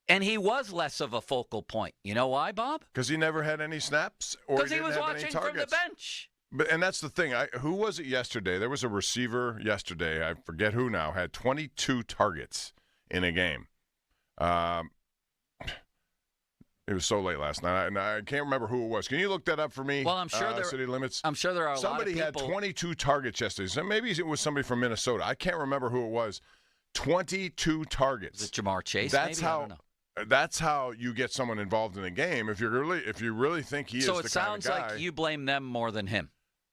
And he was less of a focal point. You know why, Bob? Because he never had any snaps, or because he was watching from the bench. And that's the thing. Who was it yesterday? There was a receiver yesterday. I forget who now. Had 22 targets in a game. It was so late last night, and I can't remember who it was. Can you look that up for me? Well, I'm sure City Limits. I'm sure there are somebody a lot of people. Had 22 targets yesterday. So maybe it was somebody from Minnesota. I can't remember who it was. 22 targets. Is it Jamar Chase? That's maybe? how. I don't know. That's how you get someone involved in a game. If you really think he is the kind of guy. So it sounds like you blame them more than him.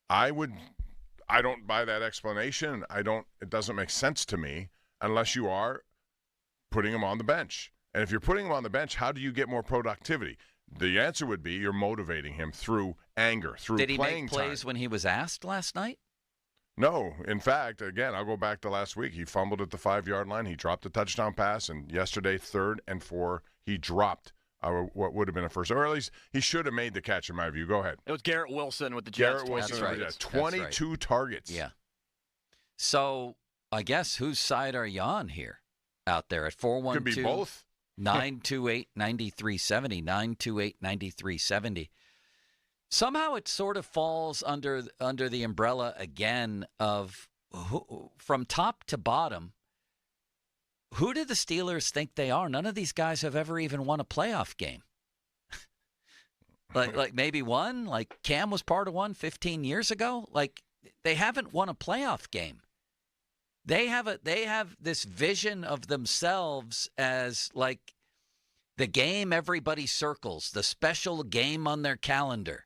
I don't buy that explanation. It doesn't make sense to me unless you are putting him on the bench. And if you're putting him on the bench, how do you get more productivity? The answer would be you're motivating him through anger, through playing time. Did he make plays when he was asked last night? No. In fact, again, I'll go back to last week. He fumbled at the 5-yard line. He dropped a touchdown pass. And yesterday, 3rd and 4, he dropped what would have been a first. Or at least he should have made the catch, in my view. Go ahead. It was Garrett Wilson with the Jets. Garrett Wilson, That's right. 22 targets. Yeah. So I guess whose side are you on here out there at 412? Could be both. 928-9370, 928-9370. Somehow it sort of falls under the umbrella again of from top to bottom. Who do the Steelers think they are? None of these guys have ever even won a playoff game. like maybe one, like Cam was part of one 15 years ago. Like they haven't won a playoff game. They have this vision of themselves as like the game everybody circles, the special game on their calendar.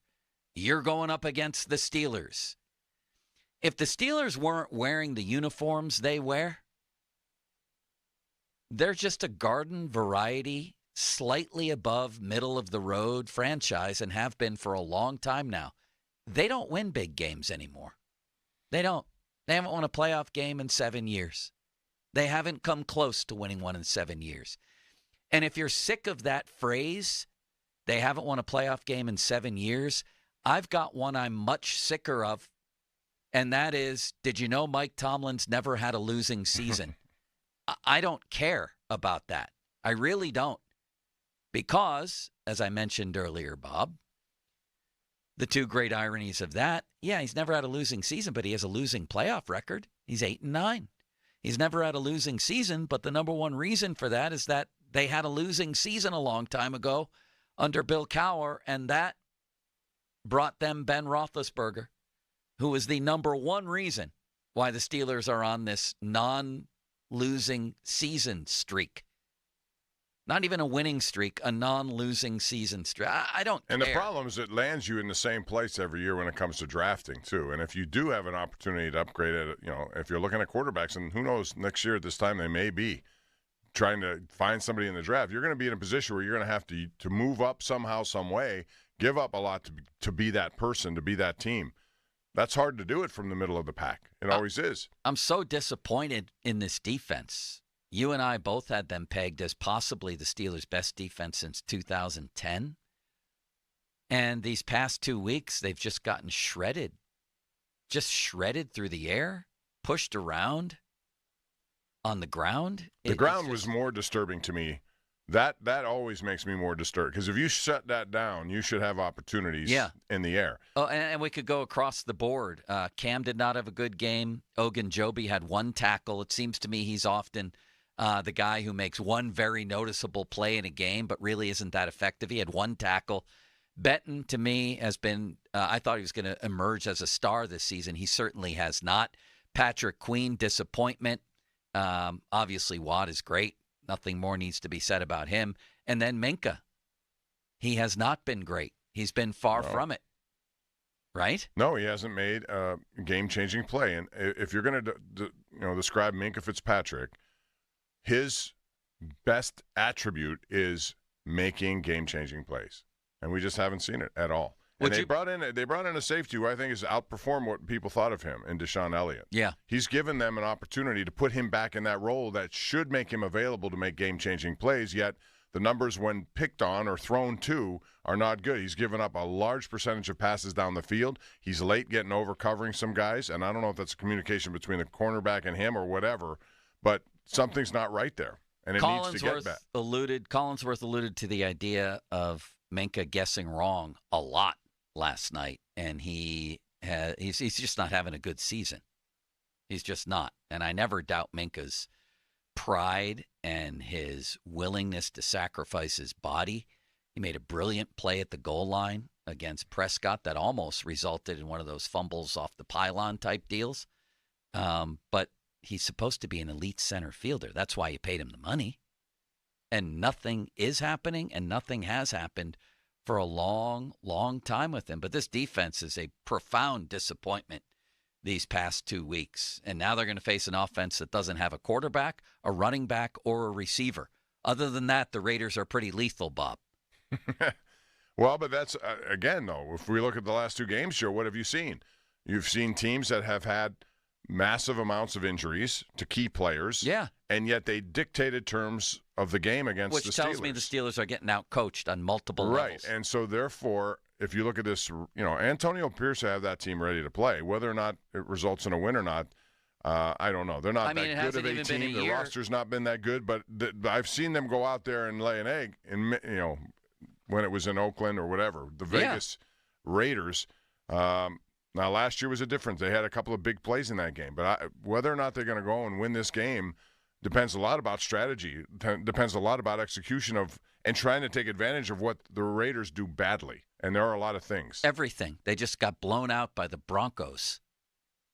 You're going up against the Steelers. If the Steelers weren't wearing the uniforms they wear, they're just a garden variety, slightly above middle of the road franchise and have been for a long time now. They don't win big games anymore. They don't. They haven't won a playoff game in 7 years. They haven't come close to winning one in 7 years. And if you're sick of that phrase, they haven't won a playoff game in 7 years, I've got one I'm much sicker of, and that is, did you know Mike Tomlin's never had a losing season? I don't care about that. I really don't. Because, as I mentioned earlier, Bob, the two great ironies of that, yeah, he's never had a losing season, but he has a losing playoff record. He's 8-9. He's never had a losing season, but the number one reason for that is that they had a losing season a long time ago under Bill Cowher, and that brought them Ben Roethlisberger, who is the number one reason why the Steelers are on this non-losing season streak. Not even a winning streak, a non-losing season streak. I don't care. And the problem is it lands you in the same place every year when it comes to drafting, too. And if you do have an opportunity to upgrade it, if you're looking at quarterbacks, and who knows, next year at this time they may be trying to find somebody in the draft, you're going to be in a position where you're going to have to move up somehow, some way, give up a lot to be that person, to be that team. That's hard to do it from the middle of the pack. It always is. I'm so disappointed in this defense. You and I both had them pegged as possibly the Steelers' best defense since 2010. And these past 2 weeks, they've just gotten shredded. Just shredded through the air, pushed around, on the ground. The ground was more disturbing to me. That always makes me more disturbed. Because if you shut that down, you should have opportunities in the air. Oh, and we could go across the board. Cam did not have a good game. Ogunjobi had one tackle. It seems to me he's often the guy who makes one very noticeable play in a game, but really isn't that effective. He had one tackle. Benton, to me, has been, I thought he was going to emerge as a star this season. He certainly has not. Patrick Queen, disappointment. Obviously, Watt is great. Nothing more needs to be said about him. And then Minka. He has not been great. He's been far from it. Right? No, he hasn't made a game-changing play. And if you're going to describe Minka Fitzpatrick, his best attribute is making game-changing plays, and we just haven't seen it at all. And they brought in a safety who I think has outperformed what people thought of him in Deshaun Elliott. Yeah, he's given them an opportunity to put him back in that role that should make him available to make game-changing plays. Yet the numbers when picked on or thrown to are not good. He's given up a large percentage of passes down the field. He's late getting over covering some guys, and I don't know if that's a communication between the cornerback and him or whatever, but something's not right there, and it needs to get back. Collinsworth alluded to the idea of Minkah guessing wrong a lot last night, and he's just not having a good season. He's just not, and I never doubt Minkah's pride and his willingness to sacrifice his body. He made a brilliant play at the goal line against Prescott that almost resulted in one of those fumbles off the pylon type deals. But he's supposed to be an elite center fielder. That's why you paid him the money. And nothing is happening, and nothing has happened for a long, long time with him. But this defense is a profound disappointment these past 2 weeks. And now they're going to face an offense that doesn't have a quarterback, a running back, or a receiver. Other than that, the Raiders are pretty lethal, Bob. Well, but that's, again, though, if we look at the last 2 games, Joe, what have you seen? You've seen teams that have had massive amounts of injuries to key players. Yeah. And yet they dictated terms of the game against the Steelers. Which tells me the Steelers are getting out-coached on multiple levels. Right, and so therefore, if you look at this, Antonio Pierce have that team ready to play. Whether or not it results in a win or not, I don't know. They're not that good of a team. The roster's not been that good, but I've seen them go out there and lay an egg. And when it was in Oakland or whatever, the Vegas Raiders. Now last year was a difference. They had a couple of big plays in that game, but whether or not they're going to go and win this game depends a lot about strategy. Depends a lot about execution and trying to take advantage of what the Raiders do badly. And there are a lot of things. Everything. They just got blown out by the Broncos,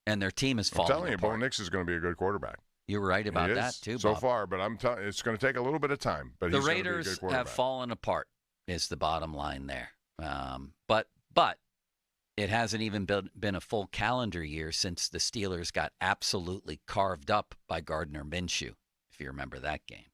and their team is falling apart. I'm telling you, Bo Nix is going to be a good quarterback. You're right about that, too, Bob. So far, but I'm telling you, it's going to take a little bit of time. But the Raiders have fallen apart is the bottom line there. But it hasn't even been a full calendar year since the Steelers got absolutely carved up by Gardner Minshew, if you remember that game.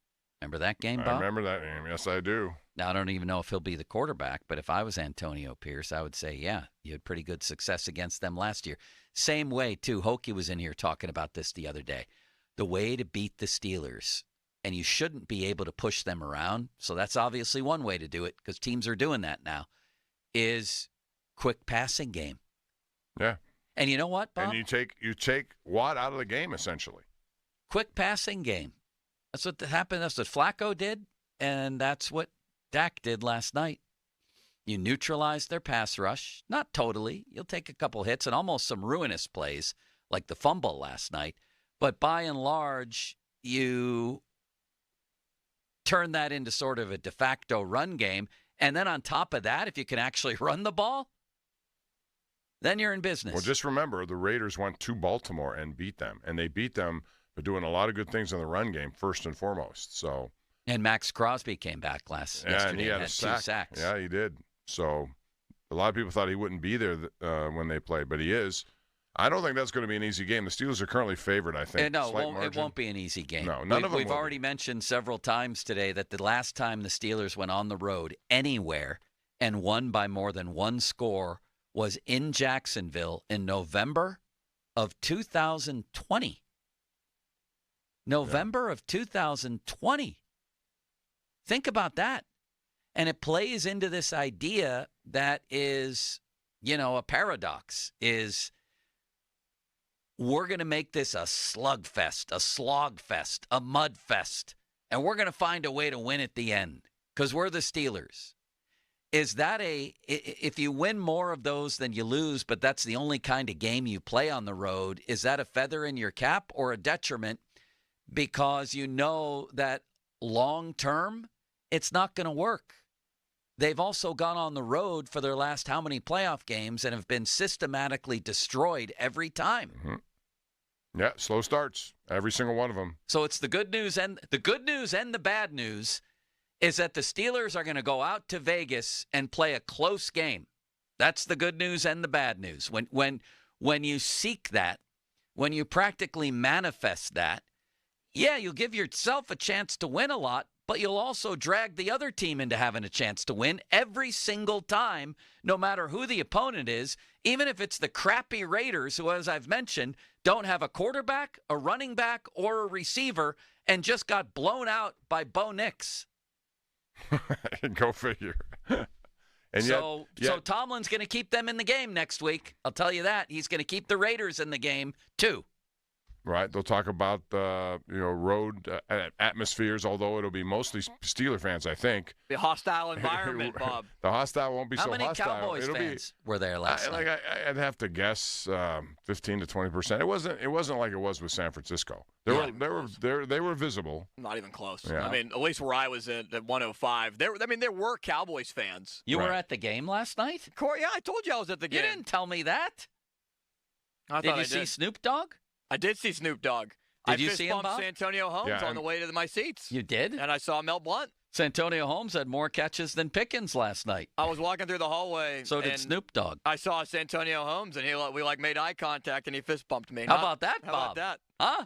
Remember that game, Bob? I remember that game. Yes, I do. Now, I don't even know if he'll be the quarterback, but if I was Antonio Pierce, I would say, yeah, you had pretty good success against them last year. Same way, too. Hokie was in here talking about this the other day. The way to beat the Steelers, and you shouldn't be able to push them around, so that's obviously one way to do it because teams are doing that now, is quick passing game. Yeah. And you know what, Bob? And you take Watt out of the game, essentially. Quick passing game. That's what happened. That's what Flacco did, and that's what Dak did last night. You neutralize their pass rush. Not totally. You'll take a couple hits and almost some ruinous plays like the fumble last night. But by and large, you turn that into sort of a de facto run game. And then on top of that, if you can actually run the ball, then you're in business. Well, just remember, the Raiders went to Baltimore and beat them. And they beat them by doing a lot of good things in the run game, first and foremost. So. And Max Crosby came back yesterday and he had a sack. 2 sacks. Yeah, he did. So a lot of people thought he wouldn't be there when they played, but he is. I don't think that's going to be an easy game. The Steelers are currently favored, I think. No, it won't be an easy game. No, none of them We've already mentioned several times today that the last time the Steelers went on the road anywhere and won by more than one score was in Jacksonville in November of 2020. November of 2020. Think about that. And it plays into this idea that is, a paradox, is we're going to make this a slugfest, a slogfest, a mudfest, and we're going to find a way to win at the end because we're the Steelers. Is that if you win more of those than you lose, but that's the only kind of game you play on the road, is that a feather in your cap or a detriment because you know that long term it's not going to work? They've also gone on the road for their last how many playoff games and have been systematically destroyed every time. Mm-hmm. Yeah, slow starts, every single one of them. So it's the good news and the bad news is that the Steelers are going to go out to Vegas and play a close game. That's the good news and the bad news. When you seek that, when you practically manifest that, yeah, you'll give yourself a chance to win a lot, but you'll also drag the other team into having a chance to win every single time, no matter who the opponent is, even if it's the crappy Raiders who, as I've mentioned, don't have a quarterback, a running back, or a receiver, and just got blown out by Bo Nix. Go figure. And so Tomlin's going to keep them in the game next week. I'll tell you that. He's going to keep the Raiders in the game, too. Right. They'll talk about road atmospheres, although it'll be mostly Steeler fans, I think. The hostile environment, Bob. The hostile won't be How so many hostile. Cowboys fans were there last night? I'd have to guess 15 to 20%. It wasn't like it was with San Francisco. They were visible. Not even close. Yeah. I mean, at least where I was at 105, there were Cowboys fans. You were at the game last night? Corey, yeah, I told you I was at the game. You didn't tell me that. Did you see Snoop Dogg? I did see Snoop Dogg. Did you see him, Bob? Santonio Holmes on the way to my seats. You did? And I saw Mel Blount. Santonio Holmes had more catches than Pickens last night. I was walking through the hallway. So did Snoop Dogg. I saw Santonio Holmes, and we made eye contact, and he fist bumped me. How about that, Bob? How about that? Huh?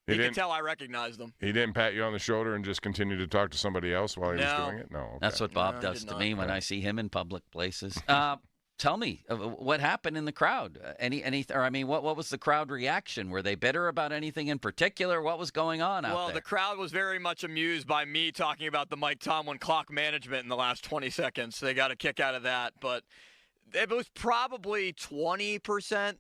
He could tell I recognized him. He didn't pat you on the shoulder and just continue to talk to somebody else while he was doing it? No. Okay. That's what Bob does to me when I see him in public places. Tell me, what happened in the crowd? What was the crowd reaction? Were they bitter about anything in particular? What was going on out there? Well, the crowd was very much amused by me talking about the Mike Tomlin clock management in the last 20 seconds. They got a kick out of that. But it was probably 20%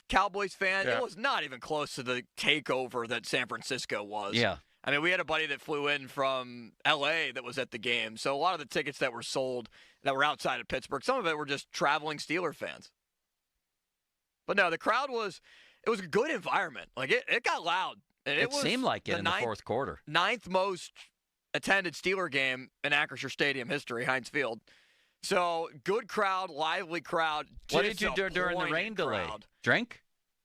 Cowboys fan. Yeah. It was not even close to the takeover that San Francisco was. Yeah. I mean, we had a buddy that flew in from L.A. that was at the game. So a lot of the tickets that were sold that were outside of Pittsburgh, some of it were just traveling Steeler fans. But no, the crowd it was a good environment. Like, it got loud. And it seemed like it in the fourth quarter. Ninth most attended Steeler game in Acrisure Stadium history, Heinz Field. So, good crowd, lively crowd. What did you do during the rain delay? Drink?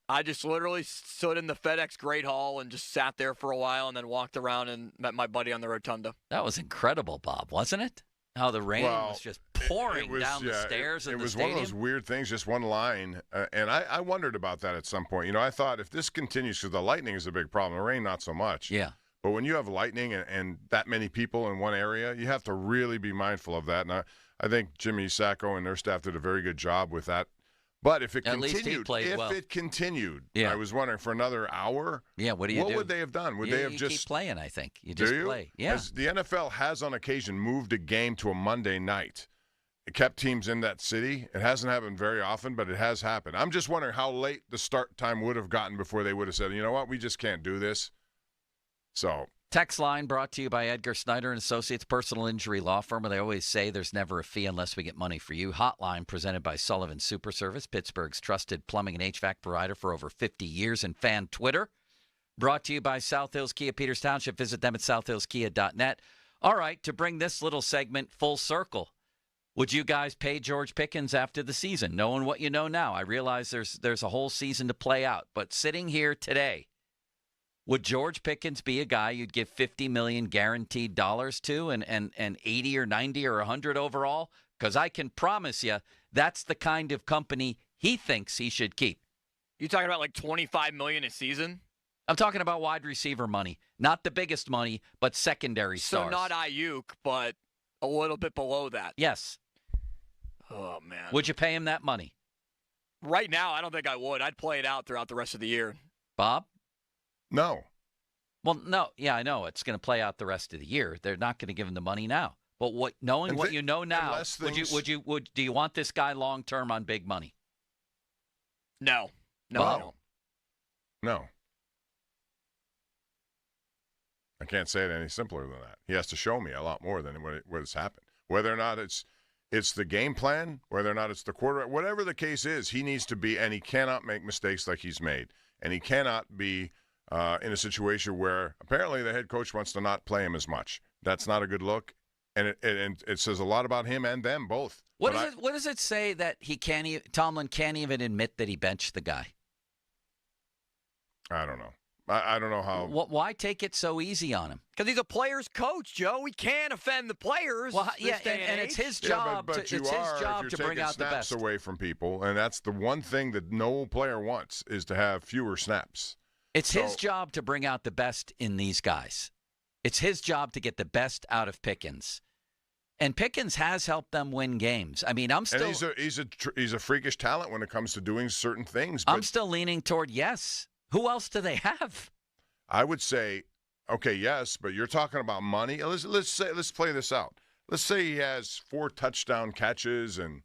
I just literally stood in the FedEx Great Hall and just sat there for a while and then walked around and met my buddy on the rotunda. That was incredible, Bob, wasn't it? How the rain was just pouring down the stairs in the stadium. It was one of those weird things, just one line. And I wondered about that at some point. I thought if this continues, because the lightning is a big problem, the rain not so much. Yeah. But when you have lightning and that many people in one area, you have to really be mindful of that. And I think Jimmy Sacco and their staff did a very good job with that. But if it continued, yeah. I was wondering, for another hour, what do you do? What would they have done? Would they have just keep playing? I think you just play. Yeah, as the NFL has on occasion moved a game to a Monday night. It kept teams in that city. It hasn't happened very often, but it has happened. I'm just wondering how late the start time would have gotten before they would have said, you know what, we just can't do this. So. Text line brought to you by Edgar Snyder and Associates Personal Injury Law Firm, where they always say there's never a fee unless we get money for you. Hotline presented by Sullivan Super Service, Pittsburgh's trusted plumbing and HVAC provider for over 50 years, and fan Twitter. Brought to you by South Hills Kia, Peters Township. Visit them at southhillskia.net. All right, to bring this little segment full circle, would you guys pay George Pickens after the season, knowing what you know now? I realize there's a whole season to play out, but sitting here today, would George Pickens be a guy you'd give $50 million guaranteed dollars to and 80 or 90 or 100 overall? Because I can promise you that's the kind of company he thinks he should keep. You talking about like $25 million a season? I'm talking about wide receiver money. Not the biggest money, but secondary stars. So not Ayuk, but a little bit below that. Yes. Oh, man. Would you pay him that money? Right now, I don't think I would. I'd play it out throughout the rest of the year. Bob? No. Well, no. Yeah, I know. It's going to play out the rest of the year. They're not going to give him the money now. But knowing what you know now, do you want this guy long term on big money? No. No, Bob? I don't. No. I can't say it any simpler than that. He has to show me a lot more than what has happened. Whether or not it's the game plan, whether or not it's the quarterback, whatever the case is, he needs to be, and he cannot make mistakes like he's made. And he cannot be in a situation where apparently the head coach wants to not play him as much. That's not a good look, and it says a lot about him and them both. What does it say that Tomlin can't even admit that he benched the guy? I don't know. I don't know how. Why take it so easy on him? Because he's a player's coach, Joe. We can't offend the players. Well, yeah, and it's his job. But it's his job to bring out the best. Snaps away from people, and that's the one thing that no player wants is to have fewer snaps. It's his job to bring out the best in these guys. It's his job to get the best out of Pickens. And Pickens has helped them win games. I mean, I'm still. And he's a freakish talent when it comes to doing certain things. I'm still leaning toward yes. Who else do they have? I would say, okay, yes, but you're talking about money. Let's play this out. let's say he has 4 touchdown catches and,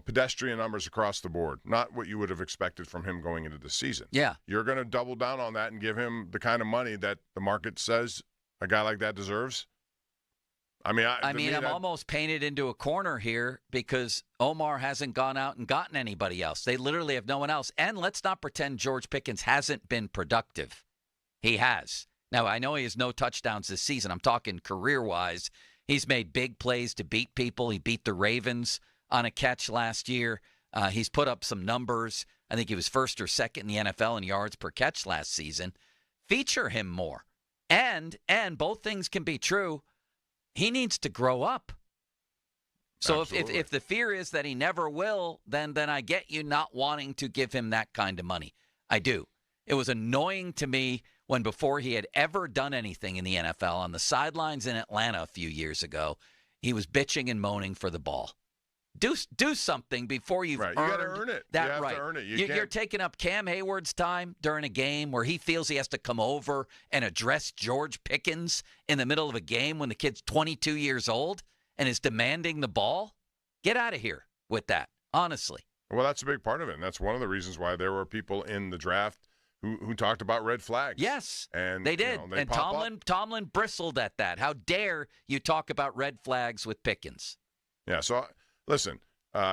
pedestrian numbers across the board. Not what you would have expected from him going into the season. Yeah. You're going to double down on that and give him the kind of money that the market says a guy like that deserves? I'm almost painted into a corner here because Omar hasn't gone out and gotten anybody else. They literally have no one else. And let's not pretend George Pickens hasn't been productive. He has. Now, I know he has no touchdowns this season. I'm talking career-wise. He's made big plays to beat people. He beat the Ravens on a catch last year. He's put up some numbers. I think he was first or second in the NFL in yards per catch last season. Feature him more. And both things can be true. He needs to grow up. So if the fear is that he never will, then I get you not wanting to give him that kind of money. I do. It was annoying to me when before he had ever done anything in the NFL on the sidelines in Atlanta a few years ago, he was bitching and moaning for the ball. Do something before you've earned you got to earn it. That you have right. to earn it. You're taking up Cam Hayward's time during a game where he feels he has to come over and address George Pickens in the middle of a game when the kid's 22 years old and is demanding the ball. Get out of here with that, honestly. Well, that's a big part of it, and that's one of the reasons why there were people in the draft who talked about red flags. Yes, and they did. They and Tomlin bristled at that. How dare you talk about red flags with Pickens? Yeah, so listen,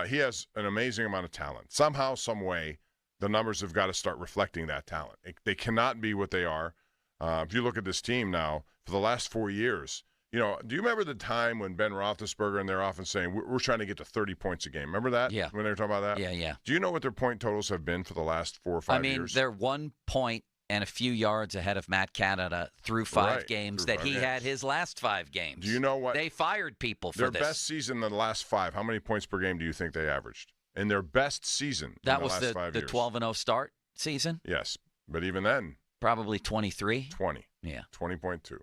he has an amazing amount of talent. Somehow, some way, the numbers have got to start reflecting that talent. They cannot be what they are. If you look at this team now, for the last 4 years, do you remember the time when Ben Roethlisberger and they're often saying, we're trying to get to 30 points a game? Remember that? Yeah. When they were talking about that? Yeah. Do you know what their point totals have been for the last 4 or 5 years? They're 1 point and a few yards ahead of Matt Canada through 5 games that he had his last 5 games. Do you know what? They fired people for their this. Best season in the last 5, how many points per game do you think they averaged? In their best season that in the was last 5 the years. 12-0 start season? Yes, but even then. Probably 23? 20. Yeah. 20.2.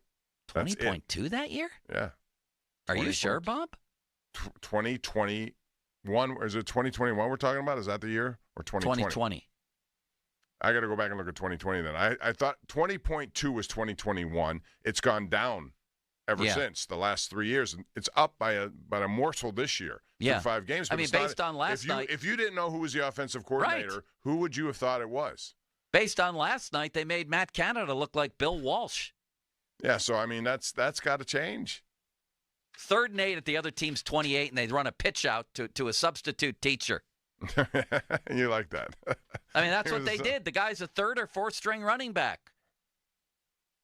20.2 that year? Yeah. Are you sure, Bob? 2021. Is it 2021 we're talking about? Is that the year? Or 2020? 2020. I got to go back and look at 2020 then. I thought 20.2 was 2021. It's gone down ever since the last 3 years. And it's up by a morsel this year through 5 games. But based on last night. If you didn't know who was the offensive coordinator, who would you have thought it was? Based on last night, they made Matt Canada look like Bill Walsh. Yeah, so, that's got to change. 3rd and 8 at the other team's 28, and they run a pitch out to a substitute teacher. You like that? That's what they did. The guy's a 3rd or 4th string running back.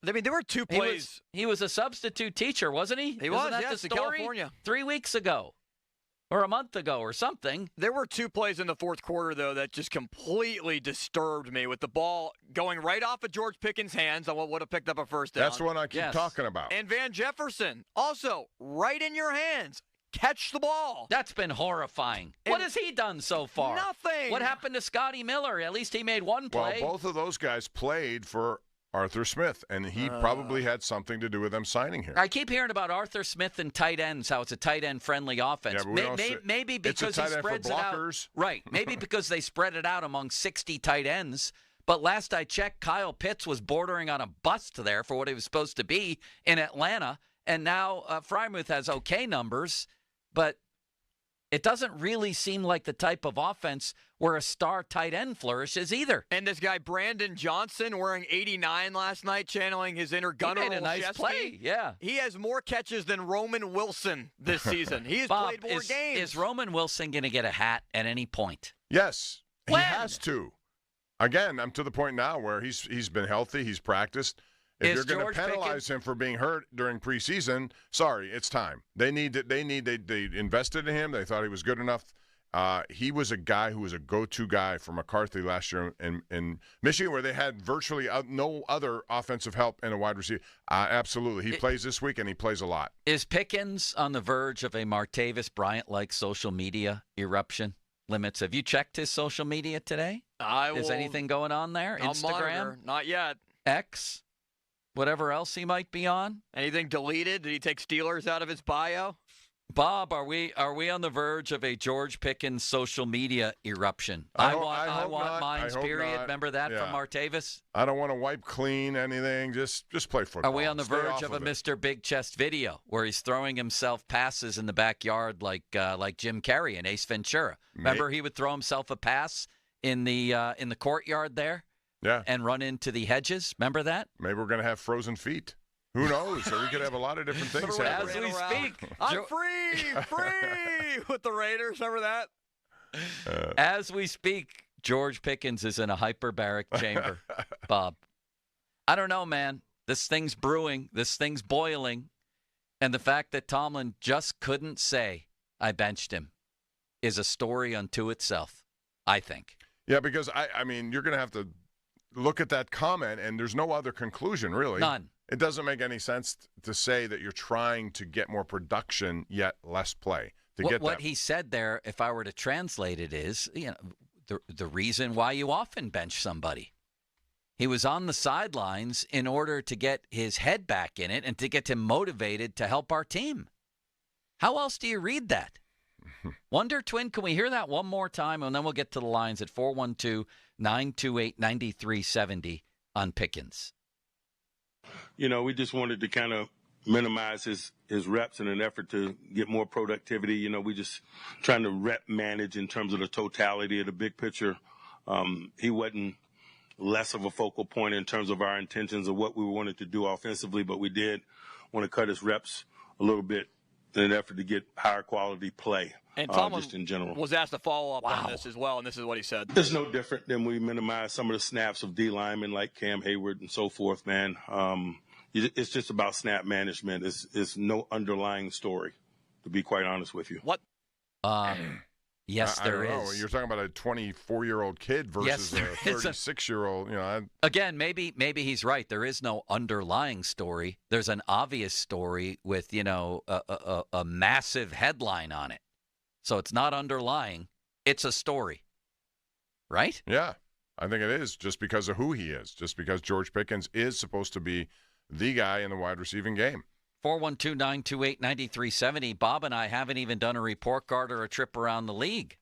There were 2 plays. He was a substitute teacher, wasn't he? He was, yes, in California. 3 weeks ago. Or a month ago or something. There were 2 plays in the 4th quarter, though, that just completely disturbed me with the ball going right off of George Pickens' hands on what would have picked up a first down. That's what I keep talking about. And Van Jefferson, also right in your hands. Catch the ball. That's been horrifying. What has he done so far? Nothing. What happened to Scotty Miller? At least he made 1 play. Well, both of those guys played for Arthur Smith, and he probably had something to do with them signing him. I keep hearing about Arthur Smith and tight ends, how it's a tight end friendly offense. Yeah, maybe because he spreads it out. Right. Maybe because they spread it out among 60 tight ends. But last I checked, Kyle Pitts was bordering on a bust there for what he was supposed to be in Atlanta. And now Freiermuth has okay numbers, but it doesn't really seem like the type of offense where a star tight end flourishes either. And this guy, Brandon Johnson, wearing 89 last night, channeling his inner Gunnar He made a nice play, yeah. He has more catches than Roman Wilson this season. He has Bob, played more games. Is Roman Wilson going to get a hat at any point? Yes. When? He has to. Again, I'm to the point now where he's been healthy, he's practiced. If you're going to penalize him for being hurt during preseason, sorry, it's time. They invested in him. They thought he was good enough. He was a guy who was a go-to guy for McCarthy last year in Michigan, where they had virtually no other offensive help in a wide receiver. Absolutely. He plays this week, and he plays a lot. Is Pickens on the verge of a Martavis Bryant-like social media eruption? Limits. Have you checked his social media today? Is anything going on there? I'll Instagram? monitor. Not yet. X? Whatever else he might be on? Anything deleted? Did he take Steelers out of his bio? Bob, are we on the verge of a George Pickens social media eruption? I want mines, period. Not. Remember that from Martavis? I don't want to wipe clean anything. Just play football. Are we on the Stay verge off of a it. Mr. Big Chest video where he's throwing himself passes in the backyard like Jim Carrey and Ace Ventura? Remember he would throw himself a pass in the courtyard there? Yeah. And run into the hedges? Remember that? Maybe we're going to have frozen feet. Who knows? So we could have a lot of different things happen. As we speak. I'm free with the Raiders. Remember that? As we speak, George Pickens is in a hyperbaric chamber, Bob. I don't know, man. This thing's brewing. This thing's boiling. And the fact that Tomlin just couldn't say, I benched him, is a story unto itself, I think. Yeah, because, I mean, you're going to have to look at that comment, and there's no other conclusion, really. None. It doesn't make any sense to say that you're trying to get more production yet less play. What he said there, if I were to translate it, is the reason why you often bench somebody. He was on the sidelines in order to get his head back in it and to get him motivated to help our team. How else do you read that? Wonder Twin, can we hear that one more time? And then we'll get to the lines at 412-928-9370 on Pickens. We just wanted to kind of minimize his reps in an effort to get more productivity. We just trying to rep manage in terms of the totality of the big picture. He wasn't less of a focal point in terms of our intentions of what we wanted to do offensively, but we did want to cut his reps a little bit in an effort to get higher quality play. And Tomlin just in general was asked to follow up on this as well, and this is what he said. It's no different than we minimize some of the snaps of D linemen like Cam Hayward and so forth, man. It's just about snap management. It's no underlying story, to be quite honest with you. What? Yes, there know. is. You're talking about a 24-year-old kid versus a 36-year-old. Again, maybe he's right. There is no underlying story. There's an obvious story with a massive headline on it. So it's not underlying. It's a story, right? Yeah, I think it is just because of who he is. Just because George Pickens is supposed to be the guy in the wide receiving game. 412-928-9370. Bob and I haven't even done a report card or a trip around the league.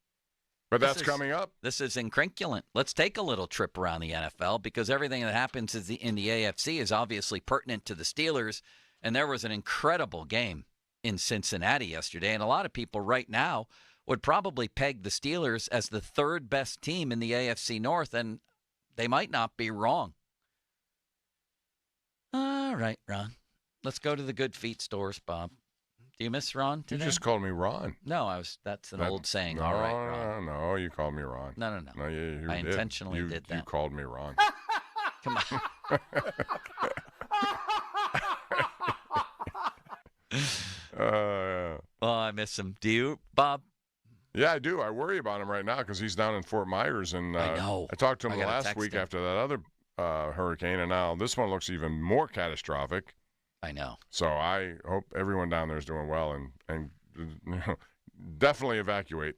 But that's coming up. This is incrinculant. Let's take a little trip around the NFL because everything that happens in the AFC is obviously pertinent to the Steelers. And there was an incredible game in Cincinnati yesterday. And a lot of people right now would probably peg the Steelers as the third best team in the AFC North. And they might not be wrong. All right, Ron. Let's go to the Good Feet stores, Bob. Do you miss Ron today? You just called me Ron. No, that's an old saying. No, all right, Ron. No, you called me Ron. No. You I intentionally did that. You called me Ron. Come on. Well, I miss him. Do you, Bob? Yeah, I do. I worry about him right now because he's down in Fort Myers. And I know. I talked to him last week after that other hurricane, and now this one looks even more catastrophic. I know. So I hope everyone down there is doing well and definitely evacuate.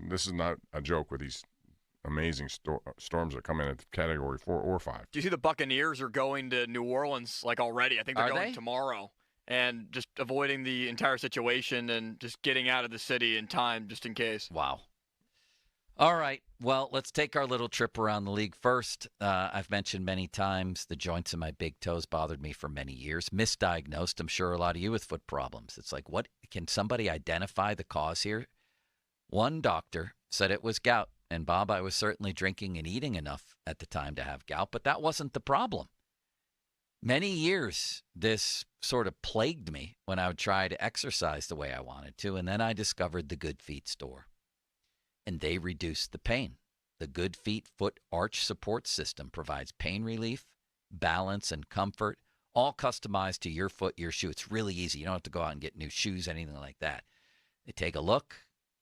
This is not a joke with these amazing storms that come in at Category 4 or 5. Do you see the Buccaneers are going to New Orleans already? I think they're going tomorrow. And just avoiding the entire situation and just getting out of the city in time just in case. Wow. All right. Well, let's take our little trip around the league first. I've mentioned many times the joints in my big toes bothered me for many years. Misdiagnosed. I'm sure a lot of you with foot problems. It's like, what can somebody identify the cause here? One doctor said it was gout. And Bob, I was certainly drinking and eating enough at the time to have gout, but that wasn't the problem. Many years, this sort of plagued me when I would try to exercise the way I wanted to, and then I discovered the Good Feet store. And they reduced the pain. The Good Feet foot arch support system provides pain relief, balance, and comfort, all customized to your foot, your shoe. It's really easy. You don't have to go out and get new shoes, anything like that. They take a look,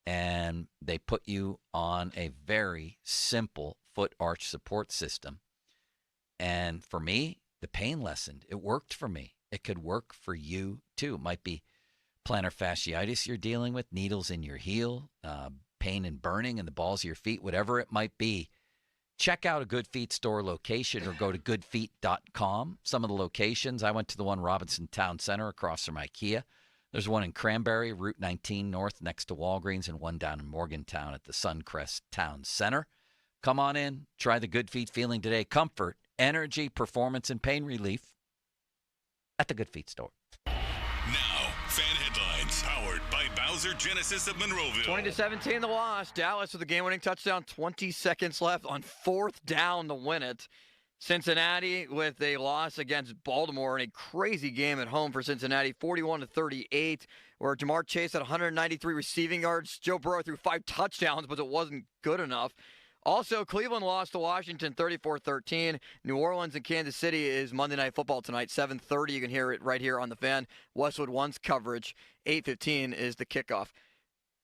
and they put you on a very simple foot arch support system. And for me, the pain lessened. It worked for me. It could work for you, too. It might be plantar fasciitis you're dealing with, needles in your heel, pain and burning in the balls of your feet, whatever it might be. Check out a Good Feet store location or go to goodfeet.com. Some of the locations, I went to the one Robinson Town Center across from IKEA. There's one in Cranberry, Route 19 North next to Walgreens, and one down in Morgantown at the Suncrest Town Center. Come on in. Try the Good Feet feeling today. Comfort, energy, performance, and pain relief at the Good Feet store. Now, fan headlines powered by Bowser Genesis of Monroeville. 20-17 the loss. Dallas with a game-winning touchdown, 20 seconds left on 4th down to win it. Cincinnati with a loss against Baltimore in a crazy game at home for Cincinnati, 41-38, where Jamar Chase had 193 receiving yards. Joe Burrow threw 5 touchdowns, but it wasn't good enough. Also, Cleveland lost to Washington 34-13. New Orleans and Kansas City is Monday Night Football tonight, 7:30. You can hear it right here on the Fan. Westwood One's coverage, 8:15 is the kickoff.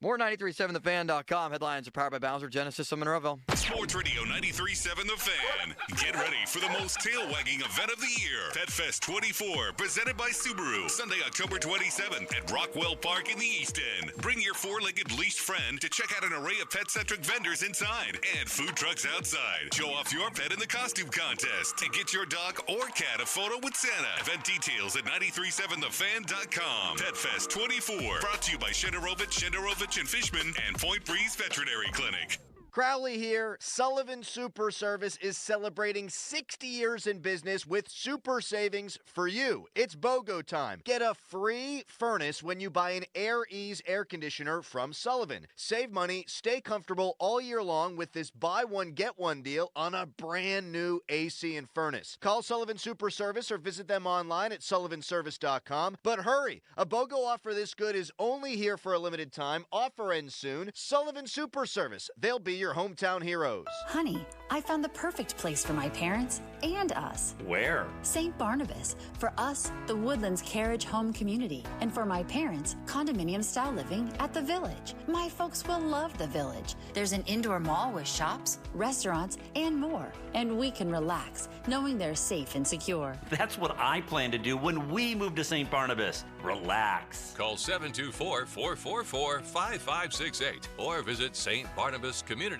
More 937thefan.com. Headlines are powered by Bowser Genesis of Monroeville. Sports Radio 93.7 The Fan. Get ready for the most tail-wagging event of the year. Pet Fest 24, presented by Subaru. Sunday, October 27th at Rockwell Park in the East End. Bring your four-legged leashed friend to check out an array of pet-centric vendors inside and food trucks outside. Show off your pet in the costume contest and get your dog or cat a photo with Santa. Event details at 937thefan.com. Pet Fest 24, brought to you by Shenderovich and Fishman and Point Breeze Veterinary Clinic. Crowley here. Sullivan Super Service is celebrating 60 years in business with super savings for you. It's BOGO time. Get a free furnace when you buy an Air Ease air conditioner from Sullivan. Save money, stay comfortable all year long with this buy one, get one deal on a brand new AC and furnace. Call Sullivan Super Service or visit them online at sullivanservice.com. But hurry, a BOGO offer this good is only here for a limited time. Offer ends soon. Sullivan Super Service. They'll be your hometown heroes. Honey, I found the perfect place for my parents and us. Where? St. Barnabas. For us, the Woodlands Carriage Home Community. And for my parents, condominium-style living at the Village. My folks will love the Village. There's an indoor mall with shops, restaurants, and more. And we can relax, knowing they're safe and secure. That's what I plan to do when we move to St. Barnabas. Relax. Call 724-444-5568 or visit stbarnabascommunities.com.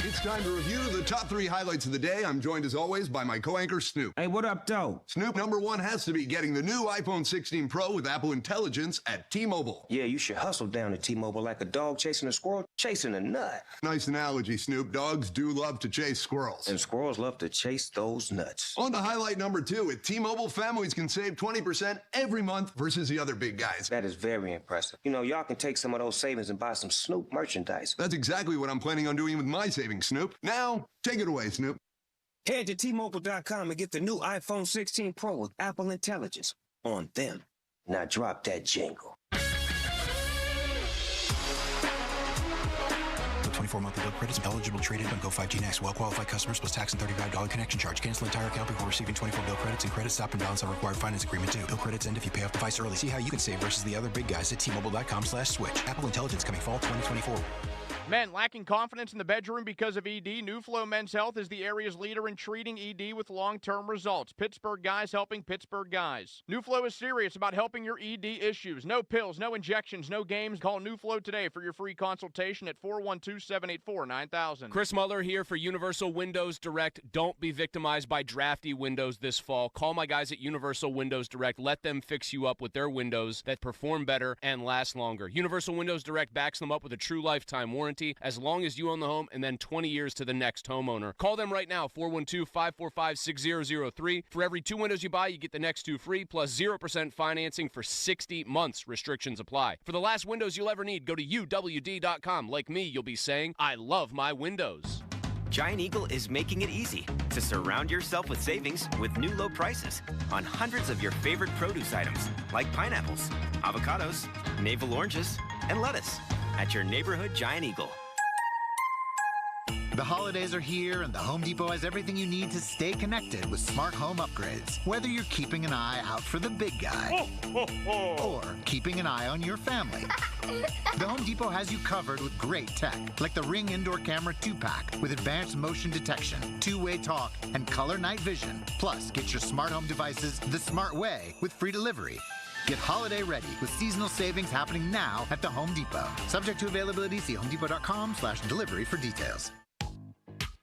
It's time to review the top 3 highlights of the day. I'm joined as always by my co-anchor Snoop. Hey, what up, though? Snoop, number 1 has to be getting the new iPhone 16 Pro with Apple Intelligence at T-Mobile. Yeah, you should hustle down to T-Mobile like a dog chasing a squirrel chasing a nut. Nice analogy, Snoop. Dogs do love to chase squirrels. And squirrels love to chase those nuts. On to highlight number 2. At T-Mobile, families can save 20% every month versus the other big guys. That is very impressive. You know, y'all can take some of those savings and buy some Snoop merchandise. That's exactly what I'm planning on doing with my savings, Snoop. Now, take it away, Snoop. Head to T-Mobile.com and get the new iPhone 16 Pro with Apple Intelligence on them. Now drop that jingle. 24 monthly bill credits eligible trade-in on Go 5G Next. Well-qualified customers plus tax and $35 connection charge. Cancel entire account before receiving 24 bill credits and credits stop and balance on required finance agreement due. Bill credits end if you pay off device early. See how you can save versus the other big guys at T-Mobile.com/switch. Apple Intelligence coming fall 2024. Men lacking confidence in the bedroom because of ED? NuFlow Men's Health is the area's leader in treating ED with long-term results. Pittsburgh guys helping Pittsburgh guys. NuFlow is serious about helping your ED issues. No pills, no injections, no games. Call NuFlow today for your free consultation at 412-784-9000. Chris Muller here for Universal Windows Direct. Don't be victimized by drafty windows this fall. Call my guys at Universal Windows Direct. Let them fix you up with their windows that perform better and last longer. Universal Windows Direct backs them up with a true lifetime warranty as long as you own the home and then 20 years to the next homeowner. Call them right now, 412-545-6003. For every 2 windows you buy, you get the next 2 free, plus 0% financing for 60 months. Restrictions apply. For the last windows you'll ever need, go to uwd.com. Like me, you'll be saying, I love my windows. Giant Eagle is making it easy to surround yourself with savings with new low prices on hundreds of your favorite produce items like pineapples, avocados, navel oranges, and lettuce at your neighborhood Giant Eagle. The holidays are here, and the Home Depot has everything you need to stay connected with smart home upgrades. Whether you're keeping an eye out for the big guy or keeping an eye on your family, the Home Depot has you covered with great tech, like the Ring Indoor Camera 2-pack with advanced motion detection, two-way talk, and color night vision. Plus, get your smart home devices the smart way with free delivery. Get holiday ready with seasonal savings happening now at the Home Depot. Subject to availability, see homedepot.com/delivery for details.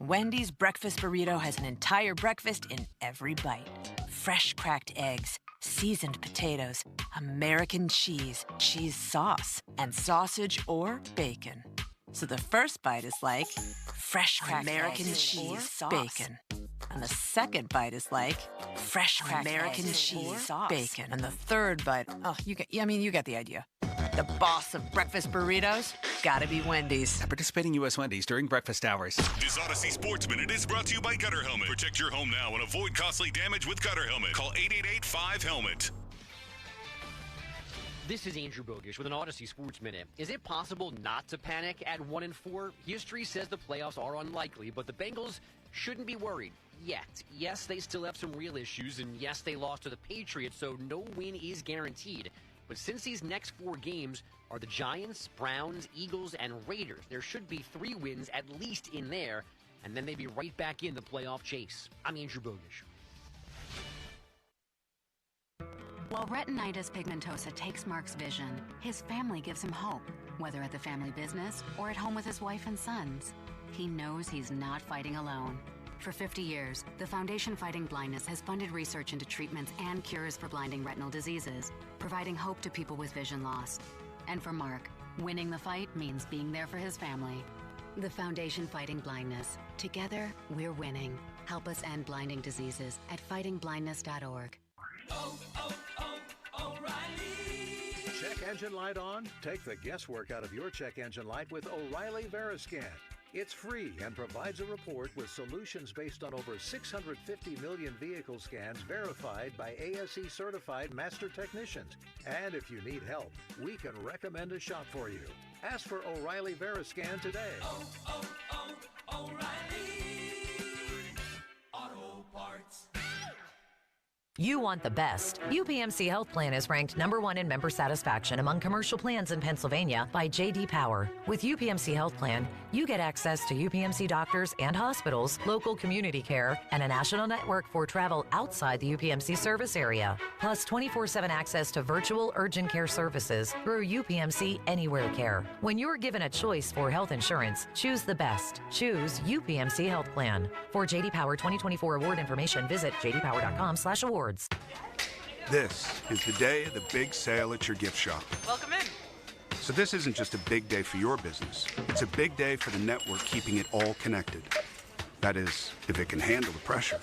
Wendy's breakfast burrito has an entire breakfast in every bite. Fresh cracked eggs, seasoned potatoes, American cheese, cheese sauce, and sausage or bacon. So the first bite is like fresh American cheese, bacon. And the second bite is like fresh American cheese, bacon. And the third bite, you get the idea. The boss of breakfast burritos, gotta be Wendy's. At participating U.S. Wendy's during breakfast hours. This Odyssey Sports Minute is brought to you by Gutter Helmet. Protect your home now and avoid costly damage with Gutter Helmet. Call 888-5HELMET. This is Andrew Bogish with an Odyssey Sports Minute. Is it possible not to panic at 1-4? History says the playoffs are unlikely, but the Bengals shouldn't be worried yet. Yes, they still have some real issues, and yes, they lost to the Patriots, so no win is guaranteed. But since these next 4 games are the Giants, Browns, Eagles, and Raiders, there should be 3 wins at least in there, and then they'd be right back in the playoff chase. I'm Andrew Bogish. While retinitis pigmentosa takes Mark's vision, his family gives him hope, whether at the family business or at home with his wife and sons. He knows he's not fighting alone. For 50 years, the Foundation Fighting Blindness has funded research into treatments and cures for blinding retinal diseases, providing hope to people with vision loss. And for Mark, winning the fight means being there for his family. The Foundation Fighting Blindness. Together, we're winning. Help us end blinding diseases at fightingblindness.org. Check engine light on? Take the guesswork out of your check engine light with O'Reilly Veriscan. It's free and provides a report with solutions based on over 650 million vehicle scans verified by ASE certified master technicians. And if you need help, we can recommend a shop for you. Ask for O'Reilly Veriscan today. O'Reilly Auto Parts. You want the best. UPMC Health Plan is ranked #1 in member satisfaction among commercial plans in Pennsylvania by J.D. Power. With UPMC Health Plan, you get access to UPMC doctors and hospitals, local community care, and a national network for travel outside the UPMC service area. Plus 24/7 access to virtual urgent care services through UPMC Anywhere Care. When you're given a choice for health insurance, choose the best. Choose UPMC Health Plan. For J.D. Power 2024 award information, visit jdpower.com/awards. This is the day of the big sale at your gift shop. Welcome in. So this isn't just a big day for your business. It's a big day for the network keeping it all connected. That is, if it can handle the pressure.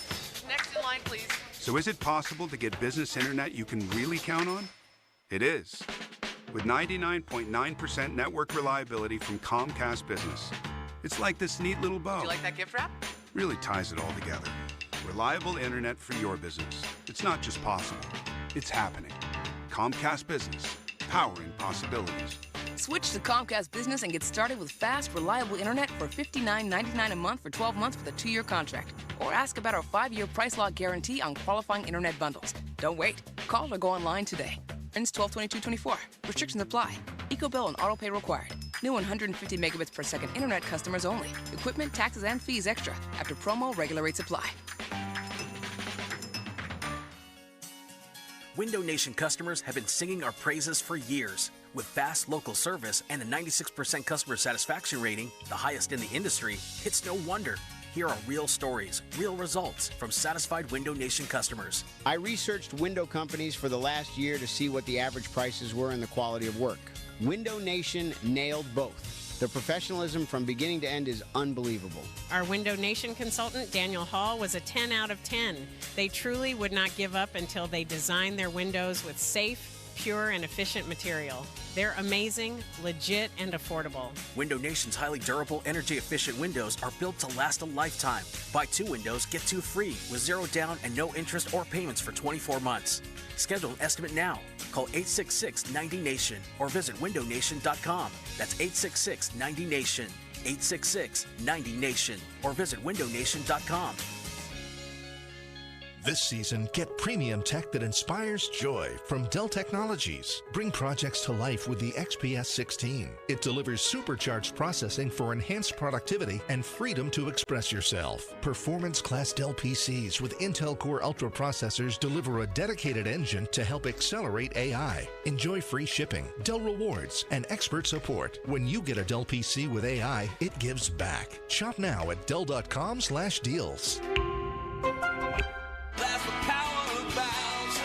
Next in line, please. So is it possible to get business internet you can really count on? It is. With 99.9% network reliability from Comcast Business. It's like this neat little bow. Do you like that gift wrap? Really ties it all together. Reliable internet for your business. It's not just possible, it's happening. Comcast Business, powering possibilities. Switch to Comcast Business and get started with fast, reliable internet for $59.99 a month for 12 months with a 2-year contract. Or ask about our 5-year price lock guarantee on qualifying internet bundles. Don't wait. Call or go online today. Ends 12/22/24. Restrictions apply. EcoBill and autopay required. New 150 megabits per second internet customers only. Equipment, taxes, and fees extra. After promo, regular rates apply. Window Nation customers have been singing our praises for years. With fast local service and a 96% customer satisfaction rating, the highest in the industry, it's no wonder. Here are real stories, real results from satisfied Window Nation customers. I researched window companies for the last year to see what the average prices were and the quality of work. Window Nation nailed both. Their professionalism from beginning to end is unbelievable. Our Window Nation consultant, Daniel Hall, was a 10 out of 10. They truly would not give up until they designed their windows with safe, pure, and efficient material. They're amazing, legit, and affordable. Window Nation's highly durable, energy-efficient windows are built to last a lifetime. Buy 2 windows, get 2 free with 0 down and no interest or payments for 24 months. Schedule an estimate now. Call 866-90-NATION or visit windownation.com. That's 866-90-NATION. 866-90-NATION or visit windownation.com. This season, get premium tech that inspires joy from Dell Technologies. Bring projects to life with the XPS 16. It delivers supercharged processing for enhanced productivity and freedom to express yourself. Performance-class Dell PCs with Intel Core Ultra processors deliver a dedicated engine to help accelerate AI. Enjoy free shipping, Dell rewards, and expert support. When you get a Dell PC with AI, it gives back. Shop now at Dell.com/deals. That's the power of Bowser.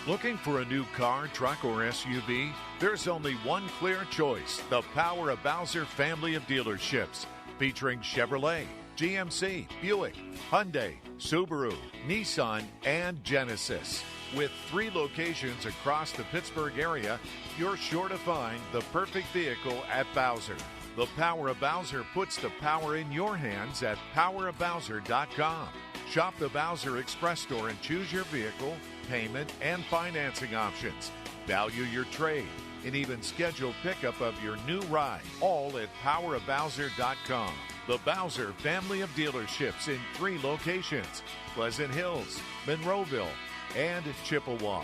Looking for a new car, truck, or SUV? There's only one clear choice, the Power of Bowser family of dealerships, featuring Chevrolet, GMC, Buick, Hyundai, Subaru, Nissan, and Genesis. With 3 locations across the Pittsburgh area, you're sure to find the perfect vehicle at Bowser. The Power of Bowser puts the power in your hands at powerofbowser.com. Shop the Bowser Express store and choose your vehicle, payment, and financing options. Value your trade and even schedule pickup of your new ride, all at powerofbowser.com. The Bowser family of dealerships in 3 locations, Pleasant Hills, Monroeville, and Chippewa.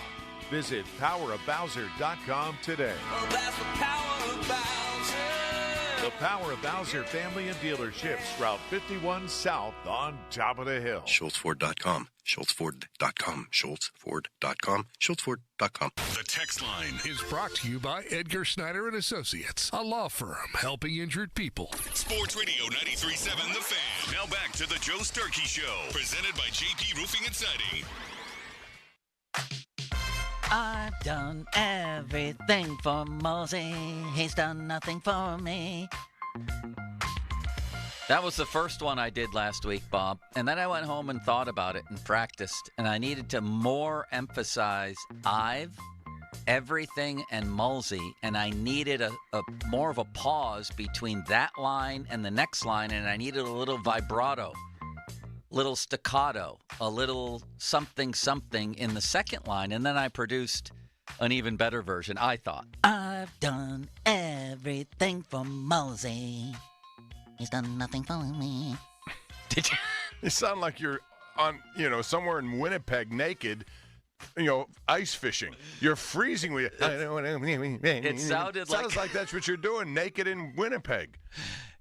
Visit powerofbowser.com today. Oh, that's the power of Bowser. The Power of Bowser family of dealerships, Route 51 South on top of the hill. SchultzFord.com. SchultzFord.com. SchultzFord.com. SchultzFord.com. The text line is brought to you by Edgar Snyder and Associates, a law firm helping injured people. Sports Radio 93.7 The Fan. Now back to the Joe Sturkey Show, presented by JP Roofing and Siding. I've done everything for Mosey. He's done nothing for me. That was the first one I did last week, Bob. And then I went home and thought about it and practiced. And I needed to more emphasize I've, everything, and Mulsey. And I needed a more of a pause between that line and the next line. And I needed a little vibrato, little staccato, a little something in the second line. And then I produced an even better version, I thought. I've done everything for Mosey. He's done nothing for me. Did you? You sound like you're on, somewhere in Winnipeg naked, ice fishing. You're freezing. It sounds like that's what you're doing, naked in Winnipeg.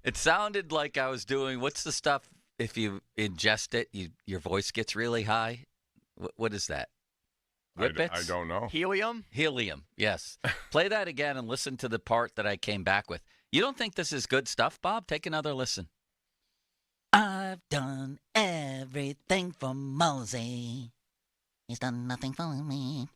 It sounded like I was doing, what's the stuff, if you ingest it, your voice gets really high? What is that? Whippets? I don't know. Helium, yes. Play that again and listen to the part that I came back with. You don't think this is good stuff, Bob? Take another listen. I've done everything for Mosey. He's done nothing for me.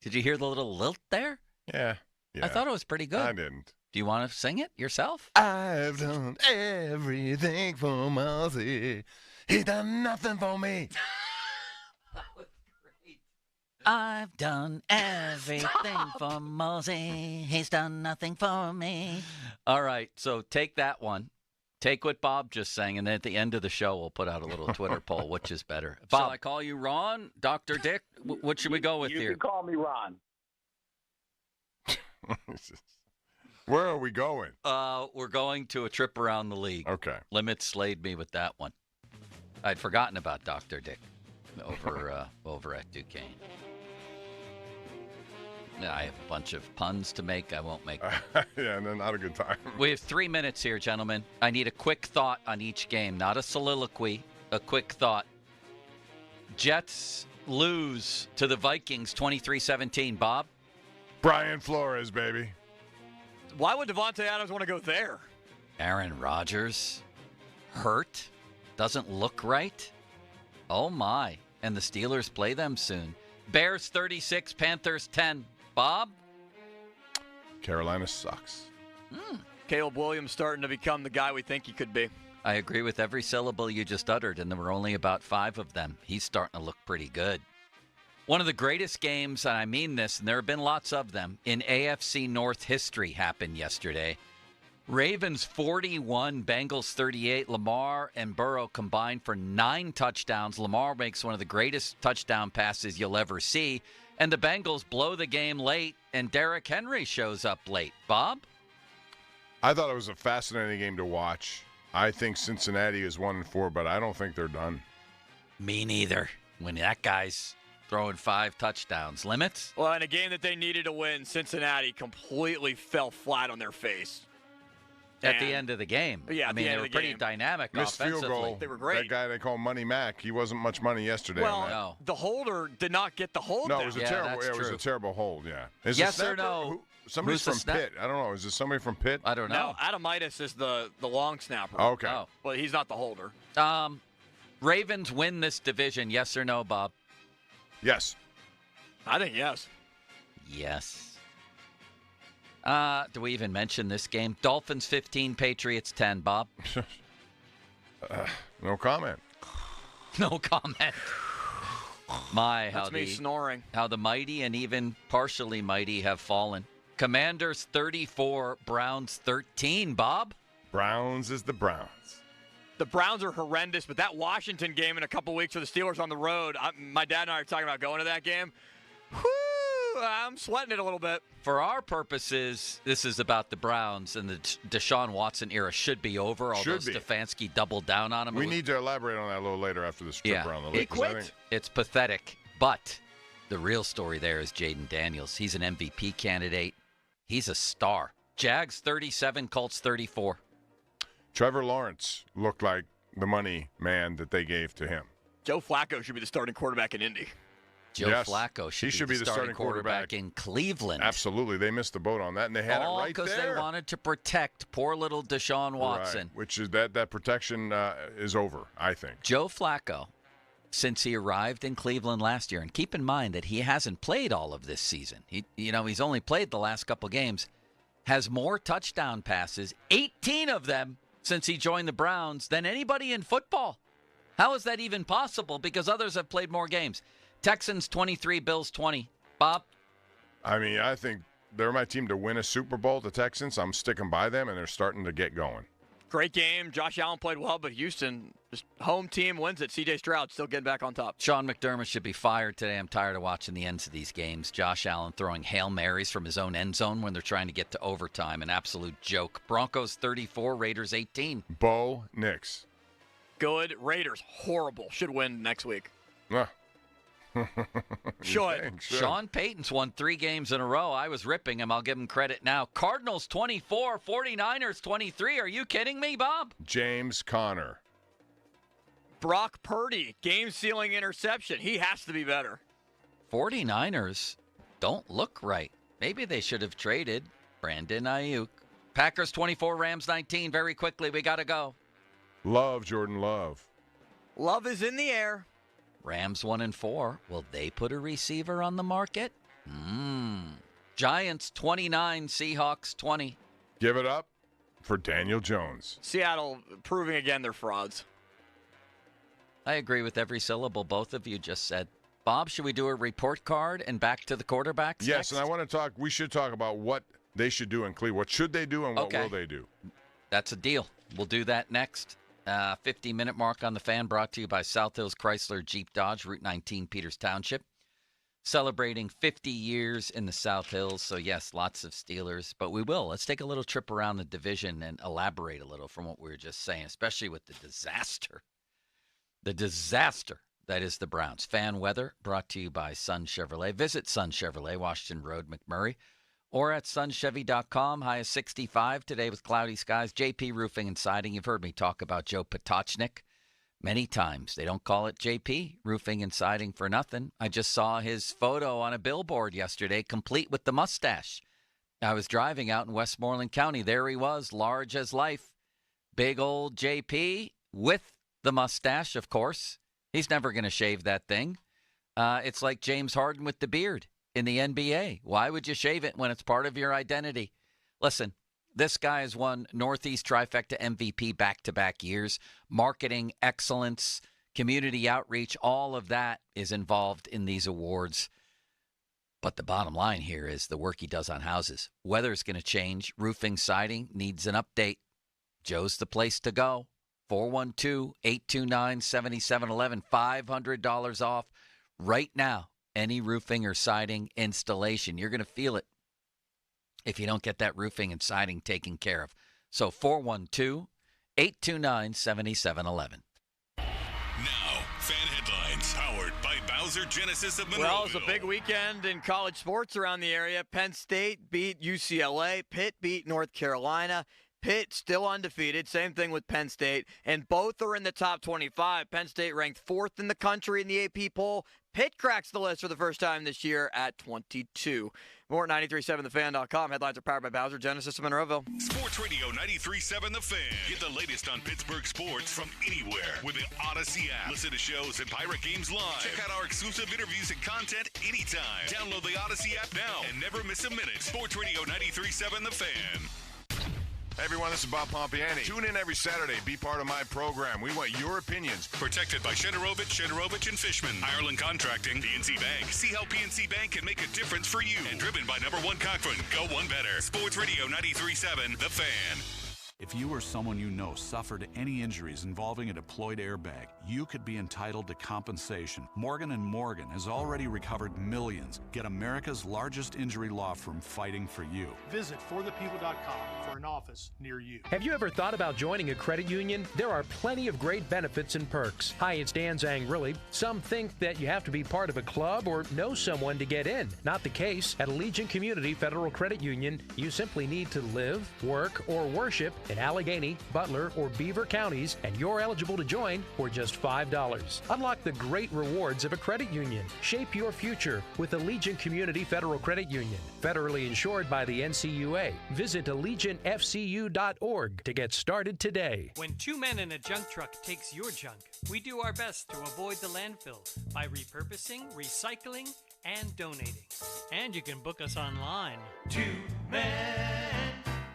Did you hear the little lilt there? Yeah. I thought it was pretty good. I didn't. Do you want to sing it yourself? I've done everything for Mosey. He's done nothing for me. I've done everything for Mosey. He's done nothing for me. All right, so take that one. Take what Bob just sang, and then at the end of the show, we'll put out a little Twitter poll. Which is better? Bob, shall I call you Ron? Dr. Dick? What should we go with here? You can call me Ron. Where are we going? We're going to a trip around the league. Okay. Limits slayed me with that one. I'd forgotten about Dr. Dick over at Duquesne. I have a bunch of puns to make. I won't make them. Yeah, no, not a good time. We have 3 minutes here, gentlemen. I need a quick thought on each game, not a soliloquy, a quick thought. Jets lose to the Vikings 23-17. Bob? Brian Flores, baby. Why would Devontae Adams want to go there? Aaron Rodgers hurt? Doesn't look right? Oh, my. And the Steelers play them soon. Bears 36, Panthers 10. Bob? Carolina sucks. Caleb Williams starting to become the guy we think he could be. I agree with every syllable you just uttered, and there were only about 5 of them. He's starting to look pretty good. One of the greatest games, and I mean this, and there have been lots of them, in AFC North history happened yesterday. Ravens 41, Bengals 38. Lamar and Burrow combined for 9 touchdowns. Lamar makes one of the greatest touchdown passes you'll ever see. And the Bengals blow the game late, and Derrick Henry shows up late. Bob? I thought it was a fascinating game to watch. I think Cincinnati is 1-4, but I don't think they're done. Me neither. When that guy's throwing 5 touchdowns. Limits? Well, in a game that they needed to win, Cincinnati completely fell flat on their face. At the end of the game. Yeah, I mean, they were pretty dynamic Missed offensively. field goal. They were great. That guy they call Money Mac, he wasn't much money yesterday. Well, the holder did not get the hold. No, down. it was a terrible. It was a terrible hold. Yeah. Is yes the or no? Somebody's Who's from Pitt. I don't know. Is this somebody from Pitt? I don't know. No, Adamitis is the long snapper. Okay. Oh. Well, he's not the holder. Ravens win this division. Yes or no, Bob? Yes. I think yes. Yes. Do we even mention this game? Dolphins 15, Patriots 10, Bob? No comment. No comment. My, That's me snoring. How the mighty and even partially mighty have fallen. Commanders 34, Browns 13, Bob? Browns is the Browns. The Browns are horrendous, but that Washington game in a couple weeks for the Steelers on the road, my dad and I are talking about going to that game. Whew, I'm sweating it a little bit. For our purposes, this is about the Browns, and the Deshaun Watson era should be over, although Stefanski doubled down on him. We need to elaborate on that a little later after this trip around the league. It's pathetic, but the real story there is Jaden Daniels. He's an MVP candidate. He's a star. Jags 37, Colts 34. Trevor Lawrence looked like the money man that they gave to him. Joe Flacco should be the starting quarterback in Indy. Joe Flacco should be the starting quarterback in Cleveland. Absolutely. They missed the boat on that, and they had it right there. All because they wanted to protect poor little Deshaun Watson. Right. Which is that protection is over, I think. Joe Flacco, since he arrived in Cleveland last year, and keep in mind that he hasn't played all of this season. He's only played the last couple games, has more touchdown passes, 18 of them, since he joined the Browns than anybody in football. How is that even possible? Because others have played more games. Texans 23, Bills 20. Bob? I mean, I think they're my team to win a Super Bowl, the Texans. I'm sticking by them, and they're starting to get going. Great game. Josh Allen played well, but Houston, just home team wins it. C.J. Stroud still getting back on top. Sean McDermott should be fired today. I'm tired of watching the ends of these games. Josh Allen throwing Hail Marys from his own end zone when they're trying to get to overtime. An absolute joke. Broncos 34, Raiders 18. Bo Nix. Good. Raiders, horrible. Should win next week. Should. Sean Payton's won 3 games in a row. I was ripping him. I'll give him credit now. Cardinals 24, 49ers 23. Are you kidding me, Bob? James Conner. Brock Purdy, game-sealing interception. He has to be better. 49ers don't look right. Maybe they should have traded Brandon Ayuk. Packers 24, Rams 19. Very quickly, we got to go. Love, Jordan Love. Love is in the air. Rams 1-4. Will they put a receiver on the market? Giants 29, Seahawks 20. Give it up for Daniel Jones. Seattle proving again they're frauds. I agree with every syllable both of you just said. Bob, should we do a report card and back to the quarterbacks? Yes, next? And I want to talk. We should talk about what they should do in Cleveland. What should they do and what will they do? That's a deal. We'll do that next. 50-minute mark on the Fan, brought to you by South Hills Chrysler Jeep Dodge, Route 19, Peters Township. Celebrating 50 years in the South Hills. So, yes, lots of Steelers. But we will. Let's take a little trip around the division and elaborate a little from what we were just saying, especially with the disaster. The disaster that is the Browns. Fan weather brought to you by Sun Chevrolet. Visit Sun Chevrolet, Washington Road, McMurray, or at sunchevy.com. High of 65 today with cloudy skies. JP Roofing and Siding. You've heard me talk about Joe Potochnik many times. They don't call it JP Roofing and Siding for nothing. I just saw his photo on a billboard yesterday, complete with the mustache. I was driving out in Westmoreland County. There he was, large as life. Big old JP with the mustache, of course. He's never going to shave that thing. It's like James Harden with the beard in the NBA. Why would you shave it when it's part of your identity? Listen, this guy has won Northeast Trifecta MVP back-to-back years. Marketing, excellence, community outreach, all of that is involved in these awards. But the bottom line here is the work he does on houses. Weather's going to change. Roofing, siding needs an update. Joe's the place to go. 412-829-7711. $500 off right now. Any roofing or siding installation. You're going to feel it if you don't get that roofing and siding taken care of. So 412-829-7711. Now, fan headlines powered by Bowser Genesis of Monroeville. Well, it's a big weekend in college sports around the area. Penn State beat UCLA. Pitt beat North Carolina. Pitt still undefeated. Same thing with Penn State. And both are in the top 25. Penn State ranked 4th in the country in the AP poll. Pitt cracks the list for the first time this year at 22. More at 937thefan.com. Headlines are powered by Bowser Genesis of Monroeville. Sports Radio 93.7 The Fan. Get the latest on Pittsburgh sports from anywhere with the Odyssey app. Listen to shows and Pirate Games live. Check out our exclusive interviews and content anytime. Download the Odyssey app now and never miss a minute. Sports Radio 93.7 The Fan. Hey everyone, this is Bob Pompiani. Tune in every Saturday. Be part of my program. We want your opinions. Protected by Shederovich and Fishman. Ireland Contracting. PNC Bank. See how PNC Bank can make a difference for you. And driven by number 1 Cochran. Go one better. Sports Radio 93.7 The Fan. If you or someone you know suffered any injuries involving a deployed airbag, you could be entitled to compensation. Morgan & Morgan has already recovered millions. Get America's largest injury law firm fighting for you. Visit forthepeople.com for an office near you. Have you ever thought about joining a credit union? There are plenty of great benefits and perks. Hi, it's Dan Zangrilli. Some think that you have to be part of a club or know someone to get in. Not the case. At Allegiant Community Federal Credit Union, you simply need to live, work, or worship in Allegheny, Butler, or Beaver counties, and you're eligible to join for just $5. Unlock the great rewards of a credit union. Shape your future with Allegiant Community Federal Credit Union. Federally insured by the NCUA. Visit AllegiantFCU.org to get started today. When 2 men in a junk truck takes your junk, we do our best to avoid the landfill by repurposing, recycling, and donating. And you can book us online. 2 men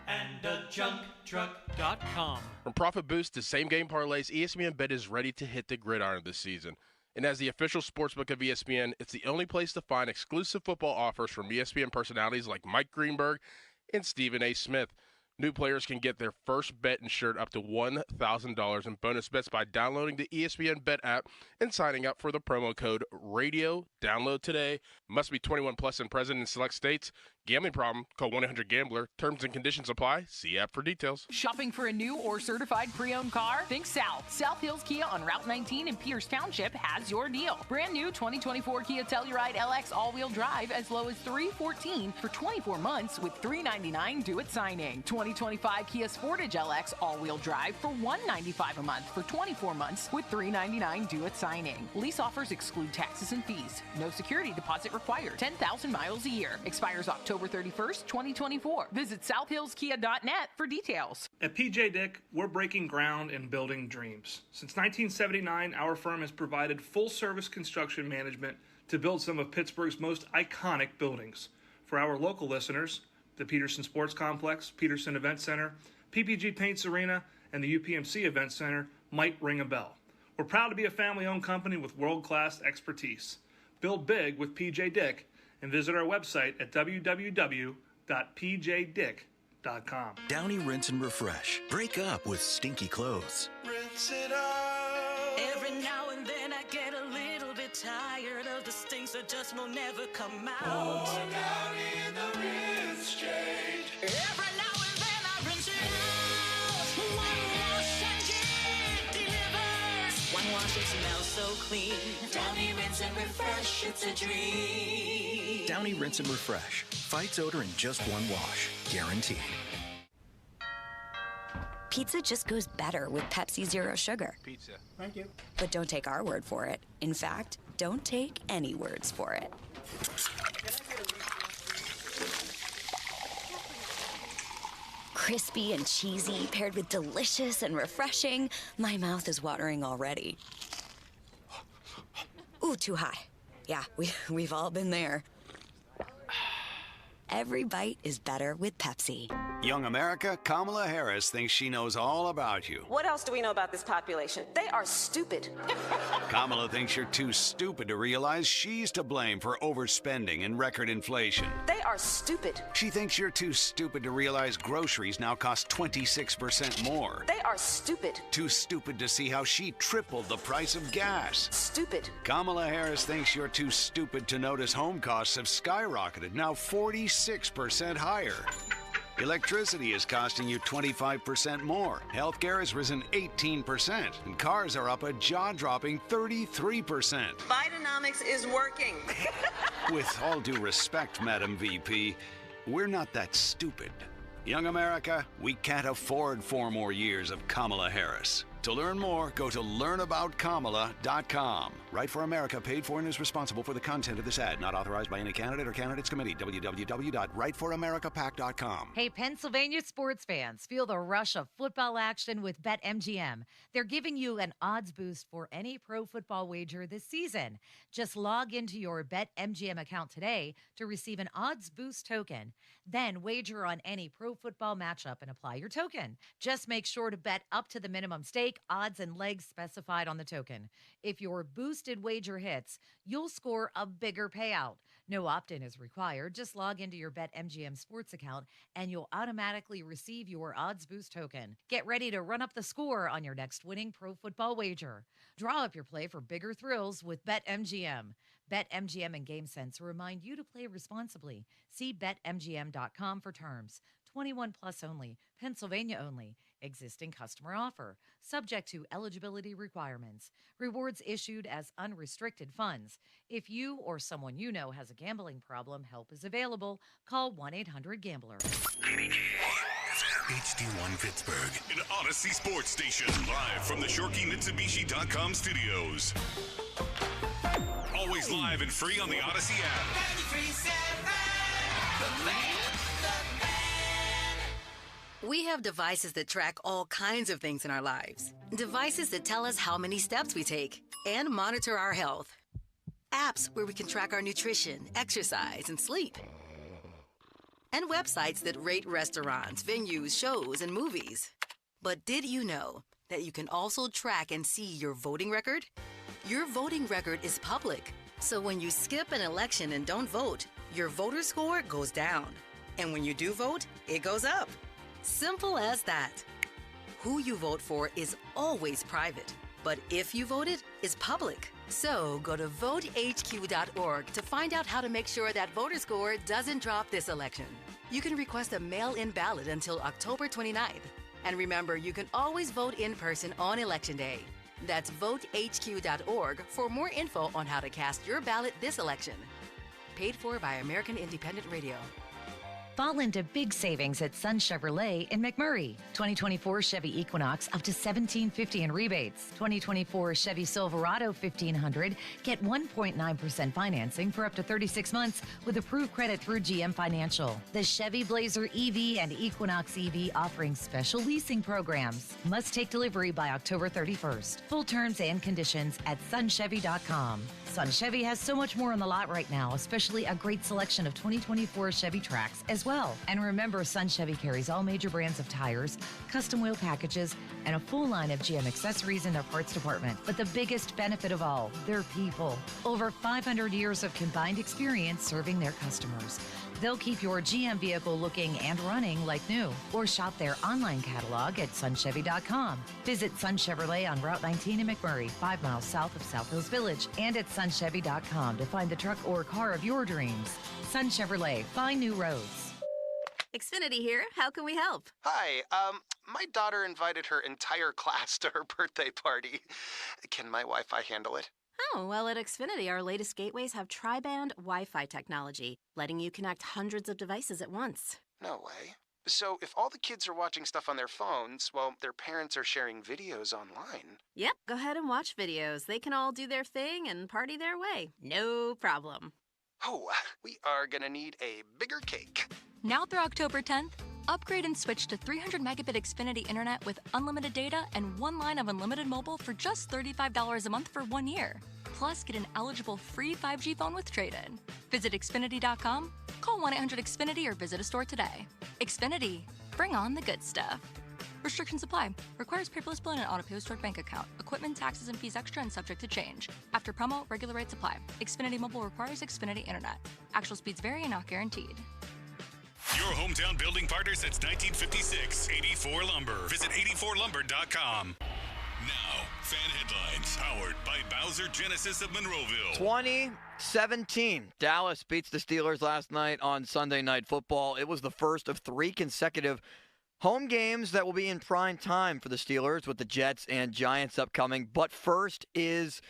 and a junk truck.com. From profit boost to same game parlays, ESPN Bet is ready to hit the gridiron this season. And as the official sportsbook of ESPN, it's the only place to find exclusive football offers from ESPN personalities like Mike Greenberg and Stephen A. Smith. New players can get their first bet insured up to $1,000 in bonus bets by downloading the ESPN Bet app and signing up for the promo code RADIO. Download today. Must be 21 plus and present in select states. Gambling problem? Call 1-800-GAMBLER. Terms and conditions apply. See app for details. Shopping for a new or certified pre-owned car? Think South. South Hills Kia on Route 19 in Pierce Township has your deal. Brand new 2024 Kia Telluride LX all-wheel drive as low as $314 for 24 months with $399 due at signing. 2025 Kia Sportage LX all-wheel drive for $195 a month for 24 months with $399 due at signing. Lease offers exclude taxes and fees. No security deposit required. 10,000 miles a year. Expires October 31st, 2024. Visit southhillskia.net for details. At PJ Dick, we're breaking ground and building dreams. Since 1979, our firm has provided full-service construction management to build some of Pittsburgh's most iconic buildings. For our local listeners, the Peterson Sports Complex, Peterson Event Center, PPG Paints Arena, and the UPMC Event Center might ring a bell. We're proud to be a family-owned company with world-class expertise. Build big with PJ Dick and visit our website at www.pjdick.com. Downy Rinse and Refresh. Break up with stinky clothes. Rinse it out. Every now and then I get a little bit tired of the stinks that just will never come out. Pour down in the rinse change. Every now and then I rinse it out. One wash and it delivers. One wash, it smells so clean. Downy Rinse and Refresh, it's a dream. Downy Rinse and Refresh. Fights odor in just one wash. Guaranteed. Pizza just goes better with Pepsi Zero Sugar. Pizza. Thank you. But don't take our word for it. In fact, don't take any words for it. Crispy and cheesy, paired with delicious and refreshing. My mouth is watering already. Ooh, too high. Yeah, we've all been there. Every bite is better with Pepsi. Young America, Kamala Harris thinks she knows all about you. What else do we know about this population? They are stupid. Kamala thinks you're too stupid to realize she's to blame for overspending and record inflation. They are stupid. She thinks you're too stupid to realize groceries now cost 26% more. They are stupid. Too stupid to see how she tripled the price of gas. Stupid. Kamala Harris thinks you're too stupid to notice home costs have skyrocketed, now 46% higher. Electricity is costing you 25% more. Healthcare has risen 18%. And cars are up a jaw-dropping 33%. Bidenomics is working. With all due respect, Madam VP, we're not that stupid. Young America, we can't afford 4 more years of Kamala Harris. To learn more, go to learnaboutkamala.com. Right for America, paid for and is responsible for the content of this ad. Not authorized by any candidate or candidates committee. www.rightforamericapac.com. Hey, Pennsylvania sports fans, feel the rush of football action with BetMGM. They're giving you an odds boost for any pro football wager this season. Just log into your BetMGM account today to receive an odds boost token. Then wager on any pro football matchup and apply your token. Just make sure to bet up to the minimum stake, odds, and legs specified on the token. If your boosted wager hits, you'll score a bigger payout. No opt-in is required. Just log into your BetMGM sports account and you'll automatically receive your odds boost token. Get ready to run up the score on your next winning pro football wager. Draw up your play for bigger thrills with BetMGM. BetMGM and GameSense remind you to play responsibly. See BetMGM.com for terms. 21 plus only. Pennsylvania only. Existing customer offer. Subject to eligibility requirements. Rewards issued as unrestricted funds. If you or someone you know has a gambling problem, help is available. Call 1-800-GAMBLER. HD1 Pittsburgh, an Odyssey sports station, live from the ShorkeyMitsubishi.com studios. Always live and free on the Odyssey app. We have devices that track all kinds of things in our lives. Devices that tell us how many steps we take and monitor our health. Apps where we can track our nutrition, exercise, and sleep. And websites that rate restaurants, venues, shows, and movies. But did you know that you can also track and see your voting record? Your voting record is public. So when you skip an election and don't vote, your voter score goes down. And when you do vote, it goes up. Simple as that. Who you vote for is always private, but if you voted, it's public. So go to votehq.org to find out how to make sure that voter score doesn't drop this election. You can request a mail-in ballot until October 29th. And remember, you can always vote in person on Election Day. That's votehq.org for more info on how to cast your ballot this election. Paid for by American Independent Radio. Fall into big savings at Sun Chevrolet in McMurray. 2024 Chevy Equinox up to $1,750 in rebates. 2024 Chevy Silverado 1500 get 1.9% financing for up to 36 months with approved credit through GM Financial. The Chevy Blazer EV and Equinox EV offering special leasing programs. Must take delivery by October 31st. Full terms and conditions at sunchevy.com. Sun Chevy has so much more on the lot right now, especially a great selection of 2024 Chevy Trax as well. And remember, Sun Chevy carries all major brands of tires, custom wheel packages, and a full line of GM accessories in their parts department. But the biggest benefit of all, their people. Over 500 years of combined experience serving their customers. They'll keep your GM vehicle looking and running like new. Or shop their online catalog at sunchevy.com. Visit Sun Chevrolet on Route 19 in McMurray, 5 miles south of South Hills Village, and at sunchevy.com to find the truck or car of your dreams. Sun Chevrolet, find new roads. Xfinity here. How can we help? Hi. My daughter invited her entire class to her birthday party. Can my Wi-Fi handle it? Oh, well, at Xfinity, our latest gateways have tri-band Wi-Fi technology, letting you connect hundreds of devices at once. No way. So if all the kids are watching stuff on their phones, well, their parents are sharing videos online. Yep, go ahead and watch videos. They can all do their thing and party their way. No problem. Oh, we are gonna need a bigger cake. Now through October 10th, upgrade and switch to 300 megabit Xfinity Internet with unlimited data and 1 line of unlimited mobile for just $35 a month for 1 year. Plus, get an eligible free 5G phone with trade-in. Visit Xfinity.com, call 1-800-XFINITY or visit a store today. Xfinity, bring on the good stuff. Restrictions apply. Requires paperless bill and an auto-pay stored bank account. Equipment, taxes, and fees extra and subject to change. After promo, regular rates apply. Xfinity Mobile requires Xfinity Internet. Actual speeds vary and not guaranteed. Your hometown building partner since 1956, 84 Lumber. Visit 84lumber.com. Now, fan headlines powered by Bowser Genesis of Monroeville. 2017. Dallas beats the Steelers last night on Sunday Night Football. It was the first of 3 consecutive home games that will be in prime time for the Steelers with the Jets and Giants upcoming. But first is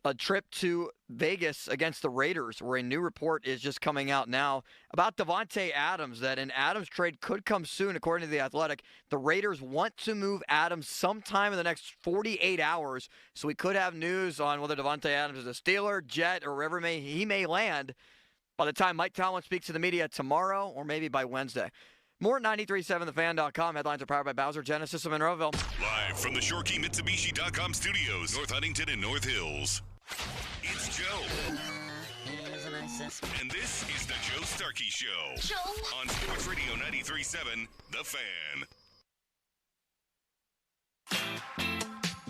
a trip to Vegas against the Raiders, where a new report is just coming out now about Davante Adams, that an Adams trade could come soon, according to The Athletic. The Raiders want to move Adams sometime in the next 48 hours, so we could have news on whether Davante Adams is a Steeler, Jet, or wherever he may land by the time Mike Tomlin speaks to the media tomorrow or maybe by Wednesday. More at 937thefan.com. Headlines are powered by Bowser Genesis of Monroeville. Live from the ShoreKeyMitsubishi.com studios, North Huntington and North Hills. It's Joe. And this is the Joe Starkey Show. On Sports Radio 93.7, The Fan.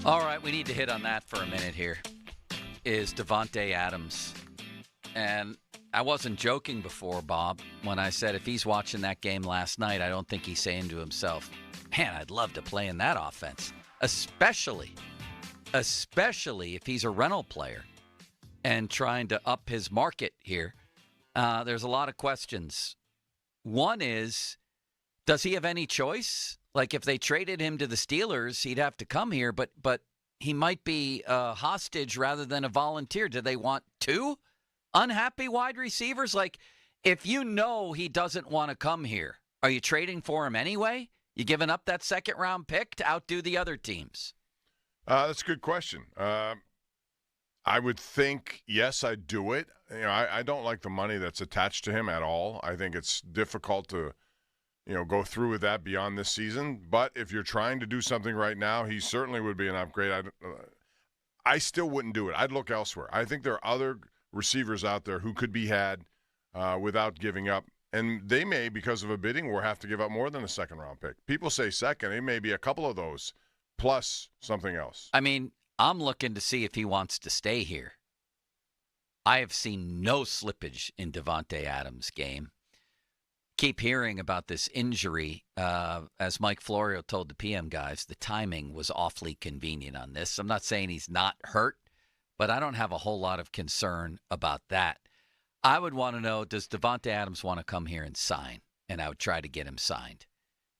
All right, we need to hit on that for a minute here. Is Davante Adams. And I wasn't joking before, Bob, when I said if he's watching that game last night, I don't think he's saying to himself, man, I'd love to play in that offense. Especially if he's a rental player and trying to up his market here. There's a lot of questions. One is, does he have any choice? Like if they traded him to the Steelers, he'd have to come here, but he might be a hostage rather than a volunteer. Do they want two unhappy wide receivers? Like if you know he doesn't want to come here, are you trading for him anyway? You giving up that second-round pick to outdo the other teams? That's a good question. I would think, yes, I'd do it. You know, I don't like the money that's attached to him at all. I think it's difficult to, go through with that beyond this season. But if you're trying to do something right now, he certainly would be an upgrade. I still wouldn't do it. I'd look elsewhere. I think there are other receivers out there who could be had without giving up. And they may, because of a bidding war, have to give up more than a second-round pick. People say second. It may be a couple of those plus something else. I mean, I'm looking to see if he wants to stay here. I have seen no slippage in Davante Adams' game. Keep hearing about this injury. As Mike Florio told the PM guys, the timing was awfully convenient on this. I'm not saying he's not hurt, but I don't have a whole lot of concern about that. I would want to know, does Davante Adams want to come here and sign? And I would try to get him signed.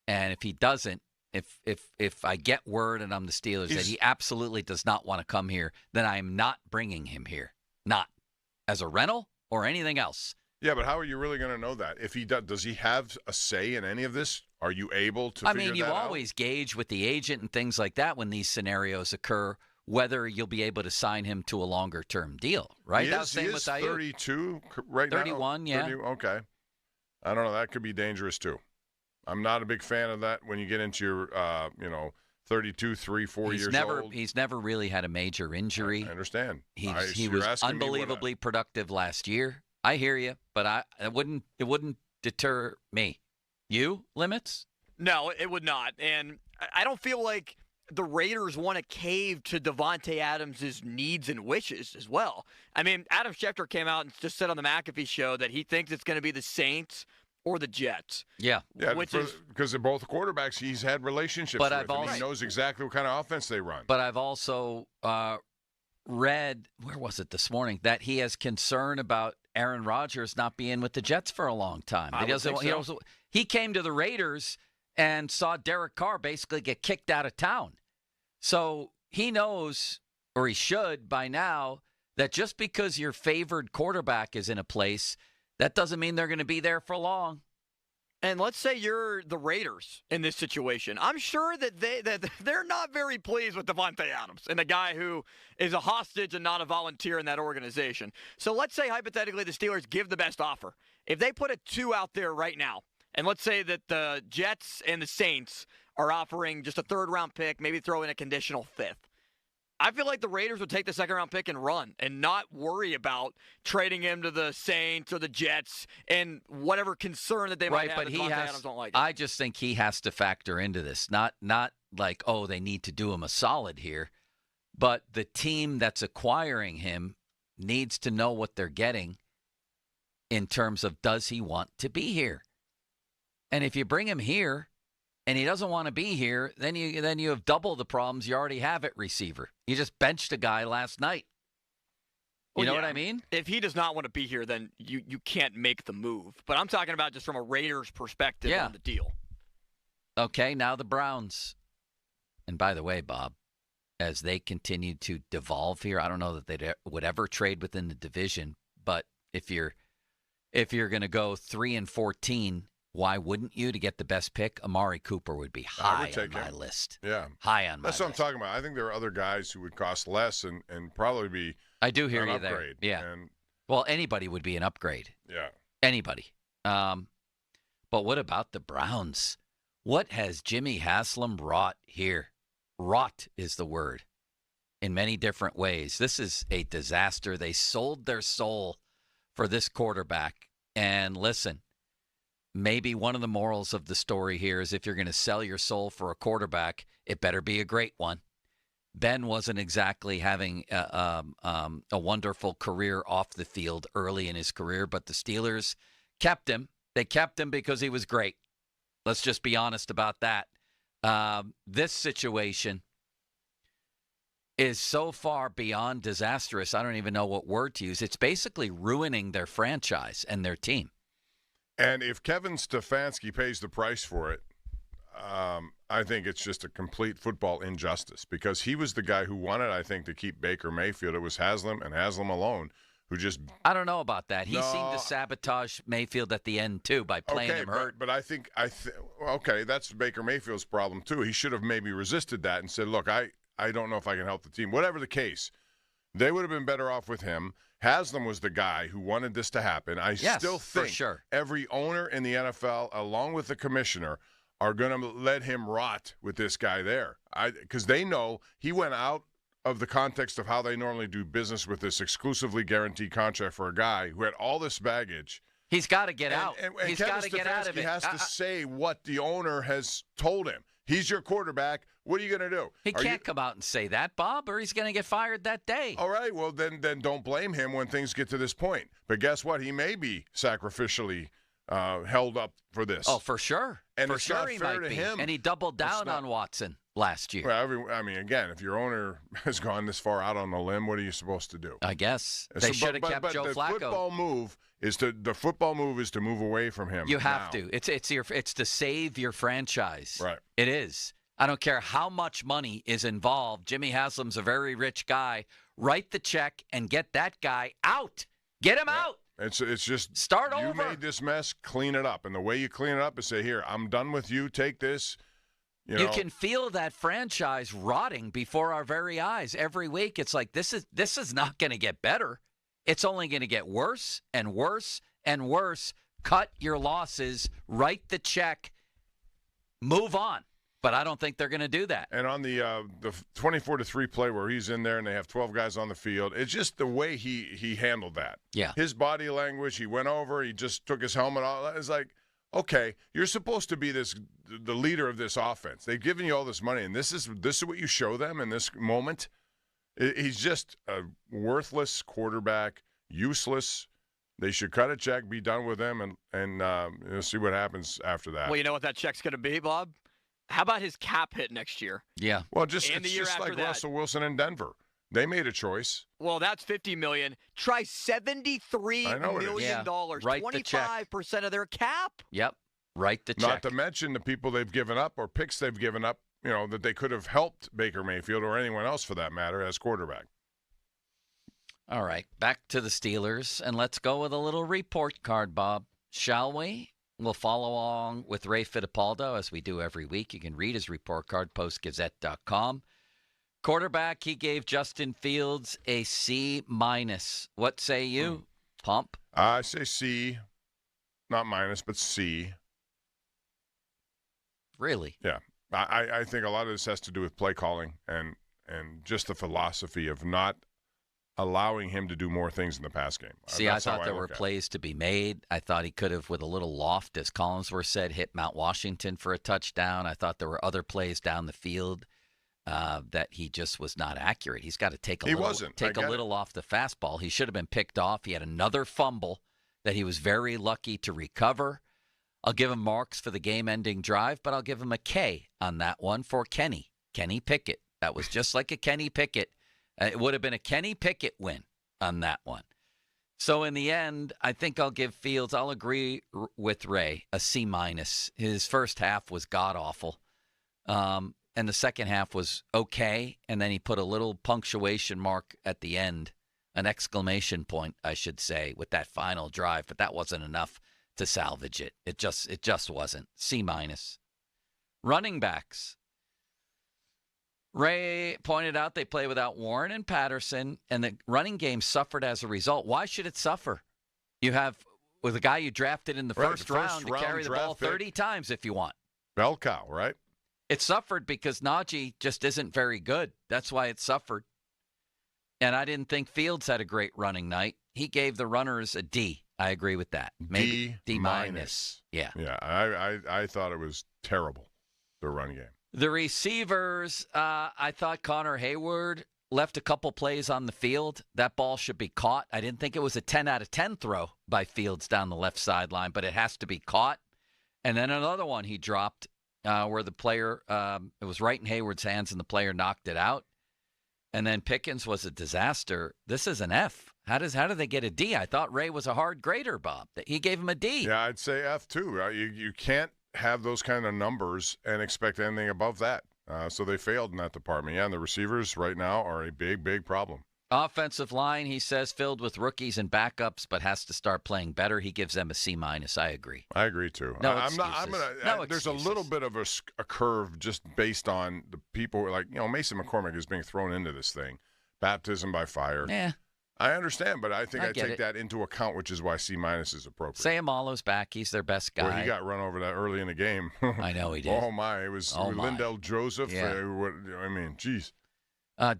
And if he doesn't, if I get word and I'm the Steelers that he absolutely does not want to come here, then I am not bringing him here. Not as a rental or anything else. Yeah, but how are you really going to know that? If he does he have a say in any of this? Are you able to figure that out? I mean, you always gauge with the agent and things like that when these scenarios occur, whether you'll be able to sign him to a longer-term deal, right? He is 32 right 31, now? 31, yeah. Okay. I don't know. That could be dangerous, too. I'm not a big fan of that when you get into your, 32, 3, 4 years old. He's never really had a major injury. I understand. He was unbelievably productive last year. I hear you, but it wouldn't deter me. You, Limits? No, it would not. And I don't feel like the Raiders want to cave to Davante Adams' needs and wishes as well. I mean, Adam Schefter came out and just said on the McAfee show that he thinks it's going to be the Saints or the Jets. Yeah, because they're both quarterbacks he's had relationships with. He knows exactly what kind of offense they run. But I've also read, where was it this morning, that he has concern about Aaron Rodgers not being with the Jets for a long time. He came to the Raiders and saw Derek Carr basically get kicked out of town. So he knows, or he should by now, that just because your favored quarterback is in a place, that doesn't mean they're going to be there for long. And let's say you're the Raiders in this situation. I'm sure that they're not very pleased with Davante Adams and a guy who is a hostage and not a volunteer in that organization. So let's say hypothetically the Steelers give the best offer. If they put a 2 out there right now, and let's say that the Jets and the Saints are offering just a third-round pick, maybe throw in a conditional 5th. I feel like the Raiders would take the second-round pick and run and not worry about trading him to the Saints or the Jets and whatever concern that they might have. But Adams don't like it. I just think he has to factor into this. Not like, oh, they need to do him a solid here. But the team that's acquiring him needs to know what they're getting in terms of, does he want to be here? And if you bring him here and he doesn't want to be here, then you have double the problems you already have at receiver. You just benched a guy last night. You know what I mean? If he does not want to be here, then you can't make the move. But I'm talking about just from a Raiders perspective on the deal. Okay, now the Browns. And by the way, Bob, as they continue to devolve here. I don't know that they would ever trade within the division, but if you're going to go 3-14, why wouldn't you to get the best pick? Amari Cooper would be high on my list. Yeah. High on my That's list. what I'm talking about. I think there are other guys who would cost less and probably be I do hear an you upgrade. there. Yeah. And, well, anybody would be an upgrade. yeah. Anybody. But what about the Browns? What has Jimmy Haslam wrought here? Wrought is the word in many different ways. This is a disaster. They sold their soul for this quarterback. And listen, maybe one of the morals of the story here is if you're going to sell your soul for a quarterback, it better be a great one. Ben wasn't exactly having a wonderful career off the field early in his career, but the Steelers kept him. They kept him because he was great. Let's just be honest about that. This situation is so far beyond disastrous, I don't even know what word to use. It's basically ruining their franchise and their team. And if Kevin Stefanski pays the price for it, I think it's just a complete football injustice because he was the guy who wanted, I think, to keep Baker Mayfield. It was Haslam and Haslam alone who just – I don't know about that. He seemed to sabotage Mayfield at the end, too, by playing him hurt. But I think okay, that's Baker Mayfield's problem, too. He should have maybe resisted that and said, look, I don't know if I can help the team. Whatever the case, they would have been better off with him. Haslam was the guy who wanted this to happen. I still think every owner in the NFL, along with the commissioner, are going to let him rot with this guy there. Because they know he went out of the context of how they normally do business with this exclusively guaranteed contract for a guy who had all this baggage. He's got to get out. And He's got to get out of it. He has to say what the owner has told him. He's your quarterback. What are you going to do? He can't come out and say that, Bob, or he's going to get fired that day. All right, well, then don't blame him when things get to this point. But guess what? He may be sacrificially held up for this. Oh, for sure. And for it's sure not he fair might to be. him. And he doubled down on Watson last year. Well, again, if your owner has gone this far out on a limb, what are you supposed to do? I guess they should have kept Joe Flacco. The football move is to move away from him. You have to. It's to save your franchise. Right. It is. I don't care how much money is involved. Jimmy Haslam's a very rich guy. Write the check and get that guy out. Get him out. It's just start over. You made this mess, clean it up. And the way you clean it up is say, here, I'm done with you. Take this. You can feel that franchise rotting before our very eyes every week. It's like this is not going to get better. It's only going to get worse and worse and worse. Cut your losses. Write the check. Move on. But I don't think they're going to do that. And on the 24-3 play where he's in there and they have 12 guys on the field, it's just the way he handled that. Yeah. His body language, he went over, he just took his helmet off. It's like, okay, you're supposed to be the leader of this offense. They've given you all this money, and this is what you show them in this moment. He's just a worthless quarterback, useless. They should cut a check, be done with him, and see what happens after that. Well, you know what that check's going to be, Bob? How about his cap hit next year? Yeah. Well, it's just like Russell Wilson in Denver. They made a choice. Well, that's $50 million. Try $73 million. Write the check. 25% of their cap. Yep. Write the check. Not to mention the people they've given up or picks they've given up, that they could have helped Baker Mayfield or anyone else for that matter as quarterback. All right. Back to the Steelers, and let's go with a little report card, Bob. Shall we? We'll follow along with Ray Fittipaldo as we do every week. You can read his report card, postgazette.com. Quarterback, he gave Justin Fields a C-. What say you, Pump? I say C, not minus, but C. Really? Yeah. I think a lot of this has to do with play calling and just the philosophy of not allowing him to do more things in the pass game. See, I thought there were plays to be made. I thought he could have, with a little loft, as Collinsworth said, hit Mount Washington for a touchdown. I thought there were other plays down the field that he just was not accurate. He's got to take a little off the fastball. He should have been picked off. He had another fumble that he was very lucky to recover. I'll give him marks for the game-ending drive, but I'll give him a K on that one for Kenny Pickett. That was just like a Kenny Pickett. It would have been a Kenny Pickett win on that one. So in the end, I think I'll give Fields, I'll agree with Ray, a C-. His first half was god-awful. and the second half was okay, and then he put a little punctuation mark at the end, an exclamation point, I should say, with that final drive, but that wasn't enough to salvage it. It just wasn't. C-. Running backs. Ray pointed out they play without Warren and Patterson, and the running game suffered as a result. Why should it suffer? You have with a guy you drafted in the first round to carry the ball 30 times if you want. Bell cow, right? It suffered because Najee just isn't very good. That's why it suffered. And I didn't think Fields had a great running night. He gave the runners a D. I agree with that. Maybe D-. Yeah. Yeah, I thought it was terrible, the run game. The receivers, I thought Connor Hayward left a couple plays on the field. That ball should be caught. I didn't think it was a 10 out of 10 throw by Fields down the left sideline, but it has to be caught. And then another one he dropped where the player, it was right in Hayward's hands and the player knocked it out. And then Pickens was a disaster. This is an F. How did they get a D? I thought Ray was a hard grader, Bob. He gave him a D. Yeah, I'd say F too. You can't have those kind of numbers and expect anything above that. So they failed in that department. Yeah, and the receivers right now are a big, big problem. Offensive line, he says, filled with rookies and backups, but has to start playing better. He gives them a C-. I agree. I agree too. No There's a little bit of a curve just based on the people like Mason McCormick is being thrown into this thing, baptism by fire. Yeah. I understand, but I think I take it. that into account, which is why C- is appropriate. Sayamalo's back. He's their best guy. Well, he got run over that early in the game. I know he did. Oh, my. It was Lindell Joseph. Yeah. Geez.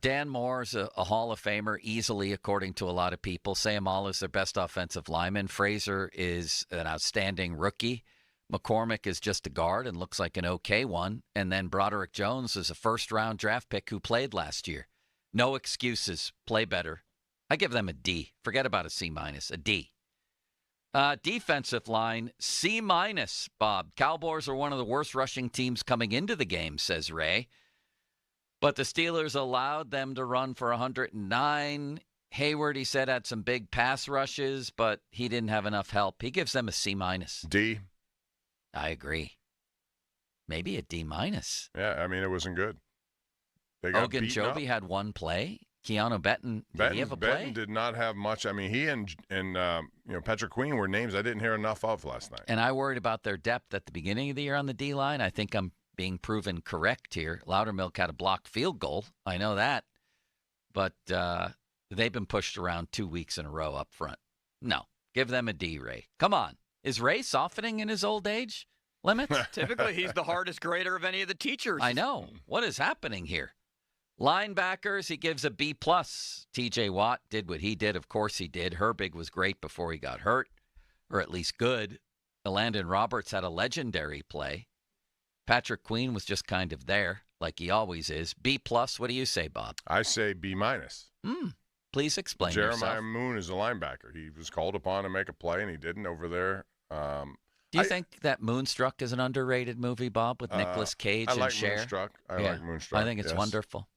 Dan Moore's a Hall of Famer, easily, according to a lot of people. Sayamalo's their best offensive lineman. Frazier is an outstanding rookie. McCormick is just a guard and looks like an okay one. And then Broderick Jones is a first-round draft pick who played last year. No excuses. Play better. I give them a D. Forget about a C-, a D. Defensive line, C-, Bob. Cowboys are one of the worst rushing teams coming into the game, says Ray. But the Steelers allowed them to run for 109. Hayward, he said, had some big pass rushes, but he didn't have enough help. He gives them a C-. D. I agree. Maybe a D-. Yeah, I mean, it wasn't good. They got Ogunjobi had one play. Keanu Benton, did he have a play? Benton did not have much. I mean, he and Patrick Queen were names I didn't hear enough of last night. And I worried about their depth at the beginning of the year on the D-line. I think I'm being proven correct here. Loudermilk had a blocked field goal. I know that. But they've been pushed around 2 weeks in a row up front. No. Give them a D, Ray. Come on. Is Ray softening in his old age limits? Typically, he's the hardest grader of any of the teachers. I know. What is happening here? Linebackers, he gives a B+. T.J. Watt did what he did. Of course he did. Herbig was great before he got hurt, or at least good. Elandon Roberts had a legendary play. Patrick Queen was just kind of there, like he always is. B+. What do you say, Bob? I say B-. Please explain Jeremiah yourself. Moon is a linebacker. He was called upon to make a play, and he didn't over there. Do you think that Moonstruck is an underrated movie, Bob, with Nicolas Cage and Cher? Moonstruck. I like Moonstruck. I think it's wonderful.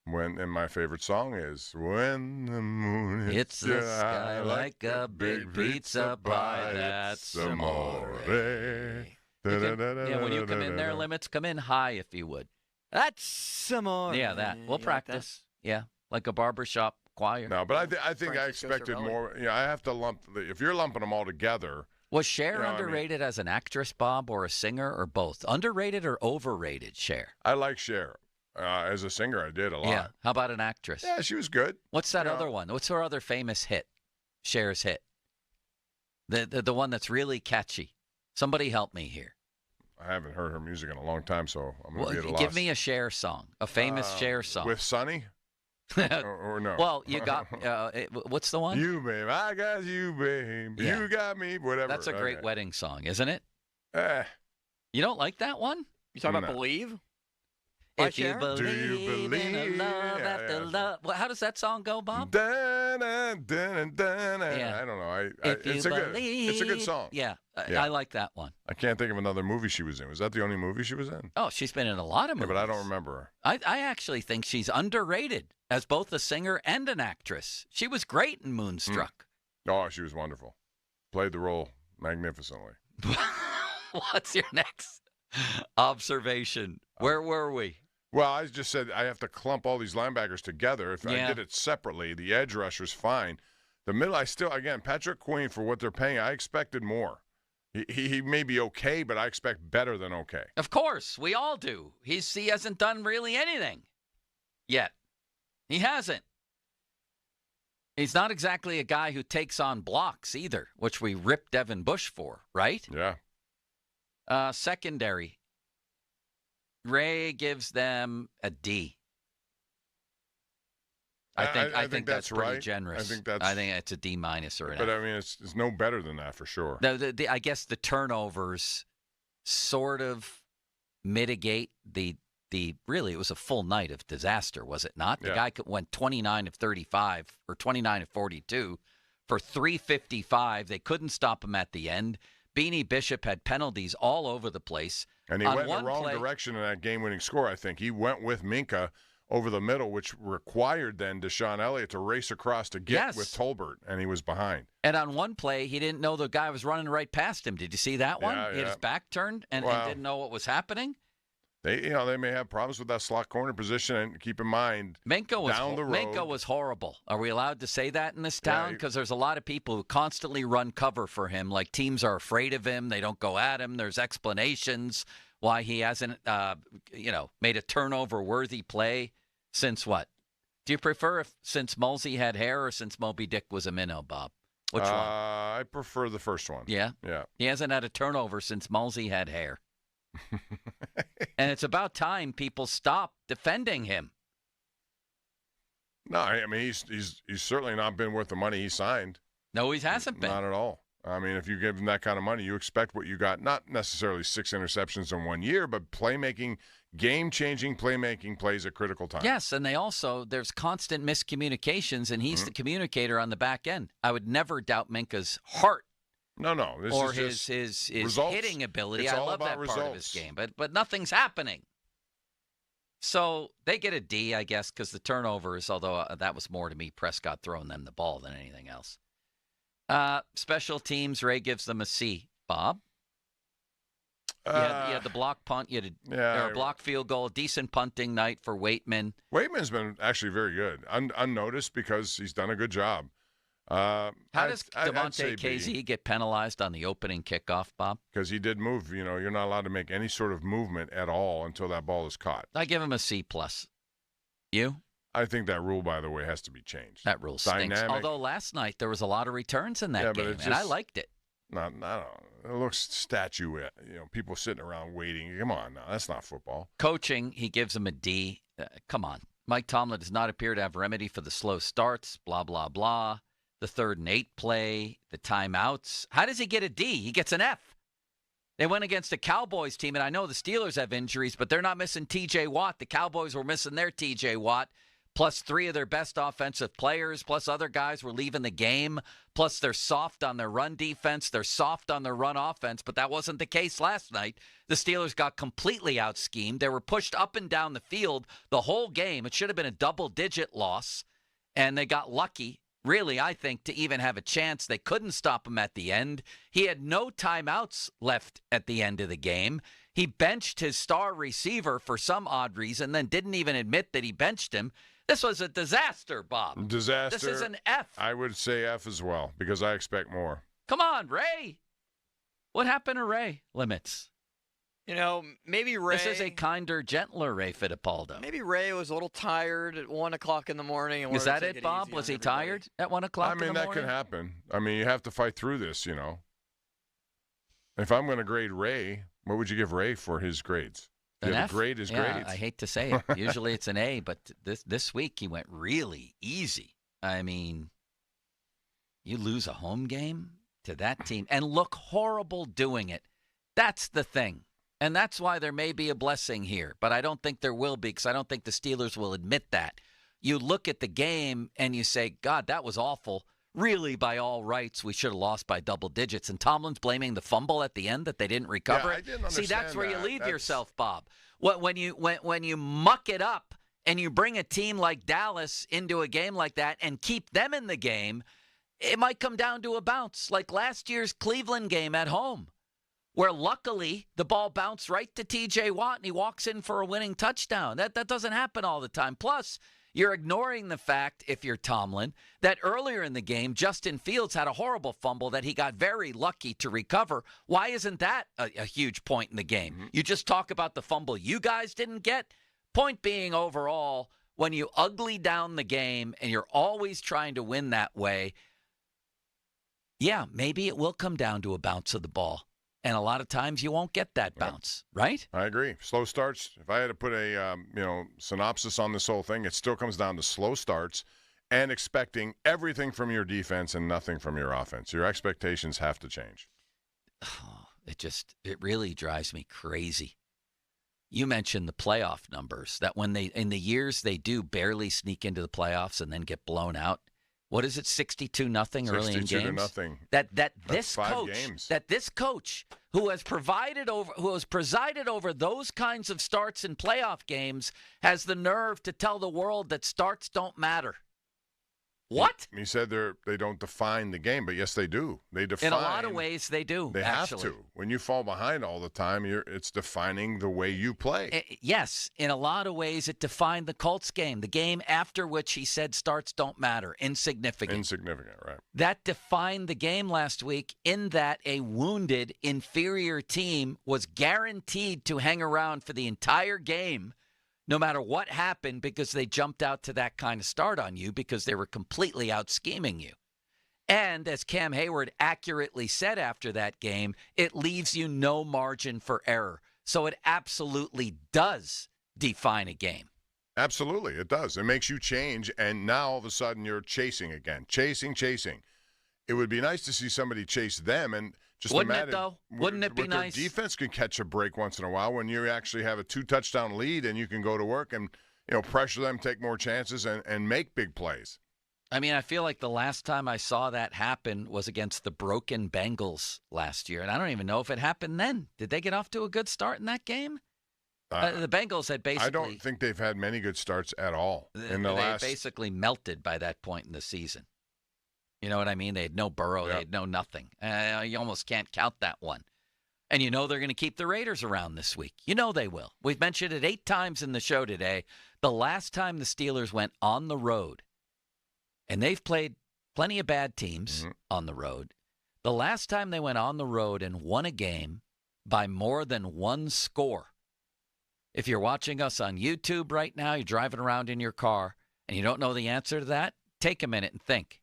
And my favorite song is When the Moon Hits the Sky Like a Big Pizza Pie. That's amore. When you come in there, limits, come in high if you would. That's amore. Yeah, that. We'll practice. Yeah, like a barbershop choir. No, but I think I expected more. I have to lump. If you're lumping them all together. Was Cher underrated as an actress, Bob, or a singer, or both? Underrated or overrated, Cher? I like Cher. As a singer, I did a lot. Yeah. How about an actress? Yeah, she was good. What's that other one? What's her other famous hit? Cher's hit. The one that's really catchy. Somebody help me here. I haven't heard her music in a long time, so I'm going to be at a loss. Give me a Cher song, a famous Cher song. With Sonny? or no? Well, you got, what's the one? You, babe. I got you, babe. Yeah. You got me, whatever. That's a great wedding song, isn't it? You don't like that one? You talking about Believe? If you believe in a love after love. Well, how does that song go, Bob? I don't know. It's a good song. Yeah, I like that one. I can't think of another movie she was in. Was that the only movie she was in? Oh, she's been in a lot of movies. Yeah, but I don't remember her. I actually think she's underrated as both a singer and an actress. She was great in Moonstruck. Oh, she was wonderful. Played the role magnificently. What's your next observation? Where were we? Well, I just said I have to clump all these linebackers together. If I did it separately, the edge rusher's fine. The middle, Patrick Queen, for what they're paying, I expected more. He may be okay, but I expect better than okay. Of course, we all do. He hasn't done really anything yet. He hasn't. He's not exactly a guy who takes on blocks either, which we ripped Devin Bush for, right? Yeah. Secondary. Ray gives them a D. I think that's pretty right. generous. I think it's a D- or an F. But I mean, it's no better than that for sure. I guess the turnovers sort of mitigate the really, it was a full night of disaster, was it not? The guy went 29 of 35 or 29 of 42 for 355. They couldn't stop him at the end. Beanie Bishop had penalties all over the place. And he went in the wrong direction in that game-winning score, I think. He went with Minka over the middle, which required then Deshaun Elliott to race across to get with Tolbert, and he was behind. And on one play, he didn't know the guy was running right past him. Did you see that one? He had his back turned and didn't know what was happening. They may have problems with that slot corner position, and keep in mind, Minka was was horrible. Are we allowed to say that in this town? Because there's a lot of people who constantly run cover for him. Like teams are afraid of him. They don't go at him. There's explanations why he hasn't, made a turnover-worthy play since what? Do you prefer since Mulsey had hair or since Moby Dick was a minnow, Bob? Which one? I prefer the first one. Yeah? Yeah. He hasn't had a turnover since Mulsey had hair. And it's about time people stop defending him. No, I mean, he's certainly not been worth the money he signed. No, he hasn't been. Not at all. I mean, if you give him that kind of money, you expect what you got. Not necessarily 6 interceptions in 1 year, but playmaking, game-changing playmaking plays at critical times. Yes, and there's constant miscommunications, and he's the communicator on the back end. I would never doubt Minka's heart. No. Or his hitting ability. I love that part of his game, but nothing's happening. So they get a D, I guess, because the turnovers, although that was more to me, Prescott throwing them the ball than anything else. Special teams, Ray gives them a C. Bob? You had the block punt, you had a block field goal, decent punting night for Waitman. Waitman's been actually very good, unnoticed because he's done a good job. How does Devontae KZ get penalized on the opening kickoff, Bob? Because he did move. You're not allowed to make any sort of movement at all until that ball is caught. I give him a C+. You? I think that rule, by the way, has to be changed. That rule stinks. Although last night there was a lot of returns in that game, and I liked it. No, it looks statuette. People sitting around waiting. Come on, now that's not football. Coaching, he gives him a D. Come on, Mike Tomlin does not appear to have remedy for the slow starts. Blah blah blah. The 3rd and 8 play, the timeouts. How does he get a D? He gets an F. They went against a Cowboys team, and I know the Steelers have injuries, but they're not missing T.J. Watt. The Cowboys were missing their T.J. Watt, plus 3 of their best offensive players, plus other guys were leaving the game, plus they're soft on their run defense, they're soft on their run offense, but that wasn't the case last night. The Steelers got completely out-schemed. They were pushed up and down the field the whole game. It should have been a double-digit loss, and they got lucky. Really, I think, to even have a chance. They couldn't stop him at the end. He had no timeouts left at the end of the game. He benched his star receiver for some odd reason, then didn't even admit that he benched him. This was a disaster, Bob. Disaster. This is an F. I would say F as well, because I expect more. Come on, Ray. What happened to Ray Limits? Maybe Ray. This is a kinder, gentler Ray Fittipaldo. Maybe Ray was a little tired at 1 o'clock in the morning. Is that it, Bob? Was he tired at 1 o'clock in the morning? I mean, that can happen. I mean, you have to fight through this, If I'm going to grade Ray, what would you give Ray for his grades? An F? Grade his grades. I hate to say it. Usually it's an A, but this week he went really easy. I mean, you lose a home game to that team and look horrible doing it. That's the thing. And that's why there may be a blessing here, but I don't think there will be because I don't think the Steelers will admit that. You look at the game and you say, God, that was awful. Really, by all rights, we should have lost by double digits. And Tomlin's blaming the fumble at the end that they didn't recover. I didn't understand. See, that's where you leave yourself, Bob. When you muck it up and you bring a team like Dallas into a game like that and keep them in the game, it might come down to a bounce, like last year's Cleveland game at home. where luckily the ball bounced right to T.J. Watt and he walks in for a winning touchdown. That doesn't happen all the time. Plus, you're ignoring the fact, if you're Tomlin, that earlier in the game, Justin Fields had a horrible fumble that he got very lucky to recover. Why isn't that a huge point in the game? Mm-hmm. You just talk about the fumble you guys didn't get. Point being, overall, when you ugly down the game and you're always trying to win that way, yeah, maybe it will come down to a bounce of the ball. And a lot of times you won't get that bounce, right? I agree. Slow starts. If I had to put a synopsis on this whole thing, it still comes down to slow starts and expecting everything from your defense and nothing from your offense. Your expectations have to change. Oh, it really drives me crazy. You mentioned the playoff numbers, that when in the years they do barely sneak into the playoffs and then get blown out. What is it, 62-0 early in games? 62-0. That this coach who has presided over those kinds of starts in playoff games has the nerve to tell the world that starts don't matter. What? He said they don't define the game, but yes, they do. They define. In a lot of ways, they do. They have to. When you fall behind all the time, it's defining the way you play. Yes, in a lot of ways, it defined the Colts game, the game after which he said starts don't matter, insignificant. Insignificant, right. That defined the game last week in that a wounded, inferior team was guaranteed to hang around for the entire game, no matter what happened, because they jumped out to that kind of start on you because they were completely out-scheming you. And as Cam Hayward accurately said after that game, it leaves you no margin for error. So it absolutely does define a game. Absolutely, it does. It makes you change, and now all of a sudden you're chasing again. Chasing. It would be nice to see somebody chase them, and just Wouldn't imagine, it, though? Wouldn't it be nice? Their defense can catch a break once in a while when you actually have a 2-touchdown lead and you can go to work and pressure them, take more chances, and make big plays. I mean, I feel like the last time I saw that happen was against the broken Bengals last year, and I don't even know if it happened then. Did they get off to a good start in that game? The Bengals had basically... I don't think they've had many good starts at all in the last... They basically melted by that point in the season. You know what I mean? They had no Burrow. Yep. They had no nothing. You almost can't count that one. And they're going to keep the Raiders around this week. They will. We've mentioned it 8 times in the show today. The last time the Steelers went on the road, and they've played plenty of bad teams on the road. The last time they went on the road and won a game by more than one score. If you're watching us on YouTube right now, you're driving around in your car, and you don't know the answer to that, take a minute and think.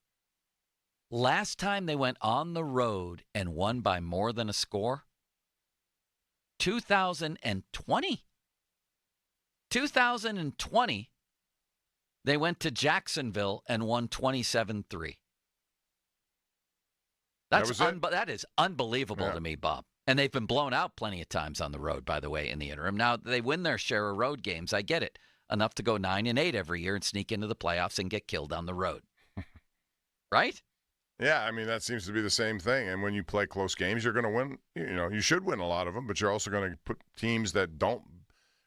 Last time they went on the road and won by more than a score? 2020. 2020, they went to Jacksonville and won 27-3. That is unbelievable to me, Bob. And they've been blown out plenty of times on the road, by the way, in the interim. Now, they win their share of road games. I get it. Enough to go 9-8 every year and sneak into the playoffs and get killed on the road. Right? Yeah, I mean, that seems to be the same thing. And when you play close games, you're going to win. You should win a lot of them, but you're also going to put teams that don't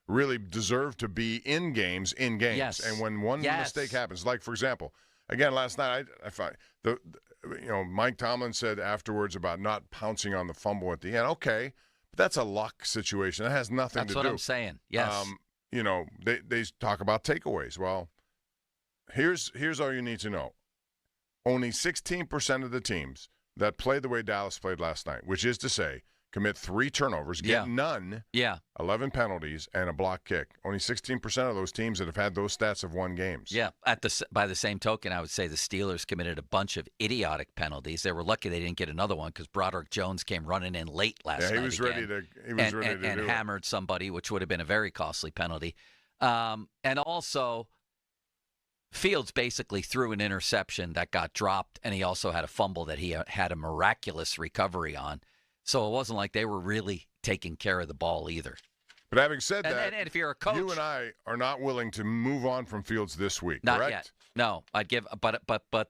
really deserve to be in games. Yes. And when one mistake happens, like, for example, again, last night, I find Mike Tomlin said afterwards about not pouncing on the fumble at the end. Okay, but that's a luck situation. That has nothing to do. That's what I'm saying, yes. They talk about takeaways. Well, here's all you need to know. Only 16% of the teams that played the way Dallas played last night, which is to say, commit 3 turnovers, get none, 11 penalties, and a block kick. Only 16% of those teams that have had those stats have won games. Yeah. By the same token, I would say the Steelers committed a bunch of idiotic penalties. They were lucky they didn't get another one because Broderick Jones came running in late last night. He was ready to and hammered somebody, which would have been a very costly penalty. And also, Fields basically threw an interception that got dropped, and he also had a fumble that he had a miraculous recovery on. So it wasn't like they were really taking care of the ball either. But having said that, and if you're a coach, you and I are not willing to move on from Fields this week, not correct? Yet. No, I'd give, but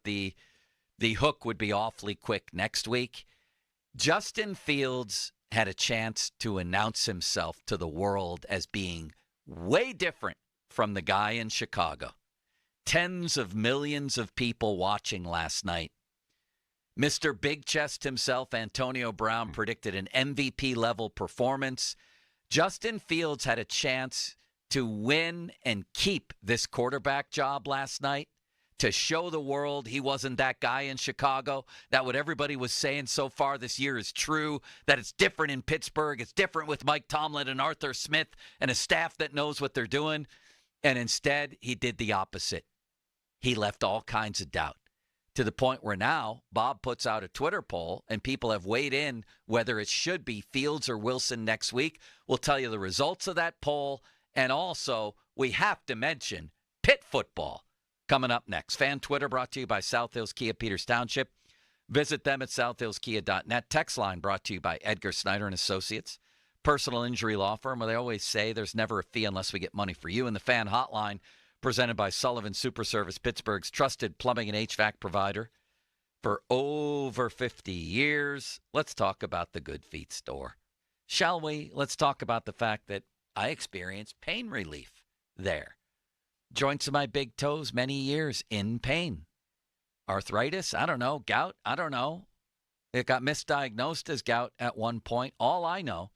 the hook would be awfully quick next week. Justin Fields had a chance to announce himself to the world as being way different from the guy in Chicago. Tens of millions of people watching last night. Mr. Big Chest himself, Antonio Brown, predicted an MVP-level performance. Justin Fields had a chance to win and keep this quarterback job last night, to show the world he wasn't that guy in Chicago, that what everybody was saying so far this year is true, that it's different in Pittsburgh, it's different with Mike Tomlin and Arthur Smith and a staff that knows what they're doing. And instead, he did the opposite. He left all kinds of doubt, to the point where now Bob puts out a Twitter poll and people have weighed in whether it should be Fields or Wilson next week. We'll tell you the results of that poll. And also, we have to mention Pitt football coming up next. Fan Twitter brought to you by South Hills Kia Peters Township. Visit them at southhillskia.net. Text line brought to you by Edgar Snyder and Associates, personal injury law firm, where they always say there's never a fee unless we get money for you. And the Fan Hotline, presented by Sullivan Super Service, Pittsburgh's trusted plumbing and HVAC provider for over 50 years. Let's talk about the Good Feet store. Shall we? Let's talk about the fact that I experienced pain relief there. Joints of my big toes, many years in pain. Arthritis, I don't know. Gout, I don't know. It got misdiagnosed as gout at one point. All I know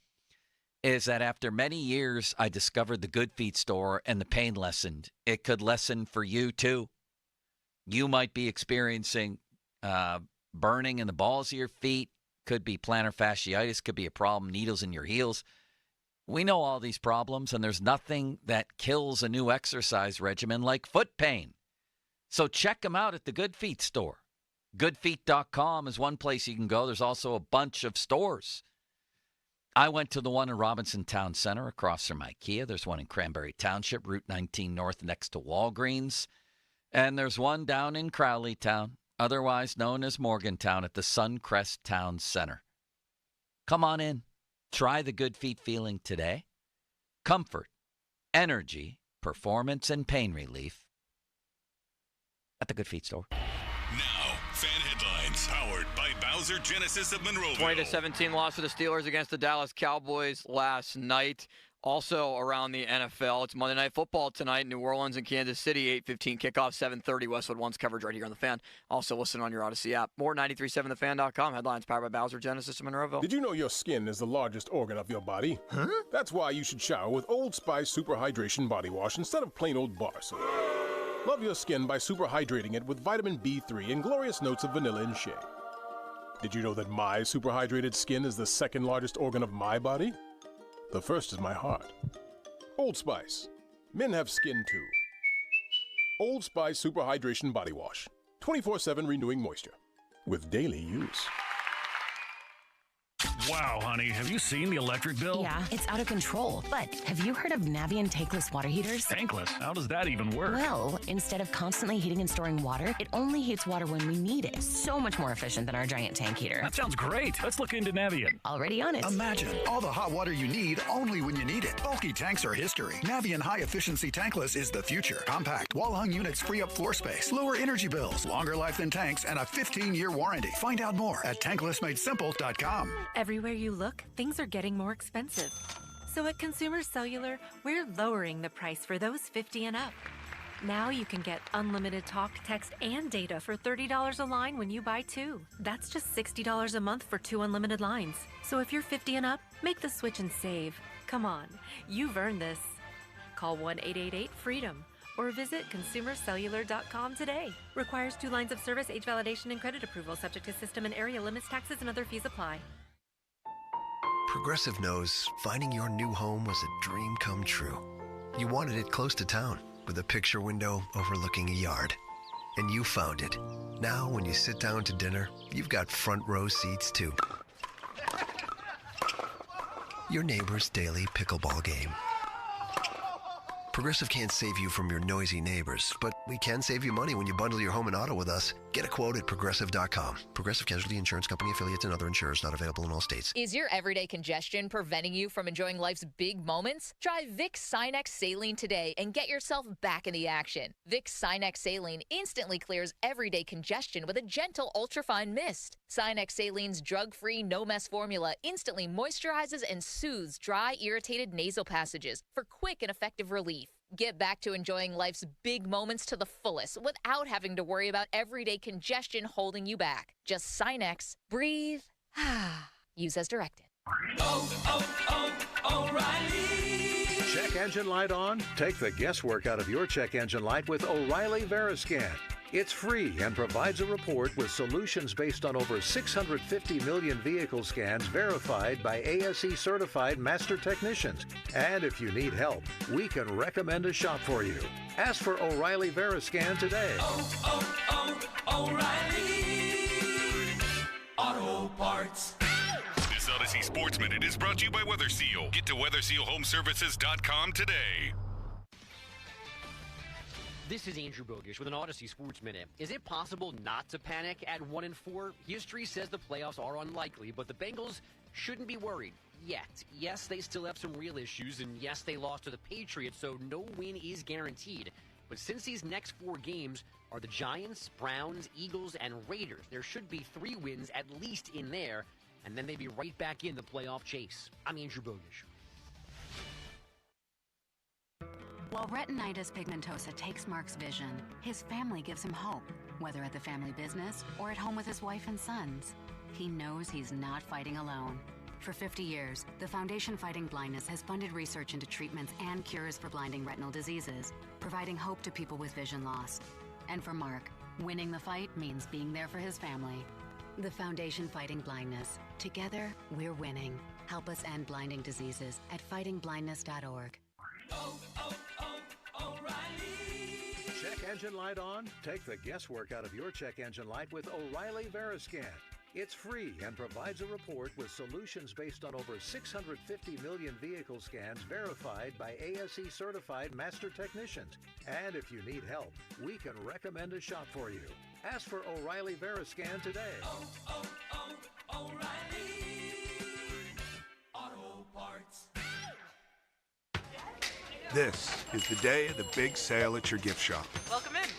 is that after many years, I discovered the Good Feet store and the pain lessened. It could lessen for you, too. You might be experiencing burning in the balls of your feet. Could be plantar fasciitis. Could be a problem, needles in your heels. We know all these problems, and there's nothing that kills a new exercise regimen like foot pain. So check them out at the Good Feet store. Goodfeet.com is one place you can go. There's also a bunch of stores. I went to the one in Robinson Town Center across from IKEA. There's one in Cranberry Township, Route 19 North next to Walgreens. And there's one down in Crowley Town, otherwise known as Morgantown, at the Suncrest Town Center. Come on in. Try the Good Feet feeling today. Comfort, energy, performance, and pain relief at the Good Feet store. Now, fan headlines powered by Bowser Genesis of Monroeville. 20-17 loss for the Steelers against the Dallas Cowboys last night. Also around the NFL, it's Monday Night Football tonight. New Orleans and Kansas City, 8:15 kickoff, 7:30 Westwood One's coverage right here on The Fan. Also listen on your Odyssey app. More 937thefan.com. Headlines powered by Bowser Genesis of Monroeville. Did you know your skin is the largest organ of your body? Huh? That's why you should shower with Old Spice Super Hydration Body Wash instead of plain old bar soap. Love your skin by super hydrating it with vitamin B3 and glorious notes of vanilla and shea. Did you know that my super hydrated skin is the second largest organ of my body? The first is my heart. Old Spice. Men have skin too. Old Spice Super Hydration Body Wash. 24/7 renewing moisture. With daily use. Wow, honey, have you seen the electric bill? Yeah, it's out of control. But have you heard of Navien tankless water heaters? Tankless? How does that even work? Well, instead of constantly heating and storing water, it only heats water when we need it. So much more efficient than our giant tank heater. That sounds great. Let's look into Navien. Already on it. Imagine all the hot water you need only when you need it. Bulky tanks are history. Navien high-efficiency tankless is the future. Compact, wall-hung units free up floor space, lower energy bills, longer life than tanks, and a 15-year warranty. Find out more at tanklessmadesimple.com. Everywhere you look, things are getting more expensive. So at Consumer Cellular, we're lowering the price for those 50 and up. Now you can get unlimited talk, text, and data for $30 a line when you buy two. That's just $60 a month for 2 unlimited lines. So if you're 50 and up, make the switch and save. Come on, you've earned this. Call 1-888-FREEDOM or visit consumercellular.com today. Requires 2 lines of service, age validation, and credit approval, subject to system and area limits, taxes, and other fees apply. Progressive knows finding your new home was a dream come true. You wanted it close to town, with a picture window overlooking a yard. And you found it. Now, when you sit down to dinner, you've got front row seats too. Your neighbor's daily pickleball game. Progressive can't save you from your noisy neighbors, but we can save you money when you bundle your home and auto with us. Get a quote at Progressive.com. Progressive Casualty Insurance Company, affiliates, and other insurers not available in all states. Is your everyday congestion preventing you from enjoying life's big moments? Try Vicks Sinex Saline today and get yourself back in the action. Vicks Sinex Saline instantly clears everyday congestion with a gentle ultrafine mist. Sinex Saline's drug-free, no-mess formula instantly moisturizes and soothes dry, irritated nasal passages for quick and effective relief. Get back to enjoying life's big moments to the fullest without having to worry about everyday congestion holding you back. Just Sinex, breathe, use as directed. O'Reilly. Check engine light on? Take the guesswork out of your check engine light with O'Reilly Veriscan. It's free and provides a report with solutions based on over 650 million vehicle scans verified by ASE certified master technicians. And if you need help, we can recommend a shop for you. Ask for O'Reilly Veriscan today. O'Reilly Auto Parts. This Odyssey Sports Minute is brought to you by Weather Seal. Get to WeatherSealHomeservices.com today. This is Andrew Bogish with an Odyssey Sports Minute. Is it possible not to panic at 1-4? History says the playoffs are unlikely, but the Bengals shouldn't be worried yet. Yes, they still have some real issues, and yes, they lost to the Patriots, so no win is guaranteed. But since these next 4 games are the Giants, Browns, Eagles, and Raiders, there should be 3 wins at least in there, and then they'd be right back in the playoff chase. I'm Andrew Bogish. While retinitis pigmentosa takes Mark's vision, his family gives him hope, whether at the family business or at home with his wife and sons. He knows he's not fighting alone. For 50 years, the Foundation Fighting Blindness has funded research into treatments and cures for blinding retinal diseases, providing hope to people with vision loss. And for Mark, winning the fight means being there for his family. The Foundation Fighting Blindness. Together, we're winning. Help us end blinding diseases at fightingblindness.org. Check engine light on? Take the guesswork out of your check engine light with O'Reilly Veriscan. It's free and provides a report with solutions based on over 650 million vehicle scans verified by ASE certified master technicians. And if you need help, we can recommend a shop for you. Ask for O'Reilly Veriscan today. O'Reilly Auto Parts. This is the day of the big sale at your gift shop. Welcome in.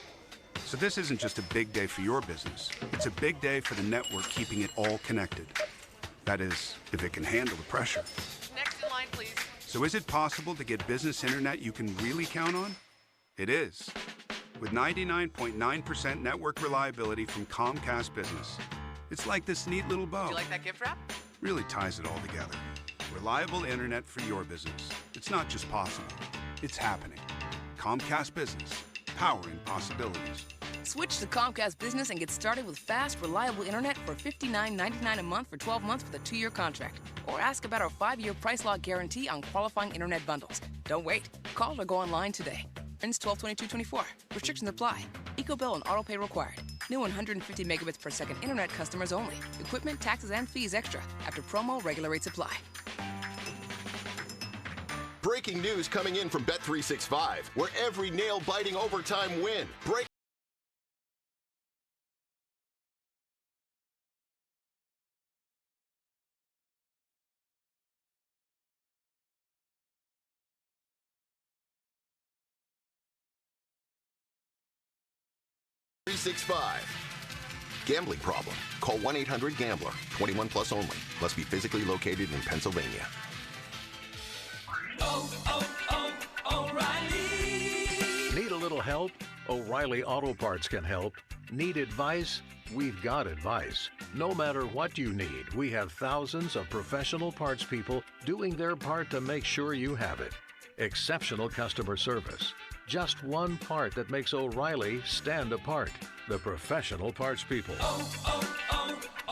So this isn't just a big day for your business. It's a big day for the network keeping it all connected. That is, if it can handle the pressure. Next in line, please. So is it possible to get business internet you can really count on? It is. With 99.9% network reliability from Comcast Business. It's like this neat little bow. Do you like that gift wrap? Really ties it all together. Reliable internet for your business. It's not just possible. It's happening. Comcast Business. Powering possibilities. Switch to Comcast Business and get started with fast, reliable internet for $59.99 a month for 12 months with a 2-year contract. Or ask about our 5-year price lock guarantee on qualifying internet bundles. Don't wait. Call or go online today. Ends 12/22/24. Restrictions apply. EcoBill and autopay required. New 150 megabits per second internet customers only. Equipment, taxes, and fees extra. After promo, regular rates apply. Breaking news coming in from Bet365, where every nail-biting overtime win. Bet365. Gambling problem? Call 1-800-GAMBLER. 21 plus only. Must be physically located in Pennsylvania. O'Reilly. Need a little help? O'Reilly Auto Parts can help. Need advice? We've got advice. No matter what you need, we have thousands of professional parts people doing their part to make sure you have it. Exceptional customer service. Just one part that makes O'Reilly stand apart. The professional parts people.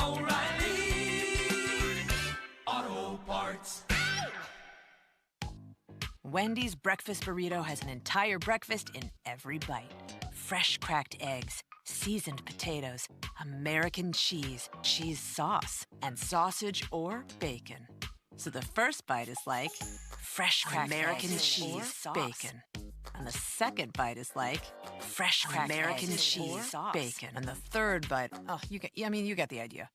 O'Reilly Auto Parts. Wendy's breakfast burrito has an entire breakfast in every bite. Fresh cracked eggs, seasoned potatoes, American cheese, cheese sauce, and sausage or bacon. So the first bite is like fresh cracked American cheese, bacon. And the second bite is like fresh cracked American cheese, bacon. And the third bite, you get the idea.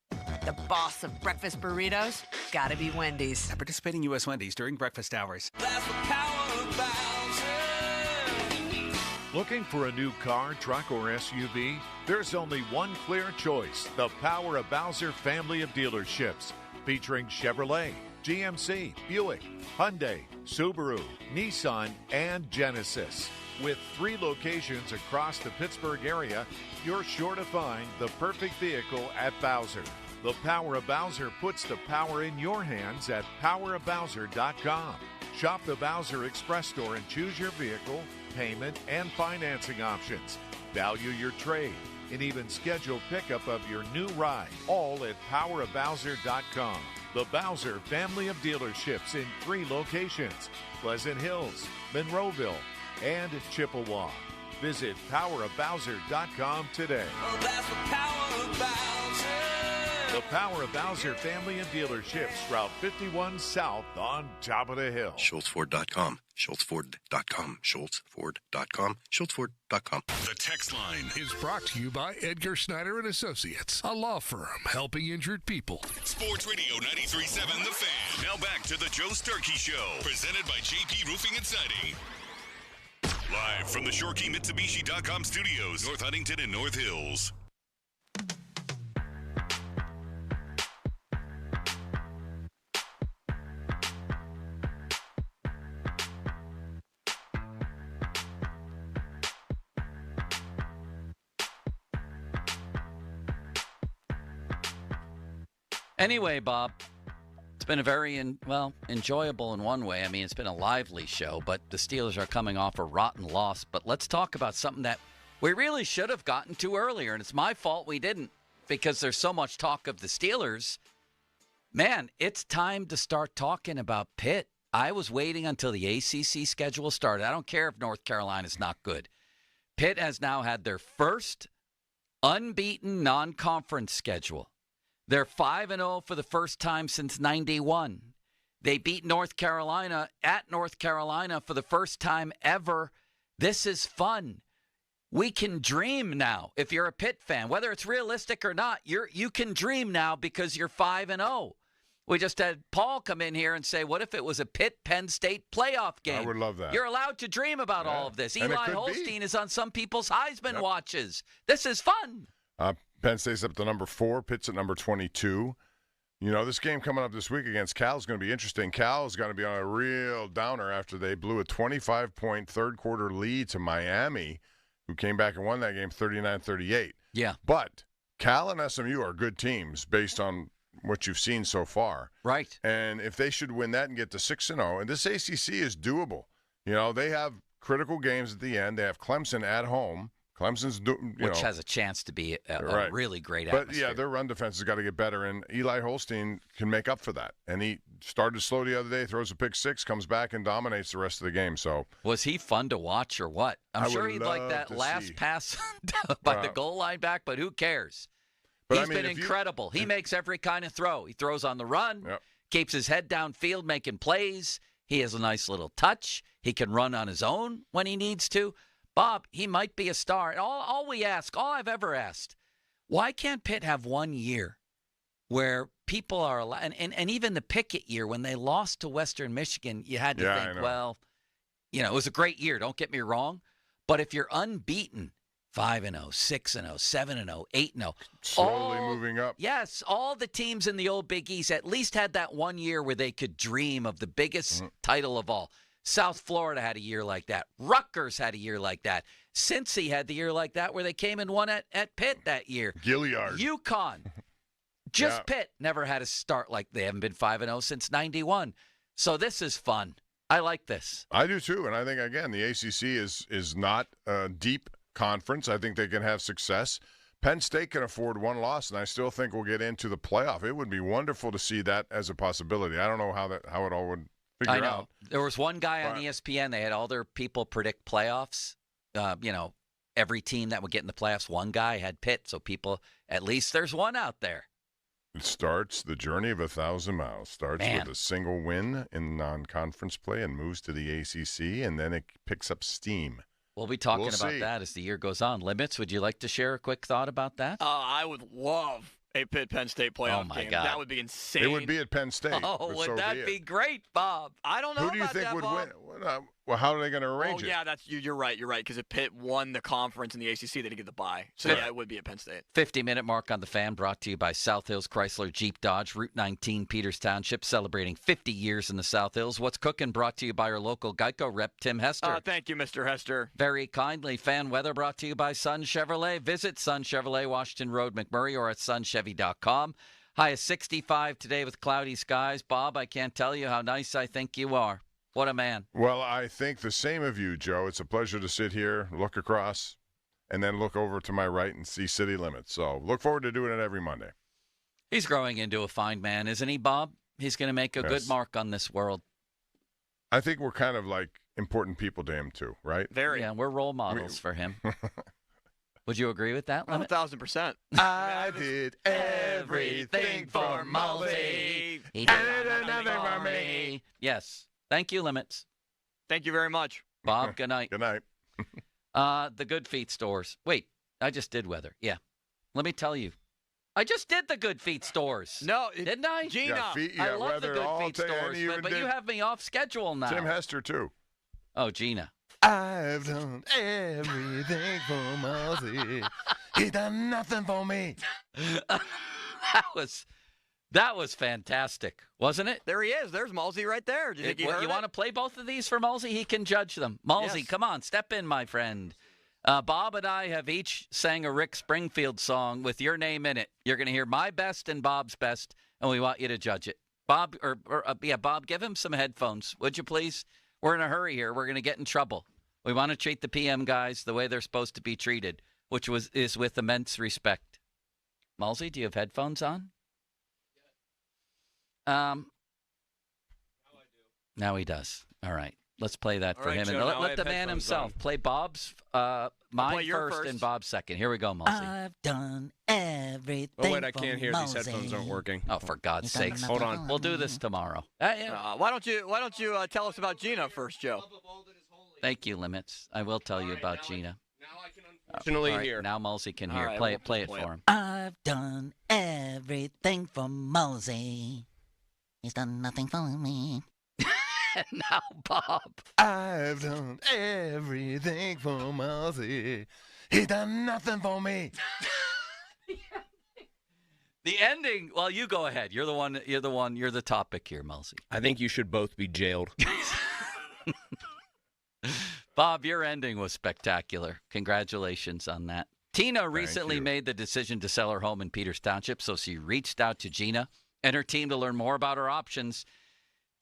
The boss of breakfast burritos, gotta be Wendy's. At participating U.S. Wendy's during breakfast hours. That's the power of Bowser. Looking for a new car, truck, or SUV? There's only one clear choice, the Power of Bowser family of dealerships. featuring Chevrolet, GMC, Buick, Hyundai, Subaru, Nissan, and Genesis. With 3 locations across the Pittsburgh area, you're sure to find the perfect vehicle at Bowser. The Power of Bowser puts the power in your hands at powerofbowser.com. Shop the Bowser Express store and choose your vehicle, payment, and financing options. Value your trade and even schedule pickup of your new ride, all at powerofbowser.com. The Bowser family of dealerships in 3 locations: Pleasant Hills, Monroeville, and Chippewa. Visit powerofbowser.com today. Oh, that's the power of Bowser. The Power of Bowser family of dealerships, Route 51 South on top of the hill. SchultzFord.com. SchultzFord.com. SchultzFord.com. SchultzFord.com. The text line is brought to you by Edgar Snyder and Associates, a law firm helping injured people. Sports Radio 93.7 The Fan. Now back to the Joe Starkey Show, presented by JP Roofing and Siding. Live from the ShoreKeyMitsubishi.com studios, North Huntington and North Hills. Anyway, Bob, it's been a very, enjoyable in one way. I mean, it's been a lively show, but the Steelers are coming off a rotten loss. But let's talk about something that we really should have gotten to earlier, and it's my fault we didn't because there's so much talk of the Steelers. Man, it's time to start talking about Pitt. I was waiting until the ACC schedule started. I don't care if North Carolina's not good. Pitt has now had their first unbeaten non-conference schedule. They're 5-0 for the first time since 91. They beat North Carolina at North Carolina for the first time ever. This is fun. We can dream now. If you're a Pitt fan, whether it's realistic or not, you can dream now because you're 5-0. We just had Paul come in here and say, what if it was a Pitt-Penn State playoff game? I would love that. You're allowed to dream about all of this. Eli Holstein is on some people's Heisman watches. This is fun. Penn State's up to number 4. Pitt's at number 22. You know, this game coming up this week against Cal is going to be interesting. Cal is going to be on a real downer after they blew a 25-point third-quarter lead to Miami, who came back and won that game 39-38. Yeah. But Cal and SMU are good teams based on what you've seen so far. Right. And if they should win that and get to 6-0, and this ACC is doable. You know, they have critical games at the end. They have Clemson at home. Clemson's which has a chance to be a really great atmosphere. atmosphere. But, yeah, their run defense has got to get better, and Eli Holstein can make up for that. And he started slow the other day, throws a pick 6, comes back and dominates the rest of the game. So was he fun to watch or what? I'm sure he'd like that last pass by the goal line back, but who cares? He's been incredible. He makes every kind of throw. He throws on the run, keeps his head downfield, making plays. He has a nice little touch. He can run on his own when he needs to. Bob, he might be a star. And all I've ever asked, why can't Pitt have 1 year where people are allowed, and even the Pickett year when they lost to Western Michigan, you had to think, well, you know, it was a great year, don't get me wrong. But if you're unbeaten, 5-0, 6-0, 7-0, 8-0. Slowly moving up. Yes, all the teams in the old Big East at least had that 1 year where they could dream of the biggest title of all. South Florida had a year like that. Rutgers had a year like that. Cincy had the year like that where they came and won at Pitt that year. Gilliard. UConn. Just Pitt never had a start like they haven't been 5-0 since 91. So this is fun. I like this. I do too. And I think, again, the ACC is not a deep conference. I think they can have success. Penn State can afford one loss, and I still think we'll get into the playoff. It would be wonderful to see that as a possibility. I don't know how it all would figure out. There was one guy on ESPN. They had all their people predict playoffs. Every team that would get in the playoffs, one guy had Pitt. So people, at least there's one out there. It starts, the journey of 1,000 miles starts with a single win in non-conference play and moves to the ACC, and then it picks up steam. We'll be talking about that as the year goes on. Limits, would you like to share a quick thought about that? I would love a Pitt-Penn State playoff Oh, my game. God. That would be insane. It would be at Penn State. Oh, but would so that it. be great, Bob? I don't know Who do you about think that, would Bob. win? Well, how are they going to arrange Oh, it? yeah, you're right. You're right, because if Pitt won the conference in the ACC, they didn't get the bye. So, Right. yeah, it would be at Penn State. 50-minute mark on the Fan, brought to you by South Hills Chrysler Jeep Dodge, Route 19, Peters Township, celebrating 50 years in the South Hills. What's cooking, brought to you by our local Geico rep, Tim Hester. Thank you, Mr. Hester. Very kindly. Fan weather brought to you by Sun Chevrolet. Visit Sun Chevrolet, Washington Road, McMurray, or at sunchevy.com. High of 65 today with cloudy skies. Bob, I can't tell you how nice I think you are. What a man. Well, I think the same of you, Joe. It's a pleasure to sit here, look across, and then look over to my right and see city limits. So look forward to doing it every Monday. He's growing into a fine man, isn't he, Bob? He's going to make a good mark on this world. I think we're kind of like important people to him, too, right? Very. Yeah, we're role models for him. Would you agree with that, Lemon? 1,000%. I did everything for Mulsey. He did nothing for me. Yes. Thank you, Limits. Thank you very much. Bob, good night. Good night. The Good Feet stores. Wait, I just did weather. Yeah. Let me tell you. I just did the Good Feet stores. No, didn't I? Gina. Yeah, I love weather, the Good all Feet day, and stores, he even but you did have me off schedule now. Tim Hester, too. Oh, Gina. I've done everything for Mulsey. He done nothing for me. That was fantastic, wasn't it? There he is. There's Mulsey right there. Do you think you heard you it? want to play both of these for Mulsey? He can judge them. Mulsey, Yes. come on, step in, my friend. Bob and I have each sang a Rick Springfield song with your name in it. You're going to hear my best and Bob's best, and we want you to judge it. Bob, Bob, give him some headphones, would you please? We're in a hurry here. We're going to get in trouble. We want to treat the PM guys the way they're supposed to be treated, which is with immense respect. Mulsey, do you have headphones on? Now he does. All right. Let's play that All for right, him. Joe, And now let I the have man headphones himself on. play Bob's mine your first first. and Bob's second. Here we go, Mulsey. I've done everything. Oh, wait, I can't hear. These headphones aren't working. Oh, for God's sakes. Hold on. We'll do this tomorrow. Why don't you tell us about Gina first, Joe? Thank you, Limits. I will tell you about Gina. Unfortunately, All right, hear. Now Mulsey can All hear. right, Play we'll it play for it. him. I've done everything for Mulsey. He's done nothing for me. And now Bob. I've done everything for Mulsey. He done nothing for me. The ending. Well, you go ahead. You're the topic here, Mulsey. I think you should both be jailed. Bob, your ending was spectacular. Congratulations on that. Tina recently you. made the decision to sell her home in Peters Township, so she reached out to Gina and her team to learn more about her options.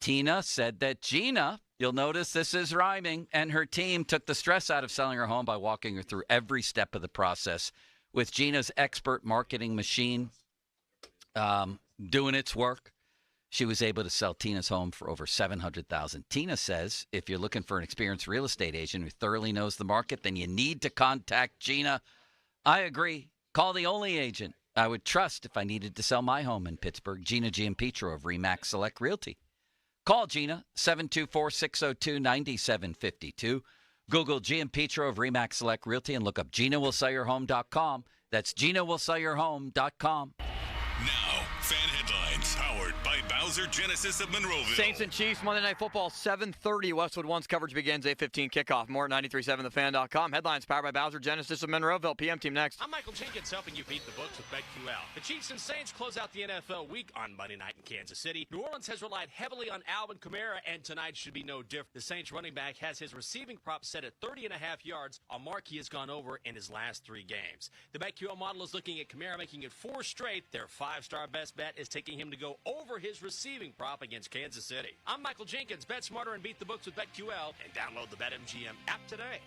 Tina said that Gina, you'll notice this is rhyming, and her team took the stress out of selling her home by walking her through every step of the process. With Gina's expert marketing machine doing its work, she was able to sell Tina's home for over $700,000. Tina says if you're looking for an experienced real estate agent who thoroughly knows the market, then you need to contact Gina. I agree. Call the only agent I would trust if I needed to sell my home in Pittsburgh, Gina Giampetro of RE/MAX Select Realty. Call Gina, 724-602-9752. Google Giampetro of RE/MAX Select Realty and look up GinaWillSellYourHome.com. That's GinaWillSellYourHome.com. Now, fan headlines powered by Bowser Genesis of Monroeville. Saints and Chiefs, Monday Night Football, 7:30. Westwood One's coverage begins 8:15 kickoff. More at 93.7thefan.com. Headlines powered by Bowser Genesis of Monroeville. PM team next. I'm Michael Jenkins, helping you beat the books with BetQL. The Chiefs and Saints close out the NFL week on Monday night in Kansas City. New Orleans has relied heavily on Alvin Kamara, and tonight should be no different. The Saints running back has his receiving prop set at 30.5 yards, a mark he has gone over in his last 3 games. The BetQL model is looking at Kamara making it 4 straight. Their 5-star best bet is taking him to go over his receiving prop against Kansas City. I'm Michael Jenkins. Bet smarter and beat the books with BetQL, and download the BetMGM app today.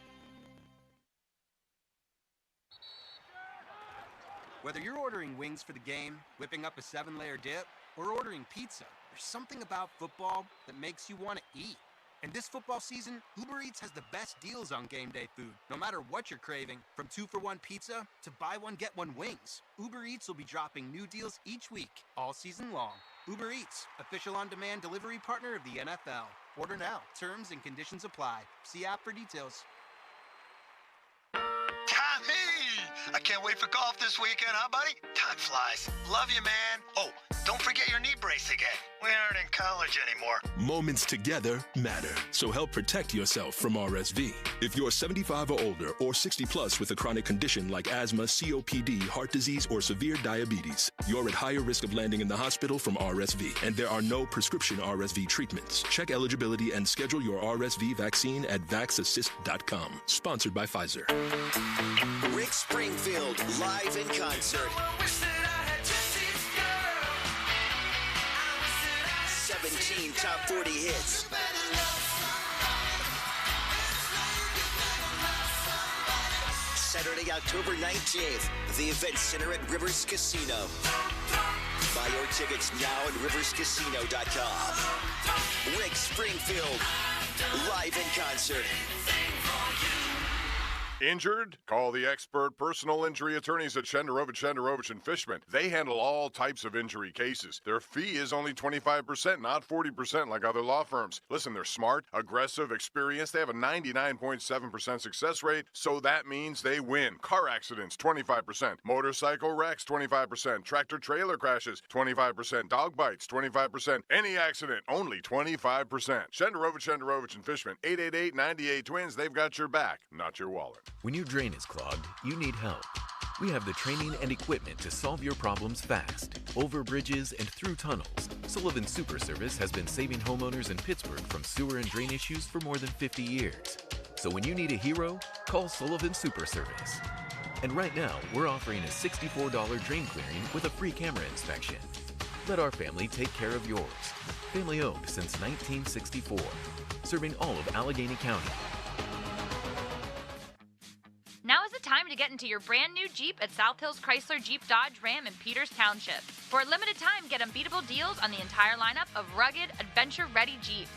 Whether you're ordering wings for the game, whipping up a 7-layer dip, or ordering pizza, there's something about football that makes you want to eat. And this football season, Uber Eats has the best deals on game day food. No matter what you're craving, from 2-for-1 pizza to buy one, get one wings, Uber Eats will be dropping new deals each week, all season long. Uber Eats, official on-demand delivery partner of the NFL. Order now. Terms and conditions apply. See app for details. Tommy, I can't wait for golf this weekend, huh, buddy? Time flies. Love you, man. Oh, don't forget your knee brace again. We aren't in college anymore. Moments together matter, so help protect yourself from RSV. If you're 75 or older or 60 plus with a chronic condition like asthma, COPD, heart disease, or severe diabetes, you're at higher risk of landing in the hospital from RSV, and there are no prescription RSV treatments. Check eligibility and schedule your RSV vaccine at vaxassist.com. Sponsored by Pfizer. Rick Springfield, live in concert. 17 top 40 hits. Saturday, October 19th, the Event Center at Rivers Casino. Buy your tickets now at riverscasino.com. Rick Springfield, live in concert. Injured? Call the expert personal injury attorneys at Shenderovich & Fishman. They handle all types of injury cases. Their fee is only 25%, not 40% like other law firms. Listen, they're smart, aggressive, experienced. They have a 99.7% success rate, so that means they win. Car accidents, 25%. Motorcycle wrecks, 25%. Tractor-trailer crashes, 25%. Dog bites, 25%. Any accident, only 25%. Shenderovich & Fishman, 888-98-TWINS. They've got your back, not your wallet. When your drain is clogged, you need help. We have the training and equipment to solve your problems fast, over bridges and through tunnels. Sullivan Super Service has been saving homeowners in Pittsburgh from sewer and drain issues for more than 50 years. So when you need a hero, call Sullivan Super Service. And right now, we're offering a $64 drain clearing with a free camera inspection. Let our family take care of yours. Family owned since 1964, serving all of Allegheny County. Now is the time to get into your brand new Jeep at South Hills Chrysler Jeep Dodge Ram in Peters Township. For a limited time, get unbeatable deals on the entire lineup of rugged, adventure-ready Jeeps.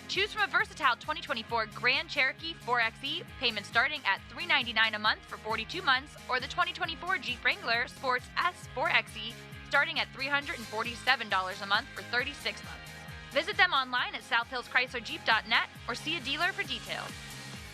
Choose from a versatile 2024 Grand Cherokee 4xe, payment starting at $399 a month for 42 months, or the 2024 Jeep Wrangler Sports S 4xe, starting at $347 a month for 36 months. Visit them online at southhillschryslerjeep.net or see a dealer for details.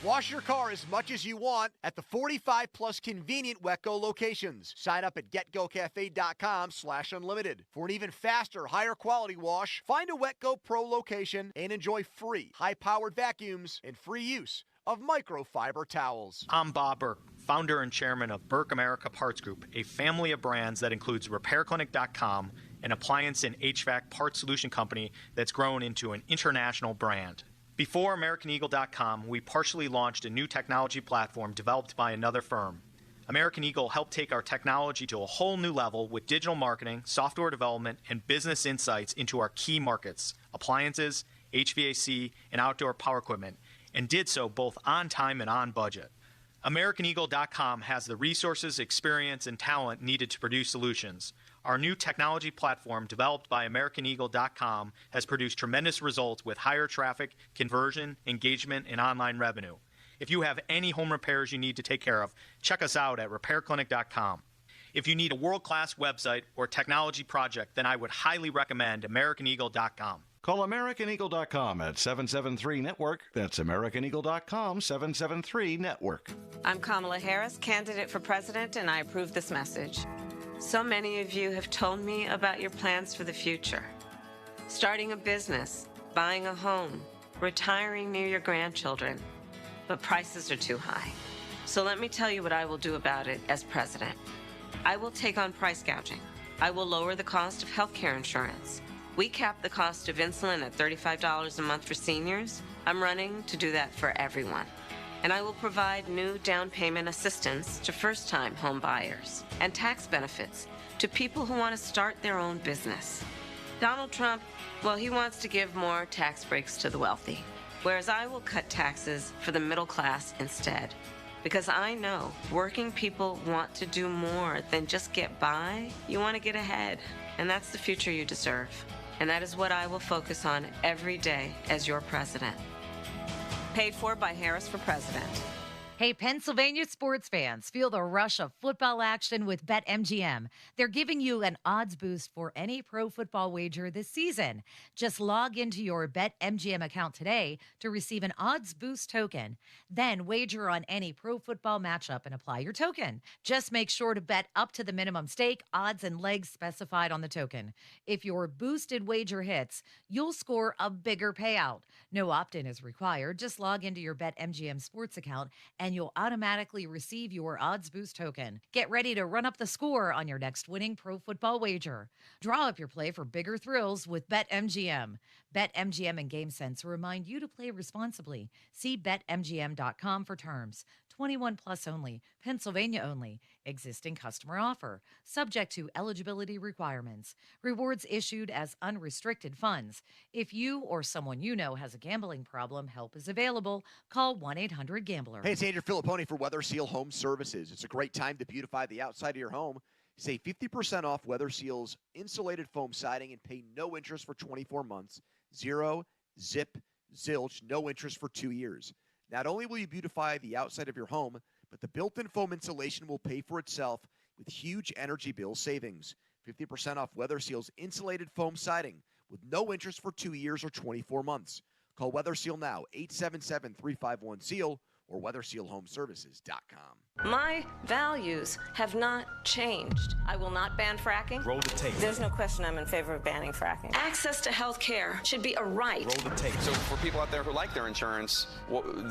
Wash your car as much as you want at the 45-plus convenient Wetco locations. Sign up at getgocafe.com/unlimited. For an even faster, higher quality wash, find a Wetco Pro location and enjoy free, high-powered vacuums and free use of microfiber towels. I'm Bob Burke, founder and chairman of Burke America Parts Group, a family of brands that includes RepairClinic.com, an appliance and HVAC parts solution company that's grown into an international brand. Before AmericanEagle.com, we partially launched a new technology platform developed by another firm. American Eagle helped take our technology to a whole new level with digital marketing, software development, and business insights into our key markets, appliances, HVAC, and outdoor power equipment, and did so both on time and on budget. AmericanEagle.com has the resources, experience, and talent needed to produce solutions. Our new technology platform, developed by AmericanEagle.com, has produced tremendous results with higher traffic, conversion, engagement, and online revenue. If you have any home repairs you need to take care of, check us out at RepairClinic.com. If you need a world-class website or technology project, then I would highly recommend AmericanEagle.com. Call AmericanEagle.com at 773-NETWORK. That's AmericanEagle.com, 773-NETWORK. I'm Kamala Harris, candidate for president, and I approve this message. So many of you have told me about your plans for the future. Starting a business, buying a home, retiring near your grandchildren. But prices are too high. So let me tell you what I will do about it as president. I will take on price gouging. I will lower the cost of health care insurance. We cap the cost of insulin at $35 a month for seniors. I'm running to do that for everyone. And I will provide new down payment assistance to first-time home buyers and tax benefits to people who want to start their own business. Donald Trump, well, he wants to give more tax breaks to the wealthy, whereas I will cut taxes for the middle class instead. Because I know working people want to do more than just get by. You want to get ahead, and that's the future you deserve. And that is what I will focus on every day as your president. Paid for by Harris for President. Hey, Pennsylvania sports fans, feel the rush of football action with BetMGM. They're giving you an odds boost for any pro football wager this season. Just log into your BetMGM account today to receive an odds boost token. Then wager on any pro football matchup and apply your token. Just make sure to bet up to the minimum stake, odds, and legs specified on the token. If your boosted wager hits, you'll score a bigger payout. No opt-in is required. Just log into your BetMGM sports account and you'll automatically receive your odds boost token. Get ready to run up the score on your next winning pro football wager. Draw up your play for bigger thrills with BetMGM. BetMGM and GameSense remind you to play responsibly. See BetMGM.com for terms. 21 plus only. Pennsylvania only. Existing customer offer. Subject to eligibility requirements. Rewards issued as unrestricted funds. If you or someone you know has a gambling problem, help is available. Call 1-800-GAMBLER. Hey, it's Andrew Filipponi for Weather Seal Home Services. It's a great time to beautify the outside of your home. Save 50% off Weather Seal's insulated foam siding and pay no interest for 24 months. 0, zip, zilch, no interest for 2 years. Not only will you beautify the outside of your home, but the built-in foam insulation will pay for itself with huge energy bill savings. 50% off Weather Seal's insulated foam siding with no interest for 2 years or 24 months. Call Weather Seal now, 877-351-SEAL or weathersealhomeservices.com. My values have not changed. I will not ban fracking. Roll the tape. There's no question I'm in favor of banning fracking. Access to health care should be a right. Roll the tape. So for people out there who like their insurance,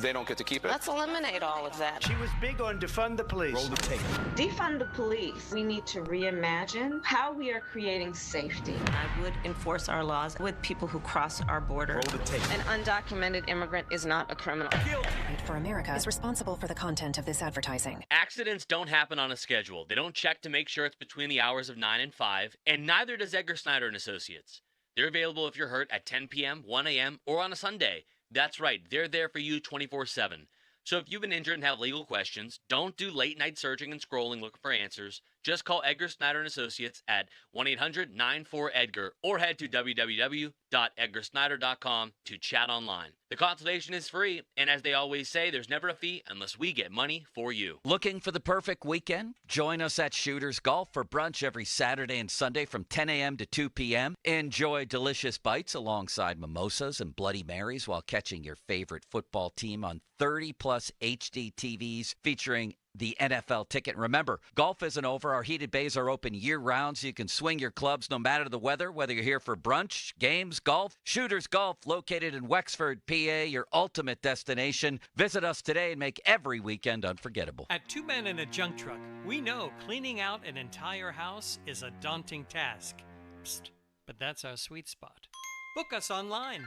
they don't get to keep it? Let's eliminate all of that. She was big on defund the police. Roll the tape. Defund the police. We need to reimagine how we are creating safety. I would enforce our laws with people who cross our border. Roll the tape. An undocumented immigrant is not a criminal. Fight for America is responsible for the content of this advertising. Accidents don't happen on a schedule. They don't check to make sure it's between the hours of 9 and 5, and neither does Edgar Snyder & Associates. They're available if you're hurt at 10 p.m., 1 a.m., or on a Sunday. That's right, they're there for you 24/7. So if you've been injured and have legal questions, don't do late-night searching and scrolling looking for answers. Just call Edgar Snyder & Associates at 1-800-94-EDGAR or head to www.edgarsnyder.com to chat online. The consultation is free, and as they always say, there's never a fee unless we get money for you. Looking for the perfect weekend? Join us at Shooters Golf for brunch every Saturday and Sunday from 10 a.m. to 2 p.m. Enjoy delicious bites alongside mimosas and Bloody Marys while catching your favorite football team on 30-plus HD TVs featuring the NFL ticket. Remember, golf isn't over. Our heated bays are open year-round, so you can swing your clubs no matter the weather, whether you're here for brunch, games, golf. Shooters Golf, located in Wexford, PA, your ultimate destination. Visit us today and make every weekend unforgettable. At Two Men in a Junk Truck, we know cleaning out an entire house is a daunting task. Psst, but that's our sweet spot. Book us online.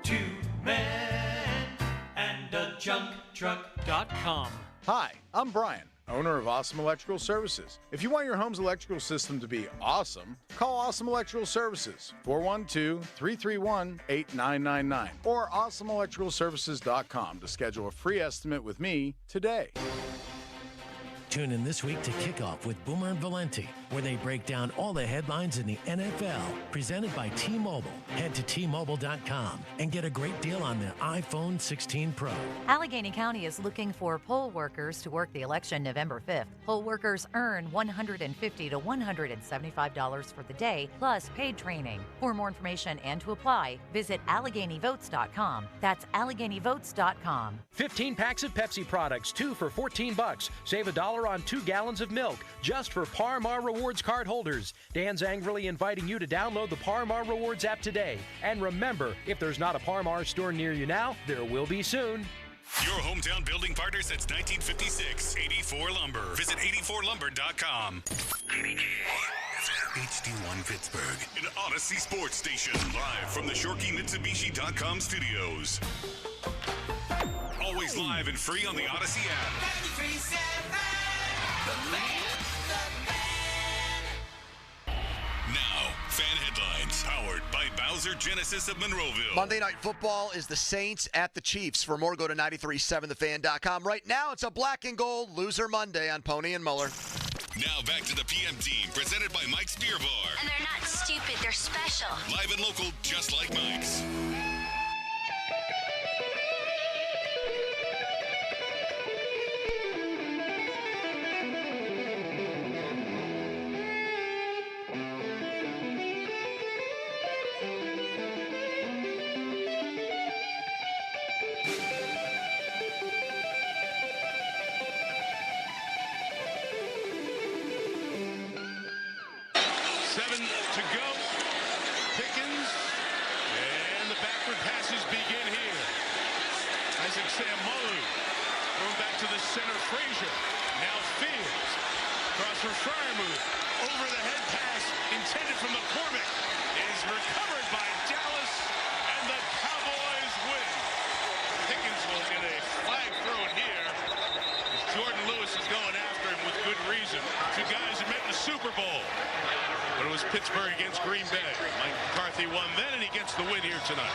2 Men and a Junk Truck.com. Hi, I'm Brian, owner of Awesome Electrical Services. If you want your home's electrical system to be awesome, call Awesome Electrical Services, 412-331-8999, or awesomeelectricalservices.com to schedule a free estimate with me today. Tune in this week to Kickoff with Boomer and Valenti, where they break down all the headlines in the NFL, presented by T-Mobile. Head to T-Mobile.com and get a great deal on the iPhone 16 Pro. Allegheny County is looking for poll workers to work the election November 5th. Poll workers earn $150 to $175 for the day, plus paid training. For more information and to apply, visit AlleghenyVotes.com. That's AlleghenyVotes.com. 15 packs of Pepsi products, 2 for $14. Save $1 on 2 gallons of milk, just for Par Mar Rewards card holders. Dan's angrily inviting you to download the Par Mar Rewards app today. And remember, if there's not a Par Mar store near you now, there will be soon. Your hometown building partner since 1956, 84 Lumber. Visit 84lumber.com. HD1 Pittsburgh, an Odyssey sports station, live from the ShorkeyMitsubishi.com studios. Always live and free on the Odyssey app. Now, fan headlines powered by Bowser Genesis of Monroeville. Monday Night Football is the Saints at the Chiefs. For more, go to 937thefan.com. Right now, it's a black and gold loser Monday on Pony and Muller. Now back to the PM team, presented by Mike's Beer Bar. And they're not stupid, they're special. Live and local, just like Mike's. 7 to go. Pickens. And the backward passes begin here. Isaac Seumalo. Going back to the center, Frazier. Now Fields. Cross for Freiermuth. Over the head pass intended from McCormick. Is recovered by Dallas. And the Cowboys win. Pickens will get a flag thrown here. Jordan Lewis is going after him with good reason. Two guys who met in the Super Bowl. But it was Pittsburgh against Green Bay. Mike McCarthy won then, and he gets the win here tonight.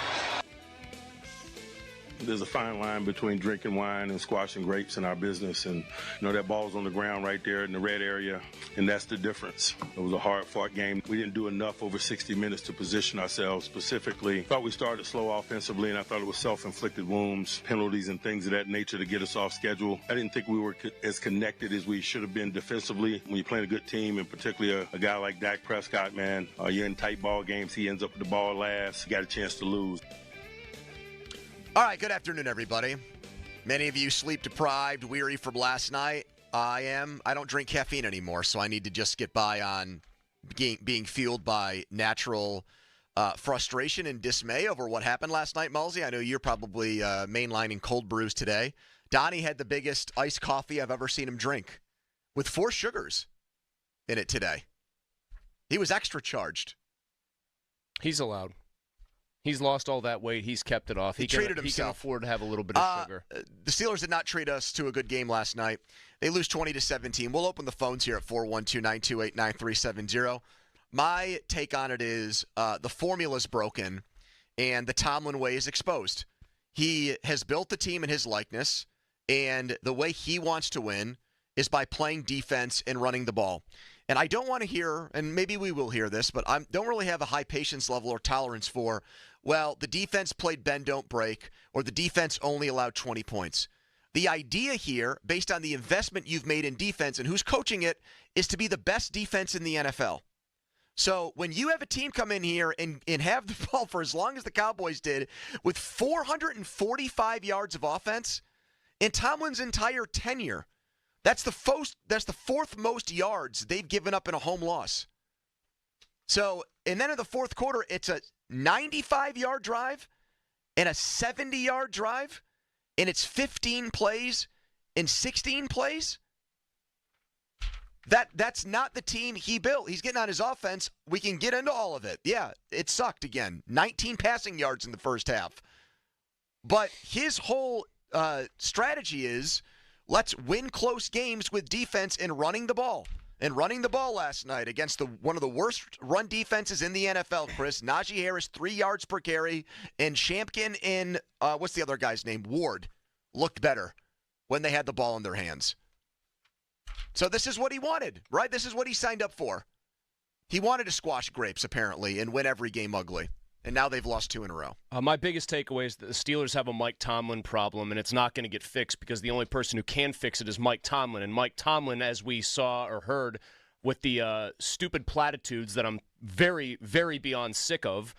There's a fine line between drinking wine and squashing grapes in our business. And, that ball's on the ground right there in the red area, and that's the difference. It was a hard-fought game. We didn't do enough over 60 minutes to position ourselves specifically. Thought we started slow offensively, and I thought it was self-inflicted wounds, penalties, and things of that nature to get us off schedule. I didn't think we were as connected as we should have been defensively. When you're playing a good team, and particularly a guy like Dak Prescott, man, you're in tight ball games. He ends up with the ball last. You got a chance to lose. All right, good afternoon, everybody. Many of you sleep-deprived, weary from last night. I am. I don't drink caffeine anymore, so I need to just get by on being fueled by natural frustration and dismay over what happened last night, Mulsey. I know you're probably mainlining cold brews today. Donnie had the biggest iced coffee I've ever seen him drink with 4 sugars in it today. He was extra charged. He's allowed. He's lost all that weight. He's kept it off. He treated himself. He can afford to have a little bit of sugar. The Steelers did not treat us to a good game last night. They lose 20-17. We'll open the phones here at 412-928-9370. My take on it is the formula's broken and the Tomlin way is exposed. He has built the team in his likeness, and the way he wants to win is by playing defense and running the ball. And I don't want to hear, and maybe we will hear this, but I don't really have a high patience level or tolerance for, well, the defense played bend, don't break, or the defense only allowed 20 points. The idea here, based on the investment you've made in defense and who's coaching it, is to be the best defense in the NFL. So when you have a team come in here and have the ball for as long as the Cowboys did with 445 yards of offense in Tomlin's entire tenure, that's the fourth most yards they've given up in a home loss. So, and then in the fourth quarter, it's a 95-yard drive and a 70-yard drive, and it's 15 plays and 16 plays. That's not the team he built. He's getting on his offense. We can get into all of it. Yeah, it sucked again. 19 passing yards in the first half. But his whole strategy is, let's win close games with defense and running the ball. And running the ball last night against one of the worst run defenses in the NFL, Chris. Najee Harris, 3 yards per carry. And Shampkin and, what's the other guy's name? Ward looked better when they had the ball in their hands. So this is what he wanted, right? This is what he signed up for. He wanted to squash grapes, apparently, and win every game ugly. And now they've lost 2 in a row. My biggest takeaway is that the Steelers have a Mike Tomlin problem, and it's not going to get fixed because the only person who can fix it is Mike Tomlin. And Mike Tomlin, as we saw or heard with the stupid platitudes that I'm very, very beyond sick of,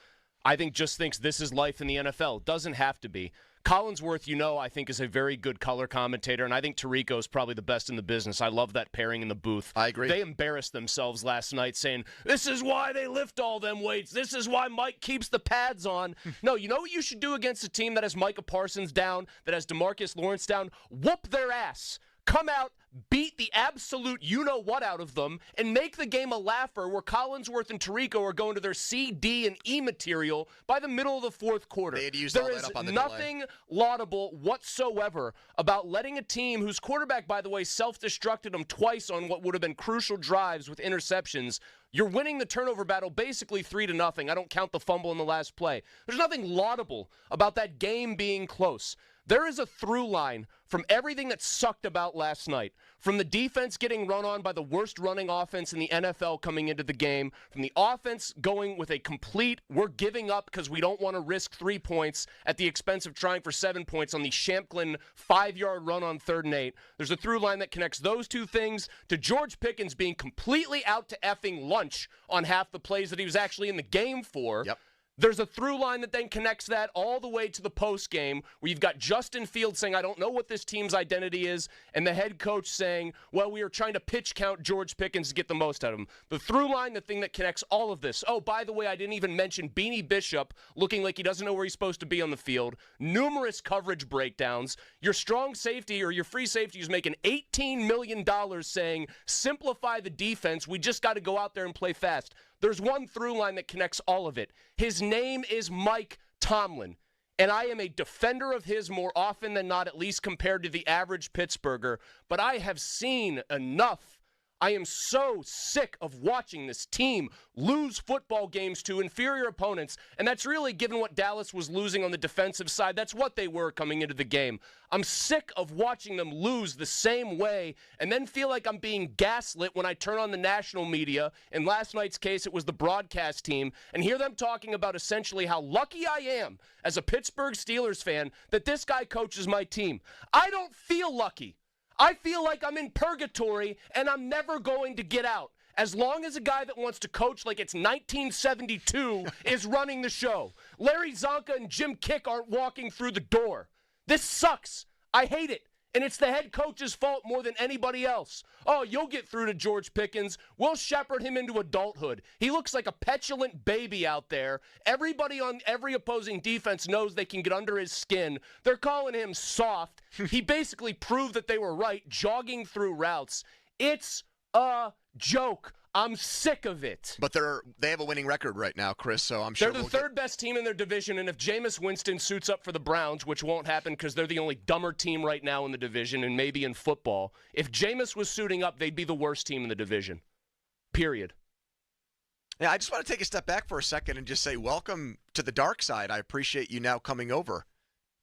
I think just thinks this is life in the NFL. Doesn't have to be. Collinsworth, I think is a very good color commentator, and I think Tirico is probably the best in the business. I love that pairing in the booth. I agree. They embarrassed themselves last night saying, this is why they lift all them weights. This is why Mike keeps the pads on. No, you know what you should do against a team that has Micah Parsons down, that has DeMarcus Lawrence down? Whoop their ass. Come out, beat the absolute you-know-what out of them, and make the game a laugher where Collinsworth and Tirico are going to their C, D, and E material by the middle of the fourth quarter. They had used all that up on the delay. There is nothing laudable whatsoever about letting a team whose quarterback, by the way, self-destructed them twice on what would have been crucial drives with interceptions. You're winning the turnover battle basically 3-0. I don't count the fumble in the last play. There's nothing laudable about that game being close. There is a through line from everything that sucked about last night. From the defense getting run on by the worst running offense in the NFL coming into the game. From the offense going with a complete, we're giving up because we don't want to risk 3 points at the expense of trying for 7 points on the Shampklin 5-yard run on 3rd and 8. There's a through line that connects those two things to George Pickens being completely out to effing lunch on half the plays that he was actually in the game for. Yep. There's a through line that then connects that all the way to the post game where you've got Justin Fields saying, I don't know what this team's identity is, and the head coach saying, well, we are trying to pitch count George Pickens to get the most out of him. The through line, the thing that connects all of this. Oh, by the way, I didn't even mention Beanie Bishop looking like he doesn't know where he's supposed to be on the field. Numerous coverage breakdowns. Your strong safety or your free safety is making $18 million saying, simplify the defense. We just got to go out there and play fast. There's one through line that connects all of it. His name is Mike Tomlin, and I am a defender of his more often than not, at least compared to the average Pittsburgher, but I have seen enough. I am so sick of watching this team lose football games to inferior opponents, and that's really, given what Dallas was losing on the defensive side, that's what they were coming into the game. I'm sick of watching them lose the same way and then feel like I'm being gaslit when I turn on the national media. In last night's case, it was the broadcast team, and hear them talking about essentially how lucky I am as a Pittsburgh Steelers fan that this guy coaches my team. I don't feel lucky. I feel like I'm in purgatory and I'm never going to get out. As long as a guy that wants to coach like it's 1972 is running the show. Larry Zonka and Jim Kick aren't walking through the door. This sucks. I hate it. And it's the head coach's fault more than anybody else. Oh, you'll get through to George Pickens. We'll shepherd him into adulthood. He looks like a petulant baby out there. Everybody on every opposing defense knows they can get under his skin. They're calling him soft. He basically proved that they were right, jogging through routes. It's a joke. I'm sick of it. But they have a winning record right now, Chris, so I'm sure they're the third best team in their division, and if Jameis Winston suits up for the Browns, which won't happen because they're the only dumber team right now in the division and maybe in football, if Jameis was suiting up, they'd be the worst team in the division. Period. Yeah, I just want to take a step back for a second and just say welcome to the dark side. I appreciate you now coming over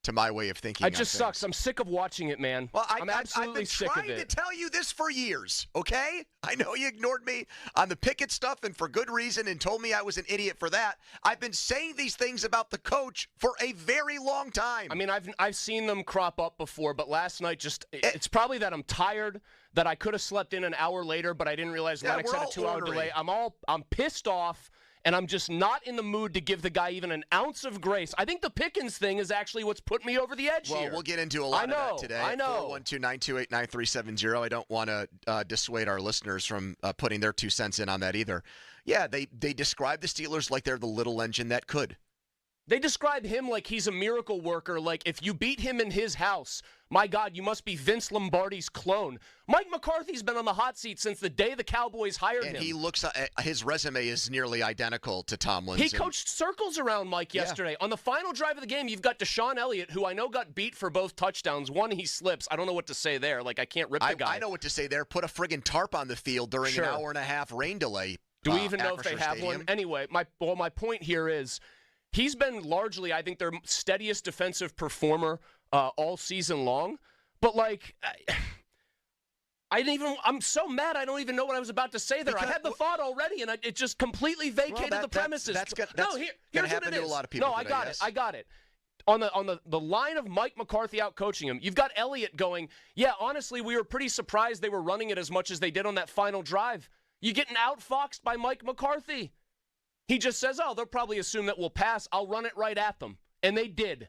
to my way of thinking. It just sucks. I'm sick of watching it, man. Well, I'm absolutely sick of it. I've been trying to tell you this for years, okay? I know you ignored me on the Pickett stuff and for good reason and told me I was an idiot for that. I've been saying these things about the coach for a very long time. I mean, I've seen them crop up before, but last night it's probably that I'm tired, that I could have slept in an hour later, but I didn't realize Lennox had a 2-hour delay. I'm pissed off. And I'm just not in the mood to give the guy even an ounce of grace. I think the Pickens thing is actually what's put me over the edge here. Well, we'll get into a lot of that today. I know. 412-928-9370. I don't want to dissuade our listeners from putting their 2 cents in on that either. Yeah, they describe the Steelers like they're the little engine that could. They describe him like he's a miracle worker, like if you beat him in his house, my God, you must be Vince Lombardi's clone. Mike McCarthy's been on the hot seat since the day the Cowboys hired him. And he looks, his resume is nearly identical to Tomlin's. He coached circles around Mike yesterday. On the final drive of the game, you've got Deshaun Elliott, who I know got beat for both touchdowns. One, he slips. I don't know what to say there. Like, I can't rip the guy. I know what to say there. Put a friggin' tarp on the field during an hour-and-a-half rain delay. Do we even know if they have one? Anyway, my point here is, he's been largely, I think, their steadiest defensive performer all season long. But, like, I'm so mad I don't even know what I was about to say there. I had the thought already, and it just completely vacated the premises. That's going to happen to a lot of people. No, I got it. On the line of Mike McCarthy out coaching him, you've got Elliott going, yeah, honestly, we were pretty surprised they were running it as much as they did on that final drive. You getting outfoxed by Mike McCarthy. He just says, oh, they'll probably assume that we'll pass. I'll run it right at them. And they did.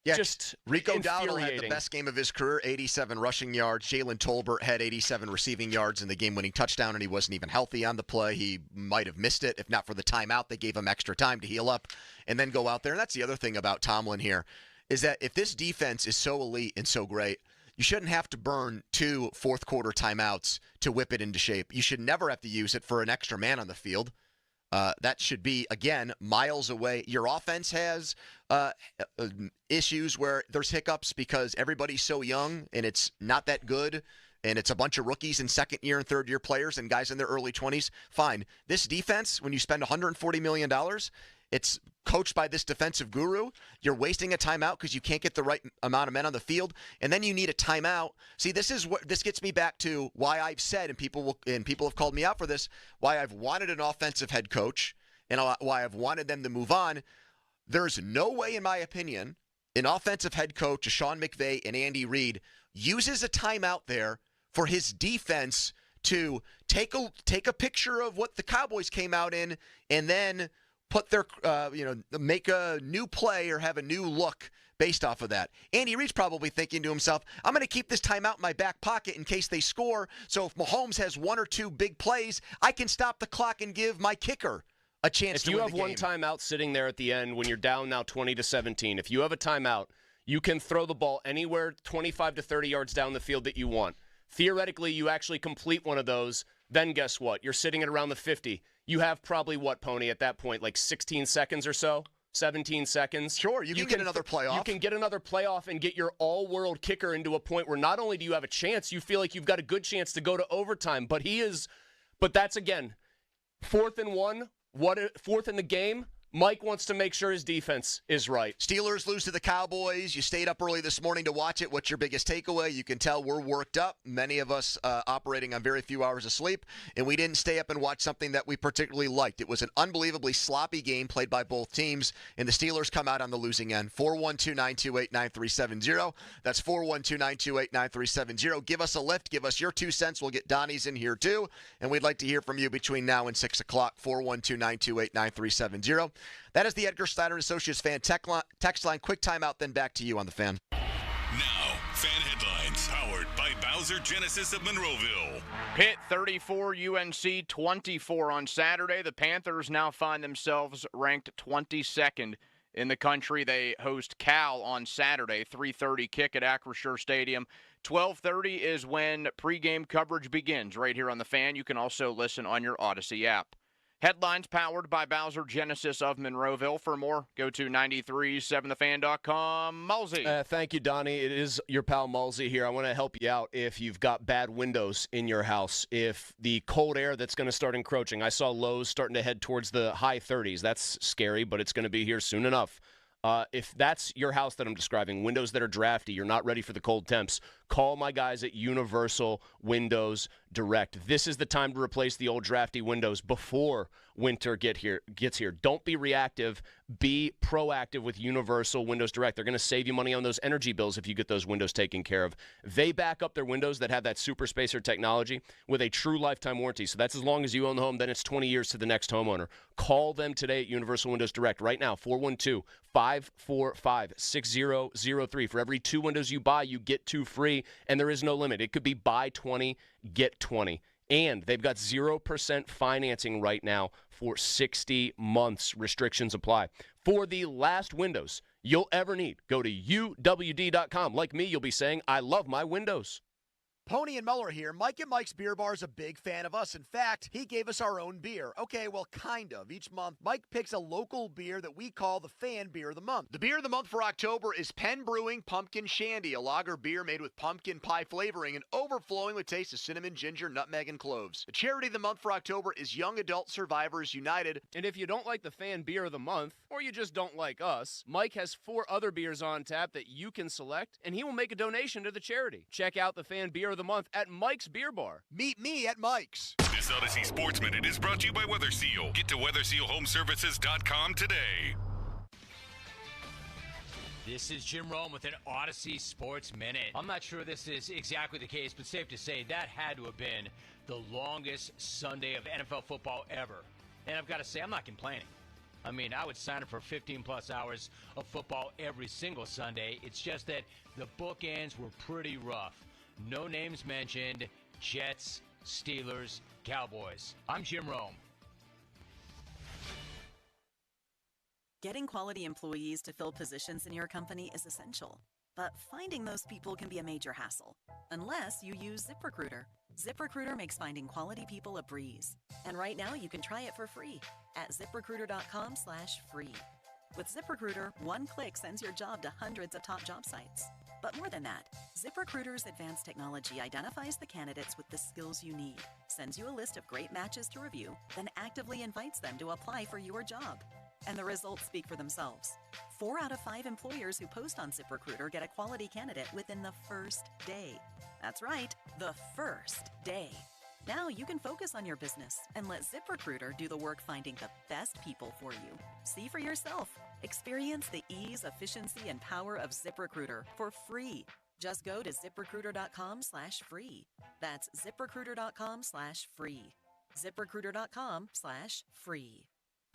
Yeah, just Rico Dowdle had the best game of his career, 87 rushing yards. Jalen Tolbert had 87 receiving yards in the game-winning touchdown, and he wasn't even healthy on the play. He might have missed it, if not for the timeout. They gave him extra time to heal up and then go out there. And that's the other thing about Tomlin here, is that if this defense is so elite and so great, you shouldn't have to burn 2 fourth-quarter timeouts to whip it into shape. You should never have to use it for an extra man on the field. That should be, again, miles away. Your offense has issues where there's hiccups because everybody's so young and it's not that good, and it's a bunch of rookies and second-year and third-year players and guys in their early 20s. Fine. This defense, when you spend $140 million, it's coached by this defensive guru. You're wasting a timeout because you can't get the right amount of men on the field, and then you need a timeout. See, this gets me back to why I've said, and people have called me out for this, why I've wanted an offensive head coach and why I've wanted them to move on. There's no way, in my opinion, an offensive head coach, Sean McVay and Andy Reid, uses a timeout there for his defense to take a picture of what the Cowboys came out in and then put their, make a new play or have a new look based off of that. Andy Reid's probably thinking to himself, I'm going to keep this timeout in my back pocket in case they score. So if Mahomes has one or two big plays, I can stop the clock and give my kicker a chance to win the game. If you have one timeout sitting there at the end when you're down now 20-17, if you have a timeout, you can throw the ball anywhere 25 to 30 yards down the field that you want. Theoretically, you actually complete one of those, then guess what? You're sitting at around the 50. You have probably what, Pony, at that point, like 16 seconds or so? 17 seconds. Sure, you can get another playoff. You can get another playoff and get your all-world kicker into a point where not only do you have a chance, you feel like you've got a good chance to go to overtime. But that's, again, 4th and 1, fourth in the game. Mike wants to make sure his defense is right. Steelers lose to the Cowboys. You stayed up early this morning to watch it. What's your biggest takeaway? You can tell we're worked up. Many of us operating on very few hours of sleep, and we didn't stay up and watch something that we particularly liked. It was an unbelievably sloppy game played by both teams, and the Steelers come out on the losing end. 412-928-9370. That's 412-928-9370. Give us a lift. Give us your 2 cents. We'll get Donnie's in here, too, and we'd like to hear from you between now and 6 o'clock. 412-928-9370. That is the Edgar Snyder & Associates fan text line. Quick timeout, then back to you on the Fan. Now, Fan Headlines, powered by Bowser Genesis of Monroeville. Pitt 34, UNC 24 on Saturday. The Panthers now find themselves ranked 22nd in the country. They host Cal on Saturday, 3:30 kick at Acrisure Stadium. 12:30 is when pregame coverage begins right here on the Fan. You can also listen on your Odyssey app. Headlines powered by Bowser Genesis of Monroeville. For more, go to 937thefan.com. Mulsey. Thank you, Donnie. It is your pal Mulsey here. I want to help you out if you've got bad windows in your house. If the cold air that's going to start encroaching. I saw lows starting to head towards the high 30s. That's scary, but it's going to be here soon enough. If that's your house that I'm describing, windows that are drafty, you're not ready for the cold temps, call my guys at Universal Windows Direct. This is the time to replace the old drafty windows before winter gets here. Don't be reactive. Be proactive with Universal Windows Direct. They're going to save you money on those energy bills if you get those windows taken care of. They back up their windows that have that super spacer technology with a true lifetime warranty. So that's as long as you own the home, then it's 20 years to the next homeowner. Call them today at Universal Windows Direct right now, 412-545-6003. For every 2 windows you buy, you get 2 free, and there is no limit. It could be buy 20, get 20. And they've got 0% financing right now for 60 months. Restrictions apply. For the last windows you'll ever need, go to uwd.com. Like me, you'll be saying, I love my windows. Pony and Muller here. Mike and Mike's Beer Bar is a big fan of us. In fact, he gave us our own beer. Okay, well, kind of. Each month, Mike picks a local beer that we call the Fan Beer of the Month. The beer of the month for October is Penn Brewing Pumpkin Shandy, a lager beer made with pumpkin pie flavoring and overflowing with taste of cinnamon, ginger, nutmeg, and cloves. The charity of the month for October is Young Adult Survivors United. And if you don't like the Fan Beer of the Month, or you just don't like us, Mike has 4 other beers on tap that you can select, and he will make a donation to the charity. Check out the Fan Beer of the Month at Mike's Beer Bar. Meet me at Mike's. This Odyssey Sports Minute is brought to you by Weather Seal. Get to WeatherSealHomeservices.com today. This is Jim Rome with an Odyssey Sports Minute. I'm not sure this is exactly the case, but safe to say that had to have been the longest Sunday of NFL football ever. And I've got to say, I'm not complaining. I mean, I would sign up for 15-plus hours of football every single Sunday. It's just that the bookends were pretty rough. No names mentioned. Jets, Steelers, Cowboys. I'm Jim Rome. Getting quality employees to fill positions in your company is essential, but finding those people can be a major hassle, unless you use ZipRecruiter. ZipRecruiter makes finding quality people a breeze. And right now you can try it for free at ZipRecruiter.com/free. With ZipRecruiter, one click sends your job to hundreds of top job sites. But more than that, ZipRecruiter's advanced technology identifies the candidates with the skills you need, sends you a list of great matches to review, then actively invites them to apply for your job. And the results speak for themselves. 4 out of 5 employers who post on ZipRecruiter get a quality candidate within the first day. That's right, the first day. Now you can focus on your business and let ZipRecruiter do the work finding the best people for you. See for yourself. Experience the ease, efficiency, and power of ZipRecruiter for free. Just go to ZipRecruiter.com/free. That's ZipRecruiter.com/free. ZipRecruiter.com/free.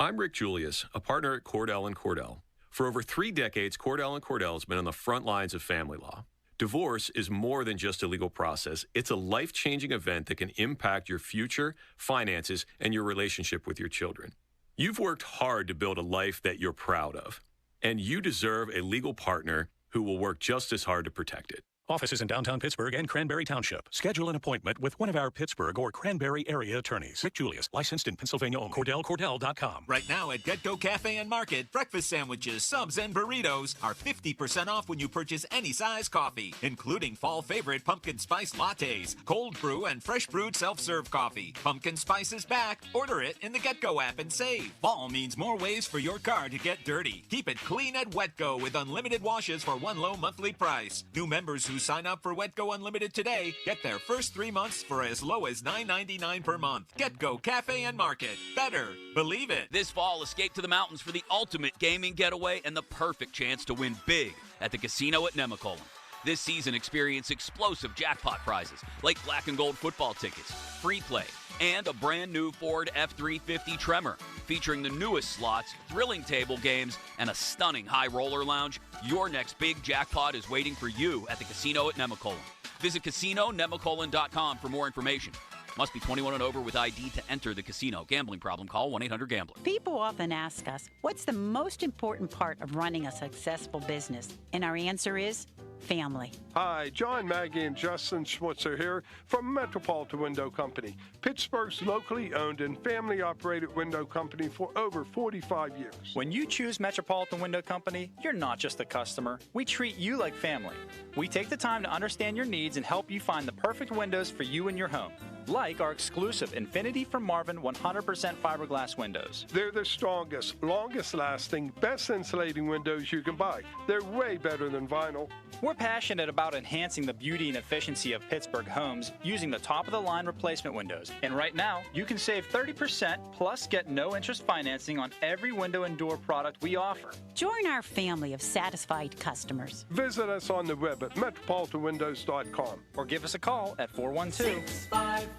I'm Rick Julius, a partner at Cordell & Cordell. For over 3 decades, Cordell & Cordell has been on the front lines of family law. Divorce is more than just a legal process. It's a life-changing event that can impact your future, finances, and your relationship with your children. You've worked hard to build a life that you're proud of, and you deserve a legal partner who will work just as hard to protect it. Offices in downtown Pittsburgh and Cranberry Township. Schedule an appointment with one of our Pittsburgh or Cranberry area attorneys. Rick Julius, licensed in Pennsylvania only. CordellCordell.com. Right now at Getco Cafe and Market, breakfast sandwiches, subs, and burritos are 50% off when you purchase any size coffee, including fall favorite pumpkin spice lattes, cold brew, and fresh brewed self-serve coffee. Pumpkin spice is back. Order it in the Getco app and save. Fall means more ways for your car to get dirty. Keep it clean at Wetco with unlimited washes for one low monthly price. New members who sign up for Wetco Unlimited today get their first 3 months for as low as $9.99 per month. Getco Cafe and Market. Better. Believe it. This fall, escape to the mountains for the ultimate gaming getaway and the perfect chance to win big at the casino at Nemacolin. This season, experience explosive jackpot prizes like black and gold football tickets, free play, and a brand new Ford F-350 Tremor. Featuring the newest slots, thrilling table games, and a stunning high roller lounge, your next big jackpot is waiting for you at the casino at Nemacolin. Visit CasinoNemacolin.com for more information. Must be 21 and over with ID to enter the casino. Gambling problem? Call 1-800-GAMBLER. People often ask us, what's the most important part of running a successful business? And our answer is family. Hi, John, Maggie, and Justin Schmutzer here from Metropolitan Window Company, Pittsburgh's locally owned and family-operated window company for over 45 years. When you choose Metropolitan Window Company, you're not just a customer. We treat you like family. We take the time to understand your needs and help you find the perfect windows for you and your home. Like our exclusive Infinity from Marvin 100% fiberglass windows. They're the strongest, longest-lasting, best insulating windows you can buy. They're way better than vinyl. We're passionate about enhancing the beauty and efficiency of Pittsburgh homes using the top-of-the-line replacement windows. And right now, you can save 30% plus get no-interest financing on every window and door product we offer. Join our family of satisfied customers. Visit us on the web at metropolitanwindows.com. Or give us a call at 412-655-8411.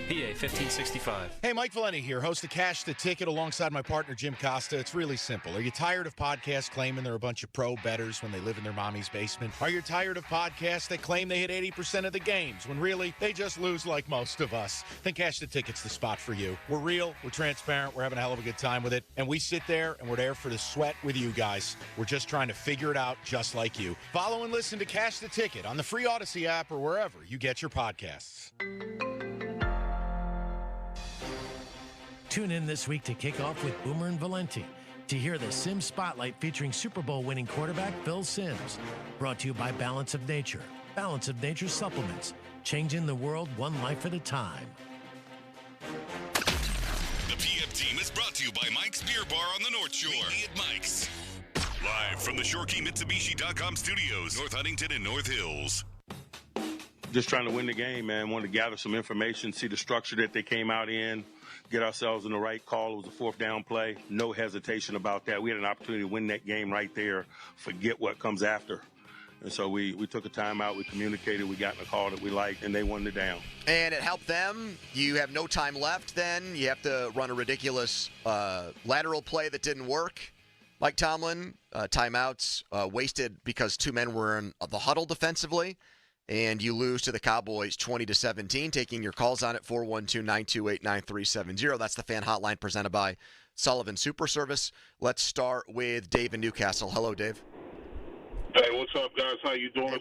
PA 1565. Hey, Mike Valenti here, host of Cash the Ticket alongside my partner Jim Costa. It's really simple. Are you tired of podcasts claiming they're a bunch of pro bettors when they live in their mommy's basement? Are you tired of podcasts that claim they hit 80% of the games when really they just lose like most of us? Then Cash the Ticket's the spot for you. We're real, we're transparent, we're having a hell of a good time with it, and we sit there and we're there for the sweat with you guys. We're just trying to figure it out just like you. Follow and listen to Cash the Ticket on the free Odyssey app or wherever you get your podcasts. Tune in this week to kick off with Boomer and Valenti to hear the Sims Spotlight featuring Super Bowl winning quarterback Phil Simms. Brought to you by Balance of Nature. Balance of Nature supplements, changing the world one life at a time. The PF Team is brought to you by Mike's Beer Bar on the North Shore. Meet me at Mike's. Live from the ShoreKeyMitsubishi.com studios, North Huntington and North Hills. Just trying to win the game, man. Wanted to gather some information, see the structure that they came out in, get ourselves in the right call. It was a fourth down play. No hesitation about that. We had an opportunity to win that game right there. Forget what comes after. And so we took a timeout. We communicated. We got in a call that we liked, and they won it down. And it helped them. You have no time left then. You have to run a ridiculous lateral play that didn't work. Mike Tomlin, timeouts wasted because two men were in the huddle defensively. And you lose to the Cowboys 20-17. Taking your calls on it, 412-928-9370. That's the fan hotline presented by Sullivan Super Service. Let's start with Dave in Newcastle. Hello, Dave. Hey, what's up, guys? How you doing? Hey,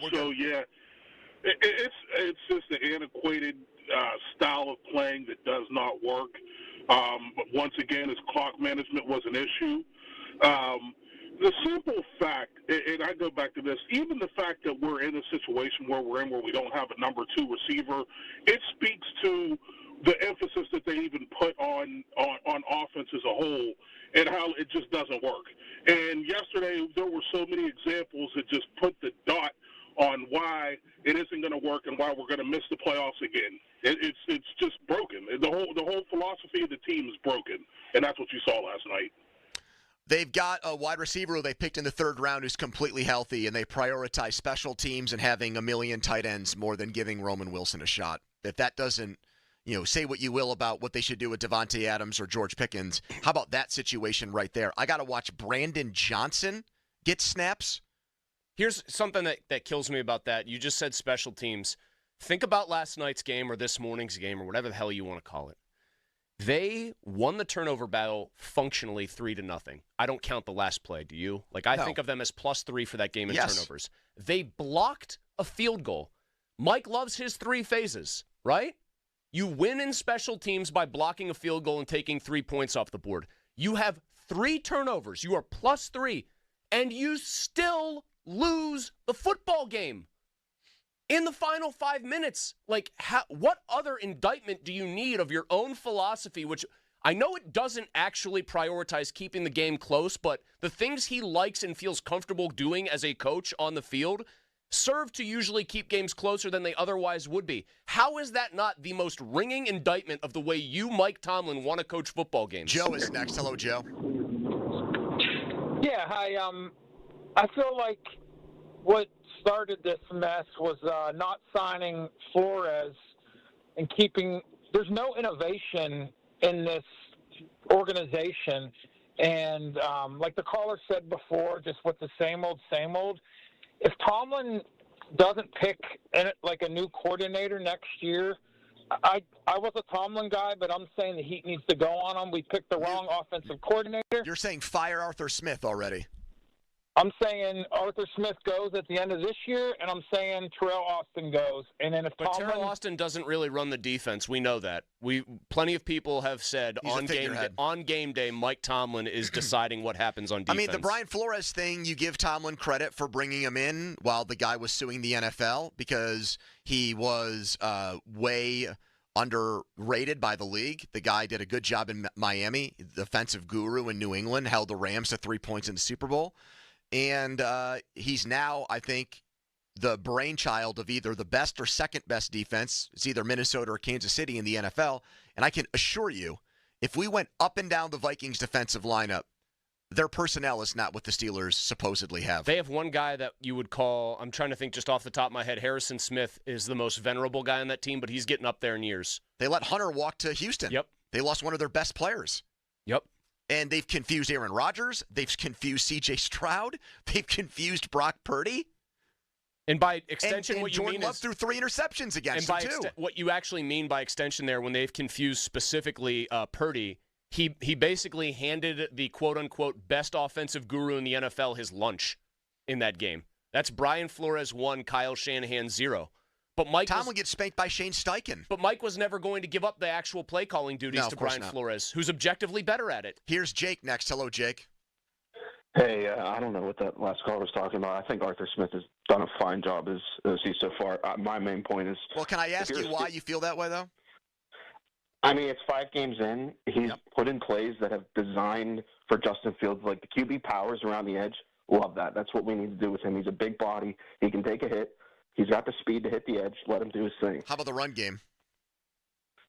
it's just an antiquated style of playing that does not work. But once again, his clock management was an issue. The simple fact, and I go back to this, even the fact that we're in a situation where we don't have a number 2 receiver, it speaks to the emphasis that they even put on offense as a whole and how it just doesn't work. And yesterday there were so many examples that just put the dot on why it isn't going to work and why we're going to miss the playoffs again. It's just broken. The whole philosophy of the team is broken, and that's what you saw last night. They've got a wide receiver who they picked in the third round who's completely healthy, and they prioritize special teams and having a million tight ends more than giving Roman Wilson a shot. If that doesn't say what you will about what they should do with Devontae Adams or George Pickens. How about that situation right there? I got to watch Brandon Johnson get snaps. Here's something that kills me about that. You just said special teams. Think about last night's game or this morning's game or whatever the hell you want to call it. They won the turnover battle functionally 3-0. I don't count the last play. Do you? I think of them as +3 for that game in turnovers. They blocked a field goal. Mike loves his 3 phases, right? You win in special teams by blocking a field goal and taking 3 points off the board. You have 3 turnovers. You are +3, and you still lose the football game in the final 5 minutes. What other indictment do you need of your own philosophy, which I know it doesn't actually prioritize keeping the game close, but the things he likes and feels comfortable doing as a coach on the field serve to usually keep games closer than they otherwise would be. How is that not the most ringing indictment of the way you, Mike Tomlin, want to coach football games? Joe is next. Hello, Joe. Yeah, hi. I feel like what started this mess was not signing Flores and keeping – there's no innovation in this organization. And like the caller said before, just with the same old, if Tomlin doesn't pick a new coordinator next year, I was a Tomlin guy, but I'm saying the heat needs to go on him. We picked the wrong offensive coordinator. You're saying fire Arthur Smith already. I'm saying Arthur Smith goes at the end of this year, and I'm saying Terrell Austin goes. And then if But Terrell Austin doesn't really run the defense. We know that. Plenty of people have said on game day, Mike Tomlin is deciding what happens on defense. I mean, the Brian Flores thing, you give Tomlin credit for bringing him in while the guy was suing the NFL because he was way underrated by the league. The guy did a good job in Miami. The offensive guru in New England held the Rams to 3 points in the Super Bowl. And he's now, I think, the brainchild of either the best or second best defense. It's either Minnesota or Kansas City in the NFL. And I can assure you, if we went up and down the Vikings defensive lineup, their personnel is not what the Steelers supposedly have. They have one guy that you would call, I'm trying to think just off the top of my head, Harrison Smith is the most venerable guy on that team, but he's getting up there in years. They let Hunter walk to Houston. Yep. They lost one of their best players. Yep. And they've confused Aaron Rodgers. They've confused C.J. Stroud. They've confused Brock Purdy. And by extension, what Jordan you mean Love is threw 3 interceptions against him, too. What you actually mean by extension there, when they've confused specifically Purdy, he basically handed the quote-unquote best offensive guru in the NFL his lunch in that game. That's Brian Flores 1, Kyle Shanahan 0. But Tomlin gets spanked by Shane Steichen. But Mike was never going to give up the actual play calling duties to Brian Flores, who's objectively better at it. Here's Jake next. Hello, Jake. Hey, I don't know what that last caller was talking about. I think Arthur Smith has done a fine job as he's so far. My main point is. Well, can I ask you why you feel that way, though? I mean, it's 5 games in. He's put in plays that have designed for Justin Fields, like the QB powers around the edge. Love that. That's what we need to do with him. He's a big body. He can take a hit. He's got the speed to hit the edge. Let him do his thing. How about the run game?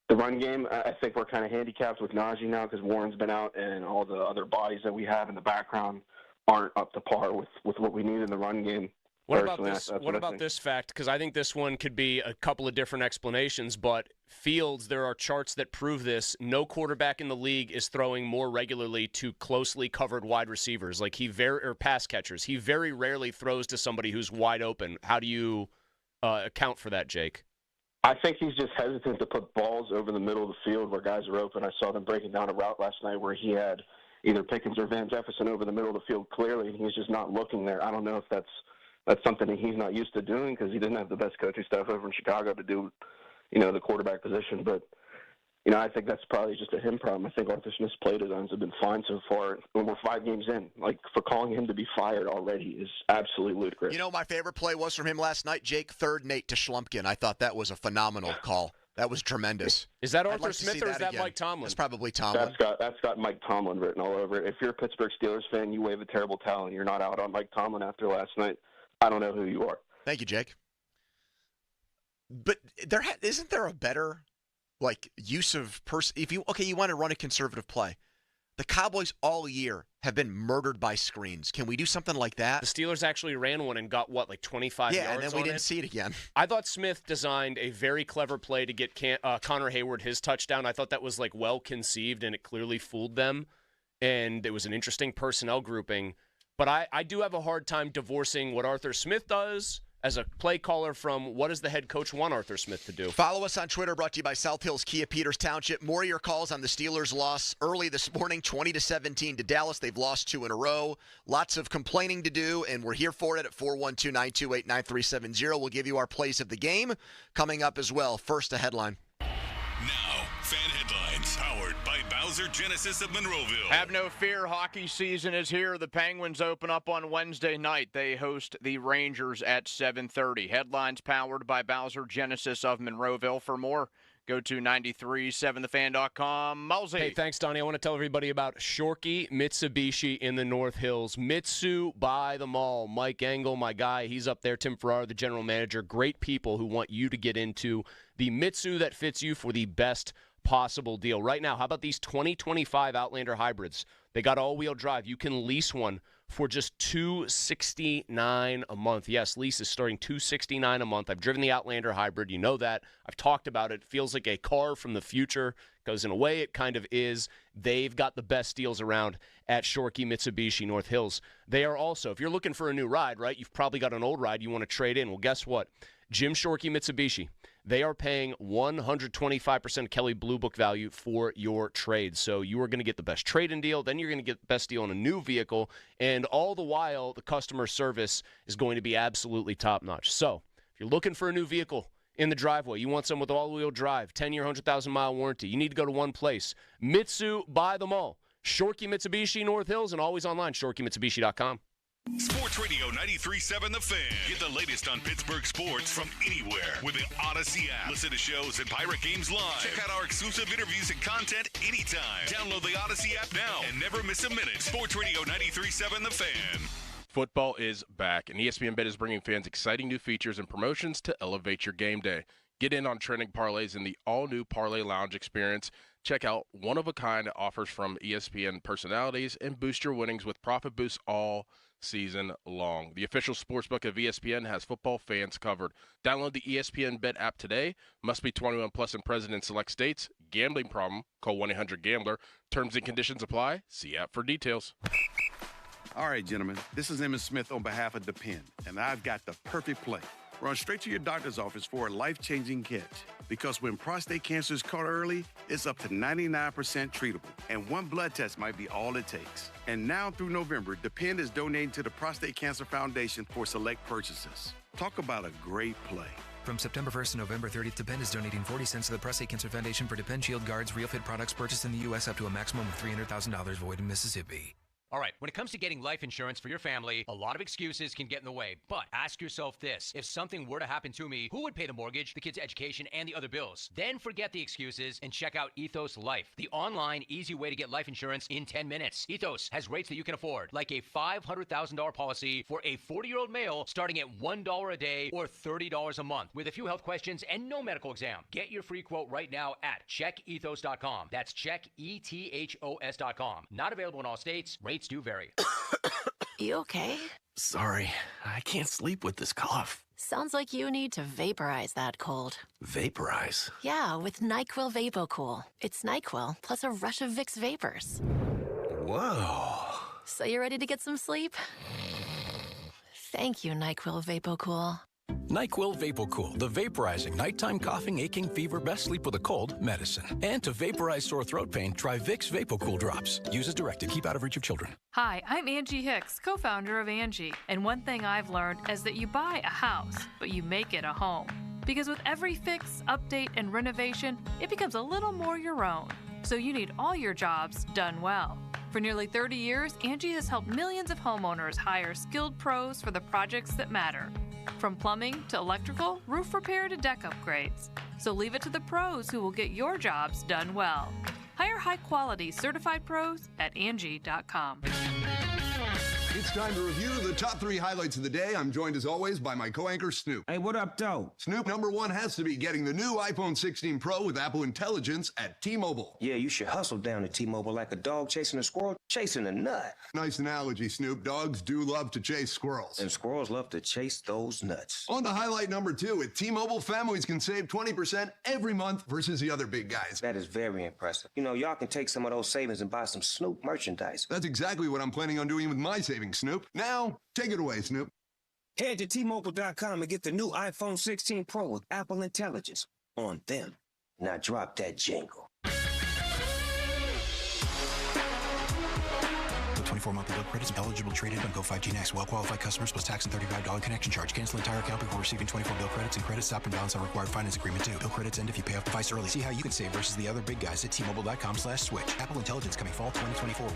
The run game, I think we're kind of handicapped with Najee now because Warren's been out and all the other bodies that we have in the background aren't up to par with what we need in the run game. What about this fact? Because I think this one could be a couple of different explanations, but Fields, there are charts that prove this. No quarterback in the league is throwing more regularly to closely covered wide receivers, or pass catchers. He very rarely throws to somebody who's wide open. How do you account for that, Jake? I think he's just hesitant to put balls over the middle of the field where guys are open. I saw them breaking down a route last night where he had either Pickens or Van Jefferson over the middle of the field clearly, and he's just not looking there. I don't know if that's something that he's not used to doing because he didn't have the best coaching staff over in Chicago to do, the quarterback position. But, I think that's probably just a him problem. I think Arthur Smith's play designs have been fine so far. When we're 5 games in, for calling him to be fired already is absolutely ludicrous. My favorite play was from him last night, Jake, 3rd Nate to Schlumpkin. I thought that was a phenomenal call. That was tremendous. Is that Arthur Smith or is that Mike Tomlin? That's probably Tomlin. That's got Mike Tomlin written all over it. If you're a Pittsburgh Steelers fan, you wave a terrible towel and you're not out on Mike Tomlin after last night. I don't know who you are. Thank you, Jake. But isn't there a better use of if you want to run a conservative play, The Cowboys all year have been murdered by screens. Can we do something like that? The Steelers actually ran one and got, 25 yards on it? Yeah, and then we didn't see it again. I thought Smith designed a very clever play to get Connor Hayward his touchdown. I thought that was, well conceived, and it clearly fooled them. And it was an interesting personnel grouping. But I do have a hard time divorcing what Arthur Smith does as a play caller from what does the head coach want Arthur Smith to do. Follow us on Twitter, brought to you by South Hills Kia Peters Township. More of your calls on the Steelers' loss early this morning, 20-17 to Dallas. They've lost 2 in a row. Lots of complaining to do, and we're here for it at 412-928-9370. We'll give you our plays of the game coming up as well. First, a headline. Now, fan headlines powered by Bowser Genesis of Monroeville. Have no fear, hockey season is here. The Penguins open up on Wednesday night. They host the Rangers at 7:30. Headlines powered by Bowser Genesis of Monroeville. For more, go to 937thefan.com. Mulsey. Hey, thanks, Donnie. I want to tell everybody about Shorkey Mitsubishi in the North Hills. Mitsu by the mall. Mike Engel, my guy, he's up there. Tim Ferrara, the general manager. Great people who want you to get into the Mitsu that fits you for the best possible deal. Right now, how about these 2025 Outlander hybrids? They got all-wheel drive. You can lease one for just $269 a month. Yes, lease is starting $269 a month. I've driven the Outlander hybrid. You know that. I've talked about it. It feels like a car from the future because in a way it kind of is. They've got the best deals around at Shorkey Mitsubishi North Hills. They are also, if you're looking for a new ride, right, you've probably got an old ride you want to trade in. Well, guess what? Jim Shorkey Mitsubishi, they are paying 125% Kelly Blue Book value for your trade. So you are going to get the best trade-in deal. Then you're going to get the best deal on a new vehicle. And all the while, the customer service is going to be absolutely top-notch. So if you're looking for a new vehicle in the driveway, you want some with all-wheel drive, 10-year, 100,000-mile warranty, you need to go to one place. Mitsu by the mall. Shorkey Mitsubishi North Hills, and always online, ShorkeyMitsubishi.com. Sports Radio 93.7 The Fan. Get the latest on Pittsburgh sports from anywhere with the Odyssey app. Listen to shows and Pirate Games live. Check out our exclusive interviews and content anytime. Download the Odyssey app now and never miss a minute. Sports Radio 93.7 The Fan. Football is back, and ESPN Bet is bringing fans exciting new features and promotions to elevate your game day. Get in on trending parlays in the all-new Parlay Lounge experience. Check out one-of-a-kind offers from ESPN personalities and boost your winnings with Profit Boost all season long. The official sportsbook of ESPN has football fans covered. Download the ESPN Bet app today. Must be 21 plus and present in select states. Gambling problem? Call 1-800-GAMBLER. Terms and conditions apply. See app for details. All right, gentlemen. This is Emmitt Smith on behalf of Depend, and I've got the perfect play. Run straight to your doctor's office for a life-changing catch. Because when prostate cancer is caught early, it's up to 99% treatable. And one blood test might be all it takes. And now through November, Depend is donating to the Prostate Cancer Foundation for select purchases. Talk about a great play. From September 1st to November 30th, Depend is donating 40 cents to the Prostate Cancer Foundation for Depend Shield Guards Real Fit products purchased in the U.S. up to a maximum of $300,000 void in Mississippi. All right, when it comes to getting life insurance for your family, a lot of excuses can get in the way. But ask yourself this. If something were to happen to me, who would pay the mortgage, the kids' education, and the other bills? Then forget the excuses and check out Ethos Life, the online, easy way to get life insurance in 10 minutes. Ethos has rates that you can afford, like a $500,000 policy for a 40-year-old male starting at $1 a day or $30 a month with a few health questions and no medical exam. Get your free quote right now at checkethos.com. That's checkethos.com. Not available in all states. Rates do vary. You okay? Sorry, I can't sleep with this cough. Sounds like you need to vaporize that cold. Vaporize? Yeah, with NyQuil VapoCool. It's NyQuil plus a rush of Vicks vapors. Whoa. So you ready to get some sleep? Thank you, NyQuil VapoCool. NyQuil VapoCool, the vaporizing nighttime coughing, aching, fever, best sleep with a cold medicine. And to vaporize sore throat pain, try Vicks VapoCool drops. Use as directed. Keep out of reach of children. Hi, I'm Angie Hicks, co-founder of Angie. And one thing I've learned is that you buy a house, but you make it a home. Because with every fix, update, and renovation, it becomes a little more your own. So you need all your jobs done well. For nearly 30 years, Angie has helped millions of homeowners hire skilled pros for the projects that matter. From plumbing to electrical, roof repair to deck upgrades. So leave it to the pros who will get your jobs done well. Hire high-quality certified pros at Angie.com. It's time to review the top 3 highlights of the day. I'm joined as always by my co-anchor Snoop. Hey, what up, though? Snoop, number 1 has to be getting the new iPhone 16 Pro with Apple Intelligence at T-Mobile. Yeah, you should hustle down to T-Mobile like a dog chasing a squirrel chasing a nut. Nice analogy, Snoop. Dogs do love to chase squirrels. And squirrels love to chase those nuts. On to highlight number 2. At T-Mobile, families can save 20% every month versus the other big guys. That is very impressive. You know, y'all can take some of those savings and buy some Snoop merchandise. That's exactly what I'm planning on doing with my savings, Snoop. Now, take it away, Snoop. Head to T-Mobile.com and get the new iPhone 16 Pro with Apple Intelligence on them. Now drop that jingle. 24-monthly bill credits eligible trade-in on Go 5G Next. Well-qualified customers plus tax and $35 connection charge. Cancel entire account before receiving 24 bill credits and credits stop and balance on required finance agreement due. Bill credits end if you pay off device early. See how you can save versus the other big guys at T-Mobile.com/switch. Apple Intelligence coming fall 2024.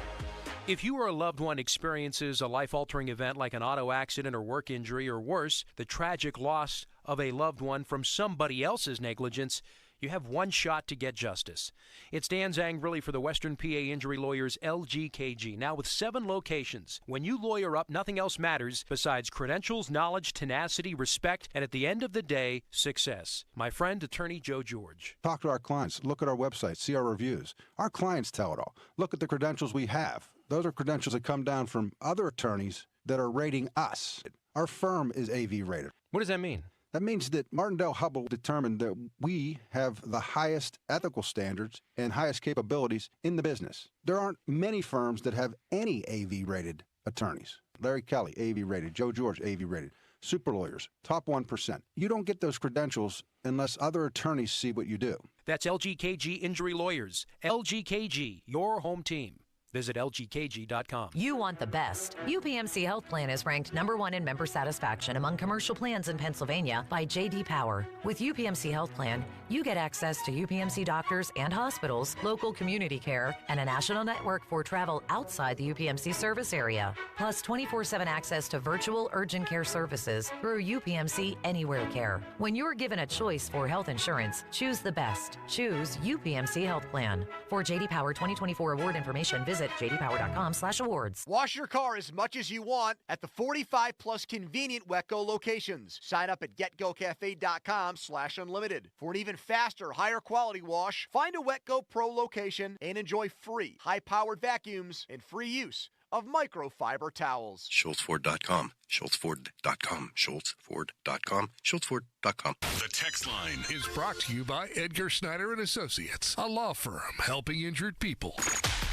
If you or a loved one experiences a life-altering event like an auto accident or work injury, or worse, the tragic loss of a loved one from somebody else's negligence, you have one shot to get justice. It's Dan Zangrilli for the Western PA Injury Lawyers, LGKG, now with 7 locations. When you lawyer up, nothing else matters besides credentials, knowledge, tenacity, respect, and at the end of the day, success. My friend, Attorney Joe George. Talk to our clients. Look at our website. See our reviews. Our clients tell it all. Look at the credentials we have. Those are credentials that come down from other attorneys that are rating us. Our firm is AV rated. What does that mean? That means that Martindale Hubbell determined that we have the highest ethical standards and highest capabilities in the business. There aren't many firms that have any AV-rated attorneys. Larry Kelly, AV-rated. Joe George, AV-rated. Super lawyers, top 1%. You don't get those credentials unless other attorneys see what you do. That's LGKG Injury Lawyers. LGKG, your home team. Visit LGKG.com. You want the best. UPMC Health Plan is ranked #1 in member satisfaction among commercial plans in Pennsylvania by J.D. Power. With UPMC Health Plan, you get access to UPMC doctors and hospitals, local community care, and a national network for travel outside the UPMC service area. Plus 24/7 access to virtual urgent care services through UPMC Anywhere Care. When you're given a choice for health insurance, choose the best. Choose UPMC Health Plan. For J.D. Power 2024 award information, visit jdpower.com/awards. Wash your car as much as you want at the 45-plus convenient Wetco locations. Sign up at getgocafe.com/unlimited. For an even faster, higher quality wash, find a Wetco Pro location and enjoy free, high-powered vacuums and free use of microfiber towels. SchultzFord.com. SchultzFord.com. SchultzFord.com. SchultzFord.com. The text line is brought to you by Edgar Snyder and Associates, a law firm helping injured people.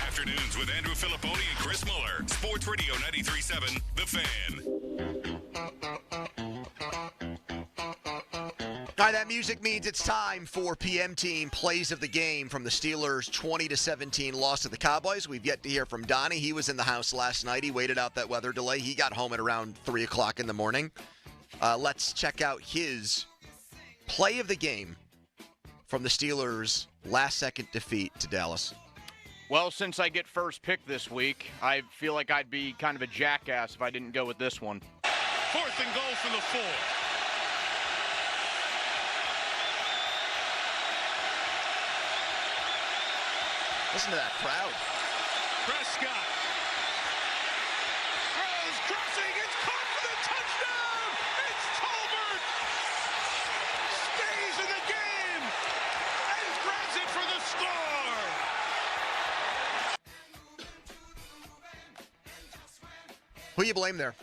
Afternoons with Andrew Filipponi and Chris Muller. Sports Radio 93.7, The Fan. All right, that music means it's time for PM Team Plays of the Game from the Steelers' 20-17 loss to the Cowboys. We've yet to hear from Donnie. He was in the house last night. He waited out that weather delay. He got home at around 3 o'clock in the morning. Let's check out his play of the game from the Steelers' last-second defeat to Dallas. Well, since I get first pick this week, I feel like I'd be kind of a jackass if I didn't go with this one. 4th and goal from the 4. Listen to that crowd. Prescott throws, crossing, it's caught for the touchdown! It's Tolbert! Stays in the game and grabs it for the score! Who you blame there?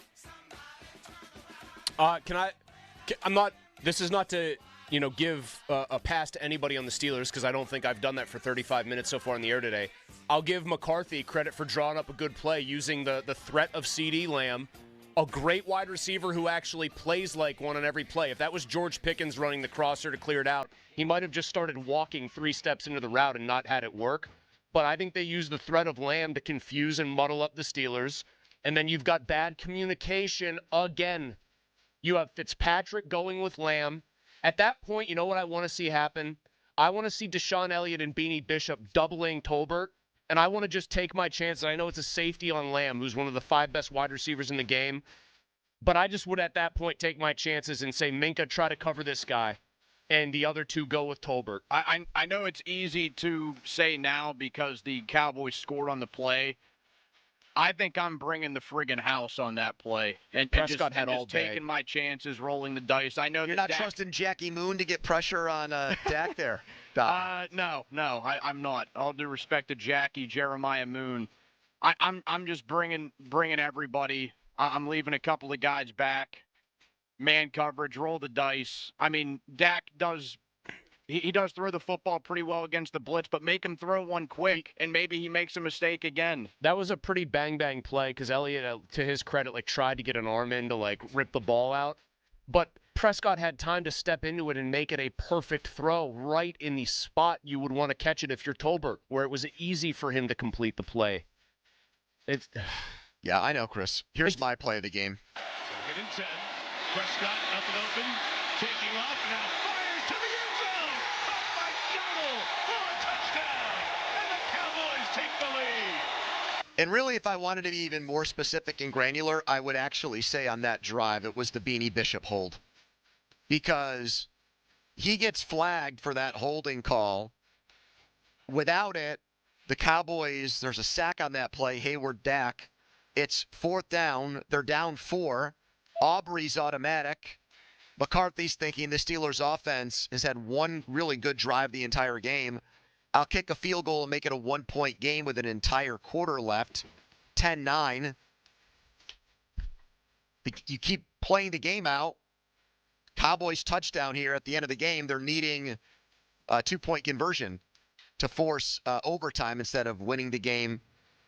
This is not to, give a pass to anybody on the Steelers because I don't think I've done that for 35 minutes so far in the air today. I'll give McCarthy credit for drawing up a good play using the threat of CeeDee Lamb, a great wide receiver who actually plays like one on every play. If that was George Pickens running the crosser to clear it out, he might have just started walking 3 steps into the route and not had it work. But I think they used the threat of Lamb to confuse and muddle up the Steelers. And then you've got bad communication again. You have Fitzpatrick going with Lamb. At that point, you know what I want to see happen? I want to see Deshaun Elliott and Beanie Bishop doubling Tolbert, and I want to just take my chances. I know it's a safety on Lamb, who's one of the 5 best wide receivers in the game, but I just would at that point take my chances and say, Minka, try to cover this guy, and the other 2 go with Tolbert. I know it's easy to say now because the Cowboys scored on the play, I think I'm bringing the friggin' house on that play. And Prescott had all just day. taking my chances, rolling the dice. I know You're that not trusting Jackie Moon to get pressure on Dak there, Doc. No, I'm not. All due respect to Jackie, Jeremiah Moon, I'm just bringing everybody. I'm leaving a couple of guys back. Man coverage, roll the dice. I mean, Dak does. He does throw the football pretty well against the blitz, but make him throw one quick, and maybe he makes a mistake again. That was a pretty bang play because Elliott, to his credit, tried to get an arm in to rip the ball out, but Prescott had time to step into it and make it a perfect throw right in the spot you would want to catch it if you're Tolbert, where it was easy for him to complete the play. Yeah, I know, Chris. Here's my play of the game. Second and 10. Prescott up and open, taking off, now fires to the end zone. Caught by Donald for a touchdown, and the Cowboys take the lead. And really, if I wanted to be even more specific and granular, I would actually say on that drive it was the Beanie Bishop hold. Because he gets flagged for that holding call. Without it, the Cowboys, there's a sack on that play, Hayward Dak. It's 4th down. They're down 4. Aubrey's automatic. McCarthy's thinking the Steelers' offense has had one really good drive the entire game. I'll kick a field goal and make it a 1-point game with an entire quarter left. 10-9. You keep playing the game out. Cowboys touchdown here at the end of the game. They're needing a 2-point conversion to force overtime instead of winning the game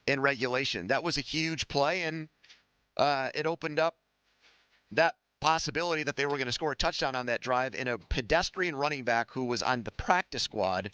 in regulation. That was a huge play, and it opened up that possibility that they were going to score a touchdown on that drive, and a pedestrian running back who was on the practice squad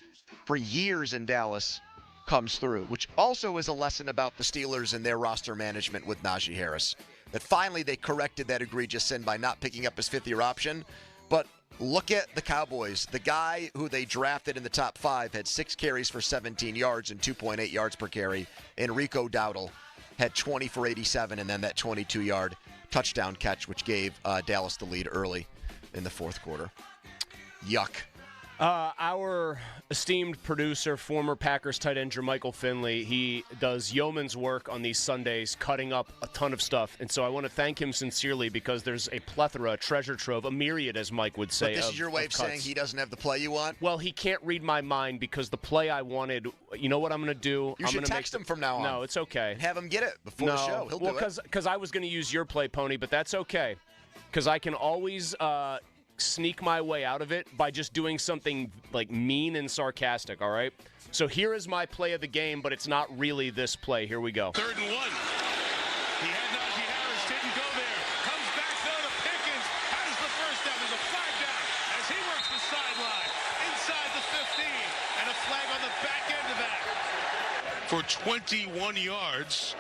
for years in Dallas comes through, which also is a lesson about the Steelers and their roster management with Najee Harris. That finally they corrected that egregious sin by not picking up his 5th-year option. But look at the Cowboys. The guy who they drafted in the top 5 had 6 carries for 17 yards and 2.8 yards per carry. Enrico Dowdle had 20 for 87, and then that 22-yard touchdown catch, which gave Dallas the lead early in the 4th quarter. Yuck. Our esteemed producer, former Packers tight end Jermichael Finley, he does yeoman's work on these Sundays, cutting up a ton of stuff. And so I want to thank him sincerely because there's a plethora, a treasure trove, a myriad, as Mike would say. But this is your way of saying he doesn't have the play you want? Well, he can't read my mind because the play I wanted, you know what I'm going to do? You should text him from now on. No, it's okay. Have him get it before the show. He'll do it. Because I was going to use your play, Pony, but that's okay. Because I can always sneak my way out of it by just doing something mean and sarcastic, all right? So here is my play of the game, but it's not really this play. Here we go. 3rd and 1. He had Najee Harris, didn't go there. Comes back though to Pickens. Has the first down. There's a flag down as he works the sideline inside the 15, and a flag on the back end of that for 21 yards.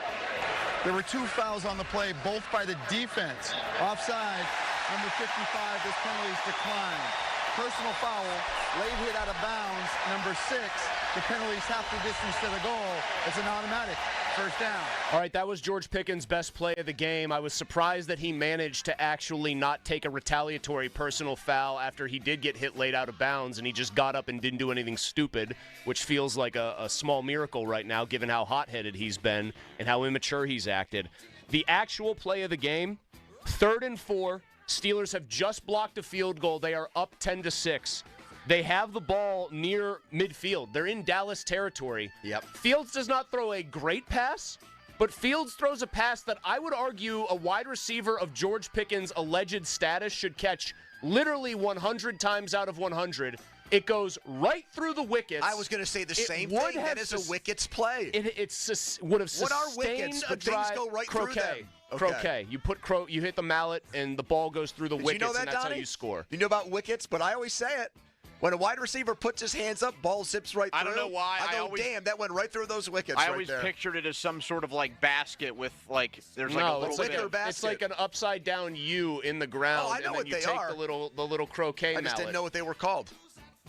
There were 2 fouls on the play, both by the defense. Offside. Number 55, this penalty is declined. Personal foul, late hit out of bounds. Number 6, the penalty's half the distance to the goal. It's an automatic. First down. All right, that was George Pickens' best play of the game. I was surprised that he managed to actually not take a retaliatory personal foul after he did get hit late out of bounds, and he just got up and didn't do anything stupid, which feels like a small miracle right now given how hot-headed he's been and how immature he's acted. The actual play of the game, 3rd and 4. Steelers have just blocked a field goal. They are up 10-6. They have the ball near midfield. They're in Dallas territory. Yep. Fields does not throw a great pass, but Fields throws a pass that I would argue a wide receiver of George Pickens' alleged status should catch literally 100 times out of 100. It goes right through the wickets. I was going to say the same thing. That is a wickets play. It would have sustained what are wickets? a drive. Things go right croquet. through them. Okay. Croquet. You hit the mallet, and the ball goes through the wickets, you know that, and that's Donnie? how you score. You know about wickets, but I always say it. When a wide receiver puts his hands up, ball zips right through. I don't know why. I go, damn, that went right through those wickets I right always there. pictured it as some sort of basket with there's no, a little bit. It's like an upside down U in the ground. Oh, I know and then what you they take are. the little croquet I just mallet. didn't know what they were called.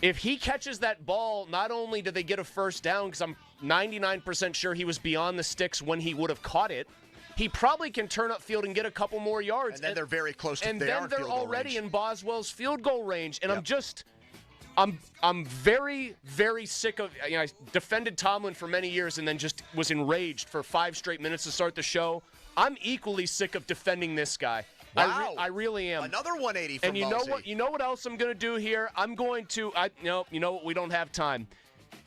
If he catches that ball, not only do they get a first down, because I'm 99% sure he was beyond the sticks when he would have caught it, he probably can turn upfield and get a couple more yards. And then they're very close to and then they're already in Boswell's field goal range. And I'm very, very sick of. I defended Tomlin for many years and then just was enraged for 5 straight minutes to start the show. I'm equally sick of defending this guy. Wow. I really am. Another 180 from And you know what? You know what else I'm going to do here? I'm going to. You know what? We don't have time.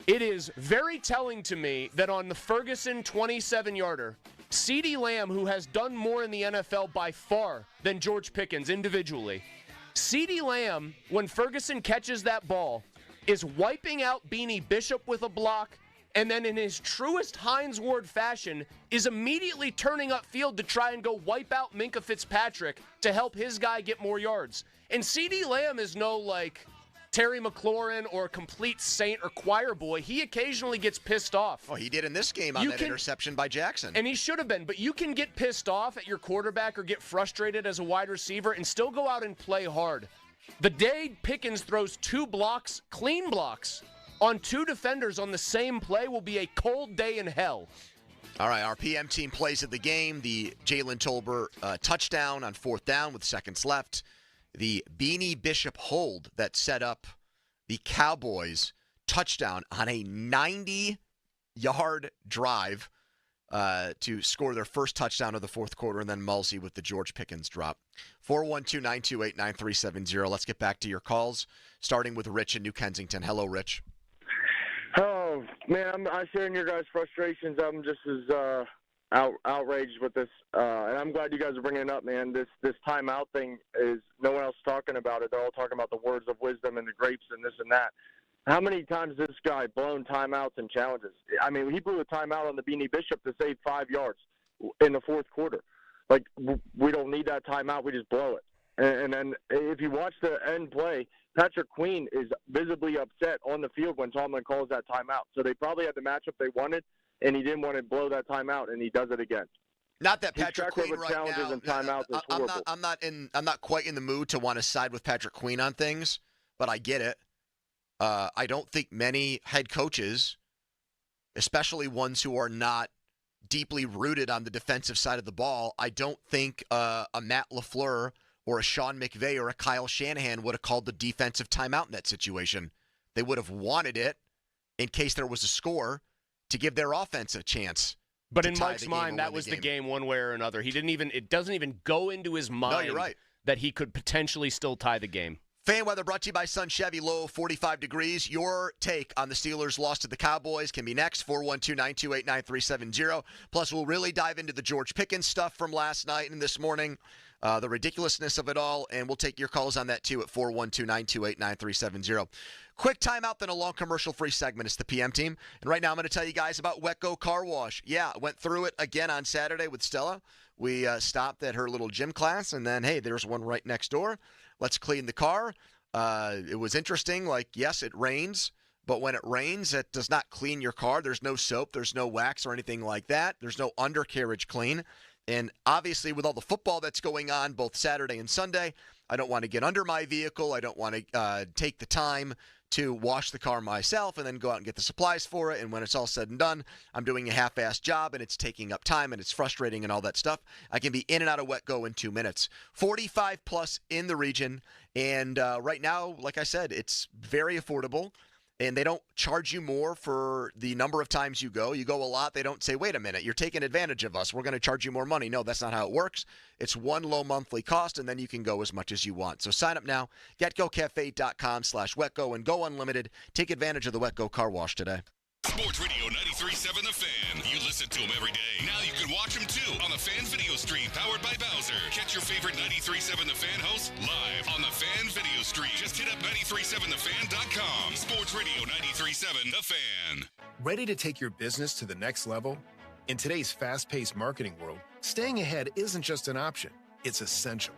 It is very telling to me that on the Ferguson 27-yarder, CeeDee Lamb, who has done more in the NFL by far than George Pickens individually, CeeDee Lamb, when Ferguson catches that ball, is wiping out Beanie Bishop with a block, and then in his truest Hines Ward fashion, is immediately turning upfield to try and go wipe out Minkah Fitzpatrick to help his guy get more yards. And CeeDee Lamb is no, Terry McLaurin or a complete saint or choir boy. He occasionally gets pissed off. Oh, he did in this game on that interception by Jackson. And he should have been. But you can get pissed off at your quarterback or get frustrated as a wide receiver and still go out and play hard. The day Pickens throws 2 blocks, clean blocks, on 2 defenders on the same play will be a cold day in hell. All right, our PM team plays of the game. The Jalen Tolbert touchdown on 4th down with seconds left. The Beanie Bishop hold that set up the Cowboys touchdown on a 90-yard drive to score their first touchdown of the 4th quarter, and then Mulsey with the George Pickens drop. 412-928-9370. Let's get back to your calls, starting with Rich in New Kensington. Hello, Rich. Oh, man, I'm sharing your guys' frustrations. I'm just as outraged with this, and I'm glad you guys are bringing it up, man. This timeout thing is no one else talking about it. They're all talking about the words of wisdom and the grapes and this and that. How many times has this guy blown timeouts and challenges? I mean, he blew a timeout on the Beanie Bishop to save 5 yards in the 4th quarter. We don't need that timeout. We just blow it. And then if you watch the end play, Patrick Queen is visibly upset on the field when Tomlin calls that timeout. So they probably had the matchup they wanted, and he didn't want to blow that timeout, and he does it again. Not that Patrick Queen right now. And timeouts is horrible. I'm not quite in the mood to want to side with Patrick Queen on things, but I get it. I don't think many head coaches, especially ones who are not deeply rooted on the defensive side of the ball, I don't think a Matt LaFleur or a Sean McVay or a Kyle Shanahan would have called the defensive timeout in that situation. They would have wanted it in case there was a score to give their offense a chance. But in Mike's mind, that was the game one way or another. It doesn't even go into his mind that he could potentially still tie the game. Fan weather brought to you by Sun Chevy, low 45 degrees. Your take on the Steelers' loss to the Cowboys can be next, 412-928-9370. Plus, we'll really dive into the George Pickens stuff from last night and this morning, the ridiculousness of it all, and we'll take your calls on that, too, at 412-928-9370. Quick timeout, then a long commercial-free segment. It's the PM team. And right now I'm going to tell you guys about Wetco Car Wash. Yeah, I went through it again on Saturday with Stella. We stopped at her little gym class, and then, hey, there's one right next door. Let's clean the car. It was interesting. Yes, it rains, but when it rains, it does not clean your car. There's no soap. There's no wax or anything like that. There's no undercarriage clean. And obviously, with all the football that's going on both Saturday and Sunday, I don't want to get under my vehicle. I don't want to take the time to wash the car myself and then go out and get the supplies for it. And when it's all said and done, I'm doing a half-assed job and it's taking up time and it's frustrating and all that stuff. I can be in and out of Wetco in 2 minutes. 45 plus in the region. And right now, like I said, it's very affordable. And they don't charge you more for the number of times you go. You go a lot, they don't say, wait a minute, you're taking advantage of us. We're going to charge you more money. No, that's not how it works. It's one low monthly cost, and then you can go as much as you want. So sign up now, getgocafe.com/Wetco, and go unlimited. Take advantage of the Wetco Car Wash today. Sports Radio 93.7 The Fan. You listen to them every day. Now you can watch them, too, on the Fan video stream powered by Bowser. Catch your favorite 93.7 The Fan hosts live on the Fan video stream. Just hit up 937thefan.com. Sports Radio 93.7 The Fan. Ready to take your business to the next level? In today's fast-paced marketing world, staying ahead isn't just an option, it's essential.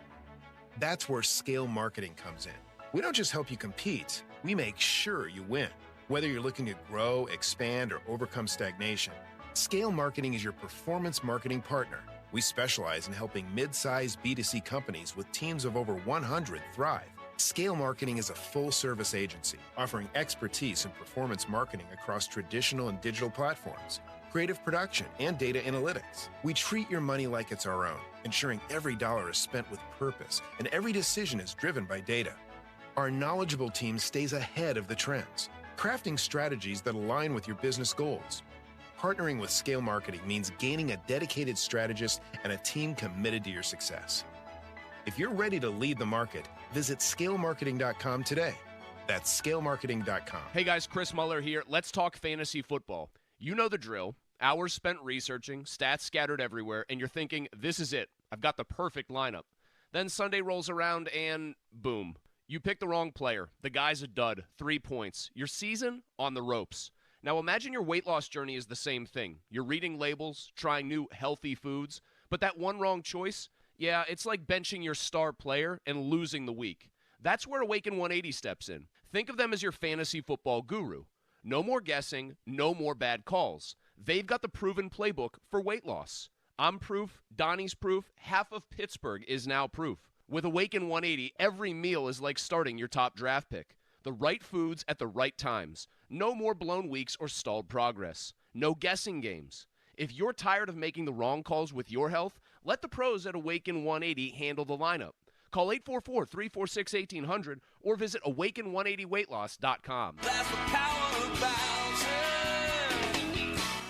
That's where Scale Marketing comes in. We don't just help you compete, we make sure you win. Whether you're looking to grow, expand, or overcome stagnation, Scale Marketing is your performance marketing partner. We specialize in helping mid-sized B2C companies with teams of over 100 thrive. Scale Marketing is a full-service agency offering expertise in performance marketing across traditional and digital platforms, creative production, and data analytics. We treat your money like it's our own, ensuring every dollar is spent with purpose and every decision is driven by data. Our knowledgeable team stays ahead of the trends, crafting strategies that align with your business goals. Partnering with Scale Marketing means gaining a dedicated strategist and a team committed to your success. If you're ready to lead the market, visit scalemarketing.com today. That's scalemarketing.com. Hey guys, Chris Muller here. Let's talk fantasy football. You know the drill. Hours spent researching, stats scattered everywhere, and you're thinking, this is it. I've got the perfect lineup. Then Sunday rolls around and boom. You pick the wrong player. The guy's a dud. 3 points. Your season on the ropes. Now imagine your weight loss journey is the same thing. You're reading labels, trying new healthy foods, but that one wrong choice, yeah, it's like benching your star player and losing the week. That's where Awaken 180 steps in. Think of them as your fantasy football guru. No more guessing, no more bad calls. They've got the proven playbook for weight loss. I'm proof, Donnie's proof, half of Pittsburgh is now proof. With Awaken 180, every meal is like starting your top draft pick. The right foods at the right times. No more blown weeks or stalled progress. No guessing games. If you're tired of making the wrong calls with your health, let the pros at Awaken 180 handle the lineup. Call 844-346-1800 or visit awaken180weightloss.com. That's the power of Bowser.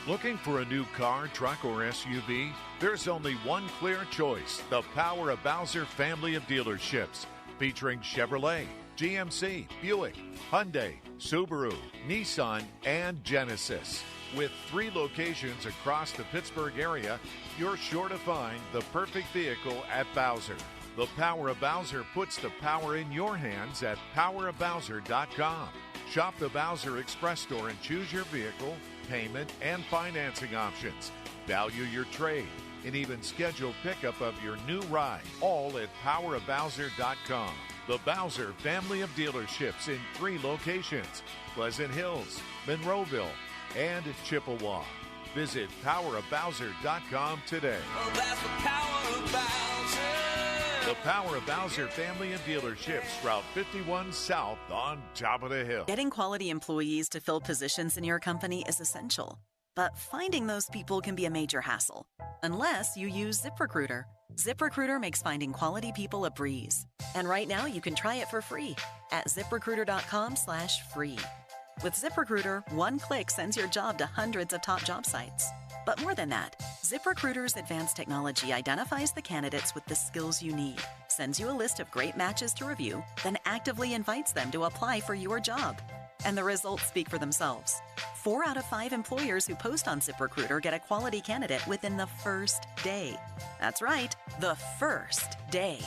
Looking for a new car, truck, or SUV? There's only one clear choice. The Power of Bowser family of dealerships. Featuring Chevrolet, GMC, Buick, Hyundai, Subaru, Nissan, and Genesis. With 3 locations across the Pittsburgh area, you're sure to find the perfect vehicle at Bowser. The Power of Bowser puts the power in your hands at powerofbowser.com. Shop the Bowser Express store and choose your vehicle, payment, and financing options. Value your trade and even schedule pickup of your new ride, all at powerofbowser.com. The Bowser family of dealerships in 3 locations: Pleasant Hills, Monroeville, and Chippewa. Visit powerofbowser.com today. Oh, that's the power of Bowser. The Power of Bowser family of dealerships, Route 51 South on top of the hill. Getting quality employees to fill positions in your company is essential. But finding those people can be a major hassle, unless you use ZipRecruiter. ZipRecruiter makes finding quality people a breeze. And right now you can try it for free at ZipRecruiter.com/free. With ZipRecruiter, one click sends your job to hundreds of top job sites. But more than that, ZipRecruiter's advanced technology identifies the candidates with the skills you need, sends you a list of great matches to review, then actively invites them to apply for your job. And the results speak for themselves. 4 out of 5 employers who post on ZipRecruiter get a quality candidate within the first day. That's right, the first day.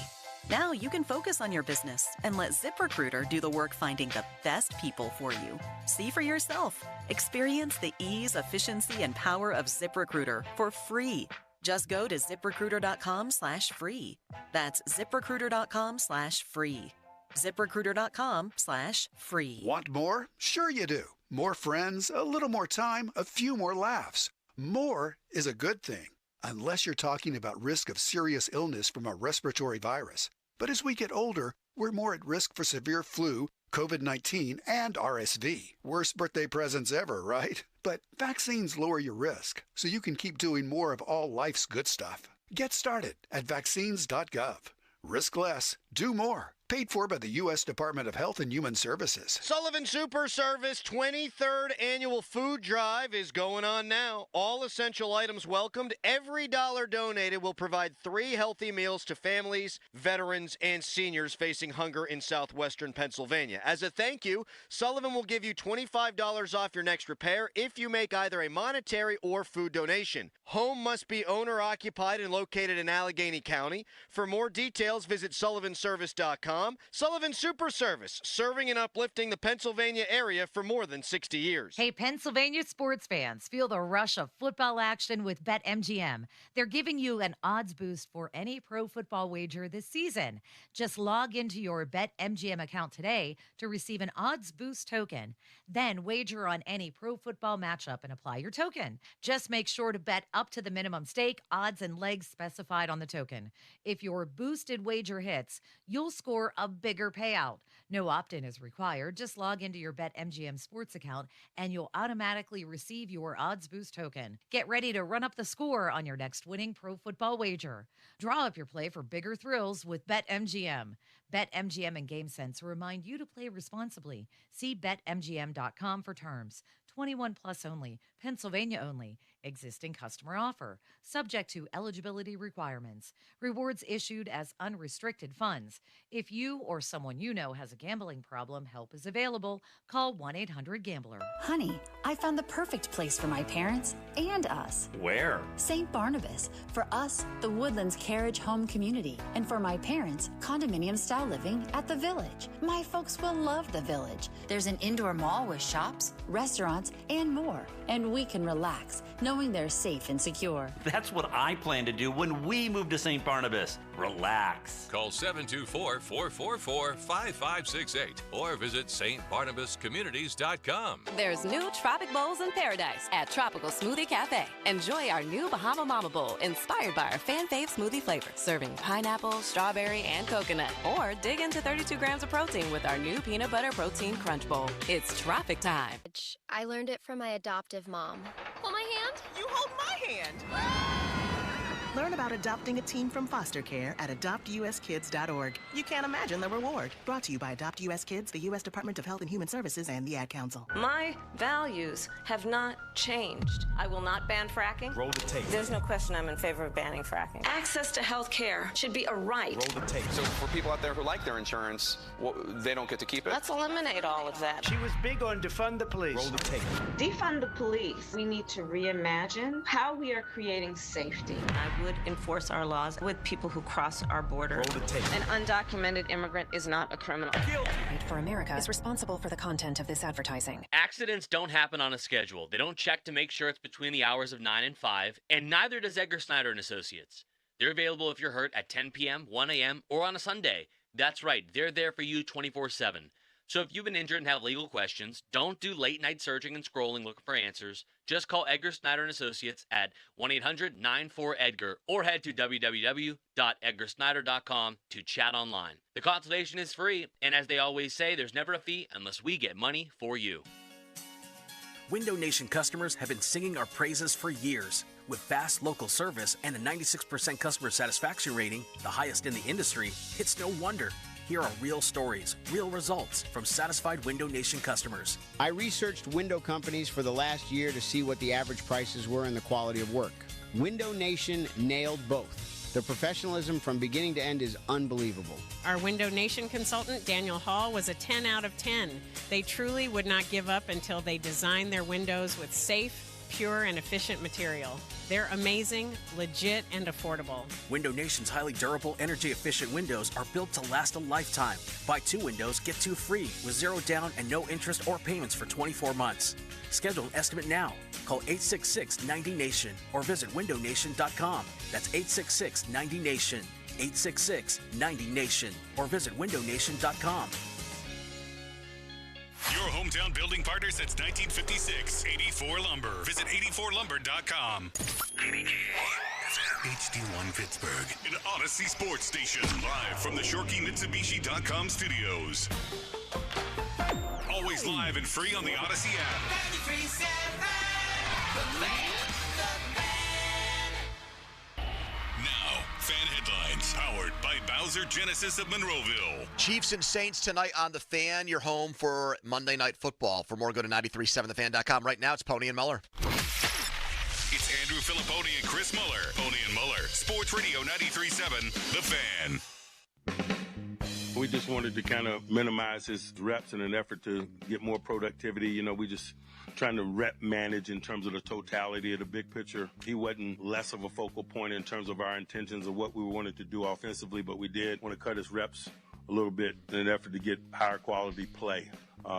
Now you can focus on your business and let ZipRecruiter do the work finding the best people for you. See for yourself. Experience the ease, efficiency, and power of ZipRecruiter for free. Just go to ZipRecruiter.com/free. That's ZipRecruiter.com/free. ZipRecruiter.com/free. Want more? Sure you do. More friends, a little more time, a few more laughs. More is a good thing, unless you're talking about risk of serious illness from a respiratory virus. But as we get older, we're more at risk for severe flu, COVID-19, and RSV. Worst birthday presents ever, right? But vaccines lower your risk, so you can keep doing more of all life's good stuff. Get started at vaccines.gov. Risk less, do more. Paid for by the U.S. Department of Health and Human Services. Sullivan Super Service 23rd Annual Food Drive is going on now. All essential items welcomed. Every dollar donated will provide 3 healthy meals to families, veterans, and seniors facing hunger in southwestern Pennsylvania. As a thank you, Sullivan will give you $25 off your next repair if you make either a monetary or food donation. Home must be owner-occupied and located in Allegheny County. For more details, visit sullivanservice.com. Sullivan Super Service, serving and uplifting the Pennsylvania area for more than 60 years. Hey, Pennsylvania sports fans, feel the rush of football action with BetMGM. They're giving you an odds boost for any pro football wager this season. Just log into your BetMGM account today to receive an odds boost token. Then wager on any pro football matchup and apply your token. Just make sure to bet up to the minimum stake, odds, and legs specified on the token. If your boosted wager hits, you'll score a bigger payout. No opt-in is required. Just log into your BetMGM sports account and you'll automatically receive your odds boost token. Get ready to run up the score on your next winning pro football wager. Draw up your play for bigger thrills with BetMGM. BetMGM and GameSense remind you to play responsibly. See BetMGM.com for terms. 21 plus only. Pennsylvania only. Existing customer offer. Subject to eligibility requirements. Rewards issued as unrestricted funds. If you or someone you know has a gambling problem, help is available. Call 1-800-GAMBLER. Honey, I found the perfect place for my parents and us. Where? St. Barnabas. For us, the Woodlands Carriage Home Community. And for my parents, condominium-style living at the Village. My folks will love the Village. There's an indoor mall with shops, restaurants, and more. And we can relax, knowing they're safe and secure. That's what I plan to do when we move to St. Barnabas. Relax. Call 724-444-5568 or visit stbarnabascommunities.com. There's new Tropic Bowls in paradise at Tropical Smoothie Cafe. Enjoy our new Bahama Mama Bowl inspired by our fan fave smoothie flavor, serving pineapple, strawberry, and coconut. Or dig into 32 grams of protein with our new Peanut Butter Protein Crunch Bowl. It's tropic time. I learned it from my adoptive mom. Hold my hand. You hold my hand. Learn about adopting a teen from foster care at adoptuskids.org. You can't imagine the reward. Brought to you by Adopt US Kids, the U.S. Department of Health and Human Services, and the Ad Council. My values have not changed. I will not ban fracking. Roll the tape. There's no question I'm in favor of banning fracking. Access to health care should be a right. Roll the tape. So for people out there who like their insurance, they don't get to keep it? Let's eliminate all of that. She was big on defund the police. Roll the tape. Defund the police. We need to reimagine how we are creating safety. I would enforce our laws with people who cross our border. Roll the tape. An undocumented immigrant is not a criminal. Fight for America is responsible for the content of this advertising. Accidents don't happen on a schedule. They don't check to make sure it's between the hours of 9 and 5, and neither does Edgar Snyder and Associates. They're available if you're hurt at 10 p.m., 1 a.m., or on a Sunday. That's right, they're there for you 24/7. So if you've been injured and have legal questions, don't do late-night searching and scrolling looking for answers. Just call Edgar Snyder & Associates at 1-800-94-EDGAR or head to www.edgarsnyder.com to chat online. The consultation is free, and as they always say, there's never a fee unless we get money for you. Window Nation customers have been singing our praises for years. With fast local service and a 96% customer satisfaction rating, the highest in the industry, it's no wonder. Here are real stories, real results from satisfied Window Nation customers. I researched window companies for the last year to see what the average prices were and the quality of work. Window Nation nailed both. The professionalism from beginning to end is unbelievable. Our Window Nation consultant, Daniel Hall, was a 10 out of 10. They truly would not give up until they designed their windows with safe, pure, and efficient material. They're amazing, legit, and affordable. Window Nation's highly durable, energy-efficient windows are built to last a lifetime. Buy 2 windows, get 2 free with 0 down and no interest or payments for 24 months. Schedule an estimate now. Call 866-90-NATION or visit windownation.com. That's 866-90-NATION. 866-90-NATION or visit windownation.com. Your hometown building partner since 1956, 84 Lumber. Visit 84lumber.com. HD1 Pittsburgh, an Odyssey Sports Station, live from the ShorkeyMitsubishi.com studios. Always live and free on the Odyssey app. 93.7, the Fan. Now, Fan Headlines, powered by Bowser Genesis of Monroeville. Chiefs and Saints tonight on The Fan, your home for Monday Night Football. For more, go to 937thefan.com. Right now, it's Pony and Muller. It's Andrew Filipponi and Chris Muller. Pony and Muller, Sports Radio 93.7, The Fan. We just wanted to kind of minimize his reps in an effort to get more productivity. You know, we just trying to rep manage in terms of the totality of the big picture. He wasn't less of a focal point in terms of our intentions of what we wanted to do offensively, but we did want to cut his reps a little bit in an effort to get higher quality play,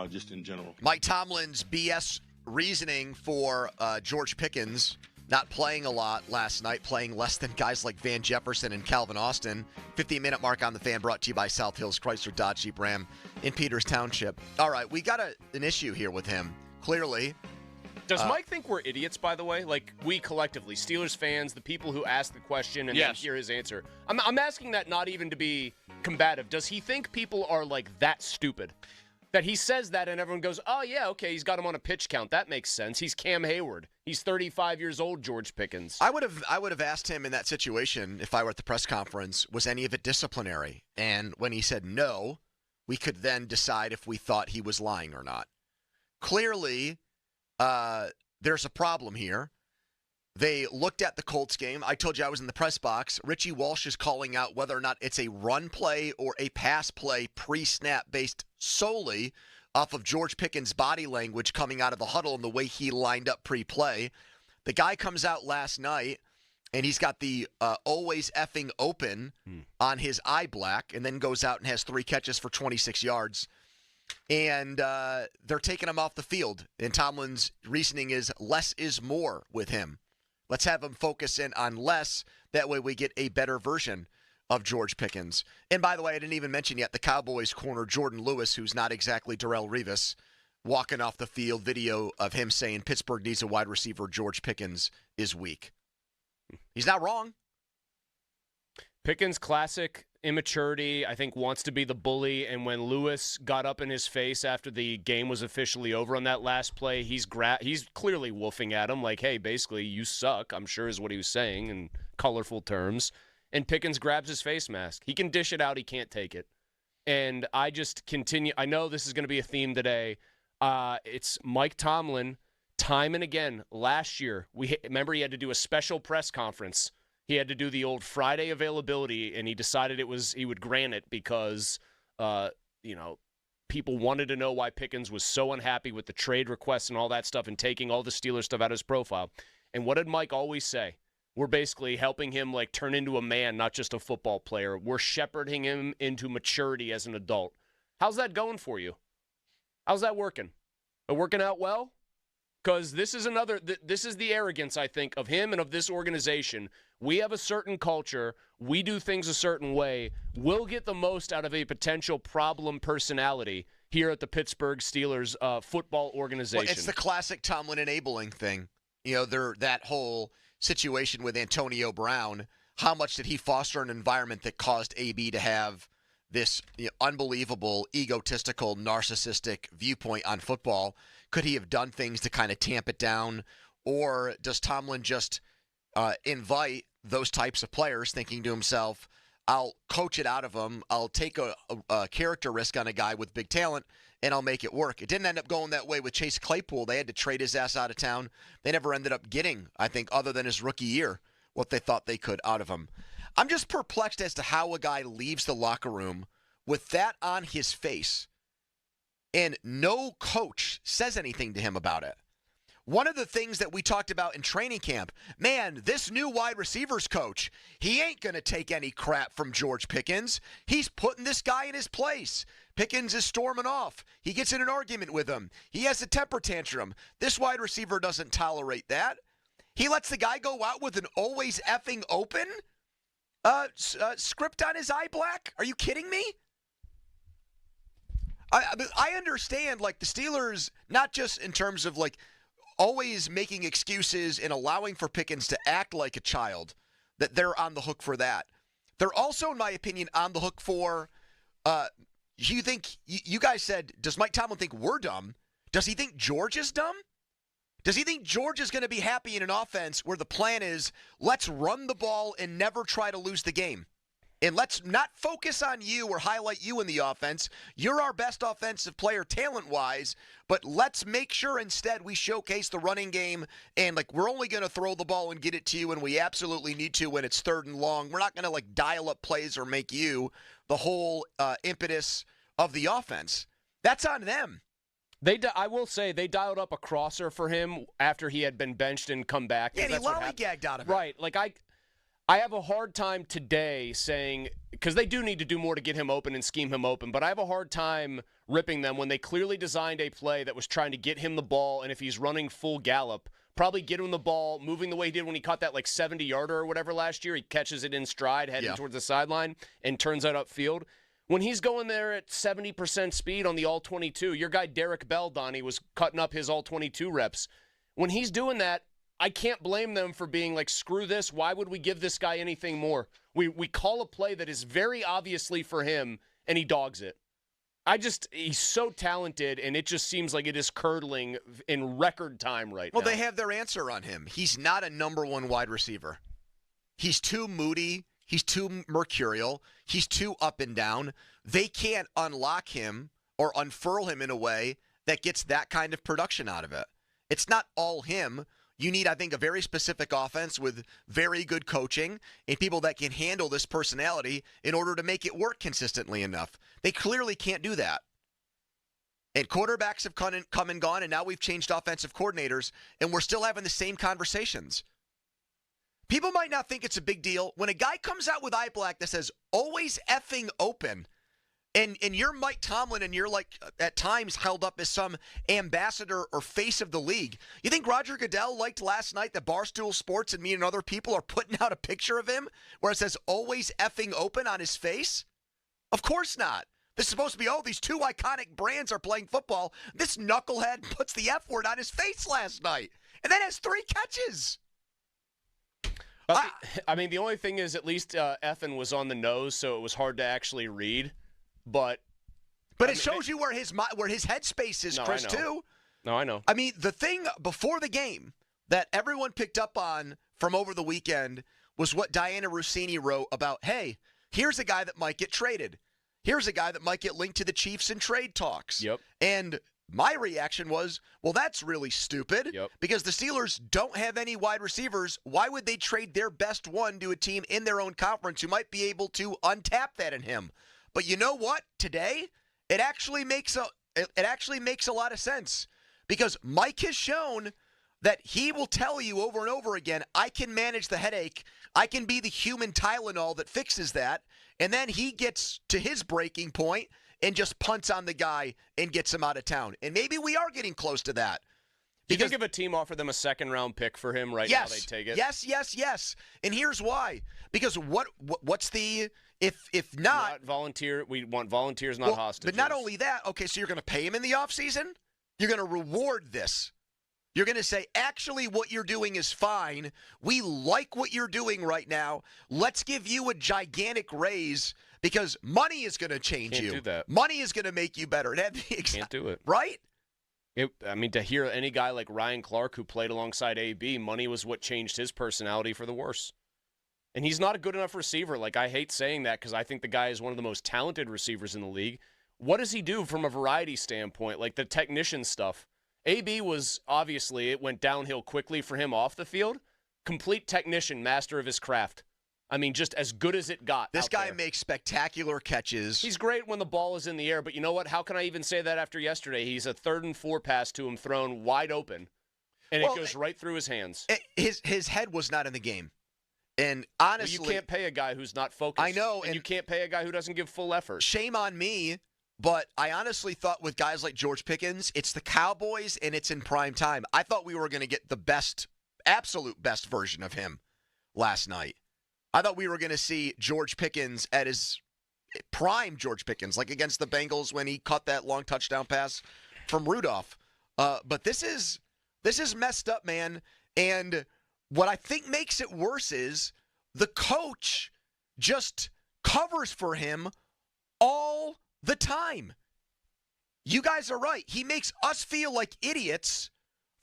just in general. Mike Tomlin's BS reasoning for George Pickens not playing a lot last night, playing less than guys like Van Jefferson and Calvin Austin. 15-minute mark on The Fan, brought to you by South Hills Chrysler Dodge Jeep Ram in Peters Township. All right, we got an issue here with him, clearly. Does Mike think we're idiots, by the way? Like, we collectively, Steelers fans, the people who ask the question and then hear his answer. I'm asking that not even to be combative. Does he think people are, like, that stupid? That he says that and everyone goes, oh, yeah, okay, he's got him on a pitch count. That makes sense. He's Cam Hayward. He's 35 years old, George Pickens. I would have asked him in that situation, if I were at the press conference, was any of it disciplinary? And when he said no, we could then decide if we thought he was lying or not. Clearly, there's a problem here. They looked at the Colts game. I told you I was in the press box. Richie Walsh is calling out whether or not it's a run play or a pass play pre-snap based solely off of George Pickens' body language coming out of the huddle and the way he lined up pre-play. The guy comes out last night, and he's got the always effing open on his eye black, and then goes out and has 3 catches for 26 yards. And they're taking him off the field. And Tomlin's reasoning is less is more with him. Let's have him focus in on less. That way we get a better version of George Pickens. And by the way, I didn't even mention yet the Cowboys corner, Jordan Lewis, who's not exactly Darrelle Revis, walking off the field, video of him saying Pittsburgh needs a wide receiver. George Pickens is weak. He's not wrong. Pickens, classic immaturity, I think wants to be the bully, and when Lewis got up in his face after the game was officially over on that last play, he's clearly woofing at him like, hey, basically, you suck, I'm sure is what he was saying in colorful terms. And Pickens grabs his face mask. He can dish it out, he can't take it. And I just continue, I know this is going to be a theme today. It's Mike Tomlin, time and again, last year, remember he had to do a special press conference. He had to do the old Friday availability, and he decided he would grant it because, people wanted to know why Pickens was so unhappy with the trade requests and all that stuff and taking all the Steelers stuff out of his profile. And what did Mike always say? We're basically helping him turn into a man, not just a football player. We're shepherding him into maturity as an adult. How's that going for you? How's that working? It working out well? Because this is the arrogance, I think, of him and of this organization. We have a certain culture. We do things a certain way. We'll get the most out of a potential problem personality here at the Pittsburgh Steelers football organization. Well, it's the classic Tomlin enabling thing. That whole situation with Antonio Brown, how much did he foster an environment that caused AB to have this unbelievable, egotistical, narcissistic viewpoint on football? Could he have done things to kind of tamp it down? Or does Tomlin just invite those types of players thinking to himself, I'll coach it out of him, I'll take a character risk on a guy with big talent, and I'll make it work? It didn't end up going that way with Chase Claypool. They had to trade his ass out of town. They never ended up getting, I think, other than his rookie year, what they thought they could out of him. I'm just perplexed as to how a guy leaves the locker room with that on his face and no coach says anything to him about it. One of the things that we talked about in training camp, man, this new wide receivers coach, he ain't going to take any crap from George Pickens. He's putting this guy in his place. Pickens is storming off. He gets in an argument with him. He has a temper tantrum. This wide receiver doesn't tolerate that. He lets the guy go out with an always effing open script on his eye black. Are you kidding me? I understand, the Steelers, not just in terms of, always making excuses and allowing for Pickens to act like a child, that they're on the hook for that. They're also, in my opinion, on the hook for, you guys said, does Mike Tomlin think we're dumb? Does he think George is dumb? Does he think George is going to be happy in an offense where the plan is, let's run the ball and never try to lose the game? And let's not focus on you or highlight you in the offense. You're our best offensive player talent-wise, but let's make sure instead we showcase the running game and, we're only going to throw the ball and get it to you when we absolutely need to when it's 3rd and long. We're not going to, dial up plays or make you the whole impetus of the offense. That's on them. I will say they dialed up a crosser for him after he had been benched and come back. Yeah, and he lollygagged out of it. Right. I have a hard time today saying, because they do need to do more to get him open and scheme him open, but I have a hard time ripping them when they clearly designed a play that was trying to get him the ball, and if he's running full gallop, probably get him the ball, moving the way he did when he caught that 70-yarder or whatever last year. He catches it in stride, heading towards the sideline, and turns out upfield. When he's going there at 70% speed on the all-22, your guy Derek Bell, Donnie, was cutting up his all-22 reps. When he's doing that, I can't blame them for being screw this. Why would we give this guy anything more? We call a play that is very obviously for him, and he dogs it. He's so talented, and it just seems like it is curdling in record time right now. Well, they have their answer on him. He's not a number one wide receiver. He's too moody. He's too mercurial. He's too up and down. They can't unlock him or unfurl him in a way that gets that kind of production out of it. It's not all him. You need, I think, a very specific offense with very good coaching and people that can handle this personality in order to make it work consistently enough. They clearly can't do that. And quarterbacks have come and gone, and now we've changed offensive coordinators, and we're still having the same conversations. People might not think it's a big deal. When a guy comes out with eye black that says, always effing open, and you're Mike Tomlin and you're like at times held up as some ambassador or face of the league, you think Roger Goodell liked last night that Barstool Sports and me and other people are putting out a picture of him where it says always effing open on his face? Of course not. This is supposed to be, these two iconic brands are playing football. This knucklehead puts the F word on his face last night and then has 3 catches. I mean, the only thing is at least effing was on the nose, so it was hard to actually read. But it shows you where his headspace is, Chris, too. No, I know. I mean, the thing before the game that everyone picked up on from over the weekend was what Diana Rossini wrote about, hey, here's a guy that might get traded. Here's a guy that might get linked to the Chiefs in trade talks. Yep. And my reaction was, well, that's really stupid. Yep. Because the Steelers don't have any wide receivers. Why would they trade their best one to a team in their own conference who might be able to untap that in him? But you know what? Today, it actually makes a lot of sense because Mike has shown that he will tell you over and over again, I can manage the headache. I can be the human Tylenol that fixes that. And then he gets to his breaking point and just punts on the guy and gets him out of town. And maybe we are getting close to that. Do you think if a team offered them a second-round pick for him now, they'd take it? Yes. And here's why. Because what's the if not volunteer? We want volunteers, not hostages. But not only that. Okay, so you're going to pay him in the offseason? You're going to reward this. You're going to say, actually, what you're doing is fine. We like what you're doing right now. Let's give you a gigantic raise because money is going to change you. Can't do that. Money is going to make you better. Can't do it. Right? To hear any guy like Ryan Clark who played alongside AB, money was what changed his personality for the worse. And he's not a good enough receiver. Like, I hate saying that because I think the guy is one of the most talented receivers in the league. What does he do from a variety standpoint, like the technician stuff? AB was, obviously, it went downhill quickly for him off the field. Complete technician, master of his craft. I mean, just as good as it got. This guy makes spectacular catches. He's great when the ball is in the air, but you know what? How can I even say that after yesterday? He's a 3rd and 4 pass to him thrown wide open, and it goes right through his hands. His head was not in the game. And honestly, you can't pay a guy who's not focused. I know. And you can't pay a guy who doesn't give full effort. Shame on me, but I honestly thought with guys like George Pickens, it's the Cowboys and it's in prime time. I thought we were going to get the best, absolute best version of him last night. I thought we were going to see George Pickens at his prime George Pickens, like against the Bengals when he caught that long touchdown pass from Rudolph. But this is messed up, man. And what I think makes it worse is the coach just covers for him all the time. You guys are right. He makes us feel like idiots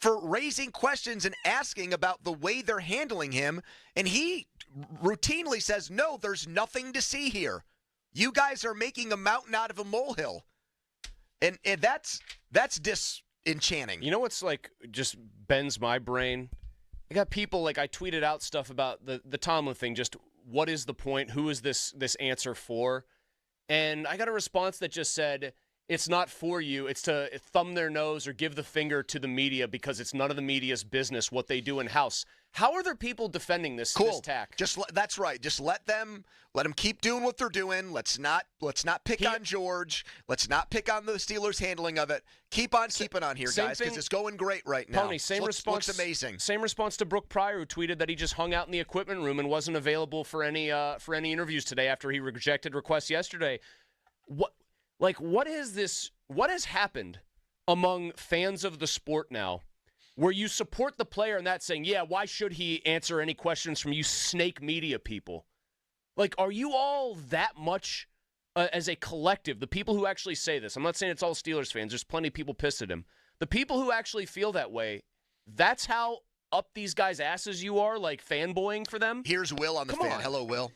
for raising questions and asking about the way they're handling him. And he routinely says, no, there's nothing to see here. You guys are making a mountain out of a molehill. And that's disenchanting. You know what's like just bends my brain? I got people, like I tweeted out stuff about the Tomlin thing, just what is the point? Who is this answer for? And I got a response that just said, it's not for you. It's to thumb their nose or give the finger to the media because it's none of the media's business what they do in-house. How are there people defending this tack? That's right. Just let them keep doing what they're doing. Let's not pick on George. Let's not pick on the Steelers' handling of it. Keep on keeping on here, guys, because it's going great right now. Pony, looks amazing. Same response to Brooke Pryor, who tweeted that he just hung out in the equipment room and wasn't available for any interviews today after he rejected requests yesterday. What has happened among fans of the sport now where you support the player and that's saying, yeah, why should he answer any questions from you snake media people? Like, are you all that much as a collective, the people who actually say this, I'm not saying it's all Steelers fans. There's plenty of people pissed at him. The people who actually feel that way, that's how up these guys' asses you are, like fanboying for them. Here's Will on the Come fan. on. Hello, Will.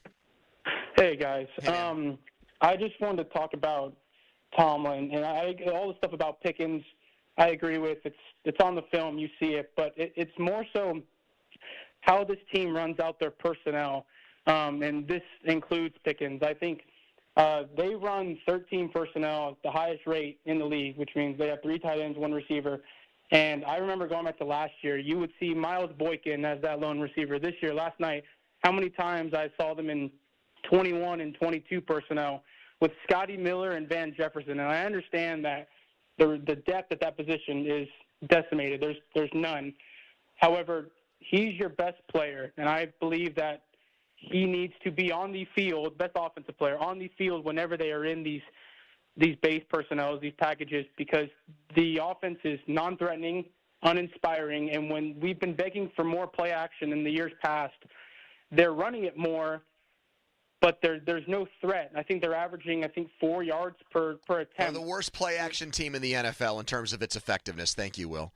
Hey, guys. Hey, I just wanted to talk about Tomlin, and all the stuff about Pickens, I agree with. It's on the film. You see it. But it's more so how this team runs out their personnel, and this includes Pickens. I think they run 13 personnel at the highest rate in the league, which means they have 3 tight ends, 1 receiver. And I remember going back to last year, you would see Miles Boykin as that lone receiver. This year, last night, how many times I saw them in 21 and 22 personnel with Scotty Miller and Van Jefferson. And I understand that the depth at that position is decimated. There's none. However, he's your best player, and I believe that he needs to be on the field, best offensive player, on the field whenever they are in these base personnel, these packages, because the offense is non-threatening, uninspiring, and when we've been begging for more play action in the years past, they're running it more, but there's no threat. I think they're averaging, 4 yards per attempt. They're the worst play action team in the NFL in terms of its effectiveness. Thank you, Will.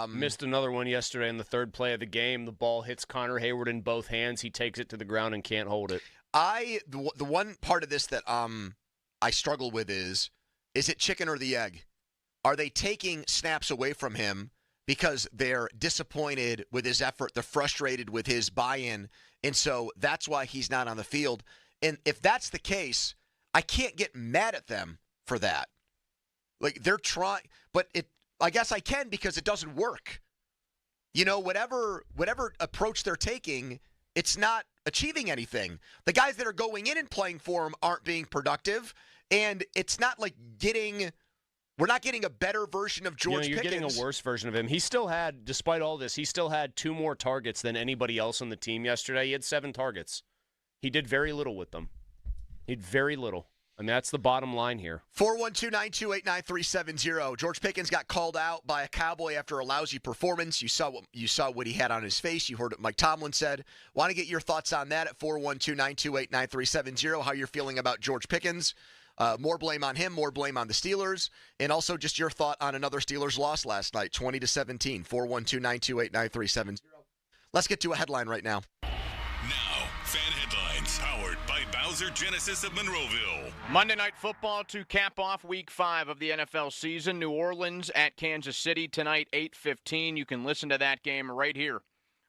Missed another one yesterday in the third play of the game. The ball hits Connor Hayward in both hands. He takes it to the ground and can't hold it. The one part of this that I struggle with is it chicken or the egg? Are they taking snaps away from him because they're disappointed with his effort, they're frustrated with his buy-in, and so that's why he's not on the field? And if that's the case, I can't get mad at them for that. Like, they're trying, but I guess I can because it doesn't work. You know, whatever approach they're taking, it's not achieving anything. The guys that are going in and playing for him aren't being productive, and it's not like we're not getting a better version of George You're Pickens. getting a worse version of him. He still had, despite all this, he still had 2 more targets than anybody else on the team yesterday. He had 7 targets. He did very little with them. He did very little. I mean, that's the bottom line here. 412-928-9370. George Pickens got called out by a Cowboy after a lousy performance. You saw what he had on his face. You heard what Mike Tomlin said. Want to get your thoughts on that at 412-928-9370, how you're feeling about George Pickens. More blame on him, more blame on the Steelers, and also just your thought on another Steelers loss last night, 20-17. 412-928-9370. Let's get to a headline right now. Now, fan headlines powered by Bowser Genesis of Monroeville. Monday Night Football to cap off Week 5 of the NFL season. New Orleans at Kansas City tonight, 8:15. You can listen to that game right here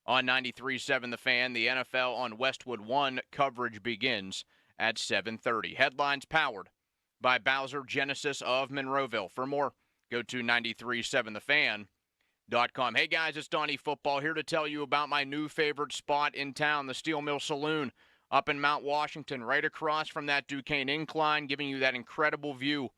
on 93.7 The Fan. The NFL on Westwood 1 coverage begins at 7:30. Headlines powered by Bowser Genesis of Monroeville. For more, go to 937thefan.com. Hey guys, it's Donnie Football here to tell you about my new favorite spot in town, the Steel Mill Saloon up in Mount Washington, right across from that Duquesne Incline, giving you that incredible view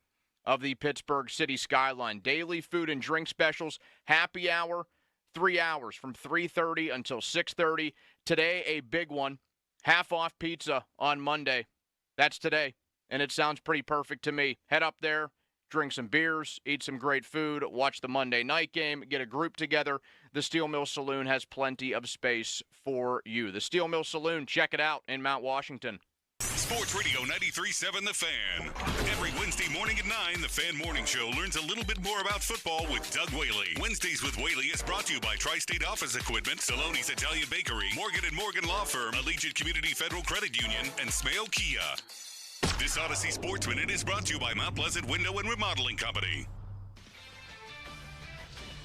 of the Pittsburgh city skyline. Daily food and drink specials, happy hour, 3 hours from 3:30 until 6:30. Today, a big one, half off pizza on Monday. That's today, and it sounds pretty perfect to me. Head up there, drink some beers, eat some great food, watch the Monday night game, get a group together. The Steel Mill Saloon has plenty of space for you. The Steel Mill Saloon, check it out in Mount Washington. Sports Radio 93.7 The Fan. Every Wednesday morning at 9, The Fan Morning Show learns a little bit more about football with Doug Whaley. Wednesdays with Whaley is brought to you by Tri-State Office Equipment, Saloni's Italian Bakery, Morgan & Morgan Law Firm, Allegiant Community Federal Credit Union, and Smale Kia. This Odyssey Sports Minute is brought to you by Mount Pleasant Window and Remodeling Company.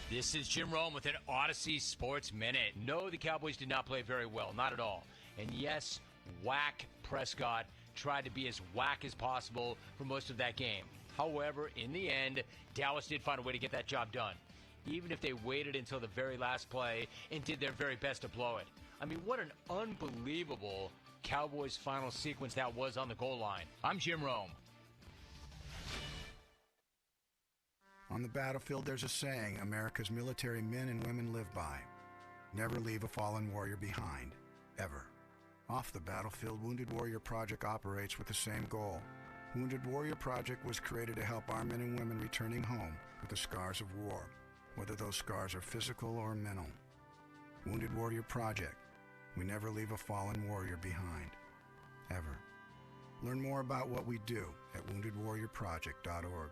This is Jim Rome with an Odyssey Sports Minute. No, the Cowboys did not play very well, not at all. And yes, whack Prescott tried to be as whack as possible for most of that game. However, in the end, Dallas did find a way to get that job done, even if they waited until the very last play and did their very best to blow it. I mean, what an unbelievable Cowboys final sequence that was on the goal line. I'm Jim Rome. On the battlefield, there's a saying America's military men and women live by. Never leave a fallen warrior behind, ever. Off the battlefield, Wounded Warrior Project operates with the same goal. Wounded Warrior Project was created to help our men and women returning home with the scars of war, whether those scars are physical or mental. Wounded Warrior Project. We never leave a fallen warrior behind, ever. Learn more about what we do at woundedwarriorproject.org.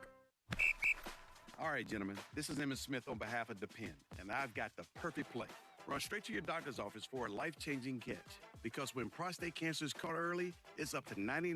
All right, gentlemen, this is Emmett Smith on behalf of Depend, and I've got the perfect play. Run straight to your doctor's office for a life-changing catch. Because when prostate cancer is caught early, it's up to 99%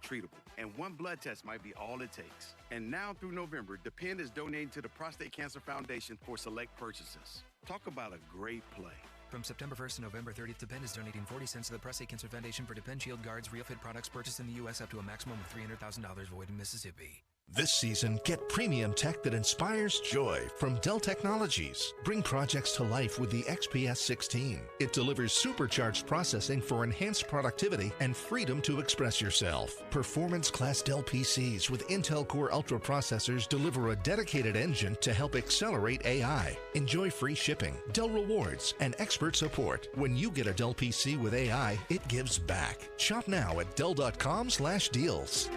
treatable, and one blood test might be all it takes. And now through November, Depend is donating to the Prostate Cancer Foundation for select purchases. Talk about a great play. From September 1st to November 30th, Depend is donating 40 cents to the Prostate Cancer Foundation for Depend Shield Guards Real Fit products purchased in the U.S. up to a maximum of $300,000 void in Mississippi. This season, get premium tech that inspires joy from Dell Technologies. Bring projects to life with the XPS 16. It delivers supercharged processing for enhanced productivity and freedom to express yourself. Performance-class Dell PCs with Intel Core Ultra processors deliver a dedicated engine to help accelerate AI. Enjoy free shipping, Dell rewards, and expert support. When you get a Dell PC with AI, it gives back. Shop now at Dell.com/deals.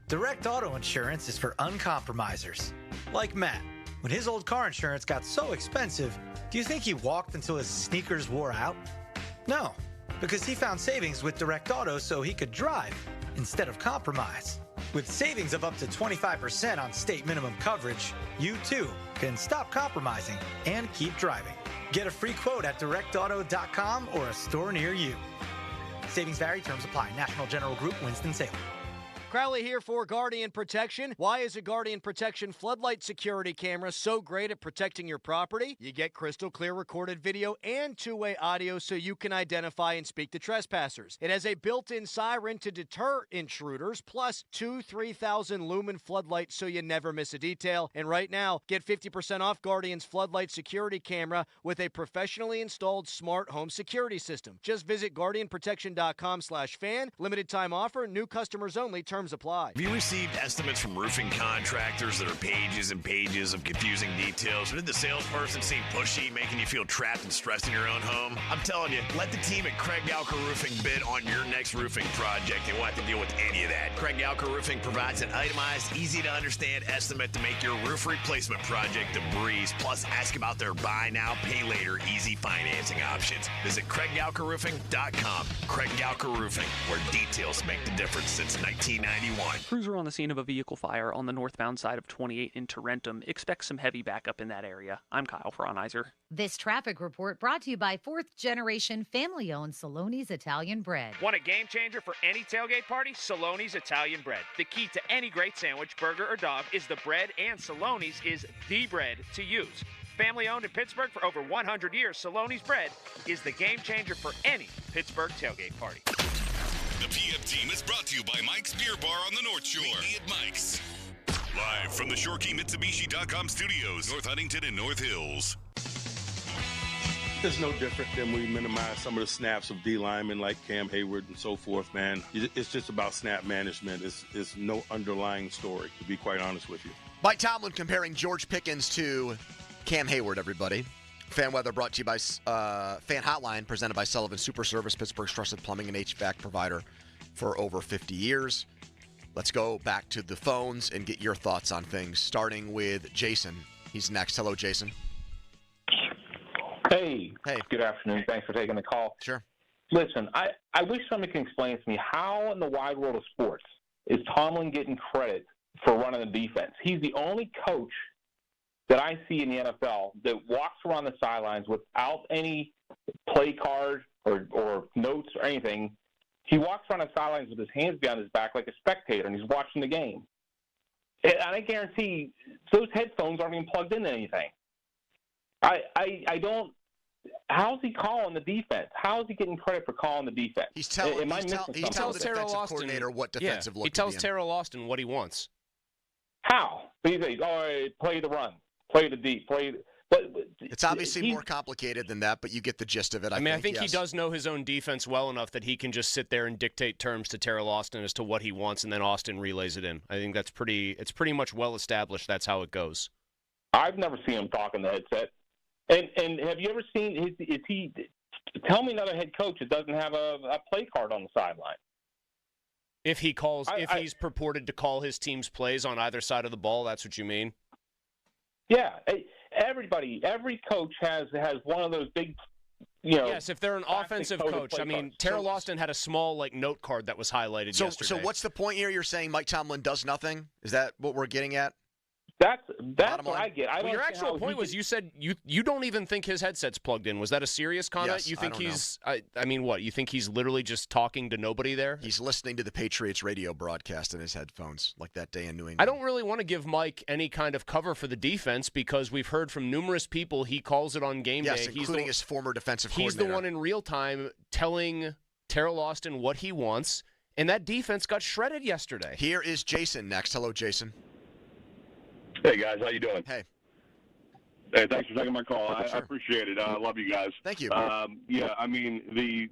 Direct Auto Insurance is for uncompromisers. Like Matt. When his old car insurance got so expensive, do you think he walked until his sneakers wore out? No, because he found savings with Direct Auto so he could drive instead of compromise. With savings of up to 25% on state minimum coverage, you too can stop compromising and keep driving. Get a free quote at directauto.com or a store near you. Savings vary, terms apply. National General Group, Winston-Salem. Crowley here for Guardian Protection. Why is a Guardian Protection floodlight security camera so great at protecting your property? You get crystal clear recorded video and two-way audio so you can identify and speak to trespassers. It has a built-in siren to deter intruders, plus two 3,000 lumen floodlights so you never miss a detail. And right now, get 50% off Guardian's floodlight security camera with a professionally installed smart home security system. Just visit guardianprotection.com/fan. Limited time offer, new customers only. Terms apply. Have you received estimates from roofing contractors that are pages and pages of confusing details? Or did the salesperson seem pushy, making you feel trapped and stressed in your own home? I'm telling you, let the team at Craig Galker Roofing bid on your next roofing project. You won't have to deal with any of that. Craig Galker Roofing provides an itemized, easy-to-understand estimate to make your roof replacement project a breeze. Plus, ask about their buy now, pay later, easy financing options. Visit CraigGalkerRoofing.com. Craig Galker Roofing, where details make the difference since 1991. Crews are on the scene of a vehicle fire on the northbound side of 28 in Tarentum. Expect some heavy backup in that area. I'm Kyle Fronizer. This traffic report brought to you by fourth-generation family-owned Saloni's Italian Bread. Want a game changer for any tailgate party? Saloni's Italian Bread. The key to any great sandwich, burger, or dog is the bread, and Saloni's is the bread to use. Family-owned in Pittsburgh for over 100 years, Saloni's Bread is the game changer for any Pittsburgh tailgate party. The PM team is brought to you by Mike's Beer Bar on the North Shore. Meet me at Mike's. Live from the ShoreKeyMitsubishi.com studios, North Huntington and North Hills. It's no different than we minimize some of the snaps of D linemen like Cam Hayward and so forth, man. It's just about snap management. It's no underlying story, to be quite honest with you. Mike Tomlin comparing George Pickens to Cam Hayward, everybody. Fan weather brought to you by Fan Hotline, presented by Sullivan Super Service, Pittsburgh's trusted plumbing and HVAC provider for over 50 years. Let's go back to the phones and get your thoughts on things, starting with Jason. He's next. Hello, Jason. Hey. Good afternoon. Thanks for taking the call. Sure. Listen, I wish somebody can explain to me how in the wide world of sports is Tomlin getting credit for running the defense. He's the only coach that I see in the NFL that walks around the sidelines without any play card or notes or anything. He walks around the sidelines with his hands behind his back like a spectator, and he's watching the game. And I guarantee those headphones aren't even plugged into anything. I don't – how's he calling the defense? How is he getting credit for calling the defense? He tells the coordinator what defensive look he tells Terrell Austin what he wants. How? He says, all right, play the run. Play the deep. But it's obviously more complicated than that, but you get the gist of it. I think he does know his own defense well enough that he can just sit there and dictate terms to Terrell Austin as to what he wants, and then Austin relays it in. I think it's pretty much well established. That's how it goes. I've never seen him talk in the headset. And have you ever seen tell me another head coach that doesn't have a play card on the sideline? If he's purported to call his team's plays on either side of the ball, that's what you mean? Yeah, every coach has one of those big, Yes, if they're an offensive coach. I mean, Terrell Austin had a small note card that was highlighted yesterday. So what's the point here? You're saying Mike Tomlin does nothing? Is that what we're getting at? That's what I get. Well, your actual point was you said you don't even think his headset's plugged in. Was that a serious comment? Yes, you think I don't he's I mean, what? You think he's literally just talking to nobody there? He's listening to the Patriots radio broadcast in his headphones, like that day in New England. I don't really want to give Mike any kind of cover for the defense because we've heard from numerous people he calls it on game day. Including his former defensive coordinator. He's the one in real time telling Terrell Austin what he wants, and that defense got shredded yesterday. Here is Jason next. Hello, Jason. Hey, guys. How you doing? Hey, thanks for taking my call. I appreciate it. I love you guys. Thank you. Yeah, I mean,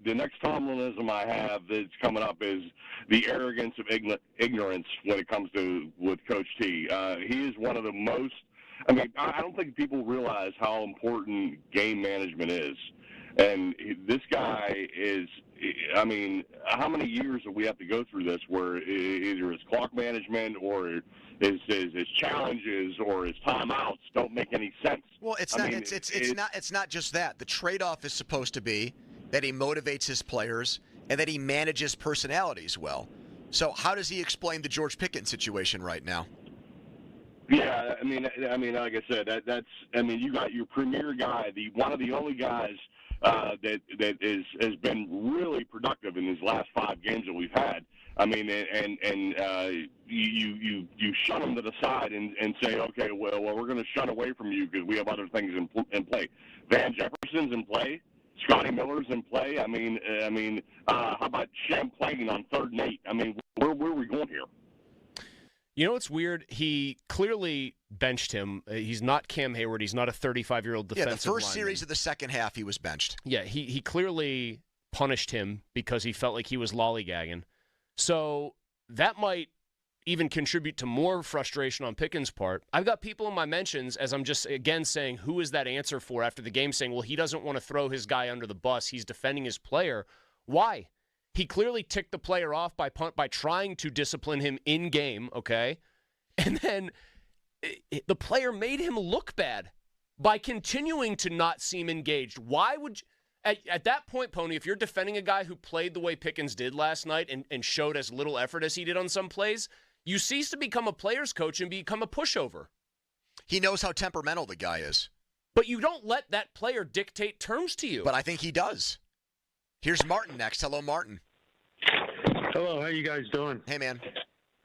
the next Tomlinism I have that's coming up is the arrogance of ignorance when it comes to with Coach T. He is one of the most – I mean, I don't think people realize how important game management is. And this guy is – I mean, how many years do we have to go through this where either his clock management or – his challenges or his timeouts don't make any sense. Well, it's not just that. The trade-off is supposed to be that he motivates his players and that he manages personalities well. So how does he explain the George Pickens situation right now? Yeah, I mean, like I said, you got your premier guy, one of the only guys that has been really productive in these last 5 games that we've had. I mean, you shun him to the side and say, okay, well, we're going to shun away from you because we have other things in play. Van Jefferson's in play. Scotty Miller's in play. I mean, how about Champlain on 3rd and 8? I mean, where are we going here? You know what's weird? He clearly benched him. He's not Cam Hayward. He's not a 35-year-old defensive lineman. Yeah, the first series of the second half, he was benched. Yeah, he clearly punished him because he felt like he was lollygagging. So that might even contribute to more frustration on Pickens' part. I've got people in my mentions, as I'm just, again, saying, who is that answer for after the game, saying, well, he doesn't want to throw his guy under the bus. He's defending his player. Why? He clearly ticked the player off by trying to discipline him in-game, okay? And then the player made him look bad by continuing to not seem engaged. Why would you... At that point, Pony, if you're defending a guy who played the way Pickens did last night and showed as little effort as he did on some plays, you cease to become a player's coach and become a pushover. He knows how temperamental the guy is. But you don't let that player dictate terms to you. But I think he does. Here's Martin next. Hello, Martin. Hello, how you guys doing? Hey, man.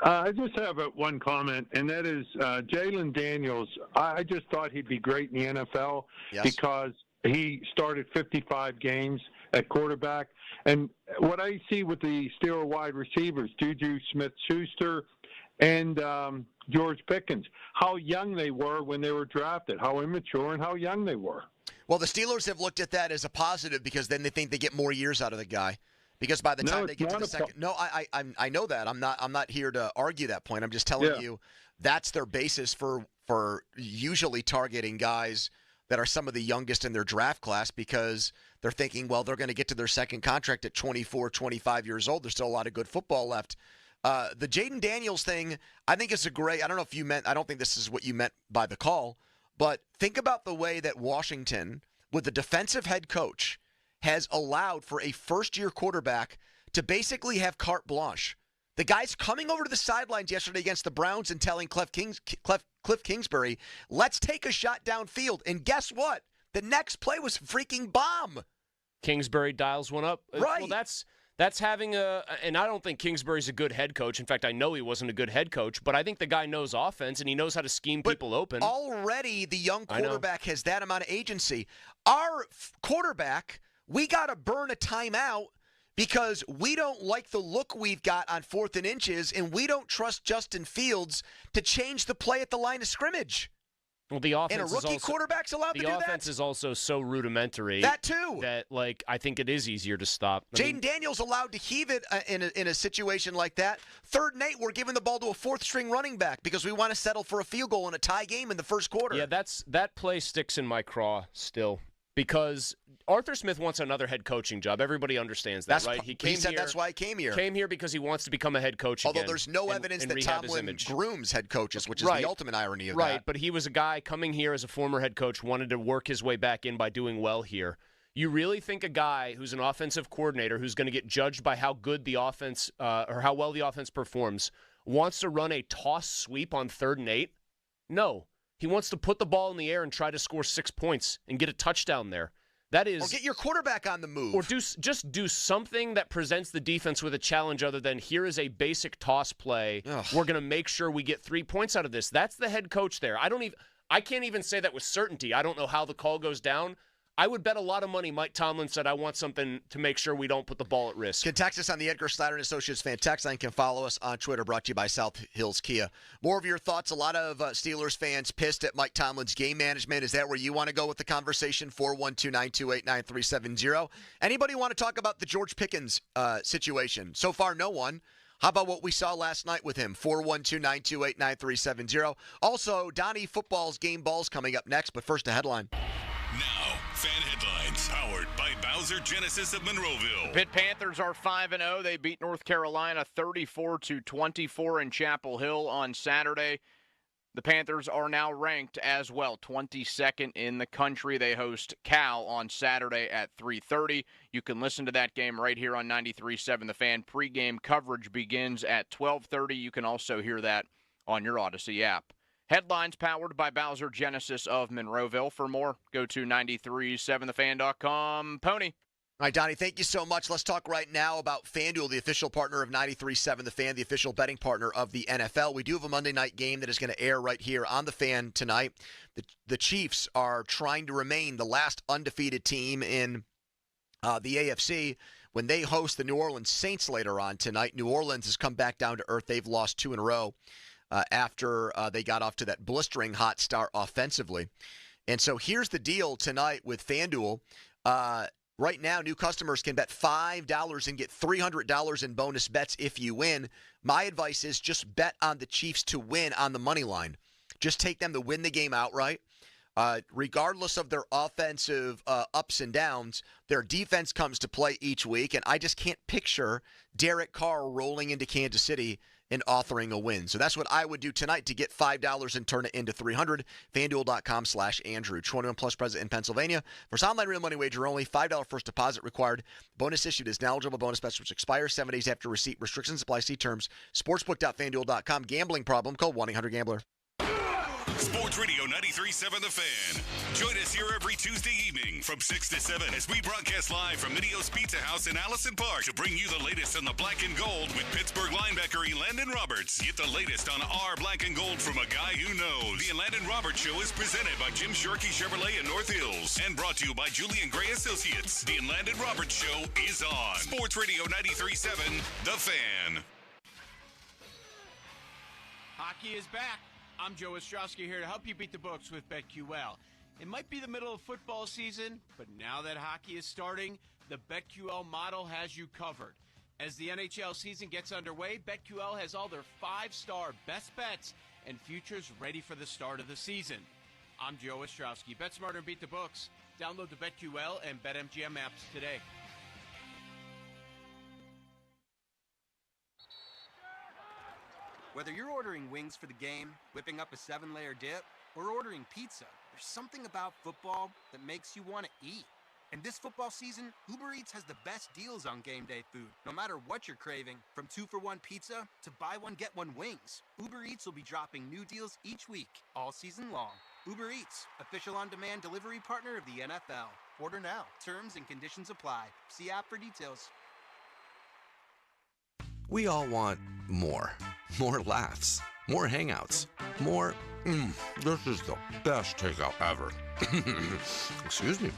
I just have one comment, and that is Jalen Daniels. I just thought he'd be great in the NFL because he started 55 games at quarterback. And what I see with the Steelers wide receivers, Juju Smith-Schuster and George Pickens, how young they were when they were drafted, how immature and how young they were. Well, the Steelers have looked at that as a positive because then they think they get more years out of the guy. Because by the time they get to the second, I know that. I'm not here to argue that point. I'm just telling you that's their basis for usually targeting guys that are some of the youngest in their draft class because they're thinking, well, they're going to get to their second contract at 24, 25 years old. There's still a lot of good football left. The Jayden Daniels thing, I think it's I don't know if you meant, I don't think this is what you meant by the call, but think about the way that Washington, with the defensive head coach, has allowed for a first-year quarterback to basically have carte blanche. The guy's coming over to the sidelines yesterday against the Browns and telling Cliff Kingsbury, let's take a shot downfield. And guess what? The next play was a freaking bomb. Kingsbury dials one up. Right. Well, that's having and I don't think Kingsbury's a good head coach. In fact, I know he wasn't a good head coach, but I think the guy knows offense and he knows how to scheme people open. Already the young quarterback has that amount of agency. Our quarterback, we got to burn a timeout because we don't like the look we've got on 4th and inches, and we don't trust Justin Fields to change the play at the line of scrimmage. Well, the offense and a rookie quarterback's allowed to do that? The offense is also so rudimentary. That too. That, I think it is easier to stop. Jayden Daniels allowed to heave it in a situation like that. 3rd and 8, we're giving the ball to a 4th-string running back because we want to settle for a field goal in a tie game in the first quarter. Yeah, that play sticks in my craw still. Because Arthur Smith wants another head coaching job. Everybody understands that, right? He said that's why he came here. Came here because he wants to become a head coach Although again. There's no evidence that Tomlin grooms head coaches, which is the ultimate irony of that. Right, but he was a guy coming here as a former head coach, wanted to work his way back in by doing well here. You really think a guy who's an offensive coordinator who's going to get judged by how good the offense or how well the offense performs wants to run a toss sweep on 3rd and 8? No. He wants to put the ball in the air and try to score 6 points and get a touchdown there. That is, or get your quarterback on the move. Or just do something that presents the defense with a challenge other than here is a basic toss play. Ugh. We're going to make sure we get 3 points out of this. That's the head coach there. I can't even say that with certainty. I don't know how the call goes down. I would bet a lot of money Mike Tomlin said, I want something to make sure we don't put the ball at risk. Can text us on the Edgar Snyder & Associates fan text line. Can follow us on Twitter, brought to you by South Hills Kia. More of your thoughts. A lot of Steelers fans pissed at Mike Tomlin's game management. Is that where you want to go with the conversation? 412-928-9370. Anybody want to talk about the George Pickens situation? So far, no one. How about what we saw last night with him? 412-928-9370. Also, Donnie Football's game balls coming up next, but first a headline. Now, fan headlines powered by Bowser Genesis of Monroeville. The Pitt Panthers are 5-0. They beat North Carolina 34-24 in Chapel Hill on Saturday. The Panthers are now ranked as well, 22nd in the country. They host Cal on Saturday at 3:30. You can listen to that game right here on 93.7 The Fan. Pre-game coverage begins at 12:30. You can also hear that on your Odyssey app. Headlines powered by Bowser Genesis of Monroeville. For more, go to 937thefan.com. Pony. All right, Donnie, thank you so much. Let's talk right now about FanDuel, the official partner of 93.7 The Fan, the official betting partner of the NFL. We do have a Monday night game that is going to air right here on The Fan tonight. The Chiefs are trying to remain the last undefeated team in the AFC when they host the New Orleans Saints later on tonight. New Orleans has come back down to earth. They've lost 2 in a row. After they got off to that blistering hot start offensively. And so here's the deal tonight with FanDuel. Right now, new customers can bet $5 and get $300 in bonus bets if you win. My advice is just bet on the Chiefs to win on the money line. Just take them to win the game outright. Regardless of their offensive ups and downs, their defense comes to play each week, and I just can't picture Derek Carr rolling into Kansas City and authoring a win. So that's what I would do tonight to get $5 and turn it into $300. FanDuel.com/Andrew. 21 plus present in Pennsylvania. For online real money wager only, $5 first deposit required. Bonus issued is eligible bonus bets which expire 7 days after receipt. Restrictions apply. See terms. Sportsbook.FanDuel.com. Gambling problem? Call 1-800-GAMBLER. Sports Radio 93.7 The Fan. Join us here every Tuesday evening from 6 to 7 as we broadcast live from Midio's Pizza House in Allison Park to bring you the latest on the black and gold with Pittsburgh linebacker Elandon Roberts. Get the latest on our black and gold from a guy who knows. The Elandon Roberts Show is presented by Jim Sharkey Chevrolet in North Hills and brought to you by Julian Gray Associates. The Elandon Roberts Show is on Sports Radio 93.7 The Fan. Hockey is back. I'm Joe Ostrowski here to help you beat the books with BetQL. It might be the middle of football season, but now that hockey is starting, the BetQL model has you covered. As the NHL season gets underway, BetQL has all their 5-star best bets and futures ready for the start of the season. I'm Joe Ostrowski. Bet smarter and beat the books. Download the BetQL and BetMGM apps today. Whether you're ordering wings for the game, whipping up a 7-layer dip, or ordering pizza, there's something about football that makes you want to eat. And this football season, Uber Eats has the best deals on game day food. No matter what you're craving, from 2-for-1 pizza to buy one, get one wings, Uber Eats will be dropping new deals each week, all season long. Uber Eats, official on-demand delivery partner of the NFL. Order now. Terms and conditions apply. See app for details. We all want more. More laughs. More hangouts. More, this is the best takeout ever. Excuse me.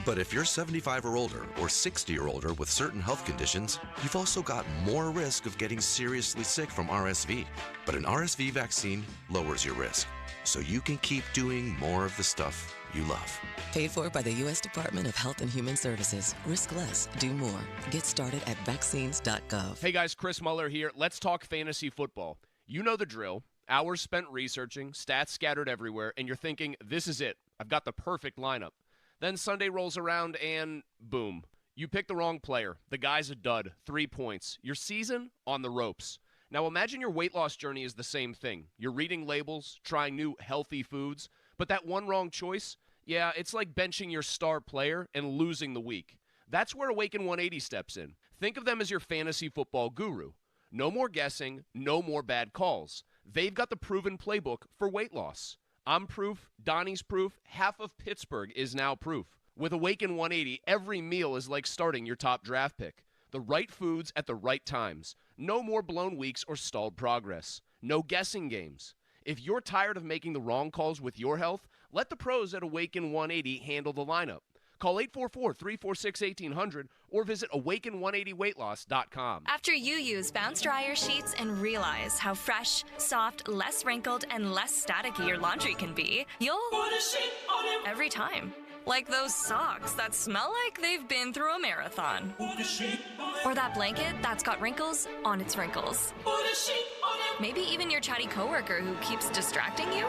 But if you're 75 or older or 60 or older with certain health conditions, you've also got more risk of getting seriously sick from RSV. But an RSV vaccine lowers your risk, so you can keep doing more of the stuff you love. Paid for by the U.S. Department of Health and Human Services. Risk less. Do more. Get started at vaccines.gov. Hey guys, Chris Muller here. Let's talk fantasy football. You know the drill. Hours spent researching, stats scattered everywhere, and you're thinking, this is it. I've got the perfect lineup. Then Sunday rolls around and boom. You pick the wrong player. The guy's a dud. 3 points. Your season on the ropes. Now imagine your weight loss journey is the same thing. You're reading labels, trying new healthy foods, but that one wrong choice, Yeah, it's like benching your star player and losing the week. That's where Awaken 180 steps in. Think of them as your fantasy football guru. No more guessing, no more bad calls. They've got the proven playbook for weight loss. I'm proof, Donnie's proof, half of Pittsburgh is now proof. With Awaken 180, every meal is like starting your top draft pick. The right foods at the right times. No more blown weeks or stalled progress. No guessing games. If you're tired of making the wrong calls with your health, let the pros at Awaken 180 handle the lineup. Call 844-346-1800 or visit awaken180weightloss.com. After you use Bounce Dryer sheets and realize how fresh, soft, less wrinkled, and less staticky your laundry can be, you'll put a sheet on it every time. Like those socks that smell like they've been through a marathon. Put a sheet on it. Or that blanket that's got wrinkles on its wrinkles. Put a sheet on it. Maybe even your chatty coworker who keeps distracting you.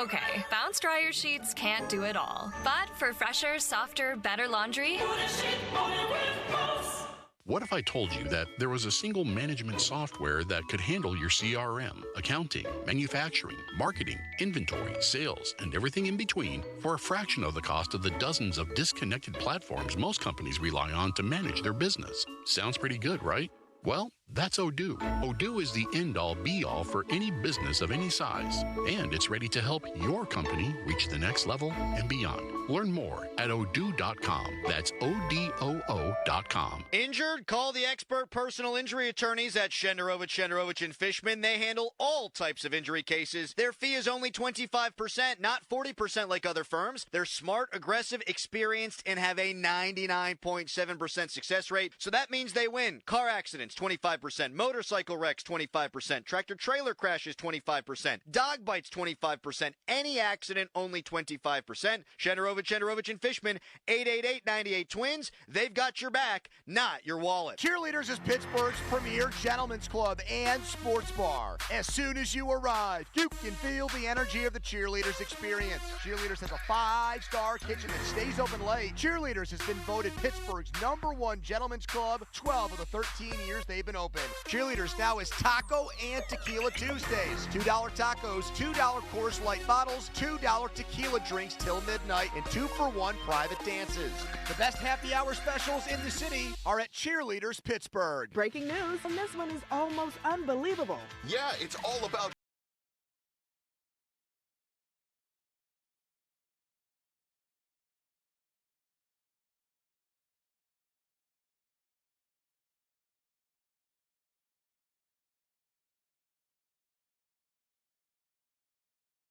Okay, Bounce Dryer sheets can't do it all. But for fresher, softer, better laundry, put a sheet on it with Bounce. What if I told you that there was a single management software that could handle your CRM, accounting, manufacturing, marketing, inventory, sales, and everything in between for a fraction of the cost of the dozens of disconnected platforms most companies rely on to manage their business? Sounds pretty good, right? Well, that's Odoo. Odoo is the end-all, be-all for any business of any size, and it's ready to help your company reach the next level and beyond. Learn more at odoo.com. That's ODOO.com. Injured? Call the expert personal injury attorneys at Shenderovich & Fishman. They handle all types of injury cases. Their fee is only 25%, not 40% like other firms. They're smart, aggressive, experienced, and have a 99.7% success rate, so that means they win. Car accidents, 25%. Motorcycle wrecks, 25%. Tractor-trailer crashes, 25%. Dog bites, 25%. Any accident, only 25%. Shenderovich & Fishman, 888-98-TWINS. They've got your back, not your wallet. Cheerleaders is Pittsburgh's premier gentleman's club and sports bar. As soon as you arrive, you can feel the energy of the Cheerleaders experience. Cheerleaders has a 5-star kitchen that stays open late. Cheerleaders has been voted Pittsburgh's #1 gentleman's club 12 of the 13 years they've been open. Cheerleaders now is Taco and Tequila Tuesdays. $2 tacos, $2 Coors Light bottles, $2 tequila drinks till midnight, and 2-for-1 private dances. The best happy hour specials in the city are at Cheerleaders Pittsburgh. Breaking news, and this one is almost unbelievable. Yeah, it's all about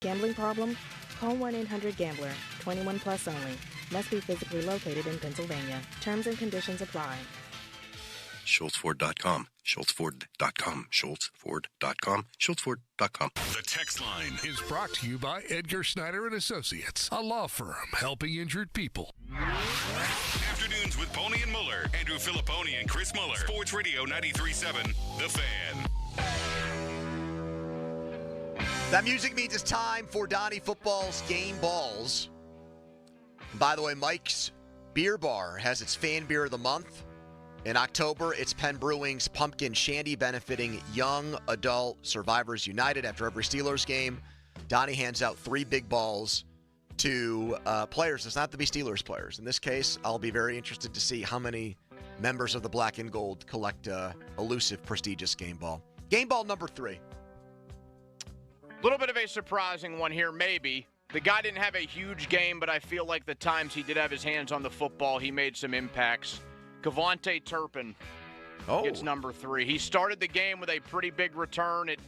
Gambling problem? Call 1-800-GAMBLER. 21 plus only. Must be physically located in Pennsylvania. Terms and conditions apply. SchultzFord.com. SchultzFord.com. SchultzFord.com. SchultzFord.com. The text line is brought to you by Edgar Snyder and Associates, a law firm helping injured people. Afternoons with Pony and Muller. Andrew Filipponi and Chris Muller. Sports Radio 93.7 The Fan. That music means it's time for Donnie Football's Game Balls. And by the way, Mike's Beer Bar has its Fan Beer of the Month. In October, it's Penn Brewing's Pumpkin Shandy benefiting Young Adult Survivors United. After every Steelers game, Donnie hands out 3 big balls to players. It's not to be Steelers players. In this case, I'll be very interested to see how many members of the Black and Gold collect a elusive, prestigious game ball. Game ball number 3. A little bit of a surprising one here, maybe. The guy didn't have a huge game, but I feel like the times he did have his hands on the football, he made some impacts. KaVontae Turpin gets number 3. He started the game with a pretty big return. It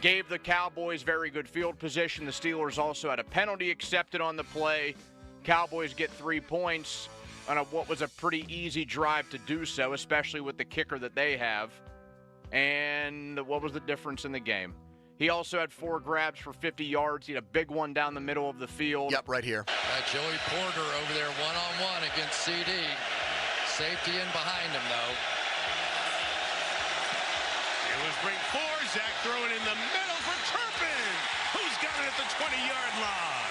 gave the Cowboys very good field position. The Steelers also had a penalty accepted on the play. Cowboys get 3 points on what was a pretty easy drive to do so, especially with the kicker that they have. And what was the difference in the game? He also had 4 grabs for 50 yards. He had a big one down the middle of the field. Yep, right here. Joey Porter over there one-on-one against CD. Safety in behind him, though. It was break 4. Zach throwing in the middle for Turpin, who's got it at the 20-yard line.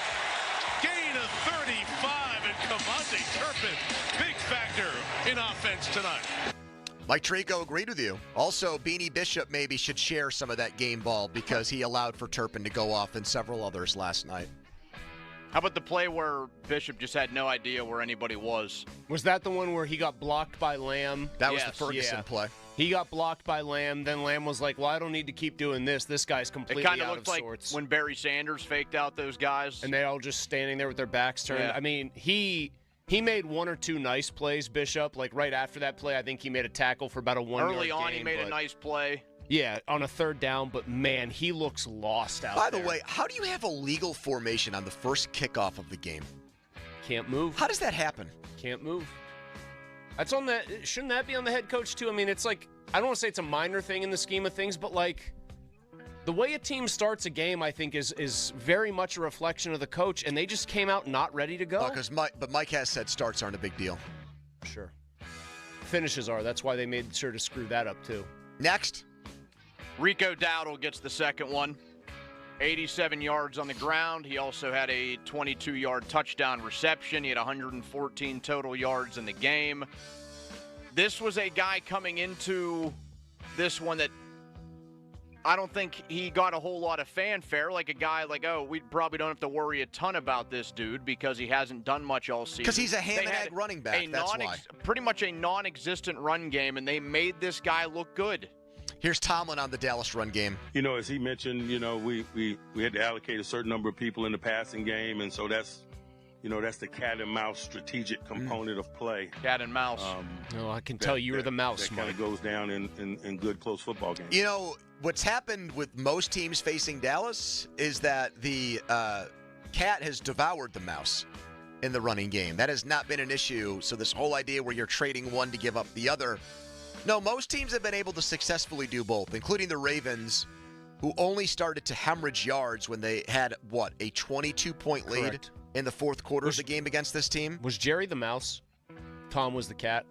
Gain of 35, and KaVontae Turpin, big factor in offense tonight. Mike Tirico agreed with you. Also, Beanie Bishop maybe should share some of that game ball because he allowed for Turpin to go off and several others last night. How about the play where Bishop just had no idea where anybody was? Was that the one where he got blocked by Lamb? That was the Ferguson play. He got blocked by Lamb. Then Lamb was like, well, I don't need to keep doing this. This guy's completely out of sorts. It kind kind of of looked like when Barry Sanders faked out those guys. And they all just standing there with their backs turned. Yeah. I mean, he made one or two nice plays, Bishop. Like right after that play, I think he made a tackle for about a 1 yard gain. Early on, he made a nice play. Yeah, on a third down, but man, he looks lost out there. By there. the way, how do you have a legal formation on the first kickoff of the game? Can't move. How does that happen? Can't move. That's on the. Shouldn't that be on the head coach too? I mean, it's like, I don't want to say it's a minor thing in the scheme of things, but like the way a team starts a game, I think is very much a reflection of the coach, and they just came out not ready to go. But Mike has said starts aren't a big deal. Sure. Finishes are. That's why they made sure to screw that up too. Next. Rico Dowdle gets the second one. 87 yards on the ground. He also had a 22-yard touchdown reception. He had 114 total yards in the game. This was a guy coming into this one that I don't think he got a whole lot of fanfare. Like a guy like, we probably don't have to worry a ton about this dude because he hasn't done much all season. Because he's a ham and egg running back, that's why. Pretty much a non-existent run game, and they made this guy look good. Here's Tomlin on the Dallas run game. As he mentioned, we had to allocate a certain number of people in the passing game, and so that's the cat and mouse strategic component of play. Cat and mouse. I can tell you were the mouse, That kind of goes down in good close football games. What's happened with most teams facing Dallas is that the cat has devoured the mouse in the running game. That has not been an issue. So this whole idea where you're trading one to give up the other. No, most teams have been able to successfully do both, including the Ravens, who only started to hemorrhage yards when they had, a 22-point lead Correct. in the fourth quarter of the game against this team? Was Jerry the mouse? Tom was the cat?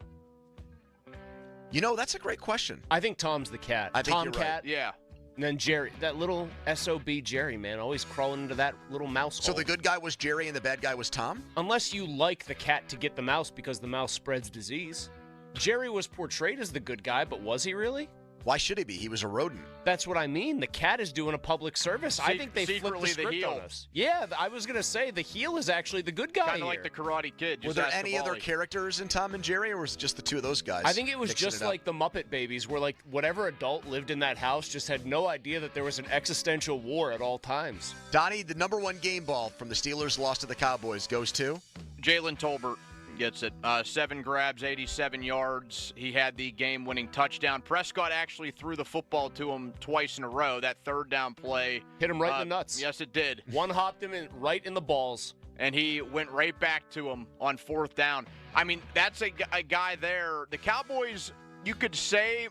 That's a great question. I think Tom's the cat. I think Tom you're cat. right. Yeah. And then Jerry, that little SOB Jerry, man, always crawling into that little mouse So hole. the good guy was Jerry and the bad guy was Tom? Unless you like the cat to get the mouse because the mouse spreads disease. Jerry was portrayed as the good guy, but was he really? Why should he be? He was a rodent. That's what I mean. The cat is doing a public service. I think they flipped the secretly the script heel. on us. Yeah, I was going to say the heel is actually the good guy Kind here. of like the Karate Kid. Were there any other characters in Tom and Jerry, or was it just the two of those guys? I think it was mixing just it up? like the Muppet Babies, where like whatever adult lived in that house just had no idea that there was an existential war at all times. Donnie, the number one game ball from the Steelers' loss to the Cowboys goes to? Jalen Tolbert gets it. 7 grabs, 87 yards. He had the game-winning touchdown. Prescott actually threw the football to him twice in a row. That third down play hit him right in the nuts. Yes, it did. One hopped him right in the balls. And he went right back to him on fourth down. I mean, that's a guy there. The Cowboys, you could say,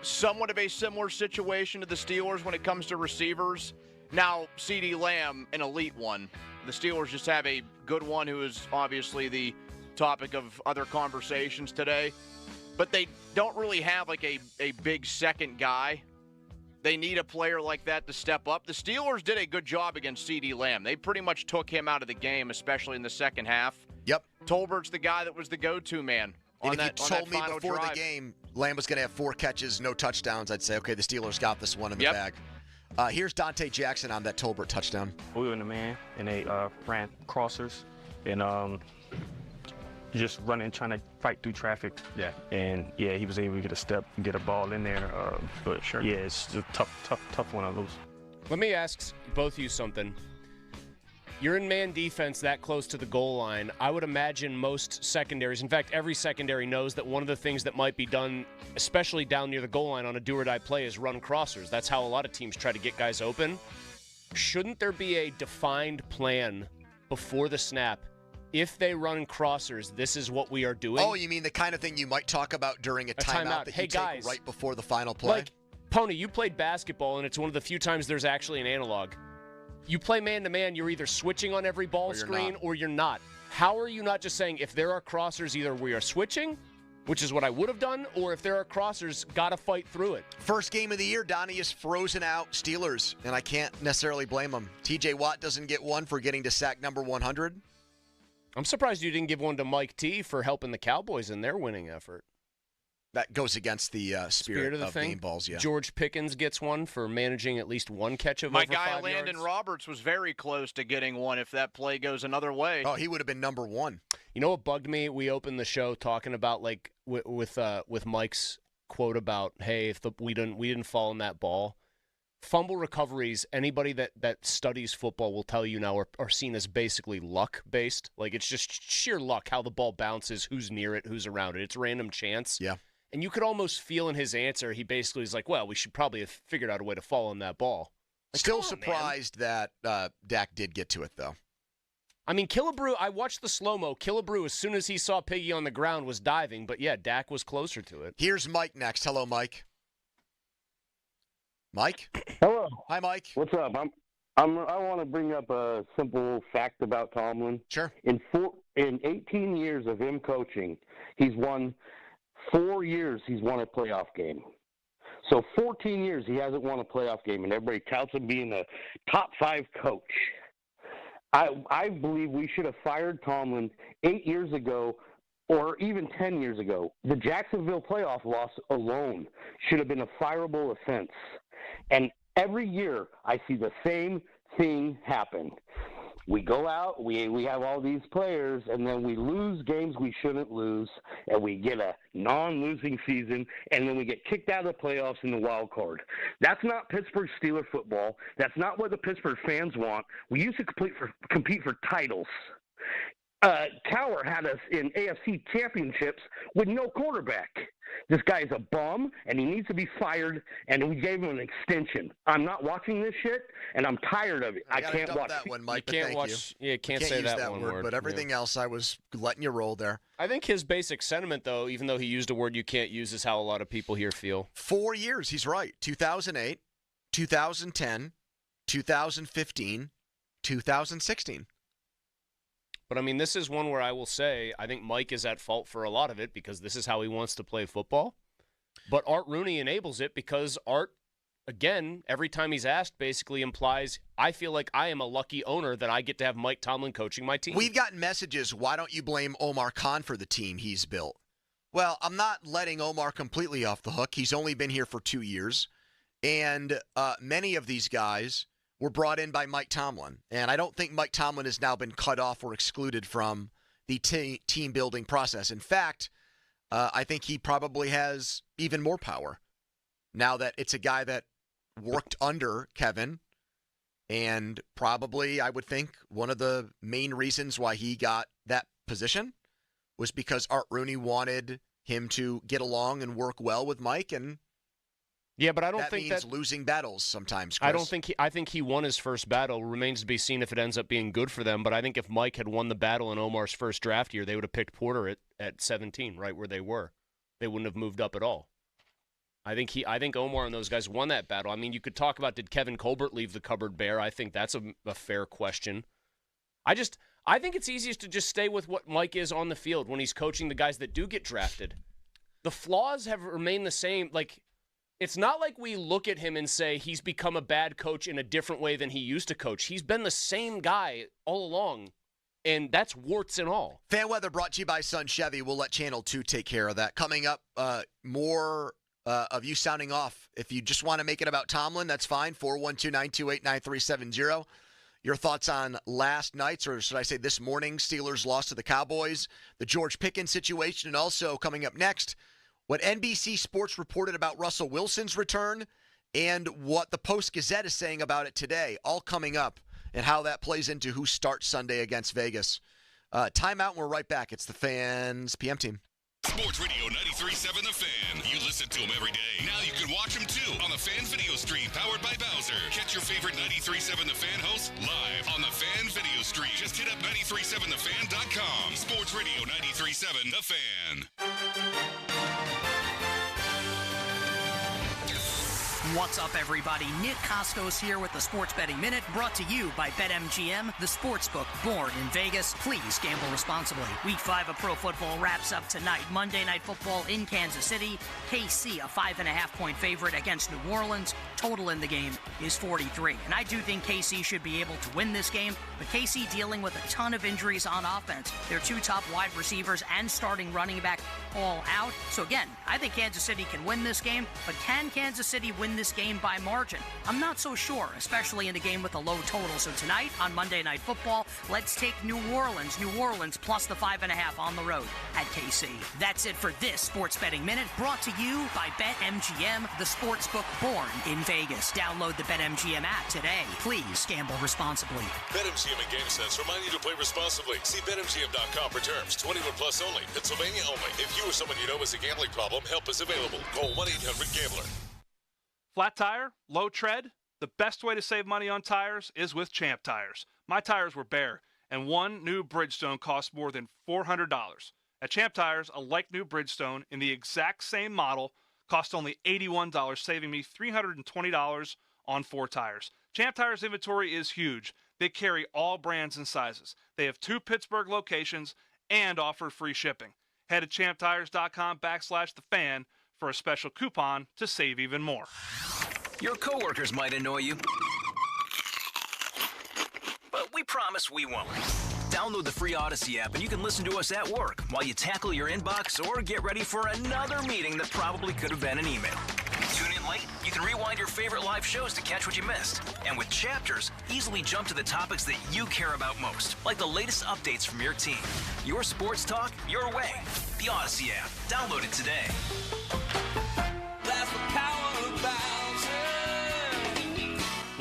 somewhat of a similar situation to the Steelers when it comes to receivers. Now, CeeDee Lamb, an elite one. The Steelers just have a good one who is obviously the topic of other conversations today. But they don't really have like a big second guy. They need a player like that to step up. The Steelers did a good job against CeeDee Lamb. They pretty much took him out of the game, especially in the second half. Yep. Tolbert's the guy that was the go-to man on and that if you told me final before drive. the game Lamb was going to have 4 catches, no touchdowns, I'd say, okay, the Steelers got this one in the bag. Here's Dante Jackson on that Tolbert touchdown. We were in the man, and they ran crossers, and just running, trying to fight through traffic. Yeah. And, he was able to get a step and get a ball in there. But, sure. Yeah, it's just a tough one of those. Let me ask both of you something. You're in man defense that close to the goal line. I would imagine most secondaries, in fact, every secondary knows that one of the things that might be done, especially down near the goal line on a do-or-die play, is run crossers. That's how a lot of teams try to get guys open. Shouldn't there be a defined plan before the snap? If they run crossers, this is what we are doing. Oh, you mean the kind of thing you might talk about during a timeout that you take right before the final play? Like, Pony, you played basketball, and it's one of the few times there's actually an analog. You play man-to-man, you're either switching on every ball screen or you're not. How are you not just saying, if there are crossers, either we are switching, which is what I would have done, or if there are crossers, got to fight through it? First game of the year, Donnie is frozen out Steelers, and I can't necessarily blame him. TJ Watt doesn't get one for getting to sack number 100. I'm surprised you didn't give one to Mike T for helping the Cowboys in their winning effort. that goes against the spirit of the thing. game balls. Yeah, George Pickens gets one for managing at least one catch of my over guy 5 Landon yards. Roberts was very close to getting one if that play goes another way. Oh, he would have been number one. You know what bugged me? We opened the show talking about like with Mike's quote about, hey, if we didn't fall in that ball. Fumble recoveries, anybody that studies football will tell you now are seen as basically luck-based. Like, it's just sheer luck, how the ball bounces, who's near it, who's around it. It's random chance. Yeah. And you could almost feel in his answer, he basically was like, well, we should probably have figured out a way to fall on that ball. Like, still surprised that Dak did get to it, though. I mean, Killebrew, I watched the slow-mo. Killebrew, as soon as he saw Piggy on the ground, was diving. But, yeah, Dak was closer to it. Here's Mike next. Hello, Mike. Mike? Hello. Hi, Mike. What's up? I want to bring up a simple fact about Tomlin. Sure. In 18 years of him coaching, he's won 4 years. He's won a playoff game. So 14 years he hasn't won a playoff game, and everybody touts him being a top 5 coach. I believe we should have fired Tomlin 8 years ago, or even 10 years ago. The Jacksonville playoff loss alone should have been a fireable offense. And every year I see the same thing happen. We go out, we have all these players, and then we lose games we shouldn't lose, and we get a non-losing season, and then we get kicked out of the playoffs in the wild card. That's not Pittsburgh Steelers football. That's not what the Pittsburgh fans want. We used to compete for titles. Cowher had us in AFC championships with no quarterback. This guy is a bum, and he needs to be fired, and we gave him an extension. I'm not watching this shit, and I'm tired of it. I can't watch that one, Mike. You can't watch. You. Yeah, can't say use that one word. But everything else, I was letting you roll there. I think his basic sentiment, though, even though he used a word you can't use, is how a lot of people here feel. 4 years, he's right. 2008, 2010, 2015, 2016. But, I mean, this is one where I will say I think Mike is at fault for a lot of it because this is how he wants to play football. But Art Rooney enables it because Art, again, every time he's asked, basically implies, I feel like I am a lucky owner that I get to have Mike Tomlin coaching my team. We've gotten messages, why don't you blame Omar Khan for the team he's built? Well, I'm not letting Omar completely off the hook. He's only been here for 2 years. And many of these guys were brought in by Mike Tomlin. And I don't think Mike Tomlin has now been cut off or excluded from the team-building process. In fact, I think he probably has even more power now that it's a guy that worked under Kevin. And probably, I would think, one of the main reasons why he got that position was because Art Rooney wanted him to get along and work well with Mike, and yeah, but I don't that think means that losing battles sometimes, Chris. I don't think I think he won his first battle. Remains to be seen if it ends up being good for them. But I think if Mike had won the battle in Omar's first draft year, they would have picked Porter at 17, right where they were. They wouldn't have moved up at all. I think Omar and those guys won that battle. I mean, you could talk about, did Kevin Colbert leave the cupboard bare? I think that's a fair question. I think it's easiest to just stay with what Mike is on the field when he's coaching the guys that do get drafted. The flaws have remained the same. Like, it's not like we look at him and say he's become a bad coach in a different way than he used to coach. He's been the same guy all along, and that's warts and all. Fan Weather brought to you by Sun Chevy. We'll let Channel 2 take care of that. Coming up, more of you sounding off. If you just want to make it about Tomlin, that's fine. 412-928-9370. Your thoughts on last night's, or should I say this morning's, Steelers loss to the Cowboys, the George Pickens situation, and also coming up next, what NBC Sports reported about Russell Wilson's return and what the Post-Gazette is saying about it today, all coming up, and how that plays into who starts Sunday against Vegas. Timeout, and we're right back. It's the Fans PM team. Sports Radio 93.7 The Fan. You listen to them every day. Now you can watch them too on the Fan video stream powered by Bowser. Catch your favorite 93.7 The Fan hosts live on the Fan video stream. Just hit up 937thefan.com. Sports Radio 93.7 The Fan. What's up, everybody? Nick Costco's here with the Sports Betting Minute, brought to you by BetMGM, the sportsbook born in Vegas. Please gamble responsibly. Week 5 of pro football wraps up tonight. Monday Night Football in Kansas City. KC, a 5.5-point favorite against New Orleans. Total in the game is 43. And I do think KC should be able to win this game, but KC dealing with a ton of injuries on offense. Their 2 top wide receivers and starting running back all out. So again, I think Kansas City can win this game, but can Kansas City win this game by margin? I'm not so sure, especially in a game with a low total. So tonight on Monday Night Football, let's take New Orleans plus the 5.5 on the road at KC. That's it for this Sports Betting Minute, brought to you by BetMGM, the sportsbook born in Vegas. Download the BetMGM app today. Please gamble responsibly. BetMGM and GameSense remind you to play responsibly. See BetMGM.com for terms. 21 plus only. Pennsylvania only. If you or someone you know has a gambling problem, help is available. Call 1-800-GAMBLER. Flat tire? Low tread? The best way to save money on tires is with Champ Tires. My tires were bare, and one new Bridgestone cost more than $400. At Champ Tires, a like-new Bridgestone in the exact same model cost only $81, saving me $320 on 4 tires. Champ Tires inventory is huge. They carry all brands and sizes. They have 2 Pittsburgh locations and offer free shipping. Head to champtires.com/thefan for a special coupon to save even more. Your coworkers might annoy you, but we promise we won't. Download the free Odyssey app and you can listen to us at work while you tackle your inbox or get ready for another meeting that probably could have been an email. Tune in late? You can rewind your favorite live shows to catch what you missed. And with Chapters, easily jump to the topics that you care about most, like the latest updates from your team. Your sports talk, your way. The Odyssey app. Download it today. That's the power of Bowser.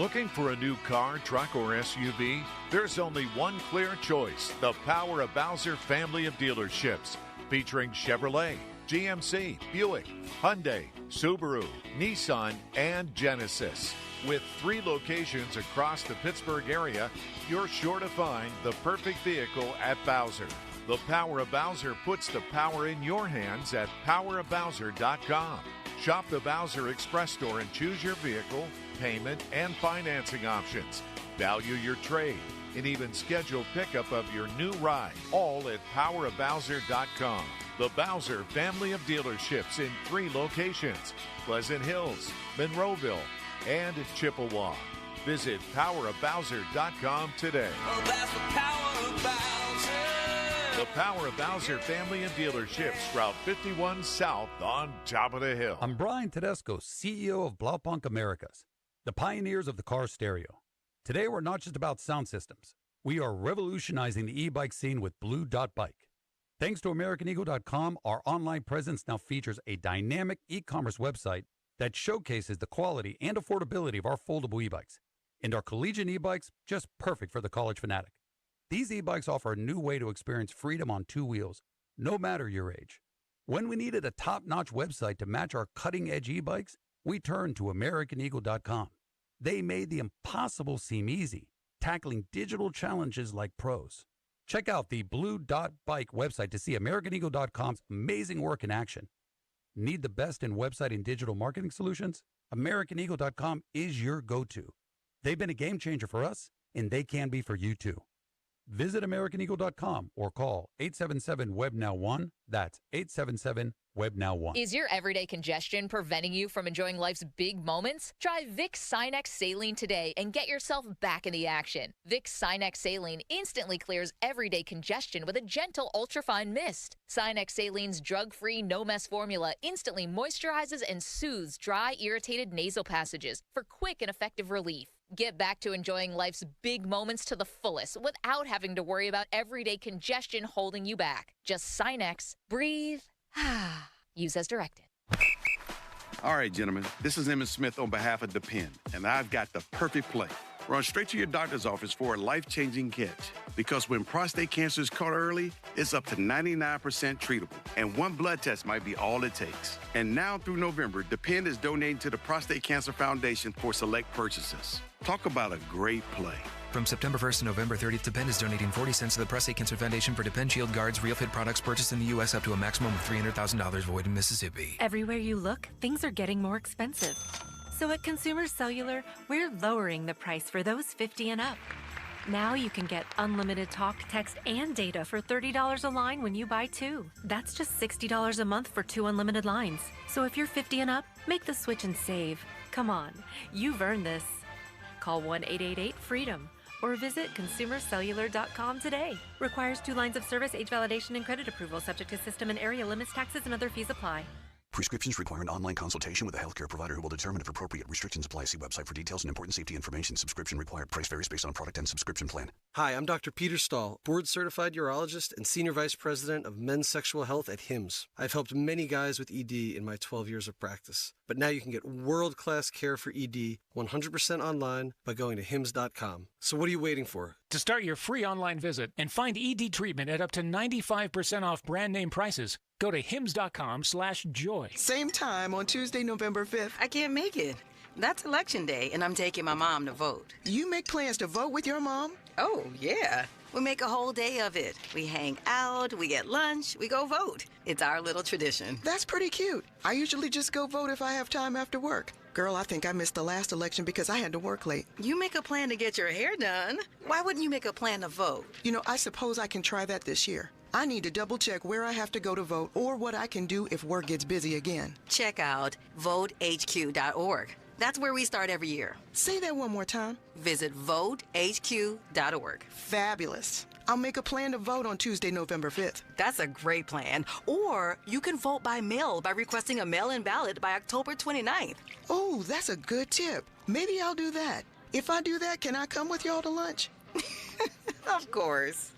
Looking for a new car, truck, or SUV? There's only one clear choice. The Power of Bowser family of dealerships, featuring Chevrolet, GMC, Buick, Hyundai, Subaru, Nissan, and Genesis. With 3 locations across the Pittsburgh area, you're sure to find the perfect vehicle at Bowser. The Power of Bowser puts the power in your hands at powerofbowser.com. Shop the Bowser Express store and choose your vehicle, payment, and financing options. Value your trade and even schedule pickup of your new ride, all at powerofbowser.com. The Bowser family of dealerships in 3 locations: Pleasant Hills, Monroeville, and Chippewa. Visit powerofbowser.com today. Well, that's the power of Bowser. The Power of Bowser family of dealerships, Route 51 South on top of the hill. I'm Brian Tedesco, CEO of Blaupunk Americas, the pioneers of the car stereo. Today, we're not just about sound systems. We are revolutionizing the e-bike scene with Blue Dot Bike. Thanks to AmericanEagle.com, our online presence now features a dynamic e-commerce website that showcases the quality and affordability of our foldable e-bikes. And our collegiate e-bikes, just perfect for the college fanatic. These e-bikes offer a new way to experience freedom on 2 wheels, no matter your age. When we needed a top-notch website to match our cutting-edge e-bikes, we turned to AmericanEagle.com. They made the impossible seem easy, tackling digital challenges like pros. Check out the Blue Dot Bike website to see AmericanEagle.com's amazing work in action. Need the best in website and digital marketing solutions? AmericanEagle.com is your go-to. They've been a game changer for us, and they can be for you too. Visit AmericanEagle.com or call 877-WEB-NOW-1. That's 877-WEB-NOW-1. Is your everyday congestion preventing you from enjoying life's big moments? Try Vicks Sinex Saline today and get yourself back in the action. Vicks Sinex Saline instantly clears everyday congestion with a gentle ultrafine mist. Sinex Saline's drug-free, no-mess formula instantly moisturizes and soothes dry, irritated nasal passages for quick and effective relief. Get back to enjoying life's big moments to the fullest without having to worry about everyday congestion holding you back. Just Sinex, breathe, use as directed. All right, gentlemen, this is Emmett Smith on behalf of Depend, and I've got the perfect play. Run straight to your doctor's office for a life-changing catch. Because when prostate cancer is caught early, it's up to 99% treatable, and one blood test might be all it takes. And now through November, Depend is donating to the Prostate Cancer Foundation for select purchases. Talk about a great play. From September 1st to November 30th, Depend is donating 40 cents to the Prostate Cancer Foundation for Depend Shield Guards Real Fit products purchased in the U.S. up to a maximum of $300,000 void in Mississippi. Everywhere you look, things are getting more expensive. So at Consumer Cellular, we're lowering the price for those 50 and up. Now you can get unlimited talk, text, and data for $30 a line when you buy 2. That's just $60 a month for 2 unlimited lines. So if you're 50 and up, make the switch and save. Come on, you've earned this. Call 1-888-FREEDOM or visit consumercellular.com today. Requires 2 lines of service, age validation, and credit approval, subject to system and area limits, taxes, and other fees apply. Prescriptions require an online consultation with a healthcare provider who will determine if appropriate. Restrictions apply. See website for details and important safety information. Subscription required. Price varies based on product and subscription plan. Hi, I'm Dr. Peter Stahl, board-certified urologist and senior vice president of men's sexual health at HIMSS. I've helped many guys with ED in my 12 years of practice. But now you can get world-class care for ED 100% online by going to HIMSS.com. So what are you waiting for? To start your free online visit and find ED treatment at up to 95% off brand name prices, go to hims.com/joy. Same time on Tuesday, November 5th. I can't make it. That's Election Day, and I'm taking my mom to vote. You make plans to vote with your mom? Oh, yeah. We make a whole day of it. We hang out, we get lunch, we go vote. It's our little tradition. That's pretty cute. I usually just go vote if I have time after work. Girl, I think I missed the last election because I had to work late. You make a plan to get your hair done. Why wouldn't you make a plan to vote? You know, I suppose I can try that this year. I need to double check where I have to go to vote or what I can do if work gets busy again. Check out votehq.org. That's where we start every year. Say that one more time. Visit votehq.org. Fabulous. I'll make a plan to vote on Tuesday, November 5th. That's a great plan. Or you can vote by mail by requesting a mail-in ballot by October 29th. Oh, that's a good tip. Maybe I'll do that. If I do that, can I come with y'all to lunch? Of course.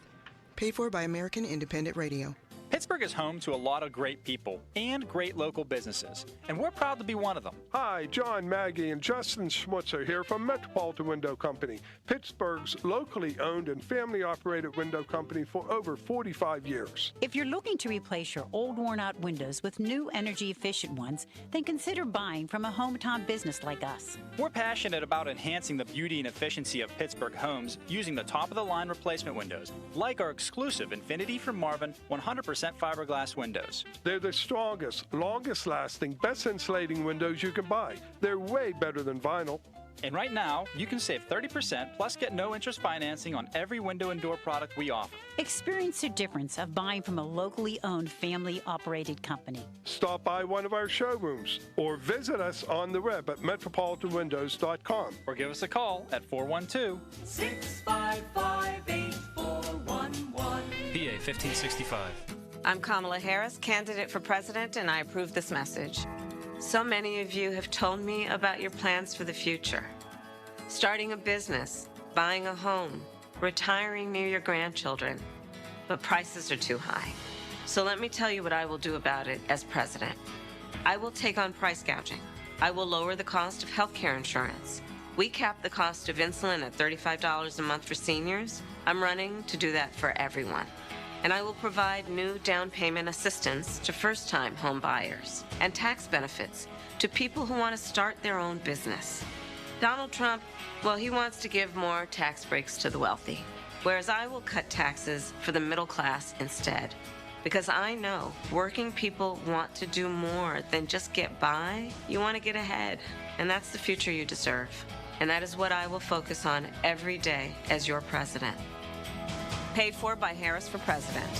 Paid for by American Independent Radio. Pittsburgh is home to a lot of great people and great local businesses, and we're proud to be one of them. Hi, John Maggie and Justin Schmutzer here from Metropolitan Window Company, Pittsburgh's locally owned and family-operated window company for over 45 years. If you're looking to replace your old worn-out windows with new energy-efficient ones, then consider buying from a hometown business like us. We're passionate about enhancing the beauty and efficiency of Pittsburgh homes using the top-of-the-line replacement windows, like our exclusive Infinity from Marvin 100% fiberglass windows. They're the strongest, longest-lasting, best insulating windows you can buy. They're way better than vinyl. And right now, you can save 30% plus get no interest financing on every window and door product we offer. Experience the difference of buying from a locally owned, family-operated company. Stop by one of our showrooms or visit us on the web at metropolitanwindows.com. Or give us a call at 412-655-8411. PA 1565. I'm Kamala Harris, candidate for president, and I approve this message. So many of you have told me about your plans for the future. Starting a business, buying a home, retiring near your grandchildren. But prices are too high. So let me tell you what I will do about it as president. I will take on price gouging. I will lower the cost of healthcare insurance. We cap the cost of insulin at $35 a month for seniors. I'm running to do that for everyone. And I will provide new down payment assistance to first-time home buyers and tax benefits to people who want to start their own business. Donald Trump, well, he wants to give more tax breaks to the wealthy, whereas I will cut taxes for the middle class instead. Because I know working people want to do more than just get by. You want to get ahead, and that's the future you deserve. And that is what I will focus on every day as your president. Paid for by Harris for President.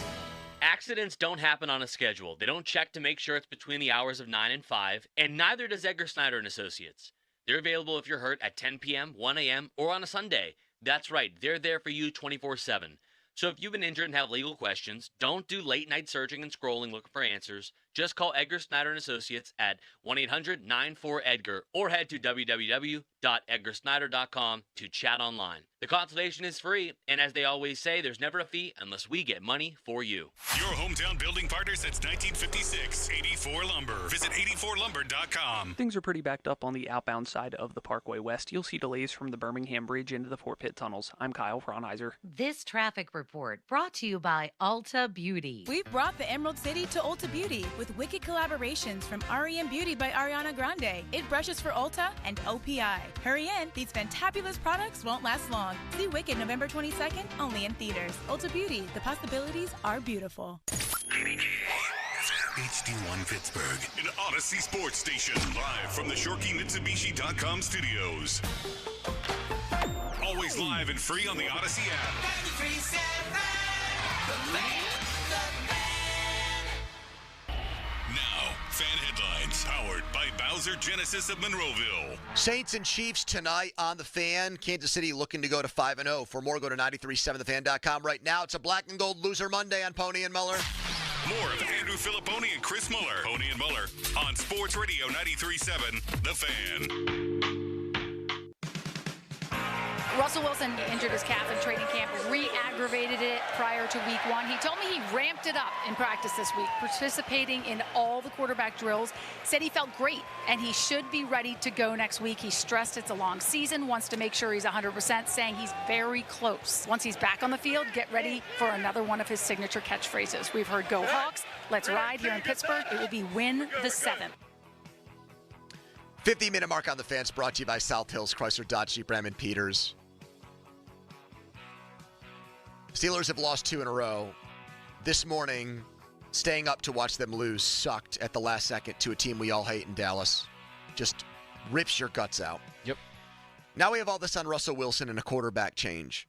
Accidents don't happen on a schedule. They don't check to make sure it's between the hours of 9 and 5, and neither does Edgar Snyder and Associates. They're available if you're hurt at 10 p.m., 1 a.m., or on a Sunday. That's right, they're there for you 24/7. So if you've been injured and have legal questions, don't do late-night searching and scrolling looking for answers. Just call Edgar Snyder and Associates at 1-800-94-EDGAR or head to www.edgarsnyder.com to chat online. The consultation is free, and as they always say, there's never a fee unless we get money for you. Your hometown building partner since 1956, 84 Lumber. Visit 84lumber.com. Things are pretty backed up on the outbound side of the Parkway West. You'll see delays from the Birmingham Bridge into the Fort Pitt tunnels. I'm Kyle Fronheiser. This traffic report brought to you by Ulta Beauty. We've brought the Emerald City to Ulta Beauty with wicked collaborations from REM Beauty by Ariana Grande. It brushes for Ulta and OPI. Hurry in, these fantabulous products won't last long. See Wicked November 22nd, only in theaters. Ulta Beauty, the possibilities are beautiful. KBGA FM. HD1 Pittsburgh, an Odyssey Sports Station, live from the ShorkeyMitsubishi.com studios. Always live and free on the Odyssey app. 93.7, The Fan. Now, fan headlines powered by Bowser Genesis of Monroeville. Saints and Chiefs tonight on The Fan. Kansas City looking to go to 5-0. For more, go to 937thefan.com. Right now, it's a Black and Gold Loser Monday on Pony and Muller. More of Andrew Filipponi and Chris Muller. Pony and Muller on Sports Radio 93.7, The Fan. Russell Wilson injured his calf in training camp, re-aggravated it prior to week 1. He told me he ramped it up in practice this week, participating in all the quarterback drills, said he felt great, and he should be ready to go next week. He stressed it's a long season, wants to make sure he's 100%, saying he's very close. Once he's back on the field, get ready for another one of his signature catchphrases. We've heard Go Hawks, Let's Ride here in Pittsburgh. It will be Win the 7th. 50-minute mark on The Fans brought to you by South Hills Chrysler Dodge Jeep Ram and Peters. Steelers have lost 2 in a row. This morning, staying up to watch them lose sucked at the last second to a team we all hate in Dallas. Just rips your guts out. Yep. Now we have all this on Russell Wilson and a quarterback change.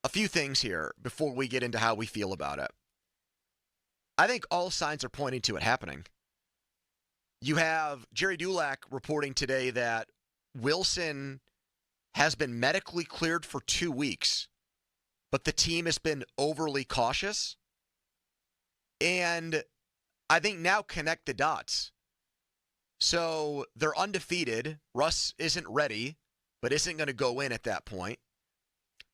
A few things here before we get into how we feel about it. I think all signs are pointing to it happening. You have Jerry Dulac reporting today that Wilson has been medically cleared for 2 weeks, but the team has been overly cautious. And I think now connect the dots. So they're undefeated. Russ isn't ready, but isn't going to go in at that point.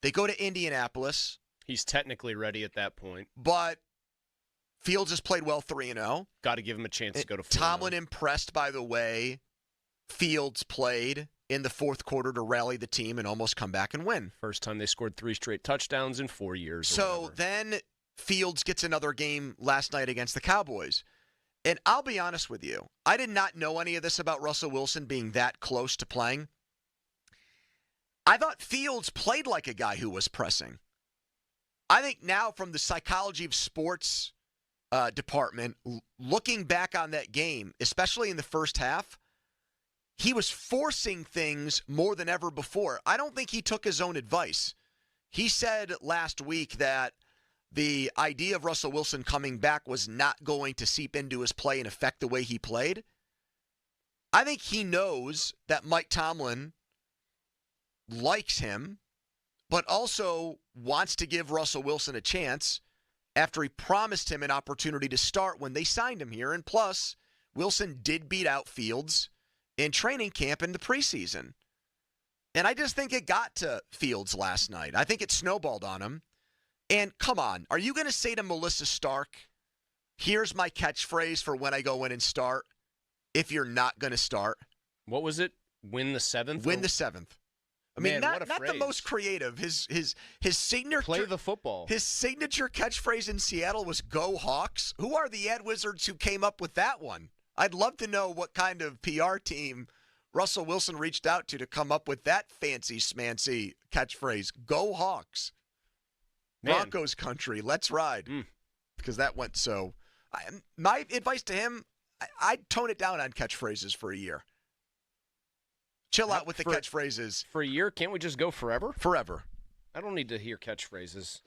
They go to Indianapolis. He's technically ready at that point. But Fields has played well 3-0. Got to give him a chance to go to 4-0. Tomlin impressed by the way Fields played in the fourth quarter to rally the team and almost come back and win. First time they scored 3 straight touchdowns in 4 years. So then Fields gets another game last night against the Cowboys. And I'll be honest with you, I did not know any of this about Russell Wilson being that close to playing. I thought Fields played like a guy who was pressing. I think now from the psychology of sports department, looking back on that game, especially in the first half, he was forcing things more than ever before. I don't think he took his own advice. He said last week that the idea of Russell Wilson coming back was not going to seep into his play and affect the way he played. I think he knows that Mike Tomlin likes him, but also wants to give Russell Wilson a chance after he promised him an opportunity to start when they signed him here. And plus, Wilson did beat out Fields in training camp in the preseason. And I just think it got to Fields last night. I think it snowballed on him. And come on, are you going to say to Melissa Stark, here's my catchphrase for when I go in and start, if you're not going to start? What was it? Win the 7th? Win the 7th. I mean, not the most creative. His signature play the football. His signature catchphrase in Seattle was "Go Hawks." Who are the Ad Wizards who came up with that one? I'd love to know what kind of PR team Russell Wilson reached out to come up with that fancy smancy catchphrase. "Go Hawks." Man. Broncos country, let's ride. Because that went so. My advice to him, I'd tone it down on catchphrases for a year. Chill out with the catchphrases. For a year? Can't we just go forever? Forever. I don't need to hear catchphrases.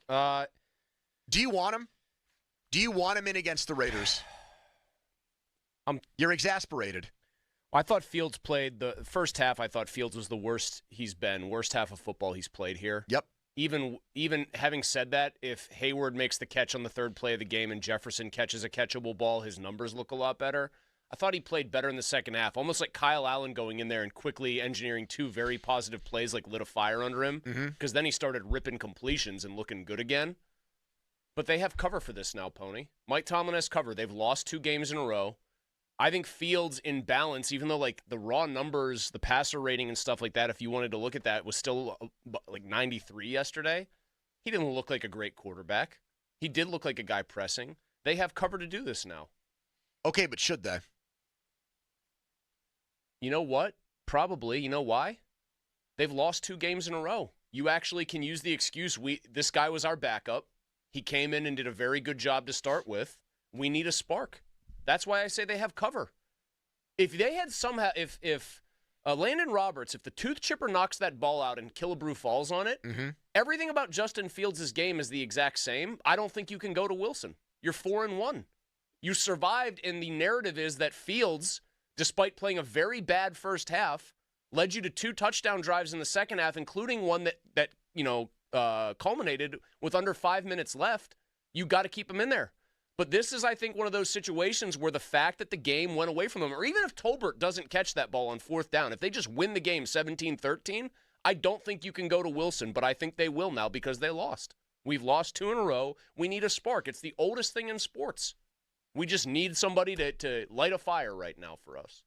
Do you want him? Do you want him in against the Raiders? You're exasperated. I thought Fields played the first half. I thought Fields was the worst he's been, worst half of football he's played here. Yep. Even having said that, if Hayward makes the catch on the third play of the game and Jefferson catches a catchable ball, his numbers look a lot better. I thought he played better in the second half, almost like Kyle Allen going in there and quickly engineering 2 very positive plays like lit a fire under him, because then he started ripping completions and looking good again. But they have cover for this now, Pony. Mike Tomlin has cover. They've lost 2 games in a row. I think Fields in balance, even though like the raw numbers, the passer rating and stuff like that, if you wanted to look at that, was still like 93 yesterday. He didn't look like a great quarterback. He did look like a guy pressing. They have cover to do this now. Okay, but should they? You know what? Probably. You know why? They've lost 2 games in a row. You actually can use the excuse, this guy was our backup. He came in and did a very good job to start with. We need a spark. That's why I say they have cover. If they had somehow, if Landon Roberts, if the tooth chipper knocks that ball out and Killebrew falls on it, everything about Justin Fields' game is the exact same. I don't think you can go to Wilson. You're 4-1. You survived, and the narrative is that Fields, despite playing a very bad first half, led you to 2 touchdown drives in the second half, including one that culminated with under 5 minutes left. You got to keep him in there. But this is, I think, one of those situations where the fact that the game went away from them, or even if Tolbert doesn't catch that ball on 4th down, if they just win the game 17-13, I don't think you can go to Wilson, but I think they will now because they lost. We've lost 2 in a row. We need a spark. It's the oldest thing in sports. We just need somebody to light a fire right now for us.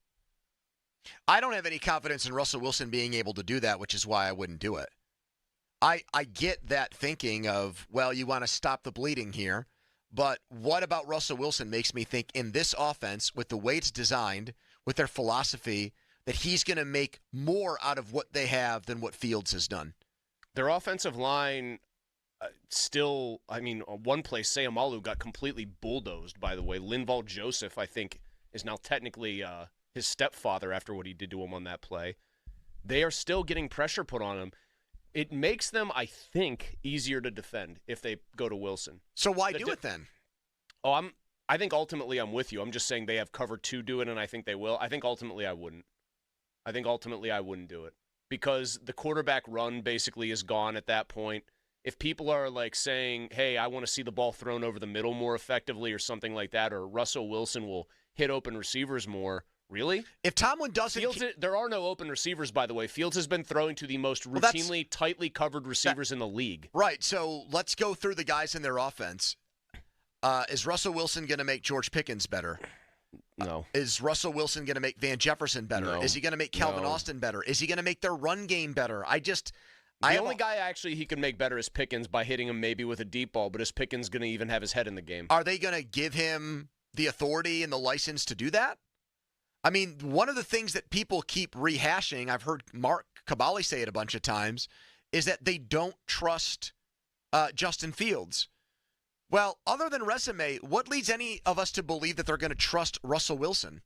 I don't have any confidence in Russell Wilson being able to do that, which is why I wouldn't do it. I get that thinking of, well, you want to stop the bleeding here. But what about Russell Wilson makes me think in this offense, with the way it's designed, with their philosophy, that he's going to make more out of what they have than what Fields has done? Their offensive line one play, Sayamalu got completely bulldozed, by the way. Linval Joseph, I think, is now technically his stepfather after what he did to him on that play. They are still getting pressure put on him. It makes them, I think, easier to defend if they go to Wilson. So why do it then? I think ultimately I'm with you. I'm just saying they have cover to do it, and I think they will. I think ultimately I wouldn't. I think ultimately I wouldn't do it because the quarterback run basically is gone at that point. If people are like saying, hey, I want to see the ball thrown over the middle more effectively or something like that, or Russell Wilson will hit open receivers more, really? If Tomlin doesn't... there are no open receivers, by the way. Fields has been throwing to the most routinely, tightly covered receivers in the league. Right, so let's go through the guys in their offense. Is Russell Wilson going to make George Pickens better? No. Is Russell Wilson going to make Van Jefferson better? No. Is he going to make Calvin Austin better? Is he going to make their run game better? The only guy actually he can make better is Pickens by hitting him maybe with a deep ball, but is Pickens going to even have his head in the game? Are they going to give him the authority and the license to do that? I mean, one of the things that people keep rehashing, I've heard Mark Cabali say it a bunch of times, is that they don't trust Justin Fields. Well, other than resume, what leads any of us to believe that they're going to trust Russell Wilson?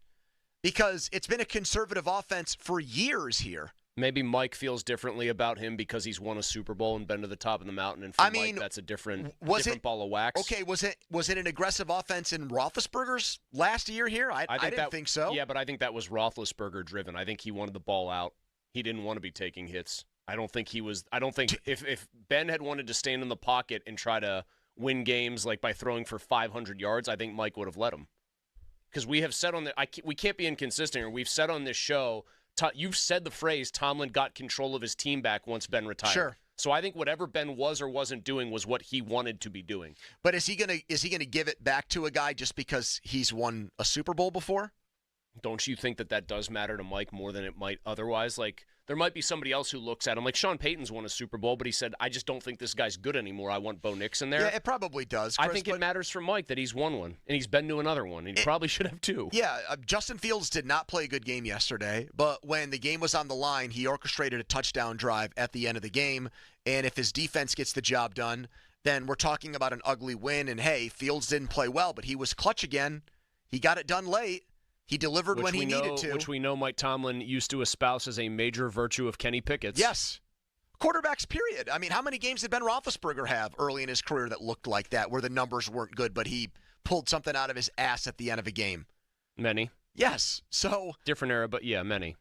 Because it's been a conservative offense for years here. Maybe Mike feels differently about him because he's won a Super Bowl and been to the top of the mountain, and for Mike, that's a different ball of wax. Okay, was it an aggressive offense in Roethlisberger's last year here? I didn't think so. Yeah, but I think that was Roethlisberger driven. I think he wanted the ball out. He didn't want to be taking hits. I don't think if Ben had wanted to stand in the pocket and try to win games like by throwing for 500 yards, I think Mike would have let him. Because we have said we can't be inconsistent here. We've said on this show. You've said the phrase, Tomlin got control of his team back once Ben retired. Sure. So I think whatever Ben was or wasn't doing was what he wanted to be doing. But is he gonna give it back to a guy just because he's won a Super Bowl before? Don't you think that does matter to Mike more than it might otherwise? Like, there might be somebody else who looks at him. Like, Sean Payton's won a Super Bowl, but he said, I just don't think this guy's good anymore. I want Bo Nix in there. Yeah, it probably does, Chris, I think it matters for Mike that he's won one, and he's been to another one. And he probably should have two. Yeah, Justin Fields did not play a good game yesterday, but when the game was on the line, he orchestrated a touchdown drive at the end of the game, and if his defense gets the job done, then we're talking about an ugly win, and hey, Fields didn't play well, but he was clutch again. He got it done late. He delivered when he needed to. Which we know Mike Tomlin used to espouse as a major virtue of Kenny Pickett's. Yes. Quarterbacks, period. I mean, how many games did Ben Roethlisberger have early in his career that looked like that, where the numbers weren't good, but he pulled something out of his ass at the end of a game? Many. Yes. So different era, but yeah, many.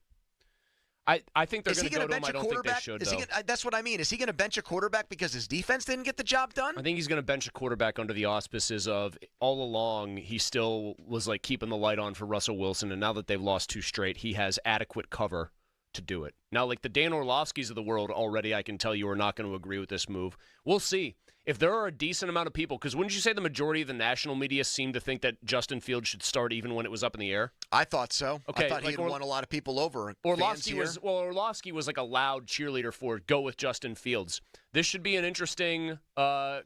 I think they're going to go to him. I don't think they should, though. That's what I mean. Is he going to bench a quarterback because his defense didn't get the job done? I think he's going to bench a quarterback under the auspices of all along he still was like keeping the light on for Russell Wilson, and now that they've lost 2 straight, he has adequate cover to do it. Now, like the Dan Orlovskis of the world already, I can tell you are not going to agree with this move. We'll see. If there are a decent amount of people, because wouldn't you say the majority of the national media seemed to think that Justin Fields should start even when it was up in the air? I thought so. Okay, I thought he had won a lot of people over. Orlovsky was like a loud cheerleader for go with Justin Fields. This should be an interesting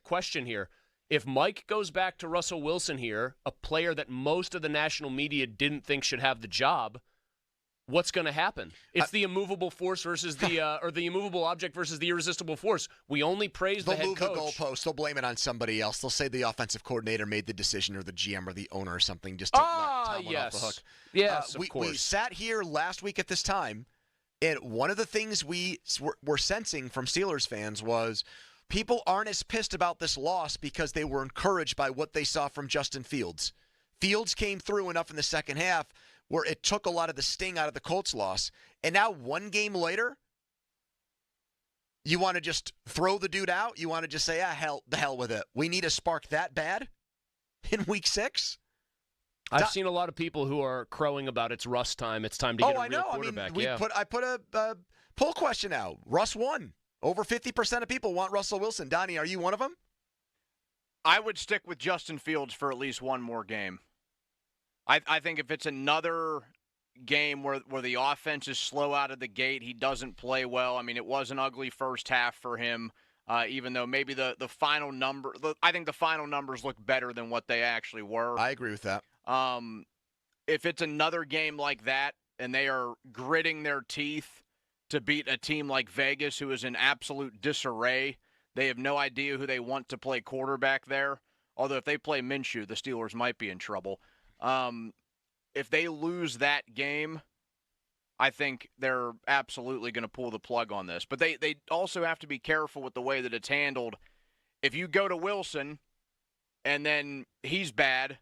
question here. If Mike goes back to Russell Wilson here, a player that most of the national media didn't think should have the job, what's going to happen. It's the immovable force versus the or the immovable object versus the irresistible force. We only praise the head coach. They'll move the goalpost. They'll blame it on somebody else. They'll say the offensive coordinator made the decision, or the GM, or the owner, or something, just to let Tomlin off the hook. Yes, of course. We sat here last week at this time, and one of the things we were sensing from Steelers fans was people aren't as pissed about this loss because they were encouraged by what they saw from Justin Fields. Fields came through enough in the second half where it took a lot of the sting out of the Colts loss. And now, one game later, you want to just throw the dude out? You want to just say, the hell with it. We need a spark that bad in week 6? I've seen a lot of people who are crowing about it's Russ time. It's time to get a real quarterback. I put a poll question out. Russ won. Over 50% of people want Russell Wilson. Donnie, are you one of them? I would stick with Justin Fields for at least one more game. I think if it's another game where the offense is slow out of the gate, he doesn't play well. I mean, it was an ugly first half for him, even though maybe the final number – I think the final numbers look better than what they actually were. I agree with that. If it's another game like that and they are gritting their teeth to beat a team like Vegas, who is in absolute disarray, they have no idea who they want to play quarterback there. Although if they play Minshew, the Steelers might be in trouble. If they lose that game, I think they're absolutely going to pull the plug on this. But they also have to be careful with the way that it's handled. If you go to Wilson and then he's bad,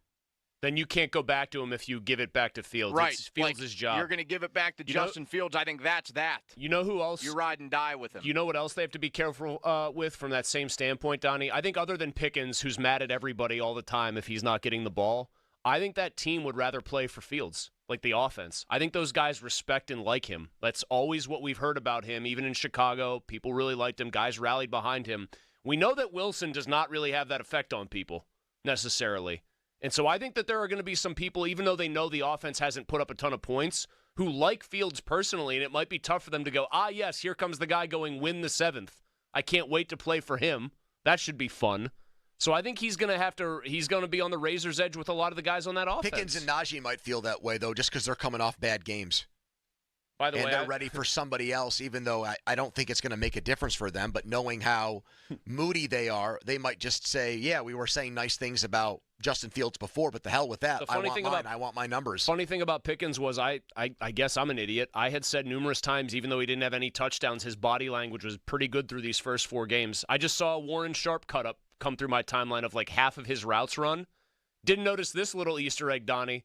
then you can't go back to him if you give it back to Fields. Right. It's Fields' job. You're going to give it back to Justin Fields. I think that's that. You know who else? You ride and die with him. You know what else they have to be careful with from that same standpoint, Donnie? I think other than Pickens, who's mad at everybody all the time if he's not getting the ball, I think that team would rather play for Fields, like the offense. I think those guys respect and like him. That's always what we've heard about him. Even in Chicago, people really liked him. Guys rallied behind him. We know that Wilson does not really have that effect on people necessarily. And so I think that there are going to be some people, even though they know the offense hasn't put up a ton of points, who like Fields personally, and it might be tough for them to go, yes, here comes the guy going win the 7th. I can't wait to play for him. That should be fun. So I think he's going to be on the razor's edge with a lot of the guys on that offense. Pickens and Najee might feel that way, though, just because they're coming off bad games. By the way, they're ready for somebody else, even though I don't think it's going to make a difference for them. But knowing how moody they are, they might just say, yeah, we were saying nice things about Justin Fields before, but the hell with that. I want my numbers. Funny thing about Pickens was I guess I'm an idiot. I had said numerous times, even though he didn't have any touchdowns, his body language was pretty good through these first 4 games. I just saw a Warren Sharp cut-up come through my timeline of like half of his routes run. Didn't notice this little Easter egg, Donnie.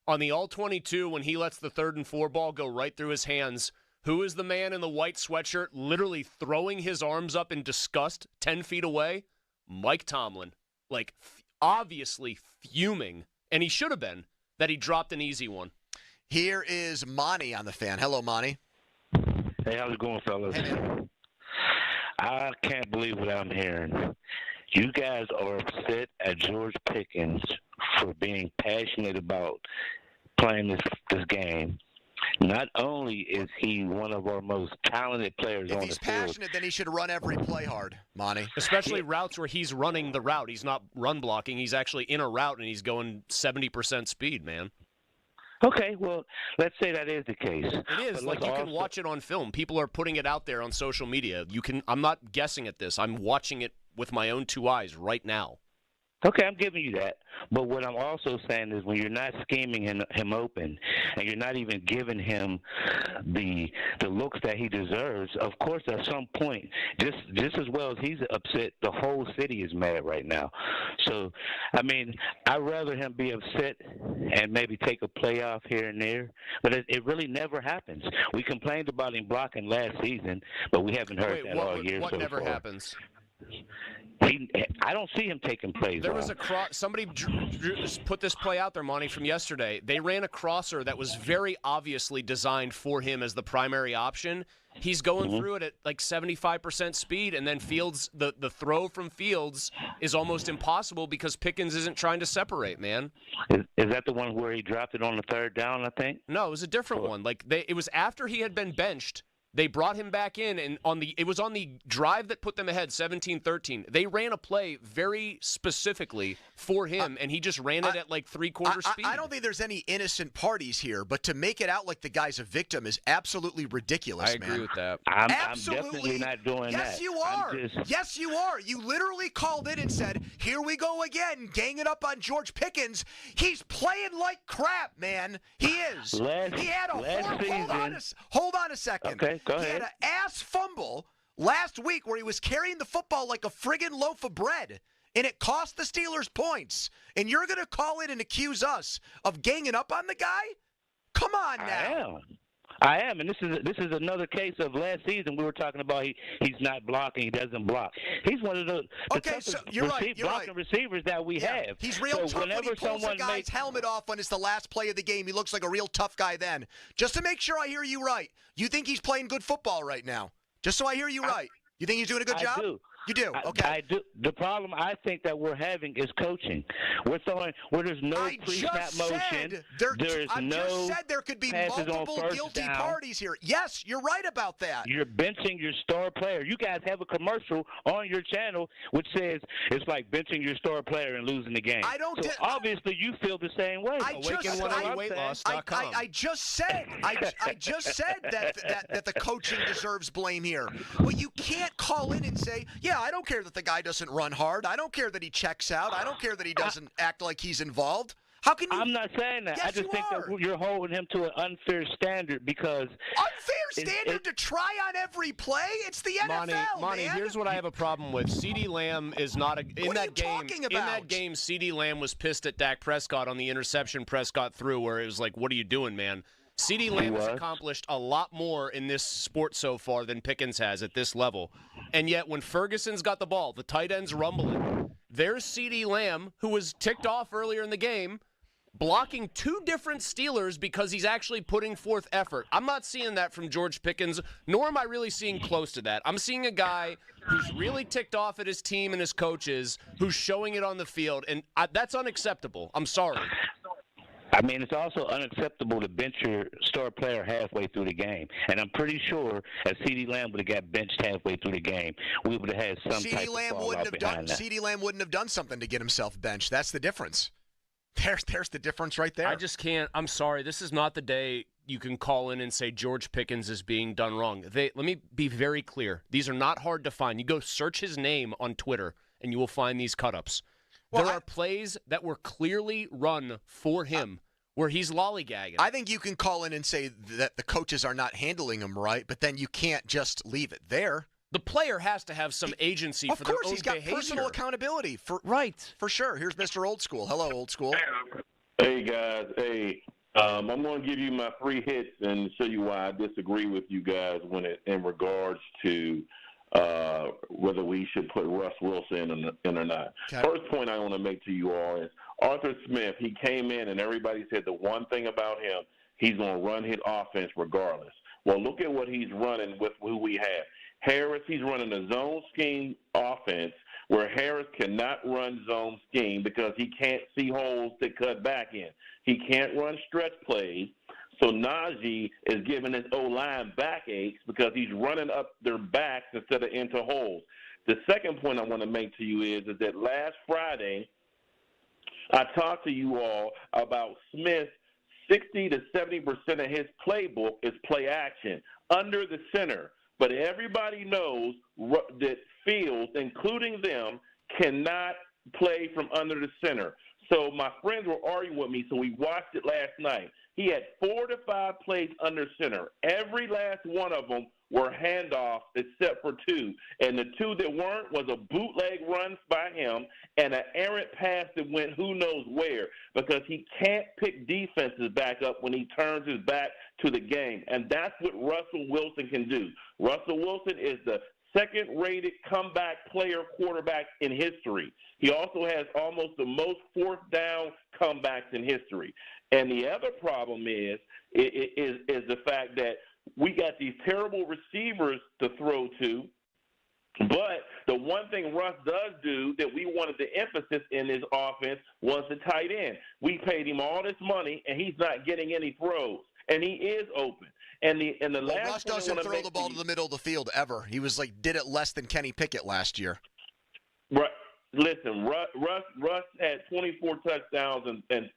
On the all-22, when he lets the 3rd and 4 ball go right through his hands, who is the man in the white sweatshirt literally throwing his arms up in disgust 10 feet away? Mike Tomlin. Like, obviously fuming, and he should have been, that he dropped an easy one. Here is Monty on the Fan. Hello, Monty. Hey, how's it going, fellas? I can't believe what I'm hearing. You guys are upset at George Pickens for being passionate about playing this game. Not only is he one of our most talented players on the field. If he's passionate, then he should run every play hard, Monty. Especially routes where he's running the route. He's not run blocking. He's actually in a route, and he's going 70% speed, man. Okay, well, let's say that is the case. It is. Like, you can watch it on film. People are putting it out there on social media. I'm not guessing at this. I'm watching it with my own 2 eyes right now. Okay, I'm giving you that. But what I'm also saying is when you're not scheming him open and you're not even giving him the looks that he deserves, of course at some point, just as well as he's upset, the whole city is mad right now. So, I mean, I'd rather him be upset and maybe take a playoff here and there, but it really never happens. We complained about him blocking last season, but we haven't heard that all year so far. What never happens? I don't see him taking plays. There was a somebody put this play out there, Monty, from yesterday. They ran a crosser that was very obviously designed for him as the primary option. He's going through it at like 75% speed, and then Fields, the throw from Fields is almost impossible because Pickens isn't trying to separate, man. Is that the one where he dropped it on the 3rd down, I think? No, it was a different one. Like it was after he had been benched. They brought him back in, and it was on the drive that put them ahead 17-13. They ran a play very specifically for him, and he just ran it at like three-quarter speed. I don't think there's any innocent parties here, but to make it out like the guy's a victim is absolutely ridiculous, I agree with that. I'm definitely not doing yes, that. You are. Yes, you are. You literally called in and said, here we go again, ganging up on George Pickens. He's playing like crap, man. He is. He had a hold on a second. Okay, go ahead. He had an ass fumble last week where he was carrying the football like a friggin' loaf of bread, and it cost the Steelers points. And you're going to call in and accuse us of ganging up on the guy? Come on now. I am, and this is another case of last season. We were talking about he's not blocking, he doesn't block. He's one of the toughest blocking receivers that we have. He's real tough when he pulls a guy's helmet off when it's the last play of the game. He looks like a real tough guy then. Just to make sure I hear you right, you think he's playing good football right now? Just so I hear you right. You think he's doing a good job? I do. You do? Okay. I do. The problem I think that we're having is coaching. We're throwing where there's no pre-snap motion. I just said there could be multiple guilty parties here. Yes, you're right about that. You're benching your star player. You guys have a commercial on your channel which says it's like benching your star player and losing the game. Obviously you feel the same way. I just said that the coaching deserves blame here. But you can't call in and say, yeah, I don't care that the guy doesn't run hard. I don't care that he checks out. I don't care that he doesn't act like he's involved. How can you? I'm not saying that. Yes, I just think that you're holding him to an unfair standard because to try on every play. It's the NFL, Monty, man. here's what I have a problem with. CeeDee Lamb is not in that game. In that game, CeeDee Lamb was pissed at Dak Prescott on the interception Prescott threw, where it was like, "What are you doing, man?" CeeDee Lamb has accomplished a lot more in this sport so far than Pickens has at this level. And yet when Ferguson's got the ball, the tight end's rumbling. There's CeeDee Lamb, who was ticked off earlier in the game, blocking two different Steelers because he's actually putting forth effort. I'm not seeing that from George Pickens, nor am I really seeing close to that. I'm seeing a guy who's really ticked off at his team and his coaches, who's showing it on the field, and that's unacceptable. I'm sorry. I mean, it's also unacceptable to bench your star player halfway through the game. And I'm pretty sure if CeeDee Lamb would have got benched halfway through the game, we would have had some type of fallout behind that. CeeDee Lamb wouldn't have done something to get himself benched. That's the difference. There's the difference right there. I just can't. I'm sorry. This is not the day you can call in and say George Pickens is being done wrong. Let me be very clear. These are not hard to find. You go search his name on Twitter, and you will find these cut-ups. There are plays that were clearly run for him where he's lollygagging. I think you can call in and say that the coaches are not handling him right, but then you can't just leave it there. The player has to have some agency for their own behavior. Of course, he's got personal accountability. For sure. Here's Mr. Old School. Hello, Old School. Hey, guys. Hey, I'm going to give you my 3 hits and show you why I disagree with you guys in regards to whether we should put Russ Wilson in or not. Okay. First point I want to make to you all is Arthur Smith, he came in and everybody said the one thing about him, he's going to run his offense regardless. Well, look at what he's running with who we have. Harris, he's running a zone scheme offense where Harris cannot run zone scheme because he can't see holes to cut back in. He can't run stretch plays. So Najee is giving his O-line backaches because he's running up their backs instead of into holes. The second point I want to make to you is that last Friday I talked to you all about Smith. 60 to 70% of his playbook is play action under the center. But everybody knows that Fields, including them, cannot play from under the center. So my friends were arguing with me, so we watched it last night. He had 4 to 5 plays under center. Every last one of them were handoffs except for 2. And the 2 that weren't was a bootleg run by him and an errant pass that went who knows where because he can't pick defenses back up when he turns his back to the game. And that's what Russell Wilson can do. Russell Wilson is the second-rated comeback player quarterback in history. He also has almost the most fourth down comebacks in history. And the other problem is the fact that we got these terrible receivers to throw to, but the one thing Russ does do that we wanted the emphasis in his offense was the tight end. We paid him all this money, and he's not getting any throws, and he is open. And the last Russ doesn't throw the ball to the middle of the field ever. He was did it less than Kenny Pickett last year. Right. Listen, Russ had 24 touchdowns and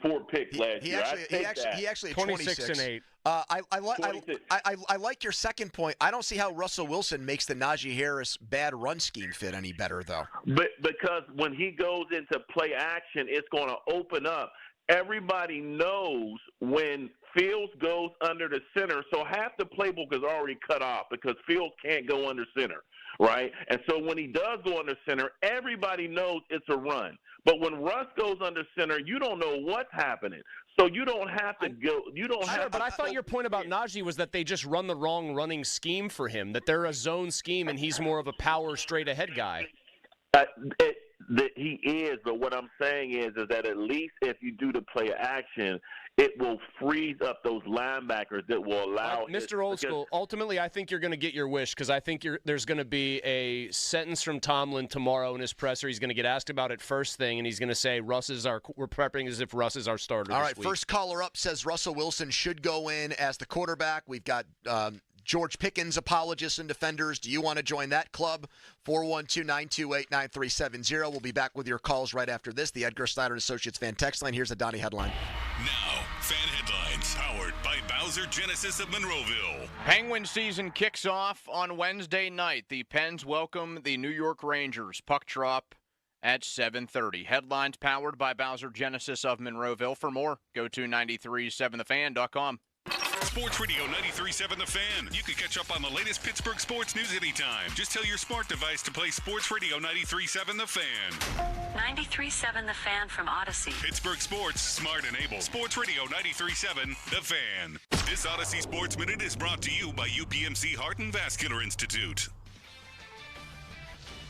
4 picks last year. He actually had 26 and 8. I like your second point. I don't see how Russell Wilson makes the Najee Harris bad run scheme fit any better, though. But because when he goes into play action, it's going to open up. Everybody knows when Fields goes under the center, so half the playbook is already cut off because Fields can't go under center, right? And so when he does go under center, everybody knows it's a run. But when Russ goes under center, you don't know what's happening. So you don't have to go. You don't have. But I thought your point about Najee was that they just run the wrong running scheme for him. That they're a zone scheme and he's more of a power straight ahead guy. He is, but what I'm saying is that at least if you do the play action, it will freeze up those linebackers that will allow Mr. Old School, ultimately I think you're going to get your wish because I think there's going to be a sentence from Tomlin tomorrow in his presser. He's going to get asked about it first thing, and he's going to say, we're prepping as if Russ is our starter All this right, week. First caller up says Russell Wilson should go in as the quarterback. We've got George Pickens apologists and defenders. Do you want to join that club? 412-928-9370. We'll be back with your calls right after this. The Edgar Snyder Associates fan text line. Here's a Donnie headline. Now, fan headlines powered by Bowser Genesis of Monroeville. Penguin season kicks off on Wednesday night. The Pens welcome the New York Rangers. Puck drop at 7:30. Headlines powered by Bowser Genesis of Monroeville. For more, go to 937thefan.com. Sports Radio 93.7 The Fan. You can catch up on the latest Pittsburgh sports news anytime. Just tell your smart device to play Sports Radio 93.7 The Fan. 93.7 The Fan from Odyssey. Pittsburgh sports, smart and able. Sports Radio 93.7 The Fan. This Odyssey Sports Minute is brought to you by UPMC Heart and Vascular Institute.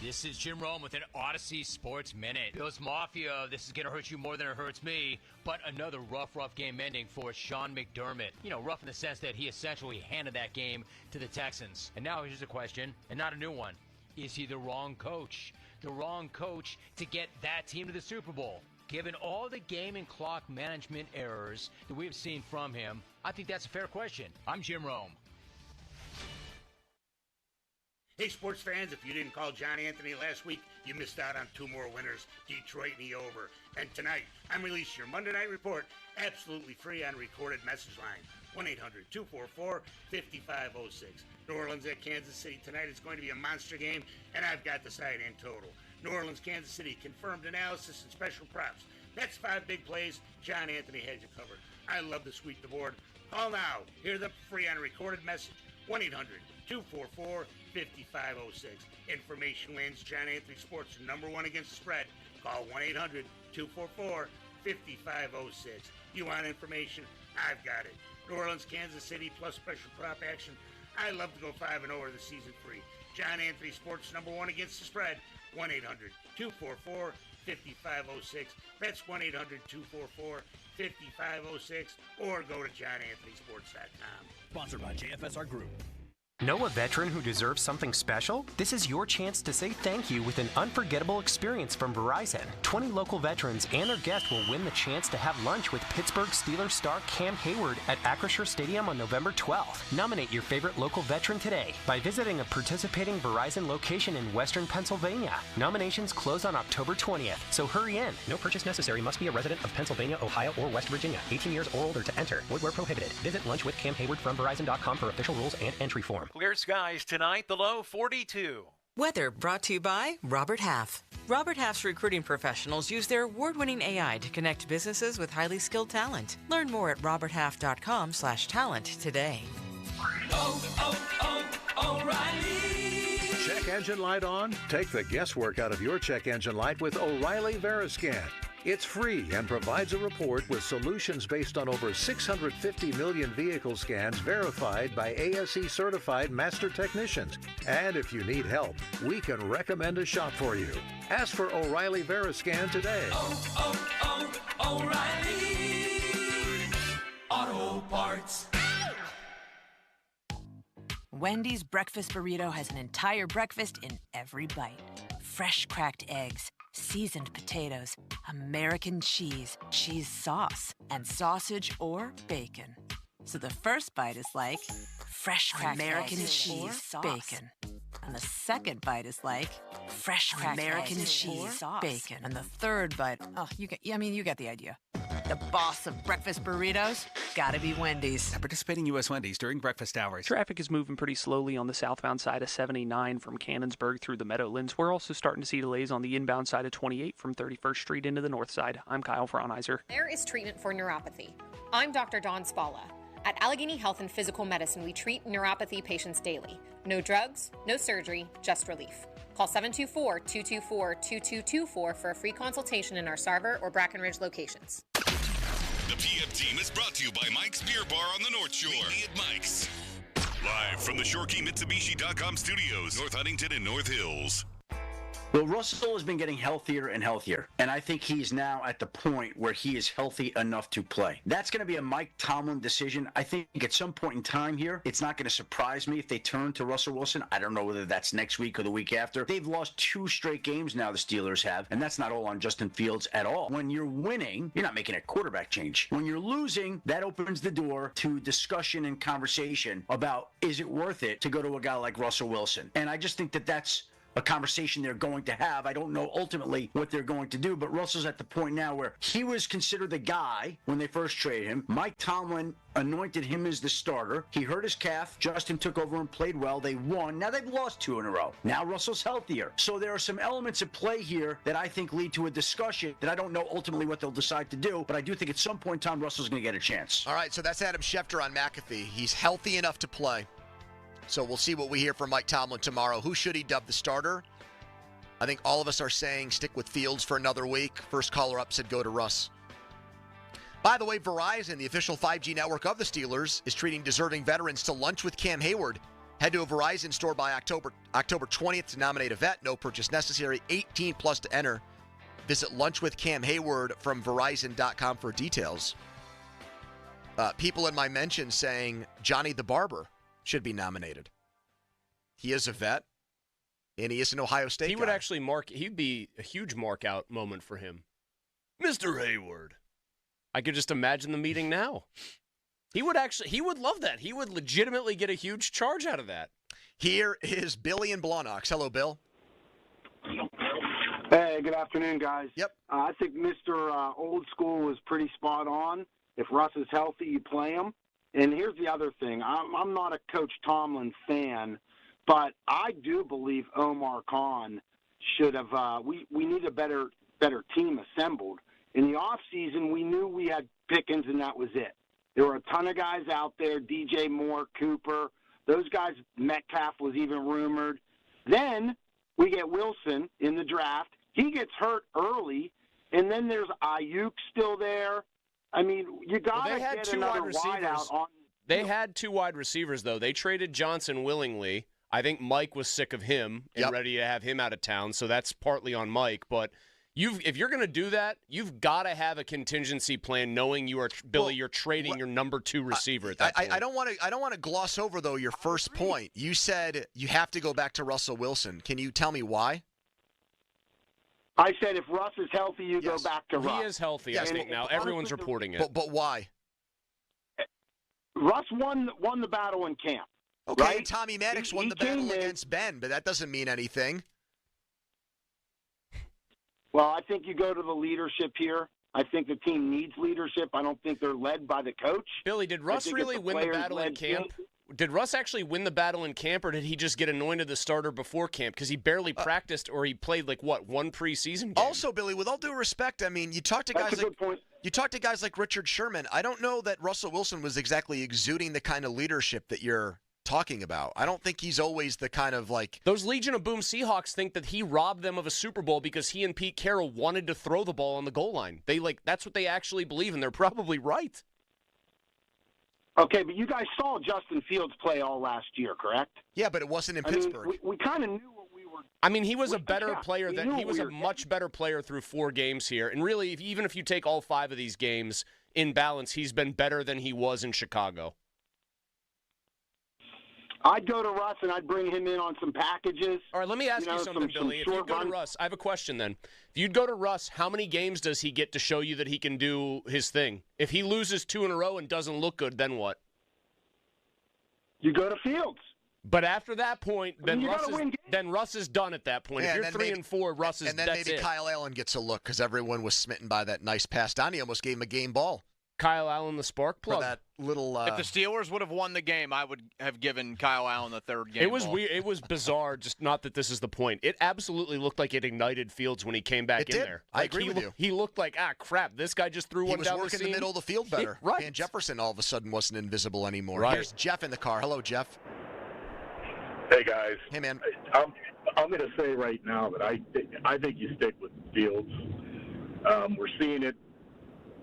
This is Jim Rome with an Odyssey Sports Minute. Bills Mafia, this is going to hurt you more than it hurts me, but another rough game ending for Sean McDermott. You know, rough in the sense that he essentially handed that game to the Texans. And now here's a question, and not a new one. Is he the wrong coach? The wrong coach to get that team to the Super Bowl? Given all the game and clock management errors that we've seen from him, I think that's a fair question. I'm Jim Rome. Hey, sports fans, if you didn't call John Anthony last week, you missed out on 2 more winners, Detroit and the over. And tonight, I'm releasing your Monday Night Report absolutely free on recorded message line, 1-800-244-5506. New Orleans at Kansas City tonight is going to be a monster game, and I've got the side and total. New Orleans, Kansas City, confirmed analysis and special props. That's 5 big plays. John Anthony had you covered. I love to sweep the board. Call now. Hear them free on recorded message, 1-800-244-5506. Information wins. John Anthony Sports are number 1 against the spread. Call 1-800-244-5506. You want information? I've got it. New Orleans, Kansas City plus special prop action. I love to go 5-0 the season free. John Anthony Sports number 1 against the spread. 1-800-244-5506. That's 1-800-244-5506. Or go to johnanthonysports.com. Sponsored by JFSR Group. Know a veteran who deserves something special? This is your chance to say thank you with an unforgettable experience from Verizon. 20 local veterans and their guests will win the chance to have lunch with Pittsburgh Steelers star Cam Hayward at Acrisure Stadium on November 12th. Nominate your favorite local veteran today by visiting a participating Verizon location in Western Pennsylvania. Nominations close on October 20th, so hurry in. No purchase necessary. Must be a resident of Pennsylvania, Ohio, or West Virginia. 18 years or older to enter. Void where prohibited. Visit lunchwithcamhayward from Verizon.com for official rules and entry form. Clear skies tonight, the low 42. Weather brought to you by Robert Half. Robert Half's recruiting professionals use their award-winning AI to connect businesses with highly skilled talent. Learn more at roberthalf.com/talent today. O'Reilly! Check engine light on? Take the guesswork out of your check engine light with O'Reilly Veriscan. It's free and provides a report with solutions based on over 650 million vehicle scans verified by ASE certified master technicians. And if you need help, we can recommend a shop for you. Ask for O'Reilly Veriscan today. O'Reilly Auto Parts. Wendy's breakfast burrito has an entire breakfast in every bite. Fresh cracked eggs, seasoned potatoes, American cheese, cheese sauce, and sausage or bacon. So the first bite is like fresh cracked American cheese bacon. And the second bite is like fresh cracked American cheese bacon. And the third bite, you get the idea. The boss of breakfast burritos, gotta be Wendy's. At participating U.S. Wendy's during breakfast hours. Traffic is moving pretty slowly on the southbound side of 79 from Cannonsburg through the Meadowlands. We're also starting to see delays on the inbound side of 28 from 31st Street into the north side. I'm Kyle Fraunheiser. There is treatment for neuropathy. I'm Dr. Dawn Spalla. At Allegheny Health and Physical Medicine, we treat neuropathy patients daily. No drugs, no surgery, just relief. Call 724-224-2224 for a free consultation in our Sarver or Brackenridge locations. The PM team is brought to you by Mike's Beer Bar on the North Shore. Meet me at Mike's. Live from the ShoreKeyMitsubishi.com studios, North Huntington and North Hills. Well, Russell has been getting healthier and healthier, and I think he's now at the point where he is healthy enough to play. That's going to be a Mike Tomlin decision. I think at some point in time here, it's not going to surprise me if they turn to Russell Wilson. I don't know whether that's next week or the week after. They've lost 2 straight games now, the Steelers have, and that's not all on Justin Fields at all. When you're winning, you're not making a quarterback change. When you're losing, that opens the door to discussion and conversation about, is it worth it to go to a guy like Russell Wilson? And I just think that that's a conversation they're going to have. I don't know ultimately what they're going to do, but Russell's at the point now where he was considered the guy when they first traded him. Mike Tomlin anointed him as the starter. He hurt his calf. Justin took over and played well. They won. Now they've lost 2 in a row. Now Russell's healthier. So there are some elements at play here that I think lead to a discussion that I don't know ultimately what they'll decide to do, but I do think at some point in time Russell's going to get a chance. All right, so that's Adam Schefter on McAfee. He's healthy enough to play. So we'll see what we hear from Mike Tomlin tomorrow. Who should he dub the starter? I think all of us are saying stick with Fields for another week. First caller up said go to Russ. By the way, Verizon, the official 5G network of the Steelers, is treating deserving veterans to lunch with Cam Hayward. Head to a Verizon store by October 20th to nominate a vet. No purchase necessary. 18 plus to enter. Visit Lunch with Cam Hayward from Verizon.com for details. People in my mention saying Johnny the Barber should be nominated. He is a vet, and he is an Ohio State He guy. would actually he'd be a huge mark-out moment for him. Mr. Hayward. I could just imagine the meeting now. He would love that. He would legitimately get a huge charge out of that. Here is Billy in Blawnox. Hello, Bill. Hey, good afternoon, guys. Yep. I think Mr. Old School was pretty spot on. If Russ is healthy, you play him. And here's the other thing. I'm not a Coach Tomlin fan, but I do believe Omar Khan should have we need a better team assembled. In the offseason, we knew we had Pickens, and that was it. There were a ton of guys out there, DJ Moore, Cooper. Those guys, Metcalf was even rumored. Then we get Wilson in the draft. He gets hurt early, and then there's Ayuk still there. I mean, you got to get another wideout on. They had 2 wide receivers, though. They traded Johnson willingly. I think Mike was sick of him and ready to have him out of town, so that's partly on Mike. But if you're going to do that, you've got to have a contingency plan, knowing you are you're trading your number 2 receiver at that point. I don't want to gloss over though your first point. You said you have to go back to Russell Wilson. Can you tell me why? I said if Russ is healthy, you go back to Russ. He is healthy, I think now. Everyone's reporting it. But why? Russ won the battle in camp. Okay, right? Tommy Maddox won the battle against Ben, but that doesn't mean anything. Well, I think you go to the leadership here. I think the team needs leadership. I don't think they're led by the coach. Billy, did Russ really win the battle in camp? Did Russ actually win the battle in camp, or did he just get anointed the starter before camp? Because he barely practiced, or he played one preseason game. Also, Billy, with all due respect, I mean, you talk to guys like Richard Sherman. I don't know that Russell Wilson was exactly exuding the kind of leadership that you're talking about. I don't think he's always the kind of Those Legion of Boom Seahawks think that he robbed them of a Super Bowl because he and Pete Carroll wanted to throw the ball on the goal line. That's what they actually believe, and they're probably right. Okay, but you guys saw Justin Fields play all last year, correct? Yeah, but it wasn't in Pittsburgh. We kind of knew what we were. I mean, he was a better player he was a much better player through 4 games here. And really, even if you take all 5 of these games in balance, he's been better than he was in Chicago. I'd go to Russ and I'd bring him in on some packages. All right, let me ask you something, Billy. If you go to Russ, I have a question then. If you'd go to Russ, how many games does he get to show you that he can do his thing? If he loses 2 in a row and doesn't look good, then what? you go to Fields. But after that point, then you gotta win Russ is done at that point. Yeah, if you're 3-4, Russ is. And then that's maybe it. Kyle Allen gets a look because everyone was smitten by that nice pass. Donnie almost gave him a game ball. Kyle Allen, the spark plug. For that little. If the Steelers would have won the game, I would have given Kyle Allen the third game. It was ball. weird. It was bizarre. Just not that this is the point. It absolutely looked like it ignited Fields when he came back in there. I agree with you. He looked like crap. This guy just threw one down the seam. He was working the middle of the field better. Right. Van Jefferson all of a sudden wasn't invisible anymore. Right. Here's Jeff in the car. Hello, Jeff. Hey guys. Hey man. I'm going to say right now that I think you stick with Fields. We're seeing it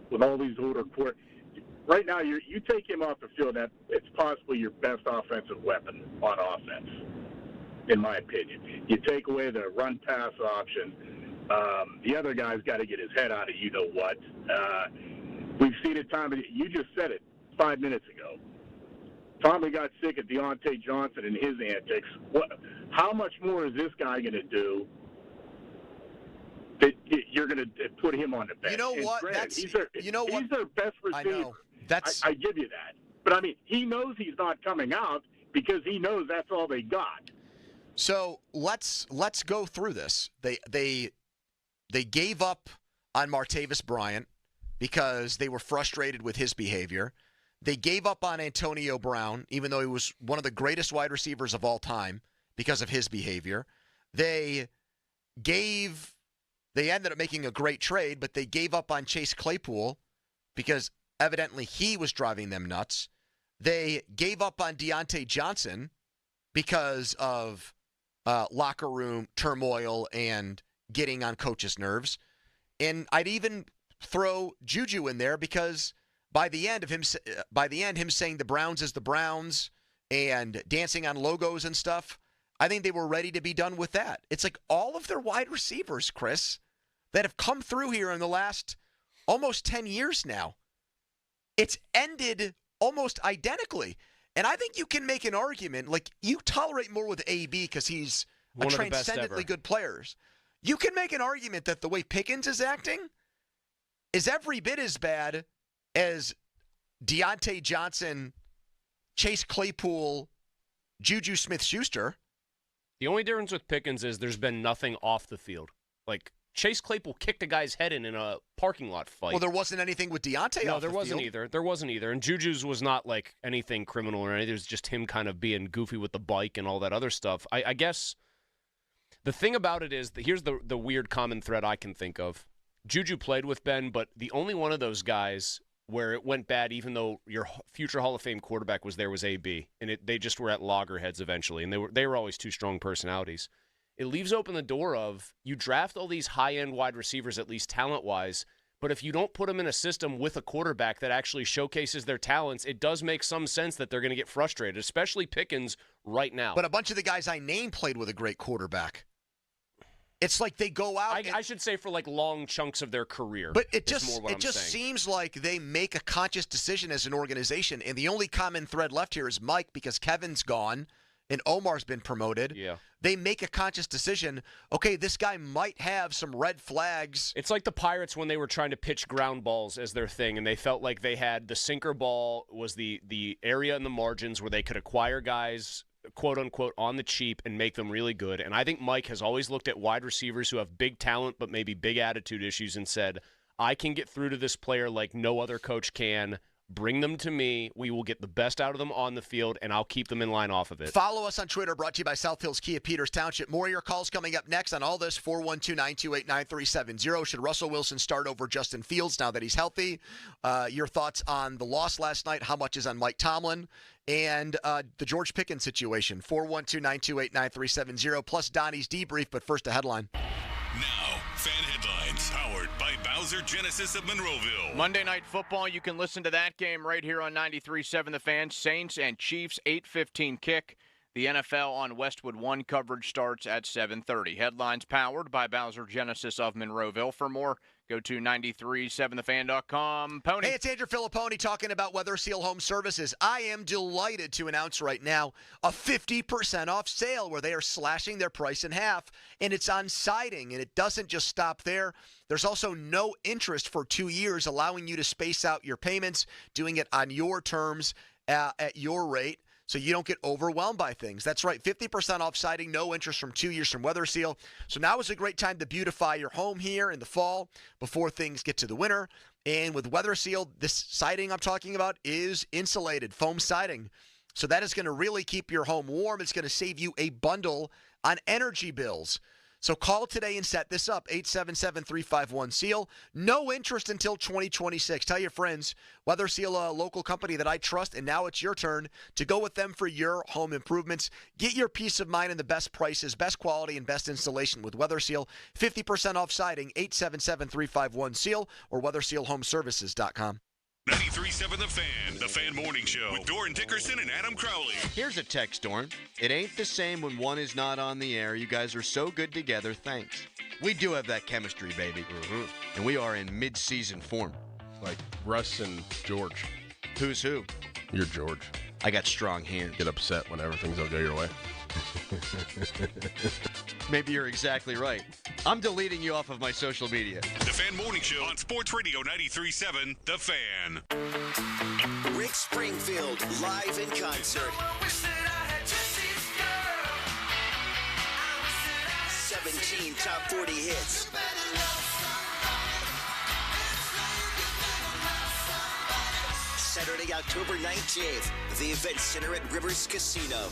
with all these older court. Right now, you take him off the field. That it's possibly your best offensive weapon on offense, in my opinion. You take away the run pass option. The other guy's got to get his head out of you know what. We've seen it time. You just said it 5 minutes ago. Tommy got sick of Deontay Johnson and his antics. How much more is this guy going to do that you're going to put him on the bench? You know what? He's their best receiver. I know. I give you that. But, I mean, he knows he's not coming out because he knows that's all they got. So let's go through this. They gave up on Martavis Bryant because they were frustrated with his behavior. They gave up on Antonio Brown, even though he was one of the greatest wide receivers of all time because of his behavior. They ended up making a great trade, but they gave up on Chase Claypool because evidently he was driving them nuts. They gave up on Deontay Johnson because of locker room turmoil and getting on coaches' nerves. And I'd even throw Juju in there because by the end, him saying the Browns is the Browns and dancing on logos and stuff, I think they were ready to be done with that. It's like all of their wide receivers, Chris, that have come through here in the last almost 10 years now, it's ended almost identically. And I think you can make an argument, like you tolerate more with AB because he's a transcendently good player. You can make an argument that the way Pickens is acting is every bit as bad as Deontay Johnson, Chase Claypool, Juju Smith-Schuster. The only difference with Pickens is there's been nothing off the field. Like, Chase Claypool kicked a guy's head in a parking lot fight. Well, there wasn't anything with Deontay No, off there the wasn't field. either. There wasn't either. And Juju's was not, like, anything criminal or anything. It was just him kind of being goofy with the bike and all that other stuff. I guess the thing about it is, here's the weird common thread I can think of. Juju played with Ben, but the only one of those guys where it went bad, even though your future Hall of Fame quarterback was there, was AB. And they just were at loggerheads eventually. And they were always two strong personalities. It leaves open the door of you draft all these high-end wide receivers, at least talent-wise, but if you don't put them in a system with a quarterback that actually showcases their talents, it does make some sense that they're going to get frustrated, especially Pickens right now. But a bunch of the guys I named played with a great quarterback. It's like they go out. I should say for like long chunks of their career. But it just seems like they make a conscious decision as an organization, and the only common thread left here is Mike because Kevin's gone and Omar's been promoted. Yeah. They make a conscious decision, okay, this guy might have some red flags. It's like the Pirates when they were trying to pitch ground balls as their thing, and they felt like they had the sinker ball was the area in the margins where they could acquire guys, quote-unquote, on the cheap and make them really good. And I think Mike has always looked at wide receivers who have big talent but maybe big attitude issues and said, I can get through to this player like no other coach can. Bring them to me. We will get the best out of them on the field, and I'll keep them in line off of it. Follow us on Twitter, brought to you by South Hills Kia, Peters Township. More of your calls coming up next on all this, 412-928-9370. Should Russell Wilson start over Justin Fields now that he's healthy? Your thoughts on the loss last night, how much is on Mike Tomlin, and the George Pickens situation, 412-928-9370, plus Donnie's debrief, but first a headline. Now, fan headlines, powered by Bowser Genesis of Monroeville. Monday Night Football, you can listen to that game right here on 93.7 The Fan. Saints and Chiefs, 8:15 kick. The NFL on Westwood 1 coverage starts at 7:30. Headlines powered by Bowser Genesis of Monroeville. For more, go to 937thefan.com. Pony. Hey, it's Andrew Filipponi talking about Weather Seal Home Services. I am delighted to announce right now a 50% off sale where they are slashing their price in half, and it's on siding, and it doesn't just stop there. There's also no interest for 2 years, allowing you to space out your payments, doing it on your terms at your rate. so you don't get overwhelmed by things. That's right, 50% off siding, no interest from 2 years from Weather Seal. So now is a great time to beautify your home here in the fall before things get to the winter. And with Weather Seal, this siding I'm talking about is insulated foam siding. So that is going to really keep your home warm. It's going to save you a bundle on energy bills. So call today and set this up, 877-351-SEAL. No interest until 2026. Tell your friends, Weather Seal, a local company that I trust, and now it's your turn to go with them for your home improvements. Get your peace of mind and the best prices, best quality, and best installation with Weather Seal. 50% off siding, 877-351-SEAL, or WeatherSealHomeservices.com. 93.7 The Fan Morning Show with Doran Dickerson and Adam Crowley. Here's a text, Doran. It ain't the same when one is not on the air. You guys are so good together. Thanks. We do have that chemistry, baby. Mm-hmm. And we are in mid-season form. Like Russ and George. Who's who? You're George. I got strong hands. Get upset whenever things don't go your way. Maybe you're exactly right. I'm deleting you off of my social media. The Fan Morning Show on Sports Radio 93.7 The Fan. Rick Springfield live in concert. 17 top 40 hits. Saturday, October 19th, the Event Center at Rivers Casino.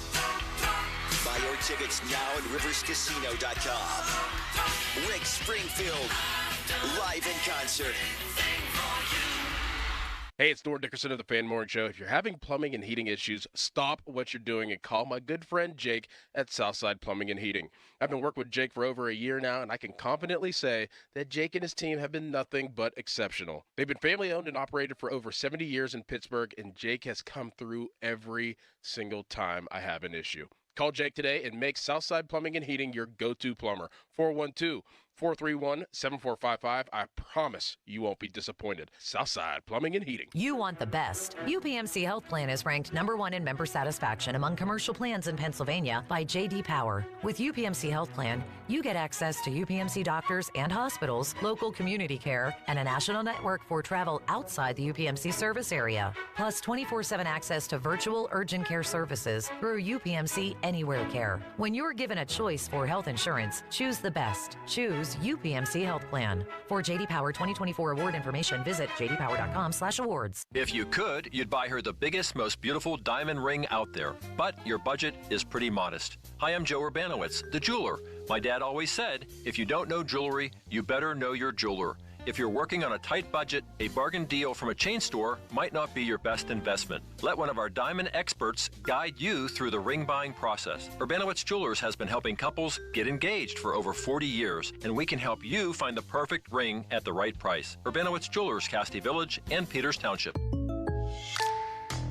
Buy your tickets now at riverscasino.com. Rick Springfield, live in concert. Hey, it's Doran Dickerson of the Fan Morning Show. If you're having plumbing and heating issues, stop what you're doing and call my good friend Jake at Southside Plumbing and Heating. I've been working with Jake for over a year now, and I can confidently say that Jake and his team have been nothing but exceptional. They've been family-owned and operated for over 70 years in Pittsburgh, and Jake has come through every single time I have an issue. Call Jake today and make Southside Plumbing and Heating your go-to plumber. 412-431-7455. I promise you won't be disappointed. Southside Plumbing and Heating. You want the best. UPMC Health Plan is ranked #1 in member satisfaction among commercial plans in Pennsylvania by J.D. Power. With UPMC Health Plan, you get access to UPMC doctors and hospitals, local community care, and a national network for travel outside the UPMC service area. Plus 24/7 access to virtual urgent care services through UPMC Anywhere Care. When you're given a choice for health insurance, choose the best. Choose UPMC Health Plan. For J.D. Power 2024 award information, visit jdpower.com/awards. If you could, you'd buy her the biggest, most beautiful diamond ring out there. But your budget is pretty modest. Hi, I'm Joe Urbanowitz, the jeweler. My dad always said, if you don't know jewelry, you better know your jeweler. If you're working on a tight budget, a bargain deal from a chain store might not be your best investment. Let one of our diamond experts guide you through the ring buying process. Urbanowitz Jewelers has been helping couples get engaged for over 40 years, and we can help you find the perfect ring at the right price. Urbanowitz Jewelers, Casti Village and Peters Township.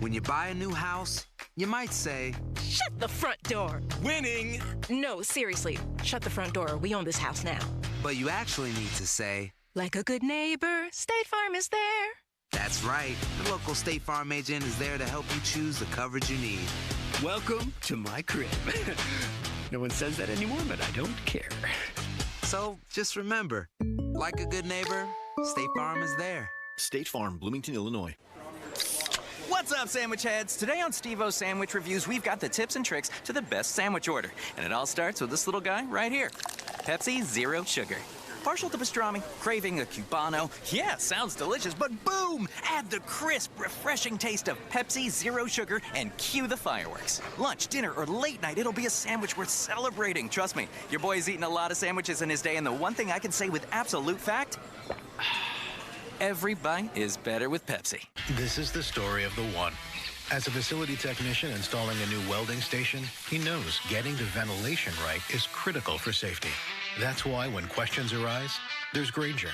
When you buy a new house, you might say, "Shut the front door." Winning! No, seriously, shut the front door. We own this house now. But you actually need to say, like a good neighbor, State Farm is there. That's right. The local State Farm agent is there to help you choose the coverage you need. Welcome to my crib. No one says that anymore, but I don't care. So just remember, like a good neighbor, State Farm is there. State Farm, Bloomington, Illinois. What's up, sandwich heads? Today on Steve-O's Sandwich Reviews, we've got the tips and tricks to the best sandwich order. And it all starts with this little guy right here. Pepsi Zero Sugar. Partial to pastrami, craving a Cubano. Yeah, sounds delicious, but boom! Add the crisp, refreshing taste of Pepsi Zero Sugar and cue the fireworks. Lunch, dinner, or late night, it'll be a sandwich worth celebrating. Trust me, your boy's eaten a lot of sandwiches in his day, and the one thing I can say with absolute fact, every bite is better with Pepsi. This is the story of the one. As a facility technician installing a new welding station, he knows getting the ventilation right is critical for safety. That's why when questions arise, there's Grainger.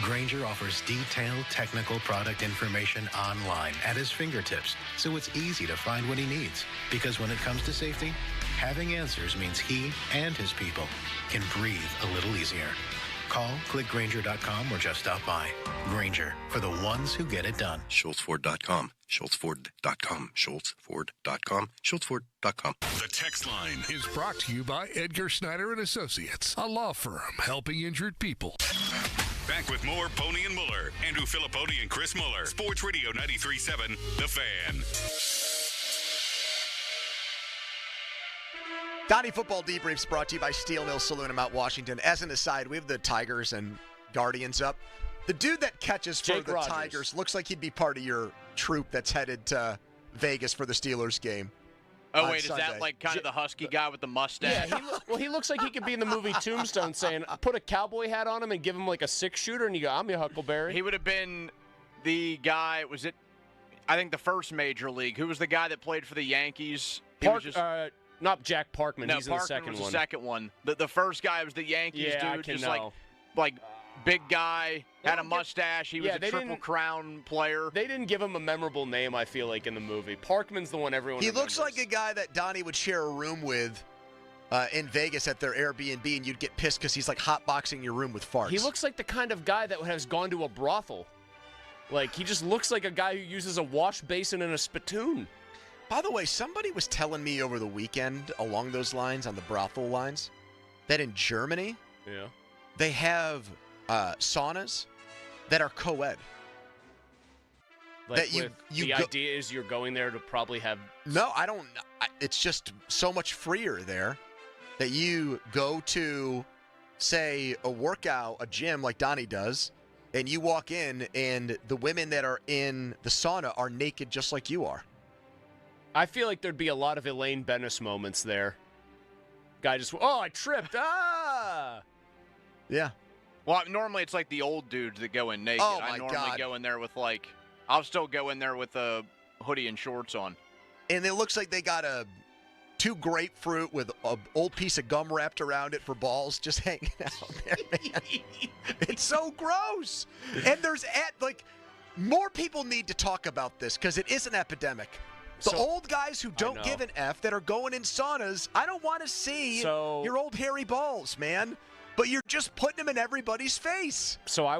Grainger offers detailed technical product information online at his fingertips, so it's easy to find what he needs. Because when it comes to safety, having answers means he and his people can breathe a little easier. Call, click Grainger.com, or just stop by. Grainger, for the ones who get it done. SchultzFord.com. SchultzFord.com. SchultzFord.com. SchultzFord.com. The text line is brought to you by Edgar Snyder and Associates, a law firm helping injured people. Back with more Pony and Muller. Andrew Filipponi and Chris Muller. Sports Radio 93.7 The Fan. Donnie Football Debriefs brought to you by Steel Mill Saloon in Mount Washington. As an aside, we have the Tigers and Guardians up. The dude that catches for Jake the Rogers. Tigers looks like he'd be part of your troop that's headed to Vegas for the Steelers game. Oh, wait, Sunday. is that like kind of the husky guy with the mustache? Yeah, he looks like he could be in the movie Tombstone saying, put a cowboy hat on him and give him like a 6-shooter, and you go, I'm your Huckleberry. He would have been the guy, I think the first major league. Who was the guy that played for the Yankees? Not Jack Parkman. No, He's Parkman in the second was one. the second one. The first guy was the Yankees Yeah, dude, I can just know. like big guy, had a mustache. He was a Triple Crown player. They didn't give him a memorable name, I feel like, in the movie. Parkman's the one everyone He remembers. looks like a guy that Donnie would share a room with in Vegas at their Airbnb, and you'd get pissed because he's like hotboxing your room with farts. He looks like the kind of guy that has gone to a brothel. Like, he just looks like a guy who uses a wash basin and a spittoon. By the way, somebody was telling me over the weekend along those lines, on the brothel lines, that in Germany, they have saunas that are co-ed. Like, the idea is you're going there to probably have... No, I don't. It's just so much freer there that you go to, say, a workout, a gym like Donnie does, and you walk in, and the women that are in the sauna are naked just like you are. I feel like there'd be a lot of Elaine Bennis moments there. Guy just, I tripped. Yeah. Well, normally it's like the old dudes that go in naked. Oh, my I normally God. go in there with I'll still go in there with a hoodie and shorts on. And it looks like they got two grapefruit with an old piece of gum wrapped around it for balls just hanging out there, man. It's so gross. And more people need to talk about this because it is an epidemic. The old guys who don't give an F that are going in saunas, I don't want to see your old hairy balls, man. But you're just putting them in everybody's face. So I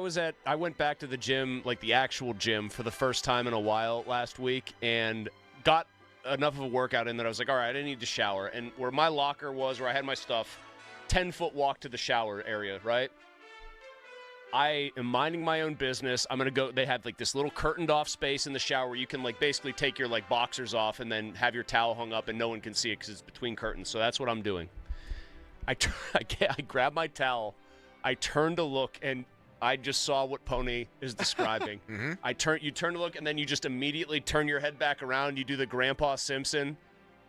went back to the gym, like the actual gym, for the first time in a while last week, and got enough of a workout in that I was like, all right, I need to shower. And where my locker was, where I had my stuff, 10-foot walk to the shower area, right? I am minding my own business. I'm going to go. They have like this little curtained off space in the shower where you can like basically take your like boxers off and then have your towel hung up and no one can see it because it's between curtains. So that's what I'm doing. I grab my towel. I turn to look and I just saw what Pony is describing. You turn to look and then you just immediately turn your head back around. You do the Grandpa Simpson.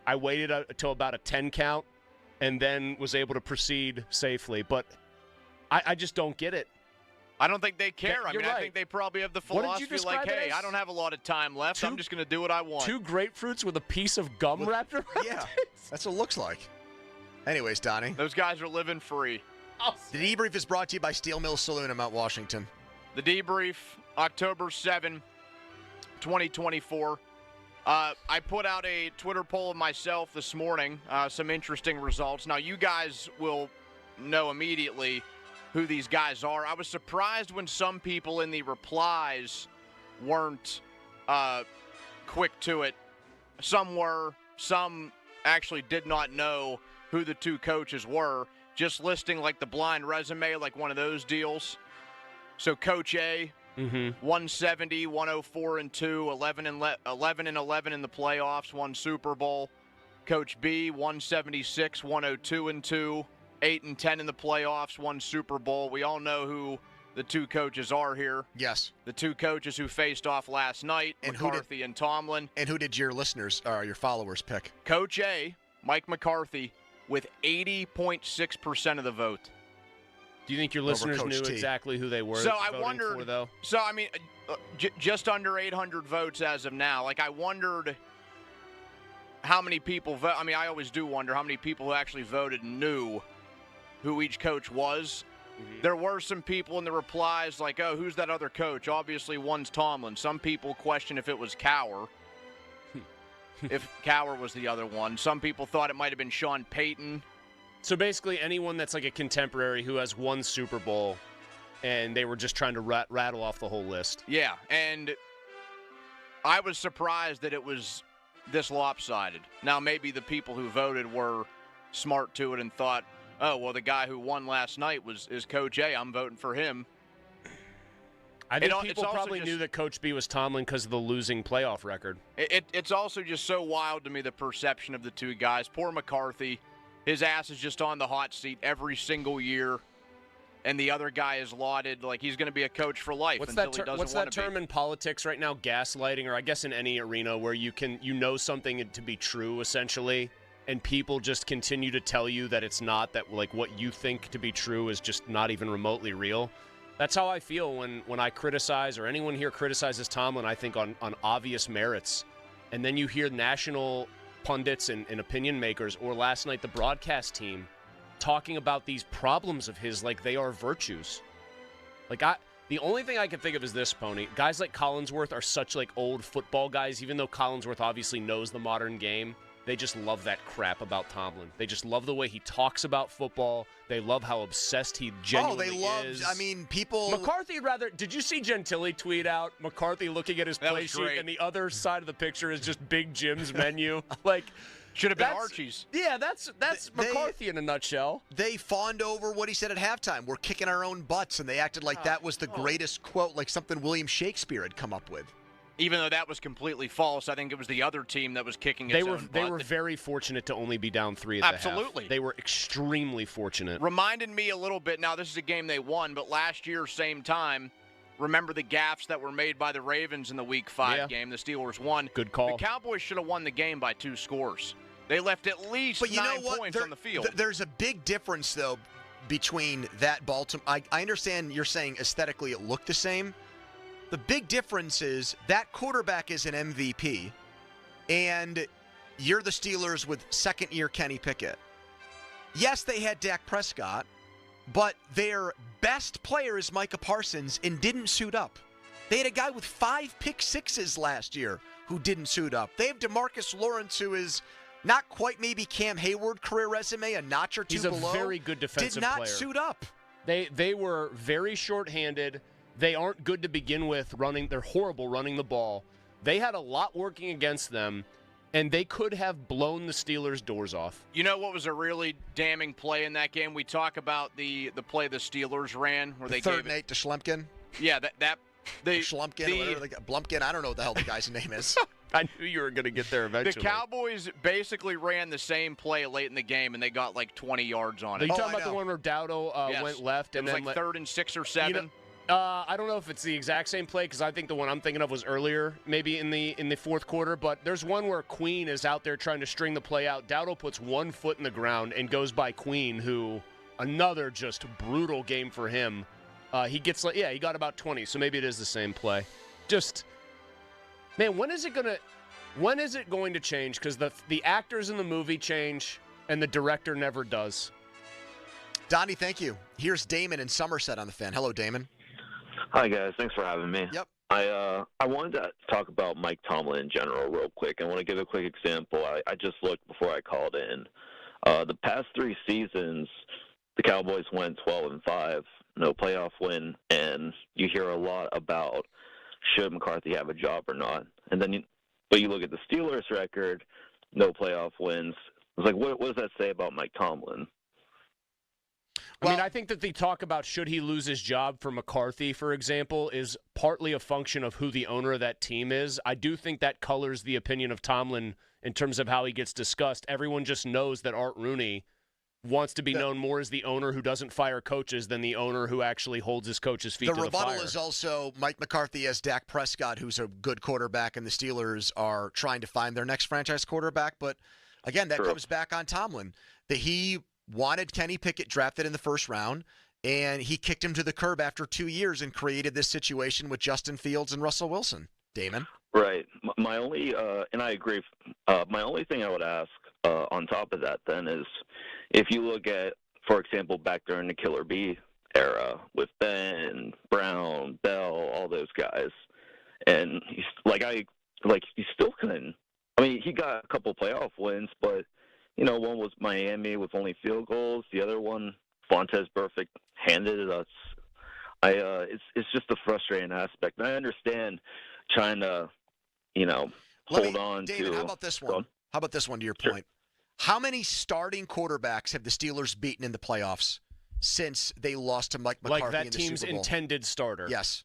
I waited until about a 10 count and then was able to proceed safely. But I just don't get it. I don't think they care. I Right. think they probably have the What did you philosophy describe like, it hey, as? I don't have a lot of time left. I'm just going to do what I want. 2 grapefruits with a piece of gum wrapped around Yeah, it? that's what it looks like. Anyways, Donnie. Those guys are living free. The debrief is brought to you by Steel Mill Saloon in Mount Washington. The debrief, October 7, 2024. I put out a Twitter poll of myself this morning, some interesting results. Now, you guys will know immediately who these guys are. I was surprised when some people in the replies weren't quick to it. Some were. Some actually did not know who the two coaches were, just listing like the blind resume, like one of those deals. So Coach A, 170, 104 and 2, 11 and 11 in the playoffs, won Super Bowl. Coach B, 176, 102 and 2, 8 and 10 in the playoffs, won Super Bowl. We all know who the two coaches are here. Yes. The two coaches who faced off last night, and McCarthy and Tomlin. And who did your listeners or your followers pick? Coach A, Mike McCarthy, with 80.6% of the vote. Do you think your listeners knew exactly who they were voting for, though? So, I mean, just under 800 votes as of now. Like, I wondered how many people vote. I mean, I always do wonder how many people who actually voted knew who each coach was. There were some people in the replies like, oh, who's that other coach? Obviously, one's Tomlin. Some people question if it was Cowher. If Cowher was the other one. Some people thought it might have been Sean Payton. So basically anyone that's like a contemporary who has won Super Bowl, and they were just trying to rattle off the whole list. Yeah, and I was surprised that it was this lopsided. Now, maybe the people who voted were smart to it and thought, oh, well, the guy who won last night is Coach A. I'm voting for him. I think people probably knew that Coach B was Tomlin because of the losing playoff record. It's also just so wild to me, the perception of the two guys. Poor McCarthy. his ass is just on the hot seat every single year, and the other guy is lauded like he's going to be a coach for life What's until that he doesn't What's want that to term be. in politics right now? Gaslighting, or I guess in any arena where you know something to be true, essentially, and people just continue to tell you that it's not, that like what you think to be true is just not even remotely real. That's how I feel when I criticize, or anyone here criticizes Tomlin, I think on obvious merits. And then you hear national pundits and opinion makers, or last night the broadcast team, talking about these problems of his like they are virtues. Like, the only thing I can think of is this, Pony. Guys like Collinsworth are such like old football guys, even though Collinsworth obviously knows the modern game. They just love that crap about Tomlin. They just love the way he talks about football. They love how obsessed he genuinely is. Oh, they love, I mean, people... McCarthy did you see Gentili tweet out McCarthy looking at his play sheet, and the other side of the picture is just Big Jim's menu? Like, should have been Archie's. Yeah, that's McCarthy in a nutshell. They fawned over what he said at halftime. We're kicking our own butts, and they acted like that was the greatest quote, like something William Shakespeare had come up with. Even though that was completely false, I think it was the other team that was kicking its own butt. They were very fortunate to only be down 3 at the half. Absolutely. They were extremely fortunate. Reminded me a little bit, now this is a game they won, but last year, same time, remember the gaffes that were made by the Ravens in the Week 5 game? The Steelers won. Good call. The Cowboys should have won the game by 2 scores. They left at least 9 points on the field. There's a big difference, though, between that Baltimore. I understand you're saying aesthetically it looked the same. The big difference is that quarterback is an MVP, and you're the Steelers with second-year Kenny Pickett. Yes, they had Dak Prescott, but their best player is Micah Parsons and didn't suit up. They had a guy with 5 pick sixes last year who didn't suit up. They have DeMarcus Lawrence, who is not quite maybe Cam Hayward career resume, a notch or two below. He's a very good defensive player. Did player. not suit up. They were very short-handed. They aren't good to begin with running. They're horrible running the ball. They had a lot working against them, and they could have blown the Steelers' doors off. You know what was a really damning play in that game? We talk about the play the Steelers ran where they third gave and 8 to Schlumpkin. Yeah, Blumpkin. I don't know what the hell the guy's name is. I knew you were going to get there eventually. The Cowboys basically ran the same play late in the game, and they got like 20 yards on it. Are you talking about the one where Dowdle went left? It was and then like 3rd and 6 or 7. I don't know if it's the exact same play, because I think the one I'm thinking of was earlier, maybe in the fourth quarter. But there's one where Queen is out there trying to string the play out. Dowdle puts 1 foot in the ground and goes by Queen, who another just brutal game for him. He got about 20, so maybe it is the same play. Just, man, when is it going to change? Because the actors in the movie change and the director never does. Donnie, thank you. Here's Damon in Somerset on the Fan. Hello, Damon. Hi, guys. Thanks for having me. Yep. I wanted to talk about Mike Tomlin in general real quick. I want to give a quick example. I just looked before I called in. The past 3 seasons, the Cowboys went 12-5, no playoff win, and you hear a lot about should McCarthy have a job or not. And then but you look at the Steelers' record, no playoff wins. It's like, what does that say about Mike Tomlin? I think that the talk about should he lose his job for McCarthy, for example, is partly a function of who the owner of that team is. I do think that colors the opinion of Tomlin in terms of how he gets discussed. Everyone just knows that Art Rooney wants to be known more as the owner who doesn't fire coaches than the owner who actually holds his coaches' feet to the fire. The rebuttal is also Mike McCarthy as Dak Prescott, who's a good quarterback, and the Steelers are trying to find their next franchise quarterback. But, again, that comes back on Tomlin, that he wanted Kenny Pickett drafted in the first round, and he kicked him to the curb after 2 years and created this situation with Justin Fields and Russell Wilson. Damon? Right. My only, and I agree, my only thing I would ask on top of that then is if you look at, for example, back during the Killer Bee era with Ben, Brown, Bell, all those guys, and he still couldn't. I mean, he got a couple playoff wins, but one was Miami with only field goals. The other one, Fontes Perfect handed it us. It's just a frustrating aspect. And I understand trying to, hold on to. David, how about this one? How about this one to your point? How many starting quarterbacks have the Steelers beaten in the playoffs since they lost to Mike McCarthy like that in the team's Super Bowl? Intended starter? Yes.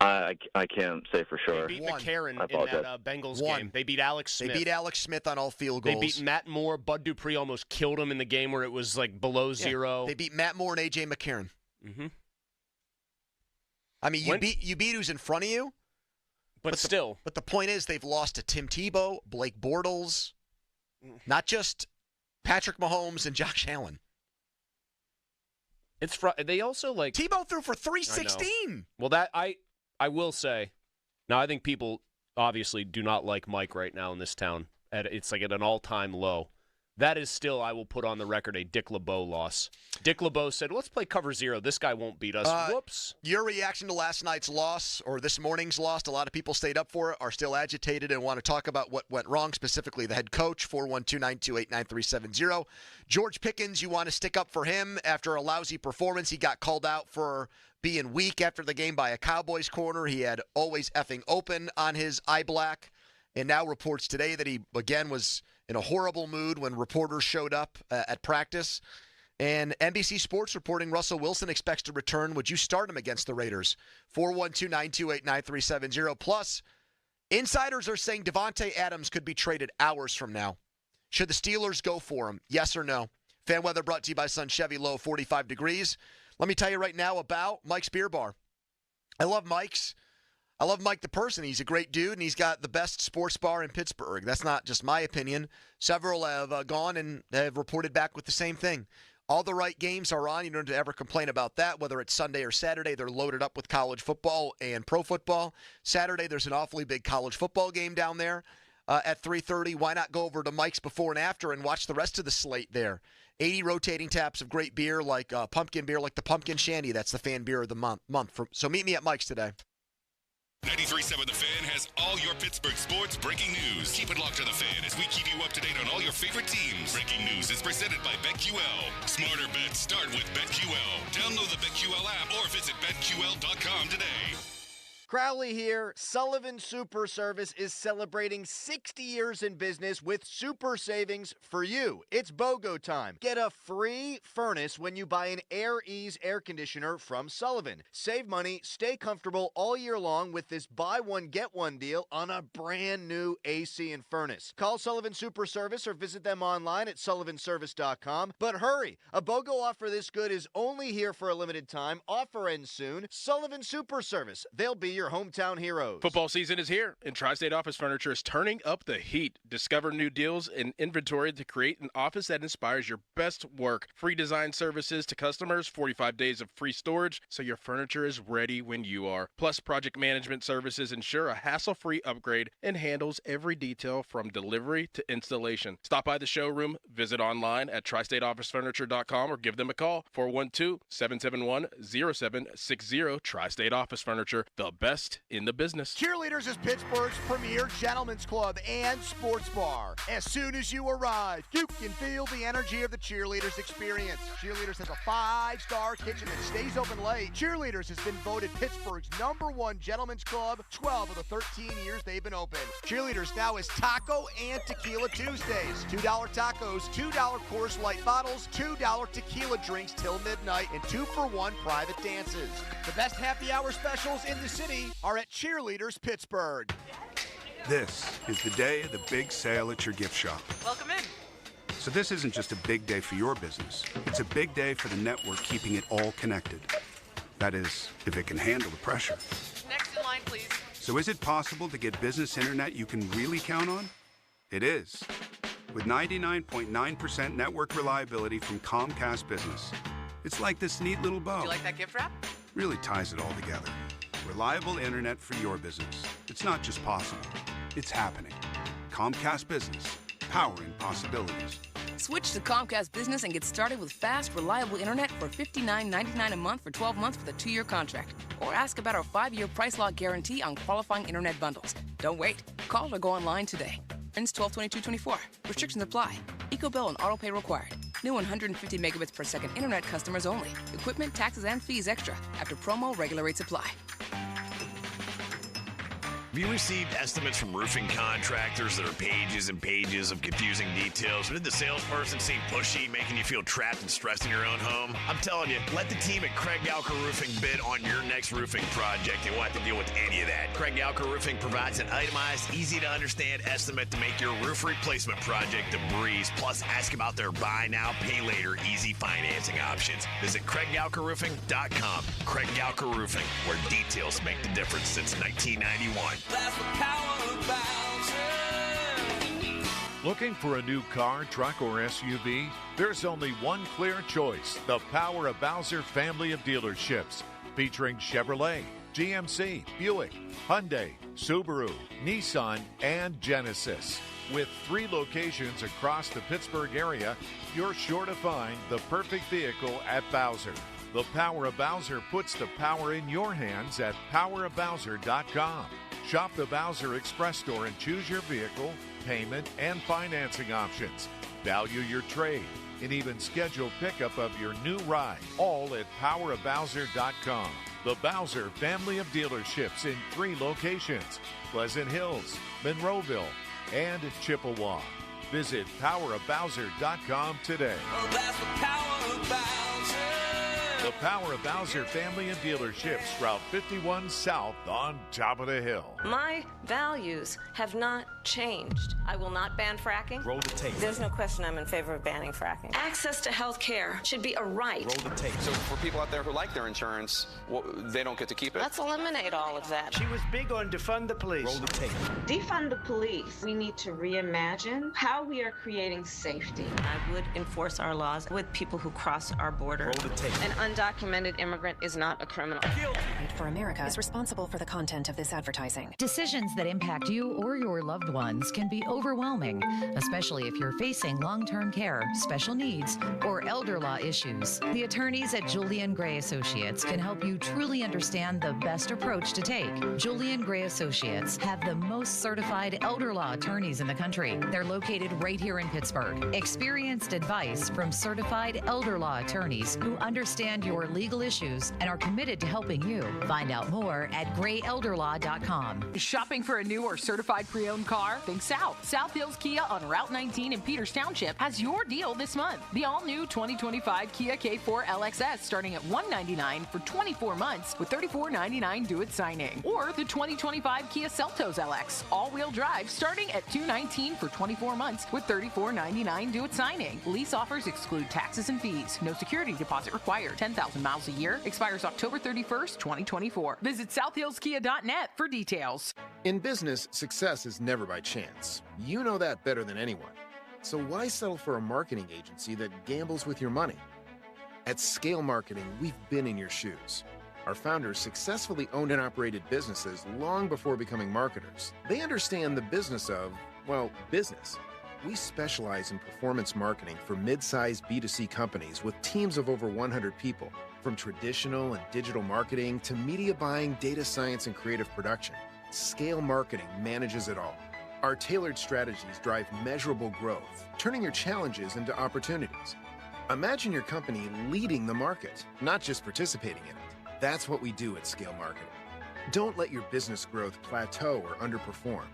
I can't say for sure. They beat McCarron in that Bengals game. They beat Alex Smith. They beat Alex Smith on all field goals. They beat Matt Moore. Bud Dupree almost killed him in the game where it was like below zero. They beat Matt Moore and A.J. McCarron. Mm-hmm. I mean, you beat who's in front of you. But still. But the point is they've lost to Tim Tebow, Blake Bortles, not just Patrick Mahomes and Josh Allen. They also like Tebow threw for 316. Well, that I will say. Now I think people obviously do not like Mike right now in this town. It's like at an all-time low. That is still, I will put on the record, a Dick LeBeau loss. Dick LeBeau said, let's play cover zero. This guy won't beat us. Whoops. Your reaction to last night's loss or this morning's loss, a lot of people stayed up for it, are still agitated and want to talk about what went wrong, specifically the head coach, 412-928-9370. George Pickens, you want to stick up for him after a lousy performance. He got called out for being weak after the game by a Cowboys corner. He had always effing open on his eye black, and now reports today that he, again, was in a horrible mood when reporters showed up at practice. And NBC Sports reporting Russell Wilson expects to return. Would you start him against the Raiders? 412-928-9370. Plus, insiders are saying Devontae Adams could be traded hours from now. Should the Steelers go for him? Yes or no? Fan weather brought to you by Sun Chevy, low 45 degrees. Let me tell you right now about Mike's Beer Bar. I love Mike's. I love Mike the person. He's a great dude, and he's got the best sports bar in Pittsburgh. That's not just my opinion. Several have gone and have reported back with the same thing. All the right games are on. You don't have to ever complain about that, whether it's Sunday or Saturday. They're loaded up with college football and pro football. Saturday, there's an awfully big college football game down there at 3:30. Why not go over to Mike's before and after and watch the rest of the slate there? 80 rotating taps of great beer, like pumpkin beer, like the Pumpkin Shandy. That's the fan beer of the month. So meet me at Mike's today. 93.7 The Fan has all your Pittsburgh sports breaking news. Keep it locked to The Fan as we keep you up to date on all your favorite teams. Breaking news is presented by BetQL. Smarter bets start with BetQL. Download the BetQL app or visit BetQL.com today. Crowley here. Sullivan Super Service is celebrating 60 years in business with super savings for you. It's BOGO time. Get a free furnace when you buy an Air Ease air conditioner from Sullivan. Save money, stay comfortable all year long with this buy one, get one deal on a brand new AC and furnace. Call Sullivan Super Service or visit them online at sullivanservice.com. But hurry, a BOGO offer this good is only here for a limited time. Offer ends soon. Sullivan Super Service. They'll be your hometown heroes. Football season is here, and Tri-State Office Furniture is turning up the heat. Discover new deals and inventory to create an office that inspires your best work. Free design services to customers, 45 days of free storage, so your furniture is ready when you are. Plus, project management services ensure a hassle-free upgrade and handles every detail from delivery to installation. Stop by the showroom, visit online at tristateofficefurniture.com or give them a call, 412-771-0760. Tri-State Office Furniture, the best in the business. Cheerleaders is Pittsburgh's premier gentleman's club and sports bar. As soon as you arrive, you can feel the energy of the Cheerleaders experience. Cheerleaders has a 5-star kitchen that stays open late. Cheerleaders has been voted Pittsburgh's #1 gentleman's club 12 of the 13 years they've been open. Cheerleaders now is Taco and Tequila Tuesdays. $2 tacos, $2 Coors Light bottles, $2 tequila drinks till midnight, and 2-for-1 private dances. The best happy hour specials in the city are at Cheerleaders Pittsburgh. This is the day of the big sale at your gift shop. Welcome in. So this isn't just a big day for your business. It's a big day for the network keeping it all connected. That is, if it can handle the pressure. Next in line, please. So is it possible to get business internet you can really count on? It is. With 99.9% network reliability from Comcast Business. It's like this neat little bow. Do you like that gift wrap? Really ties it all together. Reliable internet for your business. It's not just possible, it's happening. Comcast Business, powering possibilities. Switch to Comcast Business and get started with fast, reliable internet for $59.99 a month for 12 months with a 2-year contract. Or ask about our 5-year price lock guarantee on qualifying internet bundles. Don't wait. Call or go online today. Ends 12/22/24. Restrictions apply. EcoBill and autopay required. New 150 megabits per second internet customers only. Equipment, taxes, and fees extra. After promo, regular rates apply. Have you received estimates from roofing contractors that are pages and pages of confusing details? Did the salesperson seem pushy, making you feel trapped and stressed in your own home? I'm telling you, let the team at Craig Galker Roofing bid on your next roofing project. They won't have to deal with any of that. Craig Galker Roofing provides an itemized, easy-to-understand estimate to make your roof replacement project a breeze. Plus, ask about their buy now, pay later, easy financing options. Visit CraigGalkerRoofing.com. Craig Galker Roofing, where details make the difference since 1991. That's the power of Bowser. Looking for a new car, truck, or SUV? There's only one clear choice: the Power of Bowser family of dealerships, featuring Chevrolet, GMC, Buick, Hyundai, Subaru, Nissan, and Genesis. With 3 locations across the Pittsburgh area, you're sure to find the perfect vehicle at Bowser. The Power of Bowser puts the power in your hands at powerofbowser.com. Shop the Bowser Express store and choose your vehicle, payment, and financing options. Value your trade and even schedule pickup of your new ride, all at powerofbowser.com. The Bowser family of dealerships in 3 locations: Pleasant Hills, Monroeville, and Chippewa. Visit powerofbowser.com today. Oh, that's the power of Bowser. The Power of Bowser family of dealerships, Route 51 South on top of the hill. My values have not changed. I will not ban fracking. Roll the tape. There's no question I'm in favor of banning fracking. Access to health care should be a right. Roll the tape. So for people out there who like their insurance, they don't get to keep it? Let's eliminate all of that. She was big on defund the police. Roll the tape. Defund the police. We need to reimagine how we are creating safety. I would enforce our laws with people who cross our border. Roll the tape. An undocumented immigrant is not a criminal. Fight for America is responsible for the content of this advertising. Decisions that impact you or your loved ones can be overwhelming, especially if you're facing long-term care, special needs, or elder law issues. The attorneys at Julian Gray Associates can help you truly understand the best approach to take. Julian Gray Associates have the most certified elder law attorneys in the country. They're located right here in Pittsburgh. Experienced advice from certified elder law attorneys who understand your legal issues and are committed to helping you. Find out more at grayelderlaw.com. Shopping for a new or certified pre-owned car? Think South. South Hills Kia on Route 19 in Peters Township has your deal this month. The all-new 2025 Kia K4 LXS starting at $199 for 24 months with $34.99 due at signing. Or the 2025 Kia Seltos LX all-wheel drive starting at $219 for 24 months with $34.99 due at signing. Lease offers exclude taxes and fees. No security deposit required. 10,000 miles a year. Expires October 31st, 2024. Visit southhillskia.net for details. In business, success is never by chance. You know that better than anyone. So why settle for a marketing agency that gambles with your money? At Scale Marketing, we've been in your shoes. Our founders successfully owned and operated businesses long before becoming marketers. They understand the business of, well, business. We specialize in performance marketing for mid-sized B2C companies with teams of over 100 people, from traditional and digital marketing to media buying, data science, and creative production. Scale Marketing manages it all. Our tailored strategies drive measurable growth, turning your challenges into opportunities. Imagine your company leading the market, not just participating in it. That's what we do at Scale Marketing. Don't let your business growth plateau or underperform.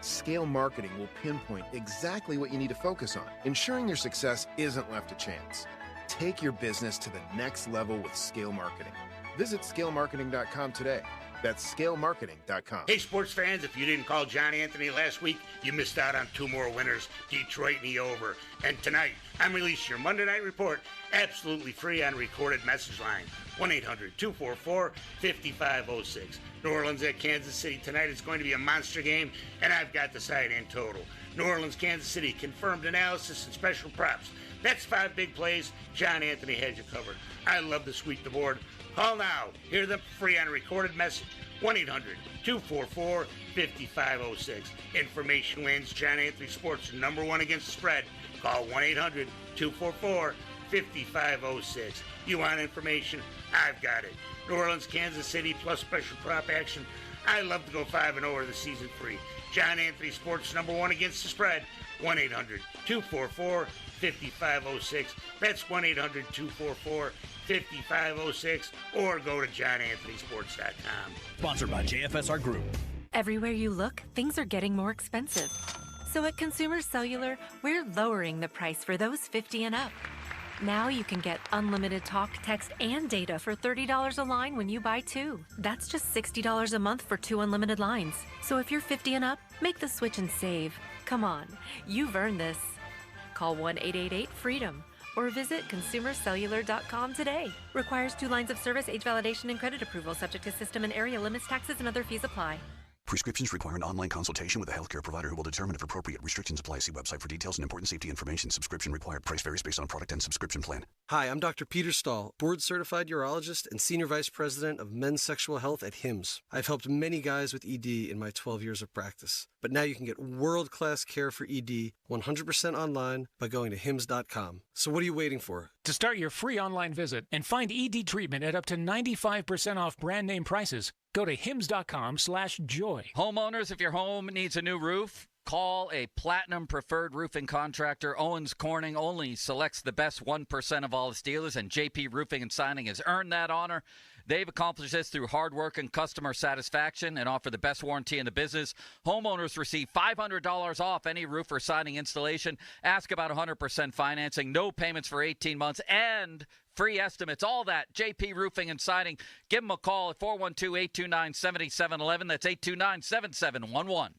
Scale Marketing will pinpoint exactly what you need to focus on, ensuring your success isn't left to chance. Take your business to the next level with Scale Marketing. Visit scalemarketing.com today. That's scalemarketing.com. Hey, sports fans, if you didn't call John Anthony last week, you missed out on 2 more winners, Detroit and Eover. And tonight, I'm releasing your Monday Night Report absolutely free on recorded message line, 1-800-244-5506. New Orleans at Kansas City tonight is going to be a monster game, and I've got the side and total. New Orleans, Kansas City, confirmed analysis and special props. That's 5 big plays. John Anthony has you covered. I love to sweep the board. Call now. Hear them free on a recorded message. 1-800-244-5506. Information wins. John Anthony Sports, #1 against the spread. Call 1-800-244-5506. You want information? I've got it. New Orleans, Kansas City, plus special prop action. I love to go 5-0 the season free. John Anthony Sports, #1 against the spread. 1-800-244-5506. That's 1-800-244-5506. Or go to johnanthonysports.com. Sponsored by JFSR Group. Everywhere you look, things are getting more expensive. So at Consumer Cellular, we're lowering the price for those 50 and up. Now you can get unlimited talk, text, and data for $30 a line when you buy 2. That's just $60 a month for 2 unlimited lines. So if you're 50 and up, make the switch and save. Come on, you've earned this. Call 1-888-FREEDOM or visit consumercellular.com today. Requires 2 lines of service, age validation, and credit approval, subject to system and area limits, taxes, and other fees apply. Prescriptions require an online consultation with a healthcare provider who will determine if appropriate. Restrictions apply. See website for details and important safety information. Subscription required. Price varies based on product and subscription plan. Hi, I'm Dr. Peter Stahl, board-certified urologist and senior vice president of men's sexual health at HIMSS. I've helped many guys with ED in my 12 years of practice. But now you can get world-class care for ED 100% online by going to hims.com. So what are you waiting for? To start your free online visit and find ED treatment at up to 95% off brand name prices, go to hims.com/joy. Homeowners, if your home needs a new roof, call a Platinum Preferred Roofing Contractor. Owens Corning only selects the best 1% of all its dealers, and JP Roofing and Signing has earned that honor. They've accomplished this through hard work and customer satisfaction and offer the best warranty in the business. Homeowners receive $500 off any roof or siding installation. Ask about 100% financing, no payments for 18 months, and free estimates. All that, JP Roofing and Siding. Give them a call at 412-829-7711. That's 829-7711.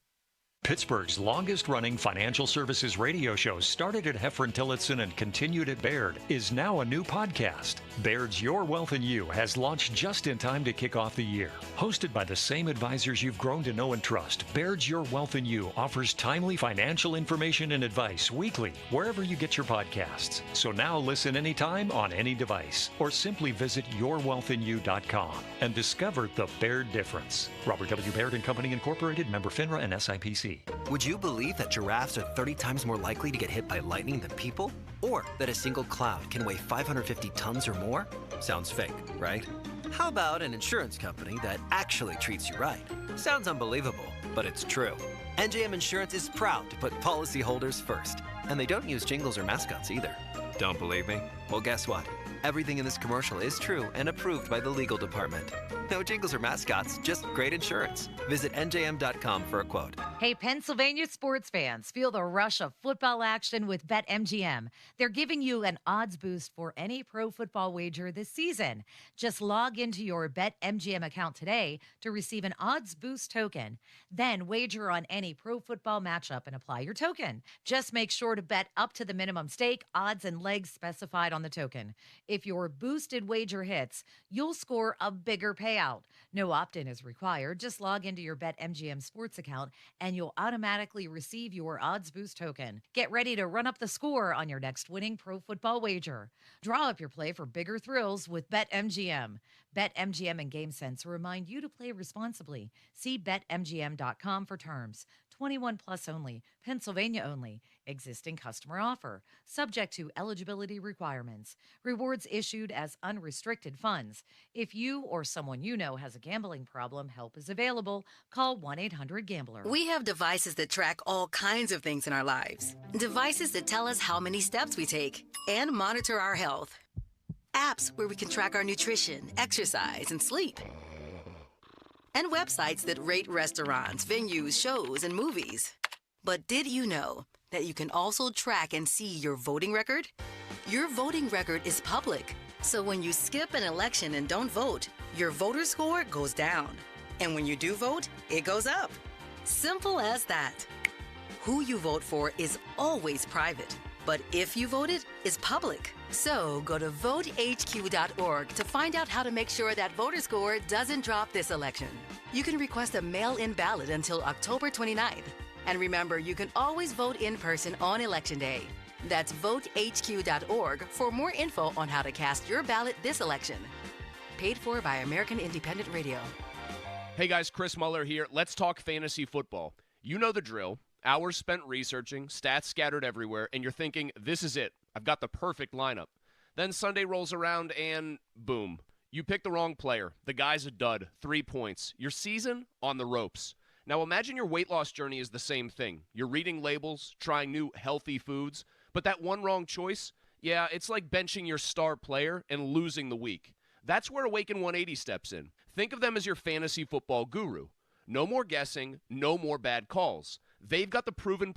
Pittsburgh's longest-running financial services radio show, started at Heffron Tillotson and continued at Baird, is now a new podcast. Baird's Your Wealth and You has launched just in time to kick off the year. Hosted by the same advisors you've grown to know and trust, Baird's Your Wealth and You offers timely financial information and advice weekly, wherever you get your podcasts. So now listen anytime on any device, or simply visit yourwealthandyou.com and discover the Baird difference. Robert W. Baird and Company Incorporated, member FINRA and SIPC. Would you believe that giraffes are 30 times more likely to get hit by lightning than people? Or that a single cloud can weigh 550 tons or more? Sounds fake, right? How about an insurance company that actually treats you right? Sounds unbelievable, but it's true. NJM Insurance is proud to put policyholders first. And they don't use jingles or mascots either. Don't believe me? Well, guess what? Everything in this commercial is true and approved by the legal department. No jingles or mascots, just great insurance. Visit njm.com for a quote. Hey, Pennsylvania sports fans, feel the rush of football action with BetMGM. They're giving you an odds boost for any pro football wager this season. Just log into your BetMGM account today to receive an odds boost token. Then wager on any pro football matchup and apply your token. Just make sure to bet up to the minimum stake, odds, and legs specified on the token. If your boosted wager hits, you'll score a bigger payout. No opt-in is required. Just log into your BetMGM sports account and you'll automatically receive your odds boost token. Get ready to run up the score on your next winning pro football wager. Draw up your play for bigger thrills with BetMGM. BetMGM and GameSense remind you to play responsibly. See BetMGM.com for terms. 21 plus only. Pennsylvania only. Existing customer offer. Subject to eligibility requirements. Rewards issued as unrestricted funds. If you or someone you know has a gambling problem, help is available. Call 1-800-GAMBLER. We have devices that track all kinds of things in our lives. Devices that tell us how many steps we take and monitor our health. Apps where we can track our nutrition, exercise, and sleep. And websites that rate restaurants, venues, shows, and movies. But did you know that you can also track and see your voting record? Your voting record is public, so when you skip an election and don't vote, your voter score goes down. And when you do vote, it goes up. Simple as that. Who you vote for is always private, but if you voted, it's public. So go to votehq.org to find out how to make sure that voter score doesn't drop this election. You can request a mail-in ballot until October 29th. And remember, you can always vote in person on Election Day. That's votehq.org for more info on how to cast your ballot this election. Paid for by American Independent Radio. Hey guys, Chris Muller here. Let's talk fantasy football. You know the drill. Hours spent researching, stats scattered everywhere, and you're thinking, this is it. I've got the perfect lineup. Then Sunday rolls around and boom. You pick the wrong player. The guy's a dud. 3 points. Your season on the ropes. Now imagine your weight loss journey is the same thing. You're reading labels, trying new healthy foods, but that one wrong choice, yeah, it's like benching your star player and losing the week. That's where Awaken 180 steps in. Think of them as your fantasy football guru. No more guessing, no more bad calls. They've got the proven